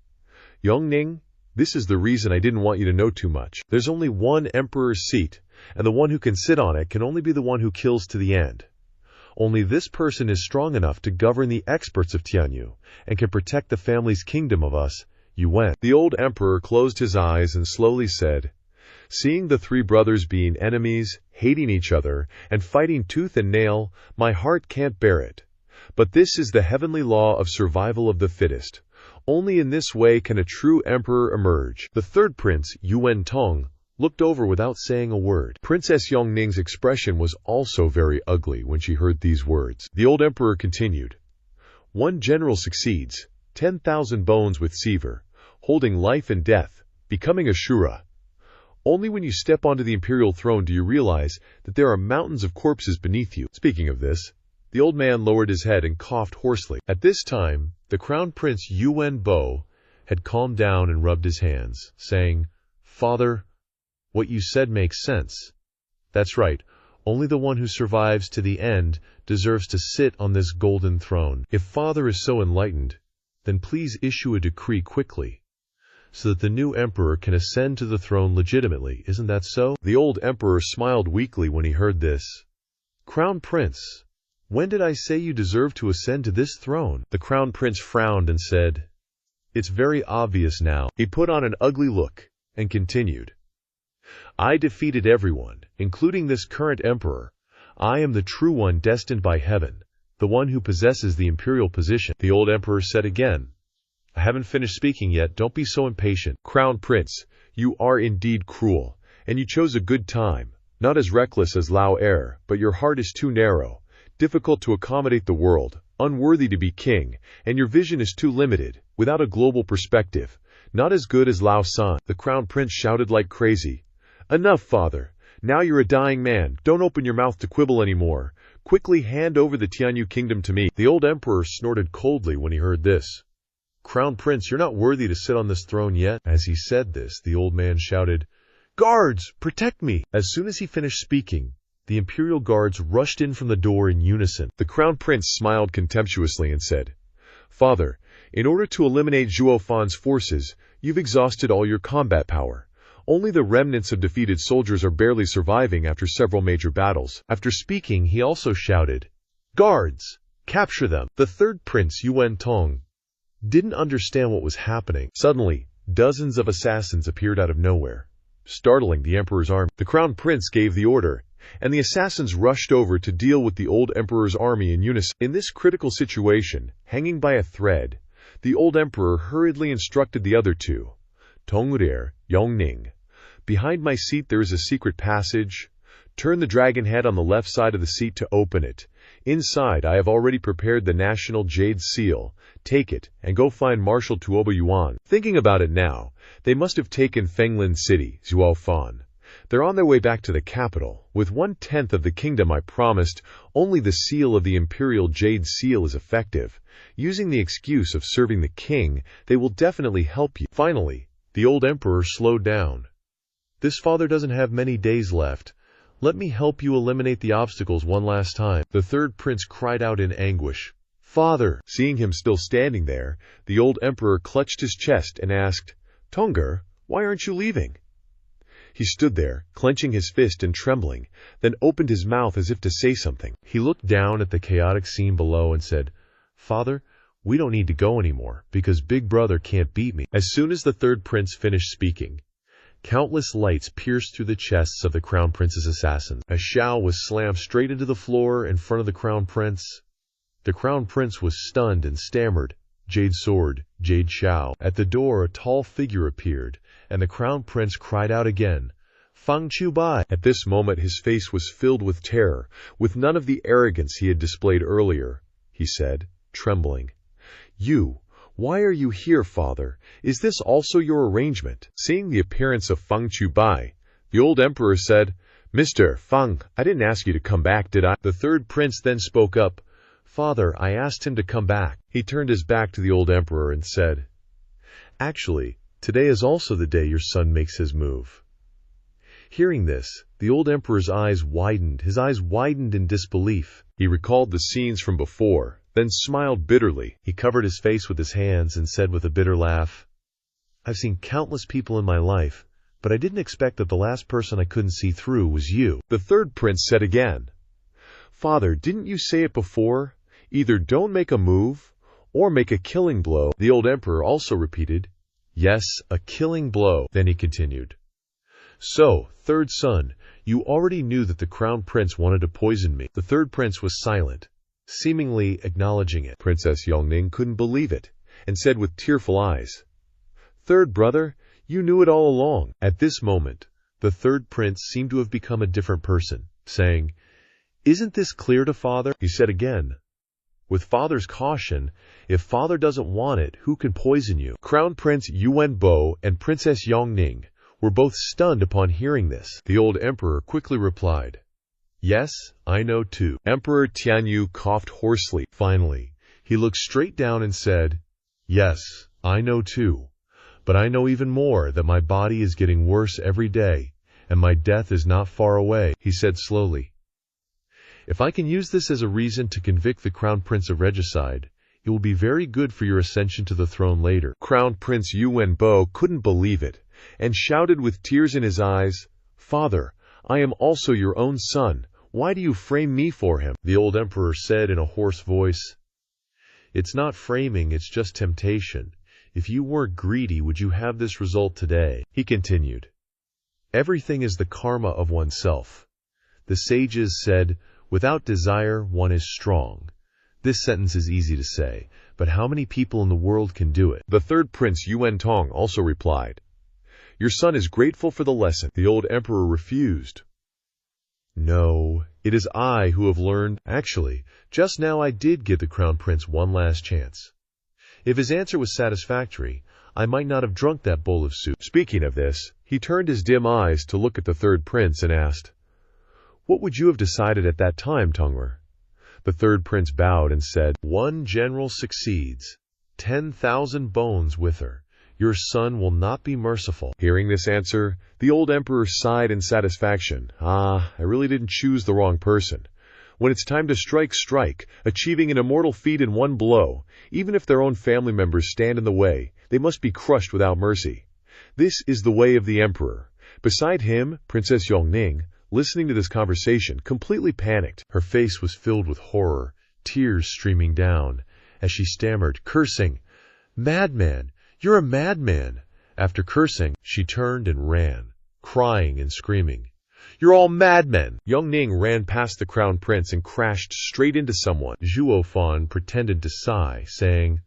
Yongning, this is the reason I didn't want you to know too much. There's only one emperor's seat, and the one who can sit on it can only be the one who kills to the end. Only this person is strong enough to govern the experts of Tianyu, and can protect the family's kingdom of us, Yuan. The old emperor closed his eyes and slowly said, Seeing the three brothers being enemies, hating each other, and fighting tooth and nail, my heart can't bear it. But this is the heavenly law of survival of the fittest. Only in this way can a true emperor emerge. The third prince, Yuan Tong, looked over without saying a word. Princess Yongning's expression was also very ugly when she heard these words. The old emperor continued, One general succeeds, 10,000 bones with Seaver, holding life and death, becoming a Shura. Only when you step onto the imperial throne do you realize that there are mountains of corpses beneath you. Speaking of this, The old man lowered his head and coughed hoarsely. At this time, the Crown Prince Yuan Bo had calmed down and rubbed his hands, saying, "Father, what you said makes sense. That's right. Only the one who survives to the end deserves to sit on this golden throne. If Father is so enlightened, then please issue a decree quickly, so that the new emperor can ascend to the throne legitimately. Isn't that so?" The old emperor smiled weakly when he heard this. "Crown Prince, when did I say you deserve to ascend to this throne?" The Crown Prince frowned and said, "It's very obvious now." He put on an ugly look and continued, "I defeated everyone, including this current emperor. I am the true one destined by heaven, the one who possesses the imperial position." The old emperor said again, "I haven't finished speaking yet. Don't be so impatient. Crown Prince, you are indeed cruel, and you chose a good time. Not as reckless as Lao Er, but your heart is too narrow, difficult to accommodate the world, unworthy to be king, and your vision is too limited, without a global perspective. Not as good as Lao San." The Crown Prince shouted like crazy, "Enough, Father! Now you're a dying man. Don't open your mouth to quibble anymore. Quickly hand over the Tianyu kingdom to me." The old emperor snorted coldly when he heard this. "Crown Prince, you're not worthy to sit on this throne yet." As he said this, the old man shouted, "Guards, protect me!" As soon as he finished speaking, the imperial guards rushed in from the door in unison. The Crown Prince smiled contemptuously and said, "Father, in order to eliminate Zhuo Fan's forces, you've exhausted all your combat power. Only the remnants of defeated soldiers are barely surviving after several major battles." After speaking, he also shouted, "Guards, capture them!" The third prince, Yuan Tong, didn't understand what was happening. Suddenly, dozens of assassins appeared out of nowhere, startling the emperor's army. The Crown Prince gave the order, and the assassins rushed over to deal with the old emperor's army in unison. In this critical situation, hanging by a thread, the old emperor hurriedly instructed the other two, Tongrir, Yongning, "Behind my seat there is a secret passage. Turn the dragon head on the left side of the seat to open it. Inside I have already prepared the national jade seal. Take it, and go find Marshal Tuoba Yuan." Thinking about it now, they must have taken Fenglin City, Zhuo Fan. They're on their way back to the capital. With 1/10 of the kingdom I promised, only the seal of the imperial jade seal is effective. Using the excuse of serving the king, they will definitely help you. Finally, the old emperor slowed down. "This father doesn't have many days left. Let me help you eliminate the obstacles one last time." The third prince cried out in anguish, "Father!" Seeing him still standing there, the old emperor clutched his chest and asked, "Tongger, why aren't you leaving?" He stood there, clenching his fist and trembling, then opened his mouth as if to say something. He looked down at the chaotic scene below and said, "Father, we don't need to go anymore, because Big Brother can't beat me." As soon as the third prince finished speaking, countless lights pierced through the chests of the Crown Prince's assassins. A Shao was slammed straight into the floor in front of the Crown Prince. The Crown Prince was stunned and stammered, "Jade sword, Jade Shao." At the door a tall figure appeared, and the Crown Prince cried out again, "Fang Chu Bai!" At this moment his face was filled with terror, with none of the arrogance he had displayed earlier. He said, trembling, Why are you here, father? Is this also your arrangement?" Seeing the appearance of Fang Chu Bai, the old emperor said, "Mr. Fang, I didn't ask you to come back, did I?" The third prince then spoke up, "Father, I asked him to come back." He turned his back to the old emperor and said, "Actually, today is also the day your son makes his move." Hearing this, the old emperor's eyes widened. His eyes widened in disbelief. He recalled the scenes from before, then smiled bitterly. He covered his face with his hands and said with a bitter laugh, "I've seen countless people in my life, but I didn't expect that the last person I couldn't see through was you." The third prince said again, "Father, didn't you say it before? Either don't make a move, or make a killing blow." The old emperor also repeated, "Yes, a killing blow." Then he continued, "So, third son, you already knew that the Crown Prince wanted to poison me." The third prince was silent, seemingly acknowledging it. Princess Yongning couldn't believe it, and said with tearful eyes, "Third brother, you knew it all along." At this moment, the third prince seemed to have become a different person, saying, "Isn't this clear to father?" He said again, "With father's caution, if father doesn't want it, who can poison you?" Crown Prince Yuan Bo and Princess Yongning were both stunned upon hearing this. The old emperor quickly replied, Yes, I know too. Emperor Tianyu coughed hoarsely. Finally, he looked straight down and said, Yes, I know too. But I know even more that my body is getting worse every day, and my death is not far away, he said slowly. If I can use this as a reason to convict the Crown Prince of regicide, it will be very good for your ascension to the throne later. Crown Prince Yuan Bo couldn't believe it, and shouted with tears in his eyes, Father, I am also your own son. Why do you frame me for him? The old emperor said in a hoarse voice. It's not framing, it's just temptation. If you weren't greedy, would you have this result today? He continued. Everything is the karma of oneself. The sages said, without desire, one is strong. This sentence is easy to say, but how many people in the world can do it? The third prince, Yuan Tong, also replied, Your son is grateful for the lesson. The old emperor refused. No, it is I who have learned. Actually, just now I did give the crown prince one last chance. If his answer was satisfactory, I might not have drunk that bowl of soup. Speaking of this, he turned his dim eyes to look at the third prince and asked, What would you have decided at that time, Tongwer? The third prince bowed and said, One general succeeds. 10,000 bones with her. Your son will not be merciful. Hearing this answer, the old emperor sighed in satisfaction. I really didn't choose the wrong person. When it's time to strike, strike, achieving an immortal feat in one blow. Even if their own family members stand in the way, they must be crushed without mercy. This is the way of the emperor. Beside him, Princess Yongning, listening to this conversation, completely panicked. Her face was filled with horror, tears streaming down, as she stammered, cursing, Madman! You're a madman! After cursing, she turned and ran, crying and screaming. You're all madmen! Yongning ran past the crown prince and crashed straight into someone. Zhuo Fan pretended to sigh, saying,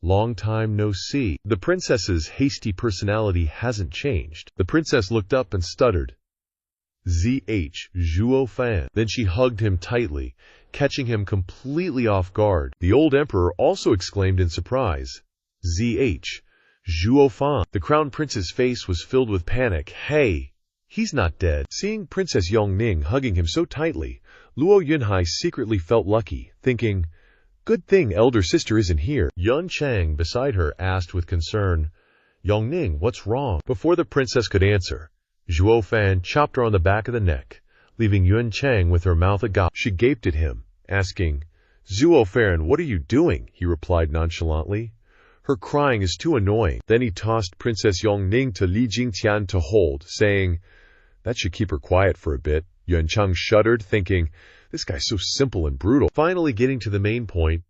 Long time no see. The princess's hasty personality hasn't changed. The princess looked up and stuttered. Zhuo Fan. Then she hugged him tightly, catching him completely off guard. The old emperor also exclaimed in surprise, Zhuo Fan. The crown prince's face was filled with panic. Hey, he's not dead. Seeing Princess Yongning hugging him so tightly, Luo Yunhai secretly felt lucky, thinking, Good thing elder sister isn't here. Yun Chang beside her asked with concern, Yongning, what's wrong? Before the princess could answer, Zhuo Fan chopped her on the back of the neck, leaving Yun Chang with her mouth agape. She gaped at him, asking, Zhuo Fan, what are you doing? He replied nonchalantly. Her crying is too annoying. Then he tossed Princess Yongning to Li Jingtian to hold, saying, That should keep her quiet for a bit. Yun Chang shuddered, thinking, This guy's so simple and brutal. Finally getting to the main point,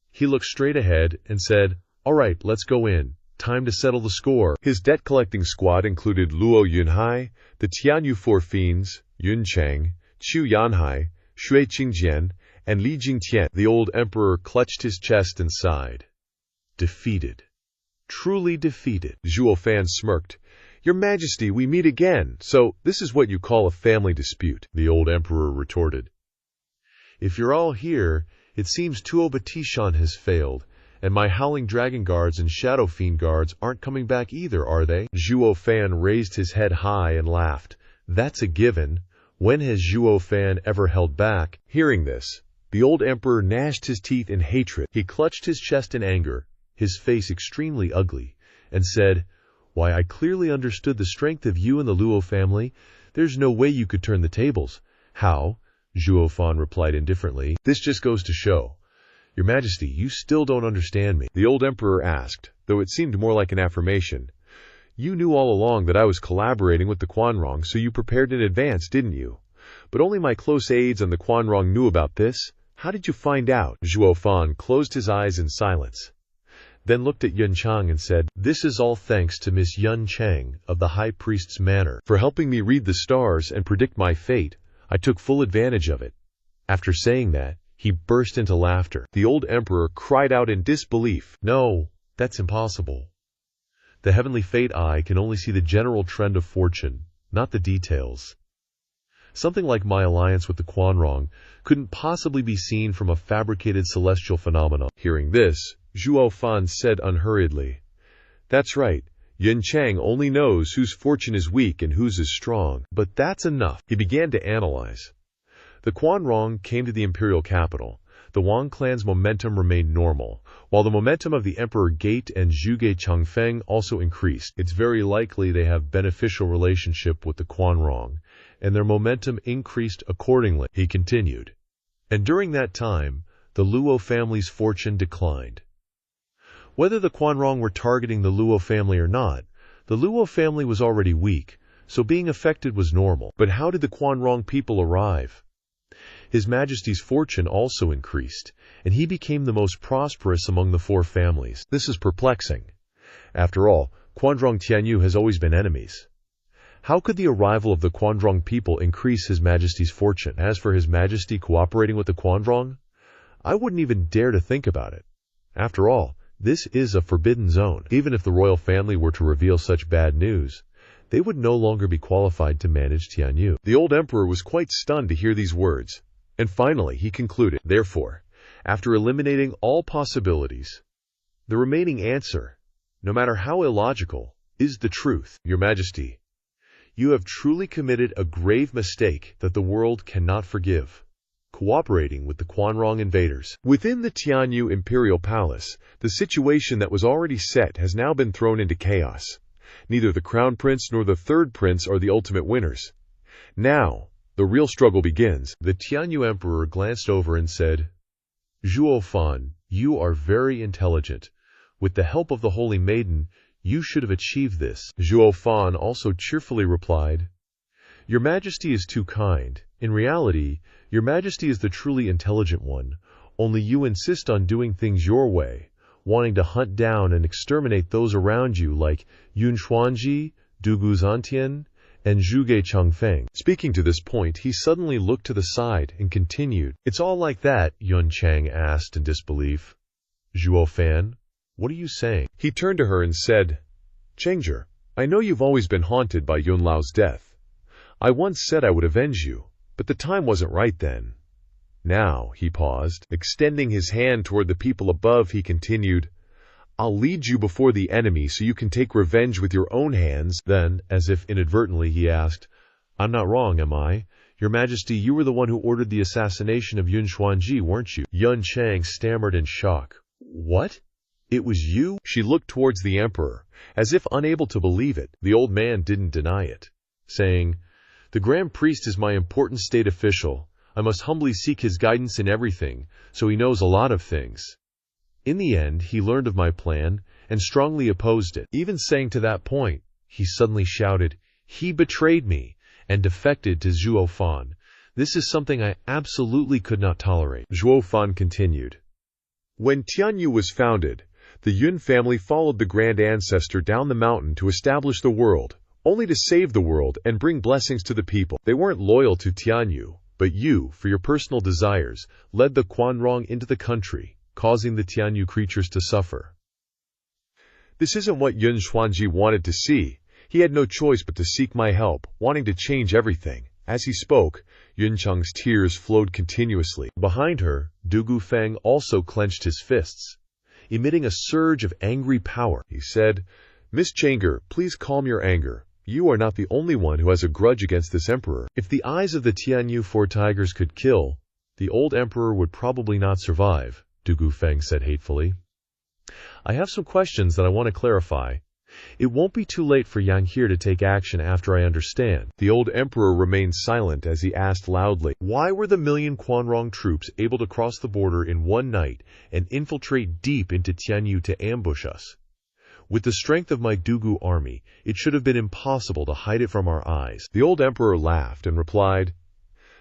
he looked straight ahead and said, All right, let's go in. Time to settle the score. His debt-collecting squad included Luo Yunhai, the Tianyu Four Fiends, Yun Chang, Chu Yanhai, Shui Qingjian, and Li Jingtian. The old emperor clutched his chest and sighed. Defeated. Truly defeated. Zhuo Fan smirked. Your Majesty, we meet again, so this is what you call a family dispute, the old emperor retorted. If you're all here, it seems Tuo Batishan has failed, and my Howling Dragon Guards and Shadow Fiend Guards aren't coming back either, are they? Zhuo Fan raised his head high and laughed. That's a given. When has Zhuo Fan ever held back? Hearing this, the old emperor gnashed his teeth in hatred. He clutched his chest in anger, his face extremely ugly, and said, Why, I clearly understood the strength of you and the Luo family. There's no way you could turn the tables. How? Zhuo Fan replied indifferently. This just goes to show. Your Majesty, you still don't understand me. The old emperor asked, though it seemed more like an affirmation. You knew all along that I was collaborating with the Quanrong, so you prepared in advance, didn't you? But only my close aides and the Quanrong knew about this. How did you find out? Zhuo Fan closed his eyes in silence, then looked at Yun Chang and said, This is all thanks to Miss Yun Chang of the High Priest's Manor. For helping me read the stars and predict my fate, I took full advantage of it. After saying that, he burst into laughter. The old emperor cried out in disbelief. No, that's impossible. The heavenly fate eye can only see the general trend of fortune, not the details. Something like my alliance with the Quanrong couldn't possibly be seen from a fabricated celestial phenomenon. Hearing this, Zhuo Fan said unhurriedly, That's right. Yun Chang only knows whose fortune is weak and whose is strong. But that's enough. He began to analyze. The Quanrong came to the imperial capital. The Wang clan's momentum remained normal, while the momentum of the Emperor Gate and Zhuge Changfeng also increased. It's very likely they have beneficial relationship with the Quanrong, and their momentum increased accordingly, he continued. And during that time, the Luo family's fortune declined. Whether the Quanrong were targeting the Luo family or not, the Luo family was already weak, so being affected was normal. But how did the Quanrong people arrive? His Majesty's fortune also increased, and he became the most prosperous among the four families. This is perplexing. After all, Quanrong Tianyu has always been enemies. How could the arrival of the Quanrong people increase His Majesty's fortune? As for His Majesty cooperating with the Quanrong, I wouldn't even dare to think about it. After all, this is a forbidden zone. Even if the royal family were to reveal such bad news, they would no longer be qualified to manage Tianyu. The old emperor was quite stunned to hear these words. And finally, he concluded, therefore, after eliminating all possibilities, the remaining answer, no matter how illogical, is the truth. Your Majesty, you have truly committed a grave mistake that the world cannot forgive, cooperating with the Quanrong invaders. Within the Tianyu Imperial Palace, the situation that was already set has now been thrown into chaos. Neither the Crown Prince nor the Third Prince are the ultimate winners. Now, the real struggle begins. The Tianyu Emperor glanced over and said, Zhuo Fan, you are very intelligent. With the help of the Holy Maiden, you should have achieved this. Zhuo Fan also cheerfully replied, Your Majesty is too kind. In reality, Your Majesty is the truly intelligent one. Only you insist on doing things your way, wanting to hunt down and exterminate those around you like Yun Xuanji, Dugu Zantian, and Zhuge Changfeng. Speaking to this point, he suddenly looked to the side and continued. It's all like that, Yun Chang asked in disbelief. Zhuo Fan, what are you saying? He turned to her and said, Chang'er, I know you've always been haunted by Yun Lao's death. I once said I would avenge you, but the time wasn't right then. Now, he paused. Extending his hand toward the people above, he continued, I'll lead you before the enemy so you can take revenge with your own hands. Then, as if inadvertently, he asked, I'm not wrong, am I? Your Majesty, you were the one who ordered the assassination of Yun Xuanji, weren't you? Yun Chang stammered in shock. What? It was you? She looked towards the emperor, as if unable to believe it. The old man didn't deny it, saying, The Grand Priest is my important state official. I must humbly seek his guidance in everything, so he knows a lot of things. In the end, he learned of my plan and strongly opposed it. Even saying to that point, he suddenly shouted, He betrayed me and defected to Zhuo Fan. This is something I absolutely could not tolerate. Zhuo Fan continued. When Tianyu was founded, the Yun family followed the grand ancestor down the mountain to establish the world, only to save the world and bring blessings to the people. They weren't loyal to Tianyu, but you, for your personal desires, led the Quanrong into the country, causing the Tianyu creatures to suffer. This isn't what Yun Xuanji wanted to see. He had no choice but to seek my help, wanting to change everything. As he spoke, Yun Chang's tears flowed continuously. Behind her, Dugu Feng also clenched his fists, emitting a surge of angry power. He said, Miss Chang'er, please calm your anger. You are not the only one who has a grudge against this emperor. If the eyes of the Tianyu Four Tigers could kill, the old emperor would probably not survive, Dugu Feng said hatefully. I have some questions that I want to clarify. It won't be too late for Yang here to take action after I understand. The old emperor remained silent as he asked loudly, Why were the million Quanrong troops able to cross the border in one night and infiltrate deep into Tianyu to ambush us? With the strength of my Dugu army, it should have been impossible to hide it from our eyes. The old emperor laughed and replied,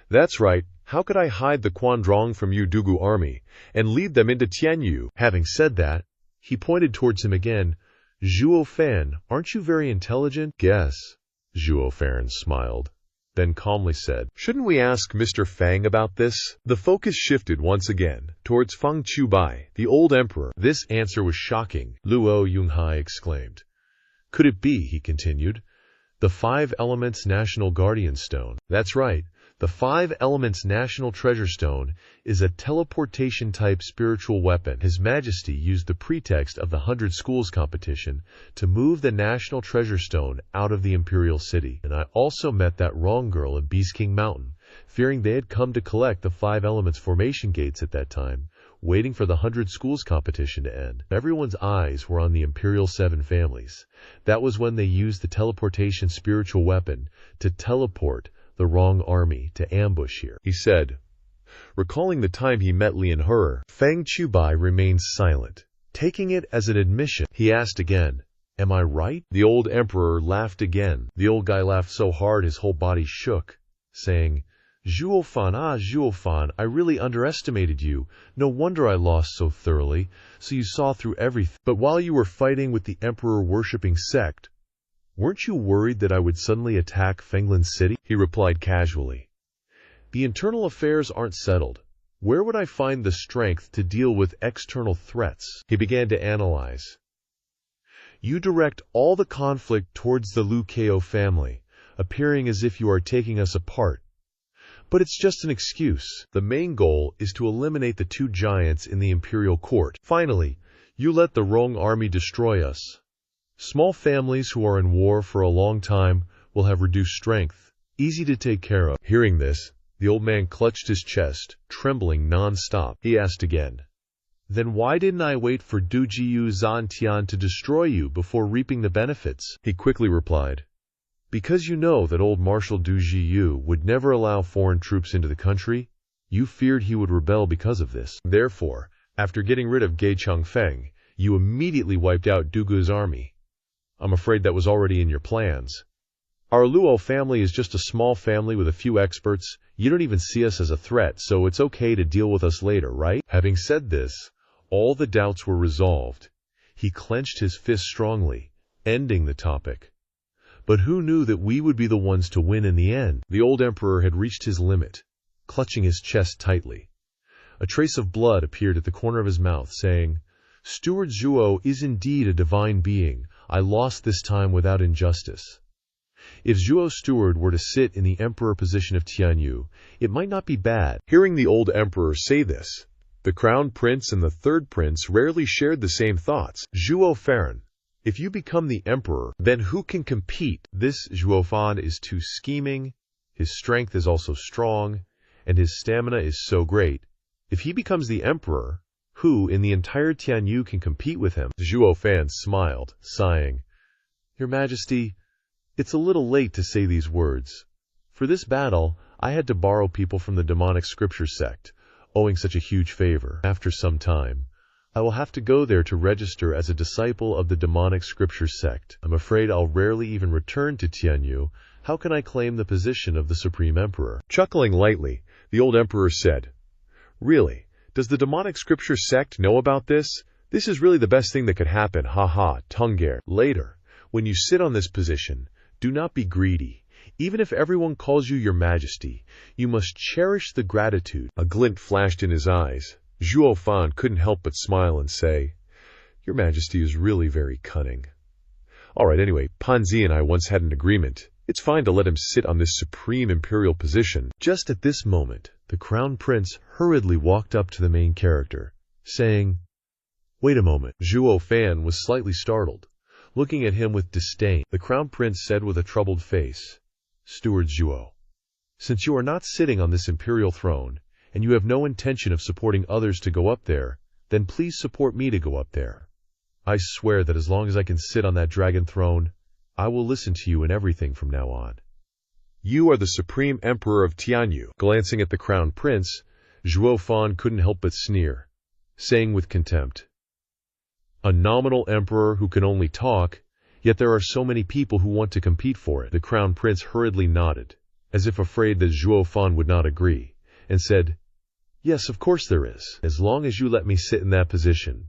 That's right. How could I hide the Quanrong from you Dugu army and lead them into Tianyu? Having said that, he pointed towards him again. Zhuo Fan, aren't you very intelligent? Guess. Zhuo Fan smiled, then calmly said, Shouldn't we ask Mr. Fang about this? The focus shifted once again towards Feng Chubai, the old emperor. This answer was shocking, Luo Yunghai exclaimed. Could it be, he continued, the Five Elements National Guardian Stone? That's right. The Five Elements National Treasure Stone is a teleportation-type spiritual weapon. His Majesty used the pretext of the 100 Schools competition to move the National Treasure Stone out of the Imperial City. And I also met that wrong girl in Beast King Mountain. fearing they had come to collect the 5 elements formation gates at that time, waiting for the 100 schools competition to end. Everyone's eyes were on the Imperial 7 families. That was when they used the teleportation spiritual weapon to teleport the wrong army to ambush here, he said. Recalling the time he met Li and her, Feng Chubai remained silent. Taking it as an admission, he asked again, "Am I right?" The old emperor laughed again. The old guy laughed so hard his whole body shook, saying, "Zhuo Fan, Zhuo Fan, I really underestimated you. No wonder I lost so thoroughly. So you saw through everything. But while you were fighting with the emperor-worshipping sect, weren't you worried that I would suddenly attack Fenglin City?" He replied casually. "The internal affairs aren't settled. Where would I find the strength to deal with external threats?" He began to analyze. "You direct all the conflict towards the Liu Kao family, appearing as if you are taking us apart. But it's just an excuse. The main goal is to eliminate the 2 giants in the imperial court. Finally, you let the wrong army destroy us. Small families who are in war for a long time will have reduced strength, easy to take care of." Hearing this, the old man clutched his chest, trembling non-stop. He asked again, "Then why didn't I wait for Du Jiu Zantian to destroy you before reaping the benefits?" He quickly replied, "Because you know that old Marshal Du Jiu would never allow foreign troops into the country. You feared he would rebel because of this. Therefore, after getting rid of Gei Changfeng, you immediately wiped out Du Gu's army. I'm afraid that was already in your plans. Our Luo family is just a small family with a few experts. You don't even see us as a threat, so it's okay to deal with us later, right?" Having said this, all the doubts were resolved. He clenched his fist strongly, ending the topic. But who knew that we would be the ones to win in the end? The old emperor had reached his limit, clutching his chest tightly. A trace of blood appeared at the corner of his mouth, saying, "Steward Zhuo is indeed a divine being. I lost this time without injustice." If Zhuo Steward were to sit in the emperor position of Tianyu, it might not be bad. Hearing the old emperor say this, the crown prince and the 3rd prince rarely shared the same thoughts. "Zhuo Fan, if you become the emperor, then who can compete? This Zhuo Fan is too scheming, his strength is also strong, and his stamina is so great. If he becomes the emperor, who in the entire Tianyu can compete with him?" Zhuo Fan smiled, sighing, "Your Majesty, it's a little late to say these words. For this battle, I had to borrow people from the demonic scripture sect, owing such a huge favor. After some time, I will have to go there to register as a disciple of the demonic scripture sect. I'm afraid I'll rarely even return to Tianyu. How can I claim the position of the Supreme Emperor?" Chuckling lightly, the old emperor said, "Really? Does the demonic scripture sect know about this? This is really the best thing that could happen, haha, Tungare. Later, when you sit on this position, do not be greedy. Even if everyone calls you your Majesty, you must cherish the gratitude." A glint flashed in his eyes. Zhuo Fan couldn't help but smile and say, "Your Majesty is really very cunning. Alright, anyway, Panzi and I once had an agreement. It's fine to let him sit on this supreme imperial position." Just at this moment, the crown prince hurriedly walked up to the main character, saying, "Wait a moment." Zhuo Fan was slightly startled. Looking at him with disdain, the crown prince said with a troubled face, "Steward Zhuo, since you are not sitting on this imperial throne, and you have no intention of supporting others to go up there, then please support me to go up there. I swear that as long as I can sit on that dragon throne, I will listen to you in everything from now on. You are the supreme emperor of Tianyu." Glancing at the crown prince, Zhuo Fan couldn't help but sneer, saying with contempt, "A nominal emperor who can only talk, yet there are so many people who want to compete for it." The crown prince hurriedly nodded, as if afraid that Zhuo Fan would not agree, and said, "Yes, of course there is. As long as you let me sit in that position,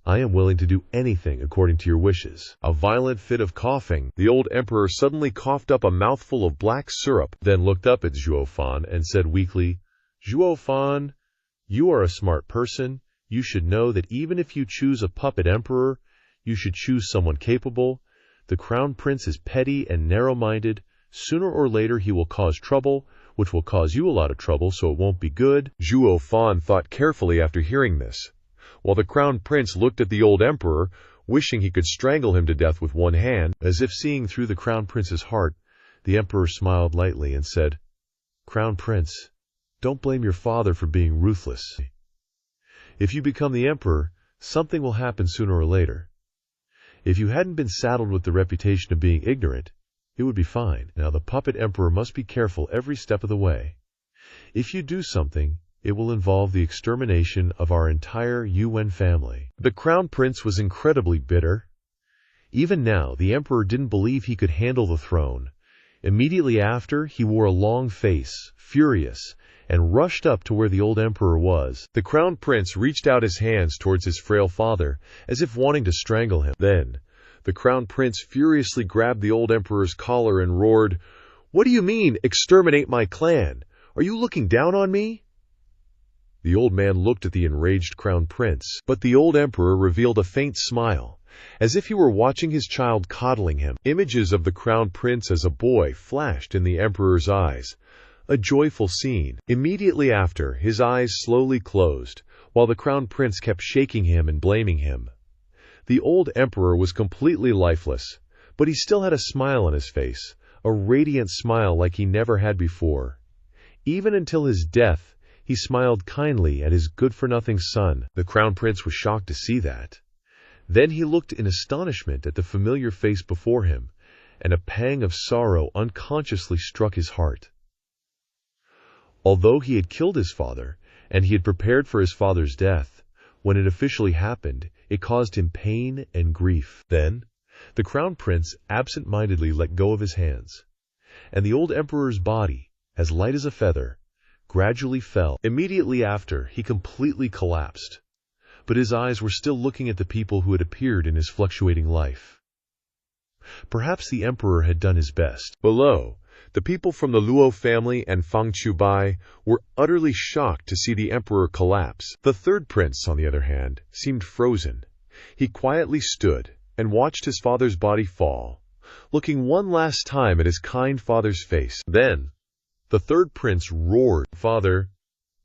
I am willing to do anything according to your wishes." A violent fit of coughing, the old emperor suddenly coughed up a mouthful of black syrup, then looked up at Zhuo Fan and said weakly, "Zhuo Fan, you are a smart person. You should know that even if you choose a puppet emperor, you should choose someone capable. The crown prince is petty and narrow-minded. Sooner or later he will cause trouble, which will cause you a lot of trouble, so it won't be good." Zhuo Fan thought carefully after hearing this, while the crown prince looked at the old emperor, wishing he could strangle him to death with one hand. As if seeing through the crown prince's heart, the emperor smiled lightly and said, Crown Prince, don't blame your father for being ruthless. If you become the emperor, something will happen sooner or later. If you hadn't been saddled with the reputation of being ignorant, it would be fine. Now the puppet emperor must be careful every step of the way. If you do something, it will involve the extermination of our entire Yuan family. The crown prince was incredibly bitter. Even now, the emperor didn't believe he could handle the throne. Immediately after, he wore a long face, furious, and rushed up to where the old emperor was. The crown prince reached out his hands towards his frail father, as if wanting to strangle him. Then, the crown prince furiously grabbed the old emperor's collar and roared, "What do you mean, exterminate my clan? Are you looking down on me?" The old man looked at the enraged crown prince, but the old emperor revealed a faint smile, as if he were watching his child coddling him. Images of the crown prince as a boy flashed in the emperor's eyes, a joyful scene. Immediately after, his eyes slowly closed, while the crown prince kept shaking him and blaming him. The old emperor was completely lifeless, but he still had a smile on his face, a radiant smile like he never had before. Even until his death, he smiled kindly at his good-for-nothing son. The crown prince was shocked to see that. Then he looked in astonishment at the familiar face before him, and a pang of sorrow unconsciously struck his heart. Although he had killed his father, and he had prepared for his father's death, when it officially happened, it caused him pain and grief. Then, the crown prince absent-mindedly let go of his hands, and the old emperor's body, as light as a feather, gradually fell. Immediately after, he completely collapsed, but his eyes were still looking at the people who had appeared in his fluctuating life. Perhaps the emperor had done his best. Below, the people from the Luo family and Fang Chubai were utterly shocked to see the emperor collapse. The third prince, on the other hand, seemed frozen. He quietly stood and watched his father's body fall, looking one last time at his kind father's face. Then, the third prince roared, "Father!"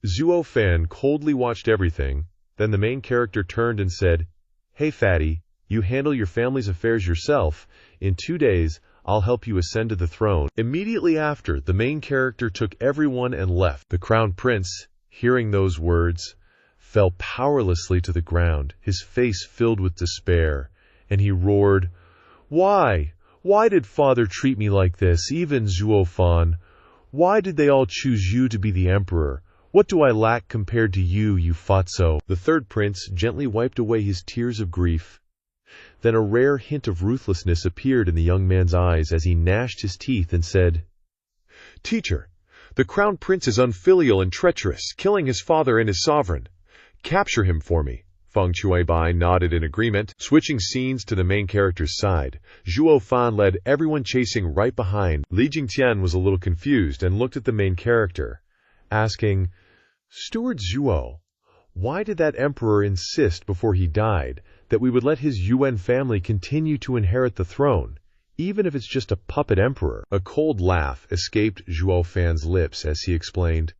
Zhuo Fan coldly watched everything. Then the main character turned and said, "Hey fatty, you handle your family's affairs yourself. In 2 days, I'll help you ascend to the throne." Immediately after, the main character took everyone and left. The crown prince, hearing those words, fell powerlessly to the ground, his face filled with despair, and he roared, "Why? Why did father treat me like this, even Zhuo Fan? Why did they all choose you to be the emperor? What do I lack compared to you, you fatso?" The third prince gently wiped away his tears of grief. Then a rare hint of ruthlessness appeared in the young man's eyes as he gnashed his teeth and said, "Teacher, the crown prince is unfilial and treacherous, killing his father and his sovereign. Capture him for me." Feng Chuibai nodded in agreement. Switching scenes to the main character's side, Zhuo Fan led everyone chasing right behind. Li Jingtian was a little confused and looked at the main character, asking, "Steward Zhuo, why did that emperor insist before he died that we would let his Yuan family continue to inherit the throne, even if it's just a puppet emperor?" A cold laugh escaped Zhuo Fan's lips as he explained,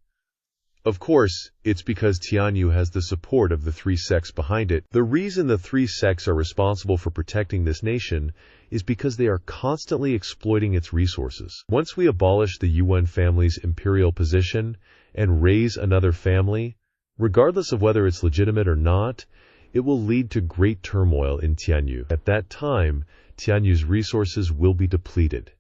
"Of course, it's because Tianyu has the support of the 3 sects behind it. The reason the 3 sects are responsible for protecting this nation is because they are constantly exploiting its resources. Once we abolish the Yuan family's imperial position and raise another family, regardless of whether it's legitimate or not, it will lead to great turmoil in Tianyu. At that time, Tianyu's resources will be depleted,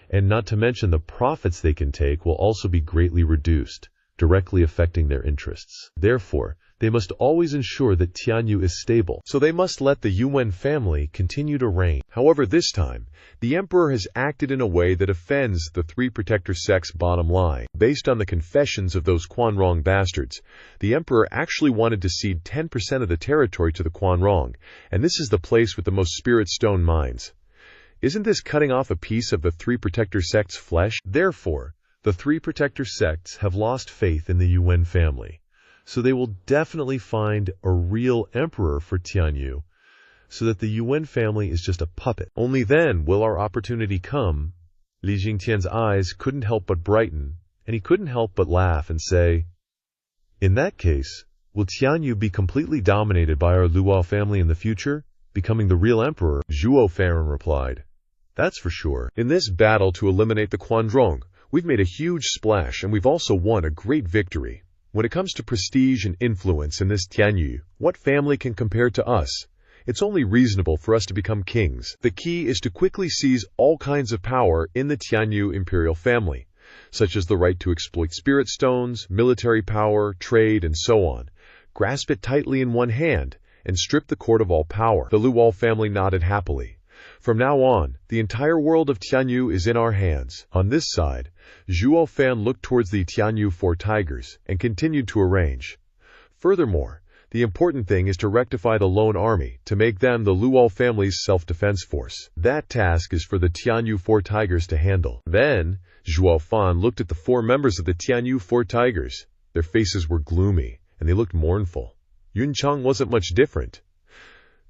and not to mention the profits they can take will also be greatly reduced, directly affecting their interests. Therefore, they must always ensure that Tianyu is stable, so they must let the Yuan family continue to reign. However, this time, the emperor has acted in a way that offends the 3 protector sects' bottom line. Based on the confessions of those Quanrong bastards, the emperor actually wanted to cede 10% of the territory to the Quanrong, and this is the place with the most spirit stone mines. Isn't this cutting off a piece of the 3 protector sects' flesh? Therefore, the 3 protector sects have lost faith in the Yuan family, so they will definitely find a real emperor for Tianyu, so that the Yuan family is just a puppet. Only then will our opportunity come. Li Jingtian's eyes couldn't help but brighten, and he couldn't help but laugh and say, "In that case, will Tianyu be completely dominated by our Luo family in the future, becoming the real emperor?" Zhuo Fan replied, "That's for sure. In this battle to eliminate the Quanrong, We've made a huge splash, and we've also won a great victory. When it comes to prestige and influence in this Tianyu, what family can compare to us? It's only reasonable for us to become kings. The key is to quickly seize all kinds of power in the Tianyu imperial family, such as the right to exploit spirit stones, military power, trade, and so on. Grasp it tightly in one hand, and strip the court of all power. The Luo family nodded happily. From now on, the entire world of Tianyu is in our hands. On this side, Zhuo Fan looked towards the Tianyu Four Tigers and continued to arrange. Furthermore, the important thing is to rectify the lone army, to make them the Luo family's self-defense force. That task is for the Tianyu Four Tigers to handle. Then, Zhuo Fan looked at the four members of the Tianyu Four Tigers. Their faces were gloomy, and they looked mournful. Yun Cheng wasn't much different.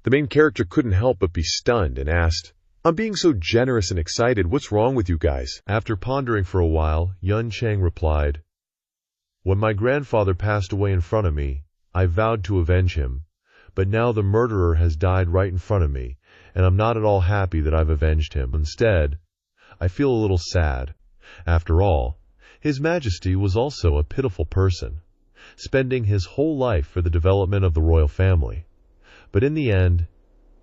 The main character couldn't help but be stunned and asked, "I'm being so generous and excited, what's wrong with you guys?" After pondering for a while, Yun Cheng replied, "When my grandfather passed away in front of me, I vowed to avenge him, but now the murderer has died right in front of me, and I'm not at all happy that I've avenged him. Instead, I feel a little sad. After all, His Majesty was also a pitiful person, spending his whole life for the development of the royal family. But in the end,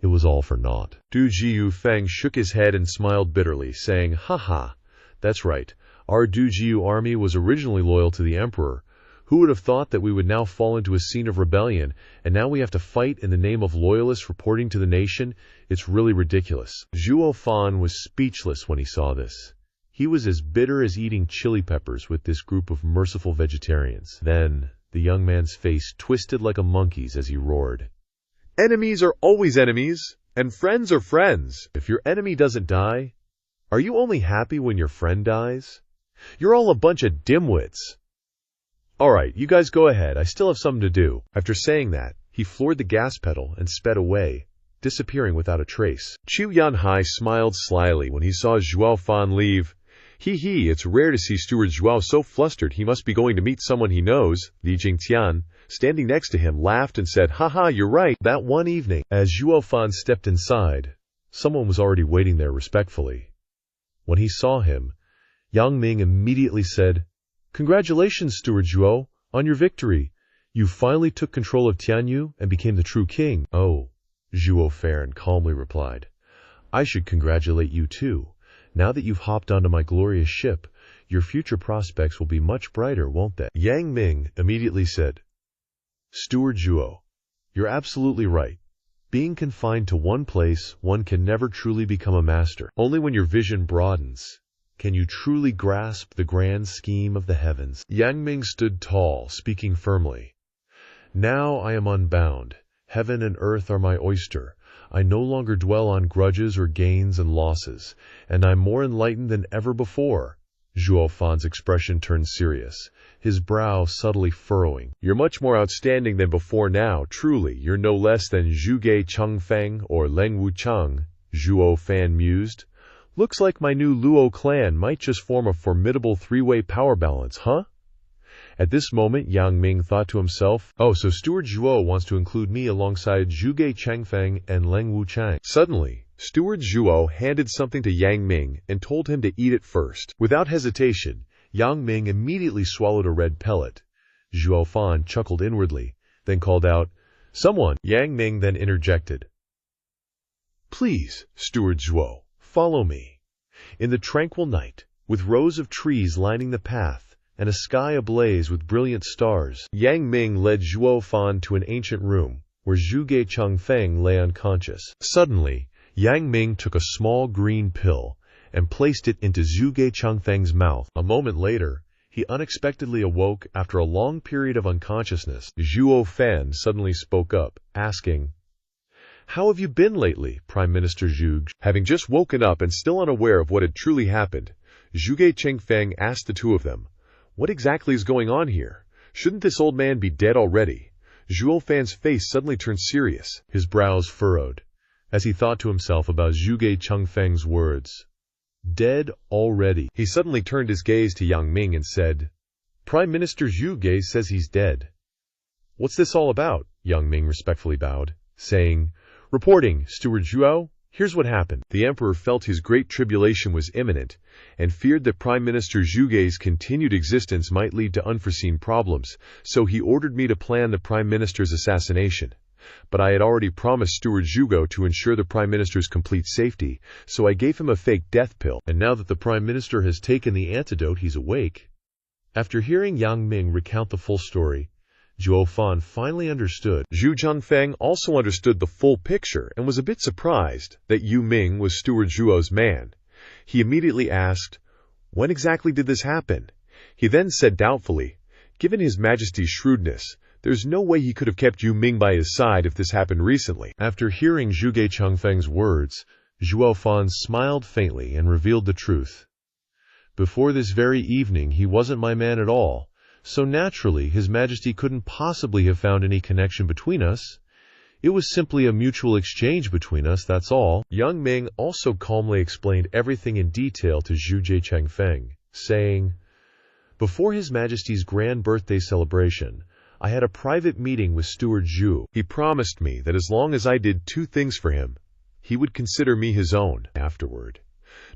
it was all for naught." Du Jiufeng shook his head and smiled bitterly, saying, "Ha, that's right. Our Du Jiu army was originally loyal to the emperor. Who would have thought that we would now fall into a scene of rebellion, and now we have to fight in the name of loyalists reporting to the nation? It's really ridiculous." Zhuo Fan was speechless when he saw this. He was as bitter as eating chili peppers with this group of merciful vegetarians. Then, the young man's face twisted like a monkey's as he roared, "Enemies are always enemies, and friends are friends. If your enemy doesn't die, are you only happy when your friend dies? You're all a bunch of dimwits. Alright, you guys go ahead, I still have something to do." After saying that, he floored the gas pedal and sped away, disappearing without a trace. Chu Yanhai smiled slyly when he saw Zhuo Fan leave. It's rare to see Steward Zhuo so flustered he must be going to meet someone he knows. Li Jingtian, standing next to him, laughed and said, "Haha, you're right." That one evening, as Zhuo Fan stepped inside, someone was already waiting there respectfully. When he saw him, Yang Ming immediately said, "Congratulations, Steward Zhuo, on your victory. You finally took control of Tianyu and became the true king." "Oh," Zhuo Fan calmly replied, "I should congratulate you too. Now that you've hopped onto my glorious ship, your future prospects will be much brighter, won't they?" Yang Ming immediately said, "Steward Zhuo, you're absolutely right. Being confined to one place, one can never truly become a master. Only when your vision broadens can you truly grasp the grand scheme of the heavens." Yang Ming stood tall, speaking firmly. "Now I am unbound. Heaven and earth are my oyster. I no longer dwell on grudges or gains and losses, and I'm more enlightened than ever before." Zhuo Fan's expression turned serious, his brow subtly furrowing. "You're much more outstanding than before now, truly. You're no less than Zhuge Chengfeng or Leng Wucheng," Zhuo Fan mused. "Looks like my new Luo clan might just form a formidable three-way power balance, huh?" At this moment, Yang Ming thought to himself, "Oh, so Steward Zhuo wants to include me alongside Zhuge Chengfeng and Leng Wucheng." Suddenly, Steward Zhuo handed something to Yang Ming and told him to eat it first. Without hesitation, Yang Ming immediately swallowed a red pellet. Zhuo Fan chuckled inwardly, then called out, "Someone!" Yang Ming then interjected, "Please, Steward Zhuo, follow me." In the tranquil night, with rows of trees lining the path, and a sky ablaze with brilliant stars, Yang Ming led Zhuo Fan to an ancient room, where Zhuge Chengfeng lay unconscious. Suddenly, Yang Ming took a small green pill and placed it into Zhuge Chengfeng's mouth. A moment later, he unexpectedly awoke after a long period of unconsciousness. Zhuo Fan suddenly spoke up, asking, "How have you been lately, Prime Minister Zhuge?" Having just woken up and still unaware of what had truly happened, Zhuge Chengfeng asked the two of them, "What exactly is going on here? Shouldn't this old man be dead already?" Zhuo Fan's face suddenly turned serious, his brows furrowed, as he thought to himself about Zhuge Chengfeng's words. Dead already. He suddenly turned his gaze to Yang Ming and said, "Prime Minister Zhuge says he's dead." "What's this all about?" Yang Ming respectfully bowed, saying, "Reporting, Steward Zhuo, Here's what happened. The emperor felt his great tribulation was imminent, and feared that Prime Minister Zhuge's continued existence might lead to unforeseen problems, so he ordered me to plan the Prime Minister's assassination. But I had already promised Steward Zhugo to ensure the Prime Minister's complete safety, so I gave him a fake death pill, and now that the Prime Minister has taken the antidote, he's awake. After hearing Yang Ming recount the full story, Zhuo Fan finally understood. Zhu Zhangfeng also understood the full picture and was a bit surprised that Yu Ming was Steward Zhuo's man. He immediately asked, "When exactly did this happen?" He then said doubtfully, "Given His Majesty's shrewdness, there's no way he could have kept Yu Ming by his side if this happened recently." After hearing Zhuge Changfeng's words, Zhuo Fan smiled faintly and revealed the truth. "Before this very evening, he wasn't my man at all. So naturally, His Majesty couldn't possibly have found any connection between us. It was simply a mutual exchange between us, that's all." Yang Ming also calmly explained everything in detail to Zhuge Changfeng, saying, "Before His Majesty's grand birthday celebration, I had a private meeting with Steward Zhu. He promised me that as long as I did two things for him, he would consider me his own afterward.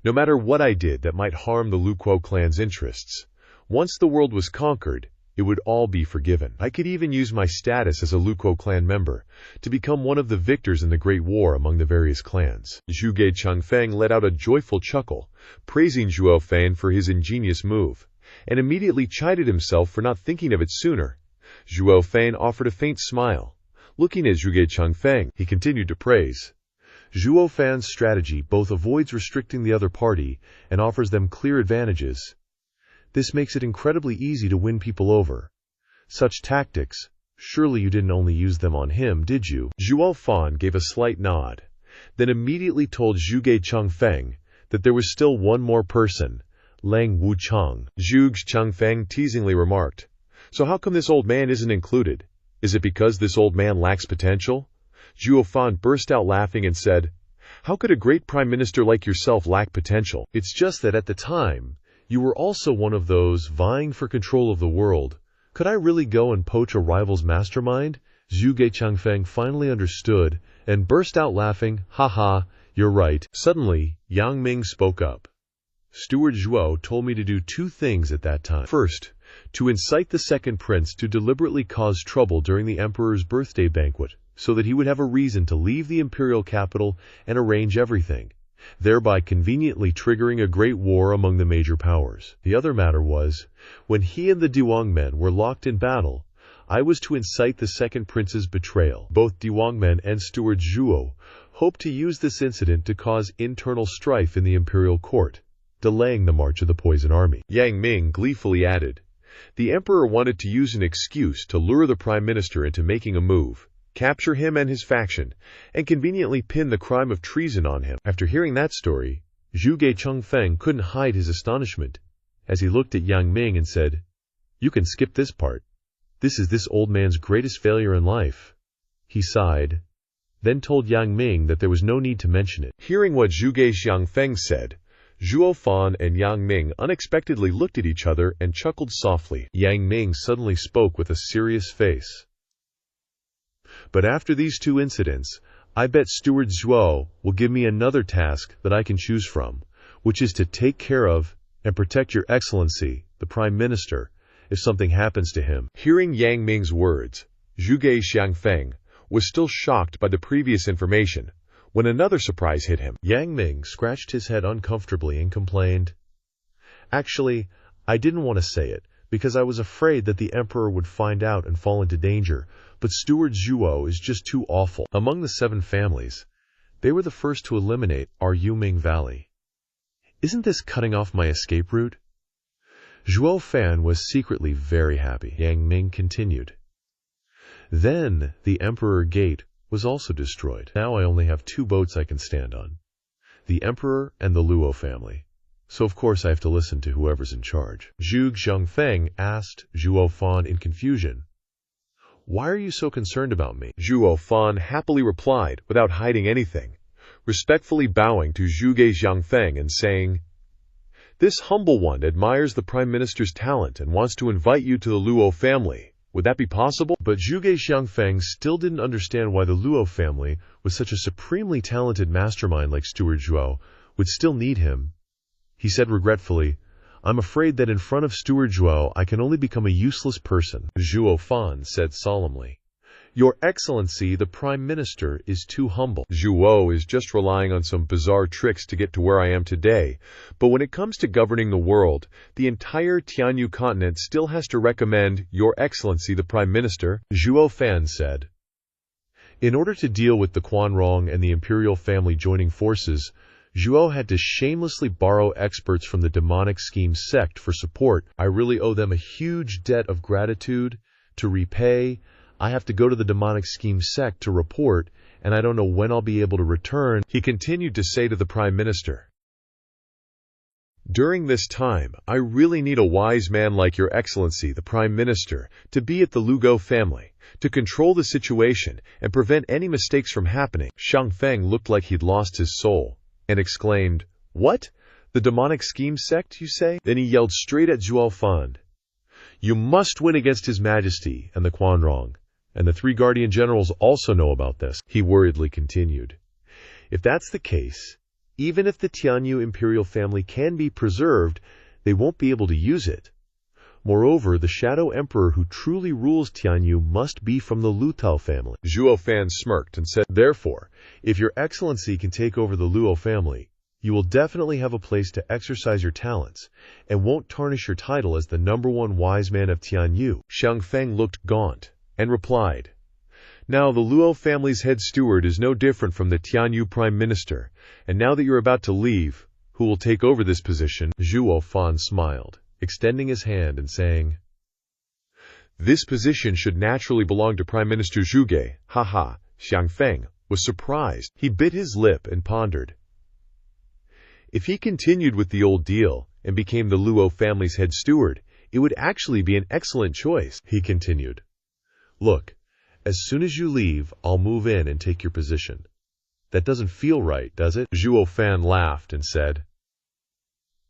No matter what I did that might harm the Lukuo clan's interests. Once the world was conquered, it would all be forgiven. I could even use my status as a Lukuo clan member to become one of the victors in the Great War among the various clans." Zhuge Changfeng let out a joyful chuckle, praising Zhuo Fan for his ingenious move, and immediately chided himself for not thinking of it sooner. Zhuo Fan offered a faint smile. Looking at Zhuge Changfeng, he continued to praise. Zhuo Fan's strategy both avoids restricting the other party and offers them clear advantages. This makes it incredibly easy to win people over. Such tactics, surely you didn't only use them on him, did you? Zhuo Fan gave a slight nod, then immediately told Zhuge Changfeng that there was still one more person, Lang Wuchang. Zhuge Changfeng teasingly remarked, "So how come this old man isn't included? Is it because this old man lacks potential?" Zhuo Fan burst out laughing and said, "How could a great prime minister like yourself lack potential? It's just that at the time, you were also one of those vying for control of the world. Could I really go and poach a rival's mastermind?" Zhuge Changfeng finally understood and burst out laughing. "Haha, you're right." Suddenly, Yang Ming spoke up. "Steward Zhuo told me to do two things at that time. First, to incite the second prince to deliberately cause trouble during the emperor's birthday banquet, so that he would have a reason to leave the imperial capital and arrange everything, thereby conveniently triggering a great war among the major powers. The other matter was, when he and the Diwang men were locked in battle, I was to incite the second prince's betrayal. Both Diwang men and Steward Zhuo hoped to use this incident to cause internal strife in the imperial court, delaying the march of the poison army." Yang Ming gleefully added, "The emperor wanted to use an excuse to lure the prime minister into making a move, capture him and his faction, and conveniently pin the crime of treason on him." After hearing that story, Zhuge Changfeng couldn't hide his astonishment, as he looked at Yang Ming and said, "You can skip this part. This is this old man's greatest failure in life." He sighed, then told Yang Ming that there was no need to mention it. Hearing what Zhuge Changfeng said, Zhuo Fan and Yang Ming unexpectedly looked at each other and chuckled softly. Yang Ming suddenly spoke with a serious face. "But after these two incidents, I bet Steward Zhuo will give me another task that I can choose from, which is to take care of and protect Your Excellency, the Prime Minister, if something happens to him." Hearing Yang Ming's words, Zhuge Changfeng was still shocked by the previous information, when another surprise hit him. Yang Ming scratched his head uncomfortably and complained, "Actually, I didn't want to say it, because I was afraid that the emperor would find out and fall into danger, but Steward Zhuo is just too awful. Among the 7 families, they were the first to eliminate our Yuming Valley. Isn't this cutting off my escape route?" Zhuo Fan was secretly very happy. Yang Ming continued, "Then the Emperor Gate was also destroyed. Now I only have 2 boats I can stand on, the Emperor and the Luo family. So of course I have to listen to whoever's in charge." Zhuge Zhangfeng asked Zhuo Fan in confusion, "Why are you so concerned about me?" Zhuo Fan happily replied without hiding anything, respectfully bowing to Zhuge Zhangfeng and saying, "This humble one admires the Prime Minister's talent and wants to invite you to the Luo family. Would that be possible? But Zhuge Xiangfeng still didn't understand why the Luo family, with such a supremely talented mastermind like Steward Zhuo, would still need him. He said regretfully, "I'm afraid that in front of Steward Zhuo I can only become a useless person." Zhuo Fan said solemnly, "Your Excellency, the Prime Minister, is too humble. Zhuo is just relying on some bizarre tricks to get to where I am today, but when it comes to governing the world, the entire Tianyu continent still has to recommend Your Excellency, the Prime Minister," Zhuo Fan said. In order to deal with the Quanrong and the imperial family joining forces, Zhuo had to shamelessly borrow experts from the demonic scheme sect for support. "I really owe them a huge debt of gratitude to repay. I have to go to the demonic scheme sect to report, and I don't know when I'll be able to return," he continued to say to the Prime Minister. "During this time, I really need a wise man like Your Excellency, the Prime Minister, to be at the Lugo family, to control the situation and prevent any mistakes from happening." Xiang Feng looked like he'd lost his soul and exclaimed, "What? The demonic scheme sect, you say?" Then he yelled straight at Zhuo Fan, "You must win against His Majesty and the Quanrong. And the 3 Guardian Generals also know about this," he worriedly continued. "If that's the case, even if the Tianyu imperial family can be preserved, they won't be able to use it. Moreover, the Shadow Emperor who truly rules Tianyu must be from the Lutao family." Zhuo Fan smirked and said, "Therefore, if Your Excellency can take over the Luo family, you will definitely have a place to exercise your talents, and won't tarnish your title as the #1 wise man of Tianyu." Xiang Feng looked gaunt and replied, "Now the Luo family's head steward is no different from the Tianyu Prime Minister, and now that you're about to leave, who will take over this position?" Zhuo Fan smiled, extending his hand and saying, "This position should naturally belong to Prime Minister Zhuge." Haha, Xiang Feng was surprised. He bit his lip and pondered. If he continued with the old deal and became the Luo family's head steward, it would actually be an excellent choice. He continued, "Look, as soon as you leave, I'll move in and take your position. That doesn't feel right, does it?" Zhuo Fan laughed and said,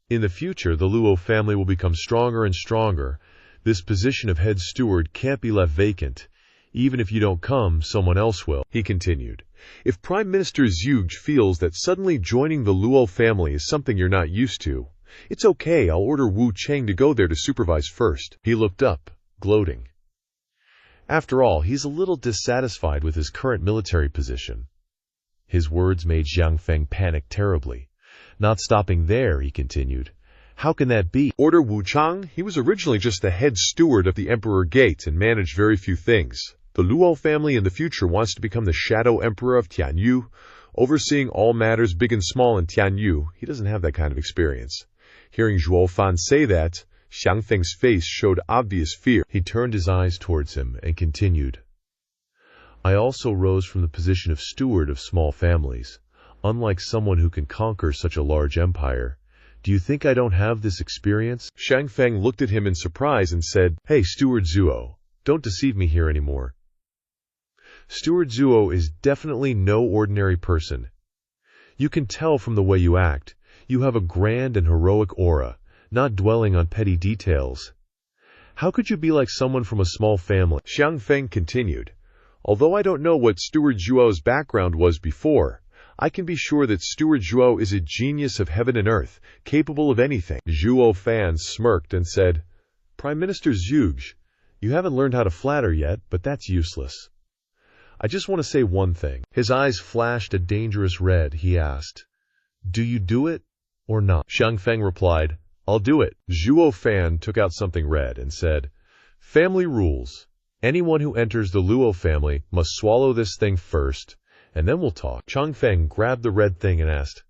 "In the future, the Luo family will become stronger and stronger. This position of head steward can't be left vacant. Even if you don't come, someone else will." He continued, "If Prime Minister Zhuge feels that suddenly joining the Luo family is something you're not used to, it's okay. I'll order Wu Cheng to go there to supervise first." He looked up, gloating. After all, he's a little dissatisfied with his current military position. His words made Xiang Feng panic terribly. Not stopping there, he continued, "How can that be? Order Wu Cheng? He was originally just the head steward of the Emperor Gate and managed very few things. The Luo family in the future wants to become the Shadow Emperor of Tianyu, overseeing all matters big and small in Tianyu. He doesn't have that kind of experience." Hearing Zhuo Fan say that, Xiang Feng's face showed obvious fear. He turned his eyes towards him and continued, "I also rose from the position of steward of small families. Unlike someone who can conquer such a large empire, do you think I don't have this experience?" Xiang Feng looked at him in surprise and said, "Hey, Steward Zhuo, don't deceive me here anymore. Steward Zhuo is definitely no ordinary person. You can tell from the way you act. You have a grand and heroic aura, not dwelling on petty details. How could you be like someone from a small family?" Xiang Feng continued, "Although I don't know what Steward Zhuo's background was before, I can be sure that Steward Zhuo is a genius of heaven and earth, capable of anything." Zhuo Fan smirked and said, "Prime Minister Zhuge, you haven't learned how to flatter yet, but that's useless. I just want to say one thing." His eyes flashed a dangerous red. He asked, "Do you do it or not?" Xiang Feng replied, "I'll do it." Zhuo Fan took out something red and said, "Family rules. Anyone who enters the Luo family must swallow this thing first, and then we'll talk." Xiang Feng grabbed the red thing and asked,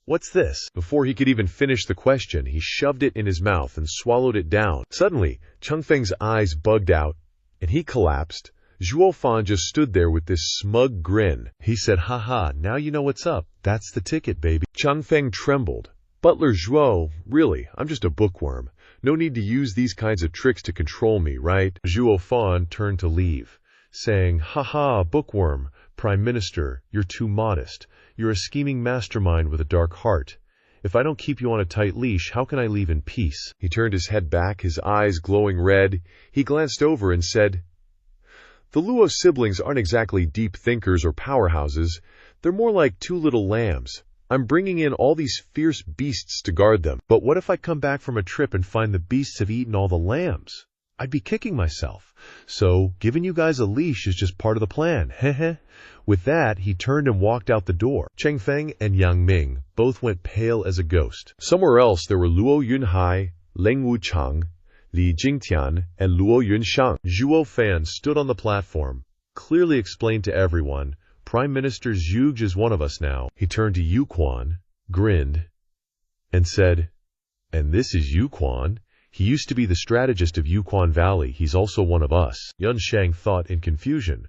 "What's this?" Before he could even finish the question, he shoved it in his mouth and swallowed it down. Suddenly, Xiang Feng's eyes bugged out, and he collapsed. Zhuo Fan just stood there with this smug grin. He said, "Haha, now you know what's up. That's the ticket, baby." Xiang Feng trembled. "Butler Zhuo, really, I'm just a bookworm. No need to use these kinds of tricks to control me, right?" Zhuo Fan turned to leave, saying, "Haha, bookworm, Prime Minister, you're too modest. You're a scheming mastermind with a dark heart, If I don't keep you on a tight leash, how can I leave in peace? He turned his head back, his eyes glowing red. He glanced over and said, The Luo siblings aren't exactly deep thinkers or powerhouses. They're more like two little lambs. I'm bringing in all these fierce beasts to guard them. But what if I come back from a trip and find the beasts have eaten all the lambs? I'd be kicking myself. So, giving you guys a leash is just part of the plan. Heh. With that, he turned and walked out the door. Cheng Feng and Yang Ming both went pale as a ghost. Somewhere else, there were Luo Yunhai, Leng Wuchang, Li Jingtian, and Luo Yunshang. Zhuo Fan stood on the platform, clearly explained to everyone, Prime Minister Zhuge is one of us now. He turned to Yu Quan, grinned, and said, And this is Yu Quan. He used to be the strategist of Yukon Valley. He's also one of us. Yun Shang thought in confusion.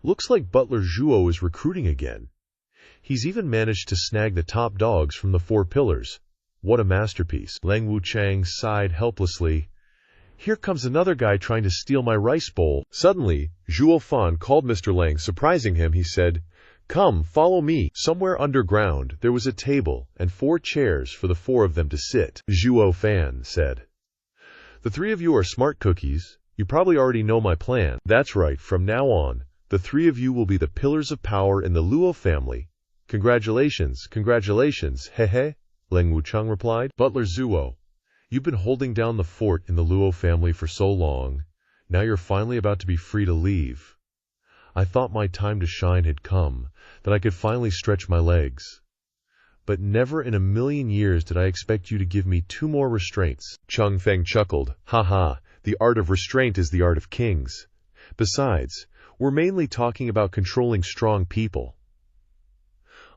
Looks like Butler Zhuo is recruiting again. He's even managed to snag the top dogs from the 4 pillars. What a masterpiece. Lang Wuchang sighed helplessly. Here comes another guy trying to steal my rice bowl. Suddenly, Zhuo Fan called Mr. Lang, surprising him. He said, Come, follow me. Somewhere underground, there was a table and 4 chairs for the 4 of them to sit. Zhuo Fan said, The 3 of you are smart cookies. You probably already know my plan. That's right. From now on, the 3 of you will be the pillars of power in the Luo family. Congratulations, hehe, Leng Wuchang replied. Butler Zhuo, you've been holding down the fort in the Luo family for so long. Now you're finally about to be free to leave. I thought my time to shine had come, that I could finally stretch my legs. But never in a million years did I expect you to give me 2 more restraints. Cheng Feng chuckled. Ha, the art of restraint is the art of kings. Besides, we're mainly talking about controlling strong people.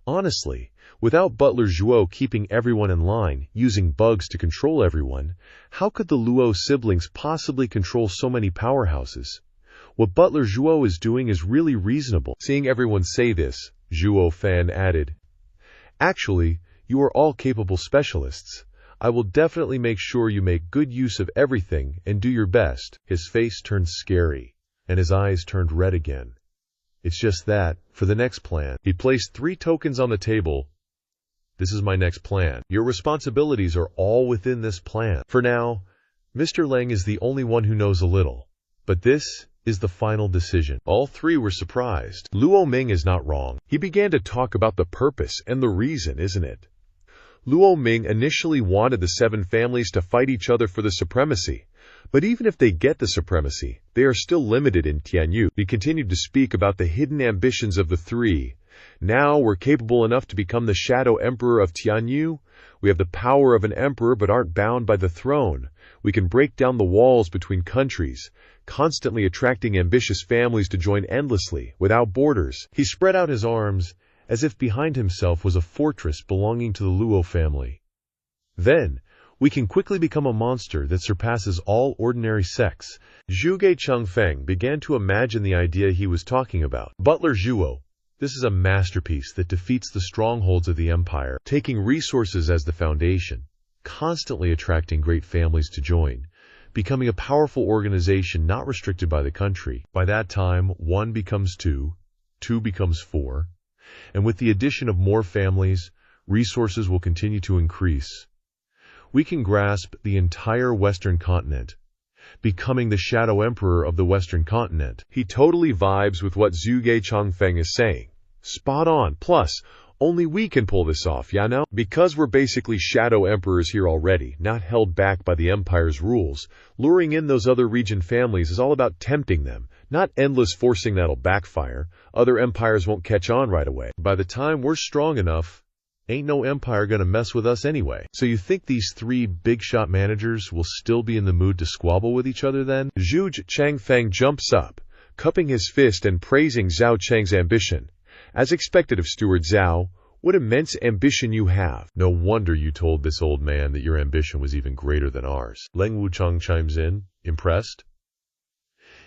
Honestly, without Butler Zhuo keeping everyone in line, using bugs to control everyone, how could the Luo siblings possibly control so many powerhouses? What Butler Zhuo is doing is really reasonable. Seeing everyone say this, Zhuo Fan added, Actually, you are all capable specialists. I will definitely make sure you make good use of everything and do your best. His face turned scary, and his eyes turned red again. It's just that, for the next plan, he placed 3 tokens on the table. This is my next plan. Your responsibilities are all within this plan. For now, Mr. Lang is the only one who knows a little. But this is the final decision. All 3 were surprised. Luo Ming is not wrong. He began to talk about the purpose and the reason, isn't it? Luo Ming initially wanted the 7 families to fight each other for the supremacy. But even if they get the supremacy, they are still limited in Tianyu. He continued to speak about the hidden ambitions of the 3. Now we're capable enough to become the Shadow Emperor of Tianyu. We have the power of an emperor but aren't bound by the throne. We can break down the walls between countries, constantly attracting ambitious families to join endlessly, without borders. He spread out his arms, as if behind himself was a fortress belonging to the Luo family. Then, we can quickly become a monster that surpasses all ordinary sects. Zhuge Chengfeng began to imagine the idea he was talking about. Butler Zhuo, this is a masterpiece that defeats the strongholds of the empire, taking resources as the foundation, constantly attracting great families to join, becoming a powerful organization not restricted by the country. By that time, 1 becomes 2, 2 becomes 4, and with the addition of more families, resources will continue to increase. We can grasp the entire Western continent, becoming the Shadow Emperor of the Western continent. He totally vibes with what Zhuge Chengfeng is saying. Spot on. Plus, only we can pull this off, ya know? Because we're basically Shadow Emperors here already, not held back by the Empire's rules. Luring in those other region families is all about tempting them, not endless forcing that'll backfire. Other empires won't catch on right away. By the time we're strong enough, ain't no empire gonna mess with us anyway. So you think these 3 big-shot managers will still be in the mood to squabble with each other then? Zhuge Chengfeng jumps up, cupping his fist and praising Zhao Cheng's ambition. As expected of Steward Zhao, what immense ambition you have. No wonder you told this old man that your ambition was even greater than ours. Leng Wuchang chimes in, impressed.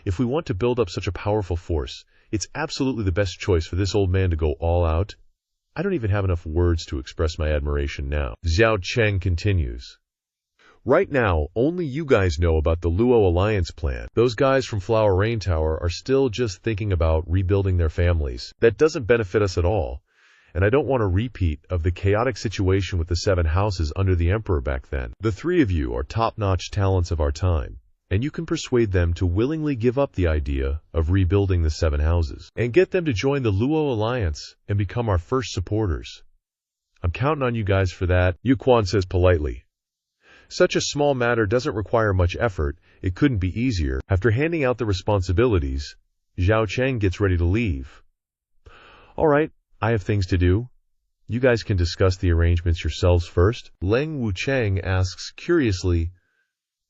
If we want to build up such a powerful force, it's absolutely the best choice for this old man to go all out. I don't even have enough words to express my admiration now. Zhao Cheng continues. Right now, only you guys know about the Luo Alliance plan. Those guys from Flower Rain Tower are still just thinking about rebuilding their families. That doesn't benefit us at all. and I don't want a repeat of the chaotic situation with the 7 houses under the emperor back then. The 3 of you are top-notch talents of our time, and you can persuade them to willingly give up the idea of rebuilding the 7 houses, and get them to join the Luo Alliance and become our first supporters. I'm counting on you guys for that, Yu Quan says politely. Such a small matter doesn't require much effort. It couldn't be easier. After handing out the responsibilities, Zhao Cheng gets ready to leave. All right, I have things to do. You guys can discuss the arrangements yourselves first. Leng Wucheng asks curiously,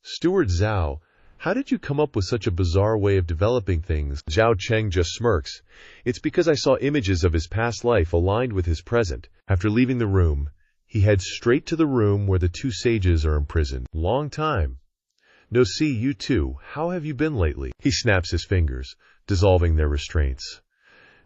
Steward Zhao, how did you come up with such a bizarre way of developing things? Zhao Cheng just smirks. It's because I saw images of his past life aligned with his present. After leaving the room, he heads straight to the room where the 2 sages are imprisoned. Long time. No, see, you two, how have you been lately? He snaps his fingers, dissolving their restraints.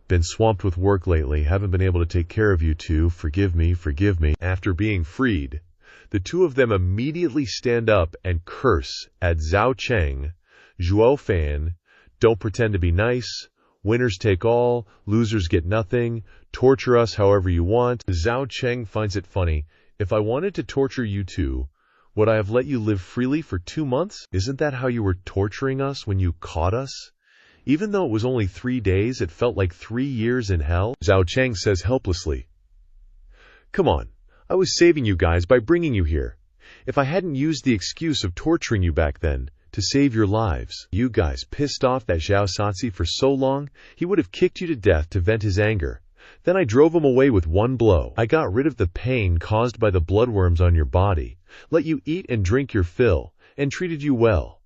Been swamped with work lately, haven't been able to take care of you two, forgive me, forgive me. After being freed, the 2 of them immediately stand up and curse at Zhao Cheng, Zhuo Fan, don't pretend to be nice, winners take all, losers get nothing, torture us however you want. Zhao Cheng finds it funny. If I wanted to torture you two, would I have let you live freely for 2 months? Isn't that how you were torturing us when you caught us? Even though it was only 3 days, it felt like 3 years in hell. Zhao Cheng says helplessly. Come on, I was saving you guys by bringing you here. If I hadn't used the excuse of torturing you back then, to save your lives. You guys pissed off that Zhao Satsi for so long, he would have kicked you to death to vent his anger. Then I drove him away with 1 blow. I got rid of the pain caused by the bloodworms on your body, let you eat and drink your fill, and treated you well.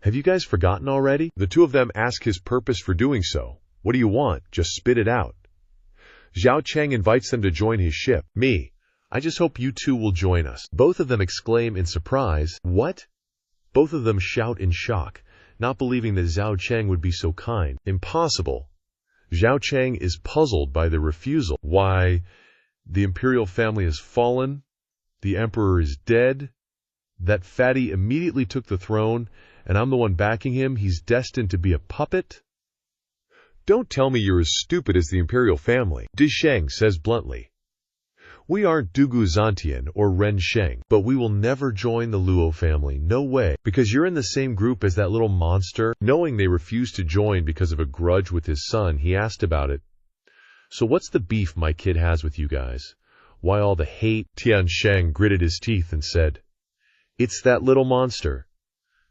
Have you guys forgotten already? The 2 of them ask his purpose for doing so. What do you want? Just spit it out. Zhao Cheng invites them to join his ship. Me. I just hope you 2 will join us. Both of them exclaim in surprise. What? Both of them shout in shock, not believing that Zhao Cheng would be so kind. Impossible. Zhao Cheng is puzzled by the refusal. Why, the imperial family has fallen, the emperor is dead, that fatty immediately took the throne, and I'm the one backing him. He's destined to be a puppet? Don't tell me you're as stupid as the imperial family, Di Sheng says bluntly. We aren't Dugu Zantian or Ren Sheng, but we will never join the Luo family, no way, because you're in the same group as that little monster. Knowing they refused to join because of a grudge with his son, he asked about it. So what's the beef my kid has with you guys? Why all the hate? Tian Sheng gritted his teeth and said, It's that little monster.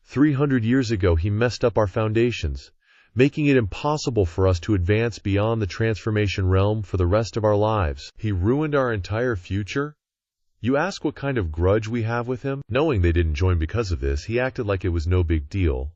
300 years ago he messed up our foundations, making it impossible for us to advance beyond the transformation realm for the rest of our lives. He ruined our entire future? You ask what kind of grudge we have with him? Knowing they didn't join because of this, he acted like it was no big deal.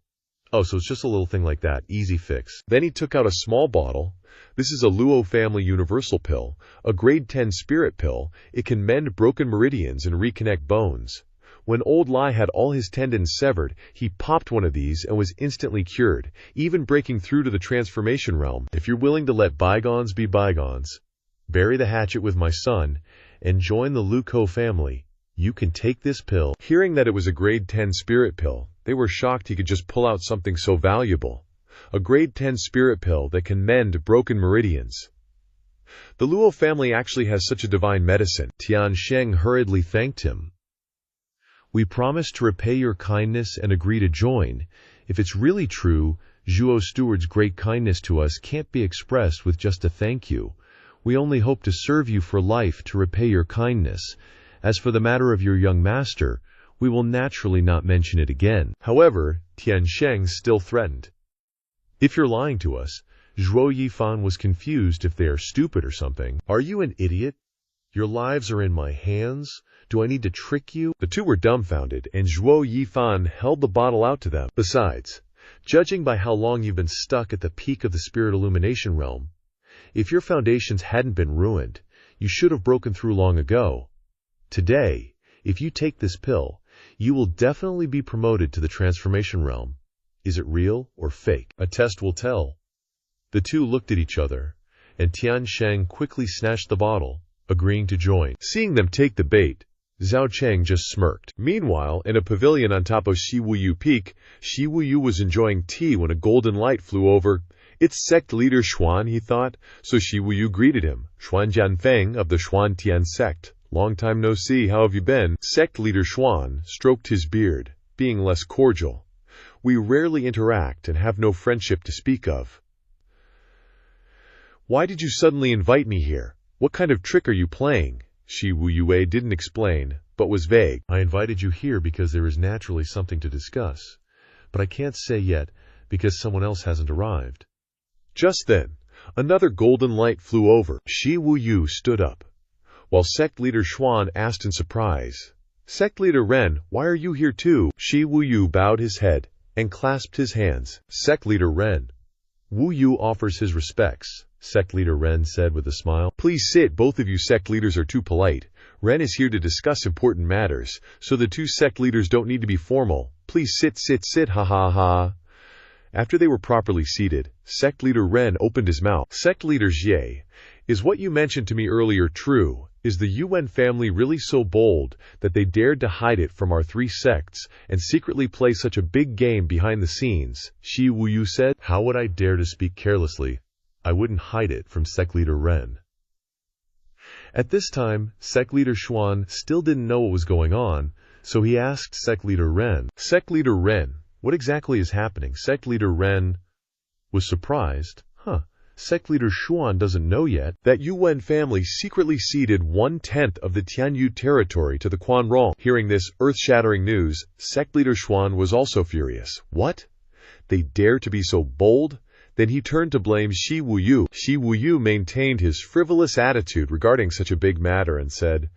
Oh, so it's just a little thing like that, easy fix. Then he took out a small bottle. This is a Luo family universal pill, a grade 10 spirit pill. It can mend broken meridians and reconnect bones. When old Lai had all his tendons severed, he popped one of these and was instantly cured, even breaking through to the transformation realm. If you're willing to let bygones be bygones, bury the hatchet with my son, and join the Lu Ko family, you can take this pill. Hearing that it was a grade 10 spirit pill, they were shocked he could just pull out something so valuable. A grade 10 spirit pill that can mend broken meridians. The Luo family actually has such a divine medicine. Tian Sheng hurriedly thanked him. We promise to repay your kindness and agree to join. If it's really true, Zhuo Steward's great kindness to us can't be expressed with just a thank you. We only hope to serve you for life to repay your kindness. As for the matter of your young master, we will naturally not mention it again. However, Tian Sheng still threatened. If you're lying to us, Zhuo Yifan was confused if they are stupid or something. Are you an idiot? Your lives are in my hands. Do I need to trick you? The 2 were dumbfounded, and Zhuo Yifan held the bottle out to them. Besides, judging by how long you've been stuck at the peak of the spirit illumination realm, if your foundations hadn't been ruined, you should have broken through long ago. Today, if you take this pill, you will definitely be promoted to the transformation realm. Is it real or fake? A test will tell. The 2 looked at each other, and Tian Sheng quickly snatched the bottle, agreeing to join. Seeing them take the bait, Zhao Cheng just smirked. Meanwhile, in a pavilion on top of Shiwuyu Peak, Shiwuyu was enjoying tea when a golden light flew over. It's sect leader Xuan, he thought, so Shi Wuyu greeted him. Xuan Jianfeng of the Xuan Tian sect. Long time no see, how have you been? Sect leader Xuan stroked his beard, being less cordial. We rarely interact and have no friendship to speak of. Why did you suddenly invite me here? What kind of trick are you playing? Shi Wuyue didn't explain, but was vague. I invited you here because there is naturally something to discuss, but I can't say yet because someone else hasn't arrived. Just then, another golden light flew over. Shi Wuyu stood up, while sect leader Xuan asked in surprise, Sect leader Ren, why are you here too? Shi Wuyu bowed his head and clasped his hands. Sect leader Ren. Wuyu offers his respects, sect leader Ren said with a smile. Please sit, both of you sect leaders are too polite. Ren is here to discuss important matters, so the two sect leaders don't need to be formal. Please sit, ha ha ha. After they were properly seated, sect leader Ren opened his mouth. Sect leader Jie, is what you mentioned to me earlier true? Is the Yuan family really so bold that they dared to hide it from our three sects and secretly play such a big game behind the scenes? Shi Wuyu said. How would I dare to speak carelessly? I wouldn't hide it from sect leader Ren. At this time, sect leader Xuan still didn't know what was going on, so he asked sect leader Ren. Sect leader Ren, what exactly is happening? Sect leader Ren was surprised. Sect leader Xuan doesn't know yet that Yuan family secretly ceded 1/10 of the Tianyu territory to the Quanrong. Hearing this earth-shattering news, sect leader Xuan was also furious. What? They dare to be so bold? Then he turned to blame Shi Wuyu. Shi Wuyu maintained his frivolous attitude regarding such a big matter and said,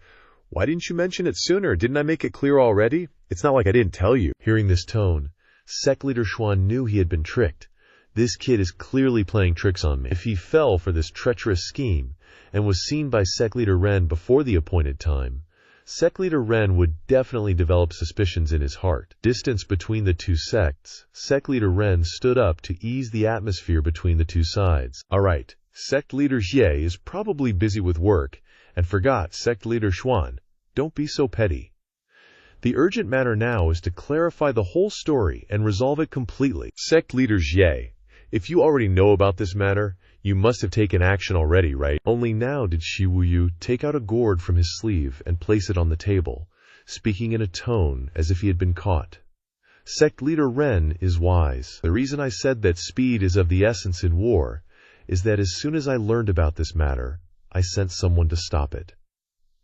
Why didn't you mention it sooner? Didn't I make it clear already? It's not like I didn't tell you. Hearing this tone, sect leader Xuan knew he had been tricked. This kid is clearly playing tricks on me. If he fell for this treacherous scheme and was seen by sect leader Ren before the appointed time, sect leader Ren would definitely develop suspicions in his heart. Distance between the two sects, sect leader Ren stood up to ease the atmosphere between the two sides. Alright, sect leader Jie is probably busy with work and forgot sect leader Xuan. Don't be so petty. The urgent matter now is to clarify the whole story and resolve it completely. Sect leader Jie, if you already know about this matter, you must have taken action already, right? Only now did Shi Wuyu take out a gourd from his sleeve and place it on the table, speaking in a tone as if he had been caught. Sect leader Ren is wise. The reason I said that speed is of the essence in war is that as soon as I learned about this matter, I sent someone to stop it.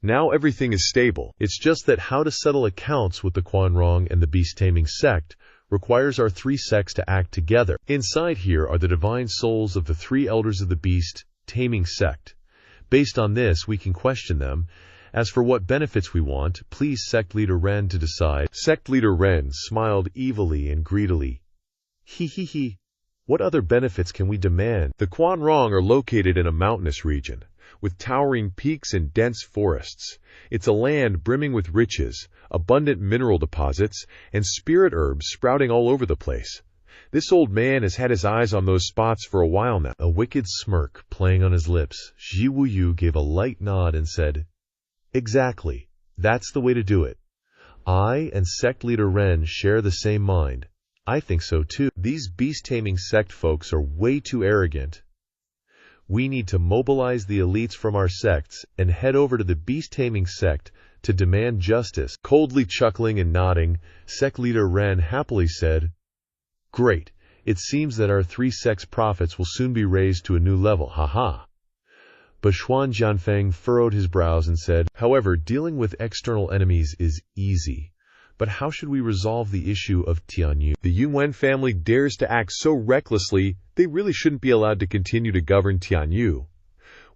Now everything is stable. It's just that how to settle accounts with the Quanrong and the beast-taming sect requires our three sects to act together. Inside here are the divine souls of the three elders of the beast-taming sect. Based on this, we can question them. As for what benefits we want, please sect leader Ren to decide. Sect leader Ren smiled evilly and greedily. He. What other benefits can we demand? The Quanrong are located in a mountainous region, with towering peaks and dense forests. It's a land brimming with riches, abundant mineral deposits, and spirit herbs sprouting all over the place. This old man has had his eyes on those spots for a while now. A wicked smirk playing on his lips, Shi Wuyu gave a light nod and said, Exactly. That's the way to do it. I and sect leader Ren share the same mind. I think so too. These beast-taming sect folks are way too arrogant. We need to mobilize the elites from our sects and head over to the beast-taming sect to demand justice. Coldly chuckling and nodding, sect leader Ren happily said, Great. It seems that our three sects' profits will soon be raised to a new level. Haha. But Xuan Jianfeng furrowed his brows and said, However, dealing with external enemies is easy. But how should we resolve the issue of Tianyu? The Yuan family dares to act so recklessly, they really shouldn't be allowed to continue to govern Tianyu.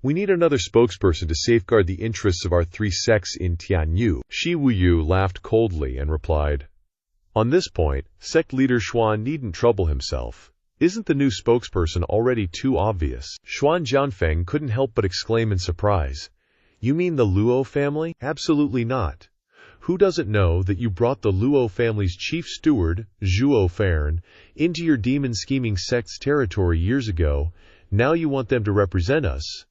We need another spokesperson to safeguard the interests of our three sects in Tianyu. Shi Wuyu laughed coldly and replied, On this point, sect leader Xuan needn't trouble himself. Isn't the new spokesperson already too obvious? Xuan Jianfeng couldn't help but exclaim in surprise. You mean the Luo family? Absolutely not. Who doesn't know that you brought the Luo family's chief steward, Zhuo Fan, into your demon-scheming sect's territory years ago? Now you want them to represent us.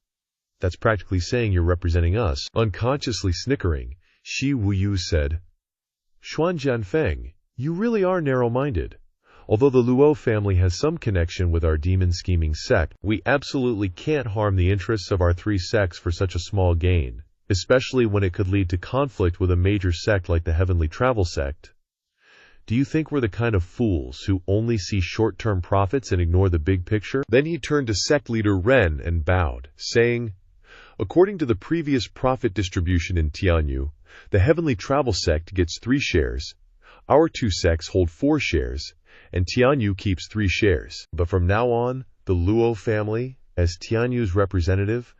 That's practically saying you're representing us. Unconsciously snickering, Shi Wuyu said, Xuan Jianfeng, you really are narrow-minded. Although the Luo family has some connection with our demon-scheming sect, we absolutely can't harm the interests of our three sects for such a small gain, especially when it could lead to conflict with a major sect like the Heavenly Travel sect. Do you think we're the kind of fools who only see short-term profits and ignore the big picture? Then he turned to sect leader Ren and bowed, saying, according to the previous profit distribution in Tianyu, the Heavenly Travel sect gets 3 shares, our 2 sects hold 4 shares, and Tianyu keeps 3 shares. But from now on, the Luo family, as Tianyu's representative,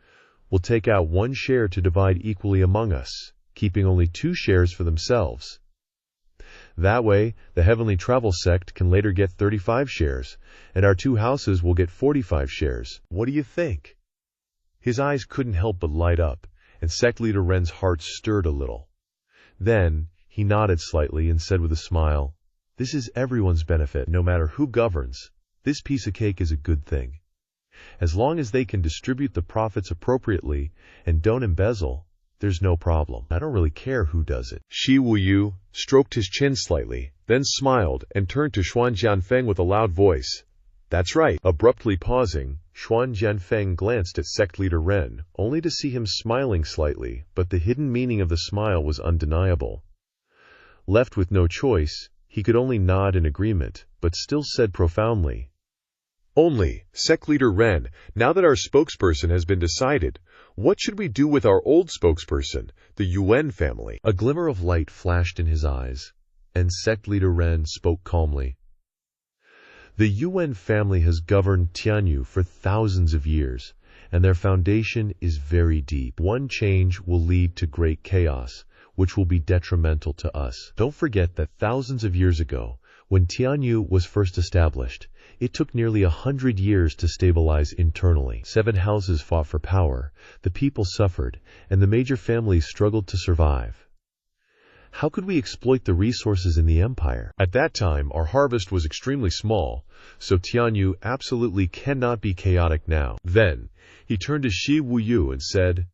will take out 1 share to divide equally among us, keeping only 2 shares for themselves. That way, the Heavenly Travel sect can later get 35 shares, and our 2 houses will get 45 shares. What do you think? His eyes couldn't help but light up, and sect leader Ren's heart stirred a little. Then, he nodded slightly and said with a smile, this is everyone's benefit, no matter who governs. This piece of cake is a good thing. As long as they can distribute the profits appropriately and don't embezzle, there's no problem. I don't really care who does it. Shi Wuyu stroked his chin slightly, then smiled and turned to Xuan Jianfeng with a loud voice. That's right. Abruptly pausing, Xuan Jianfeng glanced at sect leader Ren, only to see him smiling slightly, but the hidden meaning of the smile was undeniable. Left with no choice, he could only nod in agreement, but still said profoundly, only, sect leader Ren, now that our spokesperson has been decided, what should we do with our old spokesperson, the Yuan family? A glimmer of light flashed in his eyes, and sect leader Ren spoke calmly. The Yuan family has governed Tianyu for thousands of years, and their foundation is very deep. One change will lead to great chaos, which will be detrimental to us. Don't forget that thousands of years ago, when Tianyu was first established, it took nearly 100 years to stabilize internally. 7 houses fought for power, the people suffered, and the major families struggled to survive. How could we exploit the resources in the empire? At that time, our harvest was extremely small, so Tianyu absolutely cannot be chaotic now. Then, he turned to Shi Wuyu and said,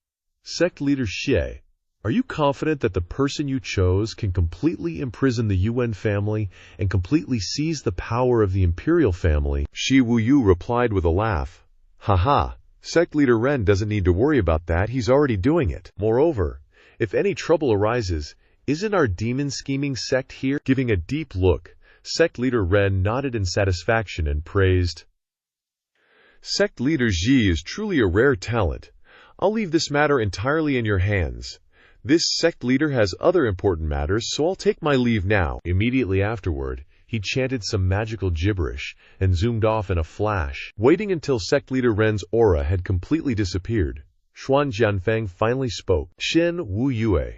sect leader Xie, are you confident that the person you chose can completely imprison the Yuan family and completely seize the power of the imperial family? Shi Wuyu replied with a laugh. Haha, sect leader Ren doesn't need to worry about that, he's already doing it. Moreover, if any trouble arises, isn't our demon-scheming sect here? Giving a deep look, sect leader Ren nodded in satisfaction and praised. Sect leader Xi is truly a rare talent. I'll leave this matter entirely in your hands. This sect leader has other important matters, so I'll take my leave now. Immediately afterward, he chanted some magical gibberish and zoomed off in a flash. Waiting until sect leader Ren's aura had completely disappeared, Xuan Jianfeng finally spoke. Shen Wu Yue,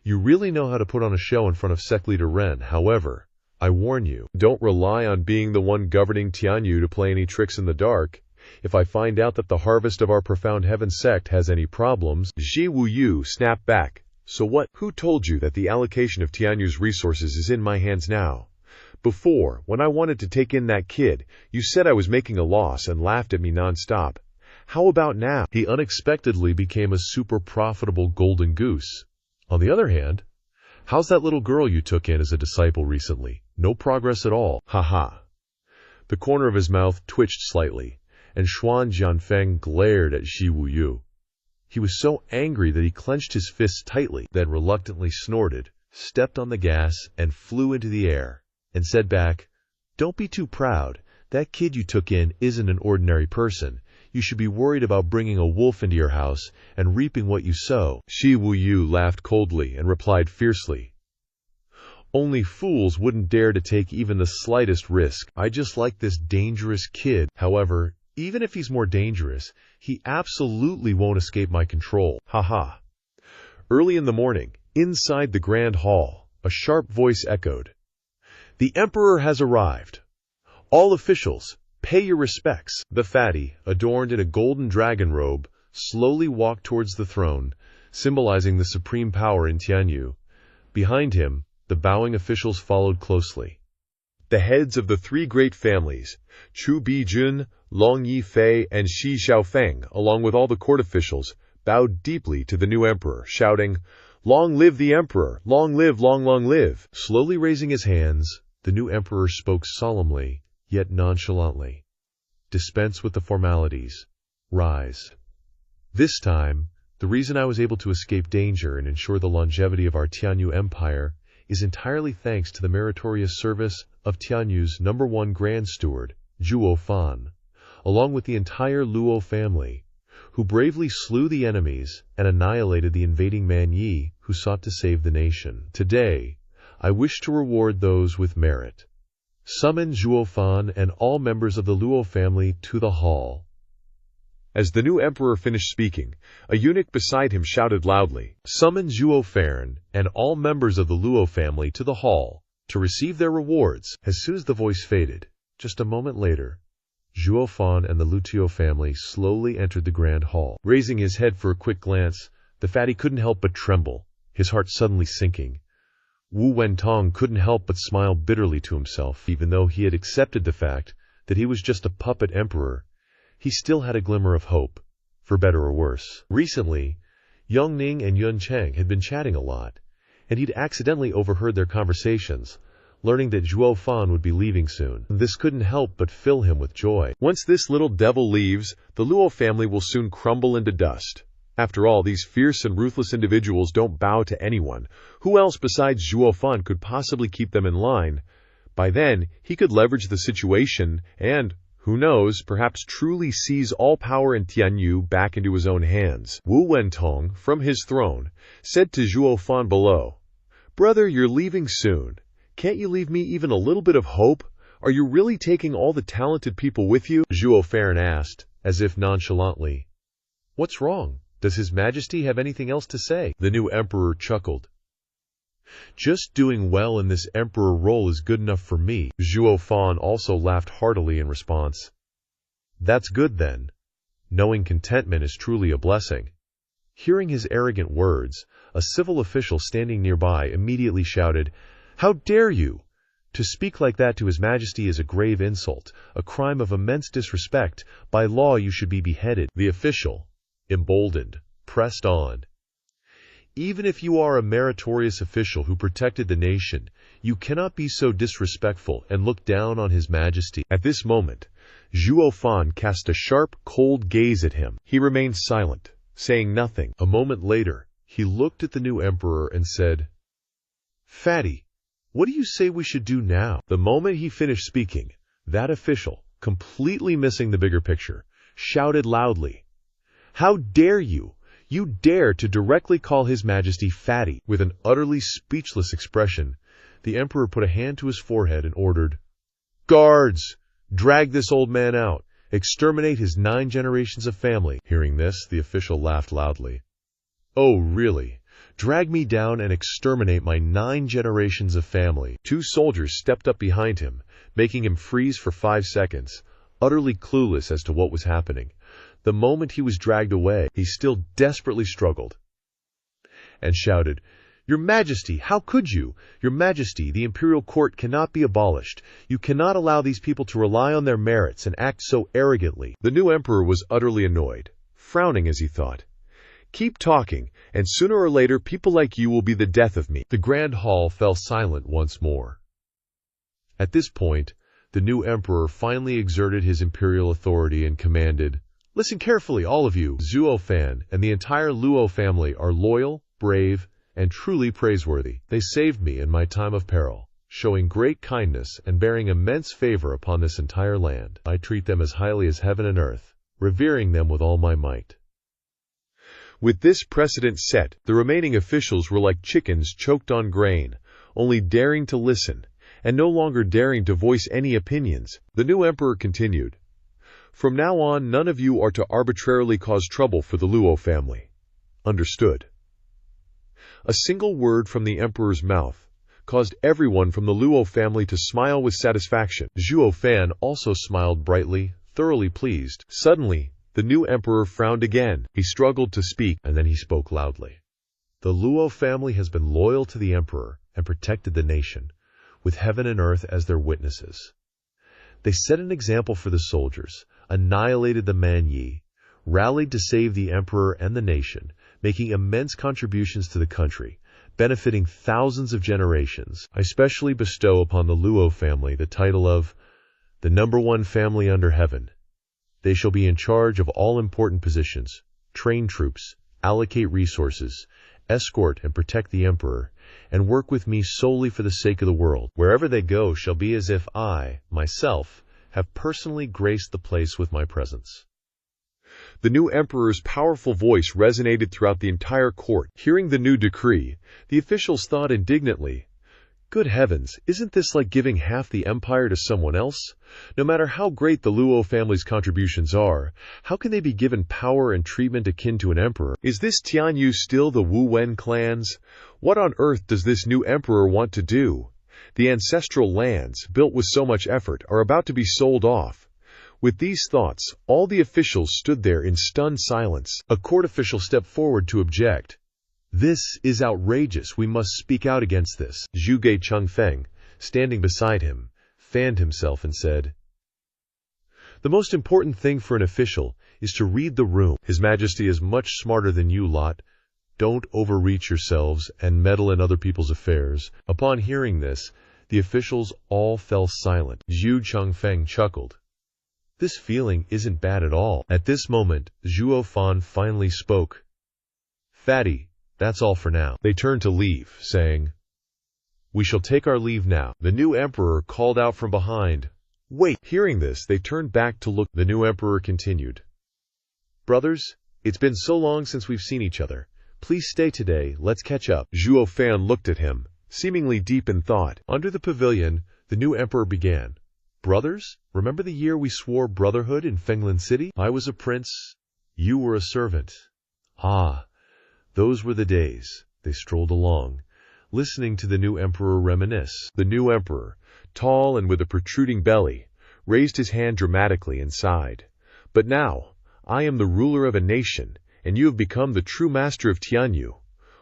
you really know how to put on a show in front of sect leader Ren. However, I warn you, don't rely on being the one governing Tianyu to play any tricks in the dark. If I find out that the harvest of our profound heaven sect has any problems, Shi Wuyu snapped back. So what? Who told you that the allocation of Tianyu's resources is in my hands now? Before, when I wanted to take in that kid, you said I was making a loss and laughed at me non-stop. How about now? He unexpectedly became a super profitable golden goose. On the other hand, how's that little girl you took in as a disciple recently? No progress at all. Haha. The corner of his mouth twitched slightly, and Xuan Jianfeng glared at Shi Wuyu. He was so angry that he clenched his fists tightly, then reluctantly snorted, stepped on the gas, and flew into the air, and said back, don't be too proud. That kid you took in isn't an ordinary person. You should be worried about bringing a wolf into your house and reaping what you sow. Shi Wuyu laughed coldly and replied fiercely, only fools wouldn't dare to take even the slightest risk. I just like this dangerous kid. However, even if he's more dangerous, he absolutely won't escape my control. Haha. Early in the morning, inside the grand hall, a sharp voice echoed. The emperor has arrived. All officials, pay your respects. The fatty, adorned in a golden dragon robe, slowly walked towards the throne, symbolizing the supreme power in Tianyu. Behind him, the bowing officials followed closely. The heads of the 3 great families, Chu Bijun, Long Yifei, and Shi Xiaofeng, along with all the court officials, bowed deeply to the new emperor, shouting, long live the emperor! Long live, long live! Slowly raising his hands, The new emperor spoke solemnly, yet nonchalantly. "Dispense with the formalities. Rise." This time, the reason I was able to escape danger and ensure the longevity of our Tianyu Empire is entirely thanks to the meritorious service of Tianyu's #1 Grand Steward, Zhuo Fan, along with the entire Luo family, who bravely slew the enemies and annihilated the invading Man Yi who sought to save the nation. Today, I wish to reward those with merit. Summon Zhuo Fan and all members of the Luo family to the hall. As the new emperor finished speaking, a eunuch beside him shouted loudly, "Summon Zhuo Fan and all members of the Luo family to the hall to receive their rewards." As soon as the voice faded, just a moment later, Zhuo Fan and the Lutuo family slowly entered the grand hall. Raising his head for a quick glance, the fatty couldn't help but tremble, his heart suddenly sinking. Wu Wentong couldn't help but smile bitterly to himself. Even though he had accepted the fact that he was just a puppet emperor, he still had a glimmer of hope, for better or worse. Recently, Yong Ning and Yun Cheng had been chatting a lot, and he'd accidentally overheard their conversations, learning that Zhuo Fan would be leaving soon. This couldn't help but fill him with joy. Once this little devil leaves, the Luo family will soon crumble into dust. After all, these fierce and ruthless individuals don't bow to anyone. Who else besides Zhuo Fan could possibly keep them in line? By then, he could leverage the situation and, who knows, perhaps truly seize all power in Tianyu back into his own hands. Wu Wentong, from his throne, said to Zhuo Fan below, "Brother, you're leaving soon. Can't you leave me even a little bit of hope? Are you really taking all the talented people with you?" Zhuo Fan asked, as if nonchalantly. "What's wrong? Does His Majesty have anything else to say?" The new emperor chuckled. "Just doing well in this emperor role is good enough for me." Zhuo Fan also laughed heartily in response. "That's good then. Knowing contentment is truly a blessing." Hearing his arrogant words, a civil official standing nearby immediately shouted, "How dare you! To speak like that to His Majesty is a grave insult, a crime of immense disrespect. By law you should be beheaded." The official, emboldened, pressed on. "Even if you are a meritorious official who protected the nation, you cannot be so disrespectful and look down on His Majesty." At this moment, Zhuo Fan cast a sharp, cold gaze at him. He remained silent, saying nothing. A moment later, he looked at the new emperor and said, "Fatty, what do you say we should do now?" The moment he finished speaking, that official, completely missing the bigger picture, shouted loudly, "How dare you! You dare to directly call His Majesty fatty!" With an utterly speechless expression, the emperor put a hand to his forehead and ordered, "Guards! Drag this old man out! Exterminate his 9 generations of family!" Hearing this, the official laughed loudly. "Oh, really? Drag me down and exterminate my 9 generations of family?" 2 soldiers stepped up behind him, making him freeze for 5 seconds, utterly clueless as to what was happening. The moment he was dragged away, he still desperately struggled and shouted, "Your Majesty, how could you? Your Majesty, the imperial court cannot be abolished. You cannot allow these people to rely on their merits and act so arrogantly." The new emperor was utterly annoyed, frowning as he thought, "Keep talking, and sooner or later people like you will be the death of me." The grand hall fell silent once more. At this point, the new emperor finally exerted his imperial authority and commanded, "Listen carefully, all of you. Zhuo Fan and the entire Luo family are loyal, brave, and truly praiseworthy. They saved me in my time of peril, showing great kindness and bearing immense favor upon this entire land. I treat them as highly as heaven and earth, revering them with all my might." With this precedent set, the remaining officials were like chickens choked on grain, only daring to listen, and no longer daring to voice any opinions. The new emperor continued, "From now on, none of you are to arbitrarily cause trouble for the Luo family. Understood?" A single word from the emperor's mouth caused everyone from the Luo family to smile with satisfaction. Zhuo Fan also smiled brightly, thoroughly pleased. Suddenly, the new emperor frowned again. He struggled to speak, and then he spoke loudly. "The Luo family has been loyal to the emperor and protected the nation, with heaven and earth as their witnesses. They set an example for the soldiers, annihilated the Man Yi, rallied to save the emperor and the nation, making immense contributions to the country, benefiting thousands of generations. I specially bestow upon the Luo family the title of the #1 family under heaven. They shall be in charge of all important positions, train troops, allocate resources, escort and protect the emperor, and work with me solely for the sake of the world. Wherever they go shall be as if I, myself, have personally graced the place with my presence. The new emperor's powerful voice resonated throughout the entire court. Hearing the new decree, the officials thought indignantly, "Good heavens, isn't this like giving half the empire to someone else? No matter how great the Luo family's contributions are, how can they be given power and treatment akin to an emperor? Is this Tianyu still the Wu Wen clans? What on earth does this new emperor want to do? The ancestral lands, built with so much effort, are about to be sold off." With these thoughts, all the officials stood there in stunned silence. A court official stepped forward to object. "This is outrageous. We must speak out against this." Zhuge Chengfeng, standing beside him, fanned himself and said, "The most important thing for an official is to read the room. His Majesty is much smarter than you lot. Don't overreach yourselves and meddle in other people's affairs." Upon hearing this, the officials all fell silent. Zhu Chengfeng chuckled. "This feeling isn't bad at all." At this moment, Zhuo Fan finally spoke. "Fatty, that's all for now." They turned to leave, saying, "We shall take our leave now." The new emperor called out from behind, "Wait!" Hearing this, they turned back to look. The new emperor continued, "Brothers, it's been so long since we've seen each other. Please stay today, let's catch up." Zhuo Fan looked at him, seemingly deep in thought. Under the pavilion, the new emperor began. "Brothers, remember the year we swore brotherhood in Fenglin City? I was a prince, you were a servant. Ah, those were the days." They strolled along, listening to the new emperor reminisce. The new emperor, tall and with a protruding belly, raised his hand dramatically and sighed. "But now, I am the ruler of a nation, and you have become the true master of Tianyu.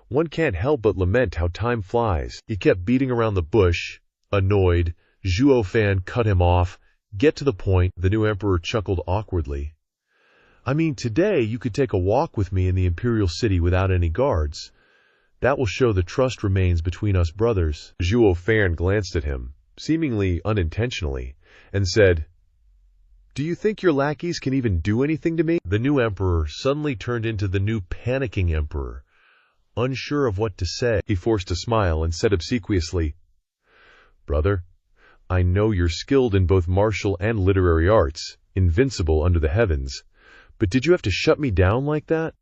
One can't help but lament how time flies." He kept beating around the bush. Annoyed, Zhuo Fan cut him off. "Get to the point." The new emperor chuckled awkwardly. "I mean, today you could take a walk with me in the imperial city without any guards. That will show the trust remains between us brothers." Zhuo Fan glanced at him, seemingly unintentionally, and said, "Do you think your lackeys can even do anything to me?" The new emperor suddenly turned into the new panicking emperor. Unsure of what to say, he forced a smile and said obsequiously, "Brother, I know you're skilled in both martial and literary arts, invincible under the heavens, but did you have to shut me down like that?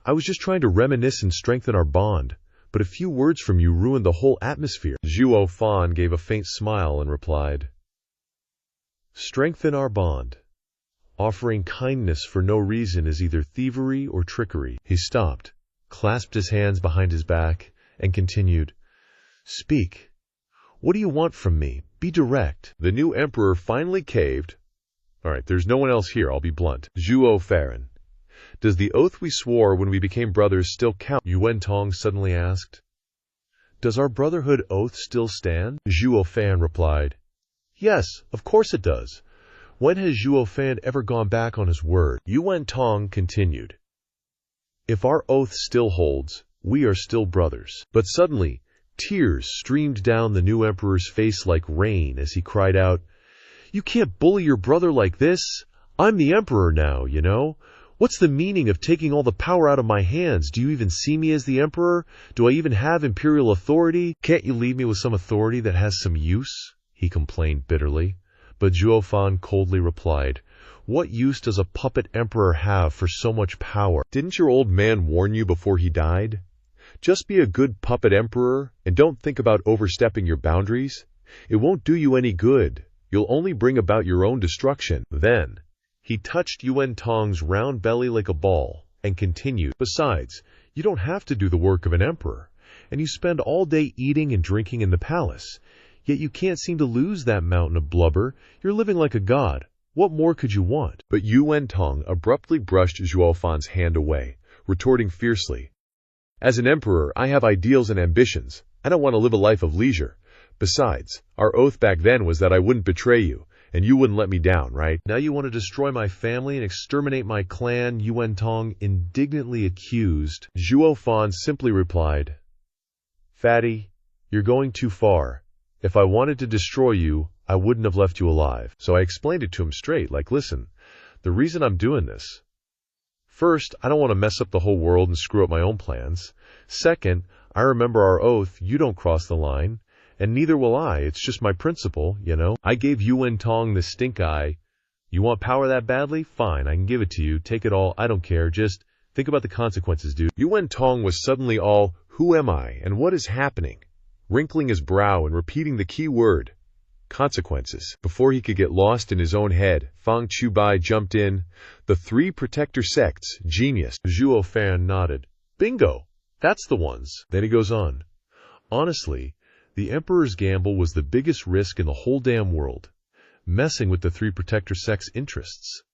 I was just trying to reminisce and strengthen our bond, but a few words from you ruined the whole atmosphere." Zhuo Fan gave a faint smile and replied, "Strengthen our bond. Offering kindness for no reason is either thievery or trickery." He stopped, clasped his hands behind his back, and continued, "Speak. What do you want from me? Be direct." The new emperor finally caved. "All right, there's no one else here, I'll be blunt. Zhuo Fan, does the oath we swore when we became brothers still count?" Yuan Tong suddenly asked. "Does our brotherhood oath still stand?" Zhuo Fan replied, "Yes, of course it does. When has Zhuo Fan ever gone back on his word?" Yuan Tong continued, "If our oath still holds, we are still brothers." But suddenly, tears streamed down the new emperor's face like rain as he cried out, "You can't bully your brother like this. I'm the emperor now, you know. What's the meaning of taking all the power out of my hands? Do you even see me as the emperor? Do I even have imperial authority? Can't you leave me with some authority that has some use?" he complained bitterly. But Zhuo Fan coldly replied, "What use does a puppet emperor have for so much power? Didn't your old man warn you before he died? Just be a good puppet emperor, and don't think about overstepping your boundaries. It won't do you any good. You'll only bring about your own destruction." Then, he touched Yuan Tong's round belly like a ball, and continued, "Besides, you don't have to do the work of an emperor, and you spend all day eating and drinking in the palace. Yet you can't seem to lose that mountain of blubber. You're living like a god. What more could you want?" But Yuan Tong abruptly brushed Zhuo Fan's hand away, retorting fiercely, "As an emperor, I have ideals and ambitions. I don't want to live a life of leisure. Besides, our oath back then was that I wouldn't betray you, and you wouldn't let me down, right? Now you want to destroy my family and exterminate my clan," Yuan Tong indignantly accused. Zhuo Fan simply replied, Fatty, you're going too far. If I wanted to destroy you, I wouldn't have left you alive. So I explained it to him straight, like, listen, the reason I'm doing this. First, I don't want to mess up the whole world and screw up my own plans. Second, I remember our oath, you don't cross the line. And neither will I, it's just my principle, you know. I gave Yuan Tong the stink eye. You want power that badly? Fine, I can give it to you. Take it all, I don't care. Just think about the consequences, dude. Yuan Tong was suddenly all, who am I and what is happening? Wrinkling his brow and repeating the key word, consequences. Before he could get lost in his own head, Fang Chubai jumped in. The three protector sects, genius. Zhuo Fan nodded. Bingo, that's the ones. Then he goes on. Honestly, the Emperor's gamble was the biggest risk in the whole damn world, messing with the three protector sects' interests.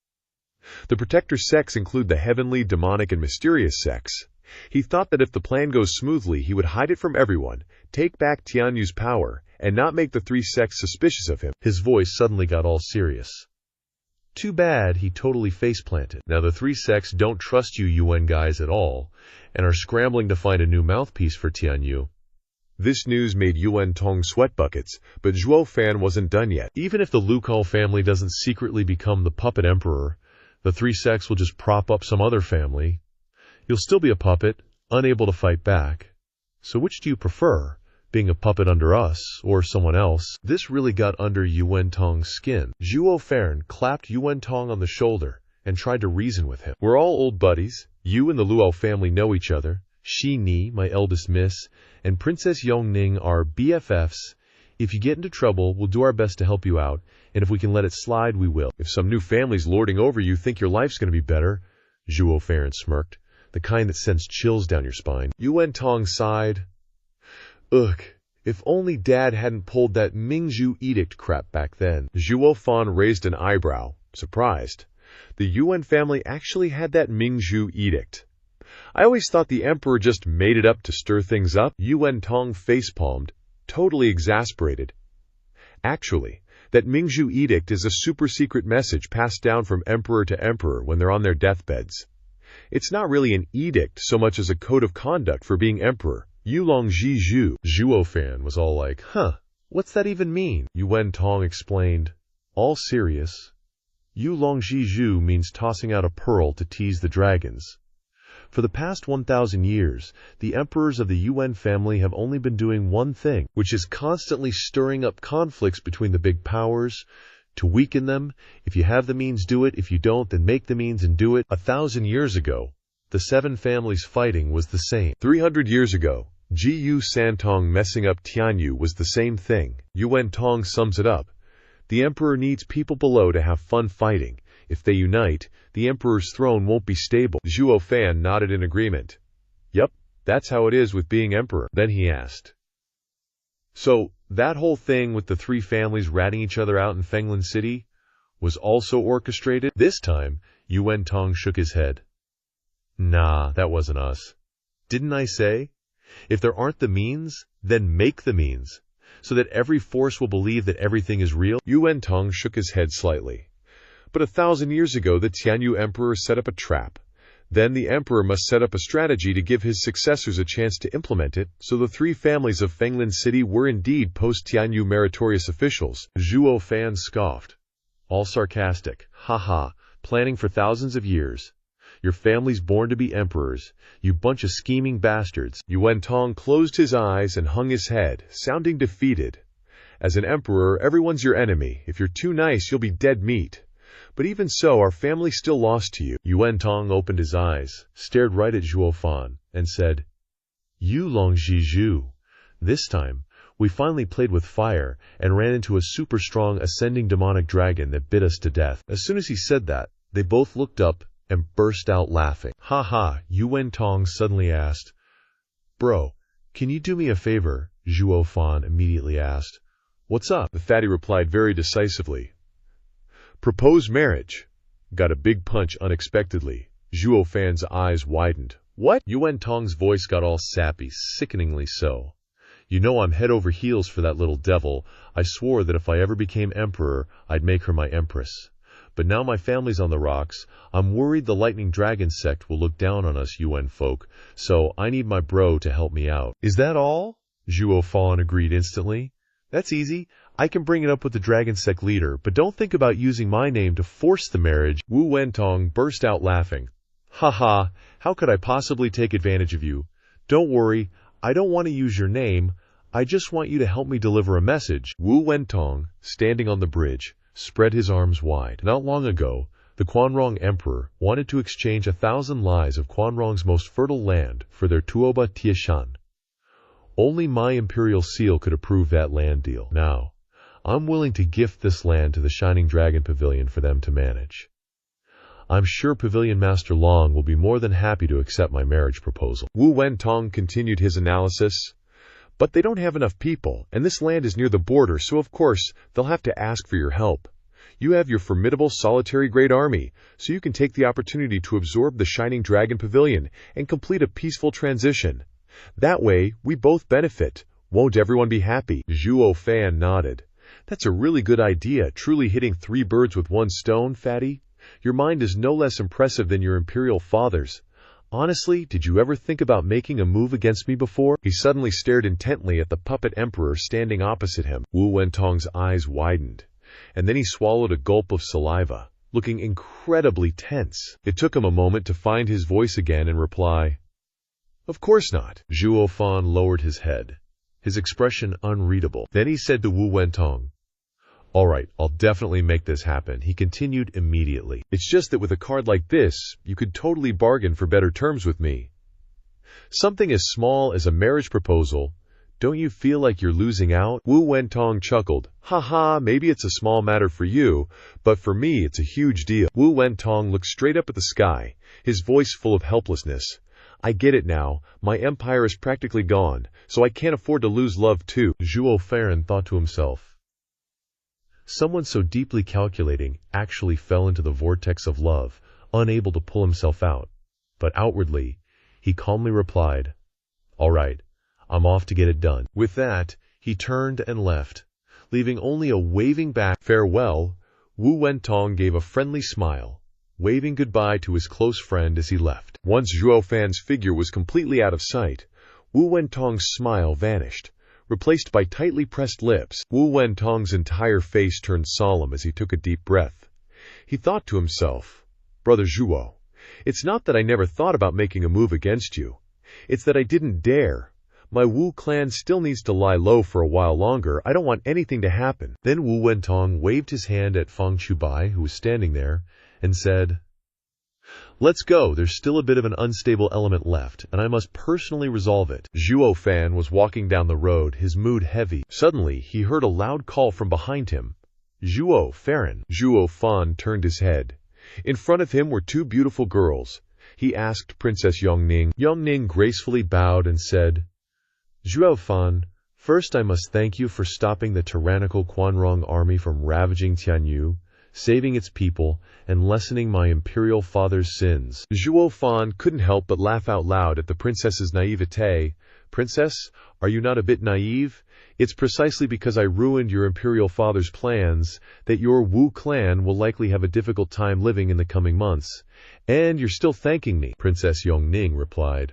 The protector sects include the heavenly, demonic, and mysterious sects. He thought that if the plan goes smoothly, he would hide it from everyone, take back Tianyu's power, and not make the three sects suspicious of him. His voice suddenly got all serious. Too bad he totally face-planted. Now the three sects don't trust you UN guys at all, and are scrambling to find a new mouthpiece for Tianyu. This news made Yuan Tong sweat buckets, but Zhuo Fan wasn't done yet. Even if the Lukal family doesn't secretly become the puppet emperor, the three sects will just prop up some other family. You'll still be a puppet, unable to fight back. So which do you prefer, being a puppet under us, or someone else? This really got under Yuan Tong's skin. Zhuo Fan clapped Yuan Tong on the shoulder and tried to reason with him. We're all old buddies. You and the Luo family know each other. Shi Ni, my eldest miss, and Princess Yongning are BFFs. If you get into trouble, we'll do our best to help you out, and if we can let it slide, we will. If some new family's lording over you, think your life's going to be better, Zhuo Fan smirked, the kind that sends chills down your spine. Yuan Tong sighed. Ugh, if only Dad hadn't pulled that Mingzhu edict crap back then. Zhuo Fan raised an eyebrow, surprised. The Yuan family actually had that Mingzhu edict. I always thought the emperor just made it up to stir things up. Yuan Tong facepalmed, totally exasperated. Actually, that Mingzhu edict is a super-secret message passed down from emperor to emperor when they're on their deathbeds. It's not really an edict so much as a code of conduct for being emperor. Yulong Zhizhu. Zhuo Fan was all like, huh, what's that even mean? Yuan Tong explained, all serious. Yulong Zhizhu means tossing out a pearl to tease the dragons. For the past 1,000 years, the emperors of the Yuan family have only been doing one thing, which is constantly stirring up conflicts between the big powers, to weaken them. If you have the means, do it. If you don't, then make the means and do it. 1,000 years ago, the seven families fighting was the same. 300 years ago, Jiyu Santong messing up Tianyu was the same thing. Yuan Tong sums it up. The emperor needs people below to have fun fighting. If they unite, the emperor's throne won't be stable. Zhuo Fan nodded in agreement. Yep, that's how it is with being emperor. Then he asked. So, that whole thing with the three families ratting each other out in Fenglin City was also orchestrated? This time, Yuan Tong shook his head. Nah, that wasn't us. Didn't I say? If there aren't the means, then make the means, so that every force will believe that everything is real. Yuan Tong shook his head slightly. But 1,000 years ago, the Tianyu emperor set up a trap. Then the emperor must set up a strategy to give his successors a chance to implement it, so the three families of Fenglin City were indeed post-Tianyu meritorious officials. Zhuo Fan scoffed. All sarcastic. Ha, planning for thousands of years. Your family's born to be emperors, you bunch of scheming bastards. Yuan Tong closed his eyes and hung his head, sounding defeated. As an emperor, everyone's your enemy. If you're too nice, you'll be dead meat. But even so, our family still lost to you. Yuan Tong opened his eyes, stared right at Zhuo Fan, and said, Yulong Zhizhu. This time, we finally played with fire and ran into a super strong ascending demonic dragon that bit us to death. As soon as he said that, they both looked up and burst out laughing. Ha, Yuan Tong suddenly asked. Bro, can you do me a favor? Zhuo Fan immediately asked. What's up? The fatty replied very decisively. Propose marriage. Got a big punch unexpectedly. Zhuo Fan's eyes widened. What? Yuan Tong's voice got all sappy, sickeningly so. You know I'm head over heels for that little devil. I swore that if I ever became emperor, I'd make her my empress. But now my family's on the rocks. I'm worried the Lightning Dragon sect will look down on us UN folk, so I need my bro to help me out. Is that all? Zhuo Fan agreed instantly. That's easy. I can bring it up with the dragon sect leader, but don't think about using my name to force the marriage. Wu Wentong burst out laughing. Haha, how could I possibly take advantage of you? Don't worry, I don't want to use your name. I just want you to help me deliver a message. Wu Wentong, standing on the bridge, spread his arms wide. Not long ago, the Quanrong Emperor wanted to exchange 1,000 lies of Quanrong's most fertile land for their Tuoba Tieshan. Only my imperial seal could approve that land deal. Now, I'm willing to gift this land to the Shining Dragon Pavilion for them to manage. I'm sure Pavilion Master Long will be more than happy to accept my marriage proposal. Wu Wentong continued his analysis. But they don't have enough people, and this land is near the border, so of course, they'll have to ask for your help. You have your formidable solitary great army, so you can take the opportunity to absorb the Shining Dragon Pavilion and complete a peaceful transition. That way, we both benefit. Won't everyone be happy? Zhuo Fan nodded. That's a really good idea, truly hitting 3 birds with 1 stone, fatty. Your mind is no less impressive than your imperial father's. Honestly, did you ever think about making a move against me before? He suddenly stared intently at the puppet emperor standing opposite him. Wu Wentong's eyes widened, and then he swallowed a gulp of saliva, looking incredibly tense. It took him a moment to find his voice again and reply, "Of course not." Zhuo Fan lowered his head, his expression unreadable. Then he said to Wu Wentong, "All right, I'll definitely make this happen." He continued immediately. "It's just that with a card like this, you could totally bargain for better terms with me. Something as small as a marriage proposal, don't you feel like you're losing out?" Wu Wentong chuckled. "Haha, maybe it's a small matter for you, but for me it's a huge deal." Wu Wentong looked straight up at the sky, his voice full of helplessness. "I get it now. My empire is practically gone, so I can't afford to lose love too." Zhuo Fan thought to himself. Someone so deeply calculating actually fell into the vortex of love, unable to pull himself out. But outwardly, he calmly replied, "All right, I'm off to get it done." With that, he turned and left, leaving only a waving back farewell. Wu Wentong gave a friendly smile, waving goodbye to his close friend as he left. Once Zhuo Fan's figure was completely out of sight, Wu Wentong's smile vanished, replaced by tightly pressed lips. Wu Wentong's entire face turned solemn as he took a deep breath. He thought to himself, "Brother Zhuo, it's not that I never thought about making a move against you. It's that I didn't dare. My Wu clan still needs to lie low for a while longer. I don't want anything to happen." Then Wu Wentong waved his hand at Feng Chubai, who was standing there, and said, "Let's go. There's still a bit of an unstable element left, and I must personally resolve it." Zhuo Fan was walking down the road, his mood heavy. Suddenly, he heard a loud call from behind him. "Zhuo Fan." Zhuo Fan turned his head. In front of him were 2 beautiful girls. He asked Princess Yongning. Yongning gracefully bowed and said, "Zhuo Fan, first I must thank you for stopping the tyrannical Quanrong army from ravaging Tianyu, saving its people, and lessening my imperial father's sins." Zhuo Fan couldn't help but laugh out loud at the princess's naivete. "Princess, are you not a bit naive? It's precisely because I ruined your imperial father's plans that your Wu clan will likely have a difficult time living in the coming months. And you're still thanking me." Princess Yongning replied,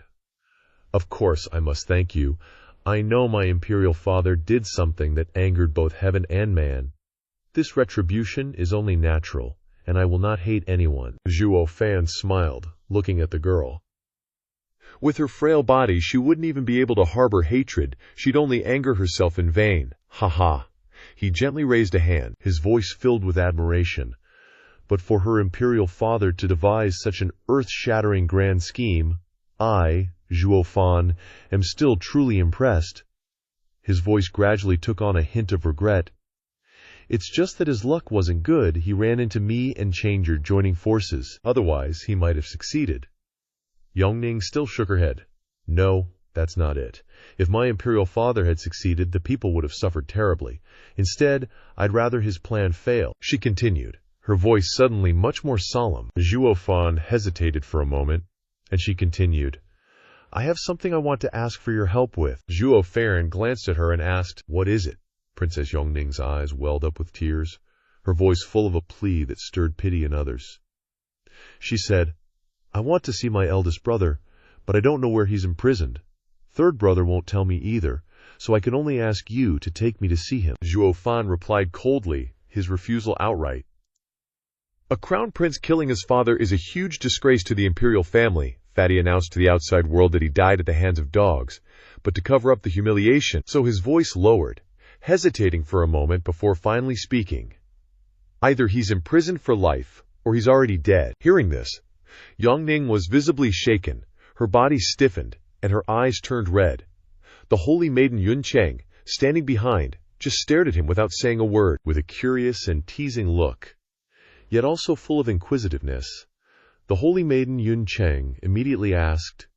"Of course I must thank you. I know my imperial father did something that angered both heaven and man. This retribution is only natural, and I will not hate anyone." Zhuo Fan smiled, looking at the girl. With her frail body, she wouldn't even be able to harbor hatred. She'd only anger herself in vain. "Ha ha." He gently raised a hand, his voice filled with admiration. "But for her imperial father to devise such an earth-shattering grand scheme, I, Zhuo Fan, am still truly impressed." His voice gradually took on a hint of regret. "It's just that his luck wasn't good. He ran into me and Changer joining forces. Otherwise, he might have succeeded." Yongning still shook her head. "No, that's not it. If my imperial father had succeeded, the people would have suffered terribly. Instead, I'd rather his plan fail," she continued, her voice suddenly much more solemn. Zhuo Fan hesitated for a moment, and she continued, "I have something I want to ask for your help with." Zhuo Fan glanced at her and asked, "What is it?" Princess Yongning's eyes welled up with tears, her voice full of a plea that stirred pity in others. She said, "I want to see my eldest brother, but I don't know where he's imprisoned. Third brother won't tell me either. so I can only ask you to take me to see him." Zhuo Fan replied coldly, his refusal outright. "A crown prince killing his father is a huge disgrace to the imperial family," Fatty announced to the outside world that he died at the hands of dogs, but to cover up the humiliation, so his voice lowered, hesitating for a moment before finally speaking. "Either he's imprisoned for life, or he's already dead." Hearing this, Yongning was visibly shaken, her body stiffened, and her eyes turned red. The holy maiden Yun Cheng, standing behind, just stared at him without saying a word, with a curious and teasing look, yet also full of inquisitiveness. The holy maiden Yun Cheng immediately asked,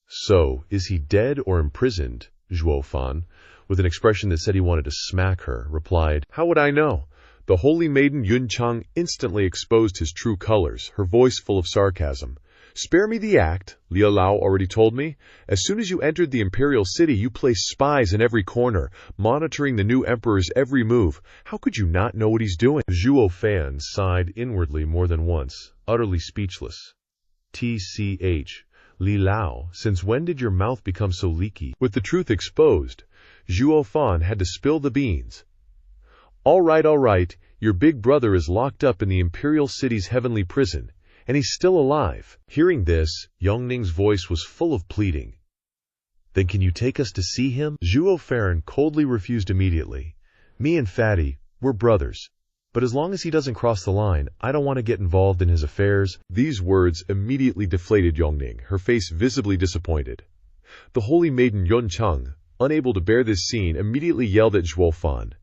"So, is he dead or imprisoned?" Zhuo Fan, with an expression that said he wanted to smack her, replied, "How would I know?" The holy maiden Yun Cheng instantly exposed his true colors, her voice full of sarcasm. "Spare me the act, Liu Lao already told me. As soon as you entered the imperial city, you placed spies in every corner, monitoring the new emperor's every move. How could you not know what he's doing?" Zhuo Fan sighed inwardly more than once, utterly speechless. "TCH, Li Lao, since when did your mouth become so leaky?" With the truth exposed, Zhuo Fan had to spill the beans. All right, your big brother is locked up in the imperial city's heavenly prison, and he's still alive." Hearing this, Yongning's voice was full of pleading. "Then can you take us to see him?" Zhuo Fan coldly refused immediately. "Me and Fatty, we're brothers. But as long as he doesn't cross the line, I don't want to get involved in his affairs." These words immediately deflated Yongning, her face visibly disappointed. The holy maiden Yun Cheng, unable to bear this scene, immediately yelled at Zhuo Fan,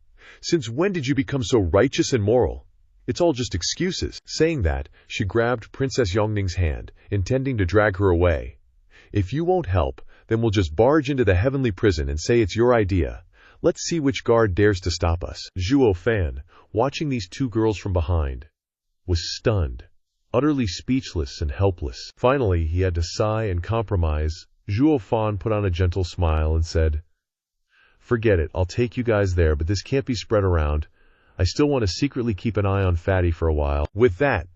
"Since when did you become so righteous and moral? It's all just excuses." Saying that, she grabbed Princess Yongning's hand, intending to drag her away. "If you won't help, then we'll just barge into the heavenly prison and say it's your idea. Let's see which guard dares to stop us." Zhuo Fan, watching these two girls from behind, was stunned, utterly speechless and helpless. Finally, he had to sigh and compromise. Zhuo Fan put on a gentle smile and said, "Forget it, I'll take you guys there, but this can't be spread around. I still want to secretly keep an eye on Fatty for a while." With that,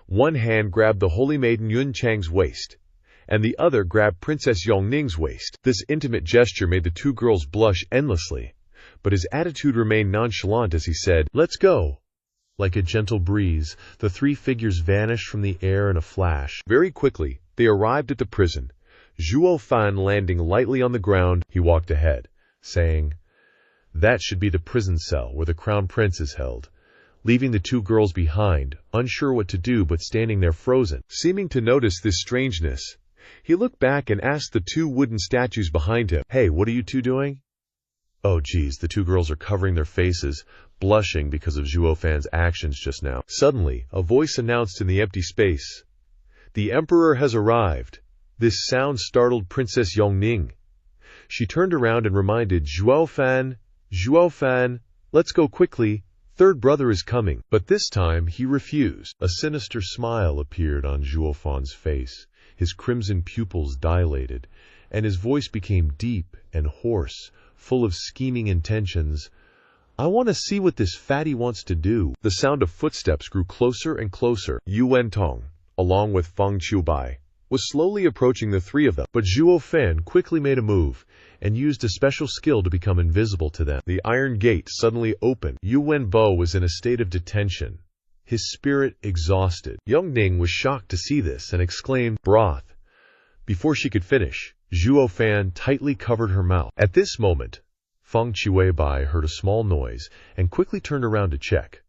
one hand grabbed the holy maiden Yun Cheng's waist, and the other grabbed Princess Yongning's waist. This intimate gesture made the two girls blush endlessly, but his attitude remained nonchalant as he said, "Let's go." Like a gentle breeze, the three figures vanished from the air in a flash. Very quickly, they arrived at the prison. Zhuo Fan landing lightly on the ground, he walked ahead, saying, "That should be the prison cell where the crown prince is held," leaving the two girls behind, unsure what to do but standing there frozen. Seeming to notice this strangeness, he looked back and asked the two wooden statues behind him, "Hey, what are you two doing?" Oh geez, the two girls are covering their faces, blushing because of Zhuo Fan's actions just now. Suddenly, a voice announced in the empty space, "The emperor has arrived." This sound startled Princess Yongning. She turned around and reminded Zhuo Fan, let's go quickly, third brother is coming." But this time he refused. A sinister smile appeared on Zhuo Fan's face, his crimson pupils dilated, and his voice became deep and hoarse, full of scheming intentions. "I want to see what this fatty wants to do." The sound of footsteps grew closer and closer. Yuan Tong, along with Feng Qiubai, was slowly approaching the three of them, but Zhuo Fan quickly made a move and used a special skill to become invisible to them. The iron gate suddenly opened. Yuan Bo was in a state of detention, his spirit exhausted. Yongning was shocked to see this and exclaimed, "Broth." Before she could finish, Zhuo Fan tightly covered her mouth. At this moment, Feng Qiubai heard a small noise and quickly turned around to check.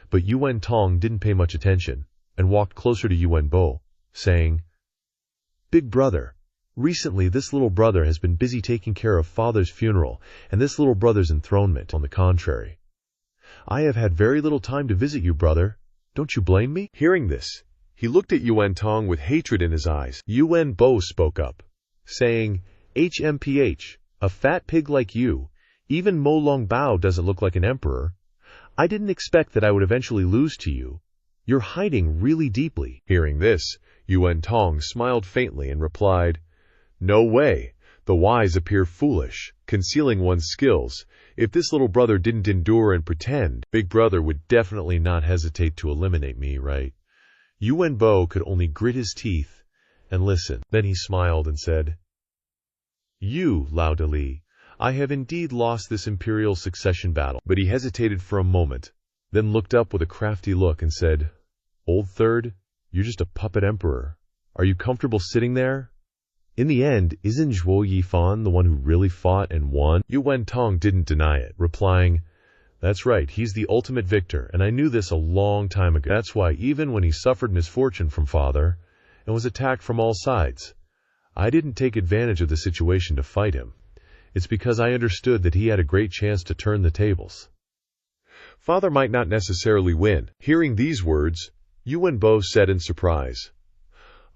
But Yuan Tong didn't pay much attention and walked closer to Yuan Bo, saying, "Big brother, recently this little brother has been busy taking care of father's funeral and this little brother's enthronement. On the contrary, I have had very little time to visit you, brother. Don't you blame me?" Hearing this, he looked at Yuan Tong with hatred in his eyes. Yuan Bo spoke up, saying, "HMPH, a fat pig like you, even Mo Long Bao doesn't look like an emperor. I didn't expect that I would eventually lose to you. You're hiding really deeply." Hearing this, Yuan Tong smiled faintly and replied, "No way. The wise appear foolish, concealing one's skills. If this little brother didn't endure and pretend, big brother would definitely not hesitate to eliminate me, right?" Yuan Bo could only grit his teeth and listen. Then he smiled and said, "You, Lao Dali, I have indeed lost this imperial succession battle. But he hesitated for a moment, then looked up with a crafty look and said, Old Third, you're just a puppet emperor. Are you comfortable sitting there? In the end, isn't Zhuo Yifan the one who really fought and won? Yu Wentong didn't deny it, replying, That's right, he's the ultimate victor, and I knew this a long time ago. That's why even when he suffered misfortune from father and was attacked from all sides, I didn't take advantage of the situation to fight him. It's because I understood that he had a great chance to turn the tables. Father might not necessarily win. Hearing these words, Yu Wenbo said in surprise,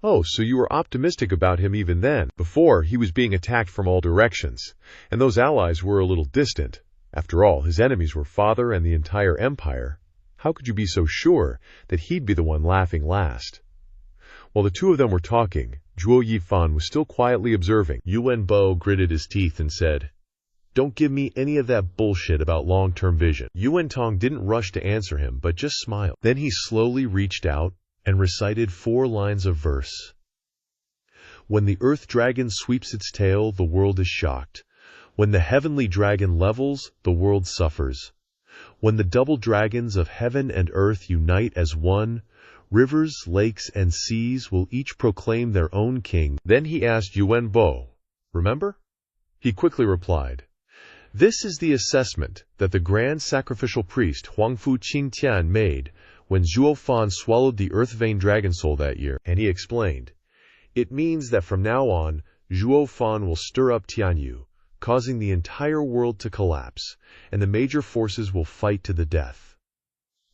Oh, so you were optimistic about him even then. Before, he was being attacked from all directions, and those allies were a little distant. After all, his enemies were father and the entire empire. How could you be so sure that he'd be the one laughing last? While the two of them were talking, Zhuo Yifan was still quietly observing. Yu Wenbo gritted his teeth and said, Don't give me any of that bullshit about long-term vision. Yu Wentong didn't rush to answer him, but just smiled. Then he slowly reached out and recited 4 lines of verse. When the earth dragon sweeps its tail, the world is shocked. When the heavenly dragon levels, the world suffers. When the double dragons of heaven and earth unite as one, rivers, lakes, and seas will each proclaim their own king. Then he asked Yu Wenbo, Remember? He quickly replied, This is the assessment that the grand sacrificial priest Huangfu Qingtian made when Zhuo Fan swallowed the earth vein dragon soul that year. And he explained, It means that from now on, Zhuo Fan will stir up Tianyu, causing the entire world to collapse, and the major forces will fight to the death.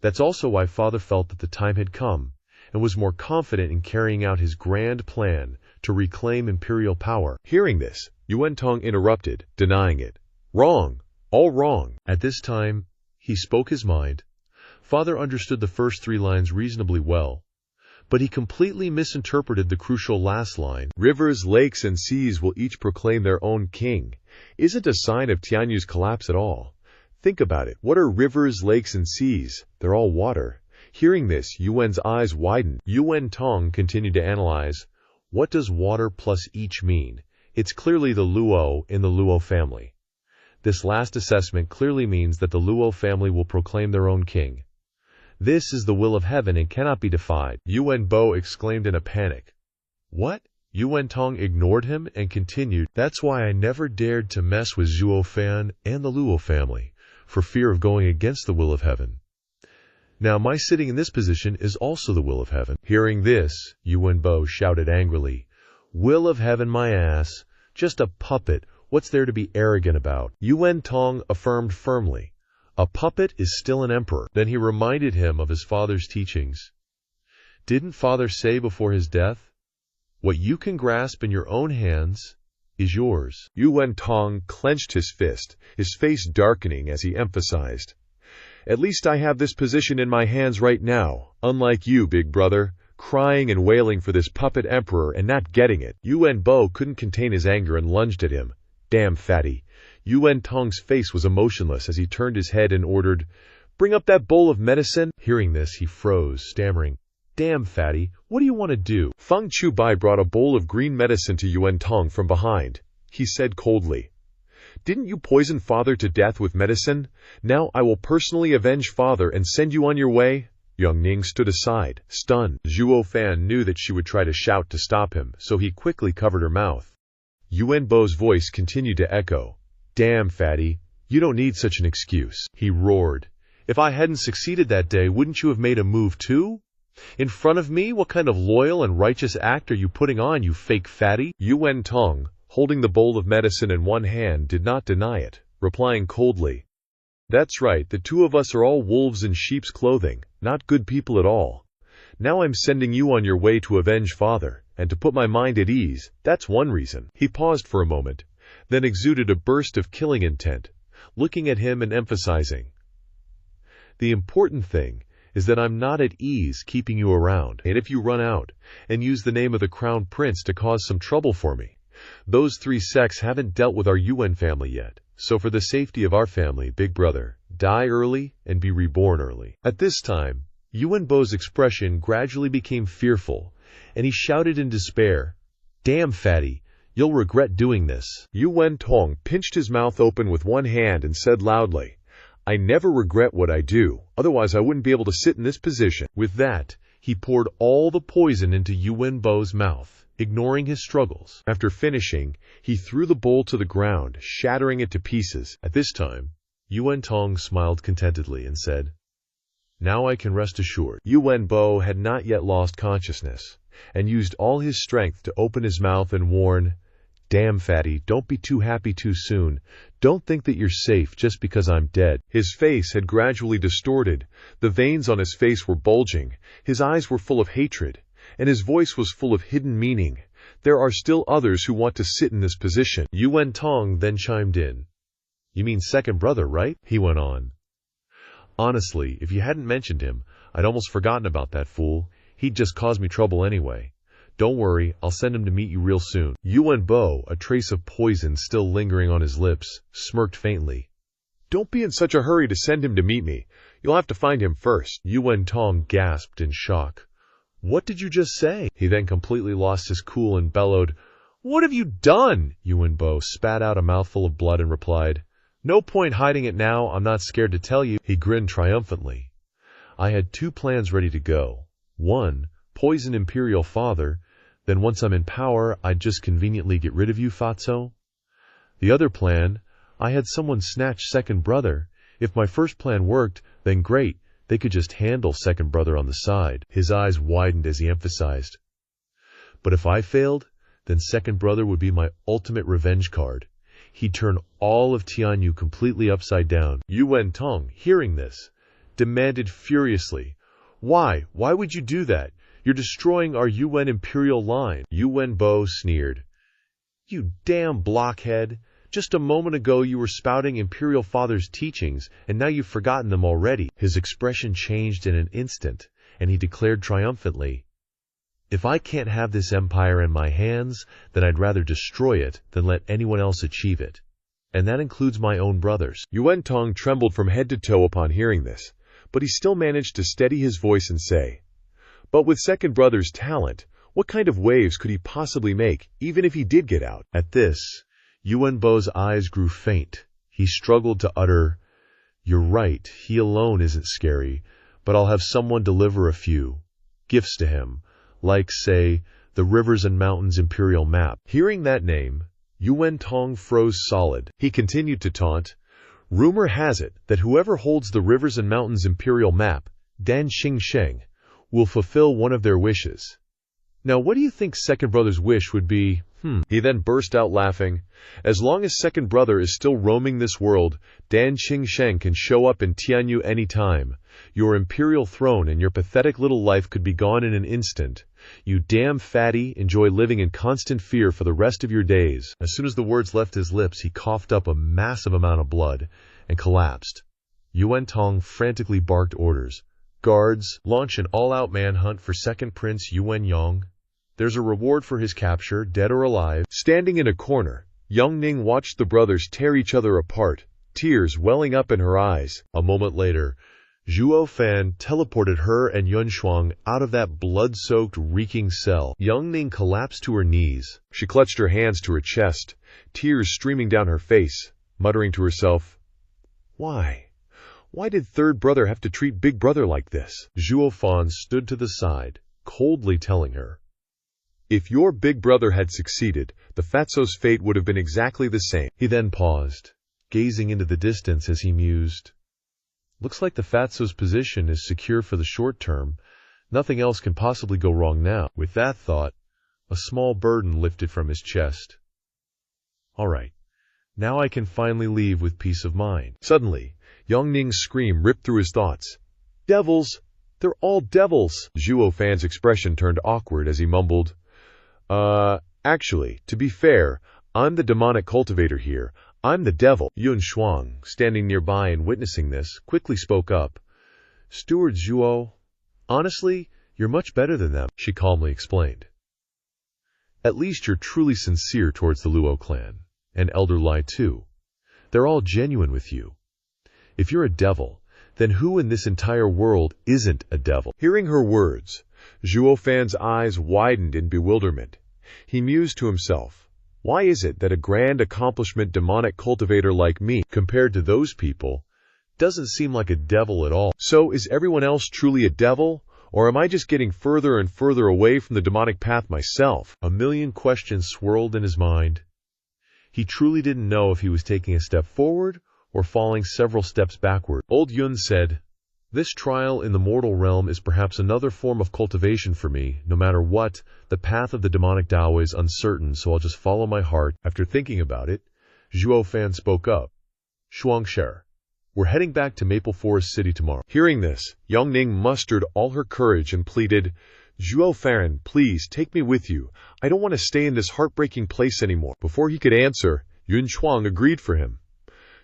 That's also why Father felt that the time had come, and was more confident in carrying out his grand plan to reclaim imperial power. Hearing this, Yu Wentong interrupted, denying it. Wrong, all wrong. At this time, he spoke his mind. Father understood the first 3 lines reasonably well, but he completely misinterpreted the crucial last line. Rivers, lakes, and seas will each proclaim their own king. Isn't a sign of Tianyu's collapse at all. Think about it. What are rivers, lakes, and seas? They're all water. Hearing this, Yu Wen's eyes widened. Yu Wentong continued to analyze. What does water plus each mean? It's clearly the Luo in the Luo family. This last assessment clearly means that the Luo family will proclaim their own king. This is the will of heaven and cannot be defied. Yu Wenbo exclaimed in a panic. What? Yu Wentong ignored him and continued, That's why I never dared to mess with Zhuo Fan and the Luo family, for fear of going against the will of heaven. Now my sitting in this position is also the will of heaven. Hearing this, Yu Wenbo shouted angrily, Will of heaven my ass, just a puppet, what's there to be arrogant about? Yu Wentong affirmed firmly, A puppet is still an emperor. Then he reminded him of his father's teachings. Didn't father say before his death, What you can grasp in your own hands is yours? Yu Wentong clenched his fist, his face darkening as he emphasized, At least I have this position in my hands right now, unlike you, big brother, crying and wailing for this puppet emperor and not getting it. Yu Wenbo couldn't contain his anger and lunged at him. Damn fatty. Yu Wentong's face was emotionless as he turned his head and ordered, Bring up that bowl of medicine. Hearing this, he froze, stammering, Damn fatty, what do you want to do? Feng Chubai brought a bowl of green medicine to Yu Wentong from behind. He said coldly, Didn't you poison father to death with medicine? Now I will personally avenge father and send you on your way. Young Ning stood aside, stunned. Zhuo Fan knew that she would try to shout to stop him, so he quickly covered her mouth. Yu Wenbo's voice continued to echo. Damn, fatty, you don't need such an excuse. He roared. If I hadn't succeeded that day, wouldn't you have made a move too? In front of me, what kind of loyal and righteous act are you putting on, you fake fatty? Yu Wentong, holding the bowl of medicine in one hand, did not deny it, replying coldly, That's right, the two of us are all wolves in sheep's clothing, not good people at all. Now I'm sending you on your way to avenge father, and to put my mind at ease, that's one reason. He paused for a moment, then exuded a burst of killing intent, looking at him and emphasizing, The important thing is that I'm not at ease keeping you around, and if you run out and use the name of the crown prince to cause some trouble for me, those 3 sects haven't dealt with our Yuan family yet. So for the safety of our family, big brother, die early and be reborn early. At this time, Yu Wenbo's expression gradually became fearful, and he shouted in despair, Damn, fatty, You'll regret doing this. Yu Wen-tong pinched his mouth open with one hand and said loudly, I never regret what I do, otherwise I wouldn't be able to sit in this position. With that, he poured all the poison into Yu Wenbo's mouth, ignoring his struggles. After finishing, he threw the bowl to the ground, shattering it to pieces. At this time, Yu Wen-tong smiled contentedly and said, Now I can rest assured. Yu Wenbo had not yet lost consciousness, and used all his strength to open his mouth and warn, Damn, fatty, don't be too happy too soon. Don't think that you're safe just because I'm dead. His face had gradually distorted. The veins on his face were bulging. His eyes were full of hatred, and his voice was full of hidden meaning. There are still others who want to sit in this position. Yu Wen-tong then chimed in. You mean second brother, right? He went on. Honestly, if you hadn't mentioned him, I'd almost forgotten about that fool. He'd just cause me trouble anyway. Don't worry, I'll send him to meet you real soon. Yu Wenbo, a trace of poison still lingering on his lips, smirked faintly. Don't be in such a hurry to send him to meet me. You'll have to find him first. Yu Wen-tong gasped in shock. What did you just say? He then completely lost his cool and bellowed, What have you done? Yu Wenbo spat out a mouthful of blood and replied, No point hiding it now, I'm not scared to tell you. He grinned triumphantly. I had 2 plans ready to go. 1, poison Imperial Father, then once I'm in power, I'd just conveniently get rid of you, Fatso. The other plan, I had someone snatch second brother. If my first plan worked, then great, they could just handle second brother on the side. His eyes widened as he emphasized. But if I failed, then second brother would be my ultimate revenge card. He'd turn all of Tianyu completely upside down. Yu Wen-tong, hearing this, demanded furiously, Why? Why would you do that? You're destroying our Yuan imperial line. Yu Wenbo sneered. You damn blockhead. Just a moment ago you were spouting Imperial Father's teachings, and now you've forgotten them already. His expression changed in an instant, and he declared triumphantly, If I can't have this empire in my hands, then I'd rather destroy it than let anyone else achieve it. And that includes my own brothers. Yu Wen-tong trembled from head to toe upon hearing this, but he still managed to steady his voice and say, But with second brother's talent, what kind of waves could he possibly make, even if he did get out? At this, Yu Wenbo's eyes grew faint. He struggled to utter, You're right, he alone isn't scary, but I'll have someone deliver a few gifts to him, like, say, the Rivers and Mountains Imperial Map. Hearing that name, Yu Wen-tong froze solid. He continued to taunt, Rumor has it that whoever holds the Rivers and Mountains Imperial Map, Dan Xingsheng, will fulfill one of their wishes. Now what do you think second brother's wish would be? He then burst out laughing. As long as second brother is still roaming this world, Dan Xingsheng can show up in Tianyu any time. Your imperial throne and your pathetic little life could be gone in an instant. You damn fatty, enjoy living in constant fear for the rest of your days. As soon as the words left his lips, he coughed up a massive amount of blood and collapsed. Yu Wen-tong frantically barked orders. Guards, launch an all-out manhunt for second Prince Yu Wen-yong. There's a reward for his capture, dead or alive. Standing in a corner, Yang Ning watched the brothers tear each other apart, tears welling up in her eyes. A moment later, Zhuo Fan teleported her and Yun Shuang out of that blood-soaked, reeking cell. Yang Ning collapsed to her knees. She clutched her hands to her chest, tears streaming down her face, muttering to herself, Why? Why did third brother have to treat big brother like this? Zhuo Fan stood to the side, coldly telling her, If your big brother had succeeded, the fatso's fate would have been exactly the same. He then paused, gazing into the distance as he mused. Looks like the fatso's position is secure for the short term. Nothing else can possibly go wrong now. With that thought, a small burden lifted from his chest. All right, now I can finally leave with peace of mind. Suddenly, Yang Ning's scream ripped through his thoughts. Devils! They're all devils! Zhuo Fan's expression turned awkward as he mumbled, Actually, to be fair, I'm the demonic cultivator here. I'm the devil. Yun Shuang, standing nearby and witnessing this, quickly spoke up. Steward Zhuo, honestly, you're much better than them, she calmly explained. At least you're truly sincere towards the Luo clan, and Elder Lai too. They're all genuine with you. If you're a devil, then who in this entire world isn't a devil? Hearing her words, Zhuo Fan's eyes widened in bewilderment. He mused to himself, Why is it that a grand accomplishment demonic cultivator like me, compared to those people, doesn't seem like a devil at all? So is everyone else truly a devil? Or am I just getting further and further away from the demonic path myself? A million questions swirled in his mind. He truly didn't know if he was taking a step forward or falling several steps backward. Old Yun said, "This trial in the mortal realm is perhaps another form of cultivation for me. No matter what, the path of the demonic Tao is uncertain, so I'll just follow my heart." After thinking about it, Zhuo Fan spoke up. "Shuangshare, we're heading back to Maple Forest City tomorrow." Hearing this, Yongning mustered all her courage and pleaded, "Zhuo Fan, please take me with you. I don't want to stay in this heartbreaking place anymore." Before he could answer, Yun Chuang agreed for him.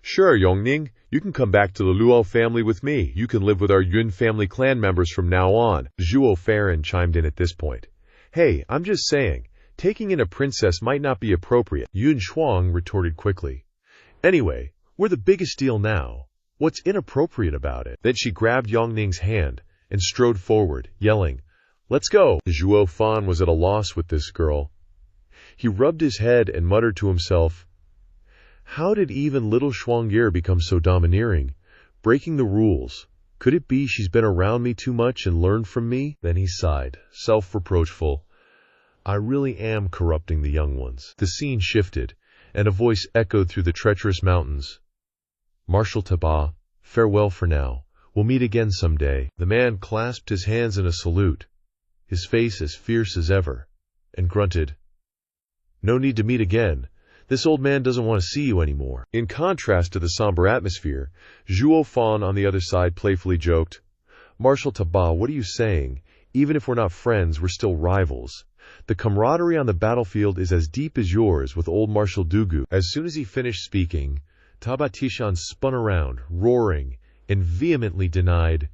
"Sure, Yongning, you can come back to the Luo family with me. You can live with our Yun family clan members from now on." Zhuo Fan chimed in at this point. "Hey, I'm just saying, taking in a princess might not be appropriate," Yun Chuang retorted quickly. "Anyway, we're the biggest deal now. What's inappropriate about it?" Then she grabbed Yongning's hand and strode forward, yelling, "Let's go!" Zhuo Fan was at a loss with this girl. He rubbed his head and muttered to himself, "How did even little Shuangye become so domineering? Breaking the rules. Could it be she's been around me too much and learned from me?" Then he sighed, self-reproachful. "I really am corrupting the young ones." The scene shifted, and a voice echoed through the treacherous mountains. "Marshal Taba, farewell for now. We'll meet again someday." The man clasped his hands in a salute, his face as fierce as ever, and grunted, "No need to meet again. This old man doesn't want to see you anymore." In contrast to the somber atmosphere, Zhuo Fan on the other side playfully joked, "Marshal Taba, what are you saying? Even if we're not friends, we're still rivals. The camaraderie on the battlefield is as deep as yours with old Marshal Dugu." As soon as he finished speaking, Taba Tishan spun around, roaring, and vehemently denied,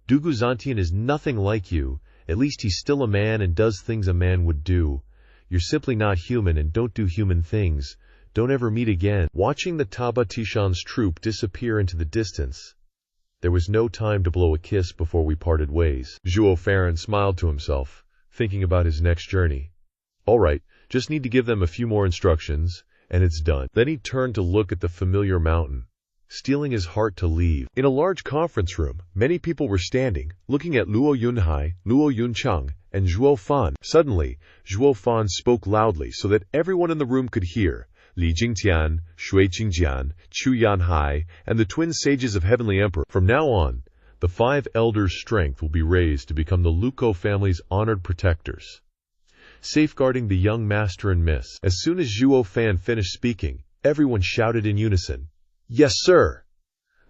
"Dugu Zantian is nothing like you. At least he's still a man and does things a man would do. You're simply not human and don't do human things. Don't ever meet again." Watching the Taba Tishan's troop disappear into the distance, there was no time to blow a kiss before we parted ways. Zhuo Fan smiled to himself, thinking about his next journey. All right, just need to give them a few more instructions, and it's done. Then he turned to look at the familiar mountain, steeling his heart to leave. In a large conference room, many people were standing, looking at Luo Yunhai, Luo Yuncheng, and Zhuo Fan. Suddenly, Zhuo Fan spoke loudly so that everyone in the room could hear. Li Jingtian, Shui Jingjian, Chu Yanhai, and the twin sages of Heavenly Emperor. From now on, the 5 elders' strength will be raised to become the Luko family's honored protectors, safeguarding the young master and miss. As soon as Zhuo Fan finished speaking, everyone shouted in unison, "Yes, sir!"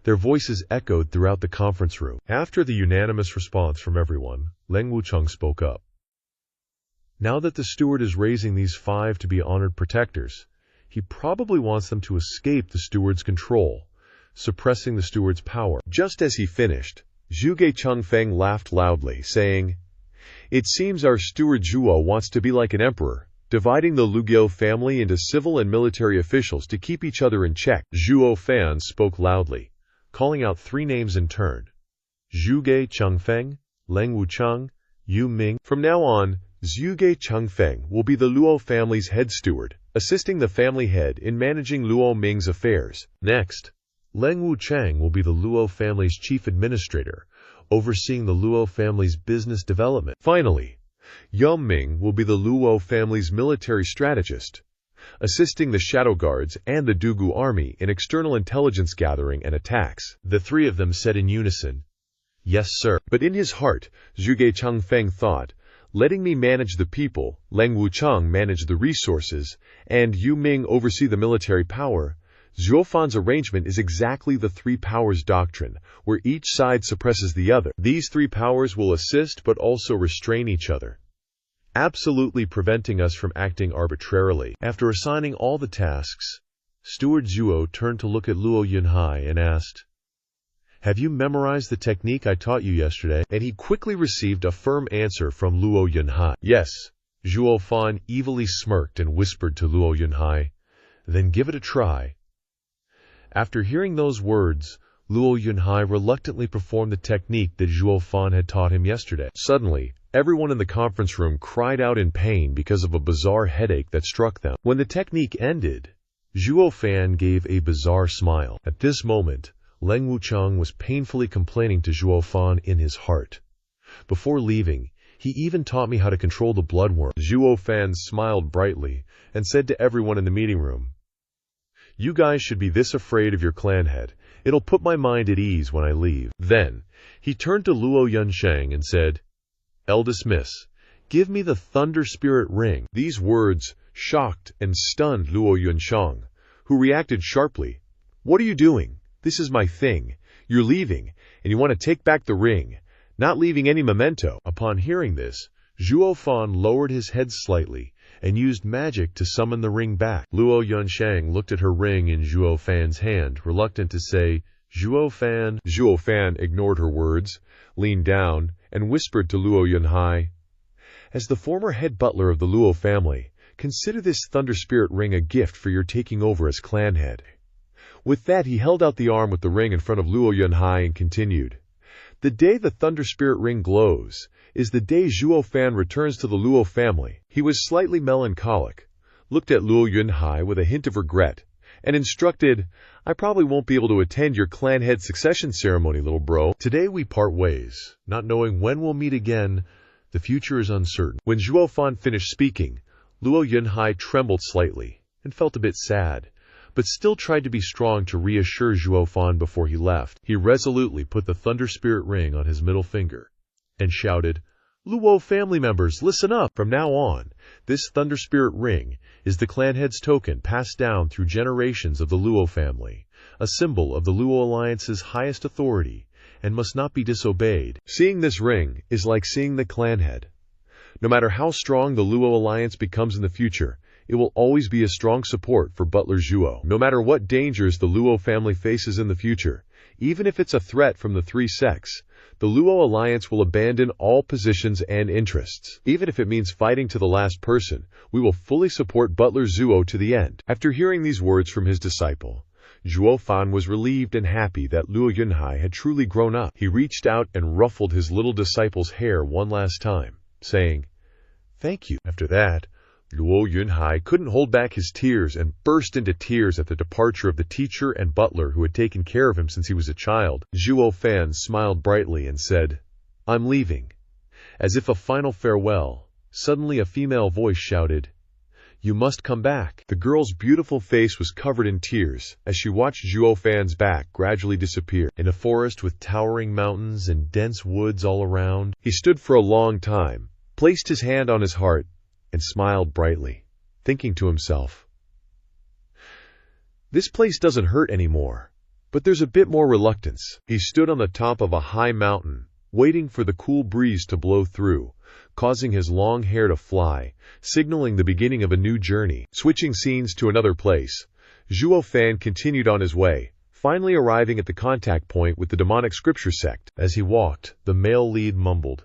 Their voices echoed throughout the conference room. After the unanimous response from everyone, Leng Wucheng spoke up. Now that the steward is raising these 5 to be honored protectors, he probably wants them to escape the steward's control, suppressing the steward's power. Just as he finished, Zhuge Chengfeng laughed loudly, saying, "It seems our steward Zhuo wants to be like an emperor, dividing the Luguo family into civil and military officials to keep each other in check." Zhuo Fan spoke loudly, calling out 3 names in turn. Zhuge Chengfeng, Leng Wucheng, Yu Ming. From now on, Zhuge Chengfeng will be the Luo family's head steward, assisting the family head in managing Luo Ming's affairs. Next, Leng Wucheng will be the Luo family's chief administrator, overseeing the Luo family's business development. Finally, Yum Ming will be the Luo family's military strategist, assisting the Shadow Guards and the Dugu army in external intelligence gathering and attacks. The 3 of them said in unison, "Yes, sir." But in his heart, Zhuge Chengfeng thought, letting me manage the people, Leng Wucheng manage the resources, and Yu Ming oversee the military power, Zhuo Fan's arrangement is exactly the 3 powers doctrine, where each side suppresses the other. These 3 powers will assist but also restrain each other, absolutely preventing us from acting arbitrarily. After assigning all the tasks, Steward Zhuo turned to look at Luo Yunhai and asked, "Have you memorized the technique I taught you yesterday?" And he quickly received a firm answer from Luo Yunhai. "Yes." Zhuo Fan evilly smirked and whispered to Luo Yunhai, "Then give it a try." After hearing those words, Luo Yunhai reluctantly performed the technique that Zhuo Fan had taught him yesterday. Suddenly, Everyone in the conference room cried out in pain because of a bizarre headache that struck them. When the technique ended, Zhuo Fan gave a bizarre smile. At this moment, Leng Wucheng was painfully complaining to Zhuo Fan in his heart. Before leaving, he even taught me how to control the bloodworm. Zhuo Fan smiled brightly and said to everyone in the meeting room, "You guys should be this afraid of your clan head. It'll put my mind at ease when I leave." Then, he turned to Luo Yunsheng and said, "Eldest Miss, give me the Thunder Spirit Ring." These words shocked and stunned Luo Yunsheng, who reacted sharply. "What are you doing? This is my thing. You're leaving, and you want to take back the ring, not leaving any memento." Upon hearing this, Zhuo Fan lowered his head slightly and used magic to summon the ring back. Luo Yunsheng looked at her ring in Zhuo Fan's hand, reluctant to say, "Zhuo Fan." Zhuo Fan ignored her words, leaned down, and whispered to Luo Yunhai, "As the former head butler of the Luo family, consider this Thunder Spirit Ring a gift for your taking over as clan head." With that, he held out the arm with the ring in front of Luo Yunhai and continued, "The day the Thunder Spirit Ring glows is the day Zhuo Fan returns to the Luo family." He was slightly melancholic, looked at Luo Yunhai with a hint of regret, and instructed, "I probably won't be able to attend your clan head succession ceremony, little bro. Today we part ways, not knowing when we'll meet again. The future is uncertain." When Zhuo Fan finished speaking, Luo Yunhai trembled slightly and felt a bit sad, but still tried to be strong to reassure Zhuo Fan before he left. He resolutely put the Thunder Spirit Ring on his middle finger and shouted, "Luo family members, listen up! From now on, this Thunder Spirit Ring is the clan head's token passed down through generations of the Luo family, a symbol of the Luo Alliance's highest authority, and must not be disobeyed. Seeing this ring is like seeing the clan head. No matter how strong the Luo Alliance becomes in the future, it will always be a strong support for Butler Zhuo. No matter what dangers the Luo family faces in the future, even if it's a threat from the three sects, the Luo Alliance will abandon all positions and interests. Even if it means fighting to the last person, we will fully support Butler Zhuo to the end." After hearing these words from his disciple, Zhuo Fan was relieved and happy that Luo Yunhai had truly grown up. He reached out and ruffled his little disciple's hair one last time, saying, "Thank you." After that, Luo Yunhai couldn't hold back his tears and burst into tears at the departure of the teacher and butler who had taken care of him since he was a child. Zhuo Fan smiled brightly and said, "I'm leaving." As if a final farewell, suddenly a female voice shouted, "You must come back." The girl's beautiful face was covered in tears as she watched Zhuo Fan's back gradually disappear. In a forest with towering mountains and dense woods all around, he stood for a long time, placed his hand on his heart, and smiled brightly, thinking to himself, "This place doesn't hurt anymore, but there's a bit more reluctance." He stood on the top of a high mountain, waiting for the cool breeze to blow through, causing his long hair to fly, signaling the beginning of a new journey. Switching scenes to another place, Zhuo Fan continued on his way, finally arriving at the contact point with the demonic scripture sect. As he walked, the male lead mumbled,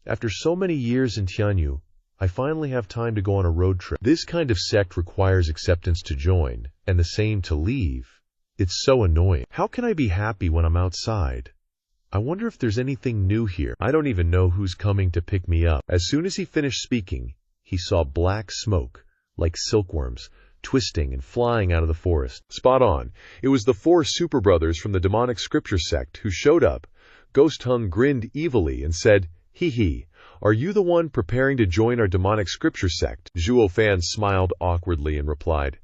"After so many years in Tianyu, I finally have time to go on a road trip. This kind of sect requires acceptance to join, and the same to leave. It's so annoying. How can I be happy when I'm outside? I wonder if there's anything new here. I don't even know who's coming to pick me up." As soon as he finished speaking, he saw black smoke, like silkworms, twisting and flying out of the forest. Spot on. It was the four super brothers from the demonic scripture sect who showed up. Ghost Hung grinned evilly and said, "Hee hee. Are you the one preparing to join our demonic scripture sect?" Zhuo Fan smiled awkwardly and replied,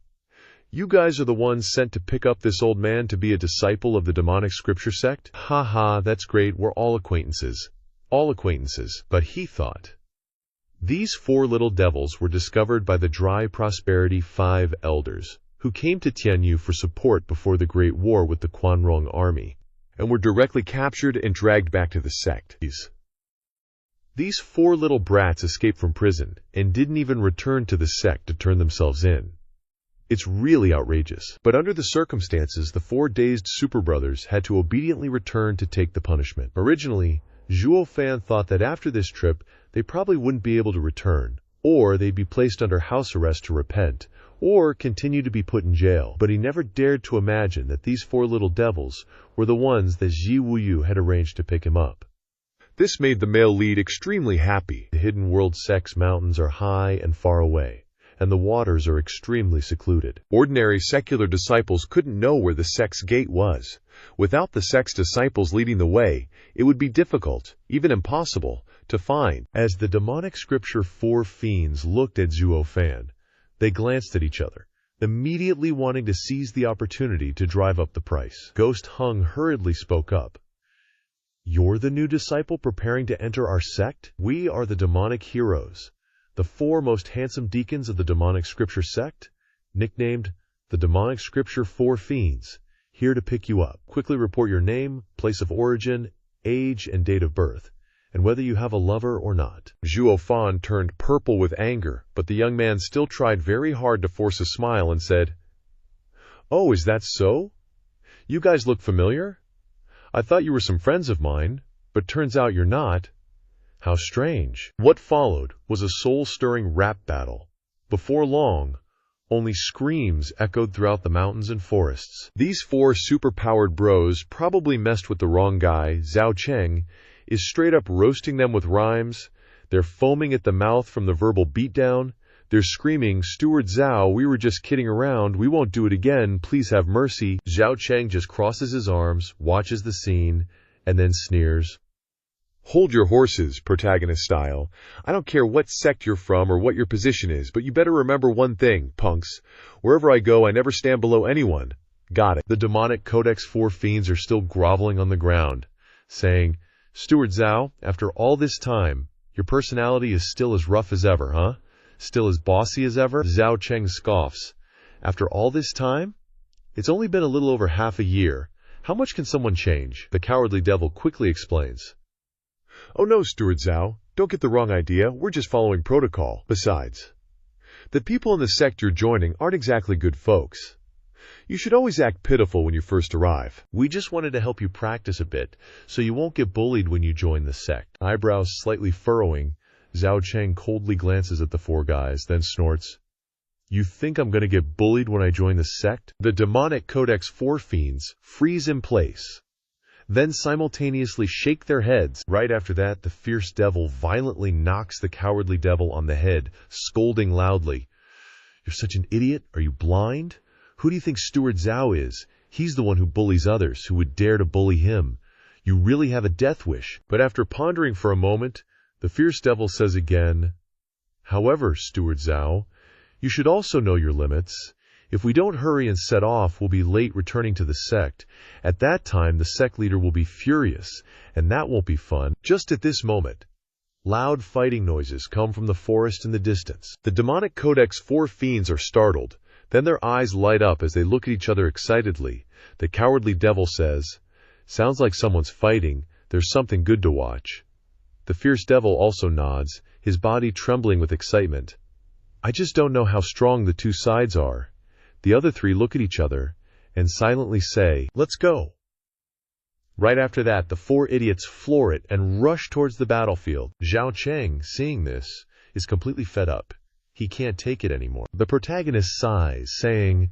"You guys are the ones sent to pick up this old man to be a disciple of the demonic scripture sect? Ha ha, that's great, we're all acquaintances." All acquaintances. But he thought, these four little devils were discovered by the Dry Prosperity 5 elders, who came to Tianyu for support before the Great War with the Quanrong army, and were directly captured and dragged back to the sect. These four little brats escaped from prison and didn't even return to the sect to turn themselves in. It's really outrageous. But under the circumstances, the four dazed super brothers had to obediently return to take the punishment. Originally, Zhuo Fan thought that after this trip, they probably wouldn't be able to return, or they'd be placed under house arrest to repent, or continue to be put in jail. But he never dared to imagine that these four little devils were the ones that Ji Wuyu had arranged to pick him up. This made the male lead extremely happy. The hidden world sect's mountains are high and far away, and the waters are extremely secluded. Ordinary secular disciples couldn't know where the sect's gate was. Without the sect's disciples leading the way, it would be difficult, even impossible, to find. As the demonic scripture four fiends looked at Zhuo Fan, they glanced at each other, immediately wanting to seize the opportunity to drive up the price. Ghost Hung hurriedly spoke up. "You're the new disciple preparing to enter our sect? We are the demonic heroes, the four most handsome deacons of the demonic scripture sect, nicknamed the demonic scripture four fiends, here to pick you up. Quickly report your name, place of origin, age, and date of birth, and whether you have a lover or not." Zhuo Fan turned purple with anger, but the young man still tried very hard to force a smile and said, "Oh, is that so? You guys look familiar? I thought you were some friends of mine, but turns out you're not. How strange." What followed was a soul-stirring rap battle. Before long, only screams echoed throughout the mountains and forests. These four super-powered bros probably messed with the wrong guy. Zhao Cheng is straight up roasting them with rhymes. They're foaming at the mouth from the verbal beatdown. They're screaming, "Steward Zhao, we were just kidding around. We won't do it again. Please have mercy." Zhao Cheng just crosses his arms, watches the scene, and then sneers. "Hold your horses, protagonist style. I don't care what sect you're from or what your position is, but you better remember one thing, punks. Wherever I go, I never stand below anyone. Got it." The demonic Codex four fiends are still groveling on the ground, saying, "Steward Zhao, after all this time, your personality is still as rough as ever, huh? Still as bossy as ever?" Zhao Cheng scoffs. "After all this time? It's only been a little over half a year. How much can someone change?" The cowardly devil quickly explains. "Oh no, Steward Zhao, don't get the wrong idea. We're just following protocol. Besides, the people in the sect you're joining aren't exactly good folks. You should always act pitiful when you first arrive. We just wanted to help you practice a bit, so you won't get bullied when you join the sect." Eyebrows slightly furrowing, Zhao Cheng coldly glances at the four guys, then snorts, "You think I'm gonna get bullied when I join the sect?" The demonic Codex four fiends freeze in place, then simultaneously shake their heads. Right after that, the fierce devil violently knocks the cowardly devil on the head, scolding loudly, "You're such an idiot. Are you blind? Who do you think Steward Zhao is? He's the one who bullies others. Who would dare to bully him? You really have a death wish." But after pondering for a moment, the fierce devil says again, "However, Steward Zhao, you should also know your limits. If we don't hurry and set off, we'll be late returning to the sect. At that time, the sect leader will be furious, and that won't be fun." Just at this moment, loud fighting noises come from the forest in the distance. The demonic Codex four fiends are startled. Then their eyes light up as they look at each other excitedly. The cowardly devil says, "Sounds like someone's fighting. There's something good to watch." The fierce devil also nods, his body trembling with excitement. "I just don't know how strong the two sides are." The other three look at each other and silently say, "Let's go." Right after that, the four idiots floor it and rush towards the battlefield. Zhao Cheng, seeing this, is completely fed up. He can't take it anymore. The protagonist sighs, saying,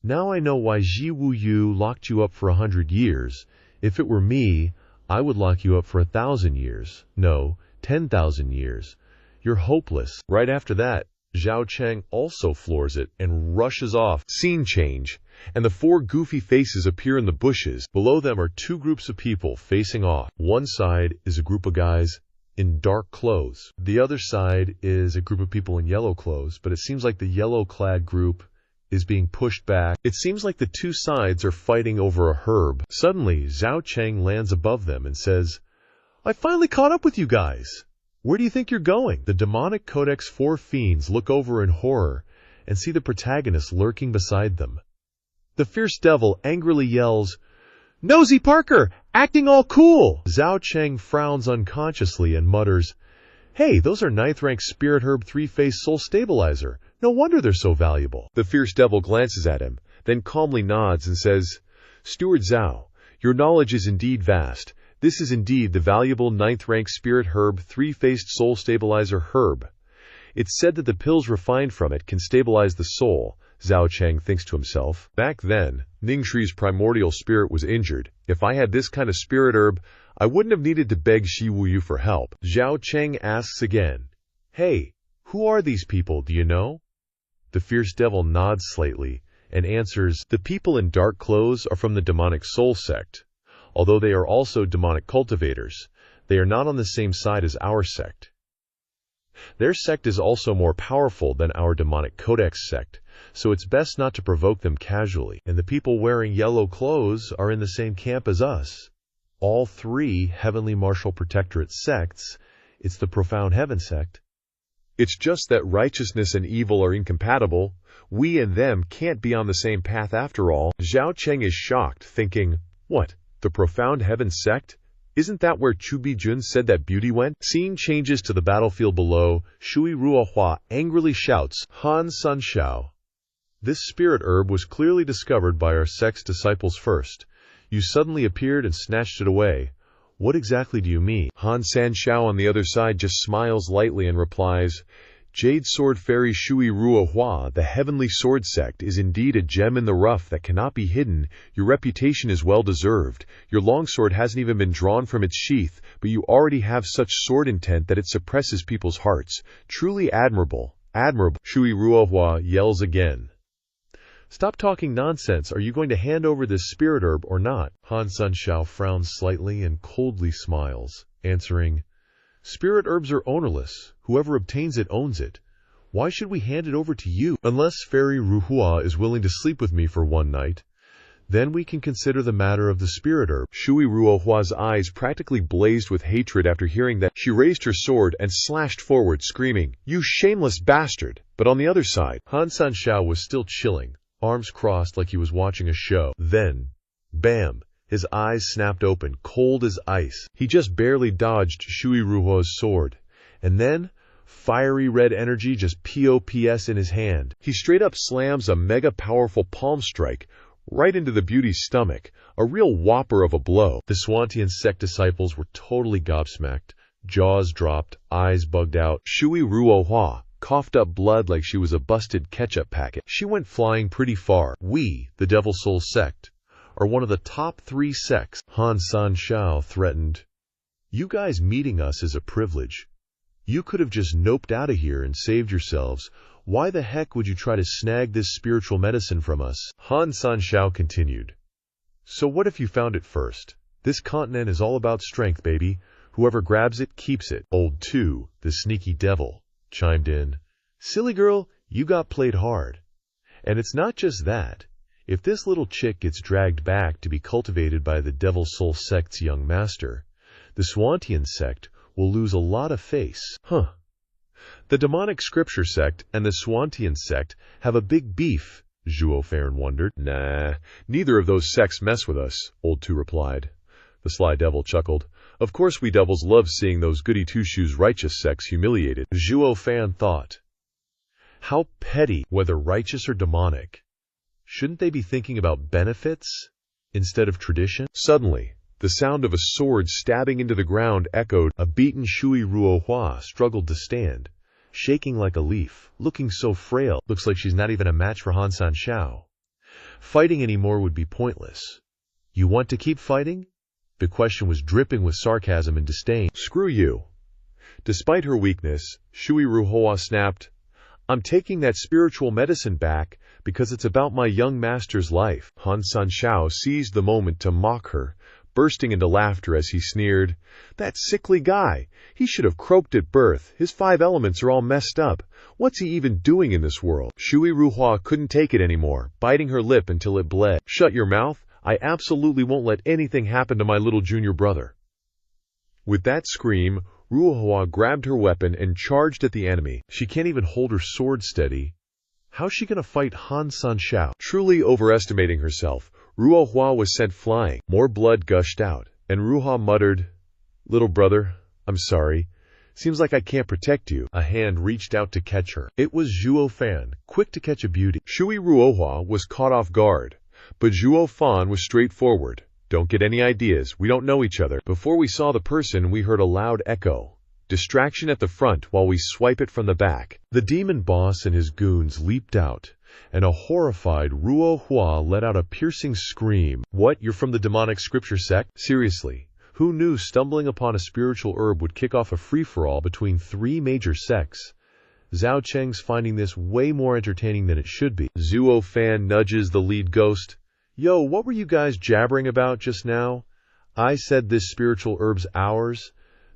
"Now I know why Ji Wu Yu locked you up for 100 years. If it were me, I would lock you up for 1,000 years. No, 10,000 years. You're hopeless." Right after that, Zhao Cheng also floors it and rushes off. Scene change, and the four goofy faces appear in the bushes. Below them are two groups of people facing off. One side is a group of guys in dark clothes. The other side is a group of people in yellow clothes, but it seems like the yellow-clad group is being pushed back. It seems like the two sides are fighting over a herb. Suddenly, Zhao Cheng lands above them and says, "I finally caught up with you guys. Where do you think you're going?" The demonic Codex four fiends look over in horror and see the protagonist lurking beside them. The fierce devil angrily yells, "Nosy Parker, acting all cool!" Zhao Cheng frowns unconsciously and mutters, "Hey, those are 9th rank Spirit Herb 3-Phase Soul Stabilizer. No wonder they're so valuable." The fierce devil glances at him, then calmly nods and says, "Steward Zhao, your knowledge is indeed vast. This is indeed the valuable 9th rank Spirit Herb 3-Phased Soul Stabilizer Herb. It's said that the pills refined from it can stabilize the soul," Zhao Cheng thinks to himself. "Back then, Ningxui's primordial spirit was injured. If I had this kind of spirit herb, I wouldn't have needed to beg Shi Wuyu for help. Zhao Cheng asks again, "Hey, who are these people, do you know?" The fierce devil nods slightly and answers, "The people in dark clothes are from the demonic soul sect. Although they are also demonic cultivators, they are not on the same side as our sect. Their sect is also more powerful than our demonic codex sect, so it's best not to provoke them casually. And the people wearing yellow clothes are in the same camp as us. All three Heavenly Martial Protectorate sects. It's the Profound Heaven sect. It's just that righteousness and evil are incompatible. We and them can't be on the same path after all." Zhao Cheng is shocked, thinking, "What, the Profound Heaven sect? Isn't that where Chu Bijun said that beauty went?" Scene changes to the battlefield below. Shui Ruohua angrily shouts, "Han San Shao! This spirit herb was clearly discovered by our sect's disciples first. You suddenly appeared and snatched it away. What exactly do you mean?" Han San Shao on the other side just smiles lightly and replies, "Jade Sword Fairy Shui Ruohua, the Heavenly Sword Sect, is indeed a gem in the rough that cannot be hidden. Your reputation is well deserved. Your longsword hasn't even been drawn from its sheath, but you already have such sword intent that it suppresses people's hearts. Truly admirable, admirable." Shui Ruohua yells again, "Stop talking nonsense. Are you going to hand over this spirit herb or not?" Han San Shao frowns slightly and coldly smiles, answering, "Spirit herbs are ownerless. Whoever obtains it owns it. Why should we hand it over to you? Unless Fairy Ruhua is willing to sleep with me for one night, then we can consider the matter of the spirit herb." Shui Ruohua's eyes practically blazed with hatred after hearing that. She raised her sword and slashed forward, screaming, "You shameless bastard!" But on the other side, Han San Shao was still chilling, arms crossed like he was watching a show. Then, bam! His eyes snapped open, cold as ice. He just barely dodged Shui Ruohua's sword. And then, fiery red energy just pops in his hand. He straight up slams a mega powerful palm strike right into the beauty's stomach, a real whopper of a blow. The Swantian sect disciples were totally gobsmacked, jaws dropped, eyes bugged out. Shui Ruohua coughed up blood like she was a busted ketchup packet. She went flying pretty far. "We, the Devil Soul sect, are one of the top 3 sects," Han San Shao threatened. "You guys meeting us is a privilege. You could have just noped out of here and saved yourselves. Why the heck would you try to snag this spiritual medicine from us?" Han San Shao continued, "So what if you found it first? This continent is all about strength, baby. Whoever grabs it, keeps it." Old Two, the sneaky devil, chimed in, "Silly girl, you got played hard. And it's not just that. If this little chick gets dragged back to be cultivated by the Devil Soul sect's young master, the Swantian sect will lose a lot of face." "Huh. The demonic scripture sect and the Swantian sect have a big beef," Zhuo Fan wondered. "Nah, neither of those sects mess with us," Old Two replied. The sly devil chuckled. "Of course we devils love seeing those goody-two-shoes righteous sects humiliated." Zhuo Fan thought, how petty, whether righteous or demonic. Shouldn't they be thinking about benefits instead of tradition? Suddenly, the sound of a sword stabbing into the ground echoed. A beaten Shui Ruohua struggled to stand, shaking like a leaf, looking so frail. Looks like she's not even a match for Han San Shao. Fighting anymore would be pointless. "You want to keep fighting?" The question was dripping with sarcasm and disdain. "Screw you." Despite her weakness, Shui Ruohua snapped, "I'm taking that spiritual medicine back because it's about my young master's life." Han San Shao seized the moment to mock her, bursting into laughter as he sneered, "That sickly guy! He should have croaked at birth. His 5 elements are all messed up. What's he even doing in this world?" Shui Ruohua couldn't take it anymore, biting her lip until it bled. "Shut your mouth. I absolutely won't let anything happen to my little junior brother." With that scream, Ruohua grabbed her weapon and charged at the enemy. She can't even hold her sword steady. How's she gonna fight Han San Shao? Truly overestimating herself, Ruohua was sent flying. More blood gushed out, and Ruohua muttered, "Little brother, I'm sorry. Seems like I can't protect you." A hand reached out to catch her. It was Zhuo Fan, quick to catch a beauty. Shui Ruohua was caught off guard, but Zhuo Fan was straightforward. "Don't get any ideas. We don't know each other." Before we saw the person, we heard a loud echo. Distraction at the front while we swipe it from the back. The demon boss and his goons leaped out, and a horrified Ruohua let out a piercing scream. "What, you're from the demonic scripture sect? Seriously, Who knew stumbling upon a spiritual herb would kick off a free-for-all between three major sects? Zhao Cheng's finding this way more entertaining than it should be. Zhuo Fan nudges the lead ghost. Yo, what were you guys jabbering about just now? I said this spiritual herb's ours.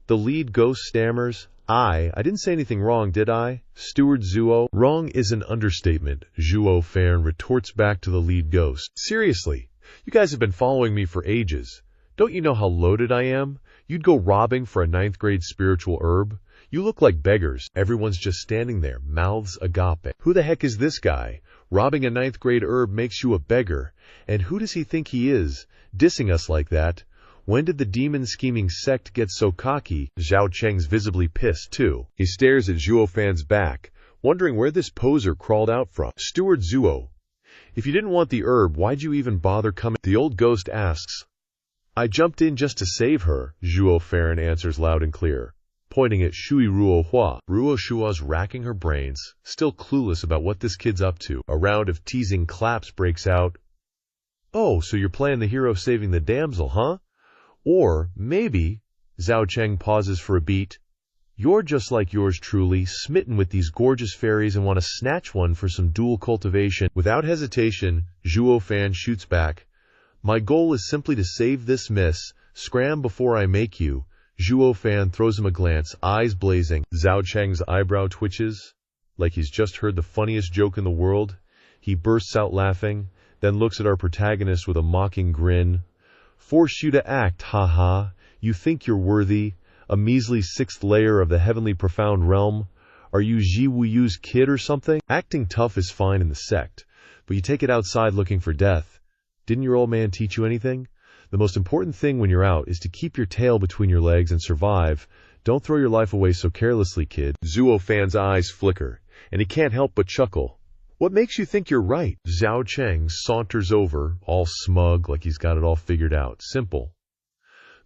The lead ghost stammers. I didn't say anything wrong, did I? Steward Zhuo. Wrong is an understatement, Zhuo Fan retorts back to the lead ghost. Seriously, you guys have been following me for ages. Don't you know how loaded I am? You'd go robbing for a 9th grade spiritual herb? You look like beggars. Everyone's just standing there, mouths agape. Who the heck is this guy? Robbing a 9th grade herb makes you a beggar. And who does he think he is, dissing us like that? When did the demon-scheming sect get so cocky? Zhao Cheng's visibly pissed, too. He stares at Zhuo Fan's back, wondering where this poser crawled out from. Steward Zhuo, if you didn't want the herb, why'd you even bother coming? The old ghost asks. I jumped in just to save her, Zhuo Fan answers loud and clear, pointing at Shui Ruohua. Ruoshua's racking her brains, still clueless about what this kid's up to. A round of teasing claps breaks out. Oh, so you're playing the hero saving the damsel, huh? Or, maybe, Zhao Cheng pauses for a beat, you're just like yours truly, smitten with these gorgeous fairies and want to snatch one for some dual cultivation. Without hesitation, Zhuo Fan shoots back. My goal is simply to save this miss. Scram before I make you. Zhuo Fan throws him a glance, eyes blazing. Zhao Cheng's eyebrow twitches, like he's just heard the funniest joke in the world. He bursts out laughing, then looks at our protagonist with a mocking grin. Force you to act, ha-ha. You think you're worthy? A measly 6th layer of the heavenly profound realm? Are you Ji Wuyu's kid or something? Acting tough is fine in the sect, but you take it outside looking for death. Didn't your old man teach you anything? The most important thing when you're out is to keep your tail between your legs and survive. Don't throw your life away so carelessly, kid. Zhuo Fan's eyes flicker, and he can't help but chuckle. What makes you think you're right? Zhao Cheng saunters over, all smug, like he's got it all figured out. Simple.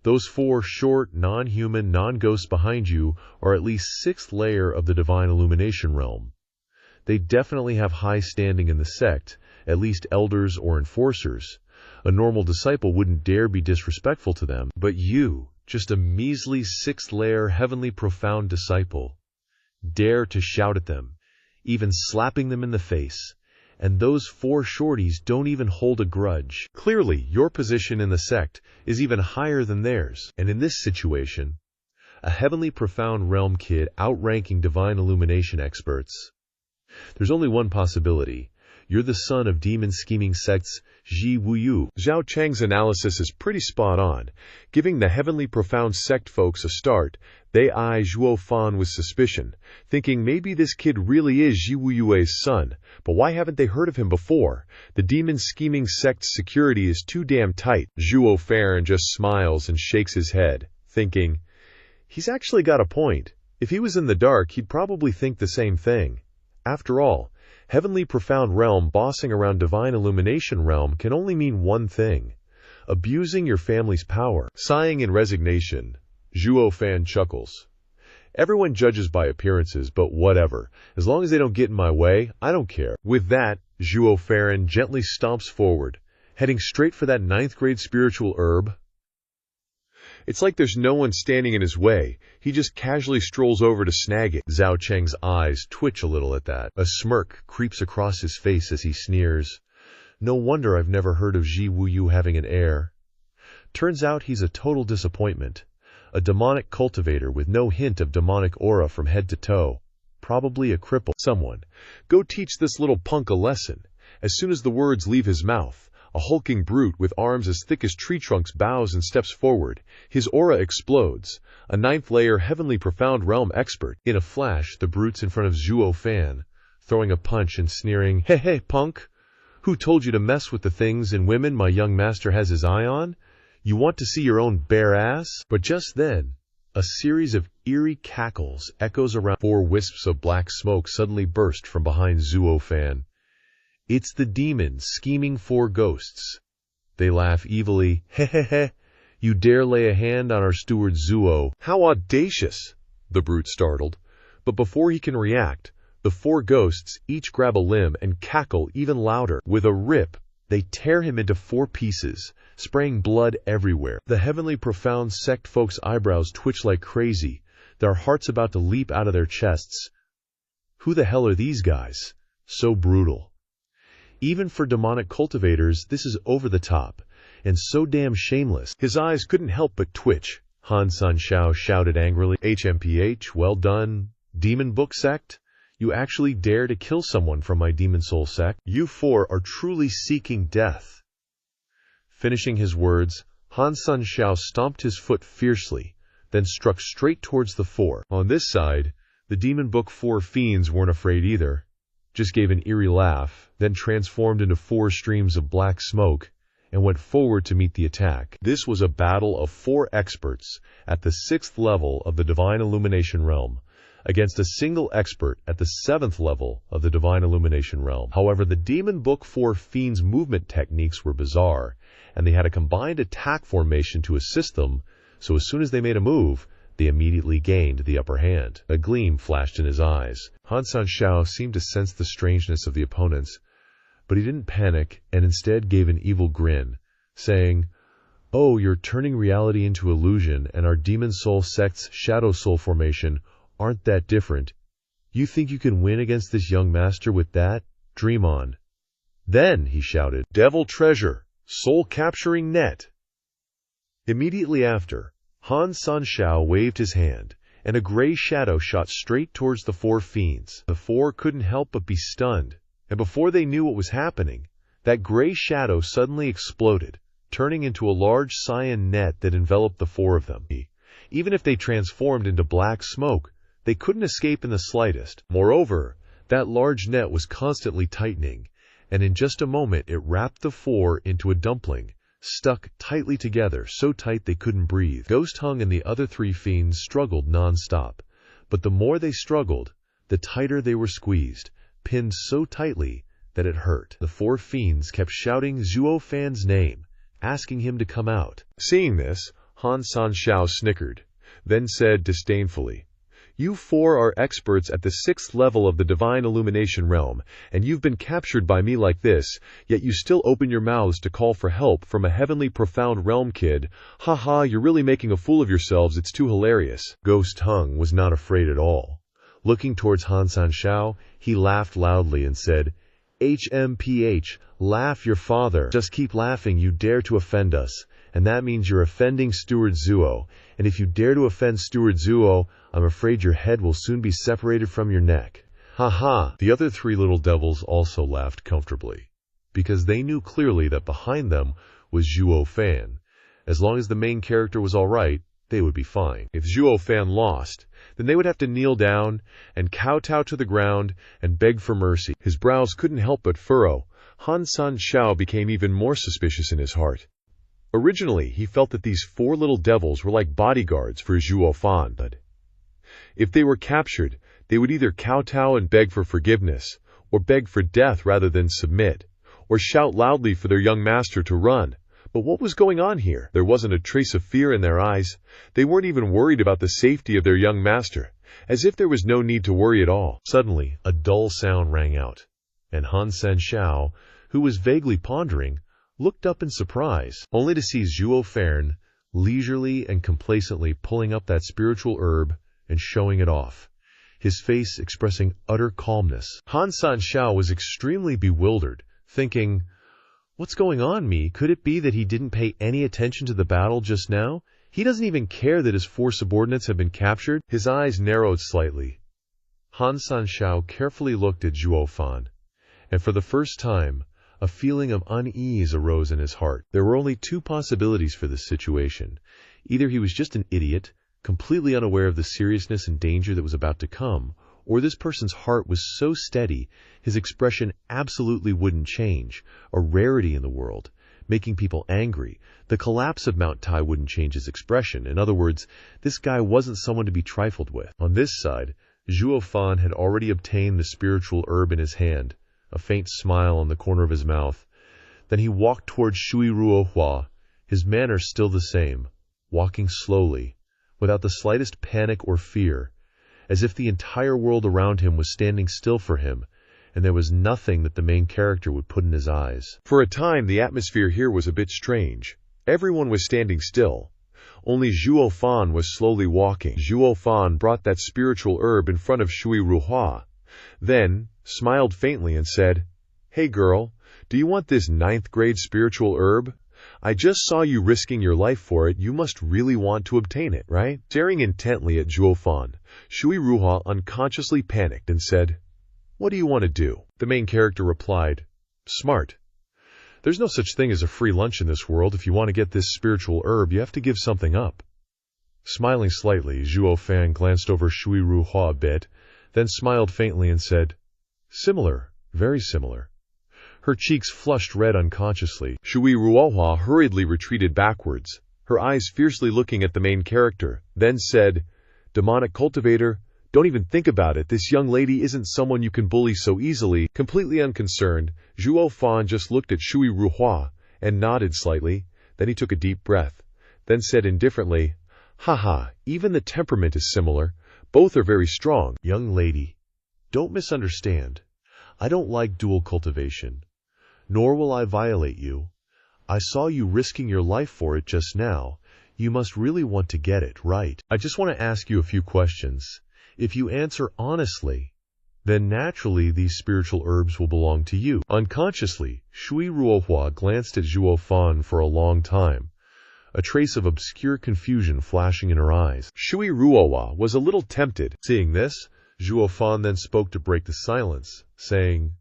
Those 4 short, non-human, non-ghosts behind you are at least 6th layer of the divine illumination realm. They definitely have high standing in the sect, at least elders or enforcers. A normal disciple wouldn't dare be disrespectful to them. But you, just a measly 6th layer, heavenly profound disciple, dare to shout at them, even slapping them in the face, and those 4 shorties don't even hold a grudge. Clearly, your position in the sect is even higher than theirs, and in this situation, a heavenly profound realm kid outranking divine illumination experts. There's only one possibility. You're the son of demon-scheming sects Ji Wuyu. Zhao Cheng's analysis is pretty spot on. Giving the heavenly profound sect folks a start, they eye Zhuo Fan with suspicion, thinking maybe this kid really is Ji Wuyu's son, but why haven't they heard of him before? The demon-scheming sect's security is too damn tight. Zhuo Fan just smiles and shakes his head, thinking, he's actually got a point. If he was in the dark, he'd probably think the same thing. After all, heavenly profound realm bossing around divine illumination realm can only mean one thing: abusing your family's power. Sighing in resignation, Zhuo Fan chuckles. Everyone judges by appearances, but whatever. As long as they don't get in my way, I don't care. With that, Zhuo Fan gently stomps forward, heading straight for that 9th grade spiritual herb. It's like there's no one standing in his way. He just casually strolls over to snag it. Zhao Cheng's eyes twitch a little at that. A smirk creeps across his face as he sneers. No wonder I've never heard of Ji Wuyu having an heir. Turns out he's a total disappointment. A demonic cultivator with no hint of demonic aura from head to toe. Probably a cripple. Someone, go teach this little punk a lesson. As soon as the words leave his mouth, a hulking brute with arms as thick as tree trunks bows and steps forward. His aura explodes. A 9th layer heavenly profound realm expert. In a flash, the brute's in front of Zhuo Fan, throwing a punch and sneering, Hey, hey, punk! Who told you to mess with the things and women my young master has his eye on? You want to see your own bare ass? But just then, a series of eerie cackles echoes around. 4 wisps of black smoke suddenly burst from behind Zhuo Fan. It's the demons scheming 4 ghosts. They laugh evilly. Hehehe, you dare lay a hand on our steward Zhuo. How audacious, the brute startled. But before he can react, the 4 ghosts each grab a limb and cackle even louder. With a rip, they tear him into 4 pieces, spraying blood everywhere. The heavenly profound sect folks' eyebrows twitch like crazy, their hearts about to leap out of their chests. Who the hell are these guys? So brutal. Even for demonic cultivators, this is over the top, and so damn shameless. His eyes couldn't help but twitch. Han San Shao shouted angrily, HMPH, well done, demon book sect? You actually dare to kill someone from my demon soul sect? You four are truly seeking death. Finishing his words, Han San Shao stomped his foot fiercely, then struck straight towards the four. On this side, the demon book four fiends weren't afraid either, just gave an eerie laugh, then transformed into 4 streams of black smoke, and went forward to meet the attack. This was a battle of 4 experts at the 6th level of the Divine Illumination Realm, against a single expert at the 7th level of the Divine Illumination Realm. However, the Demon Book 4 Fiends' movement techniques were bizarre, and they had a combined attack formation to assist them, so as soon as they made a move, they immediately gained the upper hand. A gleam flashed in his eyes. Han San Shao seemed to sense the strangeness of the opponents, but he didn't panic and instead gave an evil grin, saying, "Oh, you're turning reality into illusion, and our Demon Soul sect's Shadow Soul formation aren't that different. You think you can win against this young master with that? Dream on." Then, he shouted, "Devil treasure! Soul-capturing net!" Immediately after, Han San Shao waved his hand, and a gray shadow shot straight towards the 4 fiends. The 4 couldn't help but be stunned, and before they knew what was happening, that gray shadow suddenly exploded, turning into a large cyan net that enveloped the 4 of them. Even if they transformed into black smoke, they couldn't escape in the slightest. Moreover, that large net was constantly tightening, and in just a moment it wrapped the 4 into a dumpling, stuck tightly together, so tight they couldn't breathe. Ghost Hung and the other 3 fiends struggled non-stop, but the more they struggled, the tighter they were squeezed, pinned so tightly that it hurt. The 4 fiends kept shouting Zhuo Fan's name, asking him to come out. Seeing this, Han San Shao snickered, then said disdainfully, "You 4 are experts at the 6th level of the Divine Illumination Realm, and you've been captured by me like this, yet you still open your mouths to call for help from a heavenly profound realm kid. Ha ha, you're really making a fool of yourselves, it's too hilarious." Ghost Hung was not afraid at all. Looking towards Han San Shao, he laughed loudly and said, "HMPH, laugh your father. Just keep laughing, you dare to offend us, and that means you're offending Steward Zhuo, and if you dare to offend Steward Zhuo, I'm afraid your head will soon be separated from your neck." Ha ha! The other 3 little devils also laughed comfortably, because they knew clearly that behind them was Zhuo Fan. As long as the main character was alright, they would be fine. If Zhuo Fan lost, then they would have to kneel down and kowtow to the ground and beg for mercy. His brows couldn't help but furrow. Han San Shao became even more suspicious in his heart. Originally, he felt that these 4 little devils were like bodyguards for Zhuo Fan, but if they were captured, they would either kowtow and beg for forgiveness, or beg for death rather than submit, or shout loudly for their young master to run. But what was going on here? There wasn't a trace of fear in their eyes. They weren't even worried about the safety of their young master, as if there was no need to worry at all. Suddenly, a dull sound rang out, and Han San Shao, who was vaguely pondering, looked up in surprise, only to see Zhuo Fan leisurely and complacently pulling up that spiritual herb and showing it off, his face expressing utter calmness. Han San Shao was extremely bewildered, thinking, "What's going on, me? Could it be that he didn't pay any attention to the battle just now? He doesn't even care that his 4 subordinates have been captured?" His eyes narrowed slightly. Han San Shao carefully looked at Zhuo Fan, and for the first time, a feeling of unease arose in his heart. There were only 2 possibilities for this situation. Either he was just an idiot, completely unaware of the seriousness and danger that was about to come, or this person's heart was so steady, his expression absolutely wouldn't change, a rarity in the world, making people angry. The collapse of Mount Tai wouldn't change his expression. In other words, this guy wasn't someone to be trifled with. On this side, Zhuo Fan had already obtained the spiritual herb in his hand, a faint smile on the corner of his mouth. Then he walked towards Shui Ruohua, his manner still the same, walking slowly, without the slightest panic or fear, as if the entire world around him was standing still for him, and there was nothing that the main character would put in his eyes. For a time, the atmosphere here was a bit strange. Everyone was standing still. Only Zhuo Fan was slowly walking. Zhuo Fan brought that spiritual herb in front of Shui Ruhua, then smiled faintly and said, "Hey girl, do you want this 9th grade spiritual herb? I just saw you risking your life for it. You must really want to obtain it, right?" Staring intently at Zhuo Fan, Shui Ruhua unconsciously panicked and said, "What do you want to do?" The main character replied, "Smart. There's no such thing as a free lunch in this world. If you want to get this spiritual herb, you have to give something up." Smiling slightly, Zhuo Fan glanced over Shui Ruhua a bit, then smiled faintly and said, "Similar, very similar." Her cheeks flushed red unconsciously. Shui Ruohua hurriedly retreated backwards, her eyes fiercely looking at the main character, then said, "Demonic cultivator, don't even think about it. This young lady isn't someone you can bully so easily." Completely unconcerned, Zhuo Fan just looked at Shui Ruhua and nodded slightly. Then he took a deep breath, then said indifferently, "Haha, even the temperament is similar. Both are very strong." "Young lady, don't misunderstand. I don't like dual cultivation. Nor will I violate you. I saw you risking your life for it just now. You must really want to get it, right? I just want to ask you a few questions. If you answer honestly, then naturally these spiritual herbs will belong to you." Unconsciously, Shui Ruohua glanced at Zhuo Fan for a long time, a trace of obscure confusion flashing in her eyes. Shui Ruohua was a little tempted. Seeing this, Zhuo Fan then spoke to break the silence, saying,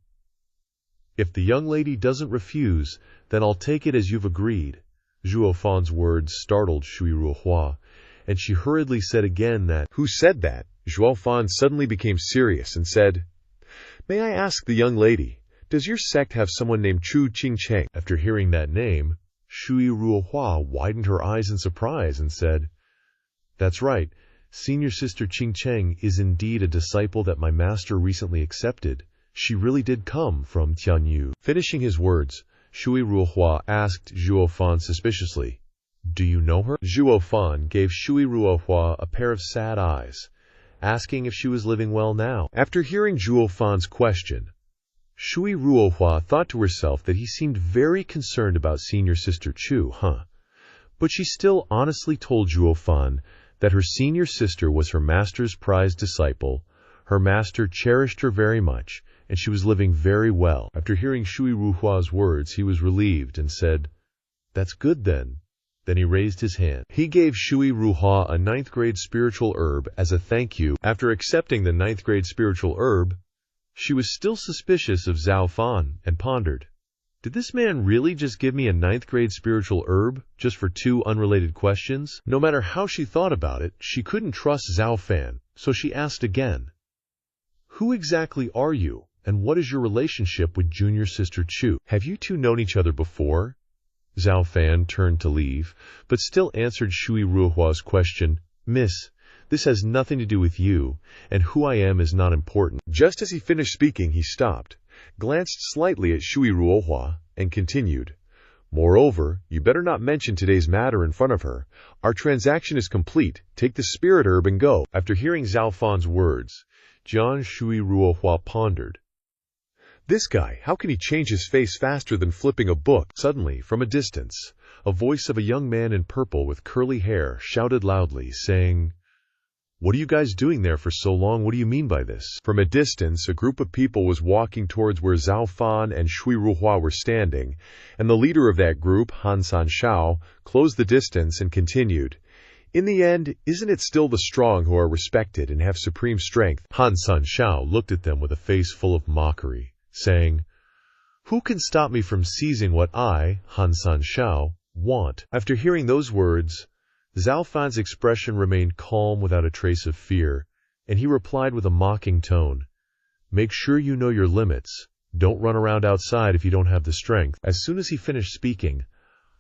"If the young lady doesn't refuse, then I'll take it as you've agreed." Zhuo Fan's words startled Shui Ruohua, and she hurriedly said again that, "Who said that?" Zhuo Fan suddenly became serious and said, "May I ask the young lady, does your sect have someone named Chu Qingcheng?" After hearing that name, Shui Ruohua widened her eyes in surprise and said, "That's right. Senior Sister Qingcheng is indeed a disciple that my master recently accepted. She really did come from Tianyu." Finishing his words, Shui Ruohua asked Zhuo Fan suspiciously, "Do you know her?" Zhuo Fan gave Shui Ruohua a pair of sad eyes, asking if she was living well now. After hearing Zhuo Fan's question, Shui Ruohua thought to herself that he seemed very concerned about Senior Sister Chu, But she still honestly told Zhuo Fan that her senior sister was her master's prized disciple, her master cherished her very much, and she was living very well. After hearing Shui Ruohua's words, he was relieved and said, "That's good then." Then he raised his hand. He gave Shui Ruohua a 9th grade spiritual herb as a thank you. After accepting the 9th grade spiritual herb, she was still suspicious of Zhuo Fan and pondered, "Did this man really just give me a 9th grade spiritual herb just for 2 unrelated questions?" No matter how she thought about it, she couldn't trust Zhuo Fan, so she asked again, "Who exactly are you, and what is your relationship with Junior Sister Chu? Have you two known each other before?" Zhuo Fan turned to leave, but still answered Shui Ruohua's question, "Miss, this has nothing to do with you, and who I am is not important." Just as he finished speaking, he stopped, glanced slightly at Shui Ruohua, and continued, "Moreover, you better not mention today's matter in front of her. Our transaction is complete. Take the spirit herb and go." After hearing Zhuo Fan's words, Shui Ruohua pondered, "This guy, how can he change his face faster than flipping a book?" Suddenly, from a distance, a voice of a young man in purple with curly hair shouted loudly, saying, "What are you guys doing there for so long? What do you mean by this?" From a distance, a group of people was walking towards where Zhuo Fan and Shui Ruohua were standing, and the leader of that group, Han San Shao, closed the distance and continued, "In the end, isn't it still the strong who are respected and have supreme strength?" Han San Shao looked at them with a face full of mockery, saying, "Who can stop me from seizing what I, Han San Shao, want?" After hearing those words, Zhuo Fan's expression remained calm without a trace of fear, and he replied with a mocking tone, "Make sure you know your limits. Don't run around outside if you don't have the strength." As soon as he finished speaking,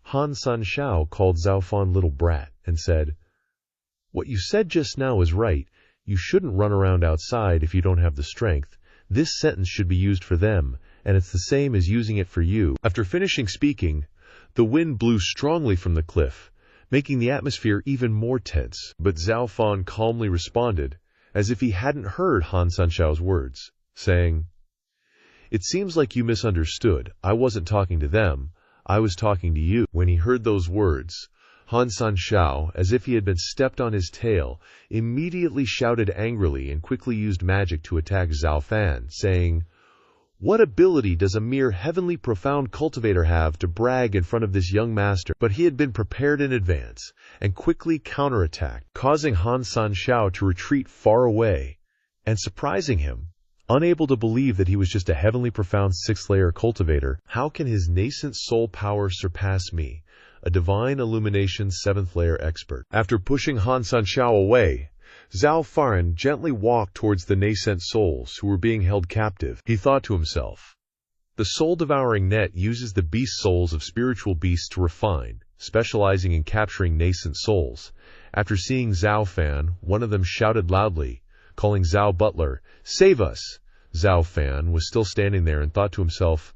Han San Shao called Zhuo Fan little brat and said, "What you said just now is right. You shouldn't run around outside if you don't have the strength. This sentence should be used for them, and it's the same as using it for you." After finishing speaking, the wind blew strongly from the cliff, making the atmosphere even more tense. But Zhuo Fan calmly responded, as if he hadn't heard Han San Shao's words, saying, "It seems like you misunderstood. I wasn't talking to them. I was talking to you." When he heard those words, Han San Shao, as if he had been stepped on his tail, immediately shouted angrily and quickly used magic to attack Zhuo Fan, saying, "What ability does a mere heavenly profound cultivator have to brag in front of this young master?" But he had been prepared in advance and quickly counterattacked, causing Han San Shao to retreat far away and surprising him. Unable to believe that he was just a heavenly profound sixth-layer cultivator, how can his nascent soul power surpass me, a divine illumination seventh-layer expert? After pushing Han San Shao away, Zhuo Fan gently walked towards the nascent souls who were being held captive. He thought to himself, "The soul-devouring net uses the beast souls of spiritual beasts to refine, specializing in capturing nascent souls." After seeing Zhuo Fan, one of them shouted loudly, calling Zhao Butler, "Save us!" Zhuo Fan was still standing there and thought to himself,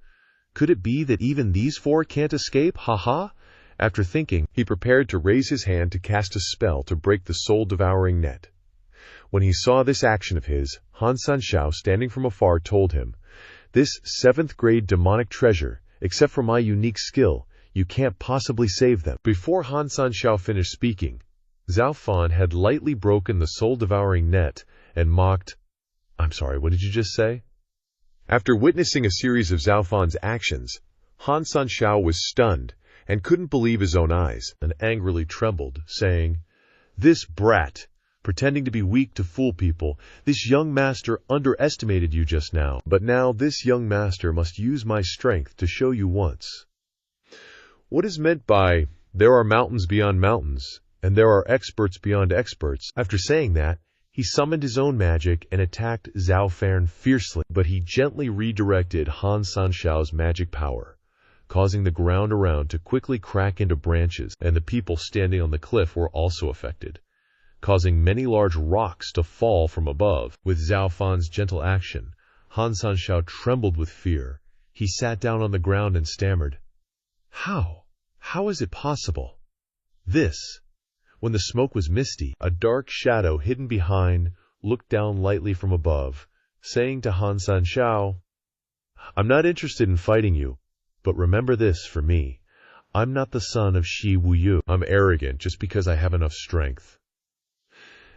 "Could it be that even these four can't escape? Ha! After thinking, he prepared to raise his hand to cast a spell to break the soul-devouring net. When he saw this action of his, Han San Shao, standing from afar, told him, "This seventh-grade demonic treasure, except for my unique skill, you can't possibly save them." Before Han San Shao finished speaking, Zhuo Fan had lightly broken the soul-devouring net and mocked, "I'm sorry, what did you just say?" After witnessing a series of Zhuo Fan's actions, Han San Shao was stunned and couldn't believe his own eyes, and angrily trembled, saying, "This brat, pretending to be weak to fool people, this young master underestimated you just now, but now this young master must use my strength to show you once what is meant by, there are mountains beyond mountains, and there are experts beyond experts." After saying that, he summoned his own magic and attacked Zhuo Fan fiercely, but he gently redirected Han San Shao's magic power, causing the ground around to quickly crack into branches, and the people standing on the cliff were also affected, causing many large rocks to fall from above. With Zhuo Fan's gentle action, Han San Shao trembled with fear. He sat down on the ground and stammered, "How? How is it possible? This..." When the smoke was misty, a dark shadow hidden behind looked down lightly from above, saying to Han San Shao, "I'm not interested in fighting you, but remember this for me. I'm not the son of Shi Wuyu. I'm arrogant just because I have enough strength."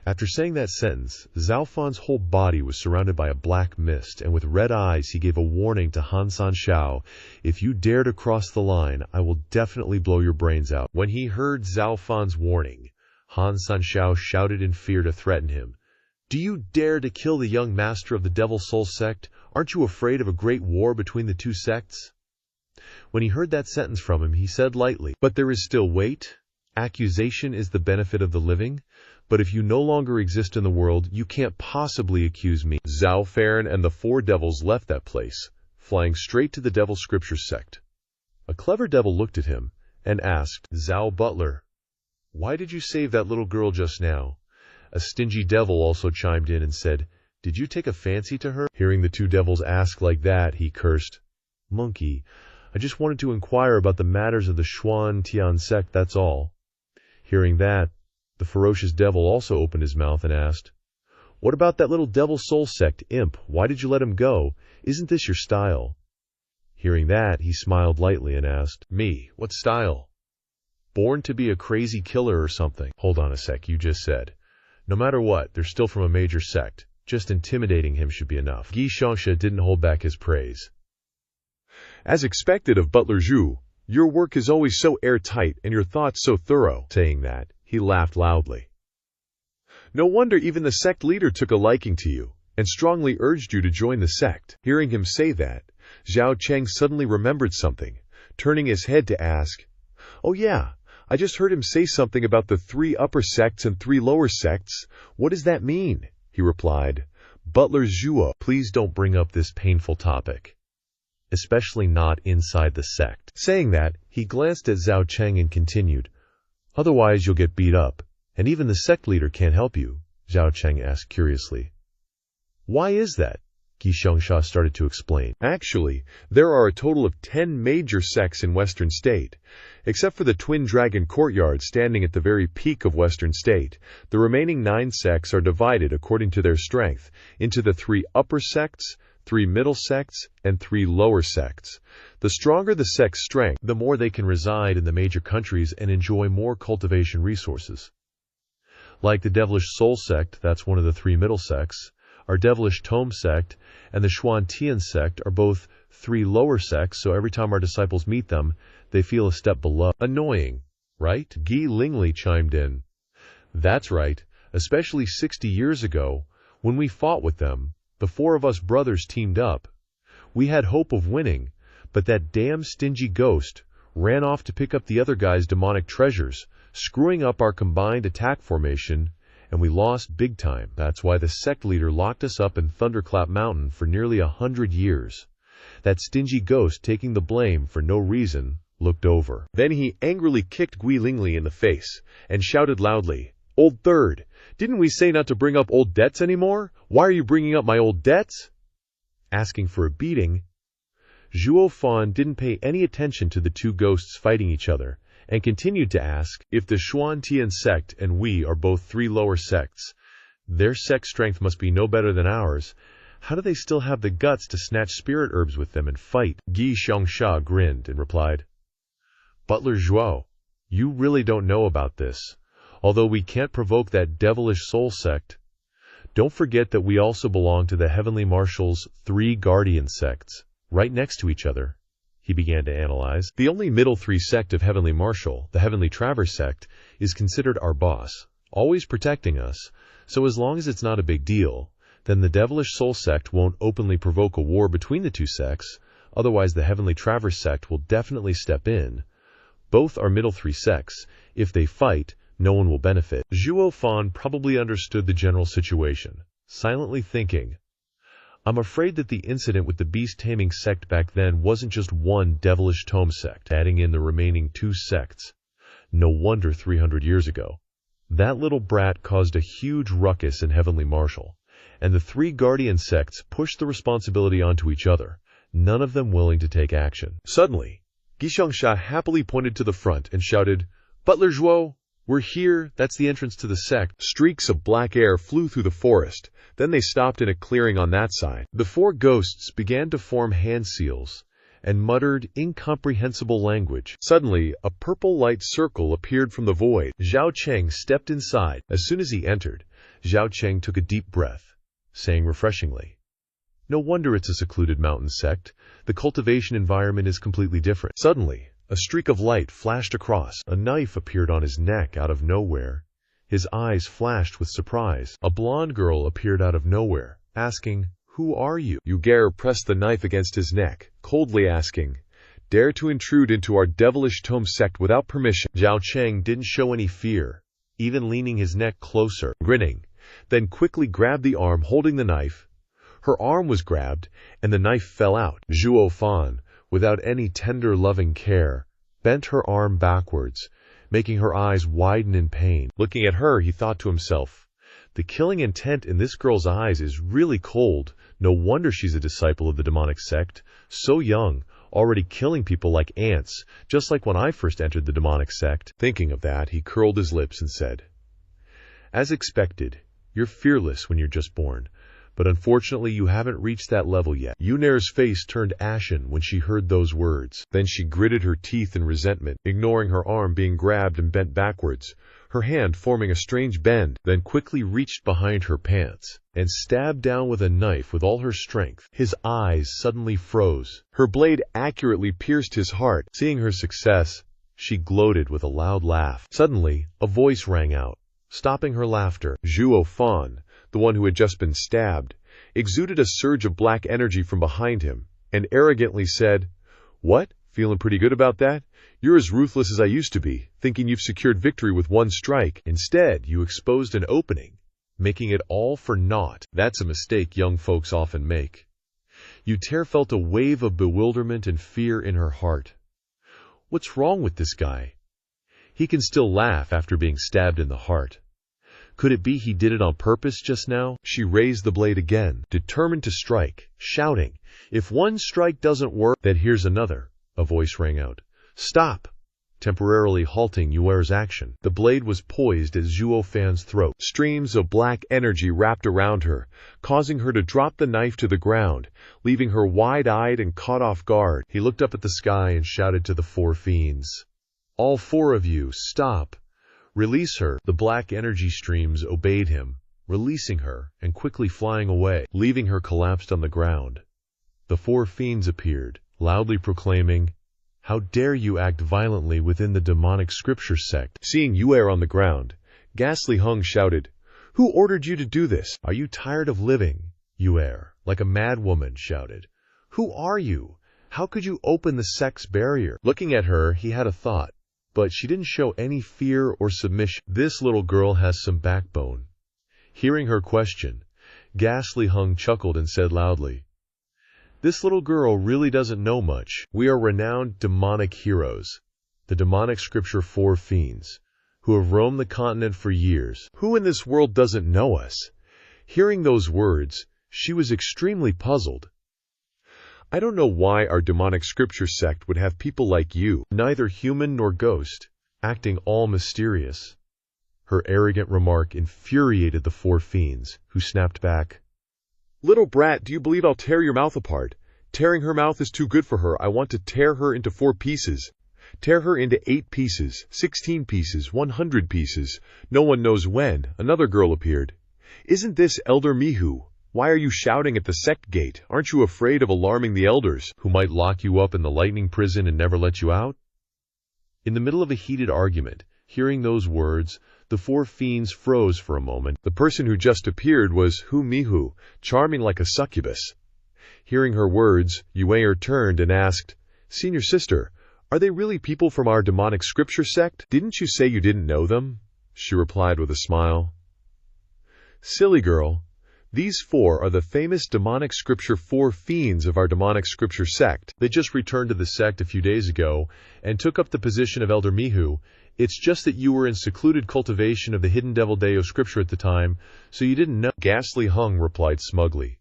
After saying that sentence, Zhuo Fan's whole body was surrounded by a black mist, and with red eyes he gave a warning to Han San Shao, "If you dare to cross the line, I will definitely blow your brains out." When he heard Zhuo Fan's warning, Han San Shao shouted in fear to threaten him, "Do you dare to kill the young master of the Devil Soul sect? Aren't you afraid of a great war between the two sects?" When he heard that sentence from him, he said lightly, "But there is still weight. Accusation is the benefit of the living. But if you no longer exist in the world, you can't possibly accuse me." Zhuo Fan and the four devils left that place, flying straight to the Devil Scripture sect. A clever devil looked at him and asked, "Zhao Butler, why did you save that little girl just now?" A stingy devil also chimed in and said, "Did you take a fancy to her?" Hearing the two devils ask like that, he cursed, "Monkey, I just wanted to inquire about the matters of the Xuan Tian sect, that's all." Hearing that, the ferocious devil also opened his mouth and asked, "What about that little Devil Soul sect imp? Why did you let him go? Isn't this your style?" Hearing that, he smiled lightly and asked, "Me? What style? Born to be a crazy killer or something?" "Hold on a sec, you just said. No matter what, they're still from a major sect. Just intimidating him should be enough." Guy Shongsha didn't hold back his praise. "As expected of Butler Zhu, your work is always so airtight and your thoughts so thorough." Saying that, he laughed loudly. "No wonder even the sect leader took a liking to you and strongly urged you to join the sect." Hearing him say that, Zhao Cheng suddenly remembered something, turning his head to ask, "Oh yeah, I just heard him say something about the 3 upper sects and 3 lower sects. What does that mean?" He replied, "Butler Zhuo, please don't bring up this painful topic, especially not inside the sect." Saying that, he glanced at Zhao Cheng and continued, "Otherwise you'll get beat up, and even the sect leader can't help you." Zhao Cheng asked curiously, "Why is that?" Guy Shongsha started to explain. "Actually, there are a total of 10 major sects in Western State. Except for the Twin Dragon Courtyard standing at the very peak of Western State, the remaining 9 sects are divided according to their strength into the 3 upper sects, 3 middle sects, and 3 lower sects. The stronger the sect's strength, the more they can reside in the major countries and enjoy more cultivation resources. Like the Devilish Soul sect, that's one of the 3 middle sects, our Devilish Tome sect, and the Xuantian sect are both 3 lower sects, so every time our disciples meet them, they feel a step below. Annoying, right? Guy Lingley chimed in. That's right, especially 60 years ago, when we fought with them, the 4 of us brothers teamed up. We had hope of winning, but that damn stingy ghost ran off to pick up the other guy's demonic treasures, screwing up our combined attack formation, and we lost big time. That's why the sect leader locked us up in Thunderclap Mountain for nearly 100 years. That stingy ghost, taking the blame for no reason, looked over. Then he angrily kicked Gui Lingley in the face and shouted loudly, "Old Third, didn't we say not to bring up old debts anymore? Why are you bringing up my old debts?" Asking for a beating, Zhuo Fan didn't pay any attention to the 2 ghosts fighting each other, and continued to ask, if the Xuantian sect and we are both 3 lower sects, their sect strength must be no better than ours. How do they still have the guts to snatch spirit herbs with them and fight? Guy Xiangsha grinned and replied, "Butler Zhuo, you really don't know about this. Although we can't provoke that devilish soul sect, don't forget that we also belong to the Heavenly Marshal's 3 guardian sects, right next to each other." He began to analyze. The only middle 3 sect of Heavenly Marshal, the Heavenly Traverse sect, is considered our boss, always protecting us, so as long as it's not a big deal, then the Devilish Soul sect won't openly provoke a war between the 2 sects, otherwise the Heavenly Traverse sect will definitely step in. Both are middle 3 sects. If they fight, no one will benefit. Zhuo Fan probably understood the general situation, silently thinking, I'm afraid that the incident with the beast-taming sect back then wasn't just one devilish tome sect, adding in the remaining 2 sects. No wonder 300 years ago. That little brat caused a huge ruckus in Heavenly Marshal, and the 3 guardian sects pushed the responsibility onto each other, none of them willing to take action. Suddenly, Gishangsha happily pointed to the front and shouted, "Butler Zhuo, we're here, that's the entrance to the sect." Streaks of black air flew through the forest. Then they stopped in a clearing on that side. The 4 ghosts began to form hand seals and muttered incomprehensible language. Suddenly, a purple light circle appeared from the void. Zhao Cheng stepped inside. As soon as he entered, Zhao Cheng took a deep breath, saying refreshingly, "No wonder it's a secluded mountain sect. The cultivation environment is completely different." Suddenly, a streak of light flashed across. A knife appeared on his neck out of nowhere. His eyes flashed with surprise. A blonde girl appeared out of nowhere, asking, "Who are you?" Yuger pressed the knife against his neck, coldly asking, "Dare to intrude into our devilish tome sect without permission?" Zhao Cheng didn't show any fear, even leaning his neck closer, grinning, then quickly grabbed the arm holding the knife. Her arm was grabbed, and the knife fell out. Zhuo Fan, without any tender, loving care, bent her arm backwards, making her eyes widen in pain. Looking at her, he thought to himself, the killing intent in this girl's eyes is really cold. No wonder she's a disciple of the demonic sect. So young, already killing people like ants, just like when I first entered the demonic sect. Thinking of that, he curled his lips and said, "As expected, you're fearless when you're just born. But unfortunately you haven't reached that level yet." Yuner's face turned ashen when she heard those words. Then she gritted her teeth in resentment, ignoring her arm being grabbed and bent backwards, her hand forming a strange bend, then quickly reached behind her pants and stabbed down with a knife with all her strength. His eyes suddenly froze. Her blade accurately pierced his heart. Seeing her success, she gloated with a loud laugh. Suddenly, a voice rang out, stopping her laughter. Zhuo Fan, the one who had just been stabbed, exuded a surge of black energy from behind him, and arrogantly said, "What? Feeling pretty good about that? You're as ruthless as I used to be, thinking you've secured victory with one strike. Instead, you exposed an opening, making it all for naught." That's a mistake young folks often make. Yuter felt a wave of bewilderment and fear in her heart. What's wrong with this guy? He can still laugh after being stabbed in the heart. Could it be he did it on purpose just now? She raised the blade again, determined to strike, shouting, "If one strike doesn't work, then here's another." A voice rang out, "Stop! temporarily halting Yuer's action. The blade was poised at Zhuo Fan's throat. Streams of black energy wrapped around her, causing her to drop the knife to the ground, leaving her wide-eyed and caught off guard. He looked up at the sky and shouted to the four fiends, "All four of you, stop! Release her!" The black energy streams obeyed him, releasing her and quickly flying away, leaving her collapsed on the ground. The four fiends appeared, loudly proclaiming, "How dare you act violently within the demonic scripture sect?" Seeing Yuer on the ground, Ghastly Hung shouted, "Who ordered you to do this? Are you tired of living?" Yuer, like a mad woman, shouted, "Who are you? How could you open the sect's barrier?" Looking at her, he had a thought, but she didn't show any fear or submission. This little girl has some backbone. Hearing her question, Ghastly Hung chuckled and said loudly, "This little girl really doesn't know much. We are renowned demonic heroes, the demonic scripture four fiends, who have roamed the continent for years. Who in this world doesn't know us?" Hearing those words, she was extremely puzzled. "I don't know why our demonic scripture sect would have people like you, neither human nor ghost, acting all mysterious." Her arrogant remark infuriated the four fiends, who snapped back, "Little brat, do you believe I'll tear your mouth apart? Tearing her mouth is too good for her. I want to tear her into 4 pieces. Tear her into 8 pieces, 16 pieces, 100 pieces." No one knows when, another girl appeared. "Isn't this Elder Mihu? Why are you shouting at the sect gate? Aren't you afraid of alarming the elders, who might lock you up in the lightning prison and never let you out?" In the middle of a heated argument, hearing those words, the four fiends froze for a moment. The person who just appeared was Hu Mihu, charming like a succubus. Hearing her words, Yuer turned and asked, "Senior sister, are they really people from our demonic scripture sect? Didn't you say you didn't know them?" She replied with a smile, "Silly girl, these 4 are the famous demonic scripture 4 fiends of our demonic scripture sect. They just returned to the sect a few days ago and took up the position of Elder Mihu. It's just that you were in secluded cultivation of the hidden Devil Deo scripture at the time, so you didn't know." Ghastly Hung replied smugly,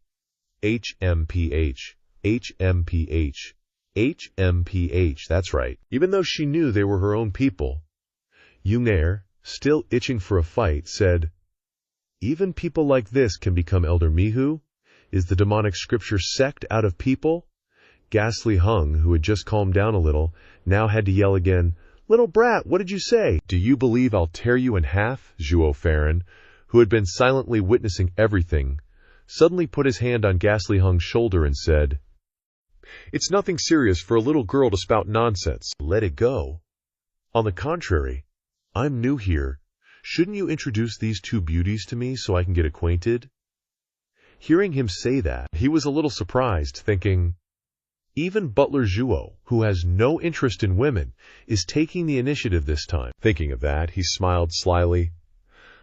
"HMPH, HMPH, HMPH, that's right," even though she knew they were her own people. Yuer, still itching for a fight, said, "Even people like this can become Elder Mihu? Is the demonic scripture sect out of people?" Ghastly Hung, who had just calmed down a little, now had to yell again, "Little brat, what did you say?" "Do you believe I'll tear you in half?" Zhuo Fan, who had been silently witnessing everything, suddenly put his hand on Ghastly Hung's shoulder and said, "It's nothing serious for a little girl to spout nonsense. Let it go. On the contrary, I'm new here. Shouldn't you introduce these 2 beauties to me so I can get acquainted?" Hearing him say that, he was a little surprised, thinking, even Butler Zhuo, who has no interest in women, is taking the initiative this time. Thinking of that, he smiled slyly.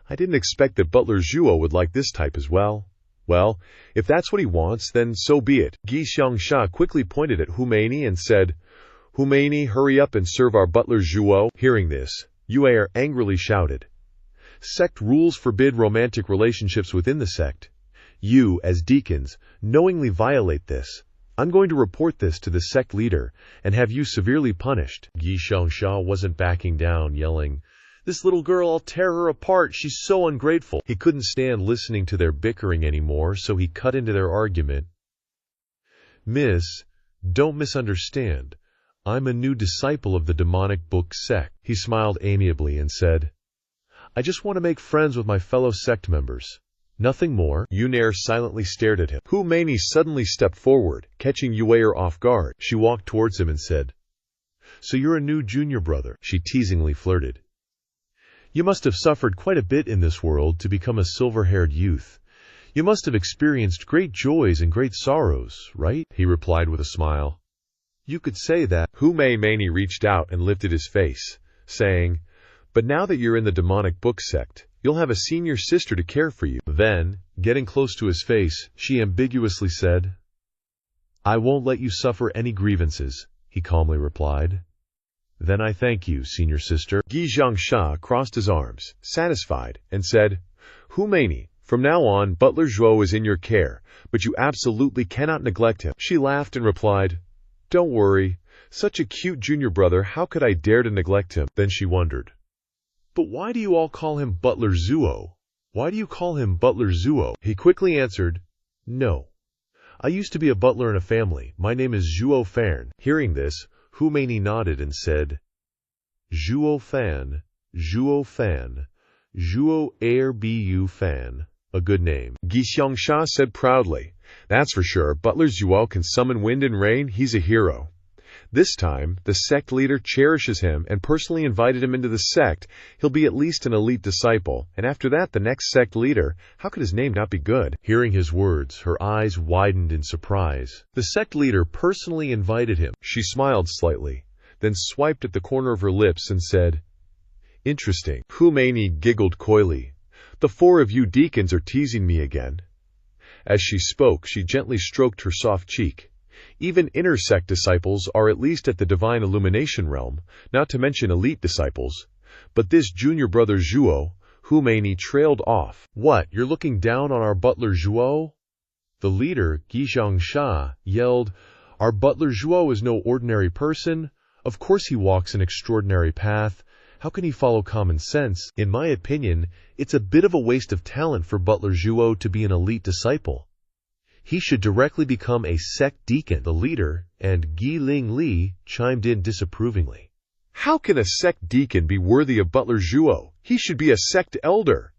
"I didn't expect that Butler Zhuo would like this type as well. Well, if that's what he wants, then so be it." Gi Xiangsha quickly pointed at Humaini and said, "Humaini, hurry up and serve our Butler Zhuo." Hearing this, Yuer angrily shouted, "Sect rules forbid romantic relationships within the sect. You, as deacons, knowingly violate this. I'm going to report this to the sect leader and have you severely punished." Gi Xiangsha wasn't backing down, yelling, "This little girl, I'll tear her apart. She's so ungrateful." He couldn't stand listening to their bickering anymore, so he cut into their argument. "Miss, don't misunderstand. I'm a new disciple of the demonic book sect." He smiled amiably and said, "I just want to make friends with my fellow sect members. Nothing more." Yuer silently stared at him. Humaini suddenly stepped forward, catching Yuer off guard. She walked towards him and said, "So you're a new junior brother," she teasingly flirted. "You must have suffered quite a bit in this world to become a silver-haired youth. You must have experienced great joys and great sorrows, right?" He replied with a smile. "You could say that." Humaini reached out and lifted his face, saying, "But now that you're in the demonic book sect, you'll have a senior sister to care for you." Then, getting close to his face, she ambiguously said, "I won't let you suffer any grievances," he calmly replied. "Then I thank you, senior sister." Gi Xiangsha crossed his arms, satisfied, and said, "Humaini, from now on, Butler Zhuo is in your care, but you absolutely cannot neglect him." She laughed and replied, "Don't worry. Such a cute junior brother, how could I dare to neglect him? Then she wondered. But why do you all call him Butler Zhuo? Why do you call him Butler Zhuo? He quickly answered, No. I used to be a butler in a family. My name is Zhuo Fan. Hearing this, Humani nodded and said, Zhuo Fan, Zhuo Fan, Zhuo Bu Fan. A good name. Xiangsha said proudly. That's for sure. Butler Zhuo can summon wind and rain. He's a hero. This time, the sect leader cherishes him and personally invited him into the sect. He'll be at least an elite disciple, and after that, the next sect leader. How could his name not be good? Hearing his words, her eyes widened in surprise. The sect leader personally invited him. She smiled slightly, then swiped at the corner of her lips and said, Interesting. Humani giggled coyly. The four of you deacons are teasing me again. As she spoke, she gently stroked her soft cheek. Even inner sect disciples are at least at the divine illumination realm, not to mention elite disciples. But this junior brother Zhuo, Humani trailed off. What, you're looking down on our butler Zhuo? The leader, Xiangsha, yelled, Our butler Zhuo is no ordinary person. Of course he walks an extraordinary path. How can he follow common sense? In my opinion, it's a bit of a waste of talent for butler Zhuo to be an elite disciple. He should directly become a sect deacon. The leader, and Gi Ling Li, chimed in disapprovingly. How can a sect deacon be worthy of Butler Zhuo? He should be a sect elder.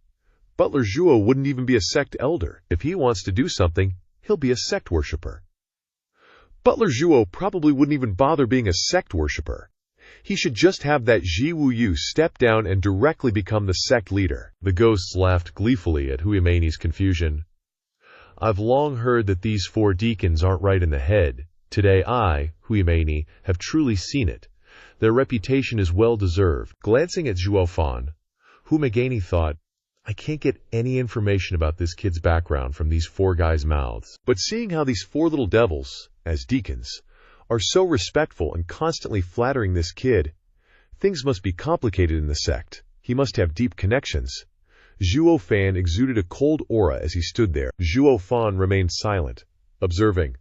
Butler Zhuo wouldn't even be a sect elder. If he wants to do something, he'll be a sect worshipper. Butler Zhuo probably wouldn't even bother being a sect worshipper. He should just have that Ji Wu Yu step down and directly become the sect leader. The ghosts laughed gleefully at Huimani's confusion. I've long heard that these four deacons aren't right in the head. Today I, Huimani, have truly seen it. Their reputation is well deserved. Glancing at Zhuo Fan, Humani thought, I can't get any information about this kid's background from these four guys' mouths. But seeing how these four little devils, as deacons, are so respectful and constantly flattering this kid, things must be complicated in the sect. He must have deep connections. Zhuo Fan exuded a cold aura as he stood there. Zhuo Fan remained silent, observing.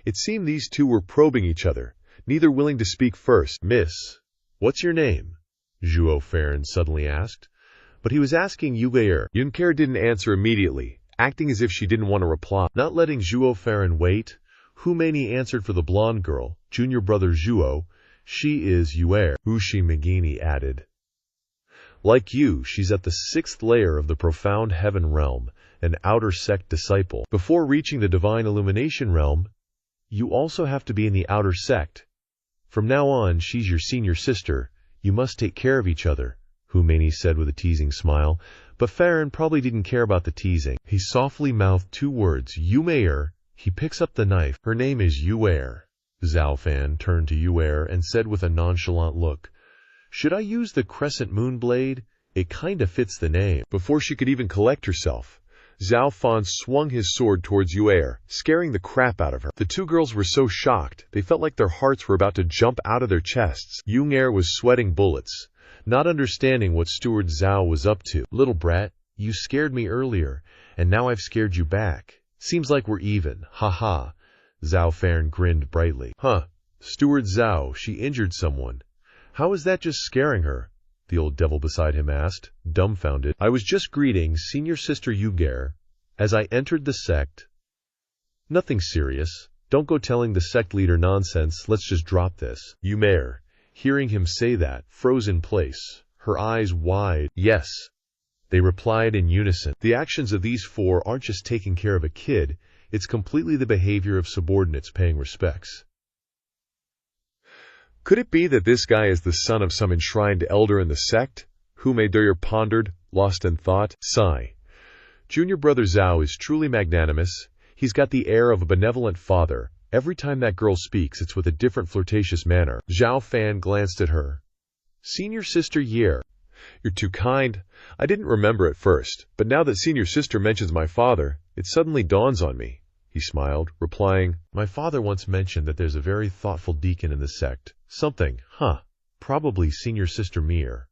It seemed these two were probing each other, neither willing to speak first. Miss, what's your name? Zhuo Fan suddenly asked. But he was asking Yugair. Yunker didn't answer immediately, acting as if she didn't want to reply. Not letting Zhuo Fan wait, Humani answered for the blonde girl, junior brother Zhuo. She is Yuer, Humani added. Like you, she's at the 6th layer of the profound heaven realm, an outer sect disciple. Before reaching the divine illumination realm, you also have to be in the outer sect. From now on, she's your senior sister. You must take care of each other, Humani said with a teasing smile, but Farron probably didn't care about the teasing. He softly mouthed two words, Yuer. He picks up the knife. Her name is Yuer. Zhao Fan turned to Yuer and said with a nonchalant look, Should I use the crescent moon blade? It kinda fits the name. Before she could even collect herself, Zhao Fan swung his sword towards Yuer, scaring the crap out of her. The two girls were so shocked, they felt like their hearts were about to jump out of their chests. Yuer was sweating bullets, not understanding what Steward Zhao was up to. Little brat, you scared me earlier, and now I've scared you back. Seems like we're even. Ha ha. Zhao Fan grinned brightly. Huh. Steward Zhao, she injured someone. How is that just scaring her? The old devil beside him asked, dumbfounded. I was just greeting senior sister Yuger as I entered the sect. Nothing serious. Don't go telling the sect leader nonsense. Let's just drop this. Yumer, hearing him say that, froze in place, her eyes wide. Yes, they replied in unison. The actions of these four aren't just taking care of a kid, it's completely the behavior of subordinates paying respects. Could it be that this guy is the son of some enshrined elder in the sect? Humani pondered, lost in thought. Sigh. Junior brother Zhao is truly magnanimous. He's got the air of a benevolent father. Every time that girl speaks, it's with a different flirtatious manner. Zhao Fan glanced at her. Senior sister Yer. You're too kind. I didn't remember at first, but now that senior sister mentions my father, it suddenly dawns on me. He smiled, replying, My father once mentioned that there's a very thoughtful deacon in the sect. Something, probably senior sister Mir.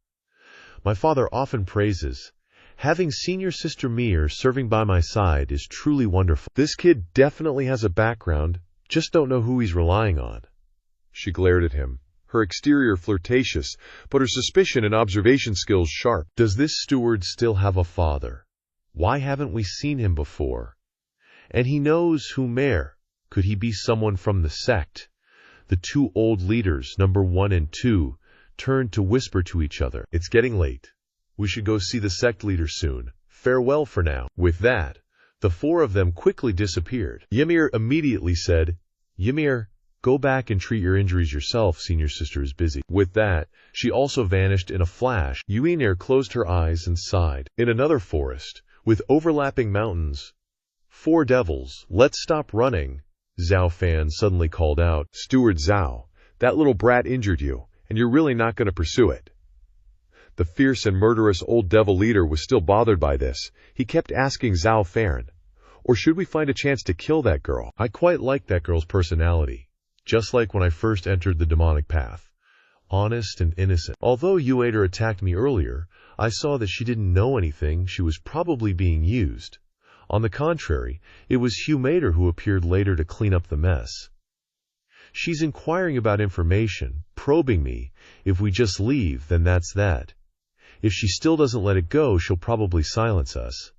My father often praises. Having senior sister Mir serving by my side is truly wonderful. This kid definitely has a background, just don't know who he's relying on. She glared at him, her exterior flirtatious, but her suspicion and observation skills sharp. Does this steward still have a father? Why haven't we seen him before? And he knows who Mayor. Could he be someone from the sect? The two old leaders, number 1 and 2, turned to whisper to each other. It's getting late. We should go see the sect leader soon. Farewell for now. With that, the 4 of them quickly disappeared. Ymir immediately said, Ymir, go back and treat your injuries yourself, senior sister is busy. With that, she also vanished in a flash. Ymir closed her eyes and sighed. In another forest, with overlapping mountains, 4 devils, let's stop running. Zhuo Fan suddenly called out, Steward Zhuo, that little brat injured you, and you're really not going to pursue it. The fierce and murderous old devil leader was still bothered by this. He kept asking Zhuo Fan, or should we find a chance to kill that girl? I quite like that girl's personality, just like when I first entered the demonic path. Honest and innocent. Although Uator attacked me earlier, I saw that she didn't know anything. She was probably being used. On the contrary, it was Hugh Mater who appeared later to clean up the mess. She's inquiring about information, probing me. If we just leave, then that's that. If she still doesn't let it go, she'll probably silence us.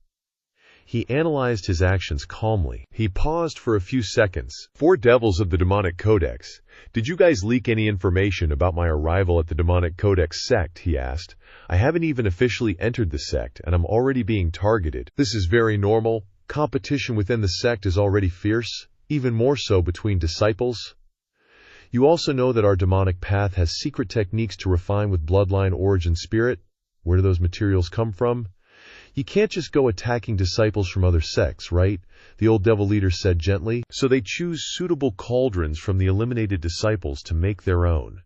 He analyzed his actions calmly. He paused for a few seconds. 4 devils of the demonic codex. Did you guys leak any information about my arrival at the demonic codex sect? He asked. I haven't even officially entered the sect, and I'm already being targeted. This is very normal. Competition within the sect is already fierce, even more so between disciples. You also know that our demonic path has secret techniques to refine with bloodline, origin, spirit. Where do those materials come from? You can't just go attacking disciples from other sects, right? The old devil leader said gently. So they choose suitable cauldrons from the eliminated disciples to make their own.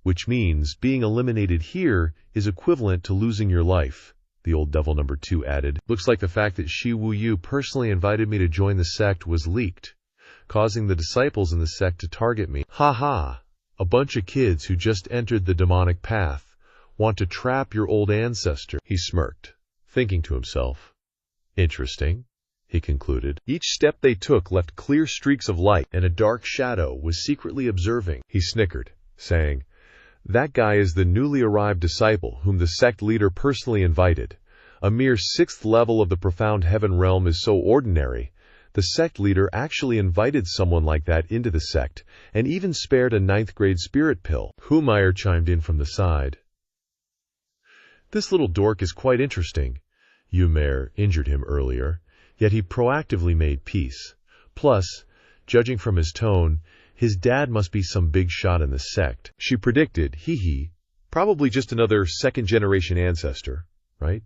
Which means being eliminated here is equivalent to losing your life, the old devil number 2 added. Looks like the fact that Shi Wu Yu personally invited me to join the sect was leaked, causing the disciples in the sect to target me. Ha ha! A bunch of kids who just entered the demonic path want to trap your old ancestor. He smirked, thinking to himself. Interesting, he concluded. Each step they took left clear streaks of light, and a dark shadow was secretly observing. He snickered, saying, That guy is the newly arrived disciple whom the sect leader personally invited. A mere 6th level of the profound heaven realm is so ordinary. The sect leader actually invited someone like that into the sect, and even spared a 9th grade spirit pill. Humayer chimed in from the side. This little dork is quite interesting. Umair injured him earlier, yet he proactively made peace. Plus, judging from his tone, his dad must be some big shot in the sect. She predicted, probably just another 2nd-generation ancestor, right?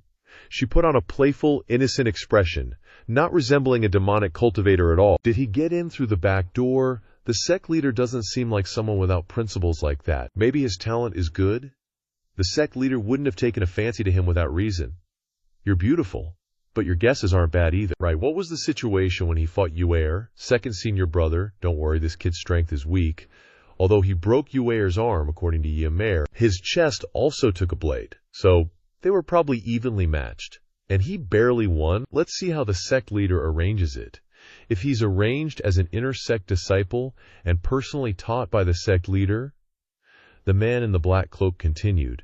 She put on a playful, innocent expression, not resembling a demonic cultivator at all. Did he get in through the back door? The sect leader doesn't seem like someone without principles like that. Maybe his talent is good? The sect leader wouldn't have taken a fancy to him without reason. You're beautiful, but your guesses aren't bad either. Right, what was the situation when he fought Uair, 2nd senior brother? Don't worry, this kid's strength is weak. Although he broke Uair's arm, according to Ymir, his chest also took a blade. So, they were probably evenly matched. And he barely won? Let's see how the sect leader arranges it. If he's arranged as an inner sect disciple and personally taught by the sect leader, the man in the black cloak continued,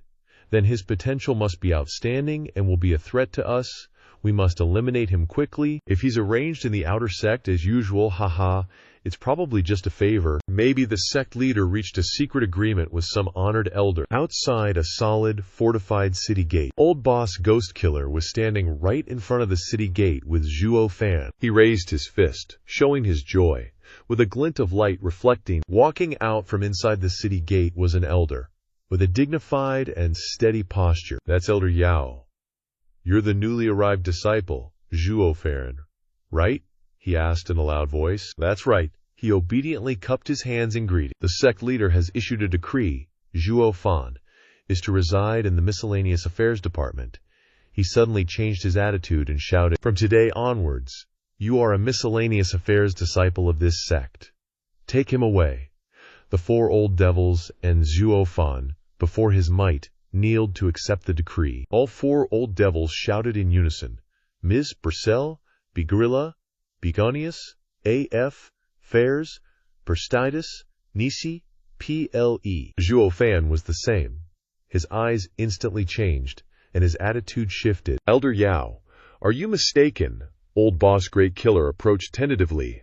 then his potential must be outstanding and will be a threat to us. We must eliminate him quickly. If he's arranged in the outer sect as usual, it's probably just a favor. Maybe the sect leader reached a secret agreement with some honored elder. Outside a solid, fortified city gate, old boss Ghost Killer was standing right in front of the city gate with Zhuo Fan. He raised his fist, showing his joy, with a glint of light reflecting. Walking out from inside the city gate was an elder, with a dignified and steady posture. That's Elder Yao. You're the newly arrived disciple, Zhuo Fan, right? He asked in a loud voice. That's right. He obediently cupped his hands in greeting. The sect leader has issued a decree. Zhuo Fan is to reside in the miscellaneous affairs department. He suddenly changed his attitude and shouted, From today onwards, you are a miscellaneous affairs disciple of this sect. Take him away. The 4 old devils and Zhuo Fan, before his might, kneeled to accept the decree. All 4 old devils shouted in unison, Ms. Purcell, Begrilla, Begonius, A.F., Fairs, Perstitus, Nisi, Zhuo Fan was the same. His eyes instantly changed, and his attitude shifted. Elder Yao, are you mistaken? Old boss Great Killer approached tentatively.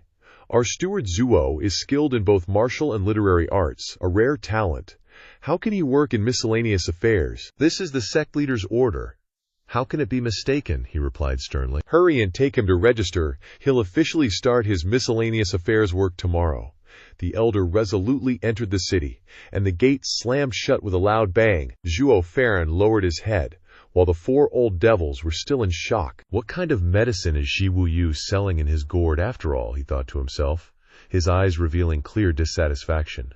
Our steward Zhuo is skilled in both martial and literary arts, a rare talent. How can he work in miscellaneous affairs? This is the sect leader's order. How can it be mistaken? He replied sternly. Hurry and take him to register. He'll officially start his miscellaneous affairs work tomorrow. The elder resolutely entered the city, and the gate slammed shut with a loud bang. Zhuo Fan lowered his head, while the four old devils were still in shock. What kind of medicine is Zhiwu Yu selling in his gourd after all, he thought to himself, his eyes revealing clear dissatisfaction.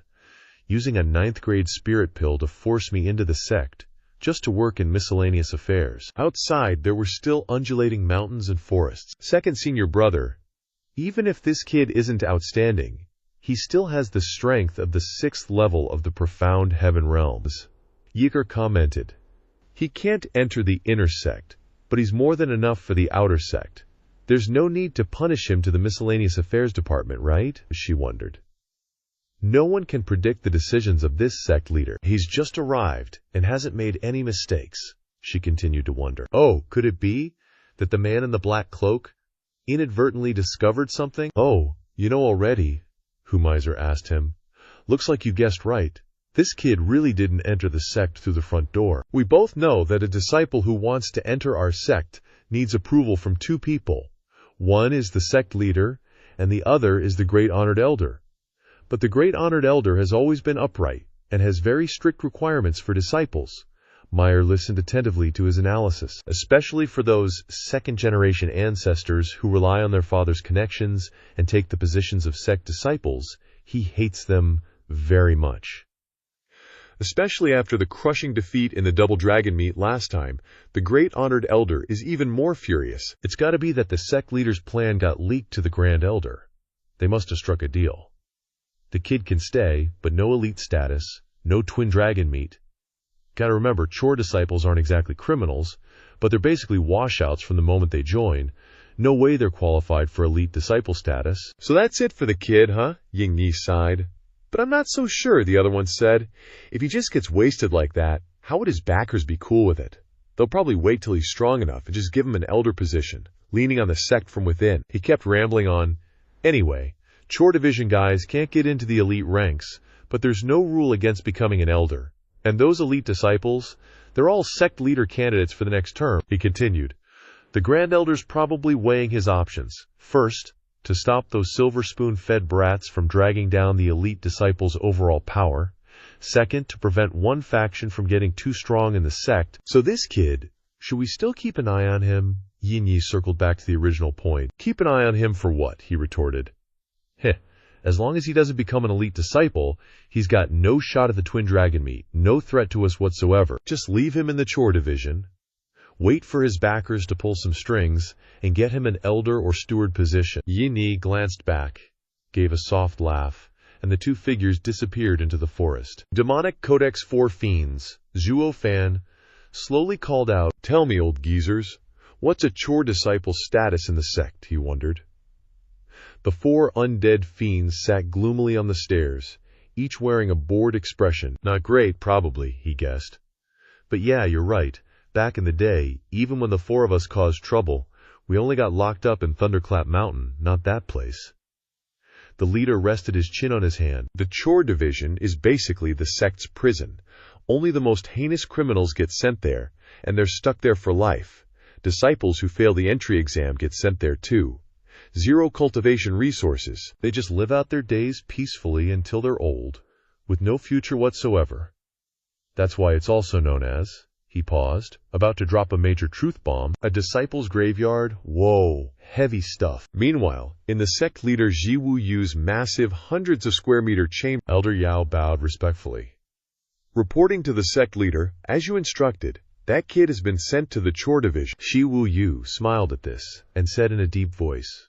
Using a 9th-grade spirit pill to force me into the sect, just to work in miscellaneous affairs. Outside, there were still undulating mountains and forests. Second senior brother, even if this kid isn't outstanding, he still has the strength of the 6th level of the profound heaven realms. Yiker commented. He can't enter the inner sect, but he's more than enough for the outer sect. There's no need to punish him to the miscellaneous affairs department, right? She wondered. No one can predict the decisions of this sect leader. He's just arrived and hasn't made any mistakes, she continued to wonder. Oh, could it be that the man in the black cloak inadvertently discovered something? Oh, you know already, Humizer asked him. Looks like you guessed right. This kid really didn't enter the sect through the front door. We both know that a disciple who wants to enter our sect needs approval from 2 people. One is the sect leader, and the other is the Great Honored Elder. But the Great Honored Elder has always been upright, and has very strict requirements for disciples. Meyer listened attentively to his analysis, especially for those second-generation ancestors who rely on their father's connections and take the positions of sect disciples. He hates them very much. Especially after the crushing defeat in the double dragon meet last time, the Great Honored Elder is even more furious. It's got to be that the sect leader's plan got leaked to the Grand Elder. They must have struck a deal. The kid can stay, but no elite status, no twin dragon meet. Gotta remember, chore disciples aren't exactly criminals, but they're basically washouts from the moment they join. No way they're qualified for elite disciple status. So that's it for the kid, huh? Ying Yi sighed. But I'm not so sure, the other one said. If he just gets wasted like that, how would his backers be cool with it? They'll probably wait till he's strong enough and just give him an elder position, leaning on the sect from within. He kept rambling on. Anyway, chore division guys can't get into the elite ranks, but there's no rule against becoming an elder. And those elite disciples, they're all sect leader candidates for the next term, he continued. The Grand Elder's probably weighing his options. First, to stop those silver spoon-fed brats from dragging down the elite disciples' overall power. Second, to prevent one faction from getting too strong in the sect. So this kid, should we still keep an eye on him? Yin Yi circled back to the original point. Keep an eye on him for what? He retorted. Heh. As long as he doesn't become an elite disciple, he's got no shot at the Twin Dragon meet, no threat to us whatsoever. Just leave him in the chore division, wait for his backers to pull some strings, and get him an elder or steward position. Yin Yi glanced back, gave a soft laugh, and the 2 figures disappeared into the forest. Demonic Codex 4 Fiends, Zhuo Fan, slowly called out, Tell me, old geezers, what's a chore disciple's status in the sect, he wondered. The 4 undead fiends sat gloomily on the stairs, each wearing a bored expression. Not great, probably, he guessed. But yeah, you're right. Back in the day, even when the 4 of us caused trouble, we only got locked up in Thunderclap Mountain, not that place. The leader rested his chin on his hand. The chore division is basically the sect's prison. Only the most heinous criminals get sent there, and they're stuck there for life. Disciples who fail the entry exam get sent there too. 0 cultivation resources. They just live out their days peacefully until they're old, with no future whatsoever. That's why it's also known as, he paused, about to drop a major truth bomb, a disciple's graveyard. Whoa, heavy stuff. Meanwhile, in the sect leader Zhiwu Yu's massive hundreds of square meter chamber, Elder Yao bowed respectfully. Reporting to the sect leader, as you instructed, that kid has been sent to the chore division. Zhiwu Yu smiled at this, and said in a deep voice,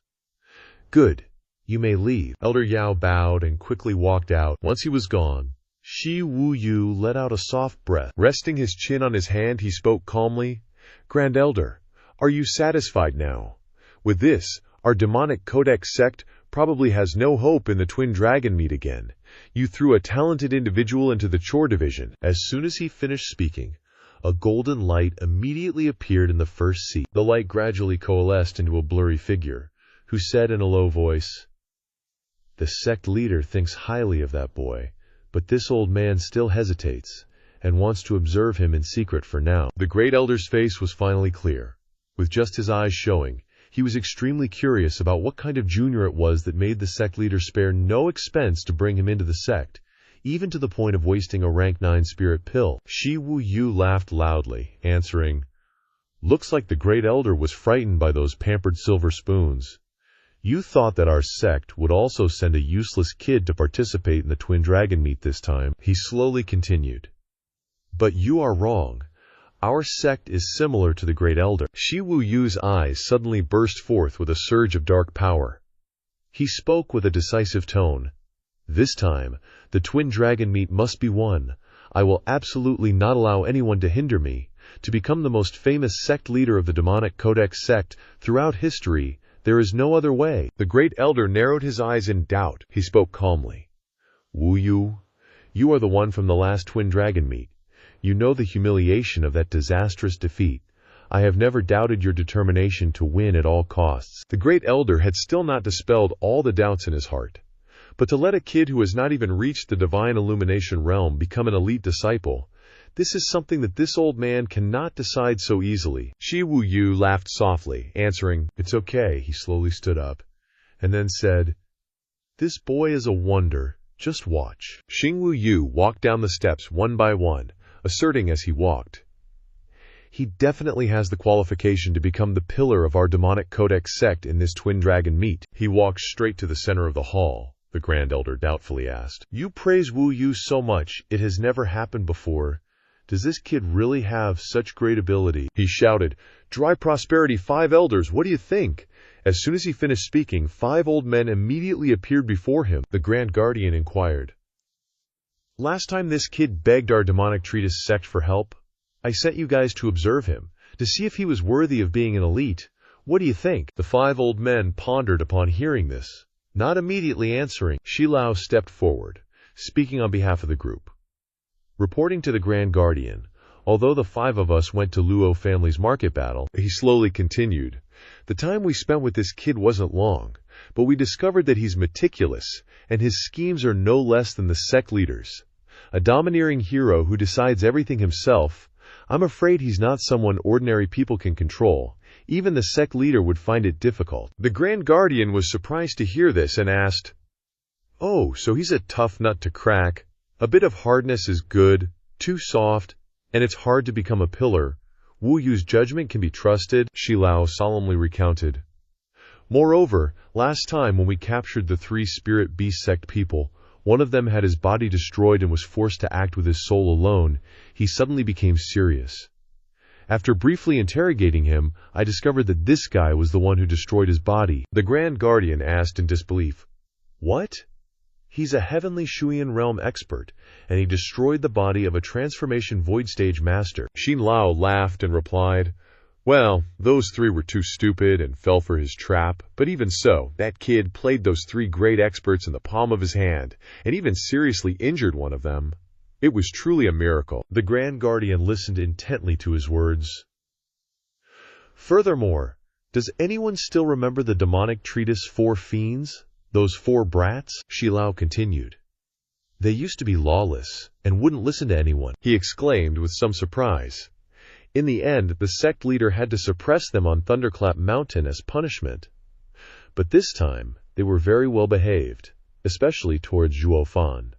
Good, you may leave. Elder Yao bowed and quickly walked out. Once he was gone, Zhiwu Yu let out a soft breath. Resting his chin on his hand, he spoke calmly, Grand Elder, are you satisfied now? With this, our demonic codex sect probably has no hope in the twin dragon meet again. You threw a talented individual into the chore division." As soon as he finished speaking, a golden light immediately appeared in the first seat. The light gradually coalesced into a blurry figure, who said in a low voice, "The sect leader thinks highly of that boy, but this old man still hesitates, and wants to observe him in secret for now." The great elder's face was finally clear, with just his eyes showing. He was extremely curious about what kind of junior it was that made the sect leader spare no expense to bring him into the sect, even to the point of wasting a rank 9 spirit pill. Shi Wu Yu laughed loudly, answering, "Looks like the great elder was frightened by those pampered silver spoons. You thought that our sect would also send a useless kid to participate in the twin dragon meet this time." He slowly continued, "But you are wrong. Our sect is similar to the great elder." Shi Wu Yu's eyes suddenly burst forth with a surge of dark power. He spoke with a decisive tone. "This time, the twin dragon meet must be won. I will absolutely not allow anyone to hinder me. To become the most famous sect leader of the demonic codex sect throughout history, there is no other way." The great elder narrowed his eyes in doubt. He spoke calmly. "Wu Yu, you are the one from the last twin dragon meet. You know the humiliation of that disastrous defeat. I have never doubted your determination to win at all costs." The great elder had still not dispelled all the doubts in his heart. But to let a kid who has not even reached the divine illumination realm become an elite disciple, this is something that this old man cannot decide so easily. Shi Wu Yu laughed softly, answering, "It's okay." He slowly stood up, and then said, "This boy is a wonder. Just watch." Xing Wu Yu walked down the steps one by one, asserting as he walked, "He definitely has the qualification to become the pillar of our demonic codex sect in this twin dragon meet." He walked straight to the center of the hall. The Grand Elder doubtfully asked, "You praise Wu Yu so much, it has never happened before. Does this kid really have such great ability?" He shouted, "Dry prosperity 5 elders, what do you think?" As soon as he finished speaking, 5 old men immediately appeared before him. The Grand Guardian inquired, "Last time this kid begged our demonic treatise sect for help, I sent you guys to observe him, to see if he was worthy of being an elite. What do you think?" The 5 old men pondered upon hearing this. Not immediately answering, Shi Lao stepped forward, speaking on behalf of the group. Reporting to the Grand Guardian, although the 5 of us went to Luo family's market battle, he slowly continued, "The time we spent with this kid wasn't long, but we discovered that he's meticulous, and his schemes are no less than the sect leaders. A domineering hero who decides everything himself. I'm afraid he's not someone ordinary people can control. Even the sect leader would find it difficult." The Grand Guardian was surprised to hear this and asked, "Oh, so he's a tough nut to crack. A bit of hardness is good, too soft, and it's hard to become a pillar. Wu Yu's judgment can be trusted," Shi Lao solemnly recounted. "Moreover, last time when we captured the 3 spirit beast sect people, one of them had his body destroyed and was forced to act with his soul alone. He suddenly became serious. After briefly interrogating him, I discovered that this guy was the one who destroyed his body." The Grand Guardian asked in disbelief, "What?" "He's a heavenly Shuyan realm expert, and he destroyed the body of a transformation void stage master." Xin Lao laughed and replied, "Well, those 3 were too stupid and fell for his trap, but even so, that kid played those 3 great experts in the palm of his hand, and even seriously injured one of them. It was truly a miracle." The Grand Guardian listened intently to his words. "Furthermore, does anyone still remember the demonic treatise 4 Fiends? Those 4 brats?" Shi Lao continued. "They used to be lawless, and wouldn't listen to anyone," he exclaimed with some surprise. "In the end, the sect leader had to suppress them on Thunderclap Mountain as punishment. But this time, they were very well behaved, especially towards Zhuo Fan.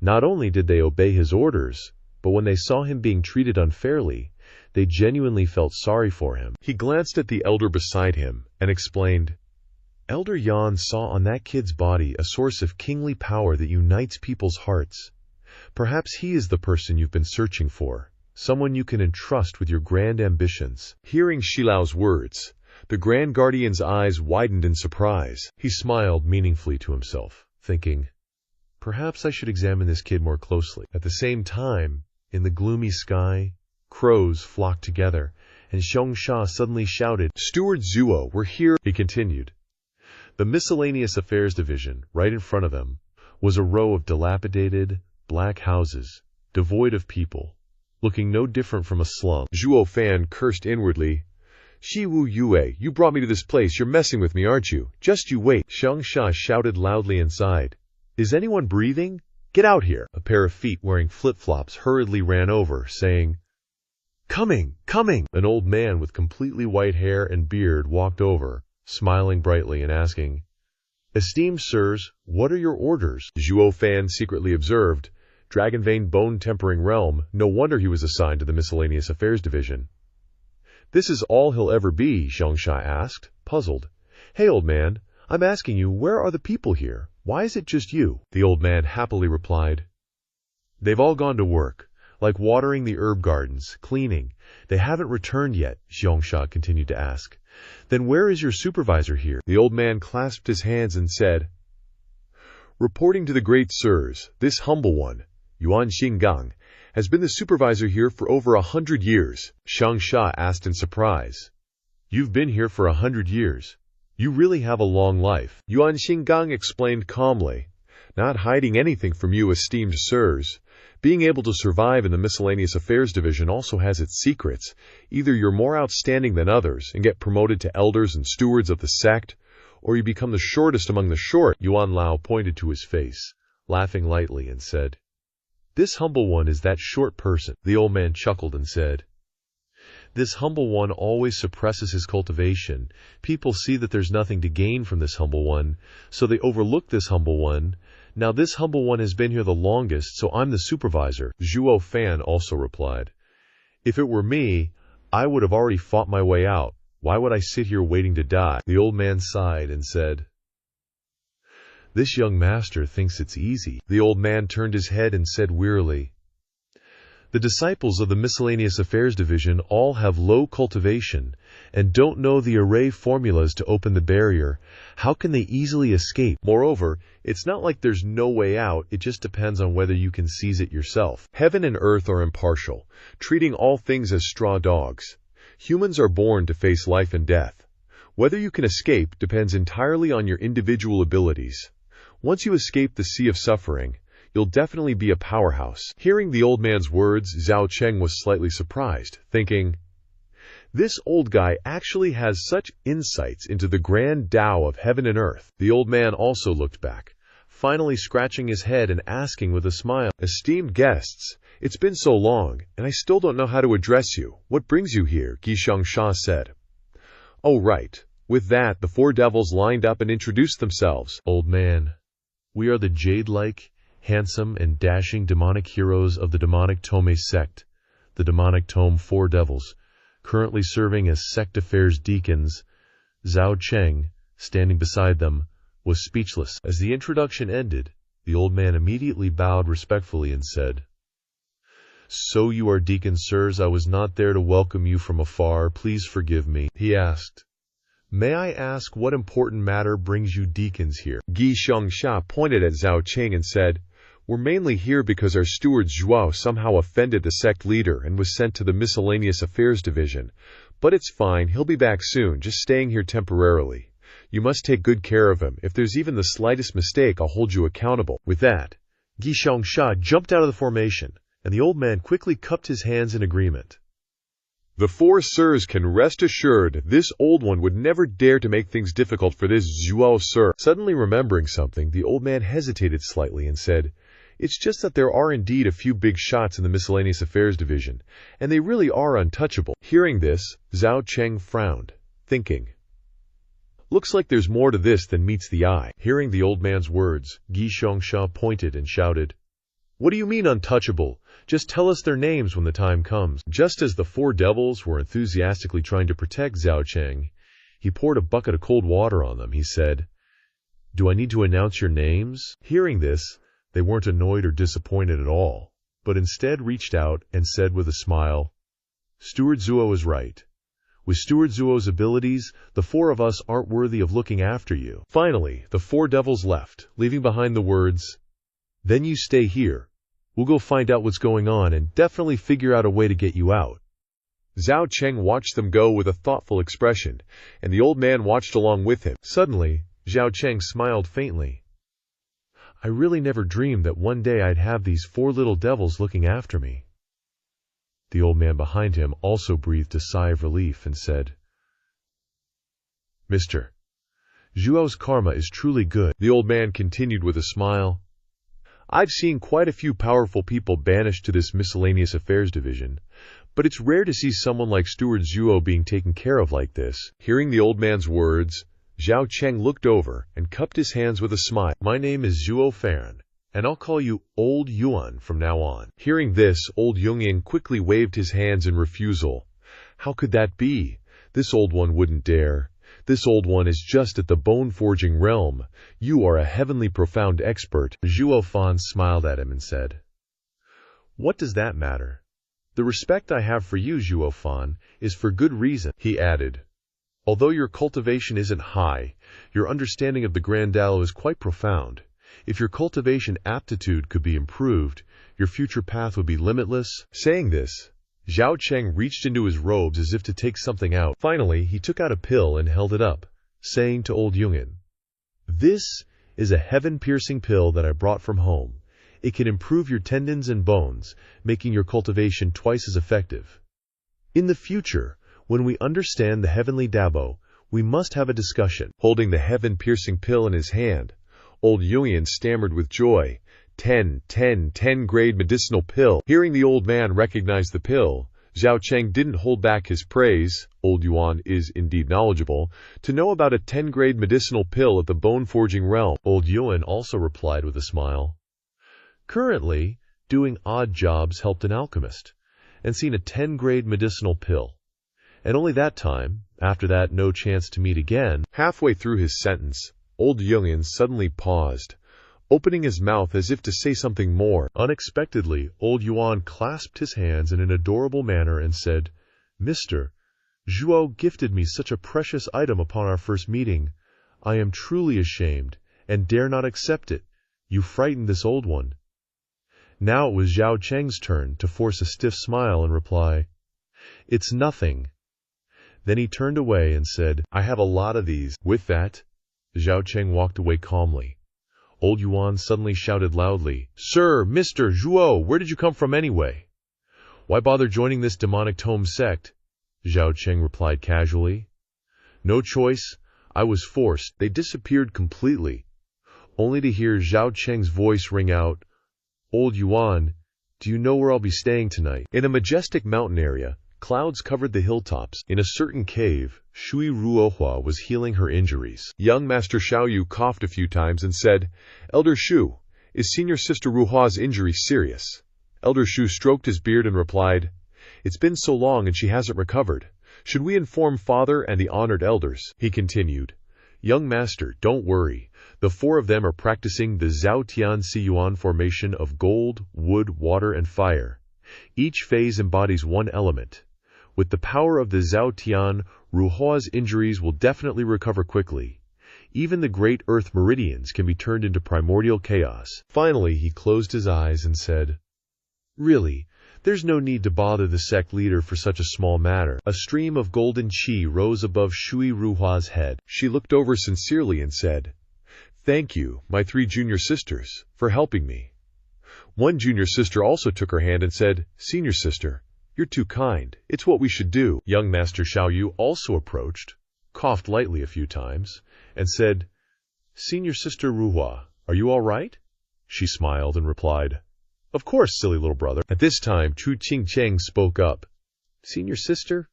Not only did they obey his orders, but when they saw him being treated unfairly, they genuinely felt sorry for him." He glanced at the elder beside him and explained, "Elder Yan saw on that kid's body a source of kingly power that unites people's hearts. Perhaps he is the person you've been searching for, someone you can entrust with your grand ambitions." Hearing Shi Lao's words, the Grand Guardian's eyes widened in surprise. He smiled meaningfully to himself, thinking, "Perhaps I should examine this kid more closely." At the same time, in the gloomy sky, crows flocked together, and Xiong Sha suddenly shouted, "Steward Zhuo, we're here." He continued, The miscellaneous affairs division, right in front of them, was a row of dilapidated, black houses, devoid of people, looking no different from a slum. Zhuo Fan cursed inwardly. Shi Wu Yue, you brought me to this place. You're messing with me, aren't you? Just you wait. Xiangsha shouted loudly inside. Is anyone breathing? Get out here. A pair of feet wearing flip-flops hurriedly ran over, saying, Coming, coming! An old man with completely white hair and beard walked over, smiling brightly and asking, Esteemed sirs, what are your orders? Zhuo Fan secretly observed. Dragon Vein Bone Tempering Realm, no wonder he was assigned to the Miscellaneous Affairs Division. This is all he'll ever be, Xiangsha asked, puzzled. Hey, old man, I'm asking you, where are the people here? Why is it just you? The old man happily replied. They've all gone to work, like watering the herb gardens, cleaning. They haven't returned yet, Xiangsha continued to ask. Then where is your supervisor here? The old man clasped his hands and said, Reporting to the great sirs, this humble one, Yuan Xinggang, has been the supervisor here for over 100 years. Xiangsha asked in surprise. You've been here for 100 years. You really have a long life. Yuan Xinggang explained calmly, not hiding anything from you, esteemed sirs. Being able to survive in the Miscellaneous Affairs Division also has its secrets. Either you're more outstanding than others and get promoted to elders and stewards of the sect, or you become the shortest among the short. Yuan Lao pointed to his face, laughing lightly, and said, This humble one is that short person. The old man chuckled and said, This humble one always suppresses his cultivation. People see that there's nothing to gain from this humble one, so they overlook this humble one. Now this humble one has been here the longest, so I'm the supervisor. Zhuo Fan also replied, If it were me, I would have already fought my way out. Why would I sit here waiting to die? The old man sighed and said, This young master thinks it's easy. The old man turned his head and said wearily, The disciples of the Miscellaneous Affairs Division all have low cultivation and don't know the array formulas to open the barrier. How can they easily escape? Moreover, it's not like there's no way out, it just depends on whether you can seize it yourself. Heaven and earth are impartial, treating all things as straw dogs. Humans are born to face life and death. Whether you can escape depends entirely on your individual abilities. Once you escape the sea of suffering, you'll definitely be a powerhouse. Hearing the old man's words, Zhao Cheng was slightly surprised, thinking, This old guy actually has such insights into the grand Tao of heaven and earth. The old man also looked back, finally scratching his head and asking with a smile, Esteemed guests, it's been so long, and I still don't know how to address you. What brings you here? Xiangsha said. Oh, right. With that, the four devils lined up and introduced themselves. Old man, we are the jade-like, handsome and dashing demonic heroes of the demonic Tome sect, the demonic Tome Four Devils, currently serving as sect affairs deacons. Zhao Cheng, standing beside them, was speechless. As the introduction ended, the old man immediately bowed respectfully and said, So you are deacon sirs, I was not there to welcome you from afar, please forgive me. He asked, May I ask what important matter brings you deacons here? Xiangsha pointed at Zhao Cheng and said, We're mainly here because our steward Zhuo somehow offended the sect leader and was sent to the Miscellaneous Affairs Division. But it's fine, he'll be back soon, just staying here temporarily. You must take good care of him. If there's even the slightest mistake, I'll hold you accountable. With that, Xiangsha jumped out of the formation, and the old man quickly cupped his hands in agreement. The four sirs can rest assured this old one would never dare to make things difficult for this Zhuo sir. Suddenly remembering something, the old man hesitated slightly and said, It's just that there are indeed a few big shots in the Miscellaneous Affairs Division, and they really are untouchable. Hearing this, Zhao Cheng frowned, thinking, Looks like there's more to this than meets the eye. Hearing the old man's words, Xiangsha pointed and shouted, What do you mean untouchable? Just tell us their names when the time comes. Just as the four devils were enthusiastically trying to protect Zhao Cheng, he poured a bucket of cold water on them. He said, Do I need to announce your names? Hearing this, they weren't annoyed or disappointed at all, but instead reached out and said with a smile, Steward Zhuo is right. With Steward Zhuo's abilities, the four of us aren't worthy of looking after you. Finally, the four devils left, leaving behind the words, Then you stay here. We'll go find out what's going on and definitely figure out a way to get you out. Zhao Cheng watched them go with a thoughtful expression, and the old man watched along with him. Suddenly, Zhao Cheng smiled faintly. I really never dreamed that one day I'd have these 4 little devils looking after me. The old man behind him also breathed a sigh of relief and said, Mr. Zhuo's karma is truly good. The old man continued with a smile. I've seen quite a few powerful people banished to this miscellaneous affairs division, but it's rare to see someone like Steward Zhuo being taken care of like this. Hearing the old man's words, Zhao Cheng looked over and cupped his hands with a smile. My name is Zhuo Fan, and I'll call you Old Yuan from now on. Hearing this, Old Yunyan quickly waved his hands in refusal. How could that be? This old one wouldn't dare. This old one is just at the bone-forging realm. You are a heavenly profound expert. Zhuo Fan smiled at him and said, What does that matter? The respect I have for you, Zhuo Fan, is for good reason, he added. Although your cultivation isn't high, your understanding of the Grand Dao is quite profound. If your cultivation aptitude could be improved, your future path would be limitless. Saying this, Zhao Cheng reached into his robes as if to take something out. Finally, he took out a pill and held it up, saying to Old Yunyan, This is a heaven-piercing pill that I brought from home. It can improve your tendons and bones, making your cultivation twice as effective. In the future, when we understand the heavenly Dabo, we must have a discussion. Holding the heaven-piercing pill in his hand, Old Yunyan stammered with joy, 10-grade medicinal pill. Hearing the old man recognize the pill, Zhao Cheng didn't hold back his praise. Old Yuan is indeed knowledgeable to know about a 10-grade medicinal pill at the bone-forging realm. Old Yuan also replied with a smile. Currently, doing odd jobs helped an alchemist, and seen a 10-grade medicinal pill. And only that time, after that no chance to meet again. Halfway through his sentence, Old Yunyan suddenly paused, opening his mouth as if to say something more. Unexpectedly, Old Yuan clasped his hands in an adorable manner and said, Mr. Zhuo gifted me such a precious item upon our first meeting. I am truly ashamed, and dare not accept it. You frightened this old one. Now it was Zhao Cheng's turn to force a stiff smile and reply, It's nothing. Then he turned away and said, I have a lot of these. With that, Zhao Cheng walked away calmly. Old Yuan suddenly shouted loudly, Sir, Mr. Zhuo, where did you come from anyway? Why bother joining this demonic tome sect? Zhao Cheng replied casually. No choice. I was forced. They disappeared completely, only to hear Zhao Cheng's voice ring out, Old Yuan, do you know where I'll be staying tonight? In a majestic mountain area, clouds covered the hilltops. In a certain cave, Shui Ruohua was healing her injuries. Young Master Xiaoyu coughed a few times and said, Elder Shu, is Senior Sister Ruhua's injury serious? Elder Shu stroked his beard and replied, It's been so long and she hasn't recovered. Should we inform Father and the honored elders? He continued, Young Master, don't worry. The 4 of them are practicing the Zhao Tian Si Yuan formation of gold, wood, water, and fire. Each phase embodies one element. With the power of the Zhao Tian, Ruhua's injuries will definitely recover quickly. Even the great earth meridians can be turned into primordial chaos. Finally, he closed his eyes and said, Really, there's no need to bother the sect leader for such a small matter. A stream of golden qi rose above Shui Ruhua's head. She looked over sincerely and said, Thank you, my 3 junior sisters, for helping me. One junior sister also took her hand and said, Senior sister, you're too kind. It's what we should do. Young Master Xiaoyu also approached, coughed lightly a few times, and said, Senior Sister Ruhua, are you all right? She smiled and replied, Of course, silly little brother. At this time, Chu Qingcheng spoke up. Senior sister,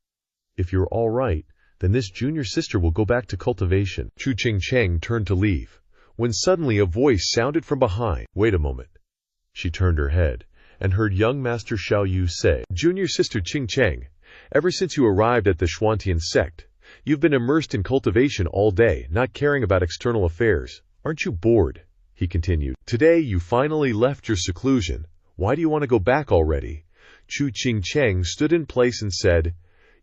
if you're all right, then this junior sister will go back to cultivation. Chu Qingcheng turned to leave, when suddenly a voice sounded from behind. Wait a moment. She turned her head and heard young Master Xiaoyu say, Junior Sister Qingcheng, ever since you arrived at the Xuantian sect, you've been immersed in cultivation all day, not caring about external affairs. Aren't you bored? He continued. Today you finally left your seclusion. Why do you want to go back already? Chu Qingcheng stood in place and said,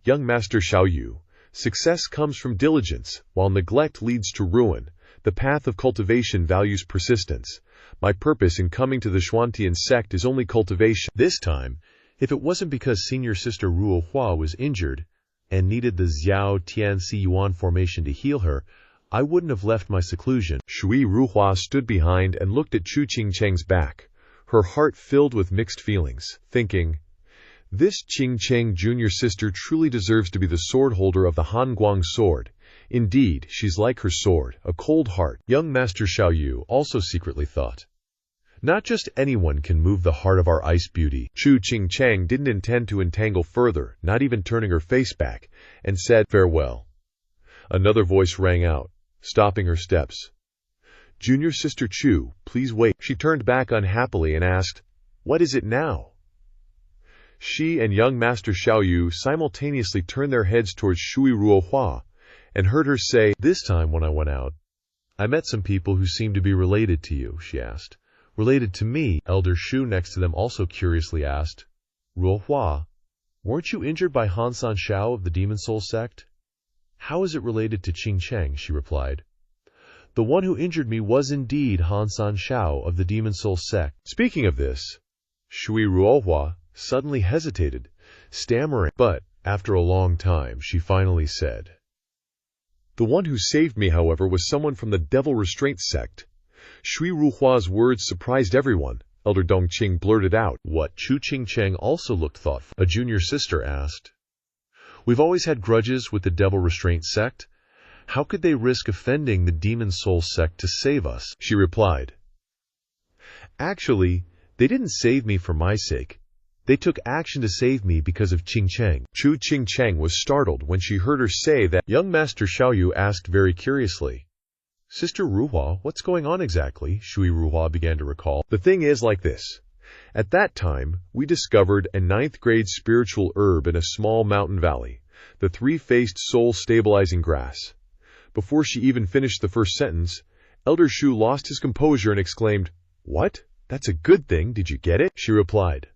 Young Master Xiaoyu, success comes from diligence, while neglect leads to ruin. The path of cultivation values persistence. My purpose in coming to the Xuantian sect is only cultivation. This time, if it wasn't because Senior Sister Ruohua was injured and needed the Zhao Tian Si Yuan formation to heal her, I wouldn't have left my seclusion. Shui Ruhua stood behind and looked at Chu Qingcheng's back, her heart filled with mixed feelings, thinking, this Qingcheng junior sister truly deserves to be the sword holder of the Hanguang sword. Indeed, she's like her sword, a cold heart. Young Master Xiaoyu also secretly thought. Not just anyone can move the heart of our ice beauty. Chu Qingcheng didn't intend to entangle further, not even turning her face back, and said, farewell. Another voice rang out, stopping her steps. Junior Sister Chu, please wait. She turned back unhappily and asked, what is it now? She and young Master Xiaoyu simultaneously turned their heads towards Shui Ruohua and heard her say, this time when I went out, I met some people who seemed to be related to you, she asked. Related to me? Elder Shu next to them also curiously asked. Ruohua, weren't you injured by Han San Shao of the Demon Soul sect? How is it related to Qingcheng? She replied. The one who injured me was indeed Han San Shao of the Demon Soul sect. Speaking of this, Shui Ruohua suddenly hesitated, stammering, but after a long time she finally said, the one who saved me, however, was someone from the Devil Restraint sect. Shui Ruhua's words surprised everyone. Elder Dongqing blurted out. What? Chu Qingcheng also looked thoughtful. A junior sister asked. We've always had grudges with the Devil Restraint sect. How could they risk offending the Demon Soul sect to save us? She replied. Actually, they didn't save me for my sake. They took action to save me because of Qingcheng. Chu Qingcheng was startled when she heard her say that. Young Master Xiaoyu asked very curiously. Sister Ruhua, what's going on exactly? Shui Ruhua began to recall. The thing is like this. At that time, we discovered a 9th grade spiritual herb in a small mountain valley, the three-faced soul-stabilizing grass. Before she even finished the first sentence, Elder Shu lost his composure and exclaimed, What? That's a good thing, did you get it? She replied,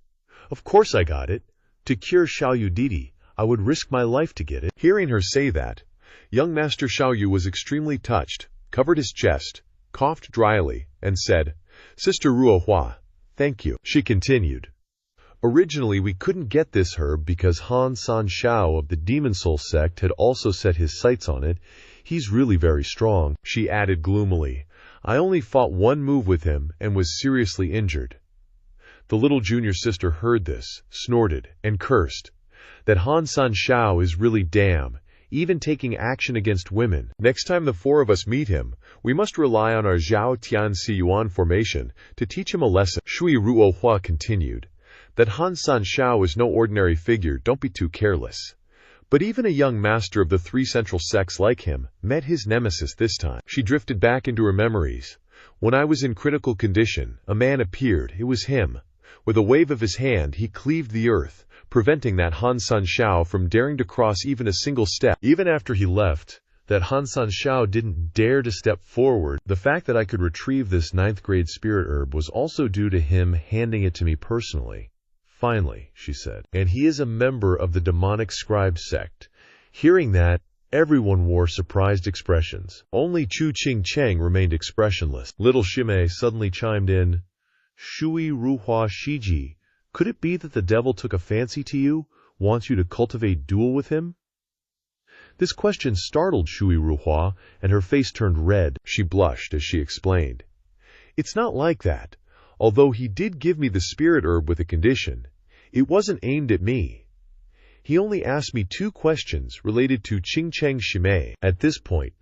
Of course I got it. To cure Xiaoyu Didi, I would risk my life to get it. Hearing her say that, young Master Xiaoyu was extremely touched, covered his chest, coughed dryly, and said, Sister Ruohua, thank you. She continued, Originally we couldn't get this herb because Han San Shao of the Demon Soul sect had also set his sights on it. He's really very strong. She added gloomily, I only fought one move with him and was seriously injured. The little junior sister heard this, snorted, and cursed. That Han San Shao is really damn, even taking action against women. Next time the four of us meet him, we must rely on our Zhao Tian Si Yuan formation to teach him a lesson. Shui Ruohua continued. That Han San Shao is no ordinary figure, don't be too careless. But even a young master of the 3 central sects like him met his nemesis this time. She drifted back into her memories. When I was in critical condition, a man appeared. It was him. With a wave of his hand, he cleaved the earth, preventing that Han San Shao from daring to cross even a single step. Even after he left, that Han San Shao didn't dare to step forward. The fact that I could retrieve this 9th grade spirit herb was also due to him handing it to me personally. Finally, she said, and he is a member of the demonic scribe sect. Hearing that, everyone wore surprised expressions. Only Chu Qingcheng remained expressionless. Little Shimei suddenly chimed in, Shui Ruhua Shiji, could it be that the devil took a fancy to you, wants you to cultivate duel with him? This question startled Shui Ruhua, and her face turned red. She blushed as she explained. It's not like that. Although he did give me the spirit herb with a condition, it wasn't aimed at me. He only asked me 2 questions related to Qingcheng Shimei. At this point,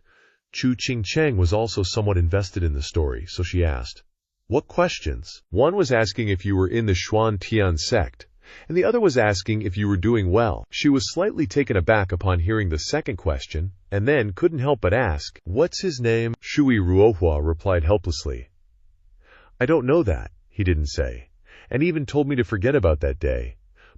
Chu Qingcheng was also somewhat invested in the story, so she asked, What questions? One was asking if you were in the Xuan Tian sect, and the other was asking if you were doing well. She was slightly taken aback upon hearing the second question, and then couldn't help but ask, What's his name? Shui Ruohua replied helplessly. I don't know that, he didn't say, and even told me to forget about that day.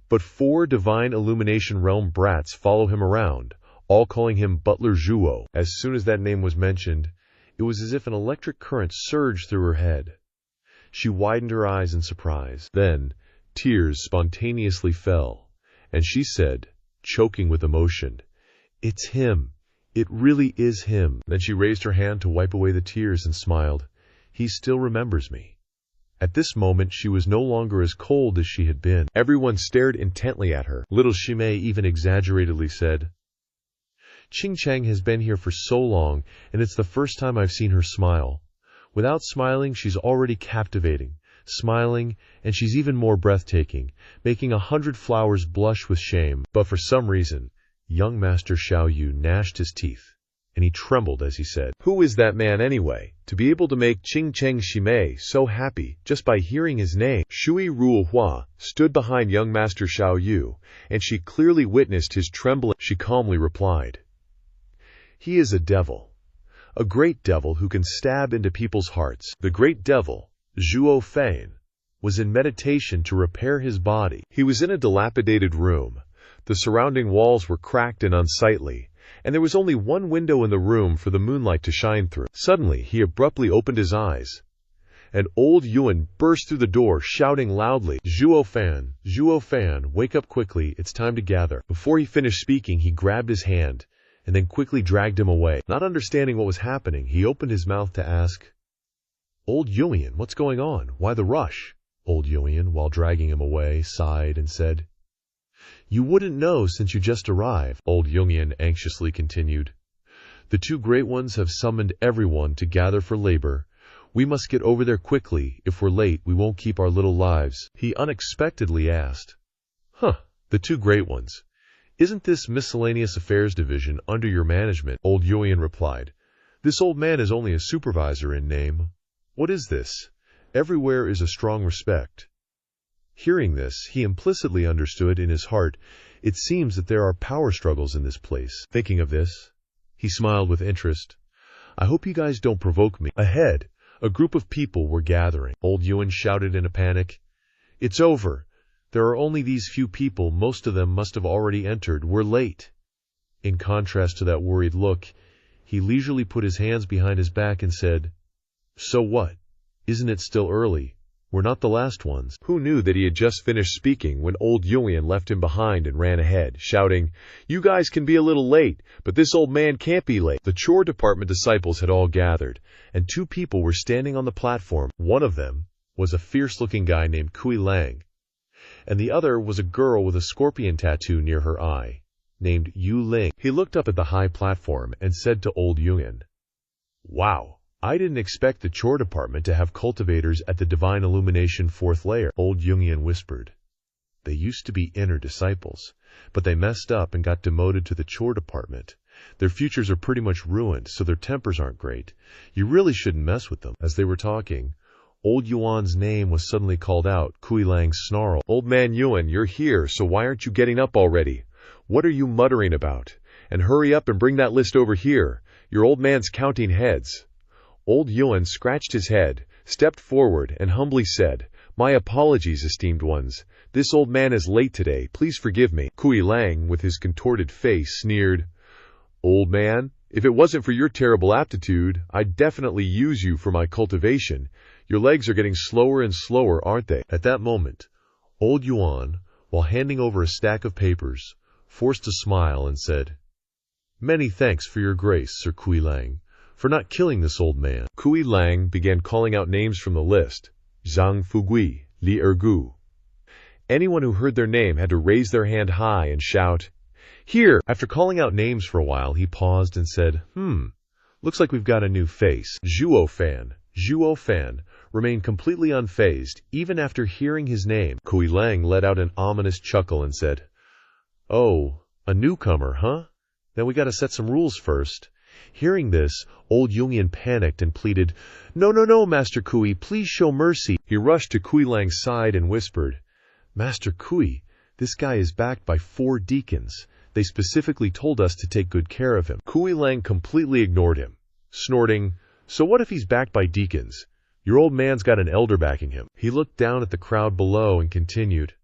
But 4 divine illumination realm brats follow him around, all calling him Butler Zhuo. As soon as that name was mentioned, it was as if an electric current surged through her head. She widened her eyes in surprise. Then, tears spontaneously fell, and she said, choking with emotion, It's him. It really is him. Then she raised her hand to wipe away the tears and smiled. He still remembers me. At this moment she was no longer as cold as she had been. Everyone stared intently at her. Little Shimei even exaggeratedly said, Ching Cheng has been here for so long, and it's the first time I've seen her smile. Without smiling, she's already captivating. Smiling, and she's even more breathtaking, making 100 flowers blush with shame. But for some reason, young Master Xiao Yu gnashed his teeth, and he trembled as he said, "Who is that man anyway, to be able to make Ching Cheng Shimei so happy just by hearing his name?" Shui Ruohua stood behind young Master Xiao Yu, and she clearly witnessed his trembling. She calmly replied, "He is a devil. A great devil who can stab into people's hearts. The great devil, Zhuo Fan, was in meditation to repair his body. He was in a dilapidated room. The surrounding walls were cracked and unsightly, and there was only one window in the room for the moonlight to shine through. Suddenly, he abruptly opened his eyes, and old Yuan burst through the door, shouting loudly, 'Zhuo Fan, wake up quickly, it's time to gather.' Before he finished speaking, he grabbed his hand, and then quickly dragged him away. Not understanding what was happening, he opened his mouth to ask, 'Old Yuan, what's going on? Why the rush?' Old Yuan, while dragging him away, sighed and said, 'You wouldn't know since you just arrived.' Old Yuan anxiously continued, 'The two great ones have summoned everyone to gather for labor. We must get over there quickly. If we're late, we won't keep our little lives.' He unexpectedly asked, 'The two great ones. Isn't this miscellaneous affairs division under your management?' Old Yuan replied, 'This old man is only a supervisor in name. What is this? Everywhere is a strong respect.' Hearing this, he implicitly understood in his heart, it seems that there are power struggles in this place. Thinking of this, he smiled with interest. 'I hope you guys don't provoke me.' Ahead, a group of people were gathering. Old Yuan shouted in a panic, 'It's over. There are only these few people. Most of them must have already entered. We're late.' In contrast to that worried look, he leisurely put his hands behind his back and said, 'So what? Isn't it still early? We're not the last ones.' Who knew that he had just finished speaking when old Yuan left him behind and ran ahead, shouting, 'You guys can be a little late, but this old man can't be late.' The chore department disciples had all gathered, and two people were standing on the platform. One of them was a fierce-looking guy named Kui Lang, and the other was a girl with a scorpion tattoo near her eye, named Yu Ling. He looked up at the high platform and said to old Yuan, 'Wow. I didn't expect the chore department to have cultivators at the Divine Illumination 4th layer.' Old Jungian whispered, 'They used to be inner disciples, but they messed up and got demoted to the chore department. Their futures are pretty much ruined, so their tempers aren't great. You really shouldn't mess with them.' As they were talking, old Yuan's name was suddenly called out. Kui Lang snarled, 'Old man Yuan, you're here, so why aren't you getting up already? What are you muttering about? And hurry up and bring that list over here. Your old man's counting heads.' Old Yuan scratched his head, stepped forward, and humbly said, 'My apologies, esteemed ones. This old man is late today. Please forgive me.' Kui Lang, with his contorted face, sneered, 'Old man, if it wasn't for your terrible aptitude, I'd definitely use you for my cultivation. Your legs are getting slower and slower, aren't they?' At that moment, old Yuan, while handing over a stack of papers, forced a smile and said, 'Many thanks for your grace, Sir Kui Lang, for not killing this old man.' Kui Lang began calling out names from the list. Zhang Fugui, Li Ergu. Anyone who heard their name had to raise their hand high and shout, 'Here!' After calling out names for a while, he paused and said, looks like we've got a new face. Zhuo Fan remained completely unfazed, even after hearing his name. Kui Lang let out an ominous chuckle and said, 'Oh, a newcomer, huh? Then we gotta set some rules first.' Hearing this, old Jungian panicked and pleaded, 'No, Master Kui, please show mercy.' He rushed to Kui Lang's side and whispered, 'Master Kui, this guy is backed by 4 deacons. They specifically told us to take good care of him.' Kui Lang completely ignored him, snorting, 'So what if he's backed by deacons? Your old man's got an elder backing him.' He looked down at the crowd below and continued,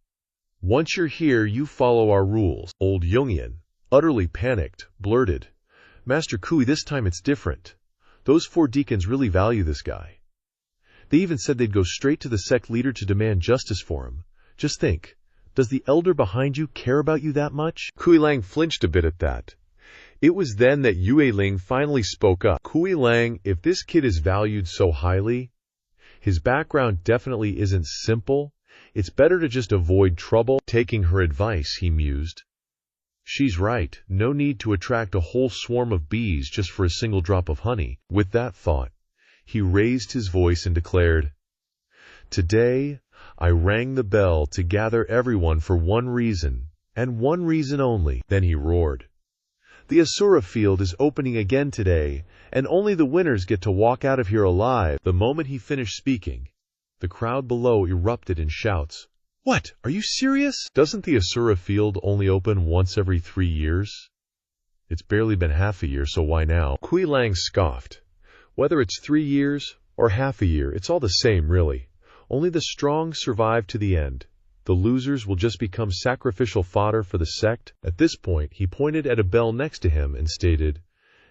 'Once you're here, you follow our rules.' Old Jungian, utterly panicked, blurted, 'Master Kui, this time it's different. Those 4 deacons really value this guy. They even said they'd go straight to the sect leader to demand justice for him. Just think, does the elder behind you care about you that much?' Kui Lang flinched a bit at that. It was then that Yue Ling finally spoke up. 'Kui Lang, if this kid is valued so highly, his background definitely isn't simple. It's better to just avoid trouble.' Taking her advice, he mused, She's right. No need to attract a whole swarm of bees just for a single drop of honey. With that thought, he raised his voice and declared, "Today, I rang the bell to gather everyone for one reason, and one reason only." Then he roared, "The Asura field is opening again today, and only the winners get to walk out of here alive." The moment he finished speaking, the crowd below erupted in shouts. "What? Are you serious? Doesn't the Asura field only open once every 3 years? It's barely been half a year, so why now?" Kui Lang scoffed. "Whether it's 3 years or half a year, it's all the same, really. Only the strong survive to the end. The losers will just become sacrificial fodder for the sect." At this point, he pointed at a bell next to him and stated,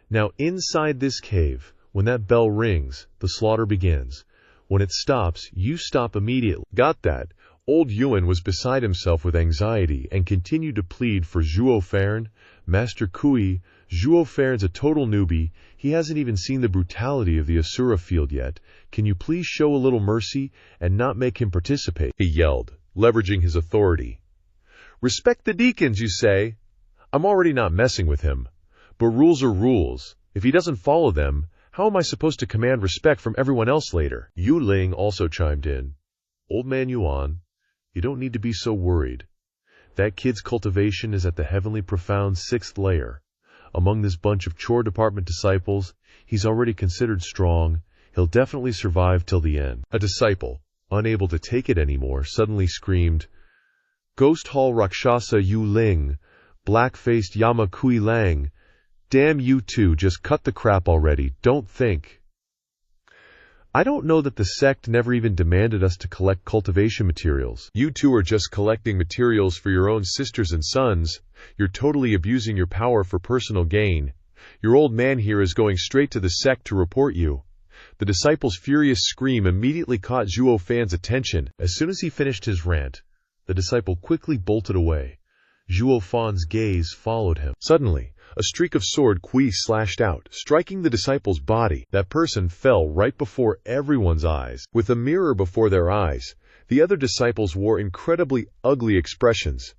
"Now inside this cave, when that bell rings, the slaughter begins. When it stops, you stop immediately." "Got that?" Old Yuan was beside himself with anxiety and continued to plead for Zhuo Fan. "Master Kui, Zhuo Fan's a total newbie. He hasn't even seen the brutality of the Asura field yet. Can you please show a little mercy and not make him participate?" he yelled, leveraging his authority. "Respect the deacons, you say? I'm already not messing with him. But rules are rules. If he doesn't follow them, how am I supposed to command respect from everyone else later?" Yu Ling also chimed in. "Old man Yuan, you don't need to be so worried. That kid's cultivation is at the heavenly profound 6th layer. Among this bunch of chore department disciples, he's already considered strong. He'll definitely survive till the end." A disciple, unable to take it anymore, suddenly screamed, "Ghost Hall Rakshasa Yu Ling, black-faced Yama Kui Lang, damn you two, just cut the crap already, don't think. I don't know that the sect never even demanded us to collect cultivation materials. You two are just collecting materials for your own sisters and sons. You're totally abusing your power for personal gain. Your old man here is going straight to the sect to report you." The disciple's furious scream immediately caught Zhuo Fan's attention. As soon as he finished his rant, the disciple quickly bolted away. Zhuo Fan's gaze followed him. Suddenly, a streak of sword Kui slashed out, striking the disciple's body. That person fell right before everyone's eyes. With a mirror before their eyes, the other disciples wore incredibly ugly expressions,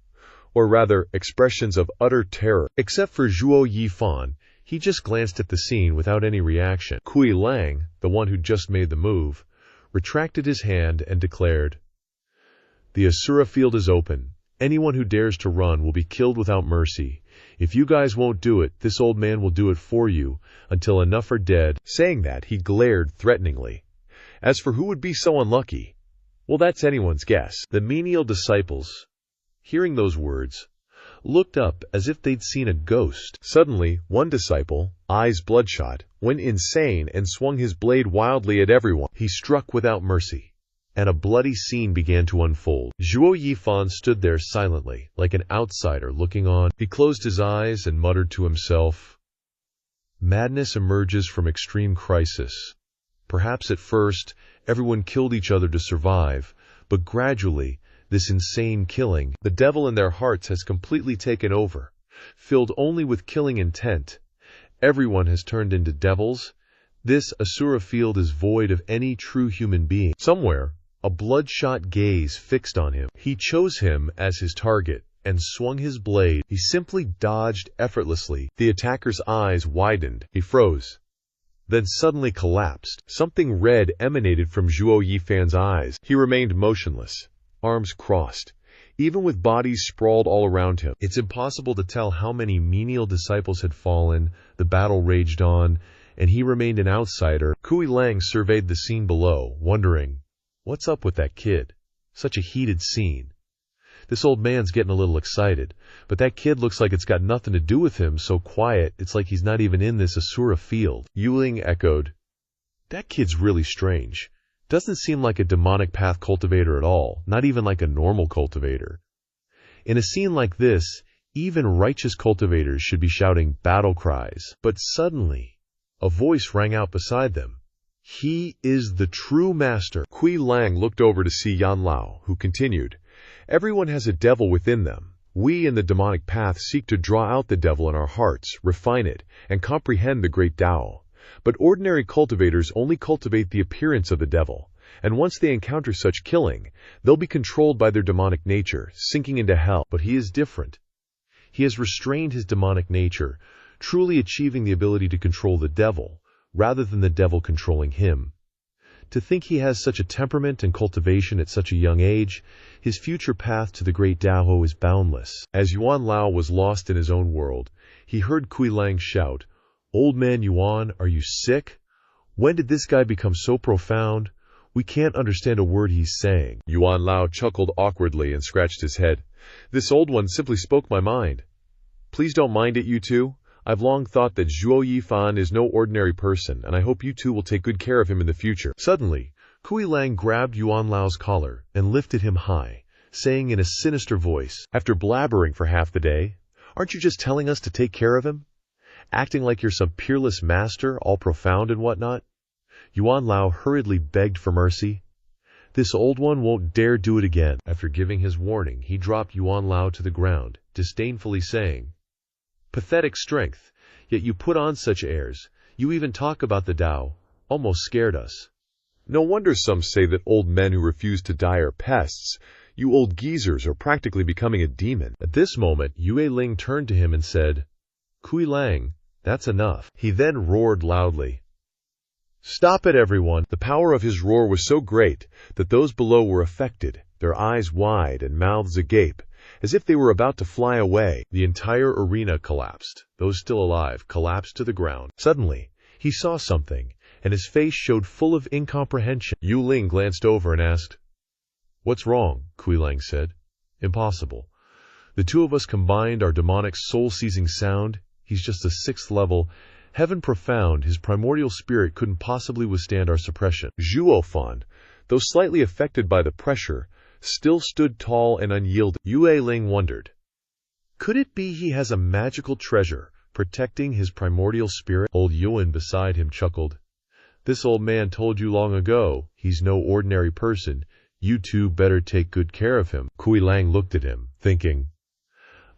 or rather, expressions of utter terror. Except for Zhuo Yifan, he just glanced at the scene without any reaction. Kui Lang, the one who just made the move, retracted his hand and declared, "The Asura field is open. Anyone who dares to run will be killed without mercy. If you guys won't do it, this old man will do it for you, until enough are dead." Saying that, he glared threateningly. As for who would be so unlucky, well, that's anyone's guess. The menial disciples, hearing those words, looked up as if they'd seen a ghost. Suddenly, one disciple, eyes bloodshot, went insane and swung his blade wildly at everyone. He struck without mercy, and a bloody scene began to unfold. Zhuo Yifan stood there silently, like an outsider looking on. He closed his eyes and muttered to himself, "Madness emerges from extreme crisis. Perhaps at first, everyone killed each other to survive, but gradually, this insane killing, the devil in their hearts has completely taken over. Filled only with killing intent, everyone has turned into devils. This Asura field is void of any true human being." Somewhere, a bloodshot gaze fixed on him. He chose him as his target and swung his blade. He simply dodged effortlessly. The attacker's eyes widened. He froze, then suddenly collapsed. Something red emanated from Zhuo Yifan's eyes. He remained motionless, arms crossed, even with bodies sprawled all around him. It's impossible to tell how many menial disciples had fallen. The battle raged on, and he remained an outsider. Kui Lang surveyed the scene below, wondering, what's up with that kid? Such a heated scene. This old man's getting a little excited, but that kid looks like it's got nothing to do with him, so quiet, it's like he's not even in this Asura field. Yuling echoed, "That kid's really strange. Doesn't seem like a demonic path cultivator at all, not even like a normal cultivator." In a scene like this, even righteous cultivators should be shouting battle cries. But suddenly, a voice rang out beside them. "He is the true master." Kui Lang looked over to see Yan Lao, who continued, "Everyone has a devil within them. We in the demonic path seek to draw out the devil in our hearts, refine it, and comprehend the great Tao. But ordinary cultivators only cultivate the appearance of the devil, and once they encounter such killing, they'll be controlled by their demonic nature, sinking into hell. But he is different. He has restrained his demonic nature, truly achieving the ability to control the devil, rather than the devil controlling him. To think he has such a temperament and cultivation at such a young age, his future path to the great Dao is boundless. As Yuan Lao was lost in his own world, he heard Kui Lang shout, "Old man Yuan, are you sick? When did this guy become so profound? We can't understand a word he's saying." Yuan Lao chuckled awkwardly and scratched his head. "This old one simply spoke my mind. Please don't mind it, you two. I've long thought that Zhuo Yifan is no ordinary person, and I hope you two will take good care of him in the future." Suddenly, Kui Lang grabbed Yuan Lao's collar and lifted him high, saying in a sinister voice, "After blabbering for half the day, aren't you just telling us to take care of him? Acting like you're some peerless master, all profound and whatnot?" Yuan Lao hurriedly begged for mercy. "This old one won't dare do it again." After giving his warning, he dropped Yuan Lao to the ground, disdainfully saying, "Pathetic strength, yet you put on such airs. You even talk about the Tao. Almost scared us." No wonder some say that old men who refuse to die are pests. You old geezers are practically becoming a demon. At this moment, Yue Ling turned to him and said, "Kui Lang, that's enough." He then roared loudly, "Stop it, everyone!" The power of his roar was so great that those below were affected, their eyes wide and mouths agape, as if they were about to fly away. The entire arena collapsed. Those still alive collapsed to the ground. Suddenly, he saw something, and his face showed full of incomprehension. Yu Ling glanced over and asked, "What's wrong?" Kui Lang said, "Impossible. The two of us combined our demonic soul-seizing sound. He's just a 6th level. Heaven profound, his primordial spirit couldn't possibly withstand our suppression." Zhuo Fan, though slightly affected by the pressure, still stood tall and unyielding. Yue Ling wondered, could it be he has a magical treasure protecting his primordial spirit? Old Yuan beside him chuckled. "This old man told you long ago, he's no ordinary person. You two better take good care of him." Kui Lang looked at him, thinking,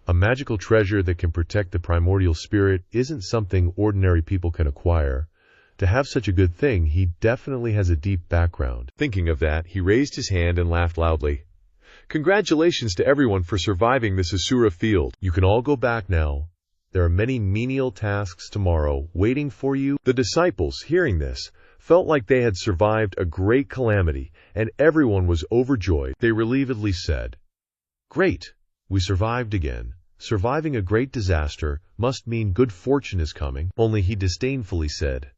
a magical treasure that can protect the primordial spirit isn't something ordinary people can acquire. To have such a good thing, he definitely has a deep background. Thinking of that, he raised his hand and laughed loudly. "Congratulations to everyone for surviving this Asura field. You can all go back now. There are many menial tasks tomorrow waiting for you." The disciples, hearing this, felt like they had survived a great calamity, and everyone was overjoyed. They relievedly said, "Great! We survived again. Surviving a great disaster must mean good fortune is coming." Only he disdainfully said,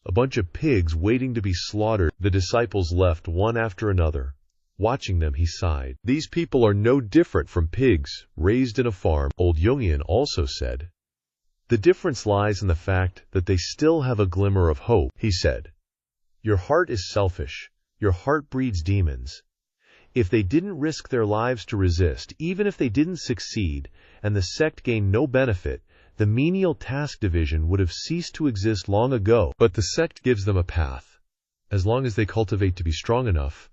"A bunch of pigs waiting to be slaughtered." The disciples left one after another. Watching them, he sighed. "These people are no different from pigs raised in a farm." Old Jungian also said, "The difference lies in the fact that they still have a glimmer of hope." He said, "Your heart is selfish. Your heart breeds demons. If they didn't risk their lives to resist, even if they didn't succeed, and the sect gained no benefit, the menial task division would have ceased to exist long ago. But the sect gives them a path. As long as they cultivate to be strong enough,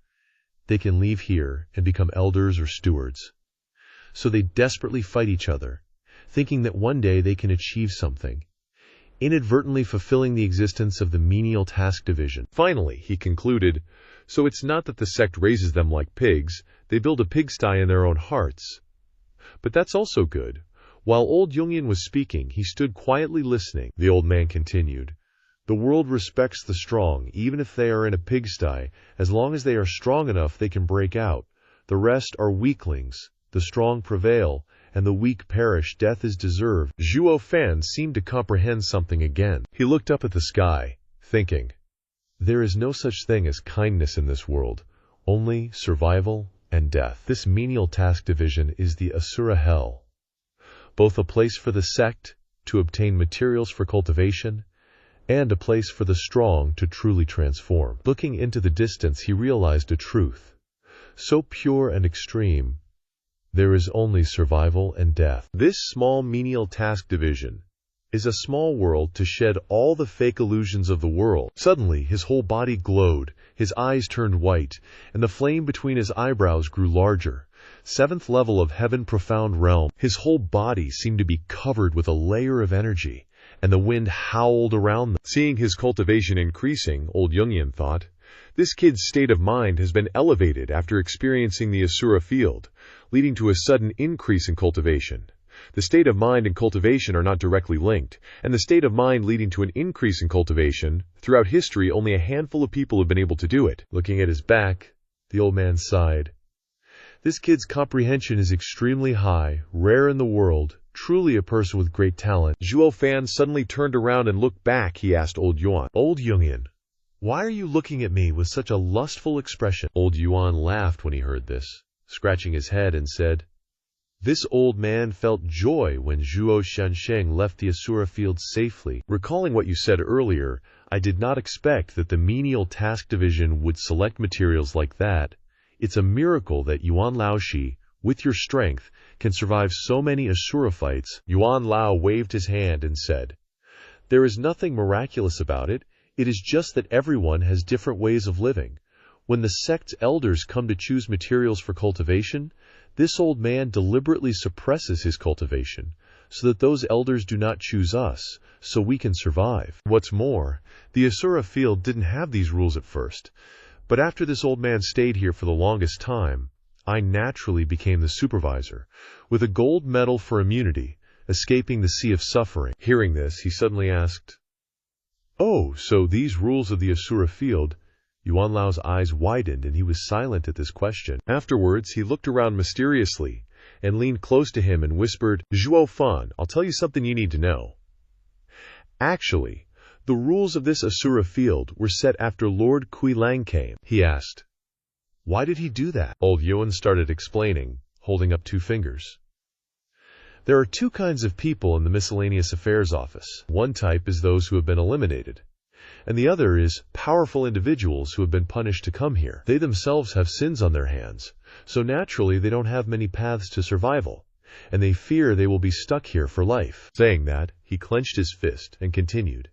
they can leave here and become elders or stewards. So they desperately fight each other, thinking that one day they can achieve something, inadvertently fulfilling the existence of the menial task division." Finally, he concluded, "So it's not that the sect raises them like pigs, they build a pigsty in their own hearts. But that's also good." While old Jungian was speaking, he stood quietly listening. The old man continued, "The world respects the strong, even if they are in a pigsty. As long as they are strong enough, they can break out. The rest are weaklings. The strong prevail, and the weak perish. Death is deserved." Zhuo Fan seemed to comprehend something again. He looked up at the sky, thinking, there is no such thing as kindness in this world, only survival and death. This menial task division is the Asura hell, both a place for the sect to obtain materials for cultivation, and a place for the strong to truly transform. Looking into the distance, he realized a truth, so pure and extreme. There is only survival and death. This small menial task division is a small world to shed all the fake illusions of the world. Suddenly, his whole body glowed, his eyes turned white, and the flame between his eyebrows grew larger. 7th level of heaven profound realm. His whole body seemed to be covered with a layer of energy, and the wind howled around them. Seeing his cultivation increasing, old Jungian thought, this kid's state of mind has been elevated after experiencing the Asura field, leading to a sudden increase in cultivation. The state of mind and cultivation are not directly linked, and the state of mind leading to an increase in cultivation, throughout history only a handful of people have been able to do it. Looking at his back, the old man sighed. This kid's comprehension is extremely high, rare in the world, truly a person with great talent. Zhuo Fan suddenly turned around and looked back. He asked Old Yuan, "Old Jungian, why are you looking at me with such a lustful expression?" Old Yuan laughed when he heard this, scratching his head, and said, "This old man felt joy when Zhuo Shansheng left the Asura field safely. Recalling what you said earlier, I did not expect that the menial task division would select materials like that. It's a miracle that Yuan Laoshi, with your strength, can survive so many Asura fights." Yuan Lao waved his hand and said, "There is nothing miraculous about it. It is just that everyone has different ways of living. When the sect's elders come to choose materials for cultivation, this old man deliberately suppresses his cultivation, so that those elders do not choose us, so we can survive. What's more, the Asura field didn't have these rules at first, but after this old man stayed here for the longest time, I naturally became the supervisor, with a gold medal for immunity, escaping the sea of suffering." Hearing this, he suddenly asked, "Oh, so these rules of the Asura field..." Yuan Lao's eyes widened and he was silent at this question. Afterwards, he looked around mysteriously and leaned close to him and whispered, "Zhuo Fan, I'll tell you something you need to know. Actually, the rules of this Asura field were set after Lord Qilang came." He asked, "Why did he do that?" Old Yuan started explaining, holding up 2 fingers. There are 2 kinds of people in the Miscellaneous Affairs Office. One type is those who have been eliminated, and the other is powerful individuals who have been punished to come here. They themselves have sins on their hands, so naturally they don't have many paths to survival, and they fear they will be stuck here for life. Saying that, he clenched his fist and continued,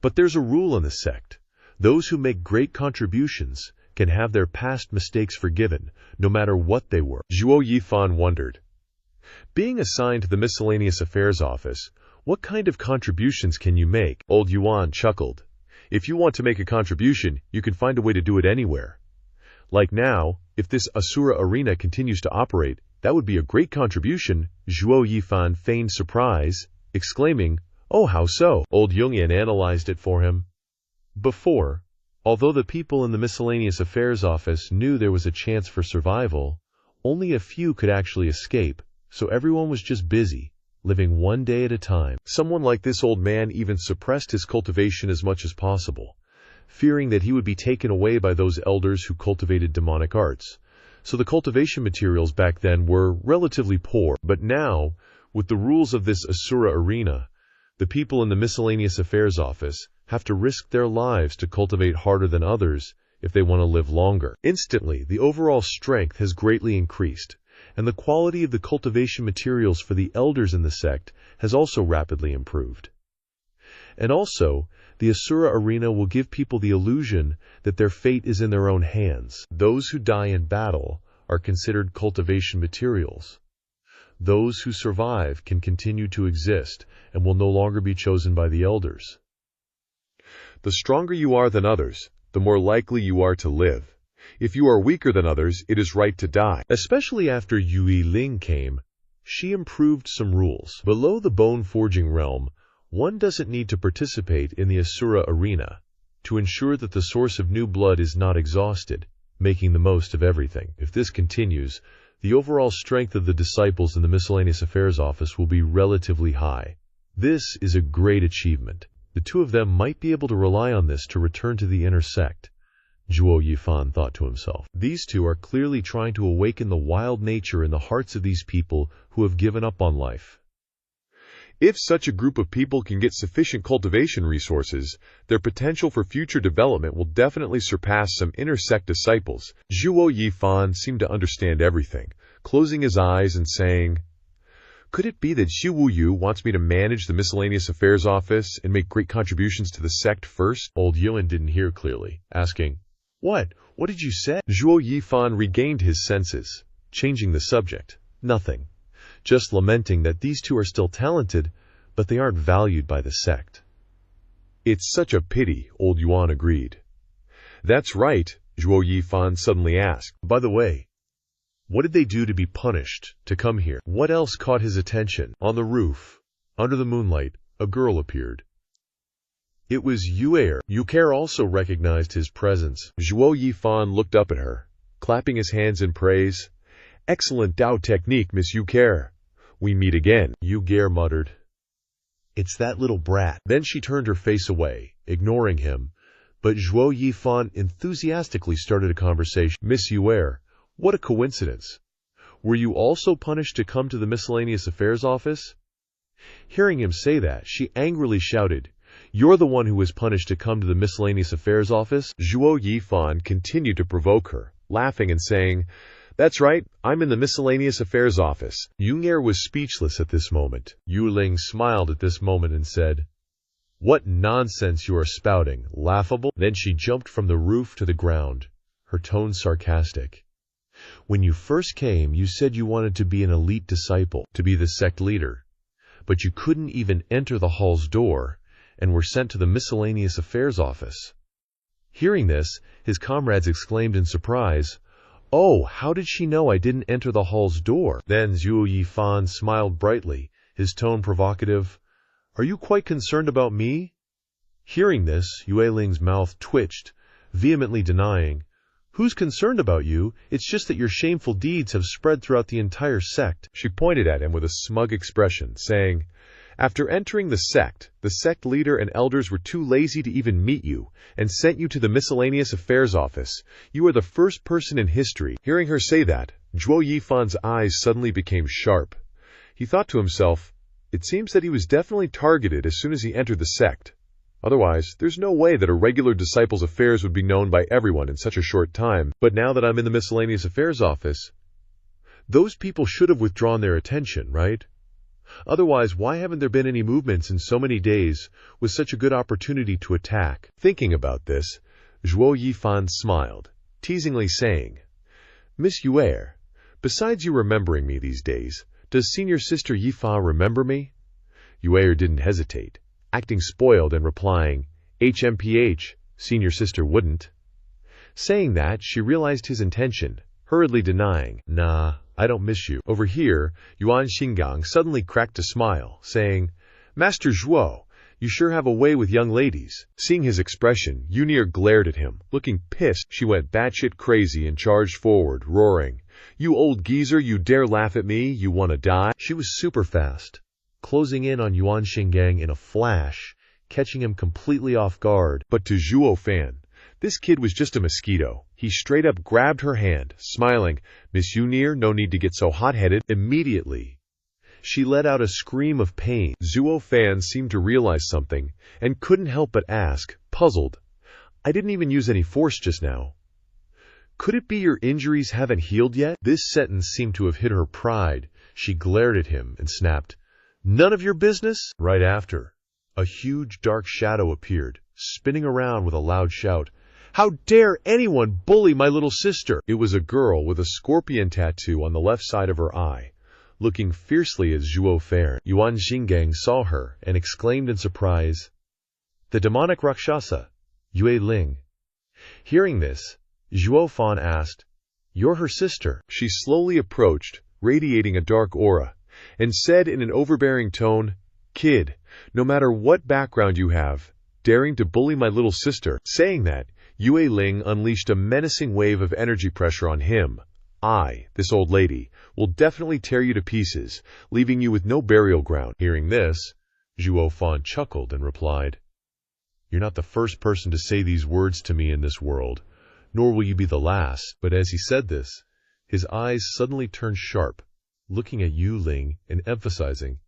"But there's a rule in the sect. Those who make great contributions can have their past mistakes forgiven, no matter what they were." Zhuo Yifan wondered, "Being assigned to the Miscellaneous Affairs Office, what kind of contributions can you make?" Old Yuan chuckled. "If you want to make a contribution, you can find a way to do it anywhere. Like now, if this Asura arena continues to operate, that would be a great contribution." Zhuo Yifan feigned surprise, exclaiming, "Oh, how so?" Old Jungian analyzed it for him. Before, although the people in the Miscellaneous Affairs Office knew there was a chance for survival, only a few could actually escape, so everyone was just busy, living one day at a time. Someone like this old man even suppressed his cultivation as much as possible, fearing that he would be taken away by those elders who cultivated demonic arts. So the cultivation materials back then were relatively poor. But now, with the rules of this Asura arena, the people in the Miscellaneous Affairs Office have to risk their lives to cultivate harder than others if they want to live longer. Instantly, the overall strength has greatly increased, and the quality of the cultivation materials for the elders in the sect has also rapidly improved. And also, the Asura arena will give people the illusion that their fate is in their own hands. Those who die in battle are considered cultivation materials. Those who survive can continue to exist and will no longer be chosen by the elders. The stronger you are than others, the more likely you are to live. If you are weaker than others, it is right to die. Especially after Yui Ling came, she improved some rules. Below the bone-forging realm, one doesn't need to participate in the Asura arena to ensure that the source of new blood is not exhausted, making the most of everything. If this continues, the overall strength of the disciples in the Miscellaneous Affairs Office will be relatively high. This is a great achievement. The 2 of them might be able to rely on this to return to the inner sect. Zhuo Yifan thought to himself. These 2 are clearly trying to awaken the wild nature in the hearts of these people who have given up on life. If such a group of people can get sufficient cultivation resources, their potential for future development will definitely surpass some inner sect disciples. Zhuo Yifan seemed to understand everything, closing his eyes and saying, "Could it be that Xu Wuyu wants me to manage the Miscellaneous Affairs Office and make great contributions to the sect first?" Old Yuan didn't hear clearly, asking, What? What did you say?" Zhuo Yifan regained his senses, changing the subject. "Nothing. Just lamenting that these 2 are still talented, but they aren't valued by the sect." "It's such a pity," Old Yuan agreed. "That's right," Zhuo Yifan suddenly asked. "By the way, What did they do to be punished, to come here? What else caught his attention? On the roof, under the moonlight, a girl appeared. It was Yue. Yue also recognized his presence. Zhuo Yifan looked up at her, clapping his hands in praise. Excellent Dao technique, Miss Yue. We meet again, Yue muttered. It's that little brat. Then she turned her face away, ignoring him, but Zhuo Yifan enthusiastically started a conversation. Miss Yue, what a coincidence. Were you also punished to come to the miscellaneous affairs office? Hearing him say that, she angrily shouted, You're the one who was punished to come to the miscellaneous affairs office? Zhuo Yifan continued to provoke her, laughing and saying, That's right, I'm in the miscellaneous affairs office. Yue was speechless at this moment. Yu Ling smiled at this moment and said, What nonsense you are spouting, laughable. Then she jumped from the roof to the ground, her tone sarcastic. When you first came, you said you wanted to be an elite disciple, to be the sect leader. But you couldn't even enter the hall's door, and were sent to the miscellaneous affairs office. Hearing this, his comrades exclaimed in surprise, Oh, how did she know I didn't enter the hall's door? Then Zhuo Yifan smiled brightly, his tone provocative. Are you quite concerned about me? Hearing this, Yue Ling's mouth twitched, vehemently denying, Who's concerned about you? It's just that your shameful deeds have spread throughout the entire sect. She pointed at him with a smug expression, saying, After entering the sect leader and elders were too lazy to even meet you, and sent you to the miscellaneous affairs office. You are the first person in history. Hearing her say that, Zhuo Yifan's eyes suddenly became sharp. He thought to himself, It seems that he was definitely targeted as soon as he entered the sect. Otherwise, there's no way that a regular disciple's affairs would be known by everyone in such a short time. But now that I'm in the miscellaneous affairs office, those people should have withdrawn their attention, right? Otherwise, why haven't there been any movements in so many days with such a good opportunity to attack? Thinking about this, Zhuo Yifan smiled, teasingly saying, Miss Yue, besides you remembering me these days, does senior sister Yifa remember me? Yue didn't hesitate, acting spoiled and replying, HMPH, senior sister wouldn't. Saying that, she realized his intention, hurriedly denying, Nah, I don't miss you. Over here, Yuan Xingang suddenly cracked a smile, saying, Master Zhuo, you sure have a way with young ladies. Seeing his expression, Yunir glared at him. Looking pissed, she went batshit crazy and charged forward, roaring, You old geezer, you dare laugh at me? You wanna die? She was super fast, closing in on Yuan Xingang in a flash, catching him completely off guard. But to Zhuo Fan, this kid was just a mosquito. He straight up grabbed her hand, smiling, Miss Yunir, no need to get so hot-headed. Immediately, she let out a scream of pain. Zhuo Fan seemed to realize something, and couldn't help but ask, puzzled, I didn't even use any force just now. Could it be your injuries haven't healed yet? This sentence seemed to have hit her pride. She glared at him and snapped, None of your business? Right after, a huge dark shadow appeared, spinning around with a loud shout. How dare anyone bully my little sister? It was a girl with a scorpion tattoo on the left side of her eye, looking fiercely at Zhuo Fan. Yuan Xingang saw her and exclaimed in surprise, The demonic Rakshasa, Yue Ling. Hearing this, Zhuo Fan asked, You're her sister? She slowly approached, radiating a dark aura, and said in an overbearing tone, Kid, no matter what background you have, daring to bully my little sister. Saying that, Yue Ling unleashed a menacing wave of energy pressure on him. This old lady, will definitely tear you to pieces, leaving you with no burial ground. Hearing this, Zhuo Fan chuckled and replied, You're not the first person to say these words to me in this world, nor will you be the last. But as he said this, his eyes suddenly turned sharp, looking at Yue Ling and emphasizing,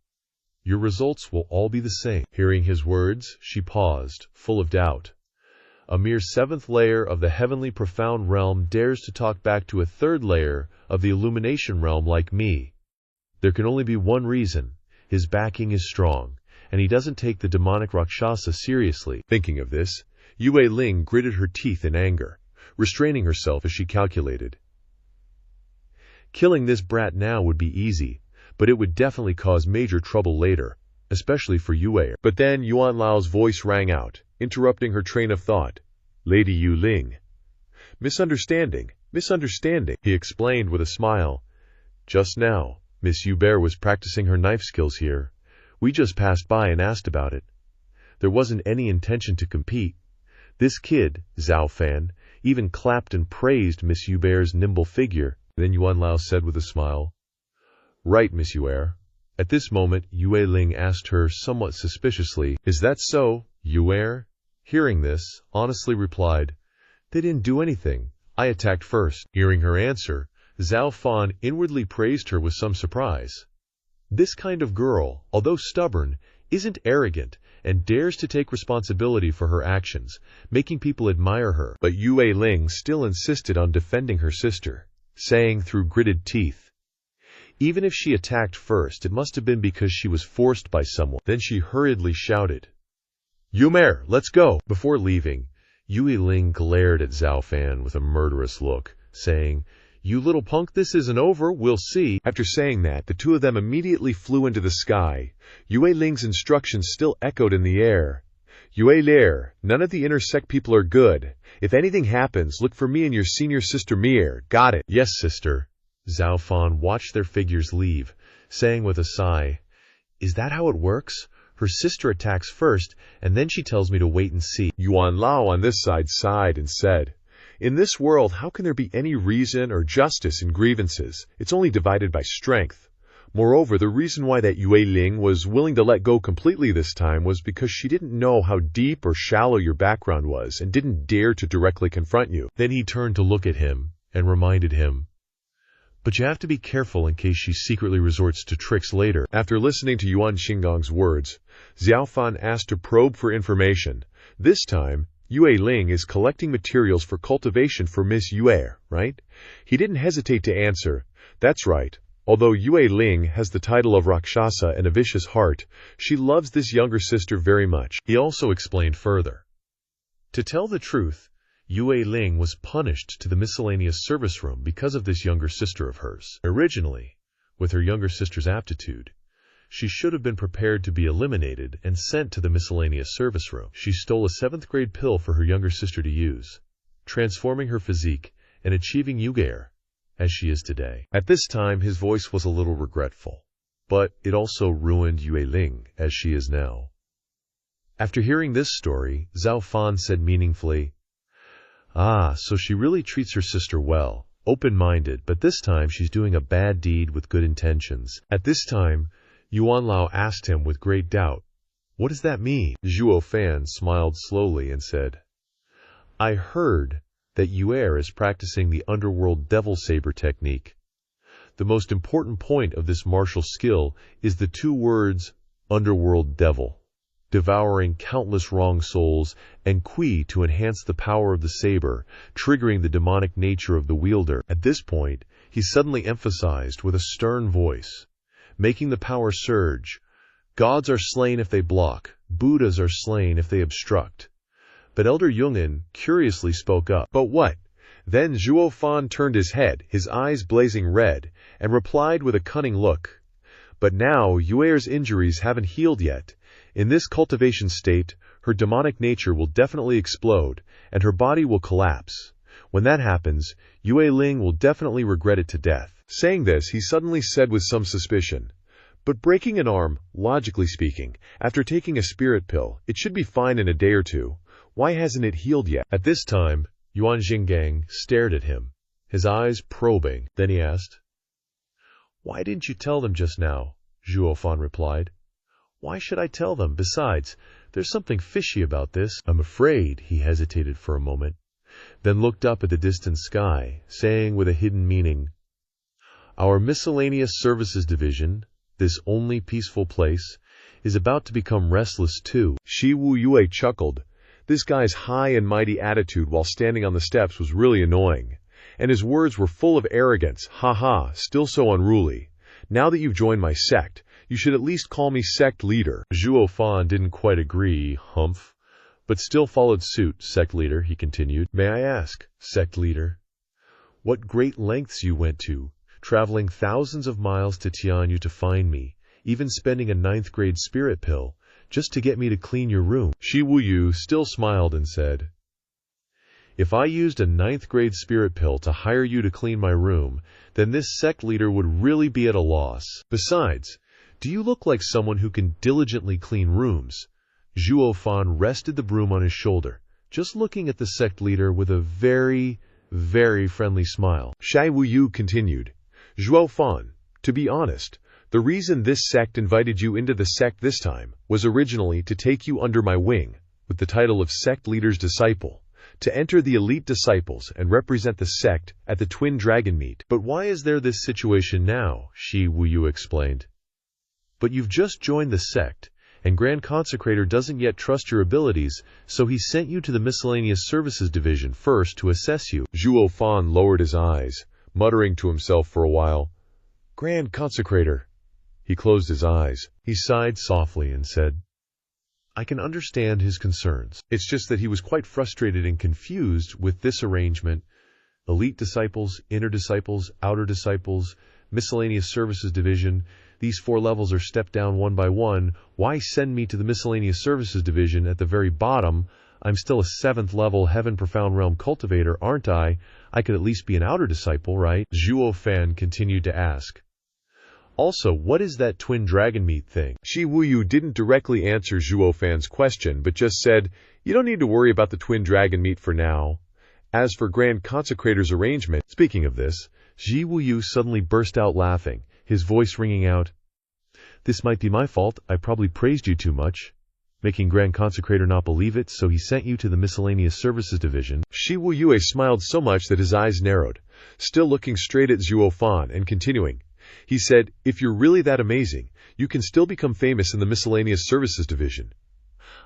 Your results will all be the same. Hearing his words, she paused, full of doubt. A mere seventh layer of the heavenly profound realm dares to talk back to a third layer of the illumination realm like me. There can only be one reason. His backing is strong, and he doesn't take the demonic Rakshasa seriously. Thinking of this, Yue Ling gritted her teeth in anger, restraining herself as she calculated. Killing this brat now would be easy, but it would definitely cause major trouble later, especially for Yue. But then Yuan Lao's voice rang out, interrupting her train of thought. Lady Yu Ling. Misunderstanding. misunderstanding, he explained with a smile. Just now, Miss Hubert was practicing her knife skills here. We just passed by and asked about it. There wasn't any intention to compete. This kid, Zhuo Fan, even clapped and praised Miss Hubert's nimble figure. Then Yuan Lao said with a smile, "Right, Miss Hubert." At this moment, Yue Ling asked her somewhat suspiciously, "Is that so, Hubert?" Hearing this, honestly replied, "They didn't do anything. I attacked first." Hearing her answer, Zhuo Fan inwardly praised her with some surprise. This kind of girl, although stubborn, isn't arrogant and dares to take responsibility for her actions, making people admire her. But Yue Ling still insisted on defending her sister, saying through gritted teeth, even if she attacked first, it must have been because she was forced by someone. Then she hurriedly shouted, "Yumer, let's go!" Before leaving, Yue Ling glared at Zhuo Fan with a murderous look, saying, "You little punk, this isn't over, we'll see." After saying that, the two of them immediately flew into the sky. Yue Ling's instructions still echoed in the air. "Yue Leer, none of the intersect people are good. If anything happens, look for me and your senior sister Mier. Got it?" "Yes, sister." Zhuo Fan watched their figures leave, saying with a sigh, "Is that how it works? Her sister attacks first, and then she tells me to wait and see." Yuan Lao on this side sighed and said, "In this world, how can there be any reason or justice in grievances? It's only divided by strength. Moreover, the reason why that Yue Ling was willing to let go completely this time was because she didn't know how deep or shallow your background was and didn't dare to directly confront you." Then he turned to look at him and reminded him, "But you have to be careful in case she secretly resorts to tricks later." After listening to Yuan Xinggong's words, Zhuo Fan asked to probe for information. This time, Yue Ling is collecting materials for cultivation for Miss Yue, right? He didn't hesitate to answer, "That's right. Although Yue Ling has the title of Rakshasa and a vicious heart, she loves this younger sister very much." He also explained further, "To tell the truth, Yue Ling was punished to the miscellaneous service room because of this younger sister of hers. Originally, with her younger sister's aptitude, she should have been prepared to be eliminated and sent to the miscellaneous service room. She stole a 7th grade pill for her younger sister to use, transforming her physique and achieving Yuger, as she is today." At this time, his voice was a little regretful, but it also ruined Yue Ling, as she is now. After hearing this story, Zhuo Fan said meaningfully, "Ah, so she really treats her sister well, open-minded, but this time she's doing a bad deed with good intentions." At this time, Yuan Lao asked him with great doubt, "What does that mean?" Zhuo Fan smiled slowly and said, "I heard that Yue is practicing the underworld devil saber technique. The most important point of this martial skill is the 2 words, underworld devil, devouring countless wrong souls, and Kui to enhance the power of the saber, triggering the demonic nature of the wielder." At this point, he suddenly emphasized with a stern voice, making the power surge, "Gods are slain if they block, Buddhas are slain if they obstruct." But Elder Yungen curiously spoke up, "But what?" Then Zhuo Fan turned his head, his eyes blazing red, and replied with a cunning look, "But now Yuer's injuries haven't healed yet. In this cultivation state, her demonic nature will definitely explode, and her body will collapse. When that happens, Yue Ling will definitely regret it to death." Saying this, he suddenly said with some suspicion, "But breaking an arm, logically speaking, after taking a spirit pill, it should be fine in a day or two. Why hasn't it healed yet?" At this time, Yuan Xinggong stared at him, his eyes probing. Then he asked, "Why didn't you tell them just now?" Zhuo Fan replied, "Why should I tell them? Besides, there's something fishy about this. I'm afraid." He hesitated for a moment, then looked up at the distant sky, saying with a hidden meaning, "Our miscellaneous services division, this only peaceful place, is about to become restless too." Shi Wu Yue chuckled. This guy's high and mighty attitude while standing on the steps was really annoying, and his words were full of arrogance. "Ha ha, still so unruly. Now that you've joined my sect, you should at least call me sect leader." Zhuo Fan didn't quite agree, humph, but still followed suit. "Sect leader," he continued. "May I ask, sect leader, what great lengths you went to, traveling thousands of miles to Tianyu to find me, even spending a 9th grade spirit pill, just to get me to clean your room?" Shi Wuyu still smiled and said, If I used a 9th grade spirit pill to hire you to clean my room, then this sect leader would really be at a loss. Besides, do you look like someone who can diligently clean rooms? Zhuo Fan rested the broom on his shoulder, just looking at the sect leader with a very, very friendly smile. Shai Wuyu continued, Zhuo Fan, to be honest, the reason this sect invited you into the sect this time was originally to take you under my wing, with the title of sect leader's disciple, to enter the elite disciples and represent the sect at the Twin Dragon meet. But why is there this situation now? Shi Wuyu explained. But you've just joined the sect, and Grand Consecrator doesn't yet trust your abilities, so he sent you to the Miscellaneous Services Division first to assess you. Zhuo Fan lowered his eyes, muttering to himself for a while, Grand Consecrator. He closed his eyes. He sighed softly and said, I can understand his concerns. It's just that he was quite frustrated and confused with this arrangement. Elite disciples, inner disciples, outer disciples, Miscellaneous Services Division. These 4 levels are stepped down one by one. Why send me to the Miscellaneous Services Division at the very bottom? I'm still a 7th level Heaven Profound Realm cultivator, aren't I? I could at least be an outer disciple, right? Zhuo Fan continued to ask. Also, what is that Twin Dragon meet thing? Shi Wuyu didn't directly answer Zhuo Fan's question, but just said, you don't need to worry about the Twin Dragon meet for now. As for Grand Consecrator's arrangement, speaking of this, Shi Wuyu suddenly burst out laughing, his voice ringing out, This might be my fault, I probably praised you too much, making Grand Consecrator not believe it, so he sent you to the Miscellaneous Services Division. Shi Wuyu smiled so much that his eyes narrowed, still looking straight at Zhuo Fan and continuing. He said, if you're really that amazing, you can still become famous in the Miscellaneous Services Division.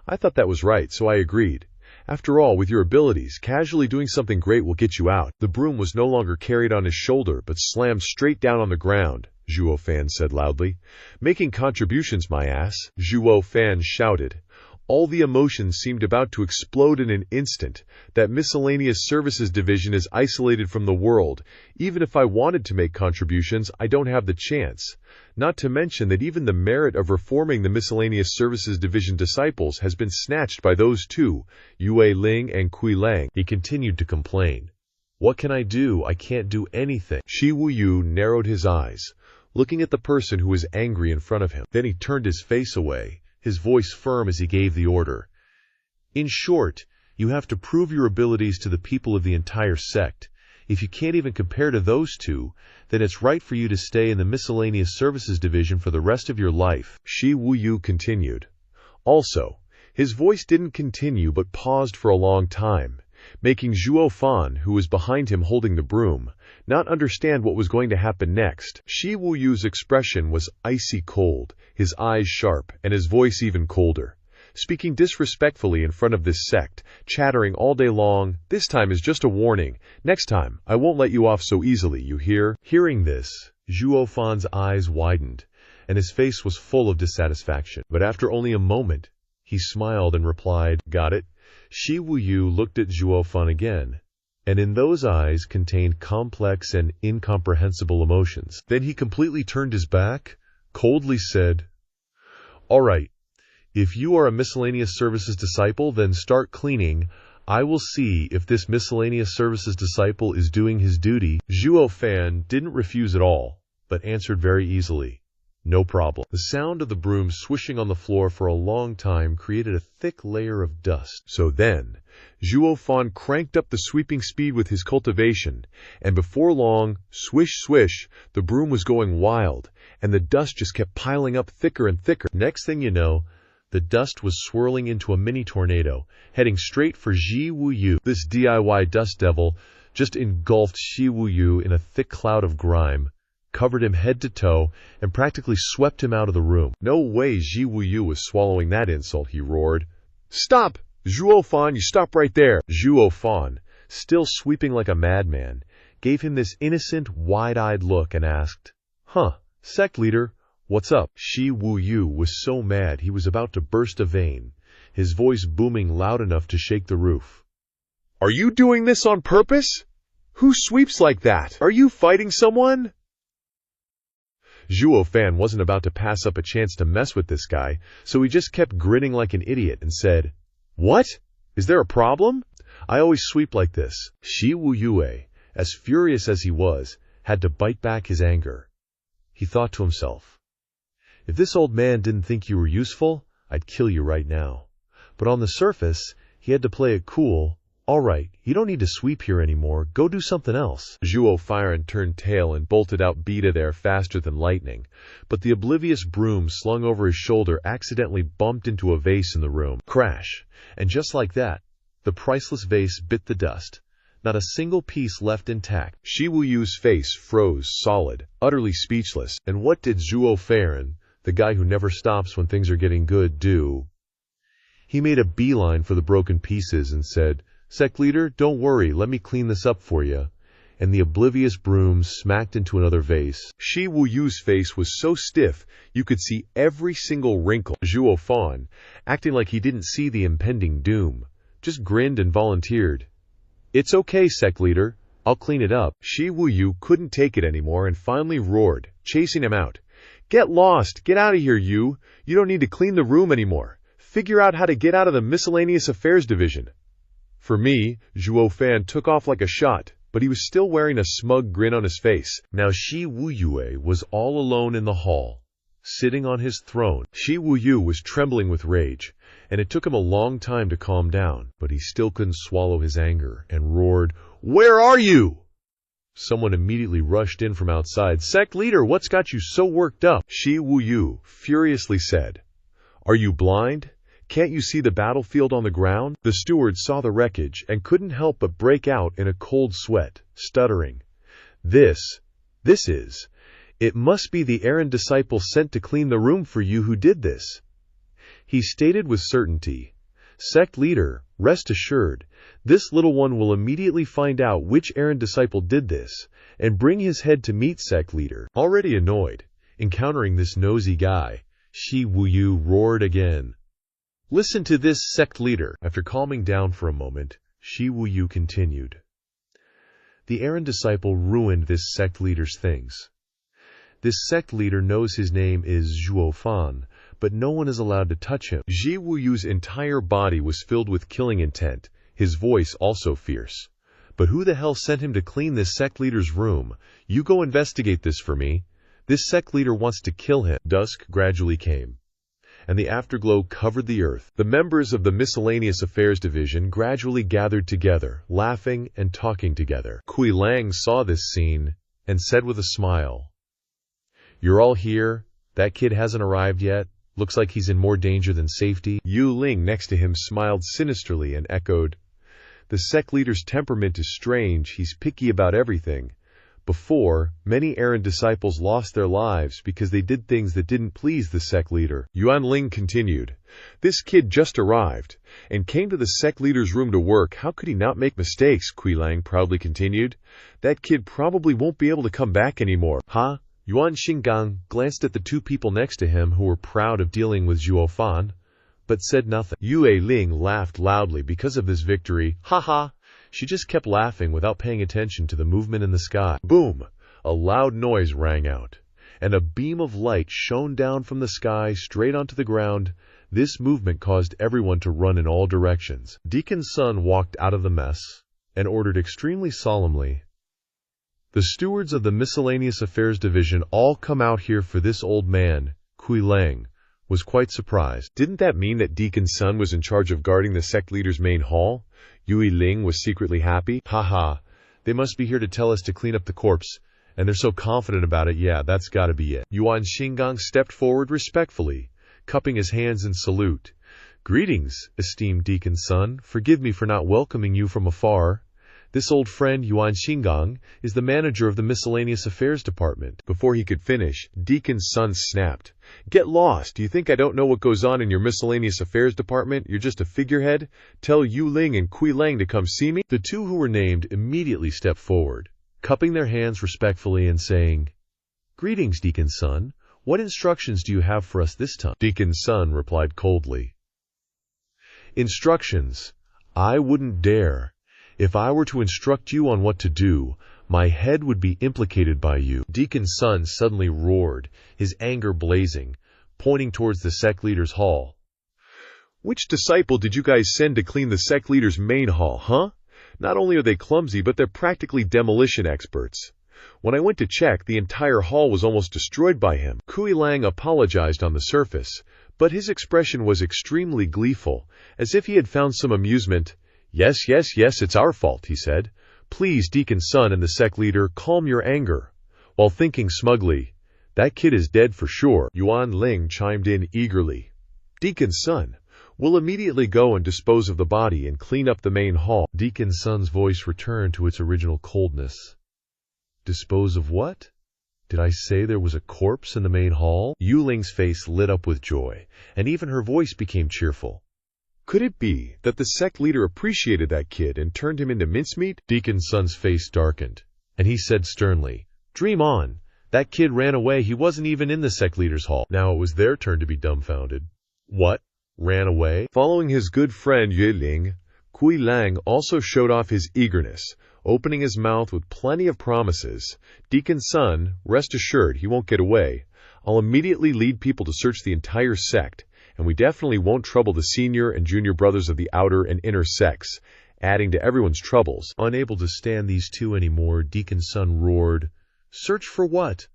I thought that was right, so I agreed. After all, with your abilities, casually doing something great will get you out. The broom was no longer carried on his shoulder, but slammed straight down on the ground, Zhuo Fan said loudly. Making contributions, my ass, Zhuo Fan shouted. All the emotions seemed about to explode in an instant. That Miscellaneous Services Division is isolated from the world. Even if I wanted to make contributions, I don't have the chance. Not to mention that even the merit of reforming the Miscellaneous Services Division disciples has been snatched by those two, Yue Ling and Kui Lang. He continued to complain. What can I do? I can't do anything. Shi Wuyu narrowed his eyes, looking at the person who was angry in front of him. Then he turned his face away, his voice firm as he gave the order. In short, you have to prove your abilities to the people of the entire sect. If you can't even compare to those two, then it's right for you to stay in the Miscellaneous Services Division for the rest of your life. Shi Wuyu continued. Also, his voice didn't continue but paused for a long time, making Zhuo Fan, who was behind him holding the broom, not understand what was going to happen next. Shi Wuyu's expression was icy cold, his eyes sharp, and his voice even colder. Speaking disrespectfully in front of this sect, chattering all day long, this time is just a warning. Next time, I won't let you off so easily, you hear? Hearing this, Zhuo Fan's eyes widened, and his face was full of dissatisfaction. But after only a moment, he smiled and replied, Got it? Shi Wuyu looked at Zhuo Fan again, and in those eyes contained complex and incomprehensible emotions. Then he completely turned his back, coldly said, All right, if you are a Miscellaneous Services disciple, then start cleaning. I will see if this Miscellaneous Services disciple is doing his duty. Zhuo Fan didn't refuse at all, but answered very easily, No problem. The sound of the broom swishing on the floor for a long time created a thick layer of dust. So then, Zhuo Fan cranked up the sweeping speed with his cultivation, and before long, swish, swish, the broom was going wild, and the dust just kept piling up thicker and thicker. Next thing you know, the dust was swirling into a mini tornado, heading straight for Shi Wuyu. This DIY dust devil just engulfed Shi Wuyu in a thick cloud of grime, covered him head to toe, and practically swept him out of the room. No way Shi Wuyu was swallowing that insult, he roared. Stop! Zhuo Fan, you stop right there! Zhuo Fan, still sweeping like a madman, gave him this innocent, wide-eyed look and asked, Huh, sect leader, what's up? Shi Wuyu was so mad he was about to burst a vein, his voice booming loud enough to shake the roof. Are you doing this on purpose? Who sweeps like that? Are you fighting someone? Zhuo Fan wasn't about to pass up a chance to mess with this guy, so he just kept grinning like an idiot and said, What? Is there a problem? I always sweep like this. Shi Wu Yue, as furious as he was, had to bite back his anger. He thought to himself, if this old man didn't think you were useful, I'd kill you right now. But on the surface, he had to play it cool. All right, you don't need to sweep here anymore. Go do something else. Zhuo Fan turned tail and bolted out Beta there faster than lightning. But the oblivious broom slung over his shoulder accidentally bumped into a vase in the room. Crash. And just like that, the priceless vase bit the dust. Not a single piece left intact. Shi Wu Yu's face froze solid, utterly speechless. And what did Zhuo Fan, the guy who never stops when things are getting good, do? He made a beeline for the broken pieces and said, Sect leader, don't worry, let me clean this up for you. And the oblivious broom smacked into another vase. Shi Wu Yu's face was so stiff, you could see every single wrinkle. Zhuo Fan, acting like he didn't see the impending doom, just grinned and volunteered. It's okay, sect leader. I'll clean it up. Shi Wu Yu couldn't take it anymore and finally roared, chasing him out. Get lost! Get out of here, you! You don't need to clean the room anymore. Figure out how to get out of the miscellaneous affairs division. For me, Zhuo Fan took off like a shot, but he was still wearing a smug grin on his face. Now Shi Wu Yue was all alone in the hall, sitting on his throne. Shi Wu Yu was trembling with rage, and it took him a long time to calm down, but he still couldn't swallow his anger and roared, Where are you? Someone immediately rushed in from outside. Sect leader, what's got you so worked up? Shi Wu Yu furiously said, Are you blind? Can't you see the battlefield on the ground? The steward saw the wreckage and couldn't help but break out in a cold sweat, stuttering. It must be the errand disciple sent to clean the room for you who did this. He stated with certainty, Sect leader, rest assured, this little one will immediately find out which errand disciple did this, and bring his head to meet sect leader. Already annoyed, encountering this nosy guy, Shi Wu Yu roared again. Listen to this, sect leader. After calming down for a moment, Shi Wu Yu continued. The errand disciple ruined this sect leader's things. This sect leader knows his name is Zhuo Fan, but no one is allowed to touch him. Shi Wu Yu's entire body was filled with killing intent, his voice also fierce. But who the hell sent him to clean this sect leader's room? You go investigate this for me. This sect leader wants to kill him. Dusk gradually came, and the afterglow covered the earth. The members of the Miscellaneous Affairs Division gradually gathered together, laughing and talking together. Kui Lang saw this scene and said with a smile, You're all here? That kid hasn't arrived yet? Looks like he's in more danger than safety. Yu Ling next to him smiled sinisterly and echoed, The sect leader's temperament is strange. He's picky about everything. Before, many errand disciples lost their lives because they did things that didn't please the sect leader. Yuan Ling continued, This kid just arrived and came to the sect leader's room to work. How could he not make mistakes? Kui Lang proudly continued. That kid probably won't be able to come back anymore. Huh? Yuan Xinggang glanced at the two people next to him who were proud of dealing with Zhuo Fan, but said nothing. Yue Ling laughed loudly because of this victory. Ha ha! She just kept laughing without paying attention to the movement in the sky. Boom! A loud noise rang out, and a beam of light shone down from the sky straight onto the ground. This movement caused everyone to run in all directions. Deacon Sun walked out of the mess and ordered extremely solemnly, The stewards of the Miscellaneous Affairs Division all come out here for this old man. Kui Lang was quite surprised. Didn't that mean that Deacon Sun was in charge of guarding the sect leader's main hall? Yue Ling was secretly happy. Haha, they must be here to tell us to clean up the corpse, and they're so confident about it. Yeah, that's gotta be it. Yuan Xinggang stepped forward respectfully, cupping his hands in salute. Greetings, esteemed Deacon Sun. Forgive me for not welcoming you from afar. This old friend, Yuan Xinggang, is the manager of the Miscellaneous Affairs Department. Before he could finish, Deacon Sun snapped. Get lost! Do you think I don't know what goes on in your Miscellaneous Affairs Department? You're just a figurehead? Tell Yu Ling and Kui Lang to come see me? The two who were named immediately stepped forward, cupping their hands respectfully and saying, Greetings, Deacon Sun. What instructions do you have for us this time? Deacon Sun replied coldly. Instructions? I wouldn't dare. If I were to instruct you on what to do, my head would be implicated by you. Deacon Sun suddenly roared, his anger blazing, pointing towards the sect leader's hall. Which disciple did you guys send to clean the sect leader's main hall, huh? Not only are they clumsy, but they're practically demolition experts. When I went to check, the entire hall was almost destroyed by him. Kui Lang apologized on the surface, but his expression was extremely gleeful, as if he had found some amusement. Yes, it's our fault, he said. Please, Deacon Sun and the sect leader, calm your anger. While thinking smugly, that kid is dead for sure. Yuan Ling chimed in eagerly. Deacon Sun, we'll immediately go and dispose of the body and clean up the main hall. Deacon Sun's voice returned to its original coldness. Dispose of what? Did I say there was a corpse in the main hall? Yu Ling's face lit up with joy, and even her voice became cheerful. Could it be that the sect leader appreciated that kid and turned him into mincemeat? Deacon Sun's face darkened, and he said sternly, Dream on. That kid ran away. He wasn't even in the sect leader's hall. Now it was their turn to be dumbfounded. What? Ran away? Following his good friend Yue Ling, Kui Lang also showed off his eagerness, opening his mouth with plenty of promises. Deacon Sun, rest assured he won't get away. I'll immediately lead people to search the entire sect, and we definitely won't trouble the senior and junior brothers of the outer and inner sects, adding to everyone's troubles. Unable to stand these two anymore, Deacon Sun roared, Search for what?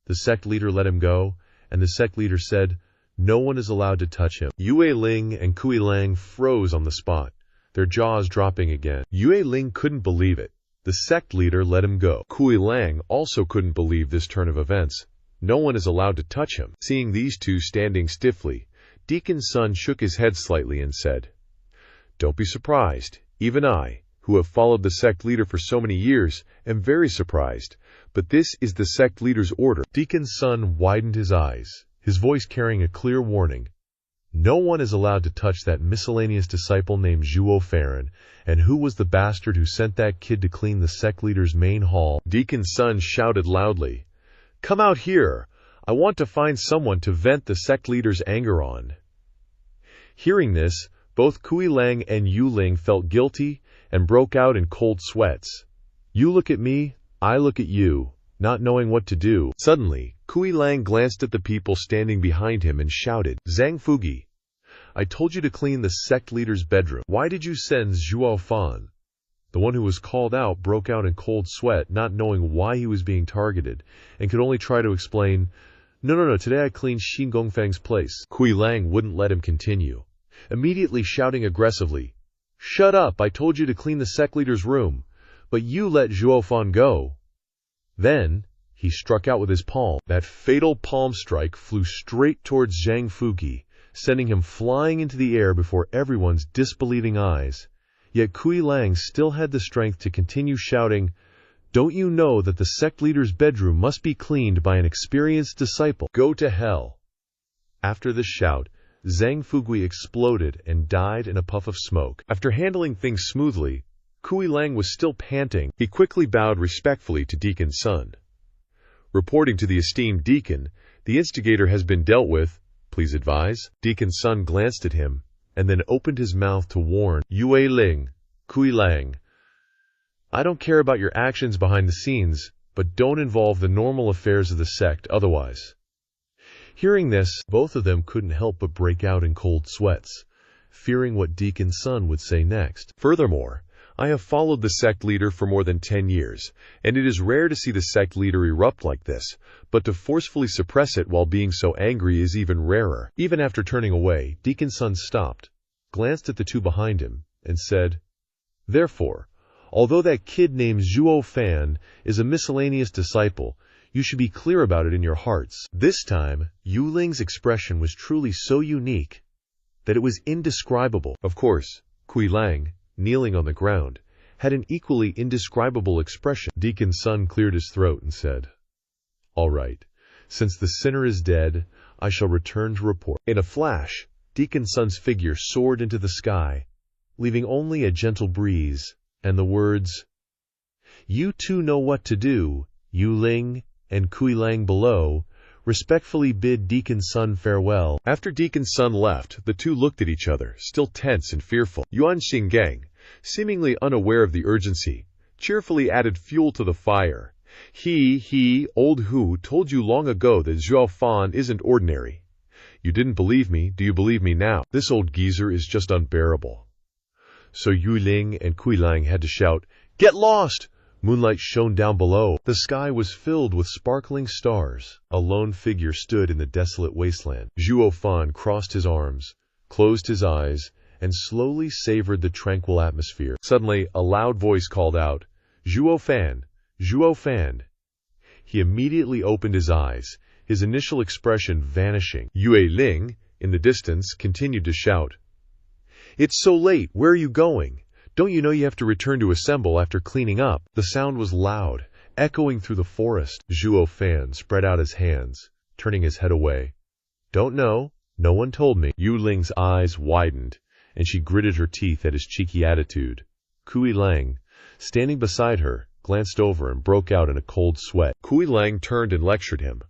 The sect leader let him go, and the sect leader said, No one is allowed to touch him. Yue Ling and Kui Lang froze on the spot, their jaws dropping again. Yue Ling couldn't believe it. The sect leader let him go. Kui Lang also couldn't believe this turn of events. No one is allowed to touch him. Seeing these two standing stiffly, Deacon Sun shook his head slightly and said, Don't be surprised. Even I, who have followed the sect leader for so many years, am very surprised. But this is the sect leader's order. Deacon Sun widened his eyes, his voice carrying a clear warning. No one is allowed to touch that miscellaneous disciple named Zhuo Fan, and who was the bastard who sent that kid to clean the sect leader's main hall? Deacon Sun shouted loudly, Come out here! I want to find someone to vent the sect leader's anger on. Hearing this, both Kui Lang and Yu Ling felt guilty and broke out in cold sweats. You look at me, I look at you, not knowing what to do. Suddenly, Kui Lang glanced at the people standing behind him and shouted, Zhang Fugi, I told you to clean the sect leader's bedroom. Why did you send Zhuo Fan? The one who was called out broke out in cold sweat, not knowing why he was being targeted, and could only try to explain, No, today I cleaned Xin Gongfeng's place. Kui Lang wouldn't let him continue, immediately shouting aggressively, Shut up, I told you to clean the sect leader's room, but you let Zhuo Fan go. Then, he struck out with his palm. That fatal palm strike flew straight towards Zhang Fugi, sending him flying into the air before everyone's disbelieving eyes. Yet Kui Lang still had the strength to continue shouting, Don't you know that the sect leader's bedroom must be cleaned by an experienced disciple? Go to hell. After this shout, Zhang Fugi exploded and died in a puff of smoke. After handling things smoothly, Kui Lang was still panting. He quickly bowed respectfully to Deacon Sun. Reporting to the esteemed Deacon, the instigator has been dealt with. Please advise. Deacon Sun glanced at him, and then opened his mouth to warn Yue Ling, Kui Lang. I don't care about your actions behind the scenes, but don't involve the normal affairs of the sect otherwise. Hearing this, both of them couldn't help but break out in cold sweats, fearing what Deacon Sun would say next. Furthermore, I have followed the sect leader for more than 10 years, and it is rare to see the sect leader erupt like this, but to forcefully suppress it while being so angry is even rarer. Even after turning away, Deacon Sun stopped, glanced at the two behind him, and said, Therefore, although that kid named Zhuo Fan is a miscellaneous disciple, you should be clear about it in your hearts. This time, Yu Ling's expression was truly so unique that it was indescribable. Of course, Kui Lang, kneeling on the ground, had an equally indescribable expression. Deacon Sun cleared his throat and said, All right, since the sinner is dead, I shall return to report. In a flash, Deacon Sun's figure soared into the sky, leaving only a gentle breeze, and the words, You two know what to do, Yu Ling and Kui Lang below, respectfully bid Deacon Sun farewell. After Deacon Sun left, the two looked at each other, still tense and fearful. Yuan Xinggang, seemingly unaware of the urgency, cheerfully added fuel to the fire. Old Hu told you long ago that Zhuo Fan isn't ordinary. You didn't believe me, do you believe me now? This old geezer is just unbearable. So Yu Ling and Kui Lang had to shout, "Get lost!" Moonlight shone down below. The sky was filled with sparkling stars. A lone figure stood in the desolate wasteland. Zhuo Fan crossed his arms, closed his eyes, and slowly savored the tranquil atmosphere. Suddenly, a loud voice called out, "Zhuo Fan! Zhuo Fan!" He immediately opened his eyes, his initial expression vanishing. Yue Ling, in the distance, continued to shout, "It's so late, where are you going? Don't you know you have to return to assemble after cleaning up?" The sound was loud, echoing through the forest. Zhuo Fan spread out his hands, turning his head away. "Don't know. No one told me." Yu Ling's eyes widened, and she gritted her teeth at his cheeky attitude. Kui Lang, standing beside her, glanced over and broke out in a cold sweat. Kui Lang turned and lectured him.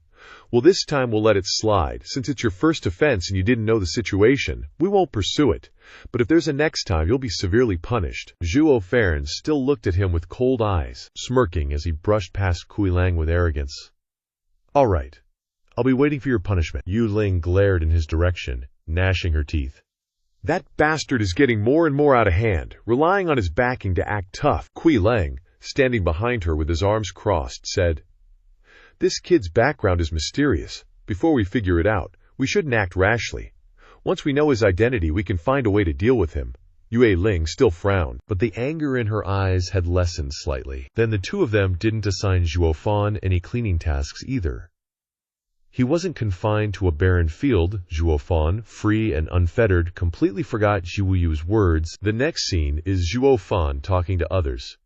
"Well, this time we'll let it slide. Since it's your first offense and you didn't know the situation, we won't pursue it. But if there's a next time, you'll be severely punished." Zhuo Fan still looked at him with cold eyes, smirking as he brushed past Kui Lang with arrogance. "All right. I'll be waiting for your punishment." Yu Ling glared in his direction, gnashing her teeth. "That bastard is getting more and more out of hand, relying on his backing to act tough." Kui Lang, standing behind her with his arms crossed, said, "This kid's background is mysterious. Before we figure it out, we shouldn't act rashly. Once we know his identity, we can find a way to deal with him." Yue Ling still frowned, but the anger in her eyes had lessened slightly. Then the two of them didn't assign Zhuo Fan any cleaning tasks either. He wasn't confined to a barren field. Zhuo Fan, free and unfettered, completely forgot Zhu Yu's words. The next scene is Zhuo Fan talking to others.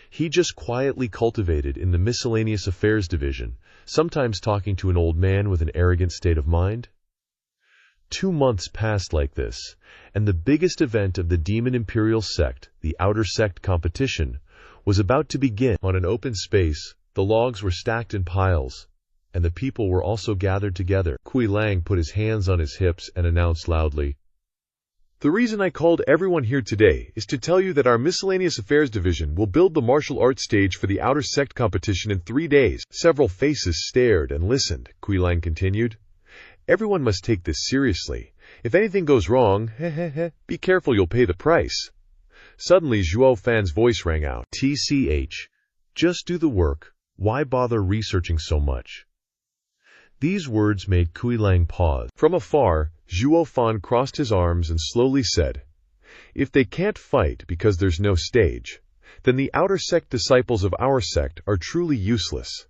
He just quietly cultivated in the miscellaneous affairs division, sometimes talking to an old man with an arrogant state of mind. 2 months passed like this, and the biggest event of the Demon Imperial sect, the Outer Sect competition, was about to begin. On an open space, the logs were stacked in piles, and the people were also gathered together. Kui Lang put his hands on his hips and announced loudly, "The reason I called everyone here today is to tell you that our Miscellaneous Affairs Division will build the martial arts stage for the Outer Sect competition in 3 days." Several faces stared and listened. Kui Lang continued, "Everyone must take this seriously. If anything goes wrong, be careful, you'll pay the price." Suddenly, Zhuo Fan's voice rang out. "TCH, just do the work. Why bother researching so much?" These words made Kui Lang pause. From afar, Zhuo Fan crossed his arms and slowly said, "If they can't fight because there's no stage, then the Outer Sect disciples of our sect are truly useless.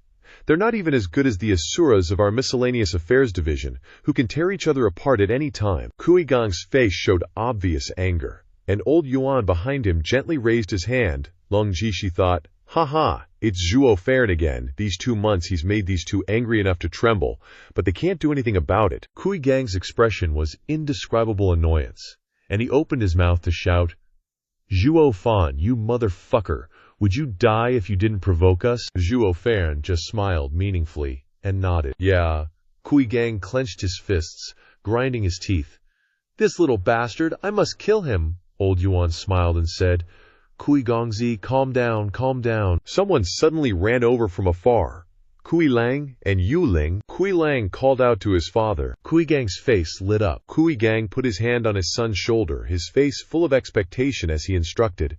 They're not even as good as the Asuras of our Miscellaneous Affairs Division, who can tear each other apart at any time." Kui Gang's face showed obvious anger, and old Yuan behind him gently raised his hand. Long Jishi thought, "Ha, it's Zhuo Fan again. These 2 months he's made these two angry enough to tremble, but they can't do anything about it." Kui Gang's expression was indescribable annoyance, and he opened his mouth to shout, "Zhuo Fan, you motherfucker! Would you die if you didn't provoke us?" Zhuo Fan just smiled meaningfully and nodded. "Yeah." Kui Gang clenched his fists, grinding his teeth. "This little bastard, I must kill him." Old Yuan smiled and said, "Kui Gangzi, calm down, calm down." Someone suddenly ran over from afar. Kui Lang and Yu Ling. Kui Lang called out to his father. Kui Gang's face lit up. Kui Gang put his hand on his son's shoulder, his face full of expectation as he instructed,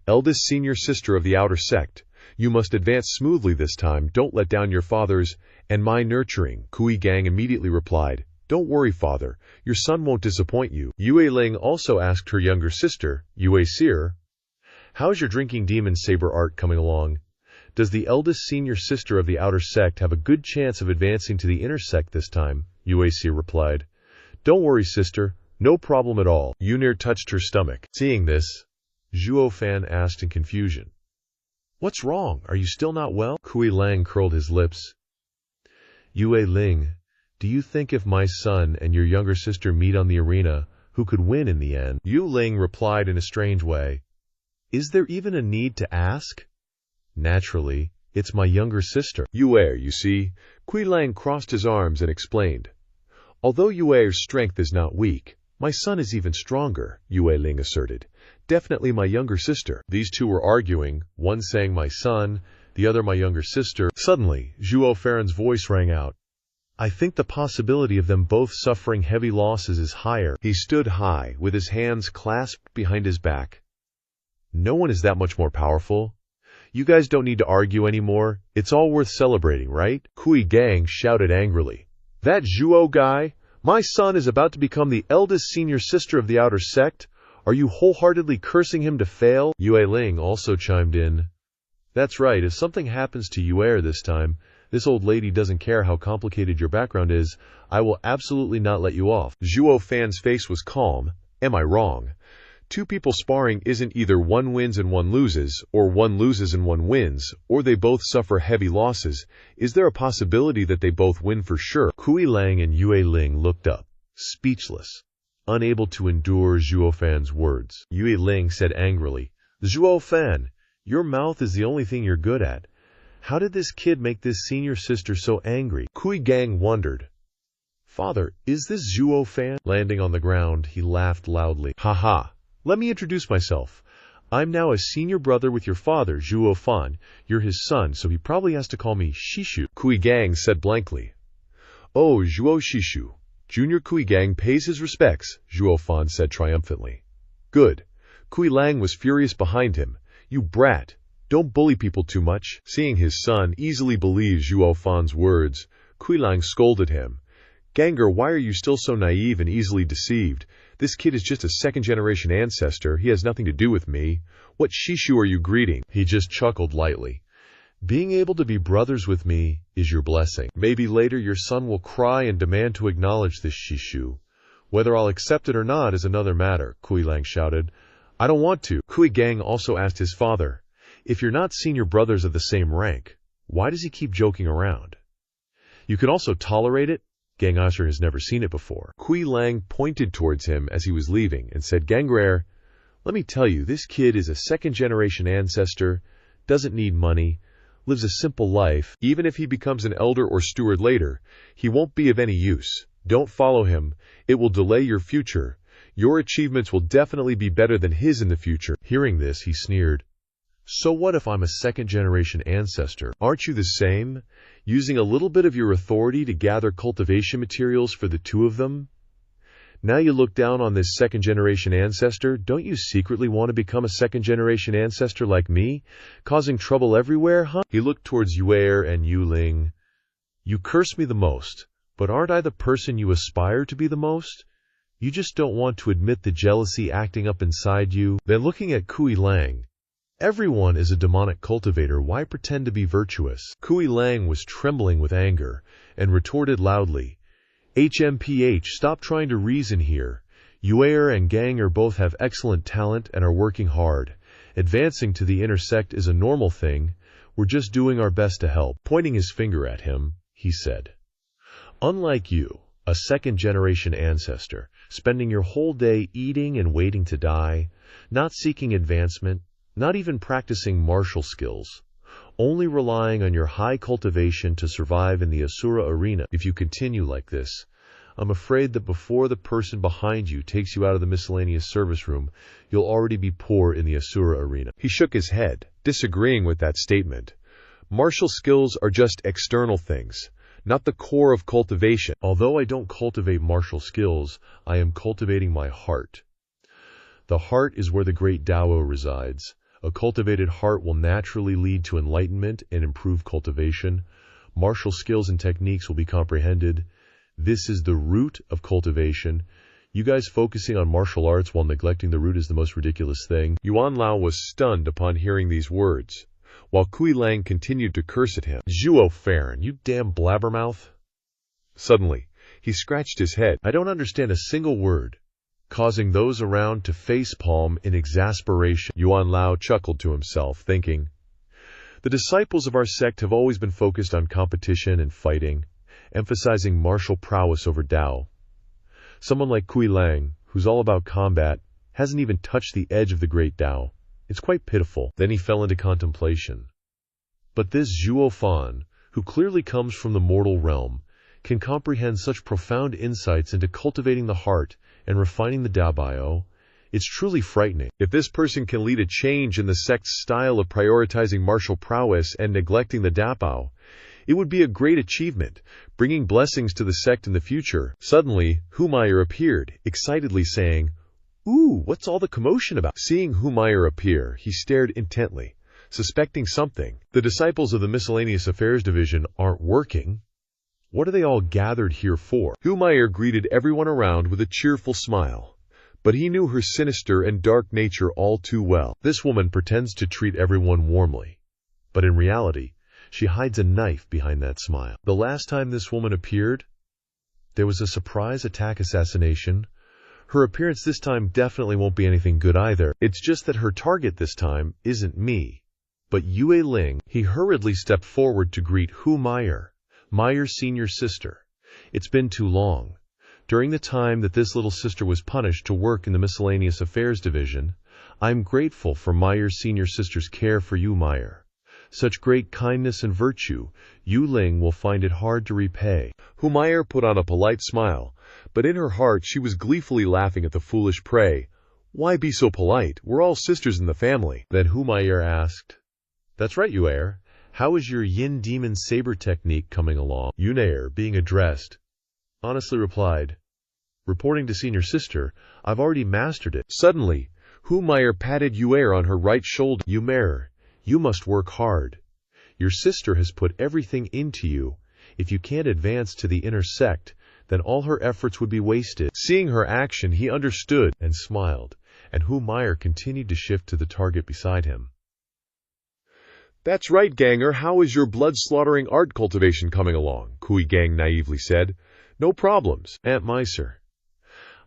"Eldest senior sister of the Outer Sect, you must advance smoothly this time. Don't let down your father's and my nurturing." Kui Gang immediately replied, "Don't worry, father. Your son won't disappoint you." Yue Ling also asked her younger sister, Yue Seer, "How's your drinking demon saber art coming along? Does the eldest senior sister of the Outer Sect have a good chance of advancing to the Inner Sect this time?" Yue Seer replied, "Don't worry, sister. No problem at all." Yunir touched her stomach. Seeing this, Zhuo Fan asked in confusion, "What's wrong? Are you still not well?" Kui Lang curled his lips. "Yue Ling, do you think if my son and your younger sister meet on the arena, who could win in the end?" Yu Ling replied in a strange way, "Is there even a need to ask? Naturally, it's my younger sister." "Yue, you see." Kui Lang crossed his arms and explained, "Although Yue's strength is not weak, my son is even stronger," Yue Ling asserted. "Definitely my younger sister." These two were arguing, one saying my son, the other my younger sister. Suddenly, Zhuo Fan's voice rang out, "I think the possibility of them both suffering heavy losses is higher." He stood high, with his hands clasped behind his back, No one is that much more powerful. You guys don't need to argue anymore. It's all worth celebrating, right? Kui Gang shouted angrily. That Zhuo guy? My son is about to become the eldest senior sister of the outer sect. Are you wholeheartedly cursing him to fail? Yue Ling also chimed in. That's right, if something happens to Yue this time, this old lady doesn't care how complicated your background is, I will absolutely not let you off. Zhuo Fan's face was calm. Am I wrong? Two people sparring isn't either one wins and one loses, or one loses and one wins, or they both suffer heavy losses. Is there a possibility that they both win for sure? Kui Lang and Yue Ling looked up, speechless, unable to endure Zhuo Fan's words. Yue Ling said angrily, Zhuo Fan, your mouth is the only thing you're good at. How did this kid make this senior sister so angry? Kui Gang wondered. Father, is this Zhuo Fan? Landing on the ground, he laughed loudly. Ha ha. Let me introduce myself. I'm now a senior brother with your father, Zhuo Fan. You're his son, so he probably has to call me Shishu. Kui Gang said blankly. Oh, Zhuo Shishu. Junior Kui Gang pays his respects, Zhuo Fan said triumphantly. Good. Kui Lang was furious behind him. You brat. Don't bully people too much. Seeing his son easily believe Zhuo Fan's words, Kui Lang scolded him. Ganger, why are you still so naive and easily deceived? This kid is just a second-generation ancestor. He has nothing to do with me. What Shishu are you greeting? He just chuckled lightly. Being able to be brothers with me is your blessing. Maybe later your son will cry and demand to acknowledge this Shishu. Whether I'll accept it or not is another matter, Kui Lang shouted. I don't want to. Kui Gang also asked his father, if you're not senior brothers of the same rank, why does he keep joking around? You can also tolerate it? Gang Usher has never seen it before. Kui Lang pointed towards him as he was leaving and said, Gangrer, let me tell you, this kid is a second-generation ancestor, doesn't need money, lives a simple life. Even if he becomes an elder or steward later, he won't be of any use. Don't follow him. It will delay your future. Your achievements will definitely be better than his in the future. Hearing this, he sneered. So what if I'm a second-generation ancestor? Aren't you the same? Using a little bit of your authority to gather cultivation materials for the two of them? Now you look down on this second-generation ancestor, don't you secretly want to become a second-generation ancestor like me, causing trouble everywhere, huh? He looked towards Yue and Yu Ling. You curse me the most, but aren't I the person you aspire to be the most? You just don't want to admit the jealousy acting up inside you. Then looking at Kui Lang, everyone is a demonic cultivator, why pretend to be virtuous? Kui Lang was trembling with anger, and retorted loudly, HMPH, stop trying to reason here. Yue and Ganger both have excellent talent and are working hard. Advancing to the intersect is a normal thing. We're just doing our best to help. Pointing his finger at him, he said, unlike you, a second-generation ancestor, spending your whole day eating and waiting to die, not seeking advancement, not even practicing martial skills, only relying on your high cultivation to survive in the Asura arena. If you continue like this, I'm afraid that before the person behind you takes you out of the miscellaneous service room, you'll already be poor in the Asura arena. He shook his head, disagreeing with that statement. Martial skills are just external things, not the core of cultivation. Although I don't cultivate martial skills, I am cultivating my heart. The heart is where the great Dao resides. A cultivated heart will naturally lead to enlightenment and improved cultivation. Martial skills and techniques will be comprehended. This is the root of cultivation. You guys focusing on martial arts while neglecting the root is the most ridiculous thing. Yuan Lao was stunned upon hearing these words, while Kui Lang continued to curse at him. Zhuo Fan, you damn blabbermouth. Suddenly, he scratched his head. I don't understand a single word, causing those around to facepalm in exasperation. Yuan Lao chuckled to himself, thinking, the disciples of our sect have always been focused on competition and fighting, emphasizing martial prowess over Dao. Someone like Kui Lang, who's all about combat, hasn't even touched the edge of the great Dao. It's quite pitiful. Then he fell into contemplation. But this Zhuo Fan, who clearly comes from the mortal realm, can comprehend such profound insights into cultivating the heart and refining the Daobao. It's truly frightening. If this person can lead a change in the sect's style of prioritizing martial prowess and neglecting the Daobao, it would be a great achievement, bringing blessings to the sect in the future. Suddenly, Humayr appeared, excitedly saying, Ooh, what's all the commotion about? Seeing Humayr appear, he stared intently, suspecting something. The disciples of the Miscellaneous Affairs Division aren't working. What are they all gathered here for? Humayr greeted everyone around with a cheerful smile, but he knew her sinister and dark nature all too well. This woman pretends to treat everyone warmly, but in reality, she hides a knife behind that smile. The last time this woman appeared, there was a surprise attack assassination. Her appearance this time definitely won't be anything good either. It's just that her target this time isn't me, but Yue Ling. He hurriedly stepped forward to greet Humayr, Mayer's senior sister. It's been too long. During the time that this little sister was punished to work in the Miscellaneous Affairs Division, I'm grateful for Mayer's senior sister's care for you, Mayer. Such great kindness and virtue, Yu Ling will find it hard to repay. Humayr put on a polite smile, but in her heart she was gleefully laughing at the foolish prey. Why be so polite? We're all sisters in the family. Then Humayr asked, That's right, Yuair. How is your yin demon saber technique coming along? Yunair, being addressed, honestly replied, Reporting to senior sister, I've already mastered it. Suddenly, Humayr patted Yuair on her right shoulder. Yumair, you must work hard. Your sister has put everything into you. If you can't advance to the inner sect, then all her efforts would be wasted. Seeing her action, he understood and smiled, and Humayr continued to shift to the target beside him. That's right, Ganger. How is your blood-slaughtering art cultivation coming along? Kui Gang naively said. No problems, Aunt Meiser.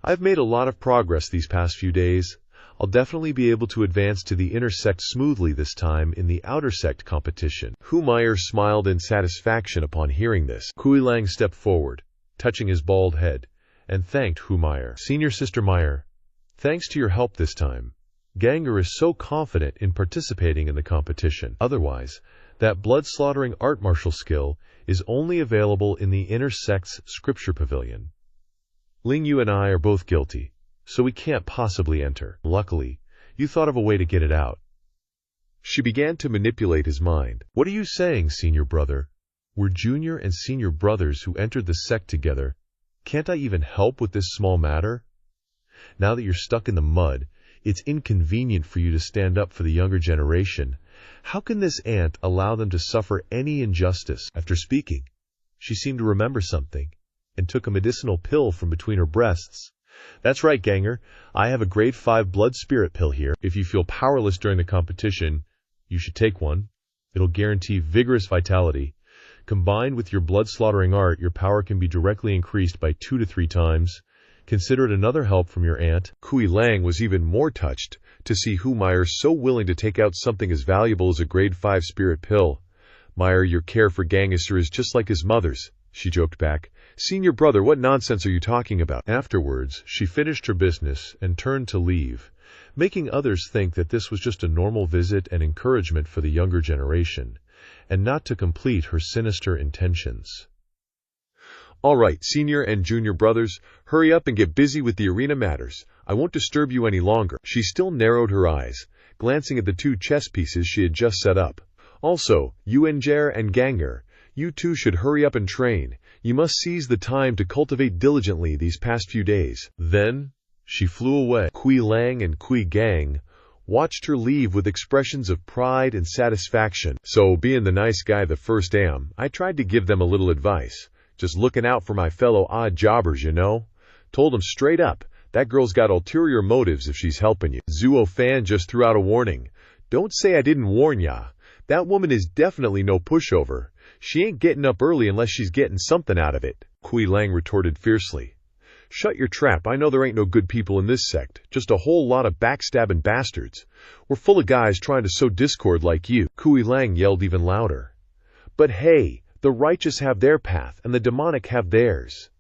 I've made a lot of progress these past few days. I'll definitely be able to advance to the inner sect smoothly this time in the outer sect competition. Humayr smiled in satisfaction upon hearing this. Kui Lang stepped forward, touching his bald head, and thanked Humayr. Senior Sister Meyer, thanks to your help this time, Ganger is so confident in participating in the competition. Otherwise, that blood-slaughtering art martial skill is only available in the inner sect's scripture pavilion. Ling Yu and I are both guilty, so we can't possibly enter. Luckily, you thought of a way to get it out. She began to manipulate his mind. What are you saying, senior brother? We're junior and senior brothers who entered the sect together. Can't I even help with this small matter? Now that you're stuck in the mud, it's inconvenient for you to stand up for the younger generation. How can this aunt allow them to suffer any injustice? After speaking, she seemed to remember something, and took a medicinal pill from between her breasts. That's right, Ganger. I have a grade 5 blood spirit pill here. If you feel powerless during the competition, you should take one. It'll guarantee vigorous vitality. Combined with your blood-slaughtering art, your power can be directly increased by 2 to 3 times. Consider it another help from your aunt. Kui Lang was even more touched to see Humayr so willing to take out something as valuable as a grade 5 spirit pill. Meyer, your care for Gangister is just like his mother's, she joked back. Senior brother, what nonsense are you talking about? Afterwards, she finished her business and turned to leave, making others think that this was just a normal visit and encouragement for the younger generation, and not to complete her sinister intentions. All right, senior and junior brothers, hurry up and get busy with the arena matters. I won't disturb you any longer. She still narrowed her eyes, glancing at the 2 chess pieces she had just set up. Also, Yuenger and Ganger, you two should hurry up and train. You must seize the time to cultivate diligently these past few days. Then, she flew away. Kui Lang and Kui Gang watched her leave with expressions of pride and satisfaction. So, being the nice guy the first am, I tried to give them a little advice. Just looking out for my fellow odd jobbers, you know. Told them straight up, that girl's got ulterior motives if she's helping you. Zhuo Fan just threw out a warning. Don't say I didn't warn ya. That woman is definitely no pushover. She ain't getting up early unless she's getting something out of it. Kui Lang retorted fiercely. Shut your trap. I know there ain't no good people in this sect. Just a whole lot of backstabbing bastards. We're full of guys trying to sow discord like you. Kui Lang yelled even louder. But hey, the righteous have their path, and the demonic have theirs.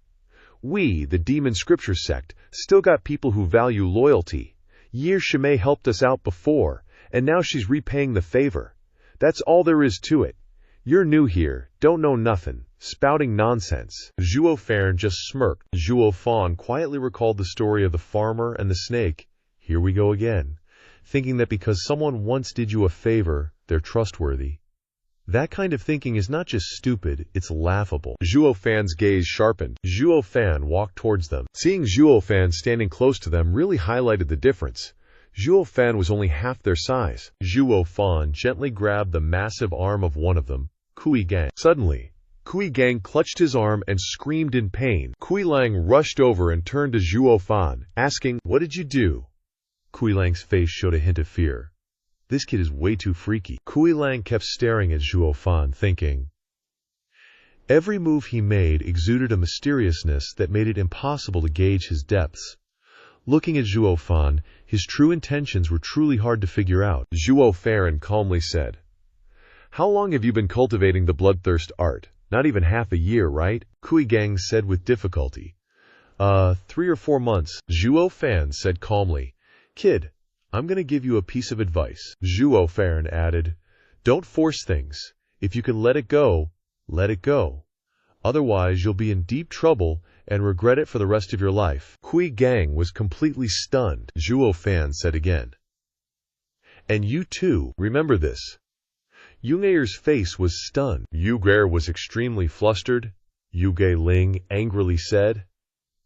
We, the demon scripture sect, still got people who value loyalty. Yi Shimei helped us out before, and now she's repaying the favor. That's all there is to it. You're new here, don't know nothing, spouting nonsense. Zhuo Fan just smirked. Zhuo Fan quietly recalled the story of the farmer and the snake. Here we go again. Thinking that because someone once did you a favor, they're trustworthy. That kind of thinking is not just stupid, it's laughable. Zhuo Fan's gaze sharpened. Zhuo Fan walked towards them. Seeing Zhuo Fan standing close to them really highlighted the difference. Zhuo Fan was only half their size. Zhuo Fan gently grabbed the massive arm of one of them, Kui Gang. Suddenly, Kui Gang clutched his arm and screamed in pain. Kui Lang rushed over and turned to Zhuo Fan, asking, "What did you do?" Kui Lang's face showed a hint of fear. This kid is way too freaky. Kui Lang kept staring at Zhuo Fan, thinking. Every move he made exuded a mysteriousness that made it impossible to gauge his depths. Looking at Zhuo Fan, his true intentions were truly hard to figure out. Zhuo Fan calmly said, "How long have you been cultivating the bloodthirst art? Not even half a year, right?" Kui Gang said with difficulty. 3 or 4 months. Zhuo Fan said calmly, "Kid, I'm going to give you a piece of advice." Zhuo Fan added, "Don't force things. If you can let it go, let it go. Otherwise, you'll be in deep trouble and regret it for the rest of your life." Kui Gang was completely stunned. Zhuo Fan said again, "And you too, remember this." Yungair's face was stunned. Yungair was extremely flustered. Yungai Ling angrily said,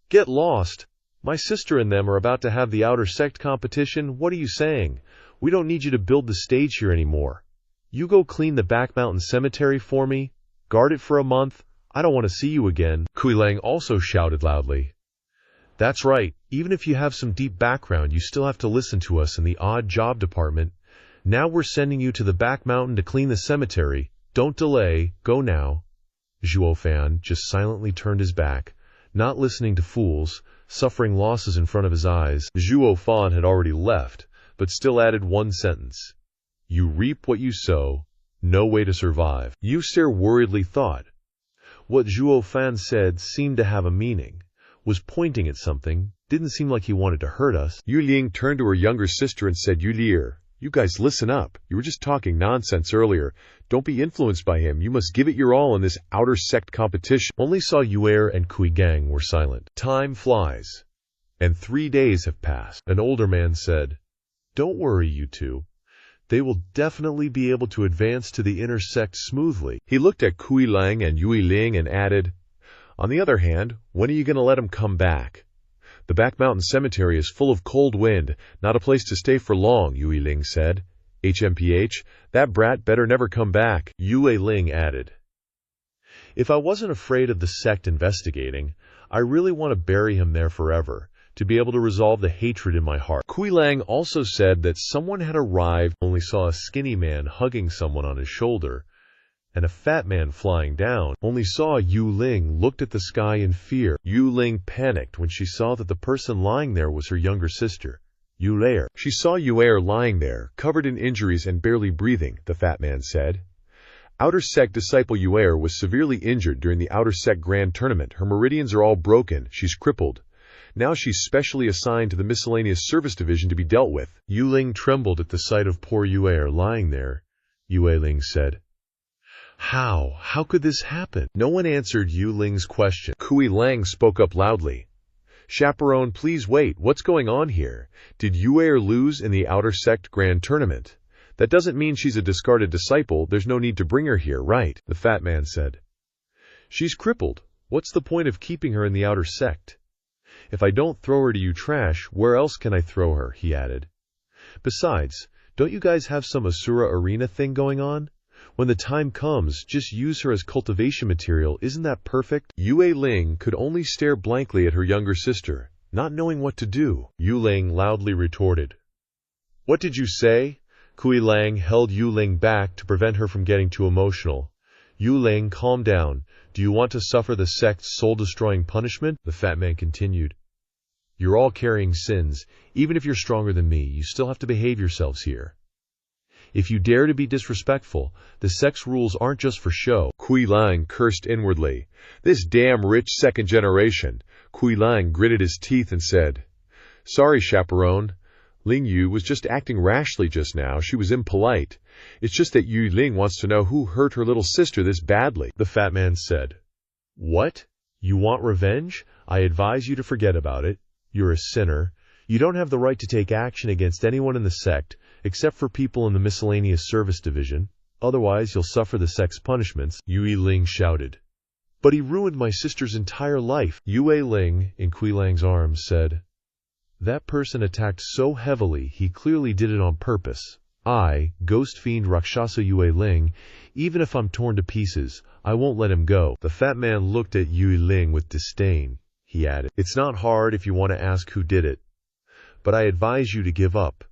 "Get lost. My sister and them are about to have the outer sect competition. What are you saying? We don't need you to build the stage here anymore. You go clean the back mountain cemetery for me. Guard it for a month. I don't want to see you again." Kui Lang also shouted loudly, "That's right. Even if you have some deep background, you still have to listen to us in the odd job department. Now we're sending you to the back mountain to clean the cemetery. Don't delay. Go now." Zhuo Fan just silently turned his back, not listening to fools, suffering losses in front of his eyes. Zhuo Fan had already left, but still added one sentence. "You reap what you sow. No way to survive." Yusir worriedly thought. What Zhuo Fan said seemed to have a meaning, was pointing at something, didn't seem like he wanted to hurt us. Yu Ling turned to her younger sister and said, "Yu Lier, you guys listen up. You were just talking nonsense earlier. Don't be influenced by him. You must give it your all in this outer sect competition." Only Saw Yuer and Kui Gang were silent. Time flies, and 3 days have passed. An older man said, "Don't worry, you two. They will definitely be able to advance to the inner sect smoothly." He looked at Kui Lang and Yui Ling and added, "On the other hand, when are you going to let him come back? The back mountain cemetery is full of cold wind, not a place to stay for long," Yui Ling said. "HMPH, that brat better never come back," Yui Ling added. "If I wasn't afraid of the sect investigating, I really want to bury him there forever, to be able to resolve the hatred in my heart." Kui Lang also said that someone had arrived, only saw a skinny man hugging someone on his shoulder, and a fat man flying down. Only saw Yu Ling looked at the sky in fear. Yu Ling panicked when she saw that the person lying there was her younger sister, Yu Lair. She saw Yu Lair lying there, covered in injuries and barely breathing, the fat man said. Outer Sect disciple Yu Lair was severely injured during the Outer Sect Grand Tournament. Her meridians are all broken. She's crippled. Now she's specially assigned to the Miscellaneous Service Division to be dealt with. Yu Ling trembled at the sight of poor Yu Lair lying there. Yu Ling said, How could this happen?" No one answered Yu Ling's question. Kui Lang spoke up loudly. "Chaperone, please wait. What's going on here? Did Yu Lair lose in the Outer Sect Grand Tournament? That doesn't mean she's a discarded disciple. There's no need to bring her here, right?" The fat man said. "She's crippled. What's the point of keeping her in the Outer Sect? If I don't throw her to you trash, where else can I throw her?" he added. "Besides, don't you guys have some Asura arena thing going on? When the time comes, just use her as cultivation material. Isn't that perfect?" Yue Ling could only stare blankly at her younger sister, not knowing what to do. Yu Ling loudly retorted, "What did you say?" Kui Lang held Yu Ling back to prevent her from getting too emotional. "Yu Ling, calm down. Do you want to suffer the sect's soul-destroying punishment?" The fat man continued. "You're all carrying sins. Even if you're stronger than me, you still have to behave yourselves here. If you dare to be disrespectful, the sect's rules aren't just for show." Kui Lang cursed inwardly. This damn rich second generation. Kui Lang gritted his teeth and said, "Sorry, chaperone. Ling Yu was just acting rashly just now. She was impolite. It's just that Yu Ling wants to know who hurt her little sister this badly." The fat man said, "What? You want revenge? I advise you to forget about it. You're a sinner. You don't have the right to take action against anyone in the sect, except for people in the Miscellaneous Service Division. Otherwise, you'll suffer the sect's punishments, Yue Ling shouted. But he ruined my sister's entire life, Yue Ling, in Kui Lang's arms, said. That person attacked so heavily, he clearly did it on purpose. I, Ghost Fiend Rakshasa Yue Ling, even if I'm torn to pieces, I won't let him go. The fat man looked at Yue Ling with disdain. He added, It's not hard if you want to ask who did it, but I advise you to give up.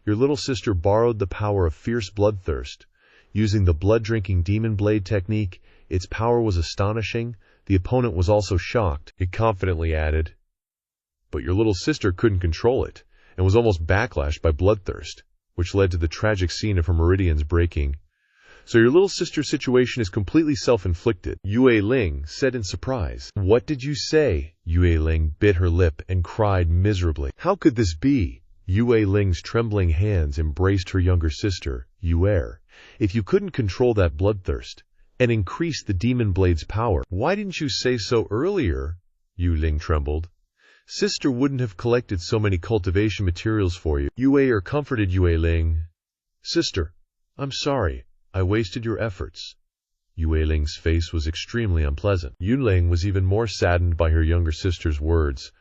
Your little sister borrowed the power of fierce bloodthirst. Using the blood-drinking demon blade technique, its power was astonishing. The opponent was also shocked. It confidently added, But your little sister couldn't control it, and was almost backlashed by bloodthirst, which led to the tragic scene of her meridians breaking. So your little sister's situation is completely self-inflicted, Yue Ling said in surprise. What did you say? Yue Ling bit her lip and cried miserably. How could this be? Yue Ling's trembling hands embraced her younger sister, Yue. If you couldn't control that bloodthirst and increase the demon blade's power, why didn't you say so earlier? Yue Ling trembled. Sister wouldn't have collected so many cultivation materials for you. Yue comforted Yue Ling. Sister, I'm sorry. I wasted your efforts. Yue Ling's face was extremely unpleasant. Yue Ling was even more saddened by her younger sister's words.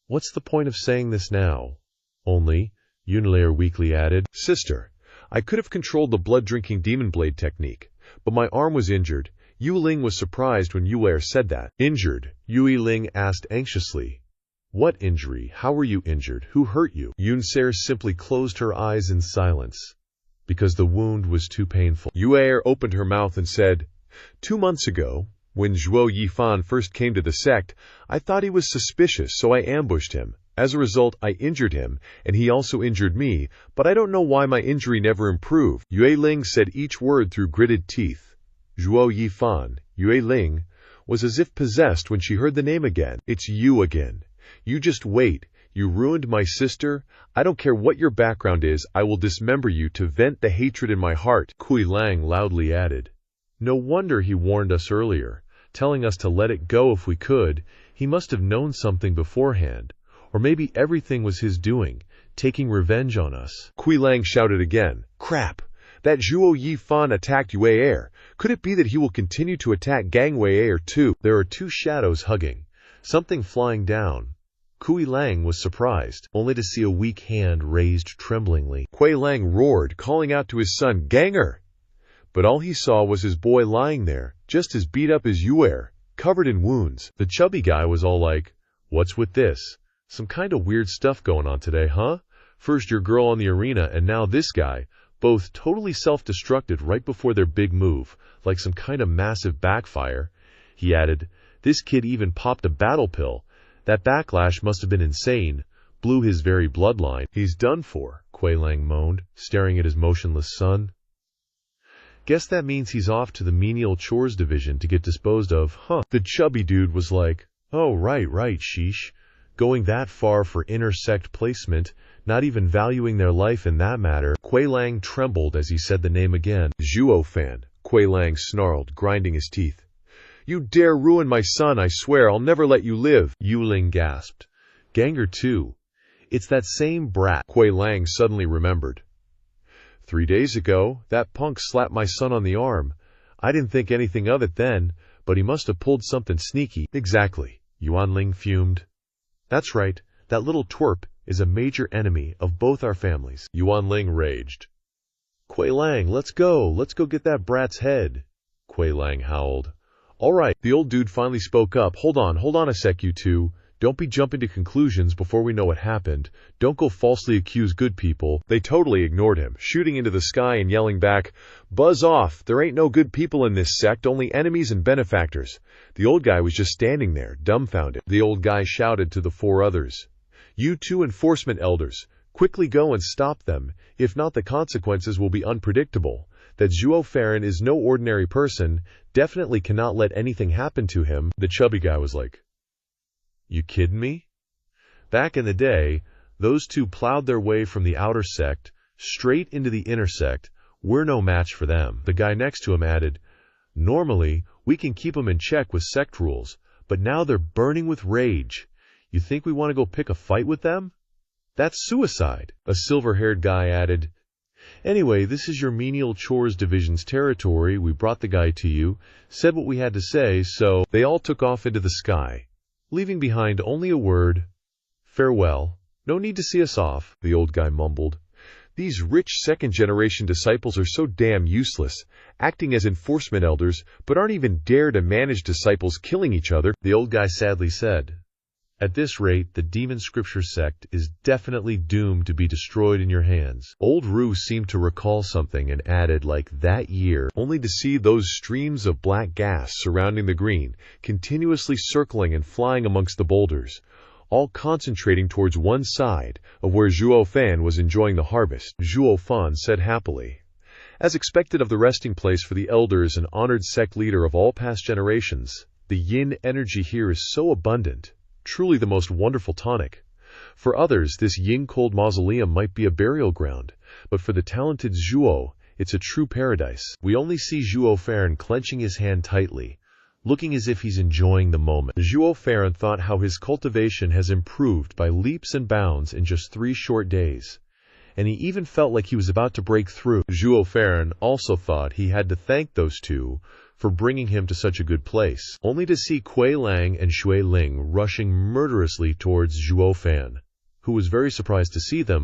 What's the point of saying this now? Only, Yue weakly added, Sister, I could have controlled the blood-drinking demon blade technique, but my arm was injured. Yue Ling was surprised when Yue said that. Injured? Yue Ling asked anxiously. What injury? How were you injured? Who hurt you? Yue simply closed her eyes in silence, because the wound was too painful. Yue opened her mouth and said, 2 months ago, when Zhuo Yifan first came to the sect, I thought he was suspicious, so I ambushed him. As a result, I injured him, and he also injured me, but I don't know why my injury never improved. Yue Ling said each word through gritted teeth. Zhuo Yifan, Yue Ling, was as if possessed when she heard the name again. It's you again. You just wait. You ruined my sister. I don't care what your background is, I will dismember you to vent the hatred in my heart, Kui Lang loudly added. No wonder he warned us earlier, telling us to let it go if we could. He must have known something beforehand. Or maybe everything was his doing, taking revenge on us. Kui Lang shouted again. Crap! That Zhuo Yifan attacked Yue. Could it be that he will continue to attack Gang Yue too? There are 2 shadows hugging, something flying down. Kui Lang was surprised, only to see a weak hand raised tremblingly. Kui Lang roared, calling out to his son, Ganger! But all he saw was his boy lying there, just as beat up as Yue, covered in wounds. The chubby guy was all like, What's with this? Some kind of weird stuff going on today, huh? First your girl on the arena and now this guy, both totally self-destructed right before their big move, like some kind of massive backfire. He added, This kid even popped a battle pill. That backlash must have been insane, blew his very bloodline. He's done for, Kui Lang moaned, staring at his motionless son. Guess that means he's off to the menial chores division to get disposed of, huh? The chubby dude was like, Oh, right, sheesh. Going that far for intersect placement, not even valuing their life in that matter. Kui Lang trembled as he said the name again. Zhuo Fan, Kui Lang snarled, grinding his teeth. You dare ruin my son, I swear I'll never let you live. Yue Ling gasped. Ganger too. It's that same brat, Kui Lang suddenly remembered. 3 days ago, that punk slapped my son on the arm. I didn't think anything of it then, but he must have pulled something sneaky. Exactly, Yuan Ling fumed. That's right, that little twerp is a major enemy of both our families. Yuan Ling raged. Kui Lang, let's go get that brat's head. Kui Lang howled. All right, the old dude finally spoke up. Hold on a sec, you two. Don't be jumping to conclusions before we know what happened. Don't go falsely accuse good people. They totally ignored him, shooting into the sky and yelling back, Buzz off, there ain't no good people in this sect, only enemies and benefactors. The old guy was just standing there, dumbfounded. The old guy shouted to the 4 others, You 2 enforcement elders, quickly go and stop them, if not the consequences will be unpredictable. That Zhuo Fan is no ordinary person, definitely cannot let anything happen to him. The chubby guy was like, You kidding me? Back in the day, those 2 plowed their way from the outer sect, straight into the inner sect. We're no match for them. The guy next to him added, Normally, we can keep them in check with sect rules, but now they're burning with rage. You think we want to go pick a fight with them? That's suicide. A silver-haired guy added, Anyway, this is your menial chores division's territory. We brought the guy to you, said what we had to say, so they all took off into the sky, leaving behind only a word, farewell. No need to see us off, the old guy mumbled. These rich second-generation disciples are so damn useless, acting as enforcement elders, but aren't even dare to manage disciples killing each other, the old guy sadly said. At this rate, the demon scripture sect is definitely doomed to be destroyed in your hands. Old Roo seemed to recall something and added, like that year, only to see those streams of black gas surrounding the green, continuously circling and flying amongst the boulders, all concentrating towards one side of where Zhuo Fan was enjoying the harvest. Zhuo Fan said happily. As expected of the resting place for the elders and honored sect leader of all past generations, the yin energy here is so abundant, truly the most wonderful tonic. For others, this yin-cold mausoleum might be a burial ground, but for the talented Zhuo, it's a true paradise. We only see Zhuo Fan clenching his hand tightly, looking as if he's enjoying the moment. Zhuo Fan thought how his cultivation has improved by leaps and bounds in just 3 short days, and he even felt like he was about to break through. Zhuo Fan also thought he had to thank those two for bringing him to such a good place, only to see Kuei Lang and Shui Ling rushing murderously towards Zhuo Fan, who was very surprised to see them.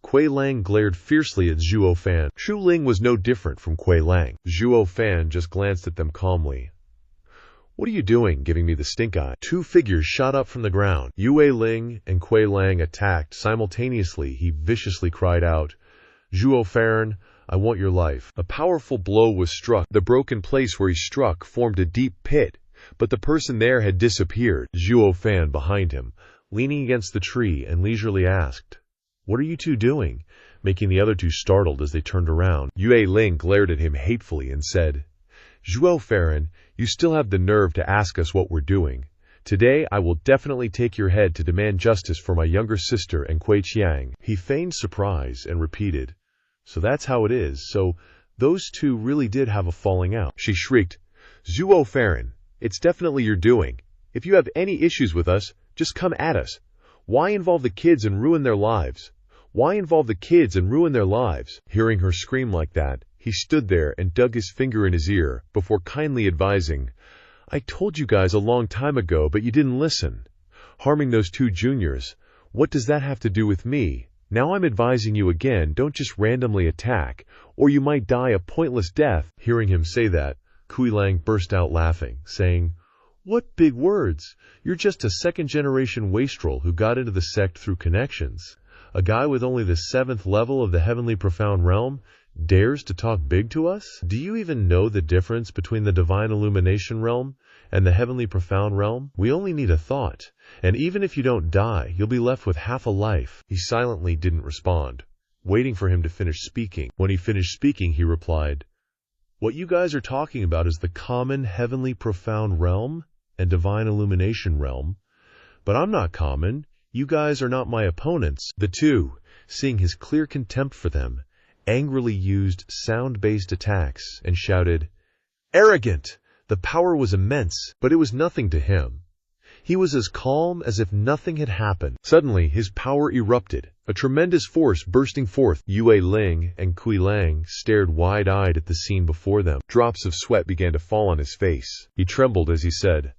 Kuei Lang glared fiercely at Zhuo Fan. Shu Ling was no different from Kuei Lang. Zhuo Fan just glanced at them calmly. What are you doing, giving me the stink eye? 2 figures shot up from the ground. Yue Ling and Kuei Lang attacked simultaneously. He viciously cried out, Zhuo Fan, I want your life. A powerful blow was struck. The broken place where he struck formed a deep pit, but the person there had disappeared. Zhuo Fan behind him, leaning against the tree, and leisurely asked, What are you two doing? Making the other two startled as they turned around. Yue Ling glared at him hatefully and said, Zhuo Fan, you still have the nerve to ask us what we're doing. Today I will definitely take your head to demand justice for my younger sister and Kuei Qiang. He feigned surprise and repeated, So that's how it is. So those two really did have a falling out. She shrieked, Zhuo Fan, it's definitely your doing. If you have any issues with us, just come at us. Why involve the kids and ruin their lives? Why involve the kids and ruin their lives? Hearing her scream like that, he stood there and dug his finger in his ear before kindly advising, I told you guys a long time ago, but you didn't listen. Harming those 2 juniors, what does that have to do with me? Now I'm advising you again, don't just randomly attack, or you might die a pointless death. Hearing him say that, Kuei Lang burst out laughing, saying, What big words! You're just a second-generation wastrel who got into the sect through connections. A guy with only the 7th level of the heavenly profound realm dares to talk big to us? Do you even know the difference between the divine illumination realm and the heavenly profound realm? We only need a thought, and even if you don't die, you'll be left with half a life. He silently didn't respond, waiting for him to finish speaking. When he finished speaking, he replied, What you guys are talking about is the common heavenly profound realm and divine illumination realm, but I'm not common. You guys are not my opponents. The two, seeing his clear contempt for them, angrily used sound-based attacks and shouted, Arrogant! The power was immense, but it was nothing to him. He was as calm as if nothing had happened. Suddenly, his power erupted, a tremendous force bursting forth. Yue Ling and Kuei Lang stared wide-eyed at the scene before them. Drops of sweat began to fall on his face. He trembled as he said,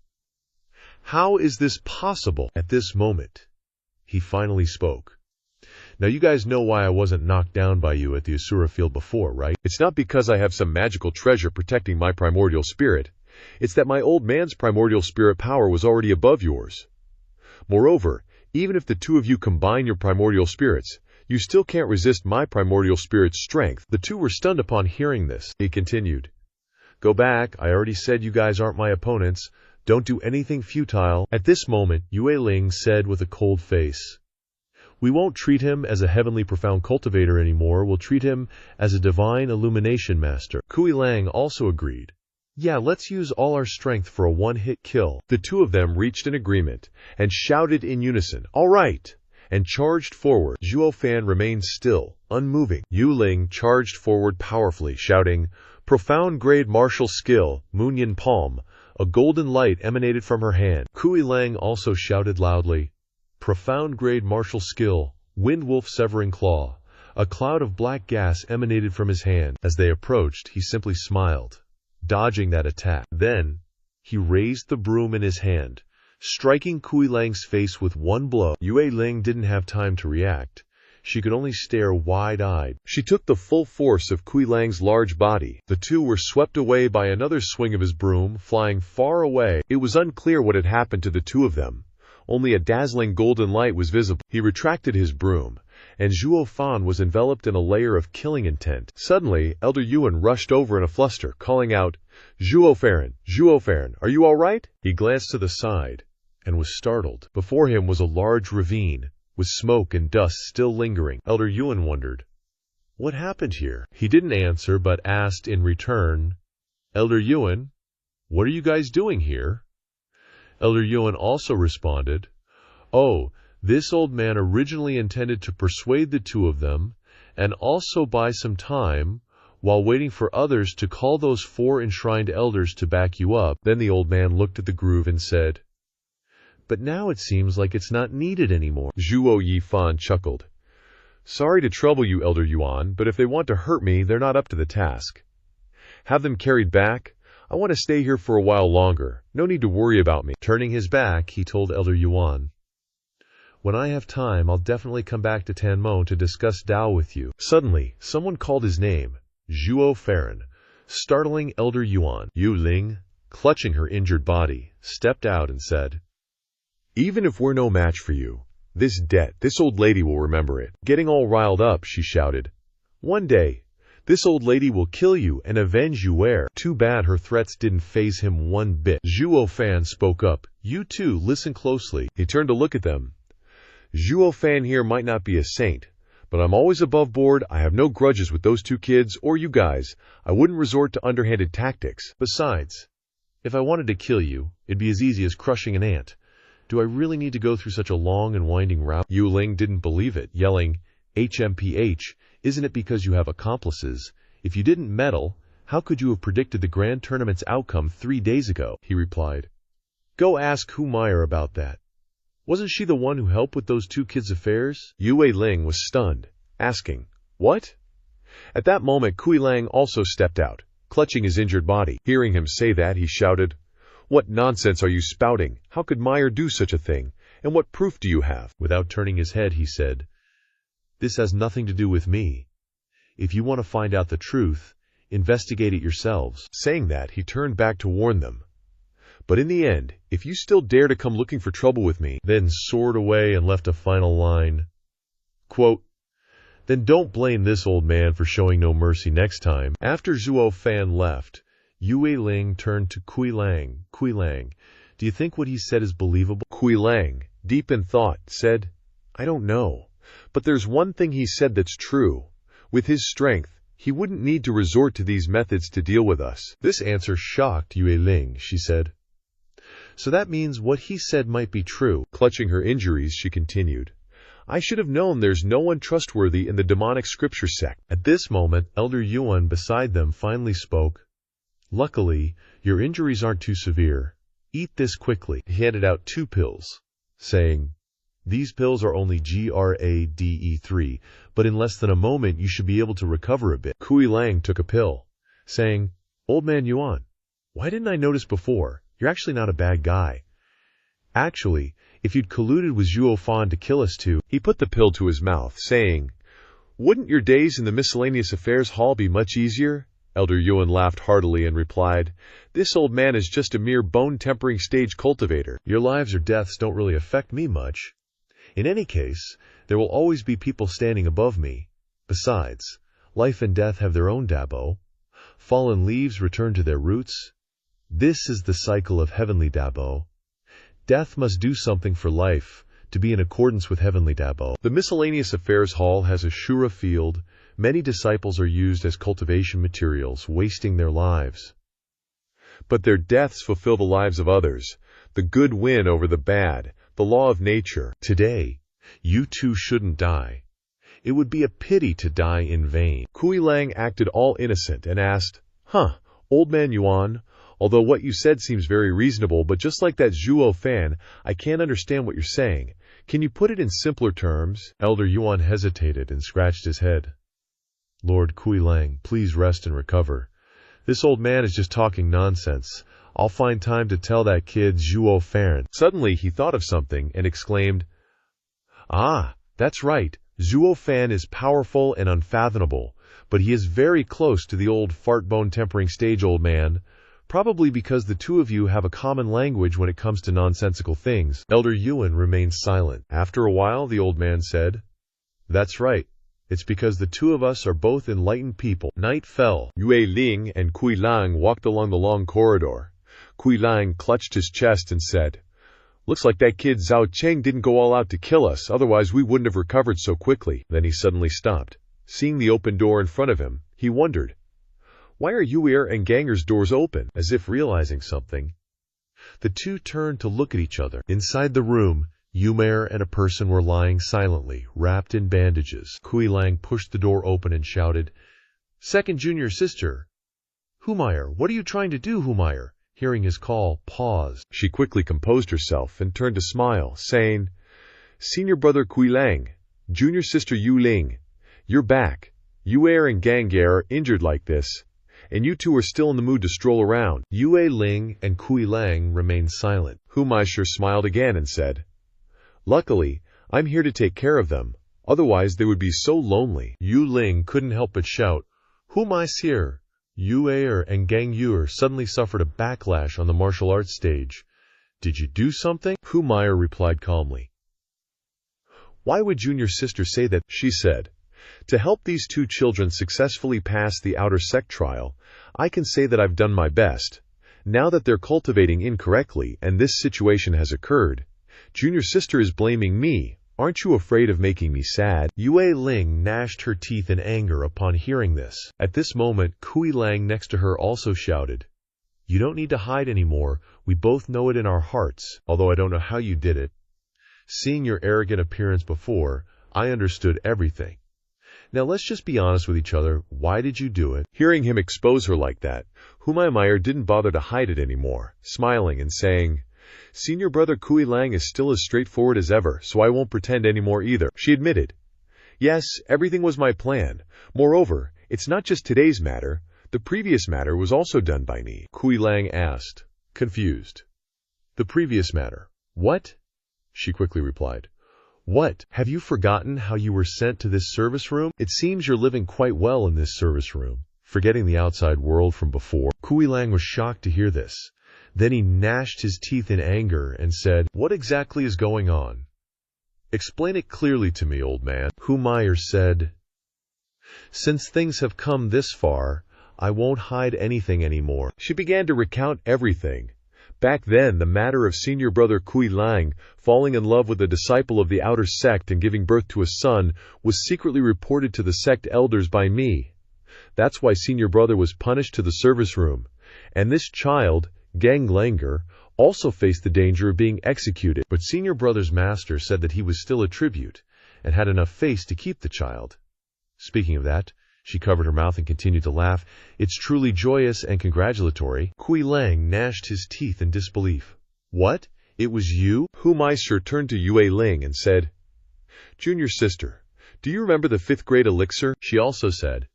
How is this possible? At this moment, he finally spoke. Now you guys know why I wasn't knocked down by you at the Asura field before, right? It's not because I have some magical treasure protecting my primordial spirit. It's that my old man's primordial spirit power was already above yours. Moreover, even if the 2 of you combine your primordial spirits, you still can't resist my primordial spirit's strength. The 2 were stunned upon hearing this. He continued, Go back, I already said you guys aren't my opponents. Don't do anything futile. At this moment, Yue Ling said with a cold face, We won't treat him as a heavenly profound cultivator anymore. We'll treat him as a divine illumination master. Kuei Lang also agreed. Yeah, let's use all our strength for a one-hit kill. The 2 of them reached an agreement and shouted in unison, All right, and charged forward. Zhuo Fan remained still, unmoving. Yu Ling charged forward powerfully, shouting, Profound grade martial skill, Moonyin Palm. A golden light emanated from her hand. Kuei Lang also shouted loudly, Profound grade martial skill, Wind Wolf Severing Claw. A cloud of black gas emanated from his hand. As they approached, he simply smiled, dodging that attack. Then, he raised the broom in his hand, striking Kui Lang's face with one blow. Yue Ling didn't have time to react. She could only stare wide-eyed. She took the full force of Kui Lang's large body. The two were swept away by another swing of his broom, flying far away. It was unclear what had happened to the two of them. Only a dazzling golden light was visible. He retracted his broom, and Zhuo Fan was enveloped in a layer of killing intent. Suddenly, Elder Yuan rushed over in a fluster, calling out, Zhuo Fan, are you all right? He glanced to the side and was startled. Before him was a large ravine, with smoke and dust still lingering. Elder Yuan wondered, what happened here? He didn't answer, but asked in return, Elder Yuan, what are you guys doing here? Elder Yuan also responded, oh, this old man originally intended to persuade the two of them, and also buy some time, while waiting for others to call those 4 enshrined elders to back you up. Then the old man looked at the groove and said, but now it seems like it's not needed anymore. Zhuo Yifan chuckled. Sorry to trouble you, Elder Yuan, but if they want to hurt me, they're not up to the task. Have them carried back. I want to stay here for a while longer. No need to worry about me. Turning his back, he told Elder Yuan, when I have time, I'll definitely come back to Tanmo to discuss Dao with you. Suddenly, someone called his name, Zhuo Fan, startling Elder Yuan. Yu Ling, clutching her injured body, stepped out and said, even if we're no match for you, this old lady will remember it. Getting all riled up, she shouted, one day, this old lady will kill you and avenge you where. Too bad her threats didn't faze him one bit. Zhuo Fan spoke up, you two, listen closely. He turned to look at them. Zhuo Fan here might not be a saint, but I'm always above board. I have no grudges with those 2 kids or you guys. I wouldn't resort to underhanded tactics. Besides, if I wanted to kill you, it'd be as easy as crushing an ant. Do I really need to go through such a long and winding route? Yu Ling didn't believe it, yelling, HMPH, isn't it because you have accomplices? If you didn't meddle, how could you have predicted the grand tournament's outcome 3 days ago? He replied, go ask Hu Meyer about that. Wasn't she the one who helped with those 2 kids' affairs? Yue Ling was stunned, asking, what? At that moment, Kui Lang also stepped out, clutching his injured body. Hearing him say that, he shouted, what nonsense are you spouting? How could Meyer do such a thing? And what proof do you have? Without turning his head, he said, this has nothing to do with me. If you want to find out the truth, investigate it yourselves. Saying that, he turned back to warn them. But in the end, if you still dare to come looking for trouble with me, then soared away and left a final line. Quote, then don't blame this old man for showing no mercy next time. After Zhuo Fan left, Yue Ling turned to Kui Lang. Kui Lang, do you think what he said is believable? Kui Lang, deep in thought, said, I don't know. But there's one thing he said that's true. With his strength, he wouldn't need to resort to these methods to deal with us. This answer shocked Yue Ling. She said, so that means what he said might be true. Clutching her injuries, she continued, I should have known there's no one trustworthy in the demonic scripture sect. At this moment, Elder Yuan beside them finally spoke. Luckily, your injuries aren't too severe. Eat this quickly. He handed out 2 pills, saying, these pills are only GRADE3, but in less than a moment you should be able to recover a bit. Kui Lang took a pill, saying, old man Yuan, why didn't I notice before? You're actually not a bad guy. Actually, if you'd colluded with Zhuo Fan to kill us two. He put the pill to his mouth, saying, wouldn't your days in the miscellaneous affairs hall be much easier? Elder Yuan laughed heartily and replied, this old man is just a mere bone-tempering stage cultivator. Your lives or deaths don't really affect me much. In any case, there will always be people standing above me. Besides, life and death have their own Dabo. Fallen leaves return to their roots. This is the cycle of heavenly Dabo. Death must do something for life to be in accordance with heavenly Dabo. The miscellaneous affairs hall has a Shura field. Many disciples are used as cultivation materials, wasting their lives. But their deaths fulfill the lives of others. The good win over the bad, the law of nature. Today, you two shouldn't die. It would be a pity to die in vain. Kui Lang acted all innocent and asked, old man Yuan, although what you said seems very reasonable, but just like that Zhuo Fan, I can't understand what you're saying. Can you put it in simpler terms? Elder Yuan hesitated and scratched his head. Lord Kuilang, please rest and recover. This old man is just talking nonsense. I'll find time to tell that kid Zhuo Fan. Suddenly he thought of something and exclaimed, Ah, that's right. Zhuo Fan is powerful and unfathomable, but he is very close to the old fart-bone tempering stage old man, probably because the two of you have a common language when it comes to nonsensical things. Elder Yuan remained silent. After a while, the old man said, That's right. It's because the two of us are both enlightened people. Night fell. Yue Ling and Kui Lang walked along the long corridor. Kui Lang clutched his chest and said, Looks like that kid Zhao Cheng didn't go all out to kill us, otherwise we wouldn't have recovered so quickly. Then he suddenly stopped. Seeing the open door in front of him, he wondered, Why are Yuer and Ganger's doors open? As if realizing something, the two turned to look at each other. Inside the room, Yumer and a person were lying silently, wrapped in bandages. Kui Lang pushed the door open and shouted, Second junior sister. Humayr, what are you trying to do, Humayr? Hearing his call, paused. She quickly composed herself and turned to smile, saying, Senior brother Kui Lang, junior sister Yu Ling, you're back. Yuer and Ganger are injured like this, and you two are still in the mood to stroll around. Yue Ling and Kui Lang remained silent. Humaisher smiled again and said, Luckily, I'm here to take care of them. Otherwise, they would be so lonely. Yu Ling couldn't help but shout, Humais here. Yuer and Gang Yuer suddenly suffered a backlash on the martial arts stage. Did you do something? Humayr replied calmly. Why would junior sister say that? She said, To help these two children successfully pass the outer sect trial, I can say that I've done my best. Now that they're cultivating incorrectly and this situation has occurred, junior sister is blaming me. Aren't you afraid of making me sad? Yue Ling gnashed her teeth in anger upon hearing this. At this moment, Kui Lang next to her also shouted, You don't need to hide anymore. We both know it in our hearts, although I don't know how you did it. Seeing your arrogant appearance before, I understood everything. Now let's just be honest with each other. Why did you do it? Hearing him expose her like that, Humayr didn't bother to hide it anymore, smiling and saying, Senior brother Kui Lang is still as straightforward as ever, so I won't pretend anymore either. She admitted, Yes, everything was my plan. Moreover, it's not just today's matter. The previous matter was also done by me. Kui Lang asked, confused. The previous matter? What? She quickly replied. What? Have you forgotten how you were sent to this service room? It seems you're living quite well in this service room, forgetting the outside world from before. Kui Lang was shocked to hear this. Then he gnashed his teeth in anger and said, What exactly is going on? Explain it clearly to me, old man. Humayr said, Since things have come this far, I won't hide anything anymore. She began to recount everything. Back then, the matter of senior brother Kui Lang falling in love with a disciple of the outer sect and giving birth to a son was secretly reported to the sect elders by me. That's why senior brother was punished to the service room. And this child, Gang Langer, also faced the danger of being executed, but senior brother's master said that he was still a tribute and had enough face to keep the child. Speaking of that, she covered her mouth and continued to laugh. It's truly joyous and congratulatory. Kui Lang gnashed his teeth in disbelief. What? It was you? Humayr turned to Yue Ling and said, Junior sister, do you remember the 5th grade elixir? She also said,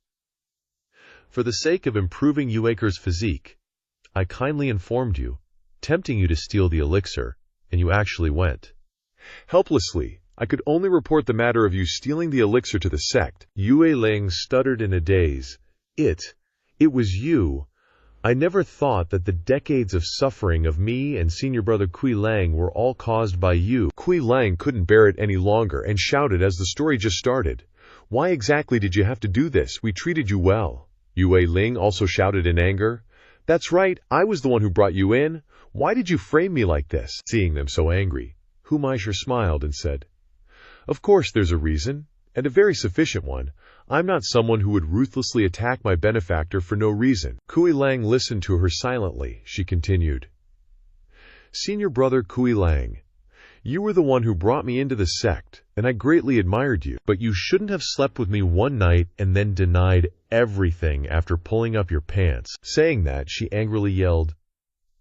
For the sake of improving Yueker's physique, I kindly informed you, tempting you to steal the elixir, and you actually went. Helplessly, I could only report the matter of you stealing the elixir to the sect. Yue Ling stuttered in a daze. It was you. I never thought that the decades of suffering of me and senior brother Kui Lang were all caused by you. Kui Lang couldn't bear it any longer and shouted as the story just started. Why exactly did you have to do this? We treated you well. Yue Ling also shouted in anger. That's right, I was the one who brought you in. Why did you frame me like this? Seeing them so angry, Humayr smiled and said, Of course there's a reason, and a very sufficient one. I'm not someone who would ruthlessly attack my benefactor for no reason. Kui Lang listened to her silently. She continued, Senior brother Kui Lang, you were the one who brought me into the sect, and I greatly admired you. But you shouldn't have slept with me one night and then denied everything after pulling up your pants. Saying that, she angrily yelled,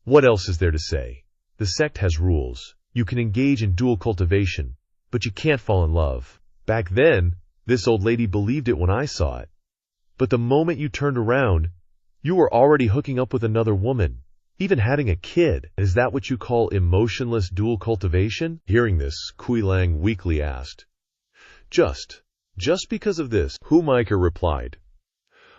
What else is there to say? The sect has rules. You can engage in dual cultivation, but you can't fall in love. Back then, this old lady believed it when I saw it. But the moment you turned around, you were already hooking up with another woman, even having a kid. Is that what you call emotionless dual cultivation? Hearing this, Kui Lang weakly asked. Just because of this, Manga replied.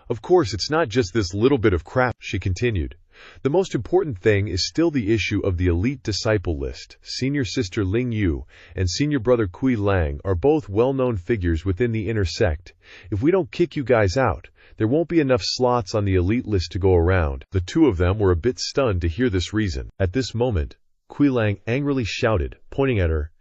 Of course, it's not just this little bit of crap, she continued. The most important thing is still the issue of the elite disciple list. Senior sister Ling Yu and senior brother Kui Lang are both well-known figures within the inner sect. If we don't kick you guys out, there won't be enough slots on the elite list to go around. The two of them were a bit stunned to hear this reason. At this moment, Kui Lang angrily shouted, pointing at her,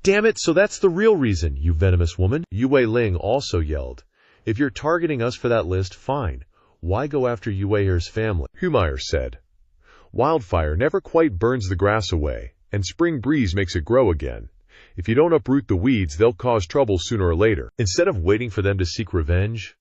"Damn it, so that's the real reason, you venomous woman!" Yue Ling also yelled, "If you're targeting us for that list, fine. Why go after Yue's family?" Humire said, "Wildfire never quite burns the grass away, and spring breeze makes it grow again. If you don't uproot the weeds, they'll cause trouble sooner or later. Instead of waiting for them to seek revenge,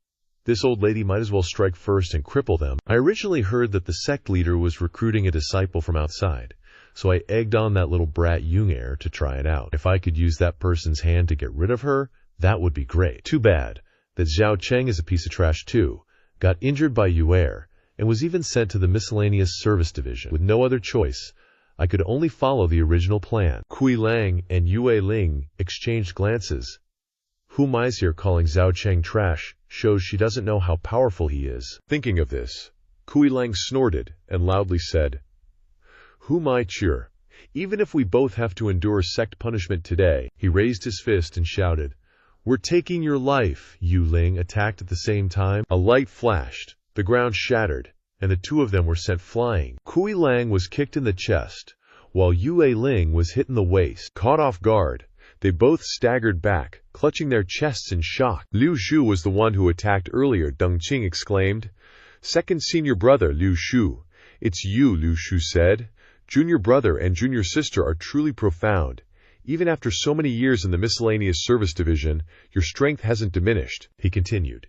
this old lady might as well strike first and cripple them." I originally heard that the sect leader was recruiting a disciple from outside, so I egged on that little brat Yunger to try it out. If I could use that person's hand to get rid of her, that would be great. Too bad that Zhao Cheng is a piece of trash too, got injured by Yuer, and was even sent to the miscellaneous service division. With no other choice, I could only follow the original plan. Kui Lang and Yue Ling exchanged glances. Hu Mai's here calling Zhao Cheng trash shows she doesn't know how powerful he is. Thinking of this, Kui Lang snorted and loudly said, "Hu Mai cheer. Even if we both have to endure sect punishment today." He raised his fist and shouted, "We're taking your life." Yu Ling attacked at the same time. A light flashed, the ground shattered, and the two of them were sent flying. Kui Lang was kicked in the chest, while Yue Ling was hit in the waist. Caught off guard, they both staggered back, clutching their chests in shock. Liu Shu was the one who attacked earlier, Deng Qing exclaimed. "Second senior brother, Liu Shu. It's you," Liu Shu said. "Junior brother and junior sister are truly profound. Even after so many years in the miscellaneous service division, your strength hasn't diminished," he continued.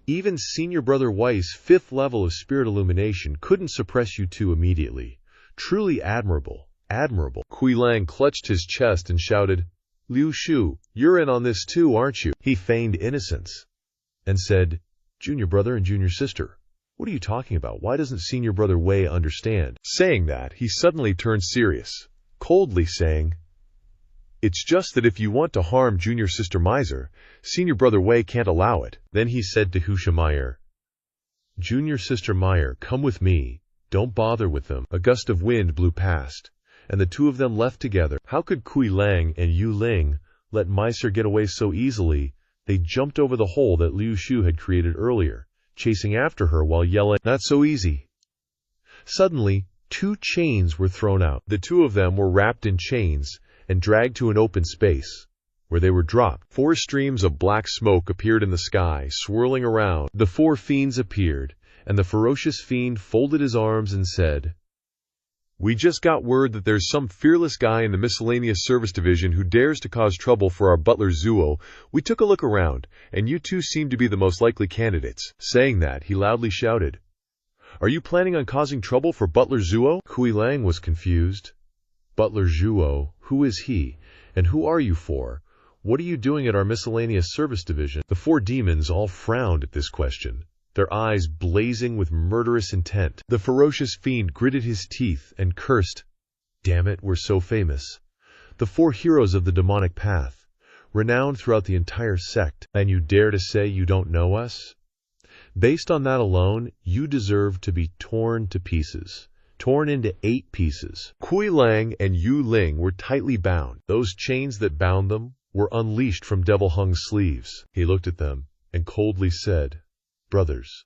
"Even senior brother Weiss' 5th level of spirit illumination couldn't suppress you two immediately. Truly admirable, admirable." Kui Lang clutched his chest and shouted, "Liu Shu, you're in on this too, aren't you?" He feigned innocence and said, "Junior brother and junior sister. What are you talking about? Why doesn't senior brother Wei understand?" Saying that, he suddenly turned serious, coldly saying, "It's just that if you want to harm junior sister Miser, senior brother Wei can't allow it." Then he said to Husha Meyer, "Junior sister Meyer, come with me. Don't bother with them." A gust of wind blew past, and the two of them left together. How could Kui Lang and Yu Ling let Miser get away so easily? They jumped over the hole that Liu Shu had created earlier, chasing after her while yelling, "Not so easy." Suddenly, 2 chains were thrown out. The two of them were wrapped in chains and dragged to an open space, where they were dropped. 4 streams of black smoke appeared in the sky, swirling around. The 4 fiends appeared, and the ferocious fiend folded his arms and said, "We just got word that there's some fearless guy in the miscellaneous service division who dares to cause trouble for our butler Zhuo. We took a look around, and you two seem to be the most likely candidates." Saying that, he loudly shouted, "Are you planning on causing trouble for butler Zhuo?" Kui Lang was confused. "Butler Zhuo? Who is he? And who are you for? What are you doing at our miscellaneous service division?" The 4 demons all frowned at this question, their eyes blazing with murderous intent. The ferocious fiend gritted his teeth and cursed, "Damn it, we're so famous. The 4 heroes of the demonic path, renowned throughout the entire sect, and you dare to say you don't know us? Based on that alone, you deserve to be torn to pieces. Torn into 8 pieces." Kui Lang and Yu Ling were tightly bound. Those chains that bound them were unleashed from Devil Hung's sleeves. He looked at them and coldly said, "Brothers,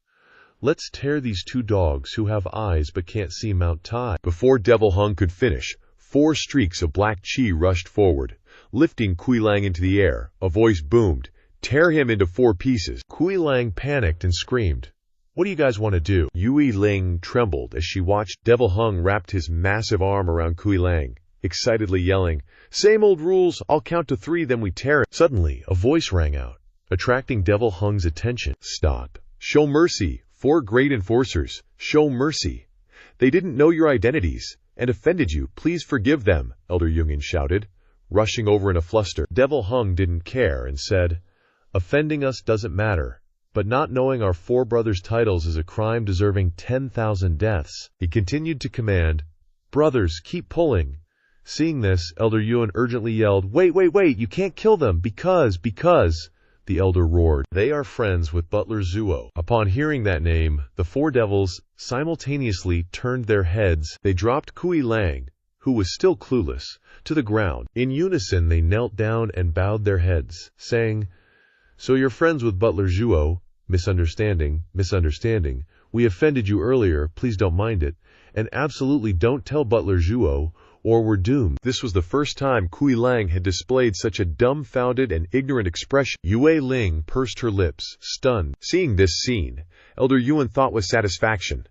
let's tear these 2 dogs who have eyes but can't see Mount Tai." Before Devil Hung could finish, 4 streaks of black chi rushed forward, lifting Kui Lang into the air. A voice boomed, "Tear him into 4 pieces." Kui Lang panicked and screamed, "What do you guys want to do?" Yue Ling trembled as she watched. Devil Hung wrapped his massive arm around Kui Lang, excitedly yelling, "Same old rules, I'll count to 3, then we tear it." Suddenly, a voice rang out, attracting Devil Hung's attention. "Stop. Show mercy, 4 great enforcers. Show mercy. They didn't know your identities and offended you. Please forgive them," Elder Yungen shouted, rushing over in a fluster. Devil Hung didn't care and said, "Offending us doesn't matter, but not knowing our four brothers' titles is a crime deserving 10,000 deaths." He continued to command, "Brothers, keep pulling." Seeing this, Elder Yuan urgently yelled, "Wait, you can't kill them, because. The elder roared, "They are friends with Butler Zhuo." Upon hearing that name, the four devils simultaneously turned their heads. They dropped Kui Lang, who was still clueless, to the ground. In unison, they knelt down and bowed their heads, saying, "So you're friends with Butler Zhuo? Misunderstanding. We offended you earlier, please don't mind it, and absolutely don't tell Butler Zhuo, or we're doomed." This was the first time Kui Lang had displayed such a dumbfounded and ignorant expression. Yue Ling pursed her lips, stunned. Seeing this scene, Elder Yuan thought with satisfaction,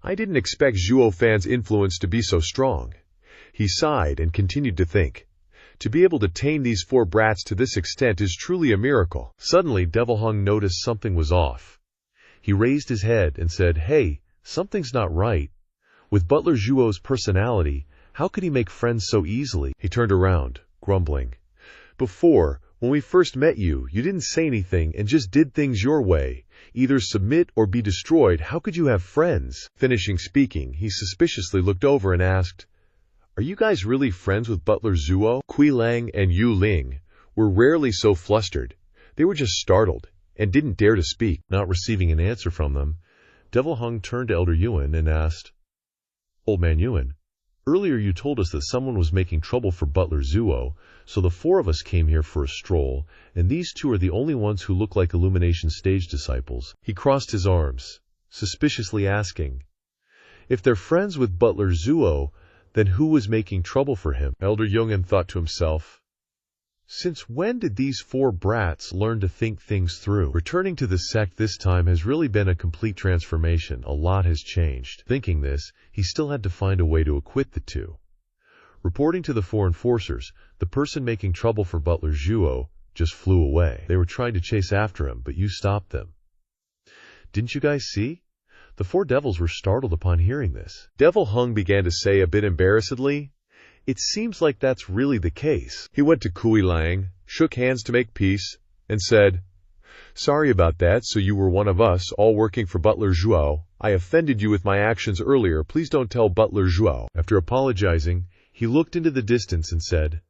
"I didn't expect Zhuo Fan's influence to be so strong." He sighed and continued to think. To be able to tame these four brats to this extent is truly a miracle. Suddenly, Devil Hung noticed something was off. He raised his head and said, "Hey, something's not right. With Butler Zhuo's personality, how could he make friends so easily?" He turned around, grumbling. "Before, when we first met you, you didn't say anything and just did things your way. Either submit or be destroyed. How could you have friends?" Finishing speaking, he suspiciously looked over and asked, "Are you guys really friends with Butler Zhuo?" Kui Lang and Yu Ling were rarely so flustered. They were just startled and didn't dare to speak. Not receiving an answer from them, Devil Hung turned to Elder Yuan and asked, "Old Man Yuan, earlier you told us that someone was making trouble for Butler Zhuo, so the four of us came here for a stroll, and these two are the only ones who look like Illumination stage disciples." He crossed his arms, suspiciously asking, "If they're friends with Butler Zhuo, then who was making trouble for him?" Elder Yuan thought to himself, "Since when did these four brats learn to think things through?" Returning to the sect this time has really been a complete transformation. A lot has changed. Thinking this, he still had to find a way to acquit the two. Reporting to the four enforcers, the person making trouble for Butler Zhuo just flew away. They were trying to chase after him, but you stopped them. Didn't you guys see? The four devils were startled upon hearing this. Devil Hung began to say a bit embarrassedly, "It seems like that's really the case." He went to Kui Lang, shook hands to make peace, and said, "Sorry about that, so you were one of us, all working for Butler Zhuo. I offended you with my actions earlier, please don't tell Butler Zhuo." After apologizing, he looked into the distance and said,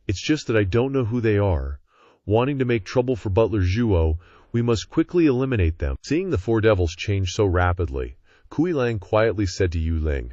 "It's just that I don't know who they are. Wanting to make trouble for Butler Zhuo, we must quickly eliminate them." Seeing the four devils change so rapidly, Kui Lang quietly said to Yu Ling,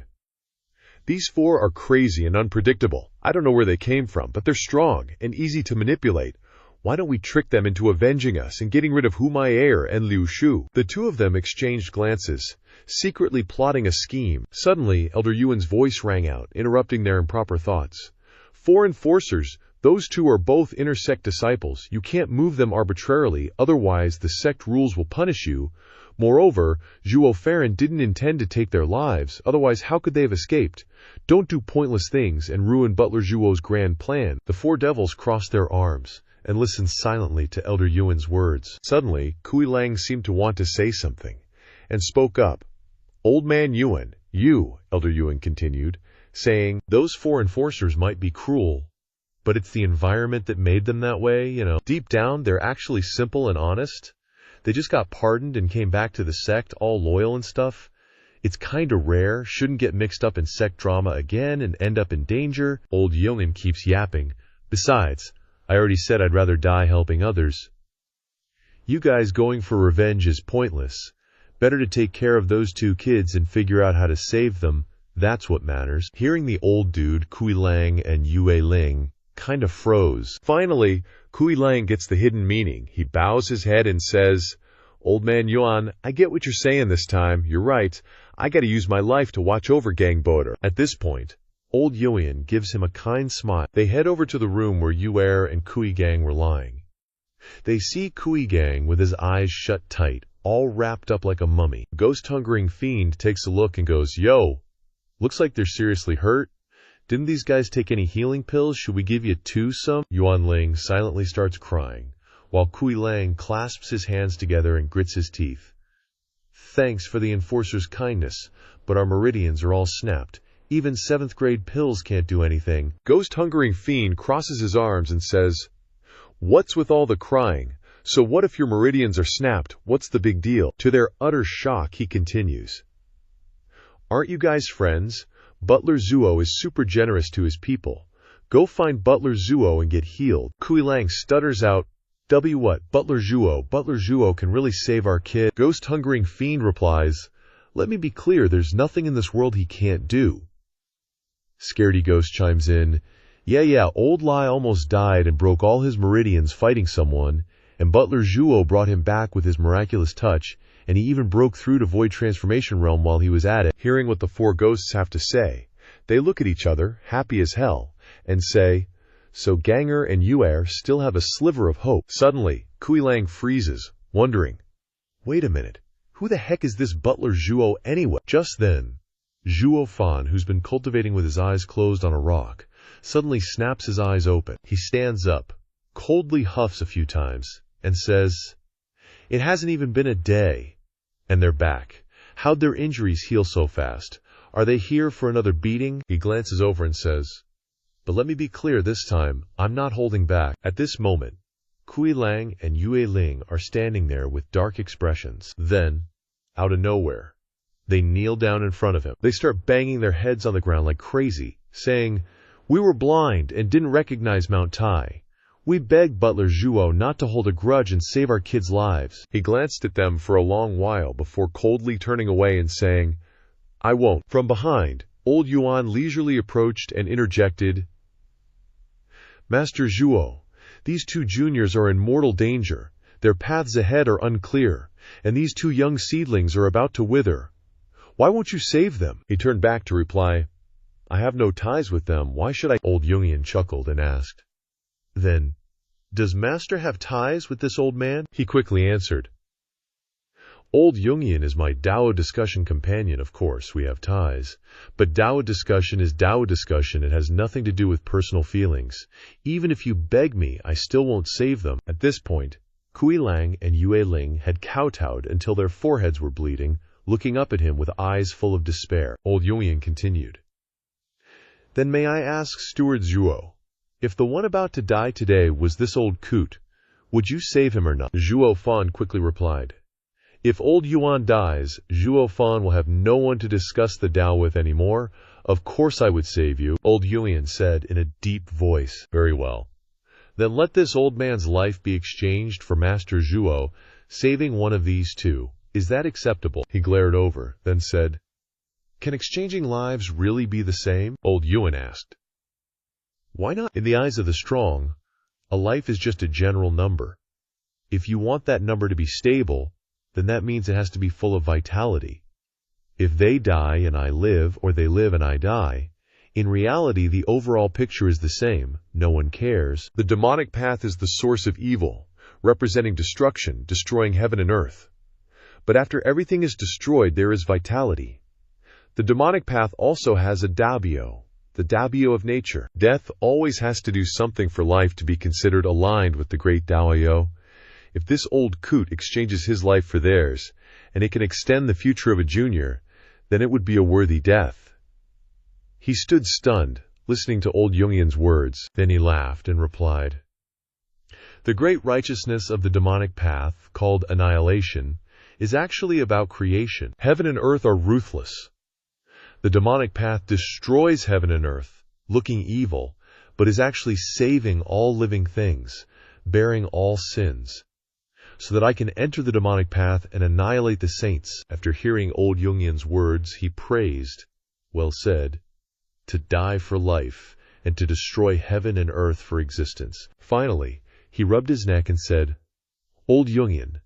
"These four are crazy and unpredictable. I don't know where they came from, but they're strong and easy to manipulate. Why don't we trick them into avenging us and getting rid of Hu Mai'er and Liu Shu?" The two of them exchanged glances, secretly plotting a scheme. Suddenly, Elder Yuan's voice rang out, interrupting their improper thoughts. "Four enforcers, those two are both inner sect disciples. You can't move them arbitrarily, otherwise the sect rules will punish you. Moreover, Zhuo Fan didn't intend to take their lives, otherwise how could they have escaped? Don't do pointless things and ruin Butler Zhuo's grand plan." The four devils crossed their arms and listened silently to Elder Yuan's words. Suddenly, Kui Lang seemed to want to say something, and spoke up. "Old Man Yuan, Elder Yuan continued, saying, "Those four enforcers might be cruel, but it's the environment that made them that way, you know. Deep down, they're actually simple and honest. They just got pardoned and came back to the sect all loyal and stuff. It's kinda rare, shouldn't get mixed up in sect drama again and end up in danger." Old Yuan keeps yapping. "Besides, I already said I'd rather die helping others. You guys going for revenge is pointless. Better to take care of those two kids and figure out how to save them. That's what matters." Hearing the old dude, Kui Lang and Yue Ling kinda froze. Finally, Kui Lang gets the hidden meaning. He bows his head and says, "Old Man Yuan, I get what you're saying this time. You're right. I gotta use my life to watch over Gang Boder." At this point, Old Yuan gives him a kind smile. They head over to the room where Yue and Kui Gang were lying. They see Kui Gang with his eyes shut tight, all wrapped up like a mummy. Ghost-hungering fiend takes a look and goes, "Yo, looks like they're seriously hurt. Didn't these guys take any healing pills? Should we give you two some?" Yuan Ling silently starts crying, while Kui Lang clasps his hands together and grits his teeth. "Thanks for the enforcer's kindness, but our meridians are all snapped, Even 7th grade pills can't do anything. Ghost-hungering fiend crosses his arms and says, "What's with all the crying? So what if your meridians are snapped? What's the big deal?" To their utter shock, he continues, "Aren't you guys friends? Butler Zhuo is super generous to his people. Go find Butler Zhuo and get healed." Kui Lang stutters out, What? Butler Zhuo can really save our kid." Ghost-hungering fiend replies, "Let me be clear, there's nothing in this world he can't do." Scaredy Ghost chimes in, Yeah, old Lai almost died and broke all his meridians fighting someone, and Butler Zhuo brought him back with his miraculous touch, and he even broke through to Void Transformation Realm while he was at it." Hearing what the four ghosts have to say, they look at each other, happy as hell, and say, "So Ganger and Yuer still have a sliver of hope." Suddenly, Kui Lang freezes, wondering, "Wait a minute, who the heck is this Butler Zhuo anyway?" Just then, Zhuo Fan, who's been cultivating with his eyes closed on a rock, suddenly snaps his eyes open. He stands up, coldly huffs a few times, and says, "It hasn't even been a day, and they're back. How'd their injuries heal so fast? Are they here for another beating?" He glances over and says, "But let me be clear this time, I'm not holding back." At this moment, Kui Lang and Yue Ling are standing there with dark expressions. Then, out of nowhere, they kneel down in front of him. They start banging their heads on the ground like crazy, saying, "We were blind and didn't recognize Mount Tai. We beg Butler Zhuo not to hold a grudge and save our kids' lives." He glanced at them for a long while before coldly turning away and saying, "I won't." From behind, old Yuan leisurely approached and interjected, "Master Zhuo, these two juniors are in mortal danger. Their paths ahead are unclear, and these two young seedlings are about to wither. Why won't you save them?" He turned back to reply, "I have no ties with them. Why should I?" Old Jungian chuckled and asked, "Then, does Master have ties with this old man?" He quickly answered, "Old Jungian is my Dao discussion companion. Of course, we have ties. But Dao discussion is Dao discussion. It has nothing to do with personal feelings. Even if you beg me, I still won't save them." At this point, Kui Lang and Yue Ling had kowtowed until their foreheads were bleeding, looking up at him with eyes full of despair. Old Jungian continued, "Then may I ask Steward Zhuo, if the one about to die today was this old coot, would you save him or not?" Zhuo Fan quickly replied, "If old Yuan dies, Zhuo Fan will have no one to discuss the Tao with anymore. Of course I would save you." Old Yuan said in a deep voice, "Very well. Then let this old man's life be exchanged for Master Zhuo, saving one of these two. Is that acceptable?" He glared over, then said, "Can exchanging lives really be the same?" Old Yuan asked. "Why not? In the eyes of the strong, a life is just a general number. If you want that number to be stable, then that means it has to be full of vitality. If they die and I live, or they live and I die, in reality the overall picture is the same. No one cares. The demonic path is the source of evil, representing destruction, destroying heaven and earth. But after everything is destroyed, there is vitality. The demonic path also has a dabio, the dabio of nature. Death always has to do something for life to be considered aligned with the great Daoyo. If this old coot exchanges his life for theirs, and it can extend the future of a junior, then it would be a worthy death." He stood stunned, listening to old Jungian's words. Then he laughed and replied, "The great righteousness of the demonic path, called annihilation, is actually about creation. Heaven and earth are ruthless. The demonic path destroys heaven and earth, looking evil, but is actually saving all living things, bearing all sins, so that I can enter the demonic path and annihilate the saints." After hearing old Jungian's words, he praised, "Well said, to die for life, and to destroy heaven and earth for existence." Finally, he rubbed his neck and said, "Old Jungian,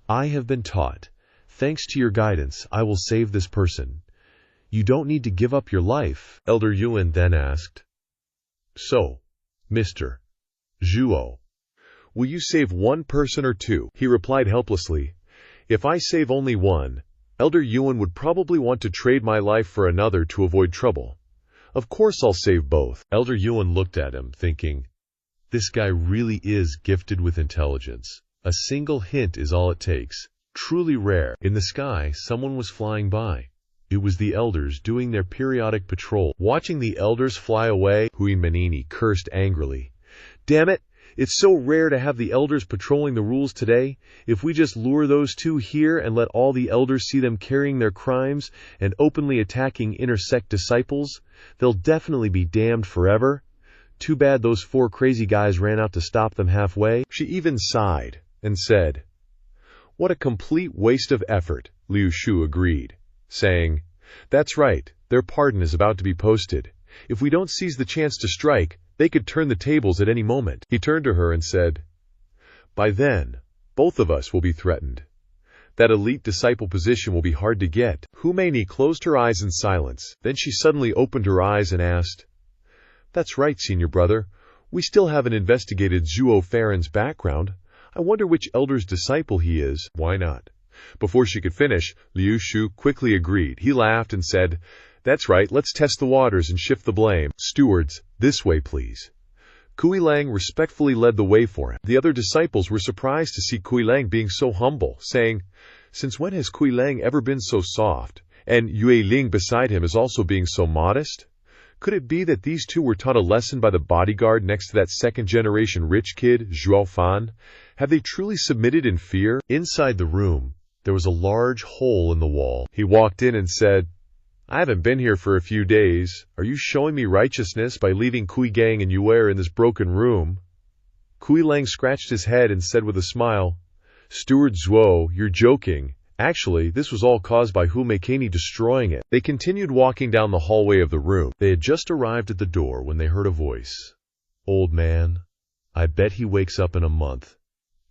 I have been taught. Thanks to your guidance, I will save this person. You don't need to give up your life." Elder Yuan then asked, "So, Mr. Zhuo, will you save one person or two?" He replied helplessly, "If I save only one, Elder Yuan would probably want to trade my life for another to avoid trouble. Of course I'll save both." Elder Yuan looked at him, thinking, this guy really is gifted with intelligence. A single hint is all it takes. Truly rare. In the sky, someone was flying by. It was the elders doing their periodic patrol. Watching the elders fly away, Hui Manini cursed angrily. Damn it! It's so rare to have the elders patrolling the rules today. If we just lure those two here and let all the elders see them carrying their crimes and openly attacking inner sect disciples, they'll definitely be damned forever. Too bad those 4 crazy guys ran out to stop them halfway. She even sighed and said, What a complete waste of effort, Liu Shu agreed, saying, That's right, their pardon is about to be posted. If we don't seize the chance to strike, they could turn the tables at any moment. He turned to her and said, By then, both of us will be threatened. That elite disciple position will be hard to get. Humeini closed her eyes in silence. Then she suddenly opened her eyes and asked, That's right, senior brother. We still haven't investigated Zhuo Fan's background. I wonder which elder's disciple he is. Why not? Before she could finish, Liu Shu quickly agreed. He laughed and said, That's right, let's test the waters and shift the blame. Stewards, this way please. Kui Lang respectfully led the way for him. The other disciples were surprised to see Kui Lang being so humble, saying, Since when has Kui Lang ever been so soft? And Yue Ling beside him is also being so modest? Could it be that these two were taught a lesson by the bodyguard next to that second-generation rich kid, Zhuo Fan? Have they truly submitted in fear? Inside the room, there was a large hole in the wall. He walked in and said, I haven't been here for a few days. Are you showing me righteousness by leaving Kui Gang and Yue in this broken room? Kui Lang scratched his head and said with a smile, Steward Zhuo, you're joking. Actually, this was all caused by Humeini destroying it. They continued walking down the hallway of the room. They had just arrived at the door when they heard a voice. Old man, I bet he wakes up in a month.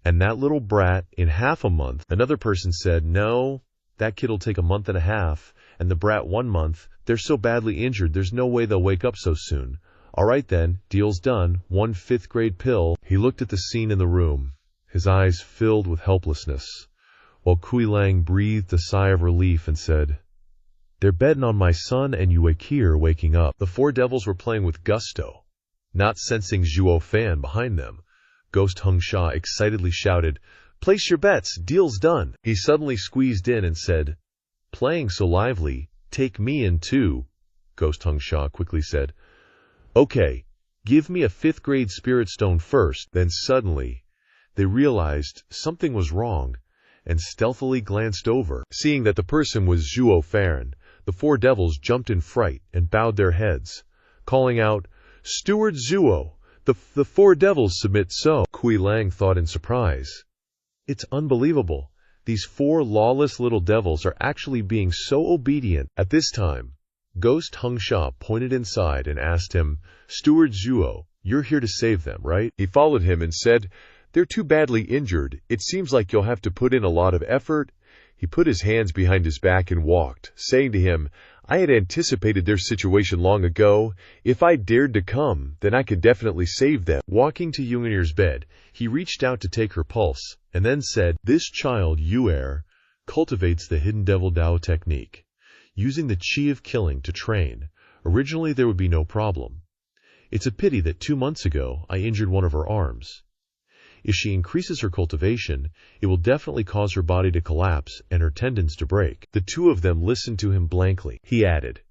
And that little brat in half a month. Another person said, No, that kid'll take a month and a half. And the brat 1 month. They're so badly injured, there's no way they'll wake up so soon. All right then, deal's done. 1 5th-grade pill. He looked at the scene in the room, his eyes filled with helplessness, while Kui Lang breathed a sigh of relief and said, They're betting on my son and Yue Qi waking up. The 4 devils were playing with gusto. Not sensing Zhuo Fan behind them, Ghost Hung Sha excitedly shouted, Place your bets, deal's done. He suddenly squeezed in and said, Playing so lively, take me in too. Ghost Hung Sha quickly said, Okay, give me a 5th-grade spirit stone first. Then suddenly, they realized something was wrong, and stealthily glanced over. Seeing that the person was Zhuo Fan, the 4 devils jumped in fright and bowed their heads, calling out, Steward Zhuo, the 4 devils submit so. Kui Lang thought in surprise. It's unbelievable. These 4 lawless little devils are actually being so obedient. At this time, Ghost Hung Sha pointed inside and asked him, Steward Zhuo, you're here to save them, right? He followed him and said, They're too badly injured. It seems like you'll have to put in a lot of effort. He put his hands behind his back and walked, saying to him, I had anticipated their situation long ago. If I dared to come, then I could definitely save them. Walking to Yunir's bed, he reached out to take her pulse, and then said, This child, Yue, cultivates the hidden devil Dao technique, using the chi of killing to train. Originally there would be no problem. It's a pity that 2 months ago I injured one of her arms. If she increases her cultivation, it will definitely cause her body to collapse and her tendons to break. The 2 of them listened to him blankly. He added,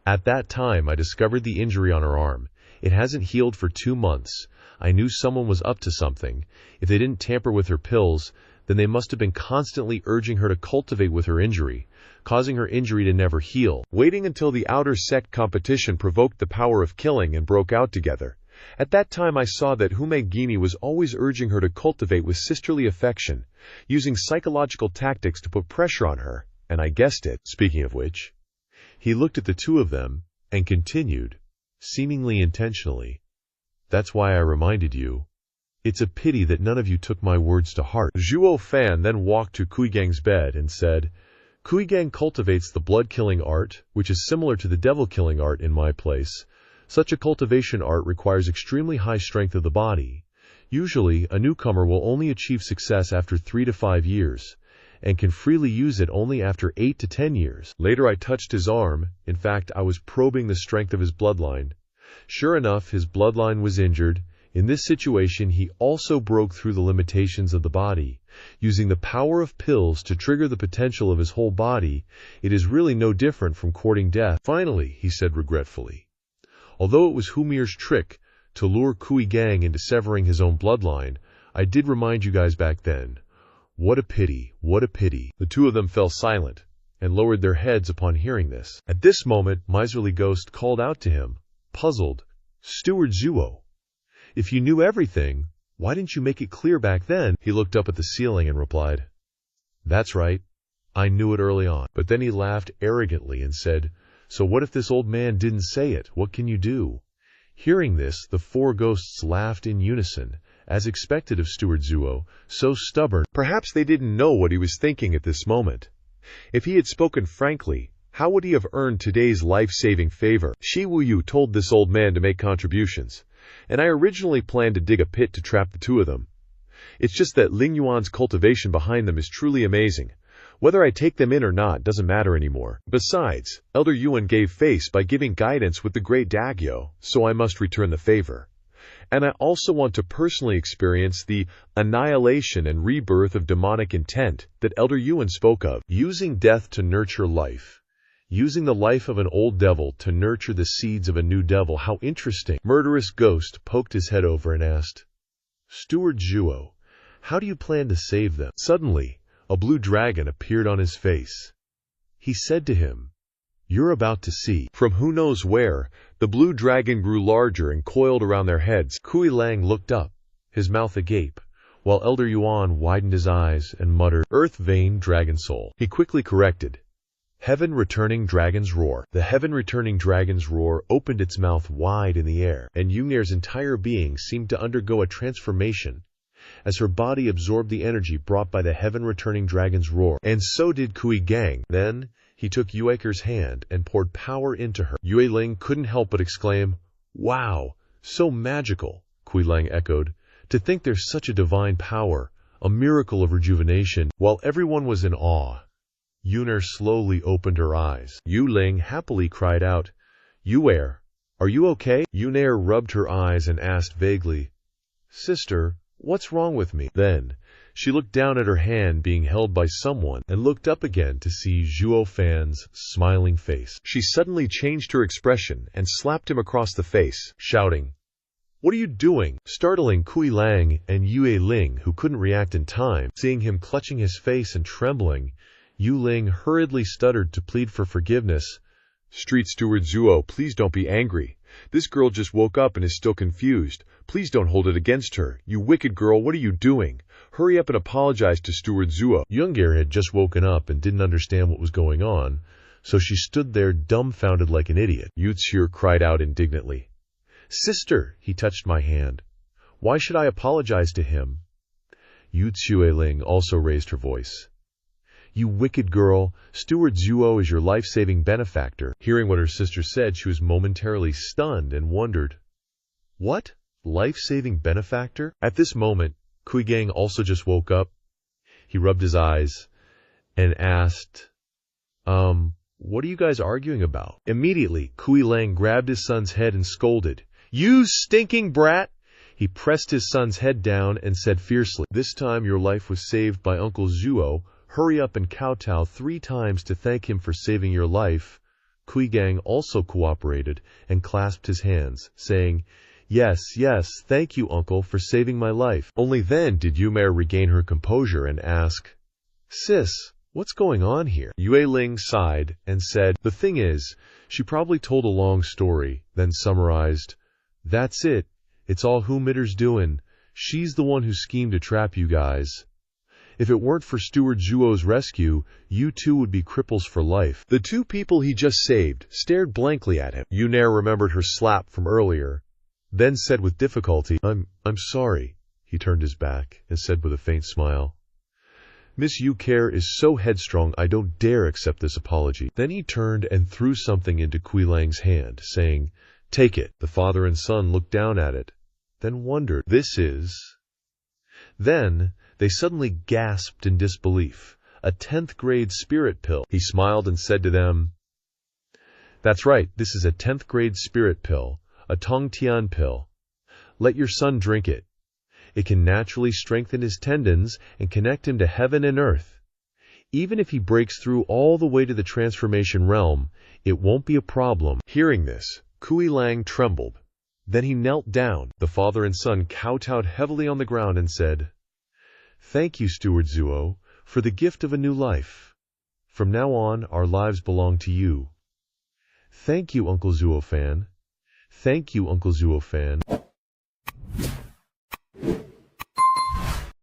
At that time I discovered the injury on her arm. It hasn't healed for 2 months. I knew someone was up to something. If they didn't tamper with her pills, then they must have been constantly urging her to cultivate with her injury, causing her injury to never heal. Waiting until the outer sect competition provoked the power of killing and broke out together. At that time I saw that Humeini was always urging her to cultivate with sisterly affection, using psychological tactics to put pressure on her, and I guessed it. Speaking of which, he looked at the 2 of them and continued, seemingly intentionally, That's why I reminded you. It's a pity that none of you took my words to heart. Zhuo Fan then walked to Kui Gang's bed and said, Kui Gang cultivates the blood-killing art, which is similar to the devil-killing art in my place. Such a cultivation art requires extremely high strength of the body. Usually, a newcomer will only achieve success after 3 to 5 years, and can freely use it only after 8 to 10 years. Later I touched his arm. In fact, I was probing the strength of his bloodline. Sure enough, his bloodline was injured. In this situation, he also broke through the limitations of the body. Using the power of pills to trigger the potential of his whole body, it is really no different from courting death. Finally, he said regretfully, although it was Humir's trick to lure Kui Gang into severing his own bloodline, I did remind you guys back then. What a pity, what a pity. The two of them fell silent and lowered their heads upon hearing this. At this moment, Miserly Ghost called out to him, puzzled, Steward Zhuo, if you knew everything, why didn't you make it clear back then? He looked up at the ceiling and replied, that's right, I knew it early on. But then he laughed arrogantly and said, so what if this old man didn't say it? What can you do? Hearing this, the four ghosts laughed in unison, as expected of Steward Zhuo, so stubborn. Perhaps they didn't know what he was thinking at this moment. If he had spoken frankly, how would he have earned today's life-saving favor? Shi Wuyu told this old man to make contributions, and I originally planned to dig a pit to trap the two of them. It's just that Ling Yuan's cultivation behind them is truly amazing. Whether I take them in or not doesn't matter anymore. Besides, Elder Yuan gave face by giving guidance with the great Dagyo, so I must return the favor. And I also want to personally experience the annihilation and rebirth of demonic intent that Elder Yuan spoke of. Using death to nurture life. Using the life of an old devil to nurture the seeds of a new devil. How interesting. Murderous Ghost poked his head over and asked, Steward Zhuo, how do you plan to save them? Suddenly, a blue dragon appeared on his face. He said to him, you're about to see. From who knows where, the blue dragon grew larger and coiled around their heads. Kui Lang looked up, his mouth agape, while Elder Yuan widened his eyes and muttered, Earth Vein Dragon Soul. He quickly corrected, Heaven Returning Dragon's Roar. The Heaven Returning Dragon's Roar opened its mouth wide in the air, and Yungnir's entire being seemed to undergo a transformation as her body absorbed the energy brought by the Heaven Returning Dragon's Roar. And so did Kui Gang. Then, he took Yueker's hand and poured power into her. Yue Ling couldn't help but exclaim, wow, so magical, Kui Lang echoed. To think there's such a divine power, a miracle of rejuvenation. While everyone was in awe, Yunir slowly opened her eyes. Yu Ling happily cried out, Yuer, are you okay? Yunir rubbed her eyes and asked vaguely, Sister, what's wrong with me? Then, she looked down at her hand being held by someone and looked up again to see Zhuo Fan's smiling face. She suddenly changed her expression and slapped him across the face, shouting, What are you doing? Startling Kui Lang and Yue Ling, who couldn't react in time. Seeing him clutching his face and trembling, Yu Ling hurriedly stuttered to plead for forgiveness. Street Steward Zhuo, please don't be angry. This girl just woke up and is still confused. Please don't hold it against her. You wicked girl, what are you doing? Hurry up and apologize to Steward Zhuo. Youngir had just woken up and didn't understand what was going on, so she stood there dumbfounded like an idiot. Yutsir cried out indignantly. Sister, he touched my hand. Why should I apologize to him? Yutsue Ling also raised her voice. You wicked girl, Steward Zhuo is your life-saving benefactor. Hearing what her sister said, she was momentarily stunned and wondered, what? Life-saving benefactor? At this moment, Kui Gang also just woke up. He rubbed his eyes and asked, what are you guys arguing about? Immediately, Kui Lang grabbed his son's head and scolded, You stinking brat! He pressed his son's head down and said fiercely, This time your life was saved by Uncle Zhuo. Hurry up and kowtow 3 times to thank him for saving your life. Kui Gang also cooperated and clasped his hands, saying, Yes, yes, thank you, uncle, for saving my life. Only then did Yumer regain her composure and ask, Sis, what's going on here? Yue Ling sighed and said, The thing is, she probably told a long story, then summarized, That's it. It's all Humitter's doing. She's the one who schemed to trap you guys. If it weren't for Steward Zhuo's rescue, you two would be cripples for life. The 2 people he just saved stared blankly at him. Yunir remembered her slap from earlier, then said with difficulty, I'm sorry. He turned his back and said with a faint smile, Miss Yuker is so headstrong I don't dare accept this apology. Then he turned and threw something into Kui Lang's hand, saying, Take it. The father and son looked down at it, then wondered, This is... Then they suddenly gasped in disbelief. A 10th grade spirit pill. He smiled and said to them, That's right, this is a 10th grade spirit pill, a Tongtian pill. Let your son drink it. It can naturally strengthen his tendons and connect him to heaven and earth. Even if he breaks through all the way to the transformation realm, it won't be a problem." Hearing this, Kui Lang trembled. Then he knelt down. The father and son kowtowed heavily on the ground and said, "Thank you, Steward Zhuo, for the gift of a new life. From now on, our lives belong to you." "Thank you, Uncle Zhuo Fan. Thank you, Uncle Zhuo Fan."